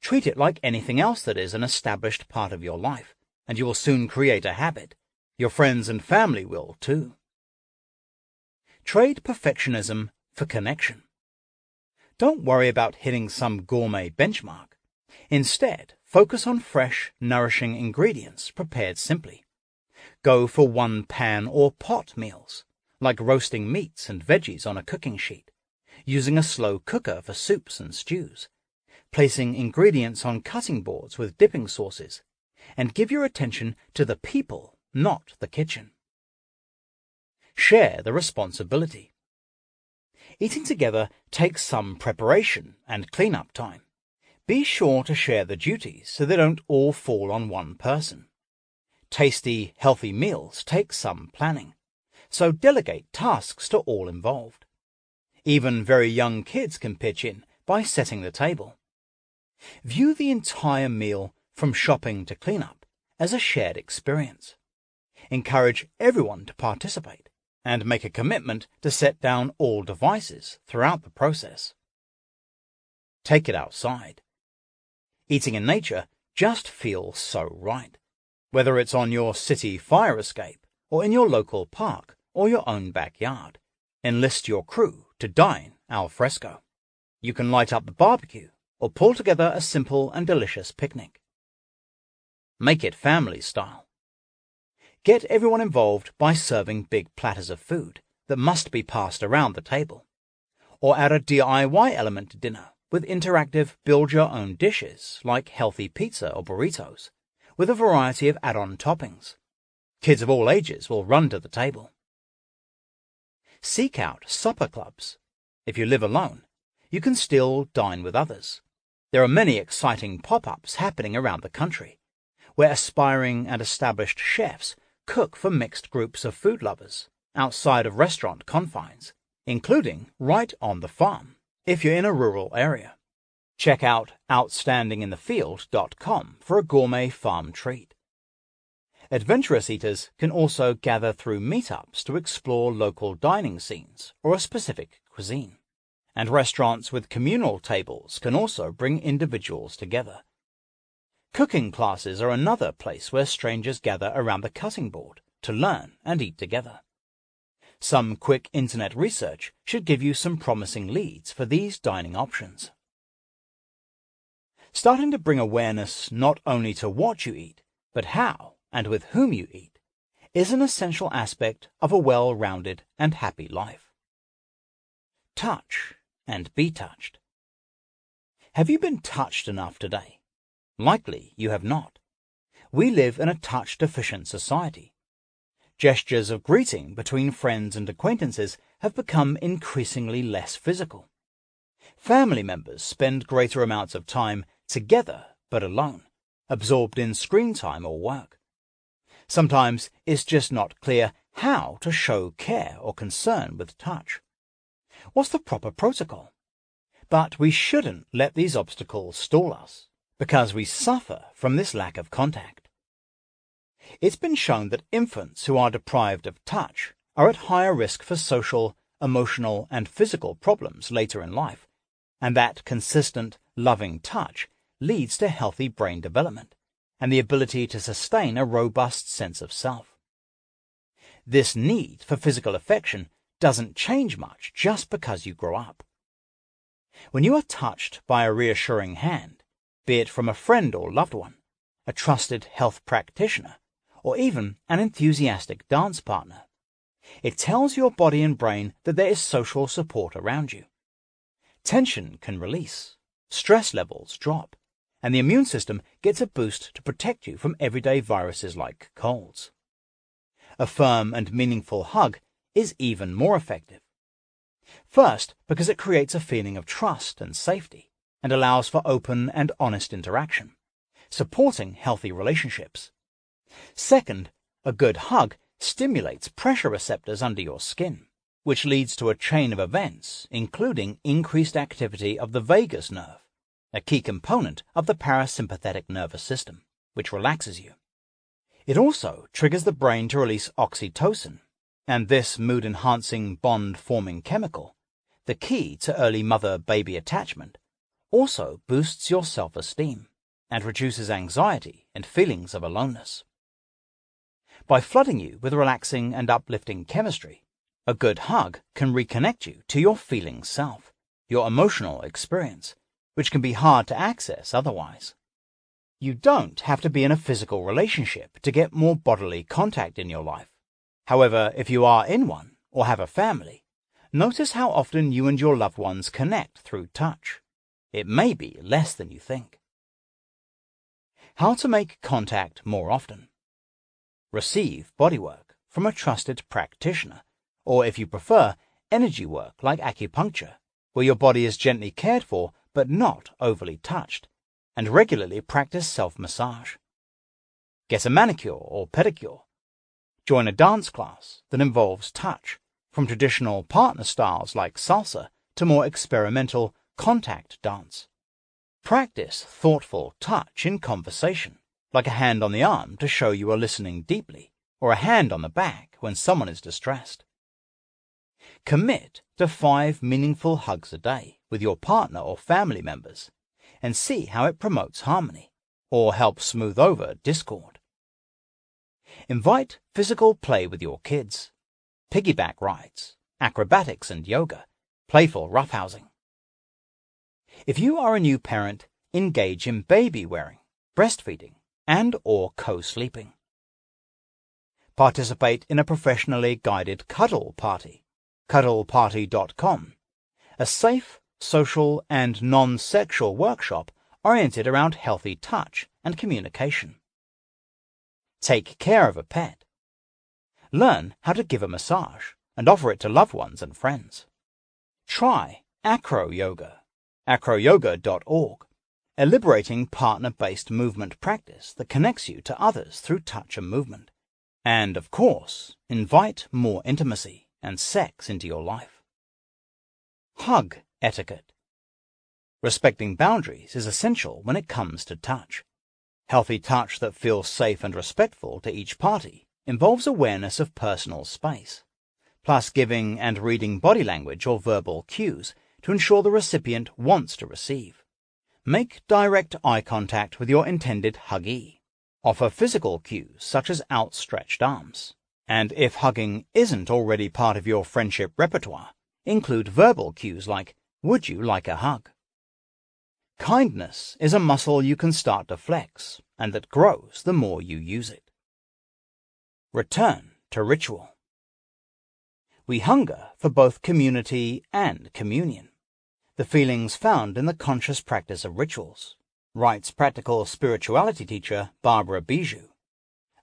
Treat it like anything else that is an established part of your life, and you will soon create a habit. Your friends and family will, too. Trade perfectionism for connection. Don't worry about hitting some gourmet benchmark. Instead, focus on fresh, nourishing ingredients prepared simply. Go for one-pan or pot meals, like roasting meats and veggies on a cooking sheet, using a slow cooker for soups and stews, placing ingredients on cutting boards with dipping sauces, and give your attention to the people, not the kitchen. Share the responsibility. Eating together takes some preparation and clean-up time. Be sure to share the duties so they don't all fall on one person. Tasty, healthy meals take some planning, so delegate tasks to all involved. Even very young kids can pitch in by setting the table. View the entire meal, from shopping to cleanup, as a shared experience. Encourage everyone to participate, and make a commitment to set down all devices throughout the process. Take it outside. Eating in nature just feels so right, whether it's on your city fire escape, or in your local park, or your own backyard. Enlist your crew to dine al fresco. You can light up the barbecue, or pull together a simple and delicious picnic. Make it family style. Get everyone involved by serving big platters of food, that must be passed around the table. Or add a DIY element to dinner with interactive build-your-own dishes like healthy pizza or burritos, with a variety of add-on toppings. Kids of all ages will run to the table. Seek out supper clubs. If you live alone, you can still dine with others. There are many exciting pop-ups happening around the country, where aspiring and established chefs cook for mixed groups of food lovers outside of restaurant confines, including right on the farm, if you're in a rural area. Check out outstandinginthefield.com for a gourmet farm treat. Adventurous eaters can also gather through meetups to explore local dining scenes or a specific cuisine. And restaurants with communal tables can also bring individuals together. Cooking classes are another place where strangers gather around the cutting board to learn and eat together. Some quick internet research should give you some promising leads for these dining options. Starting to bring awareness not only to what you eat, but how and with whom you eat, is an essential aspect of a well-rounded and happy life. Touch and be touched. Have you been touched enough today? Likely you have not. We live in a touch-deficient society. Gestures of greeting between friends and acquaintances have become increasingly less physical. Family members spend greater amounts of time together but alone, absorbed in screen time or work. Sometimes it's just not clear how to show care or concern with touch. What's the proper protocol? But we shouldn't let these obstacles stall us, because we suffer from this lack of contact. It's been shown that infants who are deprived of touch are at higher risk for social, emotional, and physical problems later in life, and that consistent, loving touch leads to healthy brain development and the ability to sustain a robust sense of self. This need for physical affection doesn't change much just because you grow up. When you are touched by a reassuring hand, be it from a friend or loved one, a trusted health practitioner, or even an enthusiastic dance partner, it tells your body and brain that there is social support around you. Tension can release, stress levels drop, and the immune system gets a boost to protect you from everyday viruses like colds. A firm and meaningful hug is even more effective. First, because it creates a feeling of trust and safety and allows for open and honest interaction, supporting healthy relationships. Second, a good hug stimulates pressure receptors under your skin, which leads to a chain of events, including increased activity of the vagus nerve, a key component of the parasympathetic nervous system, which relaxes you. It also triggers the brain to release oxytocin, and this mood-enhancing bond-forming chemical, the key to early mother-baby attachment, also boosts your self-esteem and reduces anxiety and feelings of aloneness. By flooding you with relaxing and uplifting chemistry, a good hug can reconnect you to your feeling self, your emotional experience, which can be hard to access otherwise. You don't have to be in a physical relationship to get more bodily contact in your life. However, if you are in one or have a family, notice how often you and your loved ones connect through touch. It may be less than you think. How to make contact more often. Receive bodywork from a trusted practitioner, or if you prefer, energy work like acupuncture, where your body is gently cared for but not overly touched, and regularly practice self-massage. Get a manicure or pedicure. Join a dance class that involves touch, from traditional partner styles like salsa to more experimental contact dance. Practice thoughtful touch in conversation, like a hand on the arm to show you are listening deeply, or a hand on the back when someone is distressed. Commit to 5 meaningful hugs a day with your partner or family members, and see how it promotes harmony, or helps smooth over discord. Invite physical play with your kids, piggyback rides, acrobatics and yoga, playful roughhousing. If you are a new parent, engage in baby wearing, breastfeeding, and or co-sleeping. Participate in a professionally guided cuddle party cuddleparty.com, a safe, social, and non-sexual workshop oriented around healthy touch and communication. Take care of a pet. Learn how to give a massage and offer it to loved ones and friends. Try acro yoga, acroyoga.org, a liberating partner-based movement practice that connects you to others through touch and movement. And, of course, invite more intimacy and sex into your life. Hug etiquette. Respecting boundaries is essential when it comes to touch. Healthy touch that feels safe and respectful to each party involves awareness of personal space, plus giving and reading body language or verbal cues to ensure the recipient wants to receive. Make direct eye contact with your intended huggee. Offer physical cues such as outstretched arms. And if hugging isn't already part of your friendship repertoire, include verbal cues like, "Would you like a hug?" Kindness is a muscle you can start to flex, and that grows the more you use it. Return to ritual. We hunger for both community and communion, the feelings found in the conscious practice of rituals, writes practical spirituality teacher Barbara Bijou.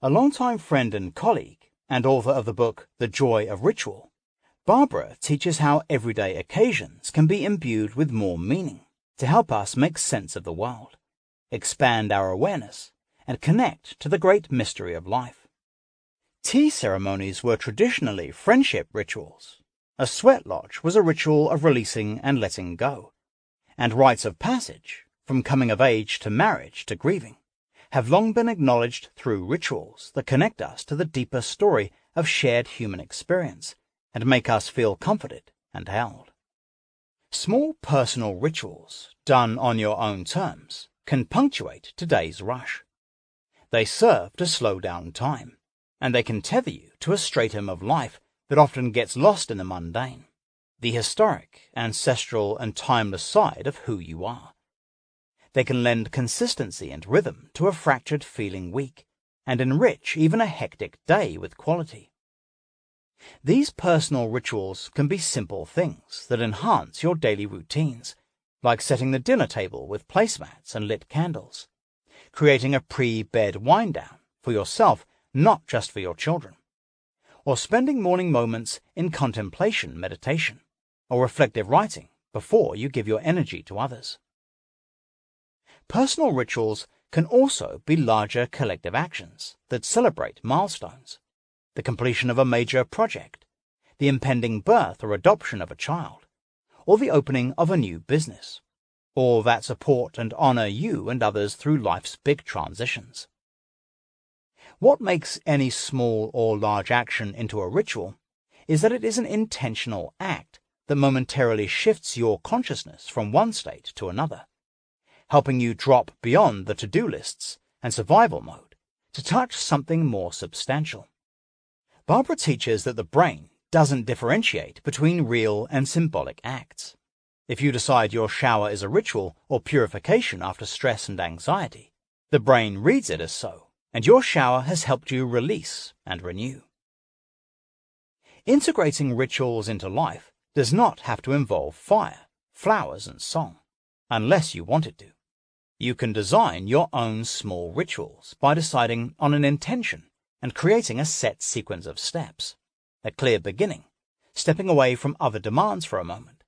A longtime friend and colleague, and author of the book The Joy of Ritual, Barbara teaches how everyday occasions can be imbued with more meaning to help us make sense of the world, expand our awareness, and connect to the great mystery of life. Tea ceremonies were traditionally friendship rituals. A sweat lodge was a ritual of releasing and letting go. And rites of passage, from coming of age to marriage to grieving, have long been acknowledged through rituals that connect us to the deeper story of shared human experience and make us feel comforted and held. Small personal rituals, done on your own terms, can punctuate today's rush. They serve to slow down time, and they can tether you to a stratum of life that often gets lost in the mundane, the historic, ancestral, and timeless side of who you are. They can lend consistency and rhythm to a fractured feeling week, and enrich even a hectic day with quality. These personal rituals can be simple things that enhance your daily routines, like setting the dinner table with placemats and lit candles, creating a pre-bed wind-down for yourself, not just for your children, or spending morning moments in contemplation meditation or reflective writing before you give your energy to others. Personal rituals can also be larger collective actions that celebrate milestones, the completion of a major project, the impending birth or adoption of a child, or the opening of a new business, all that support and honor you and others through life's big transitions. What makes any small or large action into a ritual is that it is an intentional act that momentarily shifts your consciousness from one state to another, helping you drop beyond the to-do lists and survival mode to touch something more substantial. Barbara teaches that the brain doesn't differentiate between real and symbolic acts. If you decide your shower is a ritual or purification after stress and anxiety, the brain reads it as so, and your shower has helped you release and renew. Integrating rituals into life does not have to involve fire, flowers, and song, unless you want it to. You can design your own small rituals by deciding on an intention and creating a set sequence of steps, a clear beginning, stepping away from other demands for a moment,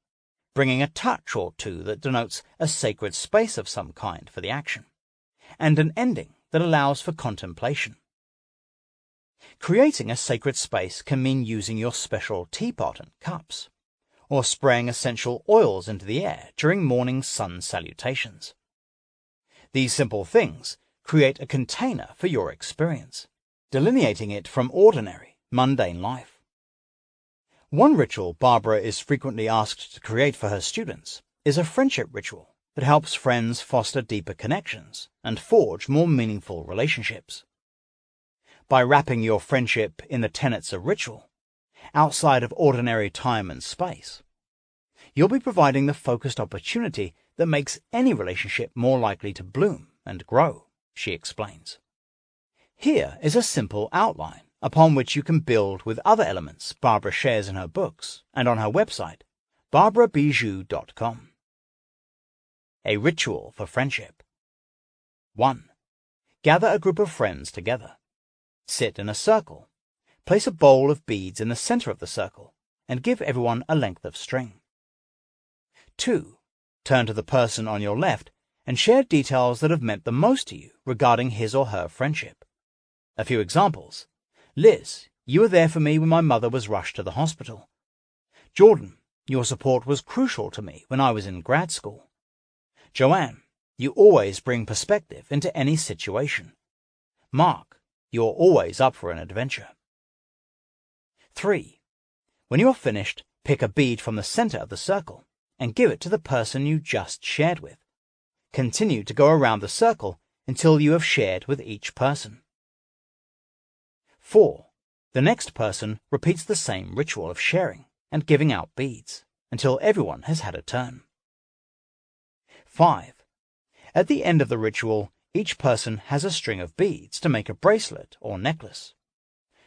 bringing a touch or two that denotes a sacred space of some kind for the action, and an ending that allows for contemplation. Creating a sacred space can mean using your special teapot and cups, or spraying essential oils into the air during morning sun salutations. These simple things create a container for your experience, delineating it from ordinary, mundane life. One ritual Barbara is frequently asked to create for her students is a friendship ritual that helps friends foster deeper connections and forge more meaningful relationships. By wrapping your friendship in the tenets of ritual, outside of ordinary time and space, you'll be providing the focused opportunity that makes any relationship more likely to bloom and grow, she explains. Here is a simple outline upon which you can build with other elements Barbara shares in her books and on her website, barbarabijou.com. A ritual for friendship. 1. Gather a group of friends together. Sit in a circle. Place a bowl of beads in the center of the circle and give everyone a length of string. 2. Turn to the person on your left and share details that have meant the most to you regarding his or her friendship. A few examples. Liz, you were there for me when my mother was rushed to the hospital. Jordan, your support was crucial to me when I was in grad school. Joanne, you always bring perspective into any situation. Mark, you're always up for an adventure. 3. When you are finished, pick a bead from the center of the circle and give it to the person you just shared with. Continue to go around the circle until you have shared with each person. 4. The next person repeats the same ritual of sharing and giving out beads until everyone has had a turn. 5. At the end of the ritual, each person has a string of beads to make a bracelet or necklace.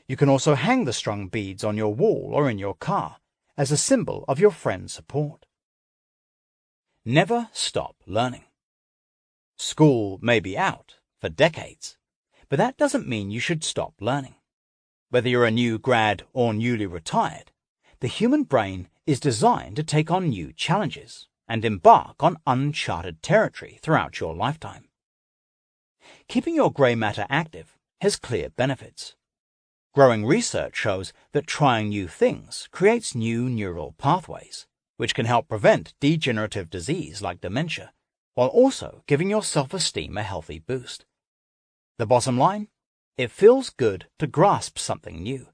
You can also hang the strung beads on your wall or in your car as a symbol of your friend's support. Never stop learning. School may be out for decades, but that doesn't mean you should stop learning. Whether you're a new grad or newly retired, the human brain is designed to take on new challenges and embark on uncharted territory throughout your lifetime. Keeping your grey matter active has clear benefits. Growing research shows that trying new things creates new neural pathways, which can help prevent degenerative disease like dementia, while also giving your self-esteem a healthy boost. The bottom line? It feels good to grasp something new,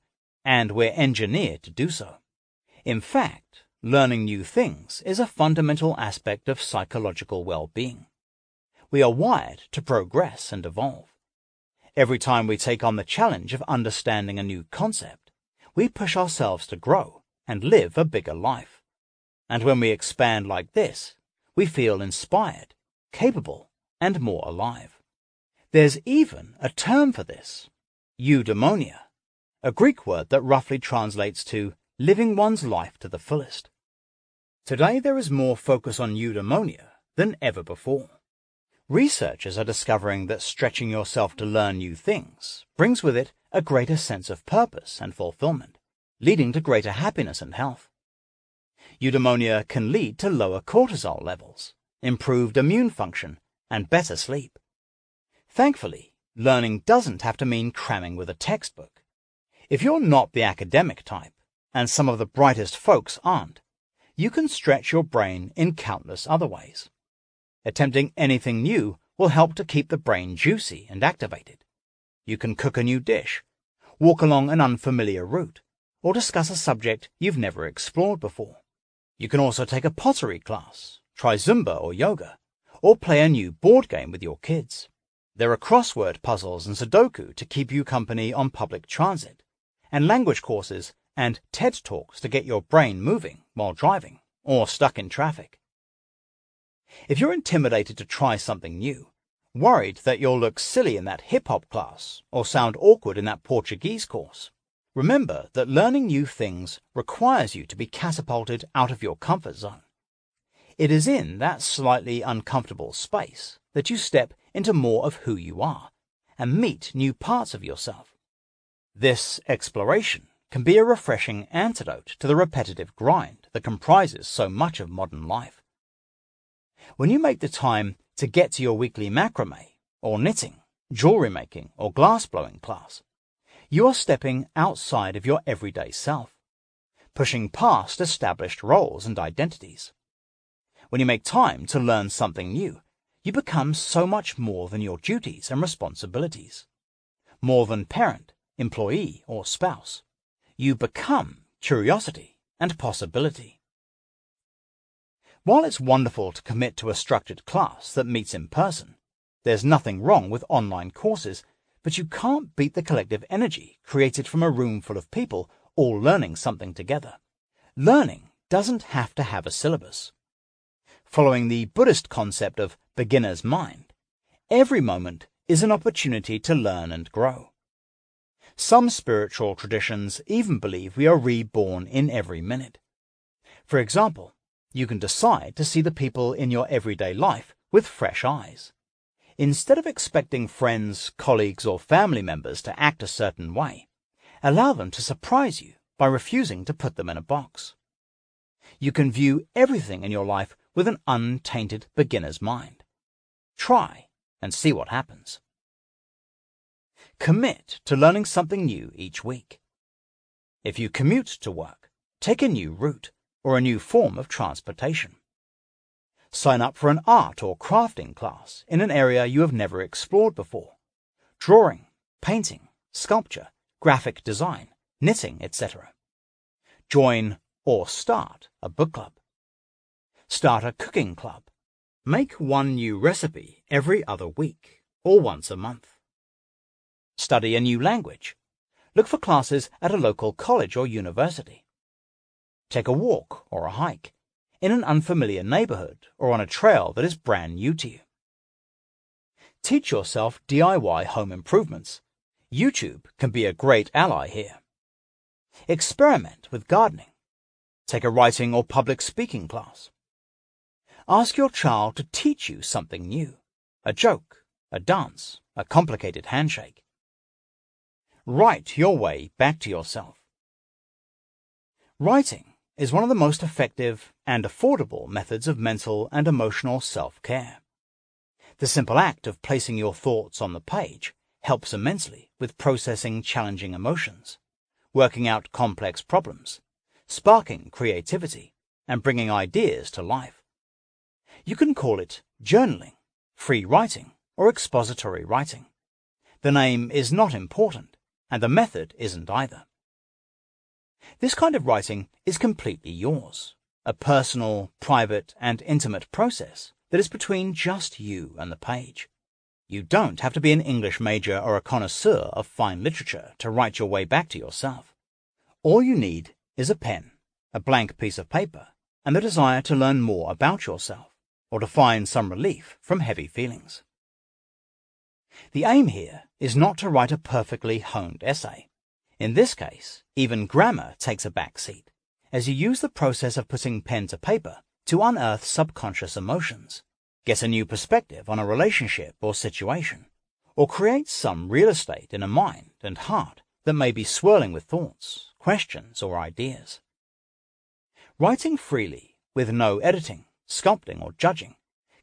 and we're engineered to do so. In fact, learning new things is a fundamental aspect of psychological well-being. We are wired to progress and evolve. Every time we take on the challenge of understanding a new concept, we push ourselves to grow and live a bigger life. And when we expand like this, we feel inspired, capable, and more alive. There's even a term for this, eudaimonia, a Greek word that roughly translates to living one's life to the fullest. Today there is more focus on eudaimonia than ever before. Researchers are discovering that stretching yourself to learn new things brings with it a greater sense of purpose and fulfillment, leading to greater happiness and health. Eudaimonia can lead to lower cortisol levels, improved immune function, and better sleep. Thankfully, learning doesn't have to mean cramming with a textbook. If you're not the academic type, and some of the brightest folks aren't, you can stretch your brain in countless other ways. Attempting anything new will help to keep the brain juicy and activated. You can cook a new dish, walk along an unfamiliar route, or discuss a subject you've never explored before. You can also take a pottery class, try Zumba or yoga, or play a new board game with your kids. There are crossword puzzles and Sudoku to keep you company on public transit, and language courses and TED Talks to get your brain moving while driving or stuck in traffic. If you're intimidated to try something new, worried that you'll look silly in that hip-hop class or sound awkward in that Portuguese course, remember that learning new things requires you to be catapulted out of your comfort zone. It is in that slightly uncomfortable space that you step into more of who you are and meet new parts of yourself. This exploration can be a refreshing antidote to the repetitive grind that comprises so much of modern life. When you make the time to get to your weekly macrame, or knitting, jewelry making, or glass blowing class, you are stepping outside of your everyday self, pushing past established roles and identities. When you make time to learn something new, you become so much more than your duties and responsibilities. More than parent, employee, or spouse. You become curiosity and possibility. While it's wonderful to commit to a structured class that meets in person, there's nothing wrong with online courses, but you can't beat the collective energy created from a room full of people all learning something together. Learning doesn't have to have a syllabus. Following the Buddhist concept of beginner's mind, every moment is an opportunity to learn and grow. Some spiritual traditions even believe we are reborn in every minute. For example, you can decide to see the people in your everyday life with fresh eyes. Instead of expecting friends, colleagues, or family members to act a certain way, allow them to surprise you by refusing to put them in a box. You can view everything in your life with an untainted beginner's mind. Try and see what happens. Commit to learning something new each week. If you commute to work, take a new route or a new form of transportation. Sign up for an art or crafting class in an area you have never explored before. Drawing, painting, sculpture, graphic design, knitting, etc. Join or start a book club. Start a cooking club. Make one new recipe every other week or once a month. Study a new language. Look for classes at a local college or university. Take a walk or a hike in an unfamiliar neighborhood or on a trail that is brand new to you. Teach yourself DIY home improvements. YouTube can be a great ally here. Experiment with gardening. Take a writing or public speaking class. Ask your child to teach you something new, a joke, a dance, a complicated handshake. Write your way back to yourself. Writing is one of the most effective and affordable methods of mental and emotional self-care. The simple act of placing your thoughts on the page helps immensely with processing challenging emotions, working out complex problems, sparking creativity, and bringing ideas to life. You can call it journaling, free writing, or expository writing. The name is not important, and the method isn't either. This kind of writing is completely yours, a personal, private, and intimate process that is between just you and the page. You don't have to be an English major or a connoisseur of fine literature to write your way back to yourself. All you need is a pen, a blank piece of paper, and the desire to learn more about yourself, or to find some relief from heavy feelings. The aim here is not to write a perfectly honed essay. In this case, even grammar takes a back seat, as you use the process of putting pen to paper to unearth subconscious emotions, get a new perspective on a relationship or situation, or create some real estate in a mind and heart that may be swirling with thoughts, questions, or ideas. Writing freely, with no editing, sculpting, or judging,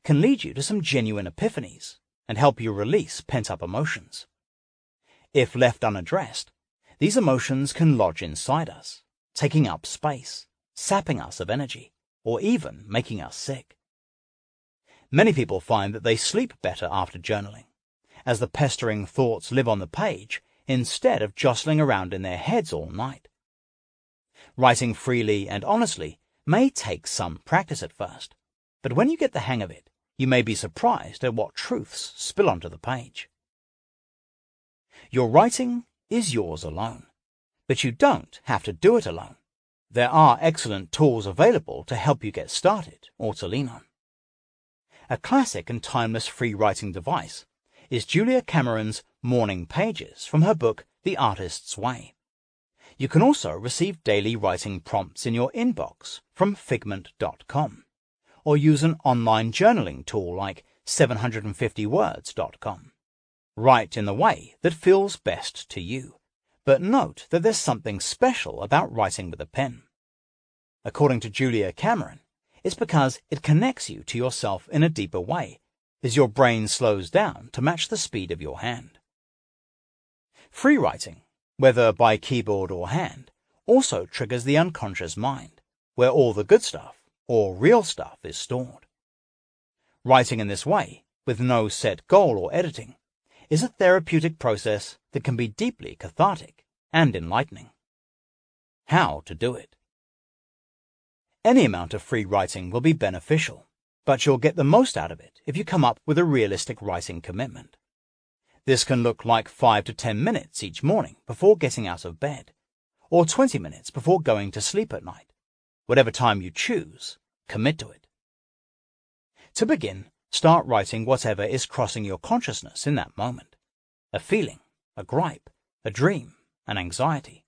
can lead you to some genuine epiphanies and help you release pent-up emotions. If left unaddressed, these emotions can lodge inside us, taking up space, sapping us of energy, or even making us sick. Many people find that they sleep better after journaling, as the pestering thoughts live on the page instead of jostling around in their heads all night. Writing freely and honestly may take some practice at first, but when you get the hang of it, you may be surprised at what truths spill onto the page. Your writing is yours alone, but you don't have to do it alone. There are excellent tools available to help you get started or to lean on. A classic and timeless free writing device is Julia Cameron's Morning Pages from her book The Artist's Way. You can also receive daily writing prompts in your inbox from figment.com, or use an online journaling tool like 750words.com. Write in the way that feels best to you, but note that there's something special about writing with a pen. According to Julia Cameron, it's because it connects you to yourself in a deeper way, as your brain slows down to match the speed of your hand. Free writing, whether by keyboard or hand, also triggers the unconscious mind, where all the good stuff, or real stuff, is stored. Writing in this way, with no set goal or editing, is a therapeutic process that can be deeply cathartic and enlightening. How to do it? Any amount of free writing will be beneficial, but you'll get the most out of it if you come up with a realistic writing commitment. This can look like 5 to 10 minutes each morning before getting out of bed, or 20 minutes before going to sleep at night. Whatever time you choose, commit to it. To begin, start writing whatever is crossing your consciousness in that moment. A feeling, a gripe, a dream, and anxiety.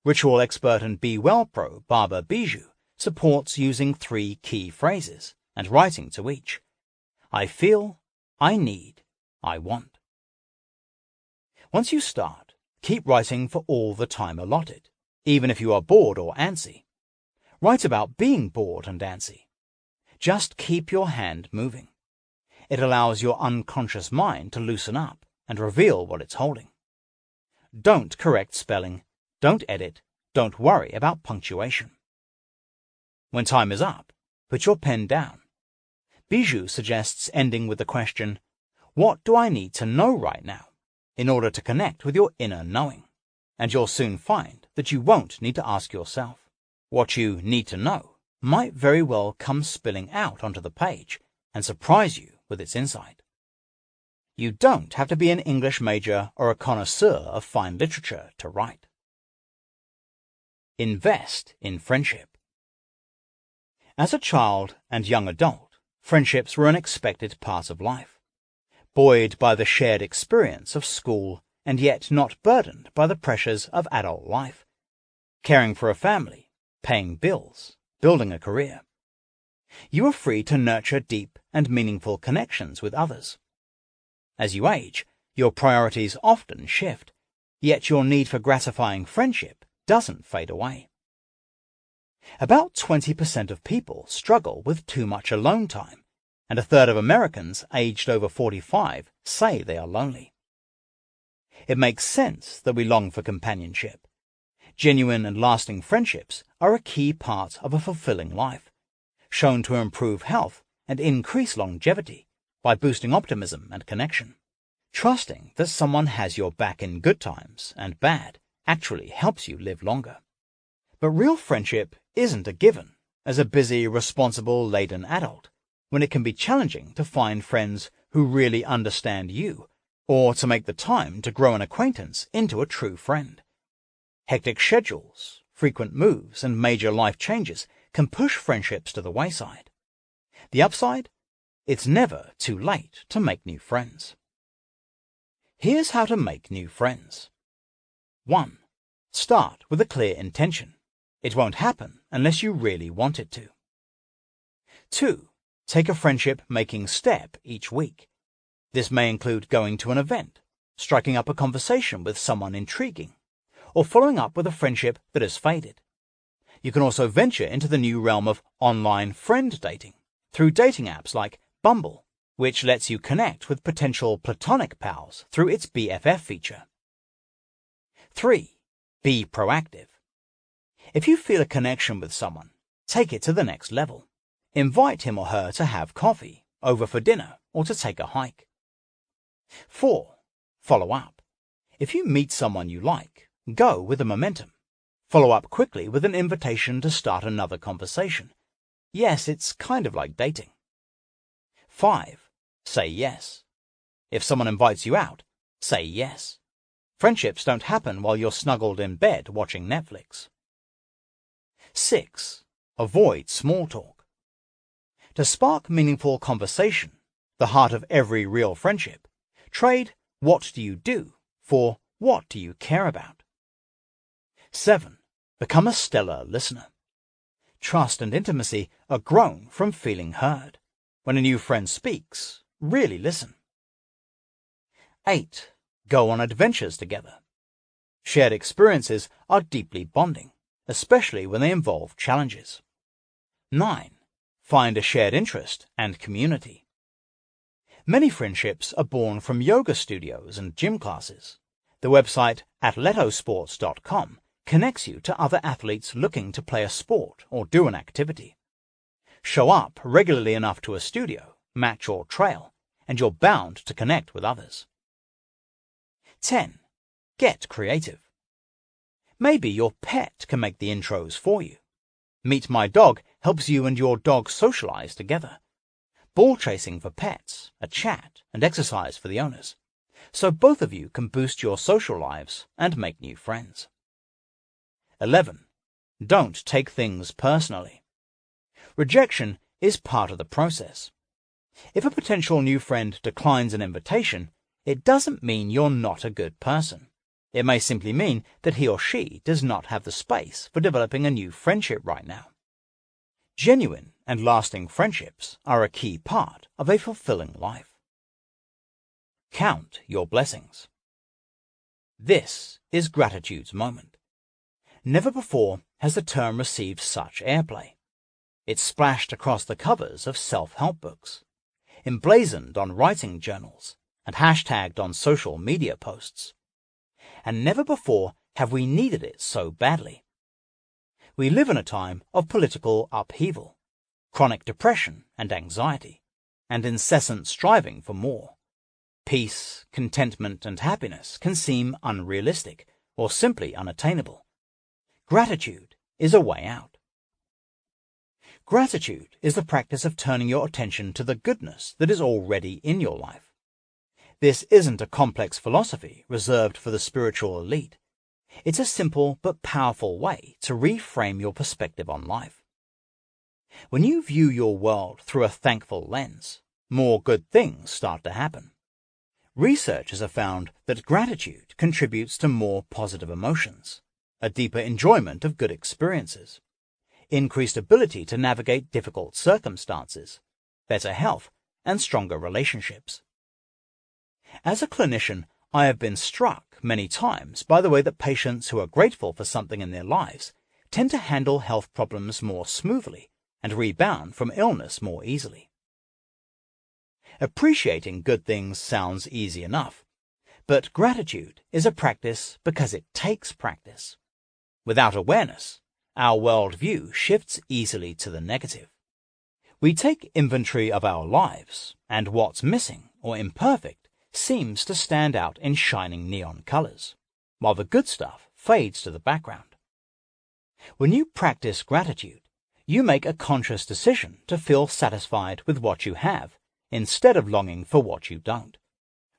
Ritual expert and Be Well pro Barbara Bijou supports using 3 key phrases and writing to each. I feel, I need, I want. Once you start, keep writing for all the time allotted, even if you are bored or antsy. Write about being bored and antsy. Just keep your hand moving. It allows your unconscious mind to loosen up and reveal what it's holding. Don't correct spelling, don't edit, don't worry about punctuation. When time is up, put your pen down. Bijou suggests ending with the question, what do I need to know right now, in order to connect with your inner knowing? And you'll soon find that you won't need to ask yourself. What you need to know might very well come spilling out onto the page and surprise you with its insight. You don't have to be an English major or a connoisseur of fine literature to write. Invest in friendship. As a child and young adult, friendships were an expected part of life, buoyed by the shared experience of school and yet not burdened by the pressures of adult life, caring for a family, paying bills, building a career. You are free to nurture deep and meaningful connections with others. As you age, your priorities often shift, yet your need for gratifying friendship doesn't fade away. About 20% of people struggle with too much alone time, and a third of Americans aged over 45 say they are lonely. It makes sense that we long for companionship. Genuine and lasting friendships are a key part of a fulfilling life, shown to improve health and increase longevity by boosting optimism and connection. Trusting that someone has your back in good times and bad actually helps you live longer. But real friendship isn't a given as a busy, responsible, laden adult, when it can be challenging to find friends who really understand you, or to make the time to grow an acquaintance into a true friend. Hectic schedules, frequent moves, and major life changes can push friendships to the wayside. The upside? It's never too late to make new friends. Here's how to make new friends. 1. Start with a clear intention. It won't happen unless you really want it to. 2. Take a friendship-making step each week. This may include going to an event, striking up a conversation with someone intriguing, or following up with a friendship that has faded. You can also venture into the new realm of online friend dating through dating apps like Bumble, which lets you connect with potential platonic pals through its BFF feature. 3. Be proactive. If you feel a connection with someone, take it to the next level. Invite him or her to have coffee, over for dinner, or to take a hike. 4. Follow up. If you meet someone you like, go with the momentum. Follow up quickly with an invitation to start another conversation. Yes, it's kind of like dating. 5. Say yes. If someone invites you out, say yes. Friendships don't happen while you're snuggled in bed watching Netflix. 6. Avoid small talk. To spark meaningful conversation, the heart of every real friendship, trade "what do you do" for "what do you care about." 7. Become a stellar listener. Trust and intimacy are grown from feeling heard. When a new friend speaks, really listen. 8. Go on adventures together. Shared experiences are deeply bonding, especially when they involve challenges. 9. Find a shared interest and community. Many friendships are born from yoga studios and gym classes. The website athletosports.com connects you to other athletes looking to play a sport or do an activity. Show up regularly enough to a studio, match or trail, and you're bound to connect with others. 10. Get creative. Maybe your pet can make the intros for you. Meet My Dog helps you and your dog socialize together. Ball chasing for pets, a chat, and exercise for the owners. So both of you can boost your social lives and make new friends. 11. Don't take things personally. Rejection is part of the process. If a potential new friend declines an invitation, it doesn't mean you're not a good person. It may simply mean that he or she does not have the space for developing a new friendship right now. Genuine and lasting friendships are a key part of a fulfilling life. Count your blessings. This is gratitude's moment. Never before has the term received such airplay. It's splashed across the covers of self-help books, emblazoned on writing journals, and hashtagged on social media posts. And never before have we needed it so badly. We live in a time of political upheaval, chronic depression and anxiety, and incessant striving for more. Peace, contentment, and happiness can seem unrealistic or simply unattainable. Gratitude is a way out. Gratitude is the practice of turning your attention to the goodness that is already in your life. This isn't a complex philosophy reserved for the spiritual elite. It's a simple but powerful way to reframe your perspective on life. When you view your world through a thankful lens, more good things start to happen. Researchers have found that gratitude contributes to more positive emotions, a deeper enjoyment of good experiences, increased ability to navigate difficult circumstances, better health, and stronger relationships. As a clinician, I have been struck many times by the way that patients who are grateful for something in their lives tend to handle health problems more smoothly and rebound from illness more easily. Appreciating good things sounds easy enough, but gratitude is a practice because it takes practice. Without awareness, our worldview shifts easily to the negative. We take inventory of our lives, and what's missing or imperfect seems to stand out in shining neon colors, while the good stuff fades to the background. When you practice gratitude, you make a conscious decision to feel satisfied with what you have instead of longing for what you don't.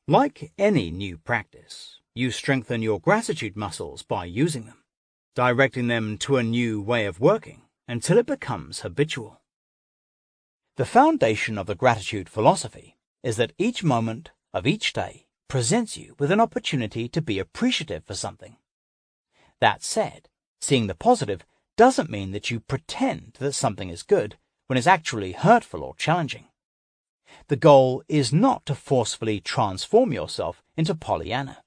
Like any new practice, you strengthen your gratitude muscles by using them, directing them to a new way of working until it becomes habitual. The foundation of the gratitude philosophy is that each moment of each day presents you with an opportunity to be appreciative for something. That said, seeing the positive doesn't mean that you pretend that something is good when it's actually hurtful or challenging. The goal is not to forcefully transform yourself into Pollyanna.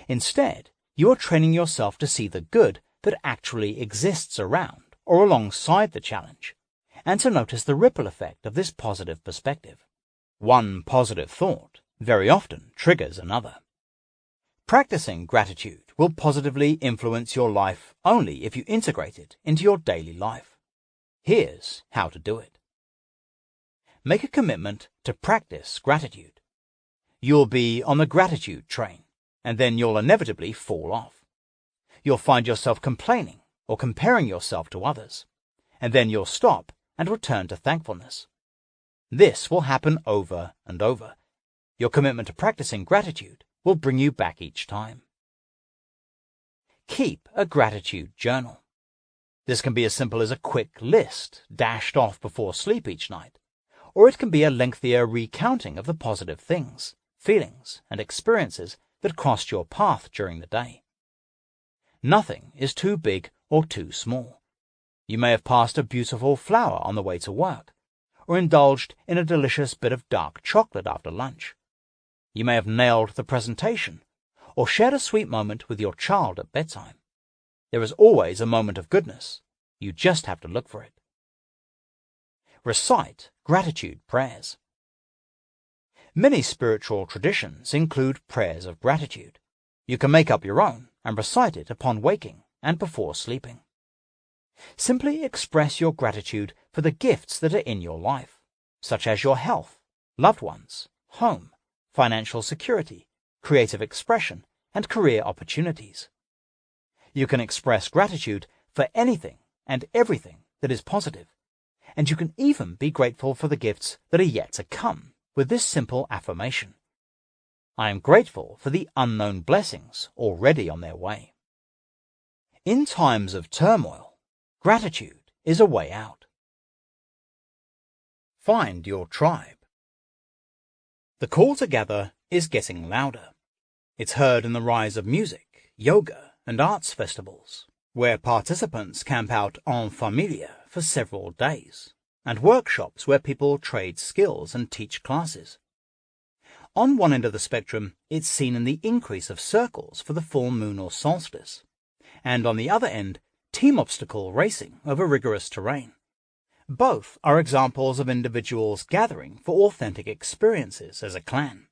Instead, you are training yourself to see the good that actually exists around or alongside the challenge, and to notice the ripple effect of this positive perspective. One positive thought very often triggers another. Practicing gratitude will positively influence your life only if you integrate it into your daily life. Here's how to do it. Make a commitment to practice gratitude. You'll be on the gratitude train, and then you'll inevitably fall off. You'll find yourself complaining or comparing yourself to others, and then you'll stop and return to thankfulness. This will happen over and over. Your commitment to practicing gratitude will bring you back each time. Keep a gratitude journal. This can be as simple as a quick list dashed off before sleep each night, or it can be a lengthier recounting of the positive things, feelings, and experiences that crossed your path during the day. Nothing is too big or too small. You may have passed a beautiful flower on the way to work, or indulged in a delicious bit of dark chocolate after lunch. You may have nailed the presentation, or shared a sweet moment with your child at bedtime. There is always a moment of goodness. You just have to look for it. Recite gratitude prayers. Many spiritual traditions include prayers of gratitude. You can make up your own and recite it upon waking and before sleeping. Simply express your gratitude for the gifts that are in your life, such as your health, loved ones, home, financial security, creative expression, and career opportunities. You can express gratitude for anything and everything that is positive, and you can even be grateful for the gifts that are yet to come with this simple affirmation. I am grateful for the unknown blessings already on their way. In times of turmoil, gratitude is a way out. Find your tribe. The call to gather is getting louder. It's heard in the rise of music yoga and arts festivals, where participants camp out en familia for several days, and workshops where people trade skills and teach classes. On one end of the spectrum, it's seen in the increase of circles for the full moon or solstice, and on the other end, team obstacle racing over rigorous terrain. Both are examples of individuals gathering for authentic experiences as a clan.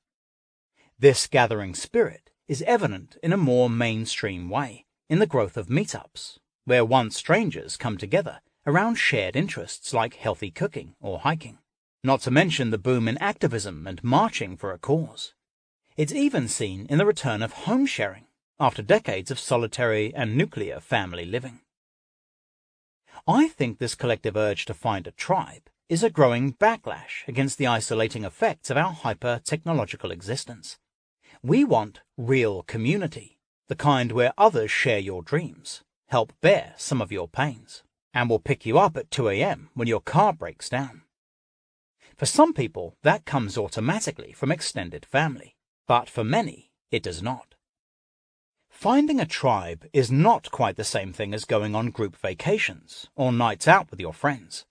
This gathering spirit is evident in a more mainstream way in the growth of meetups, where once strangers come together around shared interests like healthy cooking or hiking, not to mention the boom in activism and marching for a cause. It's even seen in the return of home sharing after decades of solitary and nuclear family living. I think this collective urge to find a tribe is a growing backlash against the isolating effects of our hyper-technological existence. We want real community, the kind where others share your dreams, help bear some of your pains, and will pick you up at 2 a.m. when your car breaks down. For some people, that comes automatically from extended family, but for many, it does not. Finding a tribe is not quite the same thing as going on group vacations or nights out with your friends.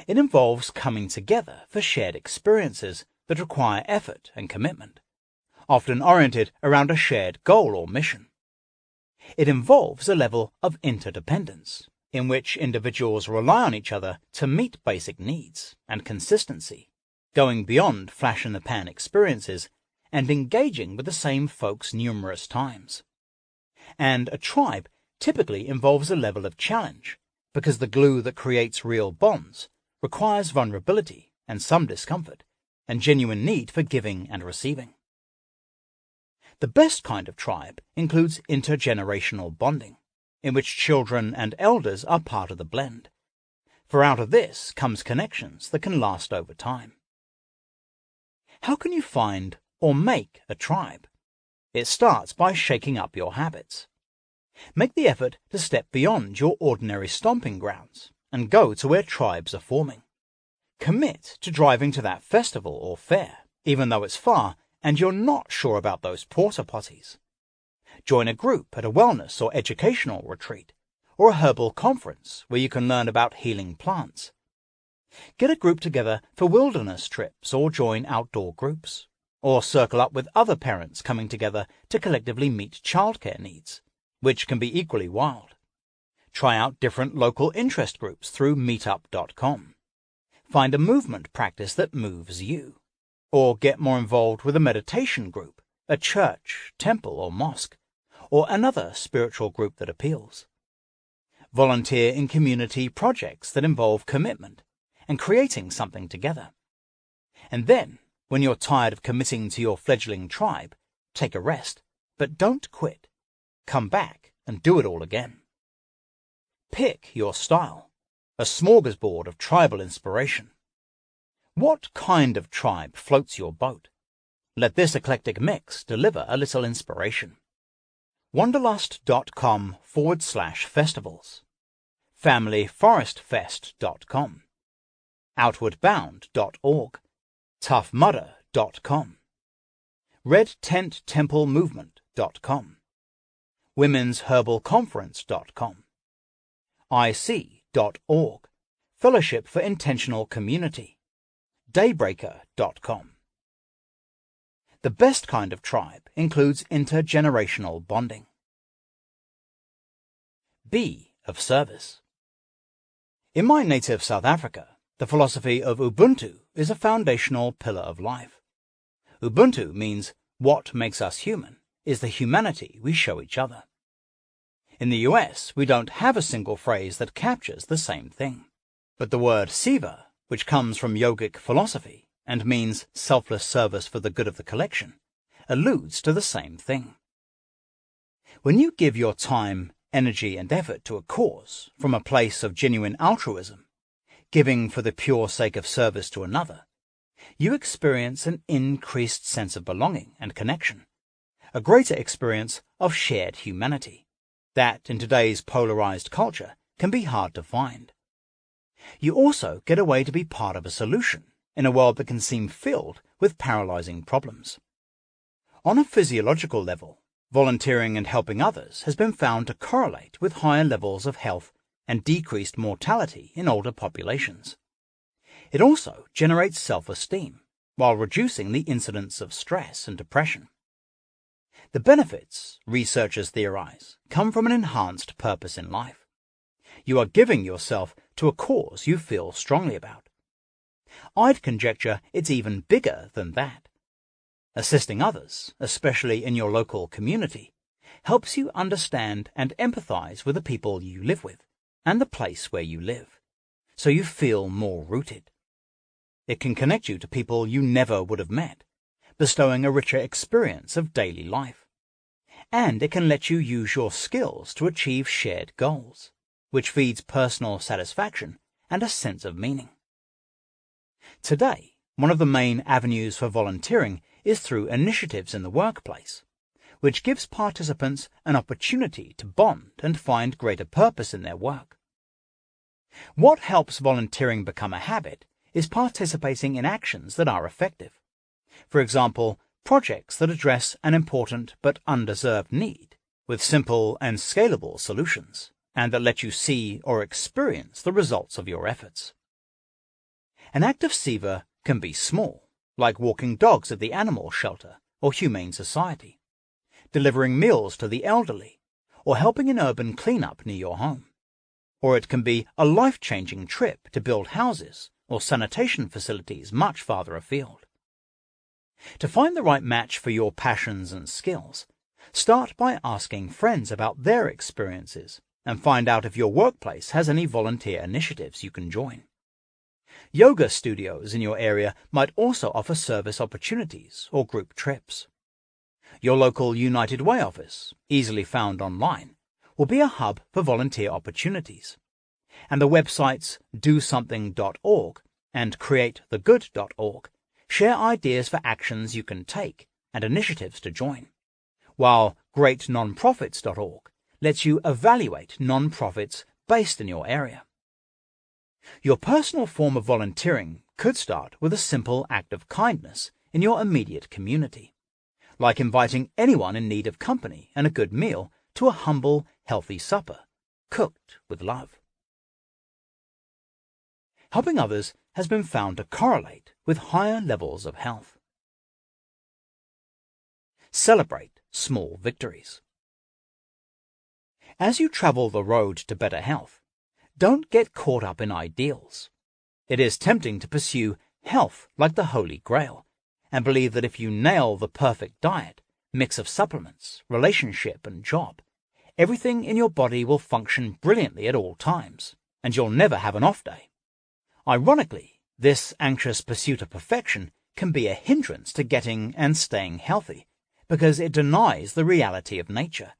It involves coming together for shared experiences that require effort and commitment, often oriented around a shared goal or mission. It involves a level of interdependence, in which individuals rely on each other to meet basic needs and consistency, going beyond flash-in-the-pan experiences and engaging with the same folks numerous times. And a tribe typically involves a level of challenge, because the glue that creates real bonds requires vulnerability and some discomfort, and genuine need for giving and receiving. The best kind of tribe includes intergenerational bonding, in which children and elders are part of the blend. For out of this comes connections that can last over time. How can you find or make a tribe? It starts by shaking up your habits. Make the effort to step beyond your ordinary stomping grounds and go to where tribes are forming. Commit to driving to that festival or fair, even though it's far and you're not sure about those porta potties. Join a group at a wellness or educational retreat, or a herbal conference where you can learn about healing plants. Get a group together for wilderness trips or join outdoor groups, or circle up with other parents coming together to collectively meet childcare needs, which can be equally wild. Try out different local interest groups through meetup.com. Find a movement practice that moves you, or get more involved with a meditation group, a church, temple, or mosque, or another spiritual group that appeals. Volunteer in community projects that involve commitment and creating something together. And then, when you're tired of committing to your fledgling tribe, take a rest, but don't quit. Come back and do it all again. Pick your style, a smorgasbord of tribal inspiration. What kind of tribe floats your boat? Let this eclectic mix deliver a little inspiration. Wanderlust.com/festivals, FamilyForestFest.com, OutwardBound.org, ToughMudder.com, RedTentTempleMovement.com, Women'sHerbalConference.com, IC.org, Fellowship for Intentional Community, Daybreaker.com. The best kind of tribe includes intergenerational bonding. Be of service. In my native South Africa, the philosophy of Ubuntu is a foundational pillar of life. Ubuntu means what makes us human is the humanity we show each other. In the US, we don't have a single phrase that captures the same thing. But the word Siva, which comes from yogic philosophy and means selfless service for the good of the collection, alludes to the same thing. When you give your time, energy, and effort to a cause from a place of genuine altruism, giving for the pure sake of service to another, you experience an increased sense of belonging and connection, a greater experience of shared humanity that, in today's polarized culture, can be hard to find. You also get a way to be part of a solution in a world that can seem filled with paralyzing problems. On a physiological level, Volunteering and helping others has been found to correlate with higher levels of health and decreased mortality in older populations. It also generates self-esteem while reducing the incidence of stress and depression. The benefits, researchers theorize, come from an enhanced purpose in life. You are giving yourself to a cause you feel strongly about. I'd conjecture it's even bigger than that. Assisting others, especially in your local community, helps you understand and empathize with the people you live with and the place where you live, so you feel more rooted. It can connect you to people you never would have met, bestowing a richer experience of daily life. And it can let you use your skills to achieve shared goals, which feeds personal satisfaction and a sense of meaning. Today, one of the main avenues for volunteering is through initiatives in the workplace, which gives participants an opportunity to bond and find greater purpose in their work. What helps volunteering become a habit is participating in actions that are effective. For example, projects that address an important but undeserved need with simple and scalable solutions, and that let you see or experience the results of your efforts. An act of seva can be small, like walking dogs at the animal shelter or humane society, delivering meals to the elderly, or helping in urban cleanup near your home. Or it can be a life-changing trip to build houses or sanitation facilities much farther afield. To find the right match for your passions and skills, start by asking friends about their experiences and find out if your workplace has any volunteer initiatives you can join. Yoga studios in your area might also offer service opportunities or group trips. Your local United Way office, easily found online, will be a hub for volunteer opportunities. And the websites dosomething.org and createthegood.org share ideas for actions you can take and initiatives to join, while greatnonprofits.org lets you evaluate nonprofits based in your area. Your personal form of volunteering could start with a simple act of kindness in your immediate community, like inviting anyone in need of company and a good meal to a humble, healthy supper, cooked with love. Helping others has been found to correlate with higher levels of health. Celebrate small victories. As you travel the road to better health, don't get caught up in ideals. It is tempting to pursue health like the Holy Grail and believe that if you nail the perfect diet, mix of supplements, relationship, and job, everything in your body will function brilliantly at all times, and you'll never have an off day. Ironically, this anxious pursuit of perfection can be a hindrance to getting and staying healthy because it denies the reality of nature.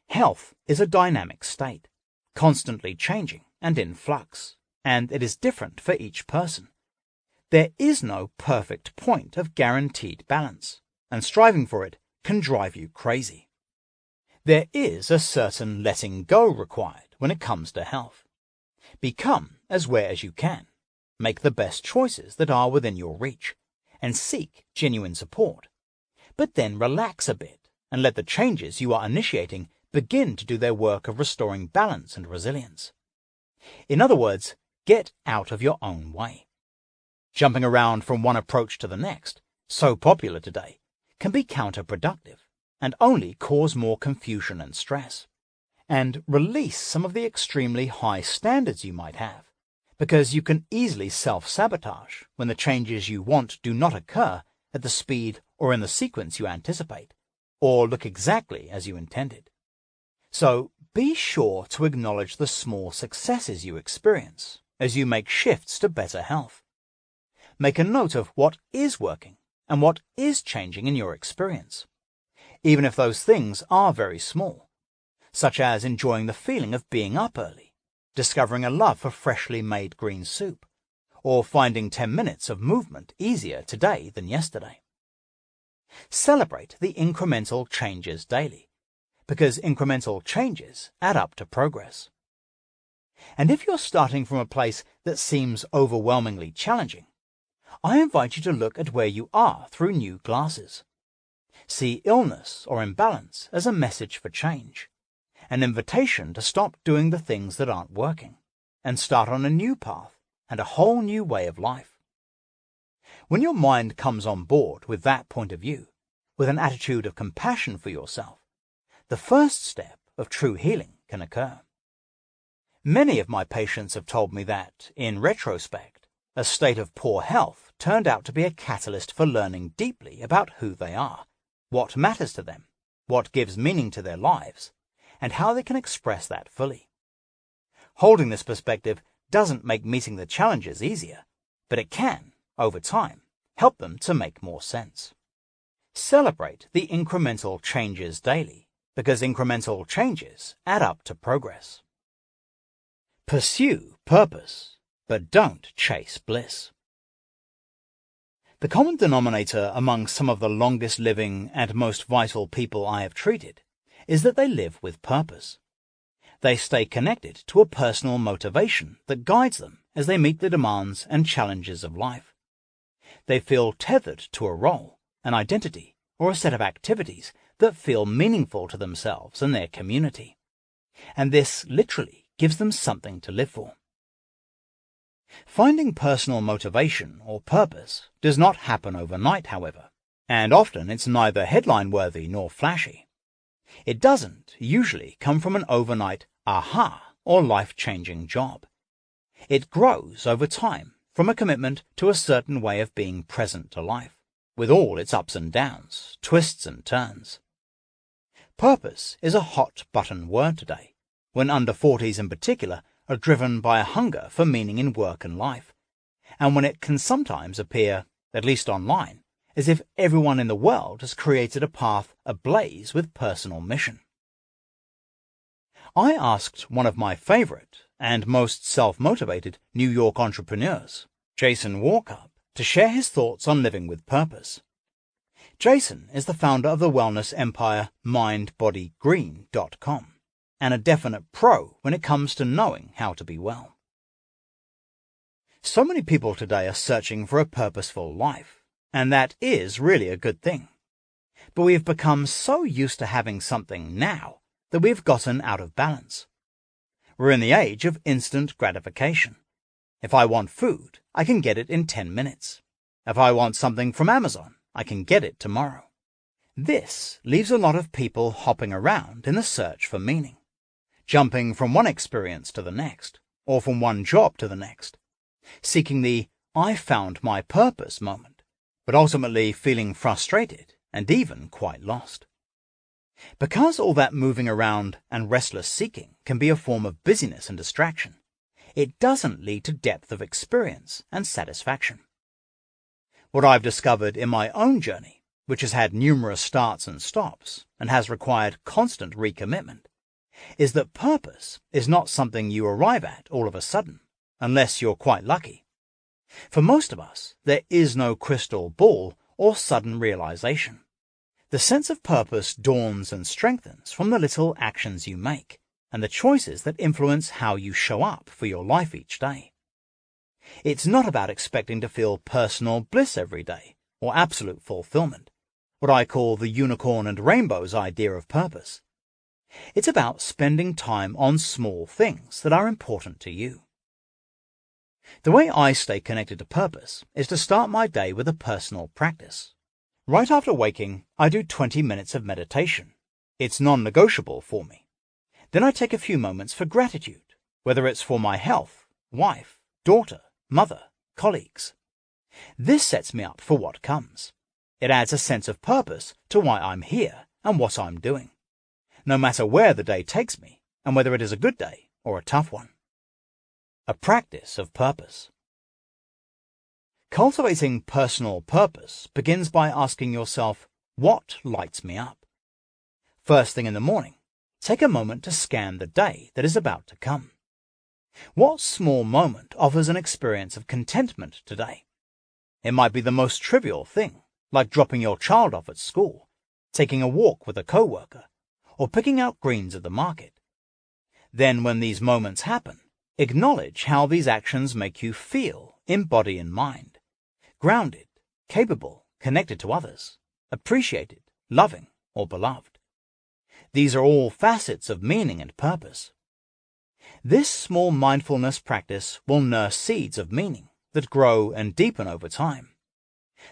Health is a dynamic state, constantly changing and in flux, and it is different for each person. There is no perfect point of guaranteed balance, and striving for it can drive you crazy. There is a certain letting go required when it comes to health. Become as aware as you can, make the best choices that are within your reach, and seek genuine support. But then relax a bit and let the changes you are initiating begin to do their work of restoring balance and resilience. In other words, get out of your own way. Jumping around from one approach to the next, so popular today, can be counterproductive and only cause more confusion and stress. And release some of the extremely high standards you might have, because you can easily self-sabotage when the changes you want do not occur at the speed or in the sequence you anticipate, or look exactly as you intended. So be sure to acknowledge the small successes you experience as you make shifts to better health. Make a note of what is working and what is changing in your experience, even if those things are very small, such as enjoying the feeling of being up early, discovering a love for freshly made green soup, or finding 10 minutes of movement easier today than yesterday. Celebrate the incremental changes daily, because incremental changes add up to progress. And if you're starting from a place that seems overwhelmingly challenging, I invite you to look at where you are through new glasses. See illness or imbalance as a message for change, an invitation to stop doing the things that aren't working, and start on a new path and a whole new way of life. When your mind comes on board with that point of view, with an attitude of compassion for yourself, the first step of true healing can occur. Many of my patients have told me that, in retrospect, a state of poor health turned out to be a catalyst for learning deeply about who they are, what matters to them, what gives meaning to their lives, and how they can express that fully. Holding this perspective doesn't make meeting the challenges easier, but it can, over time, help them to make more sense. Celebrate the incremental changes daily, because incremental changes add up to progress. Pursue purpose, but don't chase bliss. The common denominator among some of the longest living and most vital people I have treated is that they live with purpose. They stay connected to a personal motivation that guides them as they meet the demands and challenges of life. They feel tethered to a role, an identity, or a set of activities that feel meaningful to themselves and their community. And this literally gives them something to live for. Finding personal motivation or purpose does not happen overnight, however, and often it's neither headline-worthy nor flashy. It doesn't usually come from an overnight aha or life-changing job. It grows over time from a commitment to a certain way of being present to life, with all its ups and downs, twists and turns. Purpose is a hot-button word today, when under 40s in particular are driven by a hunger for meaning in work and life, and when it can sometimes appear, at least online, as if everyone in the world has created a path ablaze with personal mission. I asked one of my favorite and most self-motivated New York entrepreneurs, Jason Walkup, to share his thoughts on living with purpose. Jason is the founder of the wellness empire MindBodyGreen.com, and a definite pro when it comes to knowing how to be well. So many people today are searching for a purposeful life, and that is really a good thing. But we have become so used to having something now that we've gotten out of balance. We're in the age of instant gratification. If I want food, I can get it in 10 minutes. If I want something from Amazon, I can get it tomorrow. This leaves a lot of people hopping around in the search for meaning, jumping from one experience to the next, or from one job to the next, seeking the "I found my purpose" moment, but ultimately feeling frustrated and even quite lost. Because all that moving around and restless seeking can be a form of busyness and distraction, it doesn't lead to depth of experience and satisfaction. What I've discovered in my own journey, which has had numerous starts and stops and has required constant recommitment, is that purpose is not something you arrive at all of a sudden, unless you're quite lucky. For most of us, there is no crystal ball or sudden realization. The sense of purpose dawns and strengthens from the little actions you make and the choices that influence how you show up for your life each day. It's not about expecting to feel personal bliss every day or absolute fulfillment, what I call the unicorn and rainbows idea of purpose. It's about spending time on small things that are important to you. The way I stay connected to purpose is to start my day with a personal practice. Right after waking, I do 20 minutes of meditation. It's non-negotiable for me. Then I take a few moments for gratitude, whether it's for my health, wife, daughter, mother, colleagues. This sets me up for what comes. It adds a sense of purpose to why I'm here and what I'm doing, no matter where the day takes me and whether it is a good day or a tough one. A practice of purpose. Cultivating personal purpose begins by asking yourself, what lights me up? First thing in the morning, take a moment to scan the day that is about to come. What small moment offers an experience of contentment today? It might be the most trivial thing, like dropping your child off at school, taking a walk with a coworker, or picking out greens at the market. Then when these moments happen, acknowledge how these actions make you feel in body and mind. Grounded, capable, connected to others, appreciated, loving, or beloved. These are all facets of meaning and purpose. This small mindfulness practice will nurse seeds of meaning that grow and deepen over time.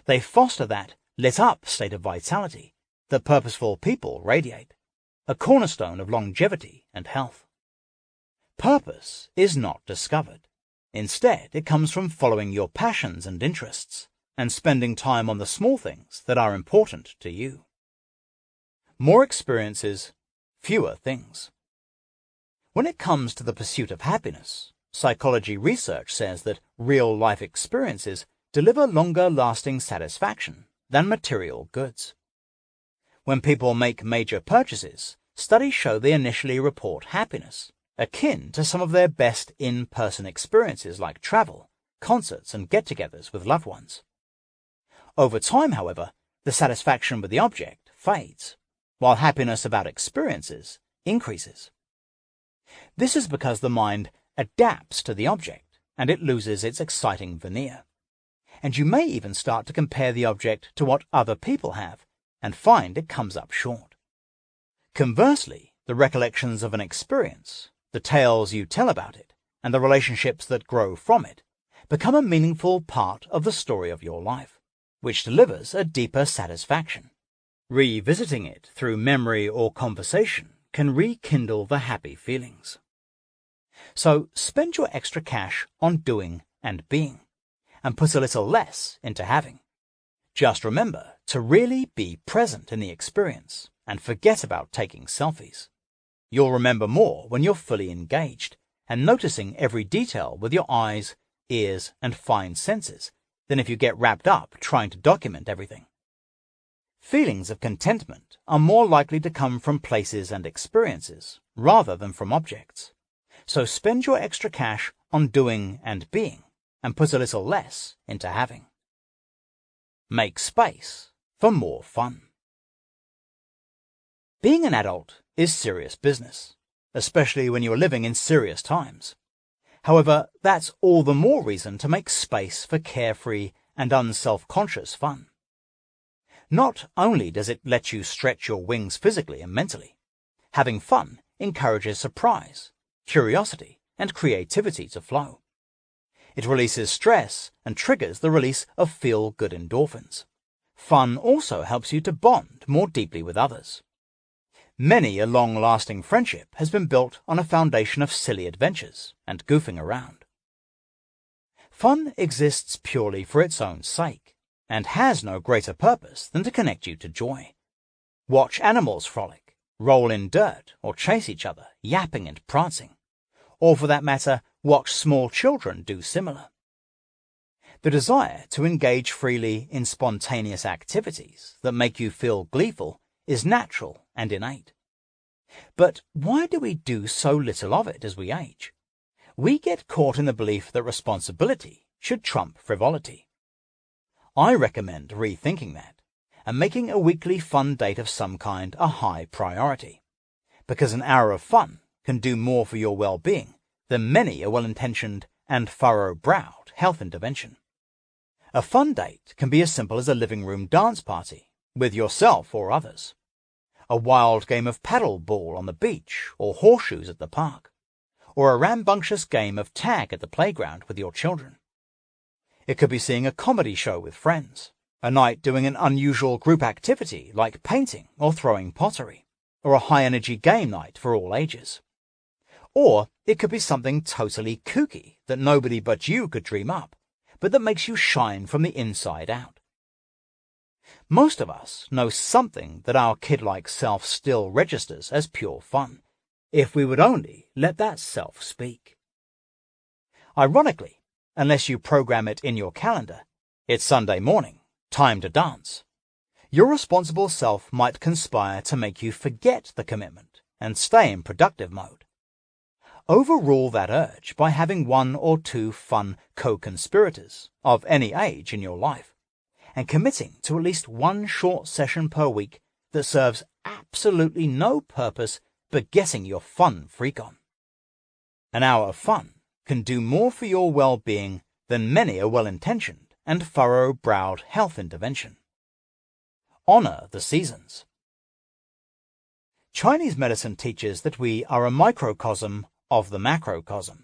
They foster that lit-up state of vitality that purposeful people radiate, a cornerstone of longevity and health. Purpose is not discovered. Instead, it comes from following your passions and interests and spending time on the small things that are important to you. More experiences, fewer things. When it comes to the pursuit of happiness, psychology research says that real-life experiences deliver longer-lasting satisfaction than material goods. When people make major purchases, studies show they initially report happiness, akin to some of their best in-person experiences like travel, concerts, and get-togethers with loved ones. Over time, however, the satisfaction with the object fades, while happiness about experiences increases. This is because the mind adapts to the object and it loses its exciting veneer. And you may even start to compare the object to what other people have and find it comes up short. Conversely, the recollections of an experience, the tales you tell about it, and the relationships that grow from it become a meaningful part of the story of your life, which delivers a deeper satisfaction. Revisiting it through memory or conversation can rekindle the happy feelings. So spend your extra cash on doing and being, and put a little less into having. Just remember to really be present in the experience and forget about taking selfies. You'll remember more when you're fully engaged and noticing every detail with your eyes, ears, and fine senses than if you get wrapped up trying to document everything. Feelings of contentment are more likely to come from places and experiences rather than from objects. So spend your extra cash on doing and being, and put a little less into having. Make space for more fun. Being an adult is serious business, especially when you are living in serious times. However, that's all the more reason to make space for carefree and unself-conscious fun. Not only does it let you stretch your wings physically and mentally, having fun encourages surprise, curiosity, and creativity to flow. It releases stress and triggers the release of feel-good endorphins. Fun also helps you to bond more deeply with others. Many a long-lasting friendship has been built on a foundation of silly adventures and goofing around. Fun exists purely for its own sake, and has no greater purpose than to connect you to joy. Watch animals frolic, roll in dirt, or chase each other, yapping and prancing. Or for that matter, watch small children do similar. The desire to engage freely in spontaneous activities that make you feel gleeful is natural and innate. But why do we do so little of it as we age? We get caught in the belief that responsibility should trump frivolity. I recommend rethinking that and making a weekly fun date of some kind a high priority, because an hour of fun can do more for your well-being than many a well-intentioned and furrow-browed health intervention. A fun date can be as simple as a living room dance party with yourself or others, a wild game of paddle ball on the beach or horseshoes at the park, or a rambunctious game of tag at the playground with your children. It could be seeing a comedy show with friends, a night doing an unusual group activity like painting or throwing pottery, or a high-energy game night for all ages. Or it could be something totally kooky that nobody but you could dream up, but that makes you shine from the inside out. Most of us know something that our kid-like self still registers as pure fun, if we would only let that self speak. Ironically, unless you program it in your calendar, it's Sunday morning, time to dance. Your responsible self might conspire to make you forget the commitment and stay in productive mode. Overrule that urge by having one or two fun co-conspirators of any age in your life, and committing to at least one short session per week that serves absolutely no purpose but getting your fun freak on. An hour of fun can do more for your well-being than many a well-intentioned and furrow-browed health intervention. Honor the seasons. Chinese medicine teaches that we are a microcosm of the macrocosm.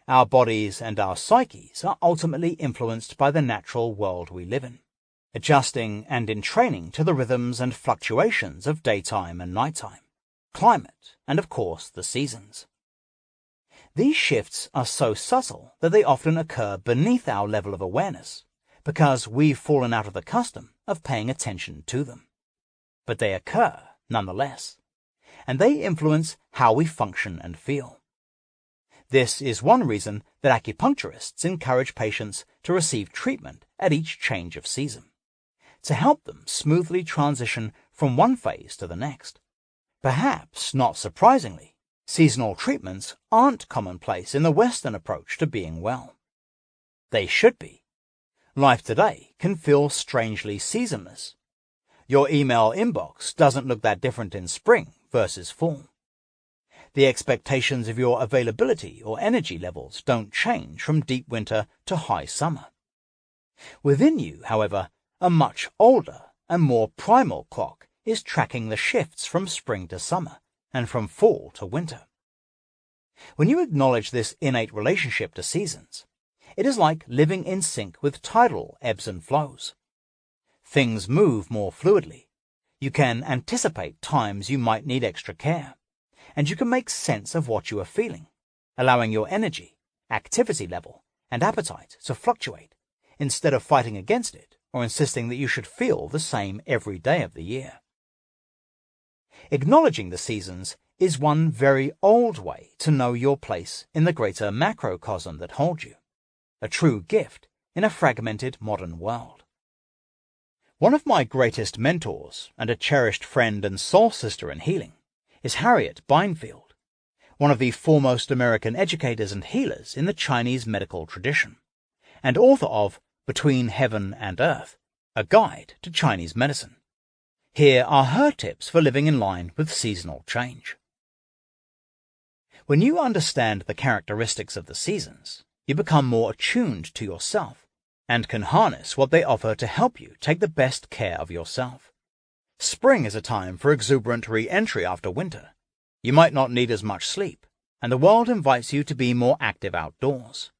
Our bodies and our psyches are ultimately influenced by the natural world we live in, adjusting and entraining to the rhythms and fluctuations of daytime and nighttime, climate, and of course the seasons. These shifts are so subtle that they often occur beneath our level of awareness because we've fallen out of the custom of paying attention to them. But they occur nonetheless, and they influence how we function and feel. This is one reason that acupuncturists encourage patients to receive treatment at each change of season, to help them smoothly transition from one phase to the next. Perhaps not surprisingly, seasonal treatments aren't commonplace in the Western approach to being well. They should be. Life today can feel strangely seasonless. Your email inbox doesn't look that different in spring versus fall. The expectations of your availability or energy levels don't change from deep winter to high summer. Within you, however, a much older and more primal clock is tracking the shifts from spring to summer and from fall to winter. When you acknowledge this innate relationship to seasons, it is like living in sync with tidal ebbs and flows. Things move more fluidly. You can anticipate times you might need extra care, and you can make sense of what you are feeling, allowing your energy, activity level, and appetite to fluctuate, instead of fighting against it or insisting that you should feel the same every day of the year. Acknowledging the seasons is one very old way to know your place in the greater macrocosm that holds you, a true gift in a fragmented modern world. One of my greatest mentors and a cherished friend and soul sister in healing is Harriet Beinfield, one of the foremost American educators and healers in the Chinese medical tradition, and author of Between Heaven and Earth, a guide to Chinese medicine. Here are her tips for living in line with seasonal change. When you understand the characteristics of the seasons, you become more attuned to yourself and can harness what they offer to help you take the best care of yourself. Spring is a time for exuberant re-entry after winter. You might not need as much sleep, and the world invites you to be more active outdoors.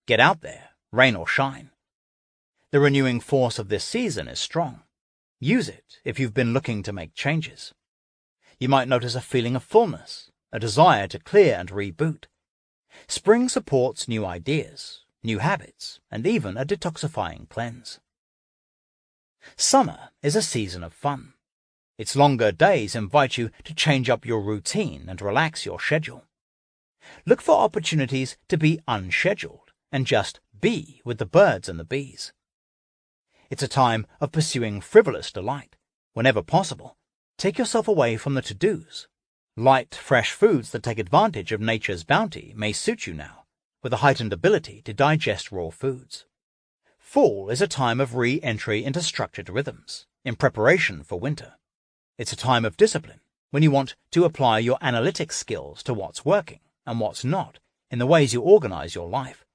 Get out there, rain or shine. The renewing force of this season is strong. Use it if you've been looking to make changes. You might notice a feeling of fullness, a desire to clear and reboot. Spring supports new ideas, new habits, and even a detoxifying cleanse. Summer is a season of fun. Its longer days invite you to change up your routine and relax your schedule. Look for opportunities to be unscheduled and just be with the birds and the bees. It's a time of pursuing frivolous delight. Whenever possible, take yourself away from the to-dos. Light, fresh foods that take advantage of nature's bounty may suit you now, with a heightened ability to digest raw foods. Fall is a time of re-entry into structured rhythms, in preparation for winter. It's a time of discipline, when you want to apply your analytic skills to what's working and what's not in the ways you organize your life,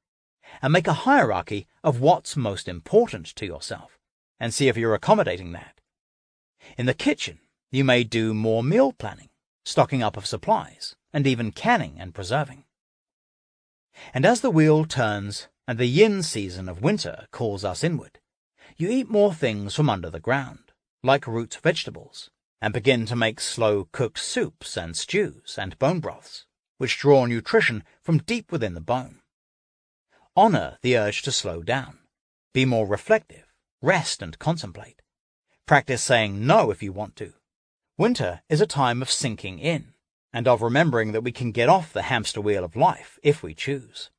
and make a hierarchy of what's most important to yourself, and see if you're accommodating that. In the kitchen, you may do more meal planning, stocking up of supplies, and even canning and preserving. And as the wheel turns and the yin season of winter calls us inward, you eat more things from under the ground, like root vegetables, and begin to make slow-cooked soups and stews and bone broths, which draw nutrition from deep within the bone. Honor the urge to slow down. Be more reflective, rest and contemplate. Practice saying no if you want to. Winter is a time of sinking in, and of remembering that we can get off the hamster wheel of life if we choose.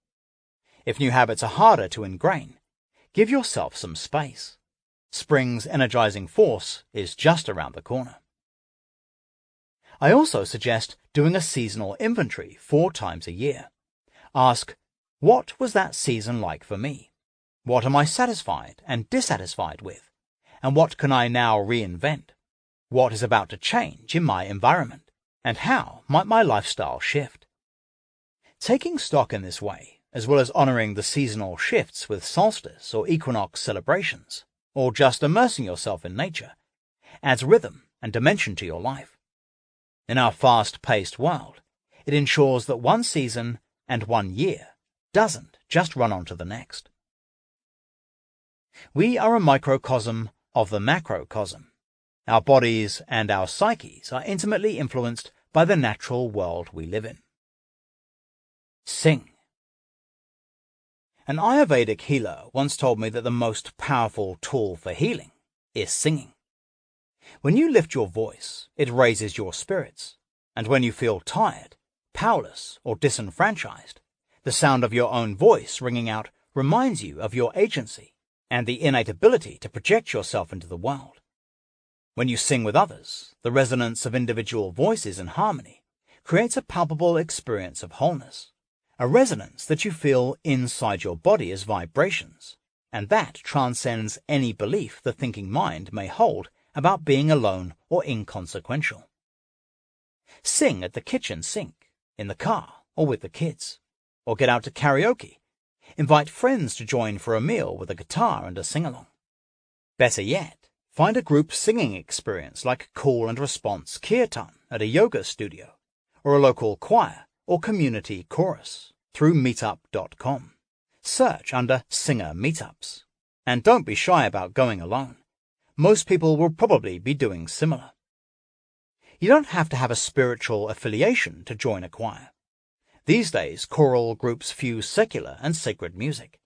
If new habits are harder to ingrain, give yourself some space. Spring's energizing force is just around the corner. I also suggest doing a seasonal inventory 4 times a year. Ask, what was that season like for me? What am I satisfied and dissatisfied with? And what can I now reinvent? What is about to change in my environment? And how might my lifestyle shift? Taking stock in this way, as well as honoring the seasonal shifts with solstice or equinox celebrations, or just immersing yourself in nature, adds rhythm and dimension to your life. In our fast-paced world, it ensures that one season and 1 year doesn't just run on to the next. We are a microcosm of the macrocosm. Our bodies and our psyches are intimately influenced by the natural world we live in. Sing. An Ayurvedic healer once told me that the most powerful tool for healing is singing. When you lift your voice, it raises your spirits, and when you feel tired, powerless, or disenfranchised, the sound of your own voice ringing out reminds you of your agency and the innate ability to project yourself into the world. When you sing with others, the resonance of individual voices in harmony creates a palpable experience of wholeness, a resonance that you feel inside your body as vibrations, and that transcends any belief the thinking mind may hold about being alone or inconsequential. Sing at the kitchen sink, in the car, or with the kids, or get out to karaoke. Invite friends to join for a meal with a guitar and a sing-along. Better yet, find a group singing experience like call and response kirtan at a yoga studio, or a local choir or community chorus through meetup.com. Search under Singer Meetups. And don't be shy about going alone. Most people will probably be doing similar. You don't have to have a spiritual affiliation to join a choir. These days, choral groups fuse secular and sacred music,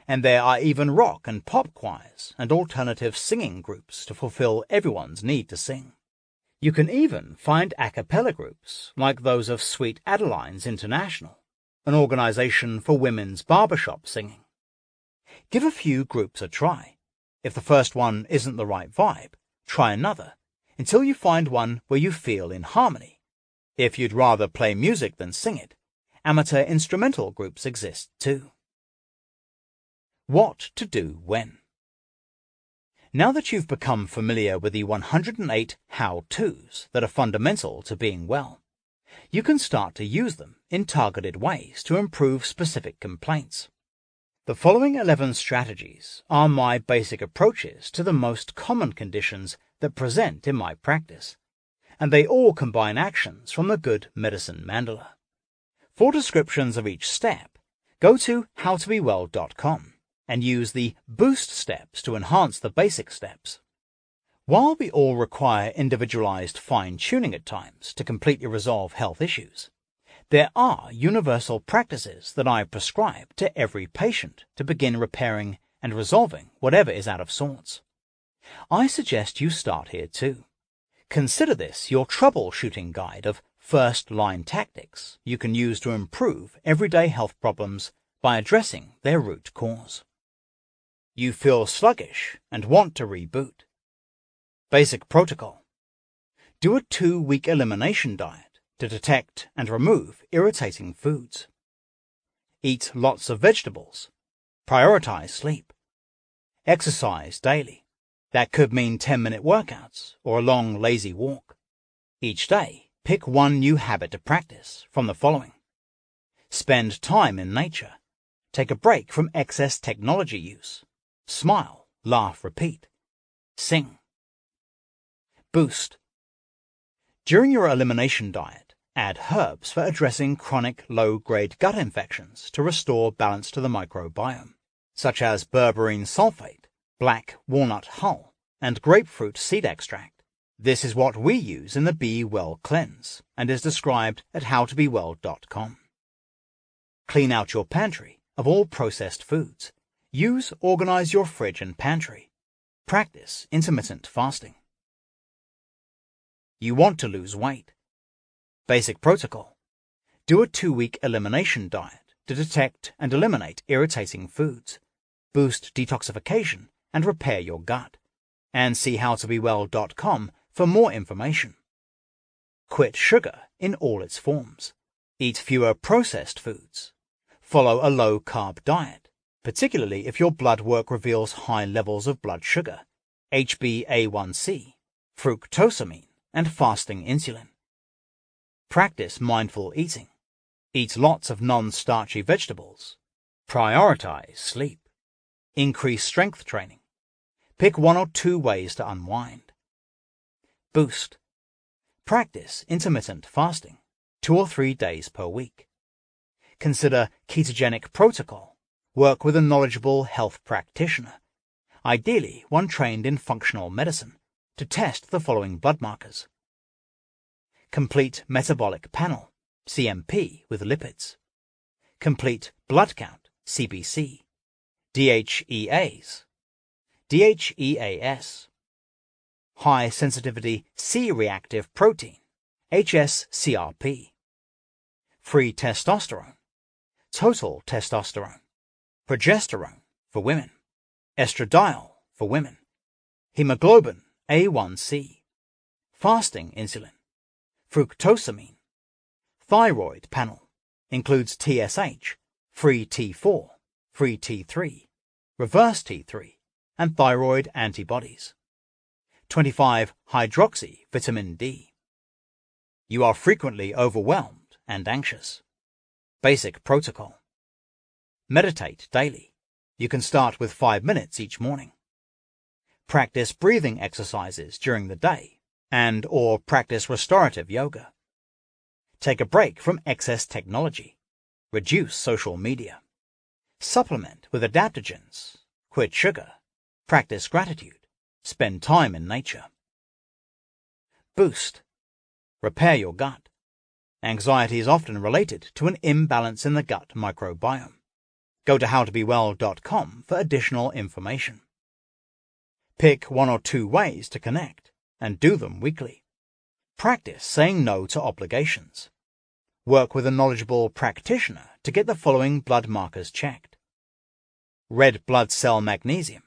and there are even rock and pop choirs and alternative singing groups to fulfill everyone's need to sing. You can even find a cappella groups like those of Sweet Adeline's International, an organization for women's barbershop singing. Give a few groups a try. If the first one isn't the right vibe, try another, until you find one where you feel in harmony. If you'd rather play music than sing it, amateur instrumental groups exist too. What to do when? Now that you've become familiar with the 108 how-tos that are fundamental to being well, you can start to use them in targeted ways to improve specific complaints. The following 11 strategies are my basic approaches to the most common conditions that present in my practice, and they all combine actions from the Good Medicine Mandala. For descriptions of each step, go to howtobewell.com and use the boost steps to enhance the basic steps. While we all require individualized fine-tuning at times to completely resolve health issues, there are universal practices that I prescribe to every patient to begin repairing and resolving whatever is out of sorts. I suggest you start here too. Consider this your troubleshooting guide of first-line tactics you can use to improve everyday health problems by addressing their root cause. You feel sluggish and want to reboot. Basic protocol. Do a 2-week elimination diet to detect and remove irritating foods. Eat lots of vegetables. Prioritize sleep. Exercise daily. That could mean 10-minute workouts or a long, lazy walk. Each day, pick one new habit to practice from the following. Spend time in nature. Take a break from excess technology use. Smile, laugh, repeat. Sing. Boost. During your elimination diet, add herbs for addressing chronic low-grade gut infections to restore balance to the microbiome, such as berberine sulfate, black walnut hull, and grapefruit seed extract. This is what we use in the Be Well Cleanse and is described at howtobewell.com. Clean out your pantry of all processed foods. Organize your fridge and pantry. Practice intermittent fasting. You want to lose weight. Basic protocol. Do a 2-week elimination diet to detect and eliminate irritating foods, boost detoxification, and repair your gut. And see howtobewell.com for more information. Quit sugar in all its forms. Eat fewer processed foods. Follow a low-carb diet, particularly if your blood work reveals high levels of blood sugar, HbA1c, fructosamine, and fasting insulin. Practice mindful eating. Eat lots of non-starchy vegetables. Prioritize sleep. Increase strength training. Pick 1 or 2 ways to unwind. Boost. Practice intermittent fasting, 2 or 3 days per week. Consider ketogenic protocol. Work with a knowledgeable health practitioner, ideally one trained in functional medicine, to test the following blood markers. Complete metabolic panel, CMP with lipids. Complete blood count, CBC. DHEAs. DHEAS. High sensitivity C-reactive protein, HSCRP. Free testosterone. Total testosterone. Progesterone for women. Estradiol for women. Hemoglobin A1C. Fasting insulin. Fructosamine. Thyroid panel. Includes TSH, free T4, free T3, reverse T3, and thyroid antibodies. 25-hydroxy vitamin D. You are frequently overwhelmed and anxious. Basic protocol. Meditate daily. You can start with 5 minutes each morning. Practice breathing exercises during the day and/or practice restorative yoga. Take a break from excess technology. Reduce social media. Supplement with adaptogens. Quit sugar. Practice gratitude. Spend time in nature. Boost. Repair your gut. Anxiety is often related to an imbalance in the gut microbiome. Go to howtobewell.com for additional information. Pick 1 or 2 ways to connect and do them weekly. Practice saying no to obligations. Work with a knowledgeable practitioner to get the following blood markers checked. Red blood cell magnesium,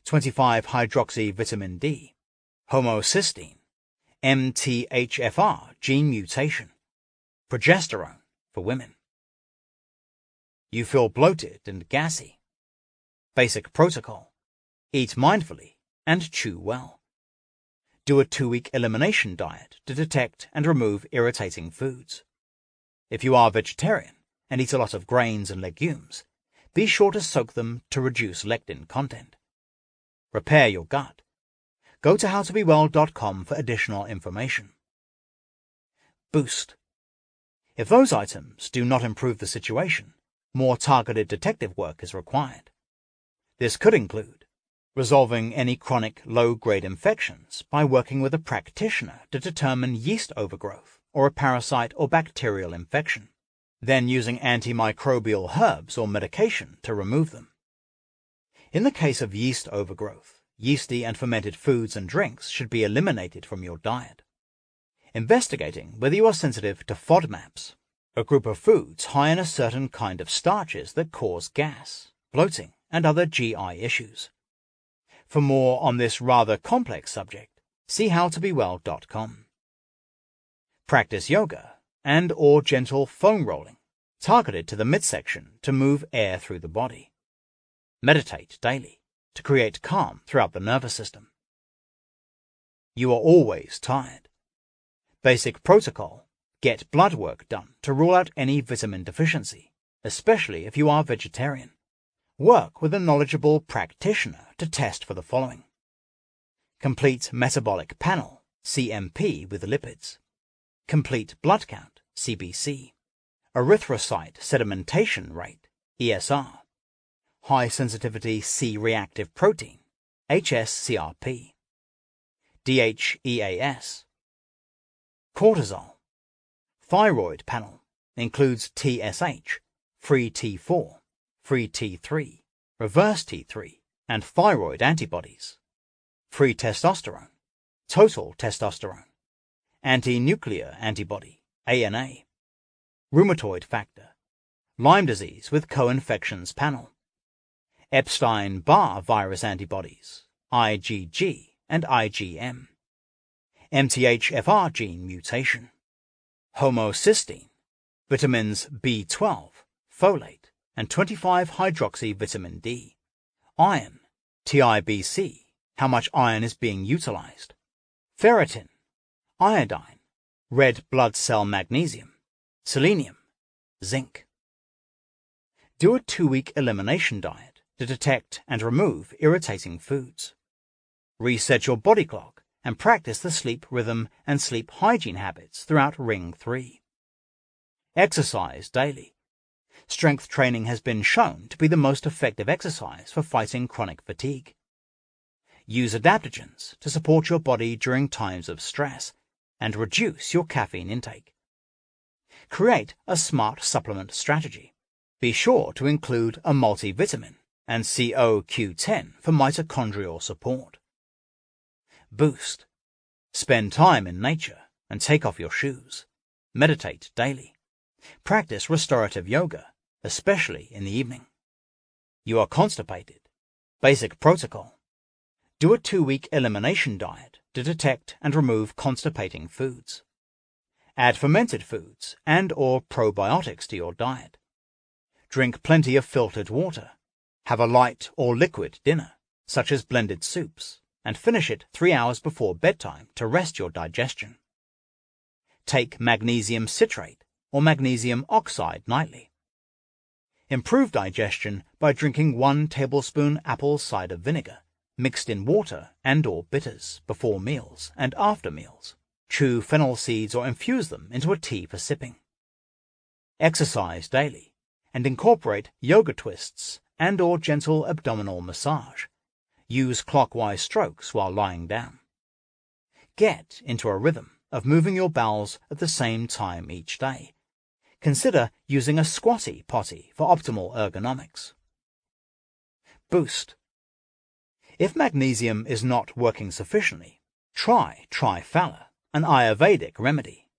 25-hydroxy vitamin D, homocysteine, MTHFR gene mutation, progesterone for women. You feel bloated and gassy. Basic protocol. Eat mindfully and chew well. Do a 2-week elimination diet to detect and remove irritating foods. If you are vegetarian and eat a lot of grains and legumes, be sure to soak them to reduce lectin content. Repair your gut. Go to howtobewell.com for additional information. Boost. If those items do not improve the situation, more targeted detective work is required. This could include resolving any chronic low-grade infections by working with a practitioner to determine yeast overgrowth or a parasite or bacterial infection, then using antimicrobial herbs or medication to remove them. In the case of yeast overgrowth, yeasty and fermented foods and drinks should be eliminated from your diet. Investigating whether you are sensitive to FODMAPs, a group of foods high in a certain kind of starches that cause gas, bloating, and other GI issues. For more on this rather complex subject, see howtobewell.com. Practice yoga and/or gentle foam rolling, targeted to the midsection to move air through the body. Meditate daily to create calm throughout the nervous system. You are always tired. Basic protocol. Get blood work done to rule out any vitamin deficiency, especially if you are vegetarian. Work with a knowledgeable practitioner to test for the following. Complete metabolic panel, CMP with lipids. Complete blood count, CBC. Erythrocyte sedimentation rate, ESR. High sensitivity C-reactive protein, HSCRP. DHEAS. Cortisol. Thyroid panel includes TSH, free T4, free T3, reverse T3, and thyroid antibodies. Free testosterone, total testosterone, anti-nuclear antibody, ANA. Rheumatoid factor, Lyme disease with co-infections panel. Epstein-Barr virus antibodies, IgG and IgM. MTHFR gene mutation. Homocysteine, vitamins B12, folate, and 25-hydroxy vitamin D. Iron, TIBC, how much iron is being utilized. Ferritin, iodine, red blood cell magnesium, selenium, zinc. Do a 2-week elimination diet to detect and remove irritating foods. Reset your body clock and practice the sleep rhythm and sleep hygiene habits throughout Ring 3. Exercise daily. Strength training has been shown to be the most effective exercise for fighting chronic fatigue. Use adaptogens to support your body during times of stress and reduce your caffeine intake. Create a smart supplement strategy. Be sure to include a multivitamin and CoQ10 for mitochondrial support. Boost. Spend time in nature and take off your shoes. Meditate daily. Practice restorative yoga, especially in the evening. You are constipated. Basic protocol. Do a 2-week elimination diet to detect and remove constipating foods. Add fermented foods and/or probiotics to your diet. Drink plenty of filtered water. Have a light or liquid dinner, such as blended soups, and finish it 3 hours before bedtime to rest your digestion. Take magnesium citrate or magnesium oxide nightly. Improve digestion by drinking 1 tablespoon apple cider vinegar mixed in water and/or bitters before meals and after meals. Chew fennel seeds or infuse them into a tea for sipping. Exercise daily and incorporate yoga twists and/or gentle abdominal massage. Use clockwise strokes while lying down. Get into a rhythm of moving your bowels at the same time each day. Consider using a squatty potty for optimal ergonomics. Boost. If magnesium is not working sufficiently, try Triphala, an Ayurvedic remedy.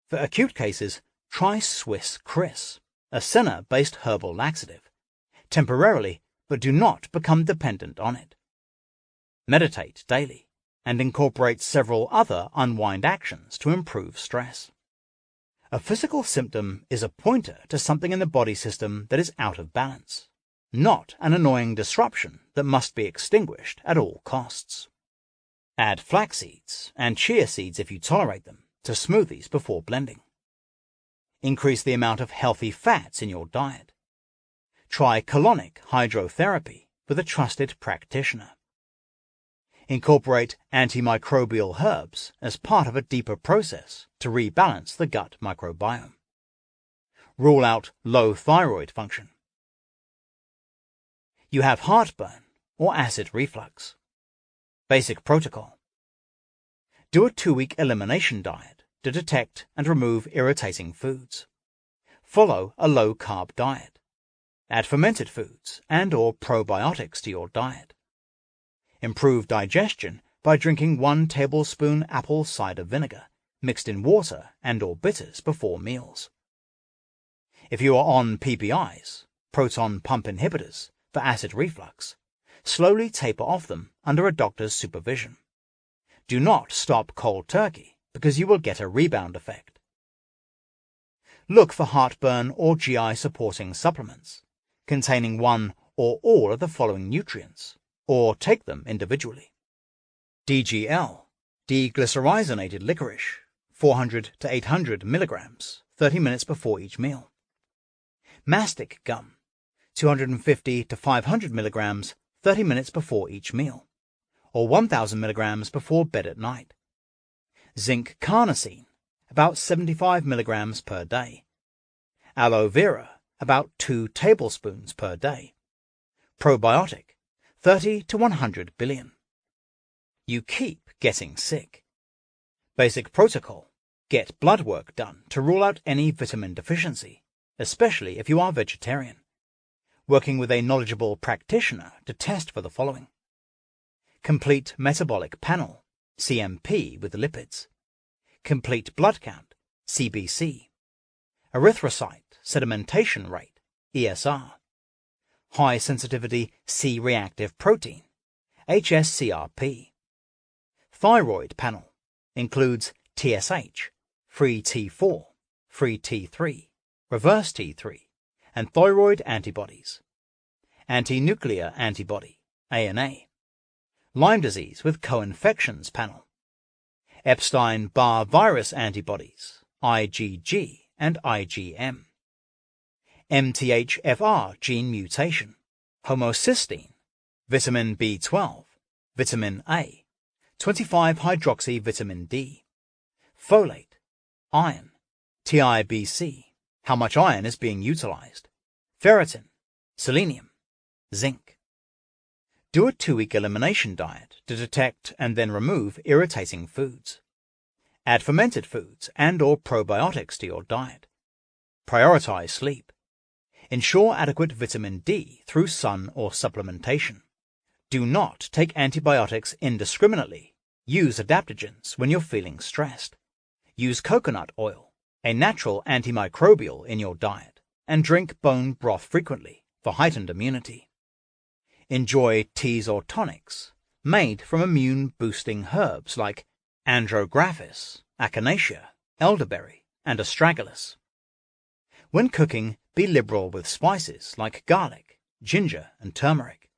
For acute cases, try Swiss Chris, a senna-based herbal laxative, temporarily, but do not become dependent on it. Meditate daily and incorporate several other unwind actions to improve stress. A physical symptom is a pointer to something in the body system that is out of balance, not an annoying disruption that must be extinguished at all costs. Add flax seeds and chia seeds if you tolerate them to smoothies before blending. Increase the amount of healthy fats in your diet. Try colonic hydrotherapy with a trusted practitioner. Incorporate antimicrobial herbs as part of a deeper process to rebalance the gut microbiome. Rule out low thyroid function. You have heartburn or acid reflux. Basic protocol. Do a 2-week elimination diet to detect and remove irritating foods. Follow a low-carb diet. Add fermented foods and/or probiotics to your diet. Improve digestion by drinking 1 tablespoon apple cider vinegar mixed in water and/or bitters before meals. If you are on PPIs, proton pump inhibitors, for acid reflux, slowly taper off them under a doctor's supervision. Do not stop cold turkey because you will get a rebound effect. Look for heartburn or GI supporting supplements containing one or all of the following nutrients, or take them individually. DGL, deglycyrrhizonated licorice, 400 to 800 milligrams, 30 minutes before each meal. Mastic gum, 250 to 500 milligrams, 30 minutes before each meal, or 1,000 milligrams before bed at night. Zinc carnosine, about 75 milligrams per day. Aloe vera, about 2 tablespoons per day. Probiotic, 30 to 100 billion. You keep getting sick. Basic protocol. Get blood work done to rule out any vitamin deficiency, especially if you are vegetarian. Working with a knowledgeable practitioner to test for the following. Complete metabolic panel, CMP with lipids. Complete blood count, CBC. Erythrocyte sedimentation rate, ESR. High sensitivity C-reactive protein, HSCRP. Thyroid panel includes TSH, free T4, free T3, reverse T3, and thyroid antibodies. Anti-nuclear antibody, ANA. Lyme disease with co-infections panel. Epstein-Barr virus antibodies, IgG and IgM. MTHFR gene mutation, homocysteine, vitamin B12, vitamin A, 25-hydroxy-vitamin D, folate, iron, TIBC, how much iron is being utilized, ferritin, selenium, zinc. Do a 2-week elimination diet to detect and then remove irritating foods. Add fermented foods and/or probiotics to your diet. Prioritize sleep. Ensure adequate vitamin D through sun or supplementation. Do not take antibiotics indiscriminately. Use adaptogens when you're feeling stressed. Use coconut oil, a natural antimicrobial, in your diet, and drink bone broth frequently for heightened immunity. Enjoy teas or tonics made from immune-boosting herbs like andrographis, echinacea, elderberry, and astragalus. When cooking, be liberal with spices like garlic, ginger, and turmeric.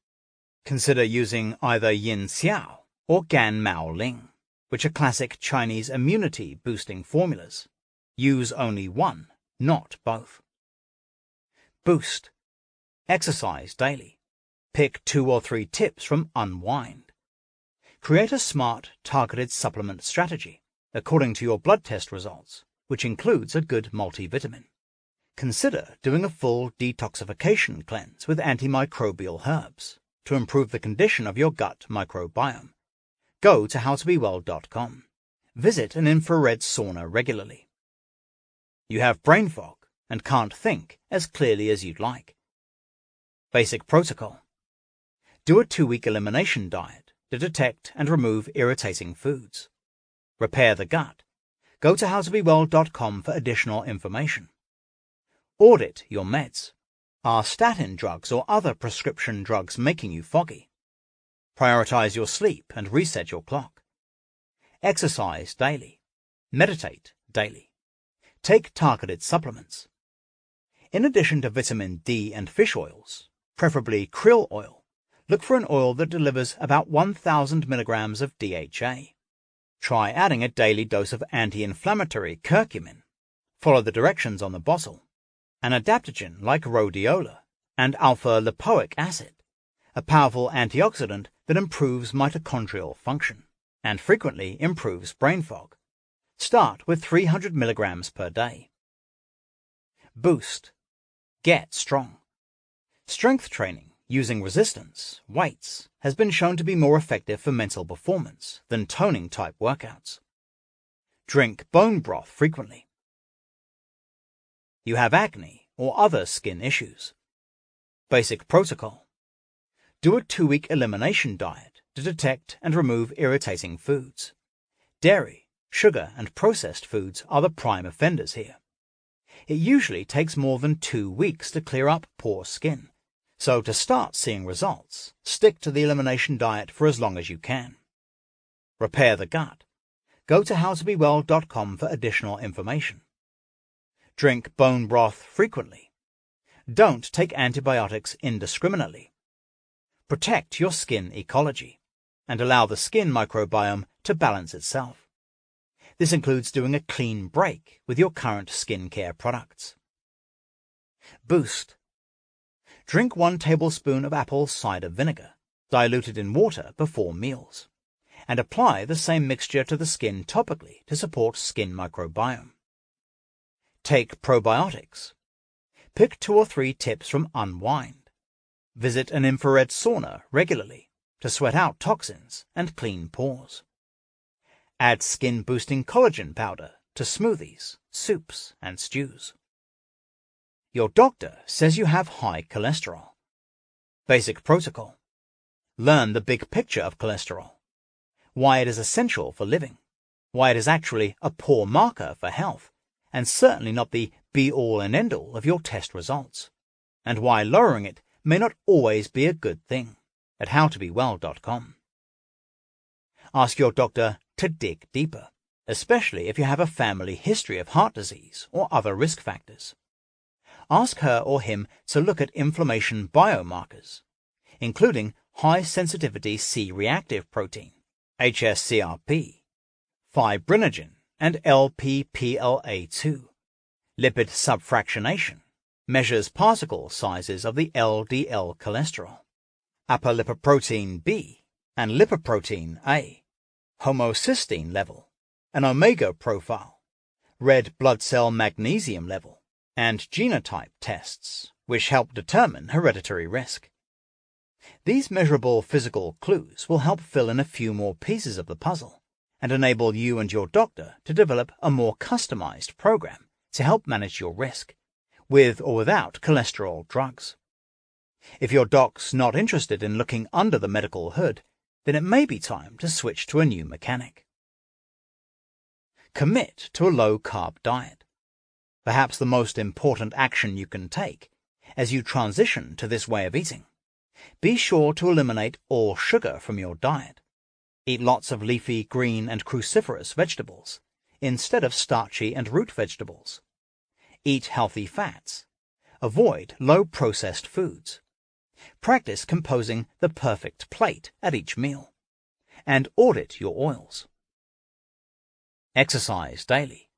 Consider using either yin xiao or gan mao ling, which are classic Chinese immunity-boosting formulas. Use only one, not both. Boost. Exercise daily. Pick 2 or 3 tips from Unwind. Create a smart, targeted supplement strategy according to your blood test results, which includes a good multivitamin. Consider doing a full detoxification cleanse with antimicrobial herbs to improve the condition of your gut microbiome. Go to howtobewell.com. Visit an infrared sauna regularly. You have brain fog and can't think as clearly as you'd like. Basic protocol. Do a 2-week elimination diet to detect and remove irritating foods. Repair the gut. Go to howtobewell.com for additional information. Audit your meds. Are statin drugs or other prescription drugs making you foggy? Prioritize your sleep and reset your clock. Exercise daily. Meditate daily. Take targeted supplements. In addition to vitamin D and fish oils, preferably krill oil, look for an oil that delivers about 1,000 milligrams of DHA. Try adding a daily dose of anti-inflammatory curcumin. Follow the directions on the bottle. An adaptogen like rhodiola and alpha-lipoic acid, a powerful antioxidant that improves mitochondrial function and frequently improves brain fog. Start with 300 milligrams per day. Boost. Get strong. Strength training using resistance, weights, has been shown to be more effective for mental performance than toning-type workouts. Drink bone broth frequently. You have acne or other skin issues. Basic protocol. Do a 2-week elimination diet to detect and remove irritating foods. Dairy, sugar, and processed foods are the prime offenders here. It usually takes more than 2 weeks to clear up poor skin. So to start seeing results, stick to the elimination diet for as long as you can. Repair the gut. Go to howtobewell.com for additional information. Drink bone broth frequently. Don't take antibiotics indiscriminately. Protect your skin ecology and allow the skin microbiome to balance itself. This includes doing a clean break with your current skincare products. Boost. Drink 1 tablespoon of apple cider vinegar, diluted in water before meals, and apply the same mixture to the skin topically to support skin microbiome. Take probiotics. Pick 2 or 3 tips from Unwind. Visit an infrared sauna regularly to sweat out toxins and clean pores. Add skin-boosting collagen powder to smoothies, soups, and stews. Your doctor says you have high cholesterol. Basic protocol. Learn the big picture of cholesterol, why it is essential for living, why it is actually a poor marker for health, and certainly not the be-all and end-all of your test results, and why lowering it may not always be a good thing at howtobewell.com. Ask your doctor to dig deeper, especially if you have a family history of heart disease or other risk factors. Ask her or him to look at inflammation biomarkers, including high-sensitivity C-reactive protein, HSCRP, fibrinogen, and LPPLA2. Lipid subfractionation measures particle sizes of the LDL cholesterol, apolipoprotein B, and lipoprotein A, homocysteine level, an omega profile, red blood cell magnesium level, and genotype tests, which help determine hereditary risk. These measurable physical clues will help fill in a few more pieces of the puzzle and enable you and your doctor to develop a more customized program to help manage your risk, with or without cholesterol drugs. If your doc's not interested in looking under the medical hood, then it may be time to switch to a new mechanic. Commit to a low-carb diet. Perhaps the most important action you can take as you transition to this way of eating. Be sure to eliminate all sugar from your diet. Eat lots of leafy, green, and cruciferous vegetables instead of starchy and root vegetables. Eat healthy fats. Avoid low-processed foods. Practice composing the perfect plate at each meal. And audit your oils. Exercise daily.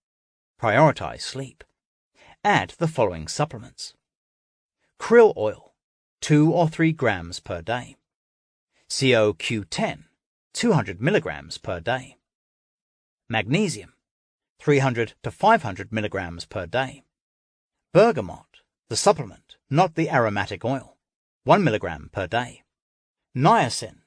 Prioritize sleep. Add the following supplements. Krill oil, 2 or 3 grams per day. CoQ10, 200 milligrams per day. Magnesium, 300 to 500 milligrams per day. Bergamot, the supplement, not the aromatic oil, 1 milligram per day. Niacin,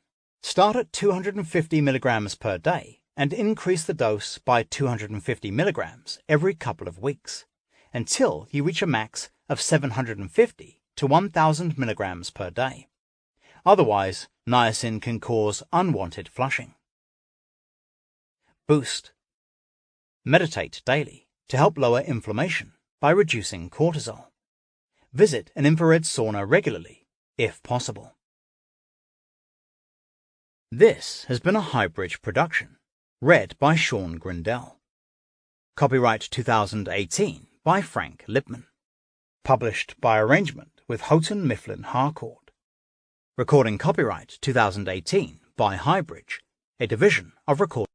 start at 250 milligrams per day and increase the dose by 250 milligrams every couple of weeks until you reach a max of 750 to 1,000 milligrams per day. Otherwise, niacin can cause unwanted flushing. Boost. Meditate daily to help lower inflammation by reducing cortisol. Visit an infrared sauna regularly, if possible. This has been a Highbridge production, read by Sean Grindell. Copyright 2018 by Frank Lipman. Published by arrangement with Houghton Mifflin Harcourt. Recording copyright 2018 by Highbridge, a division of Record.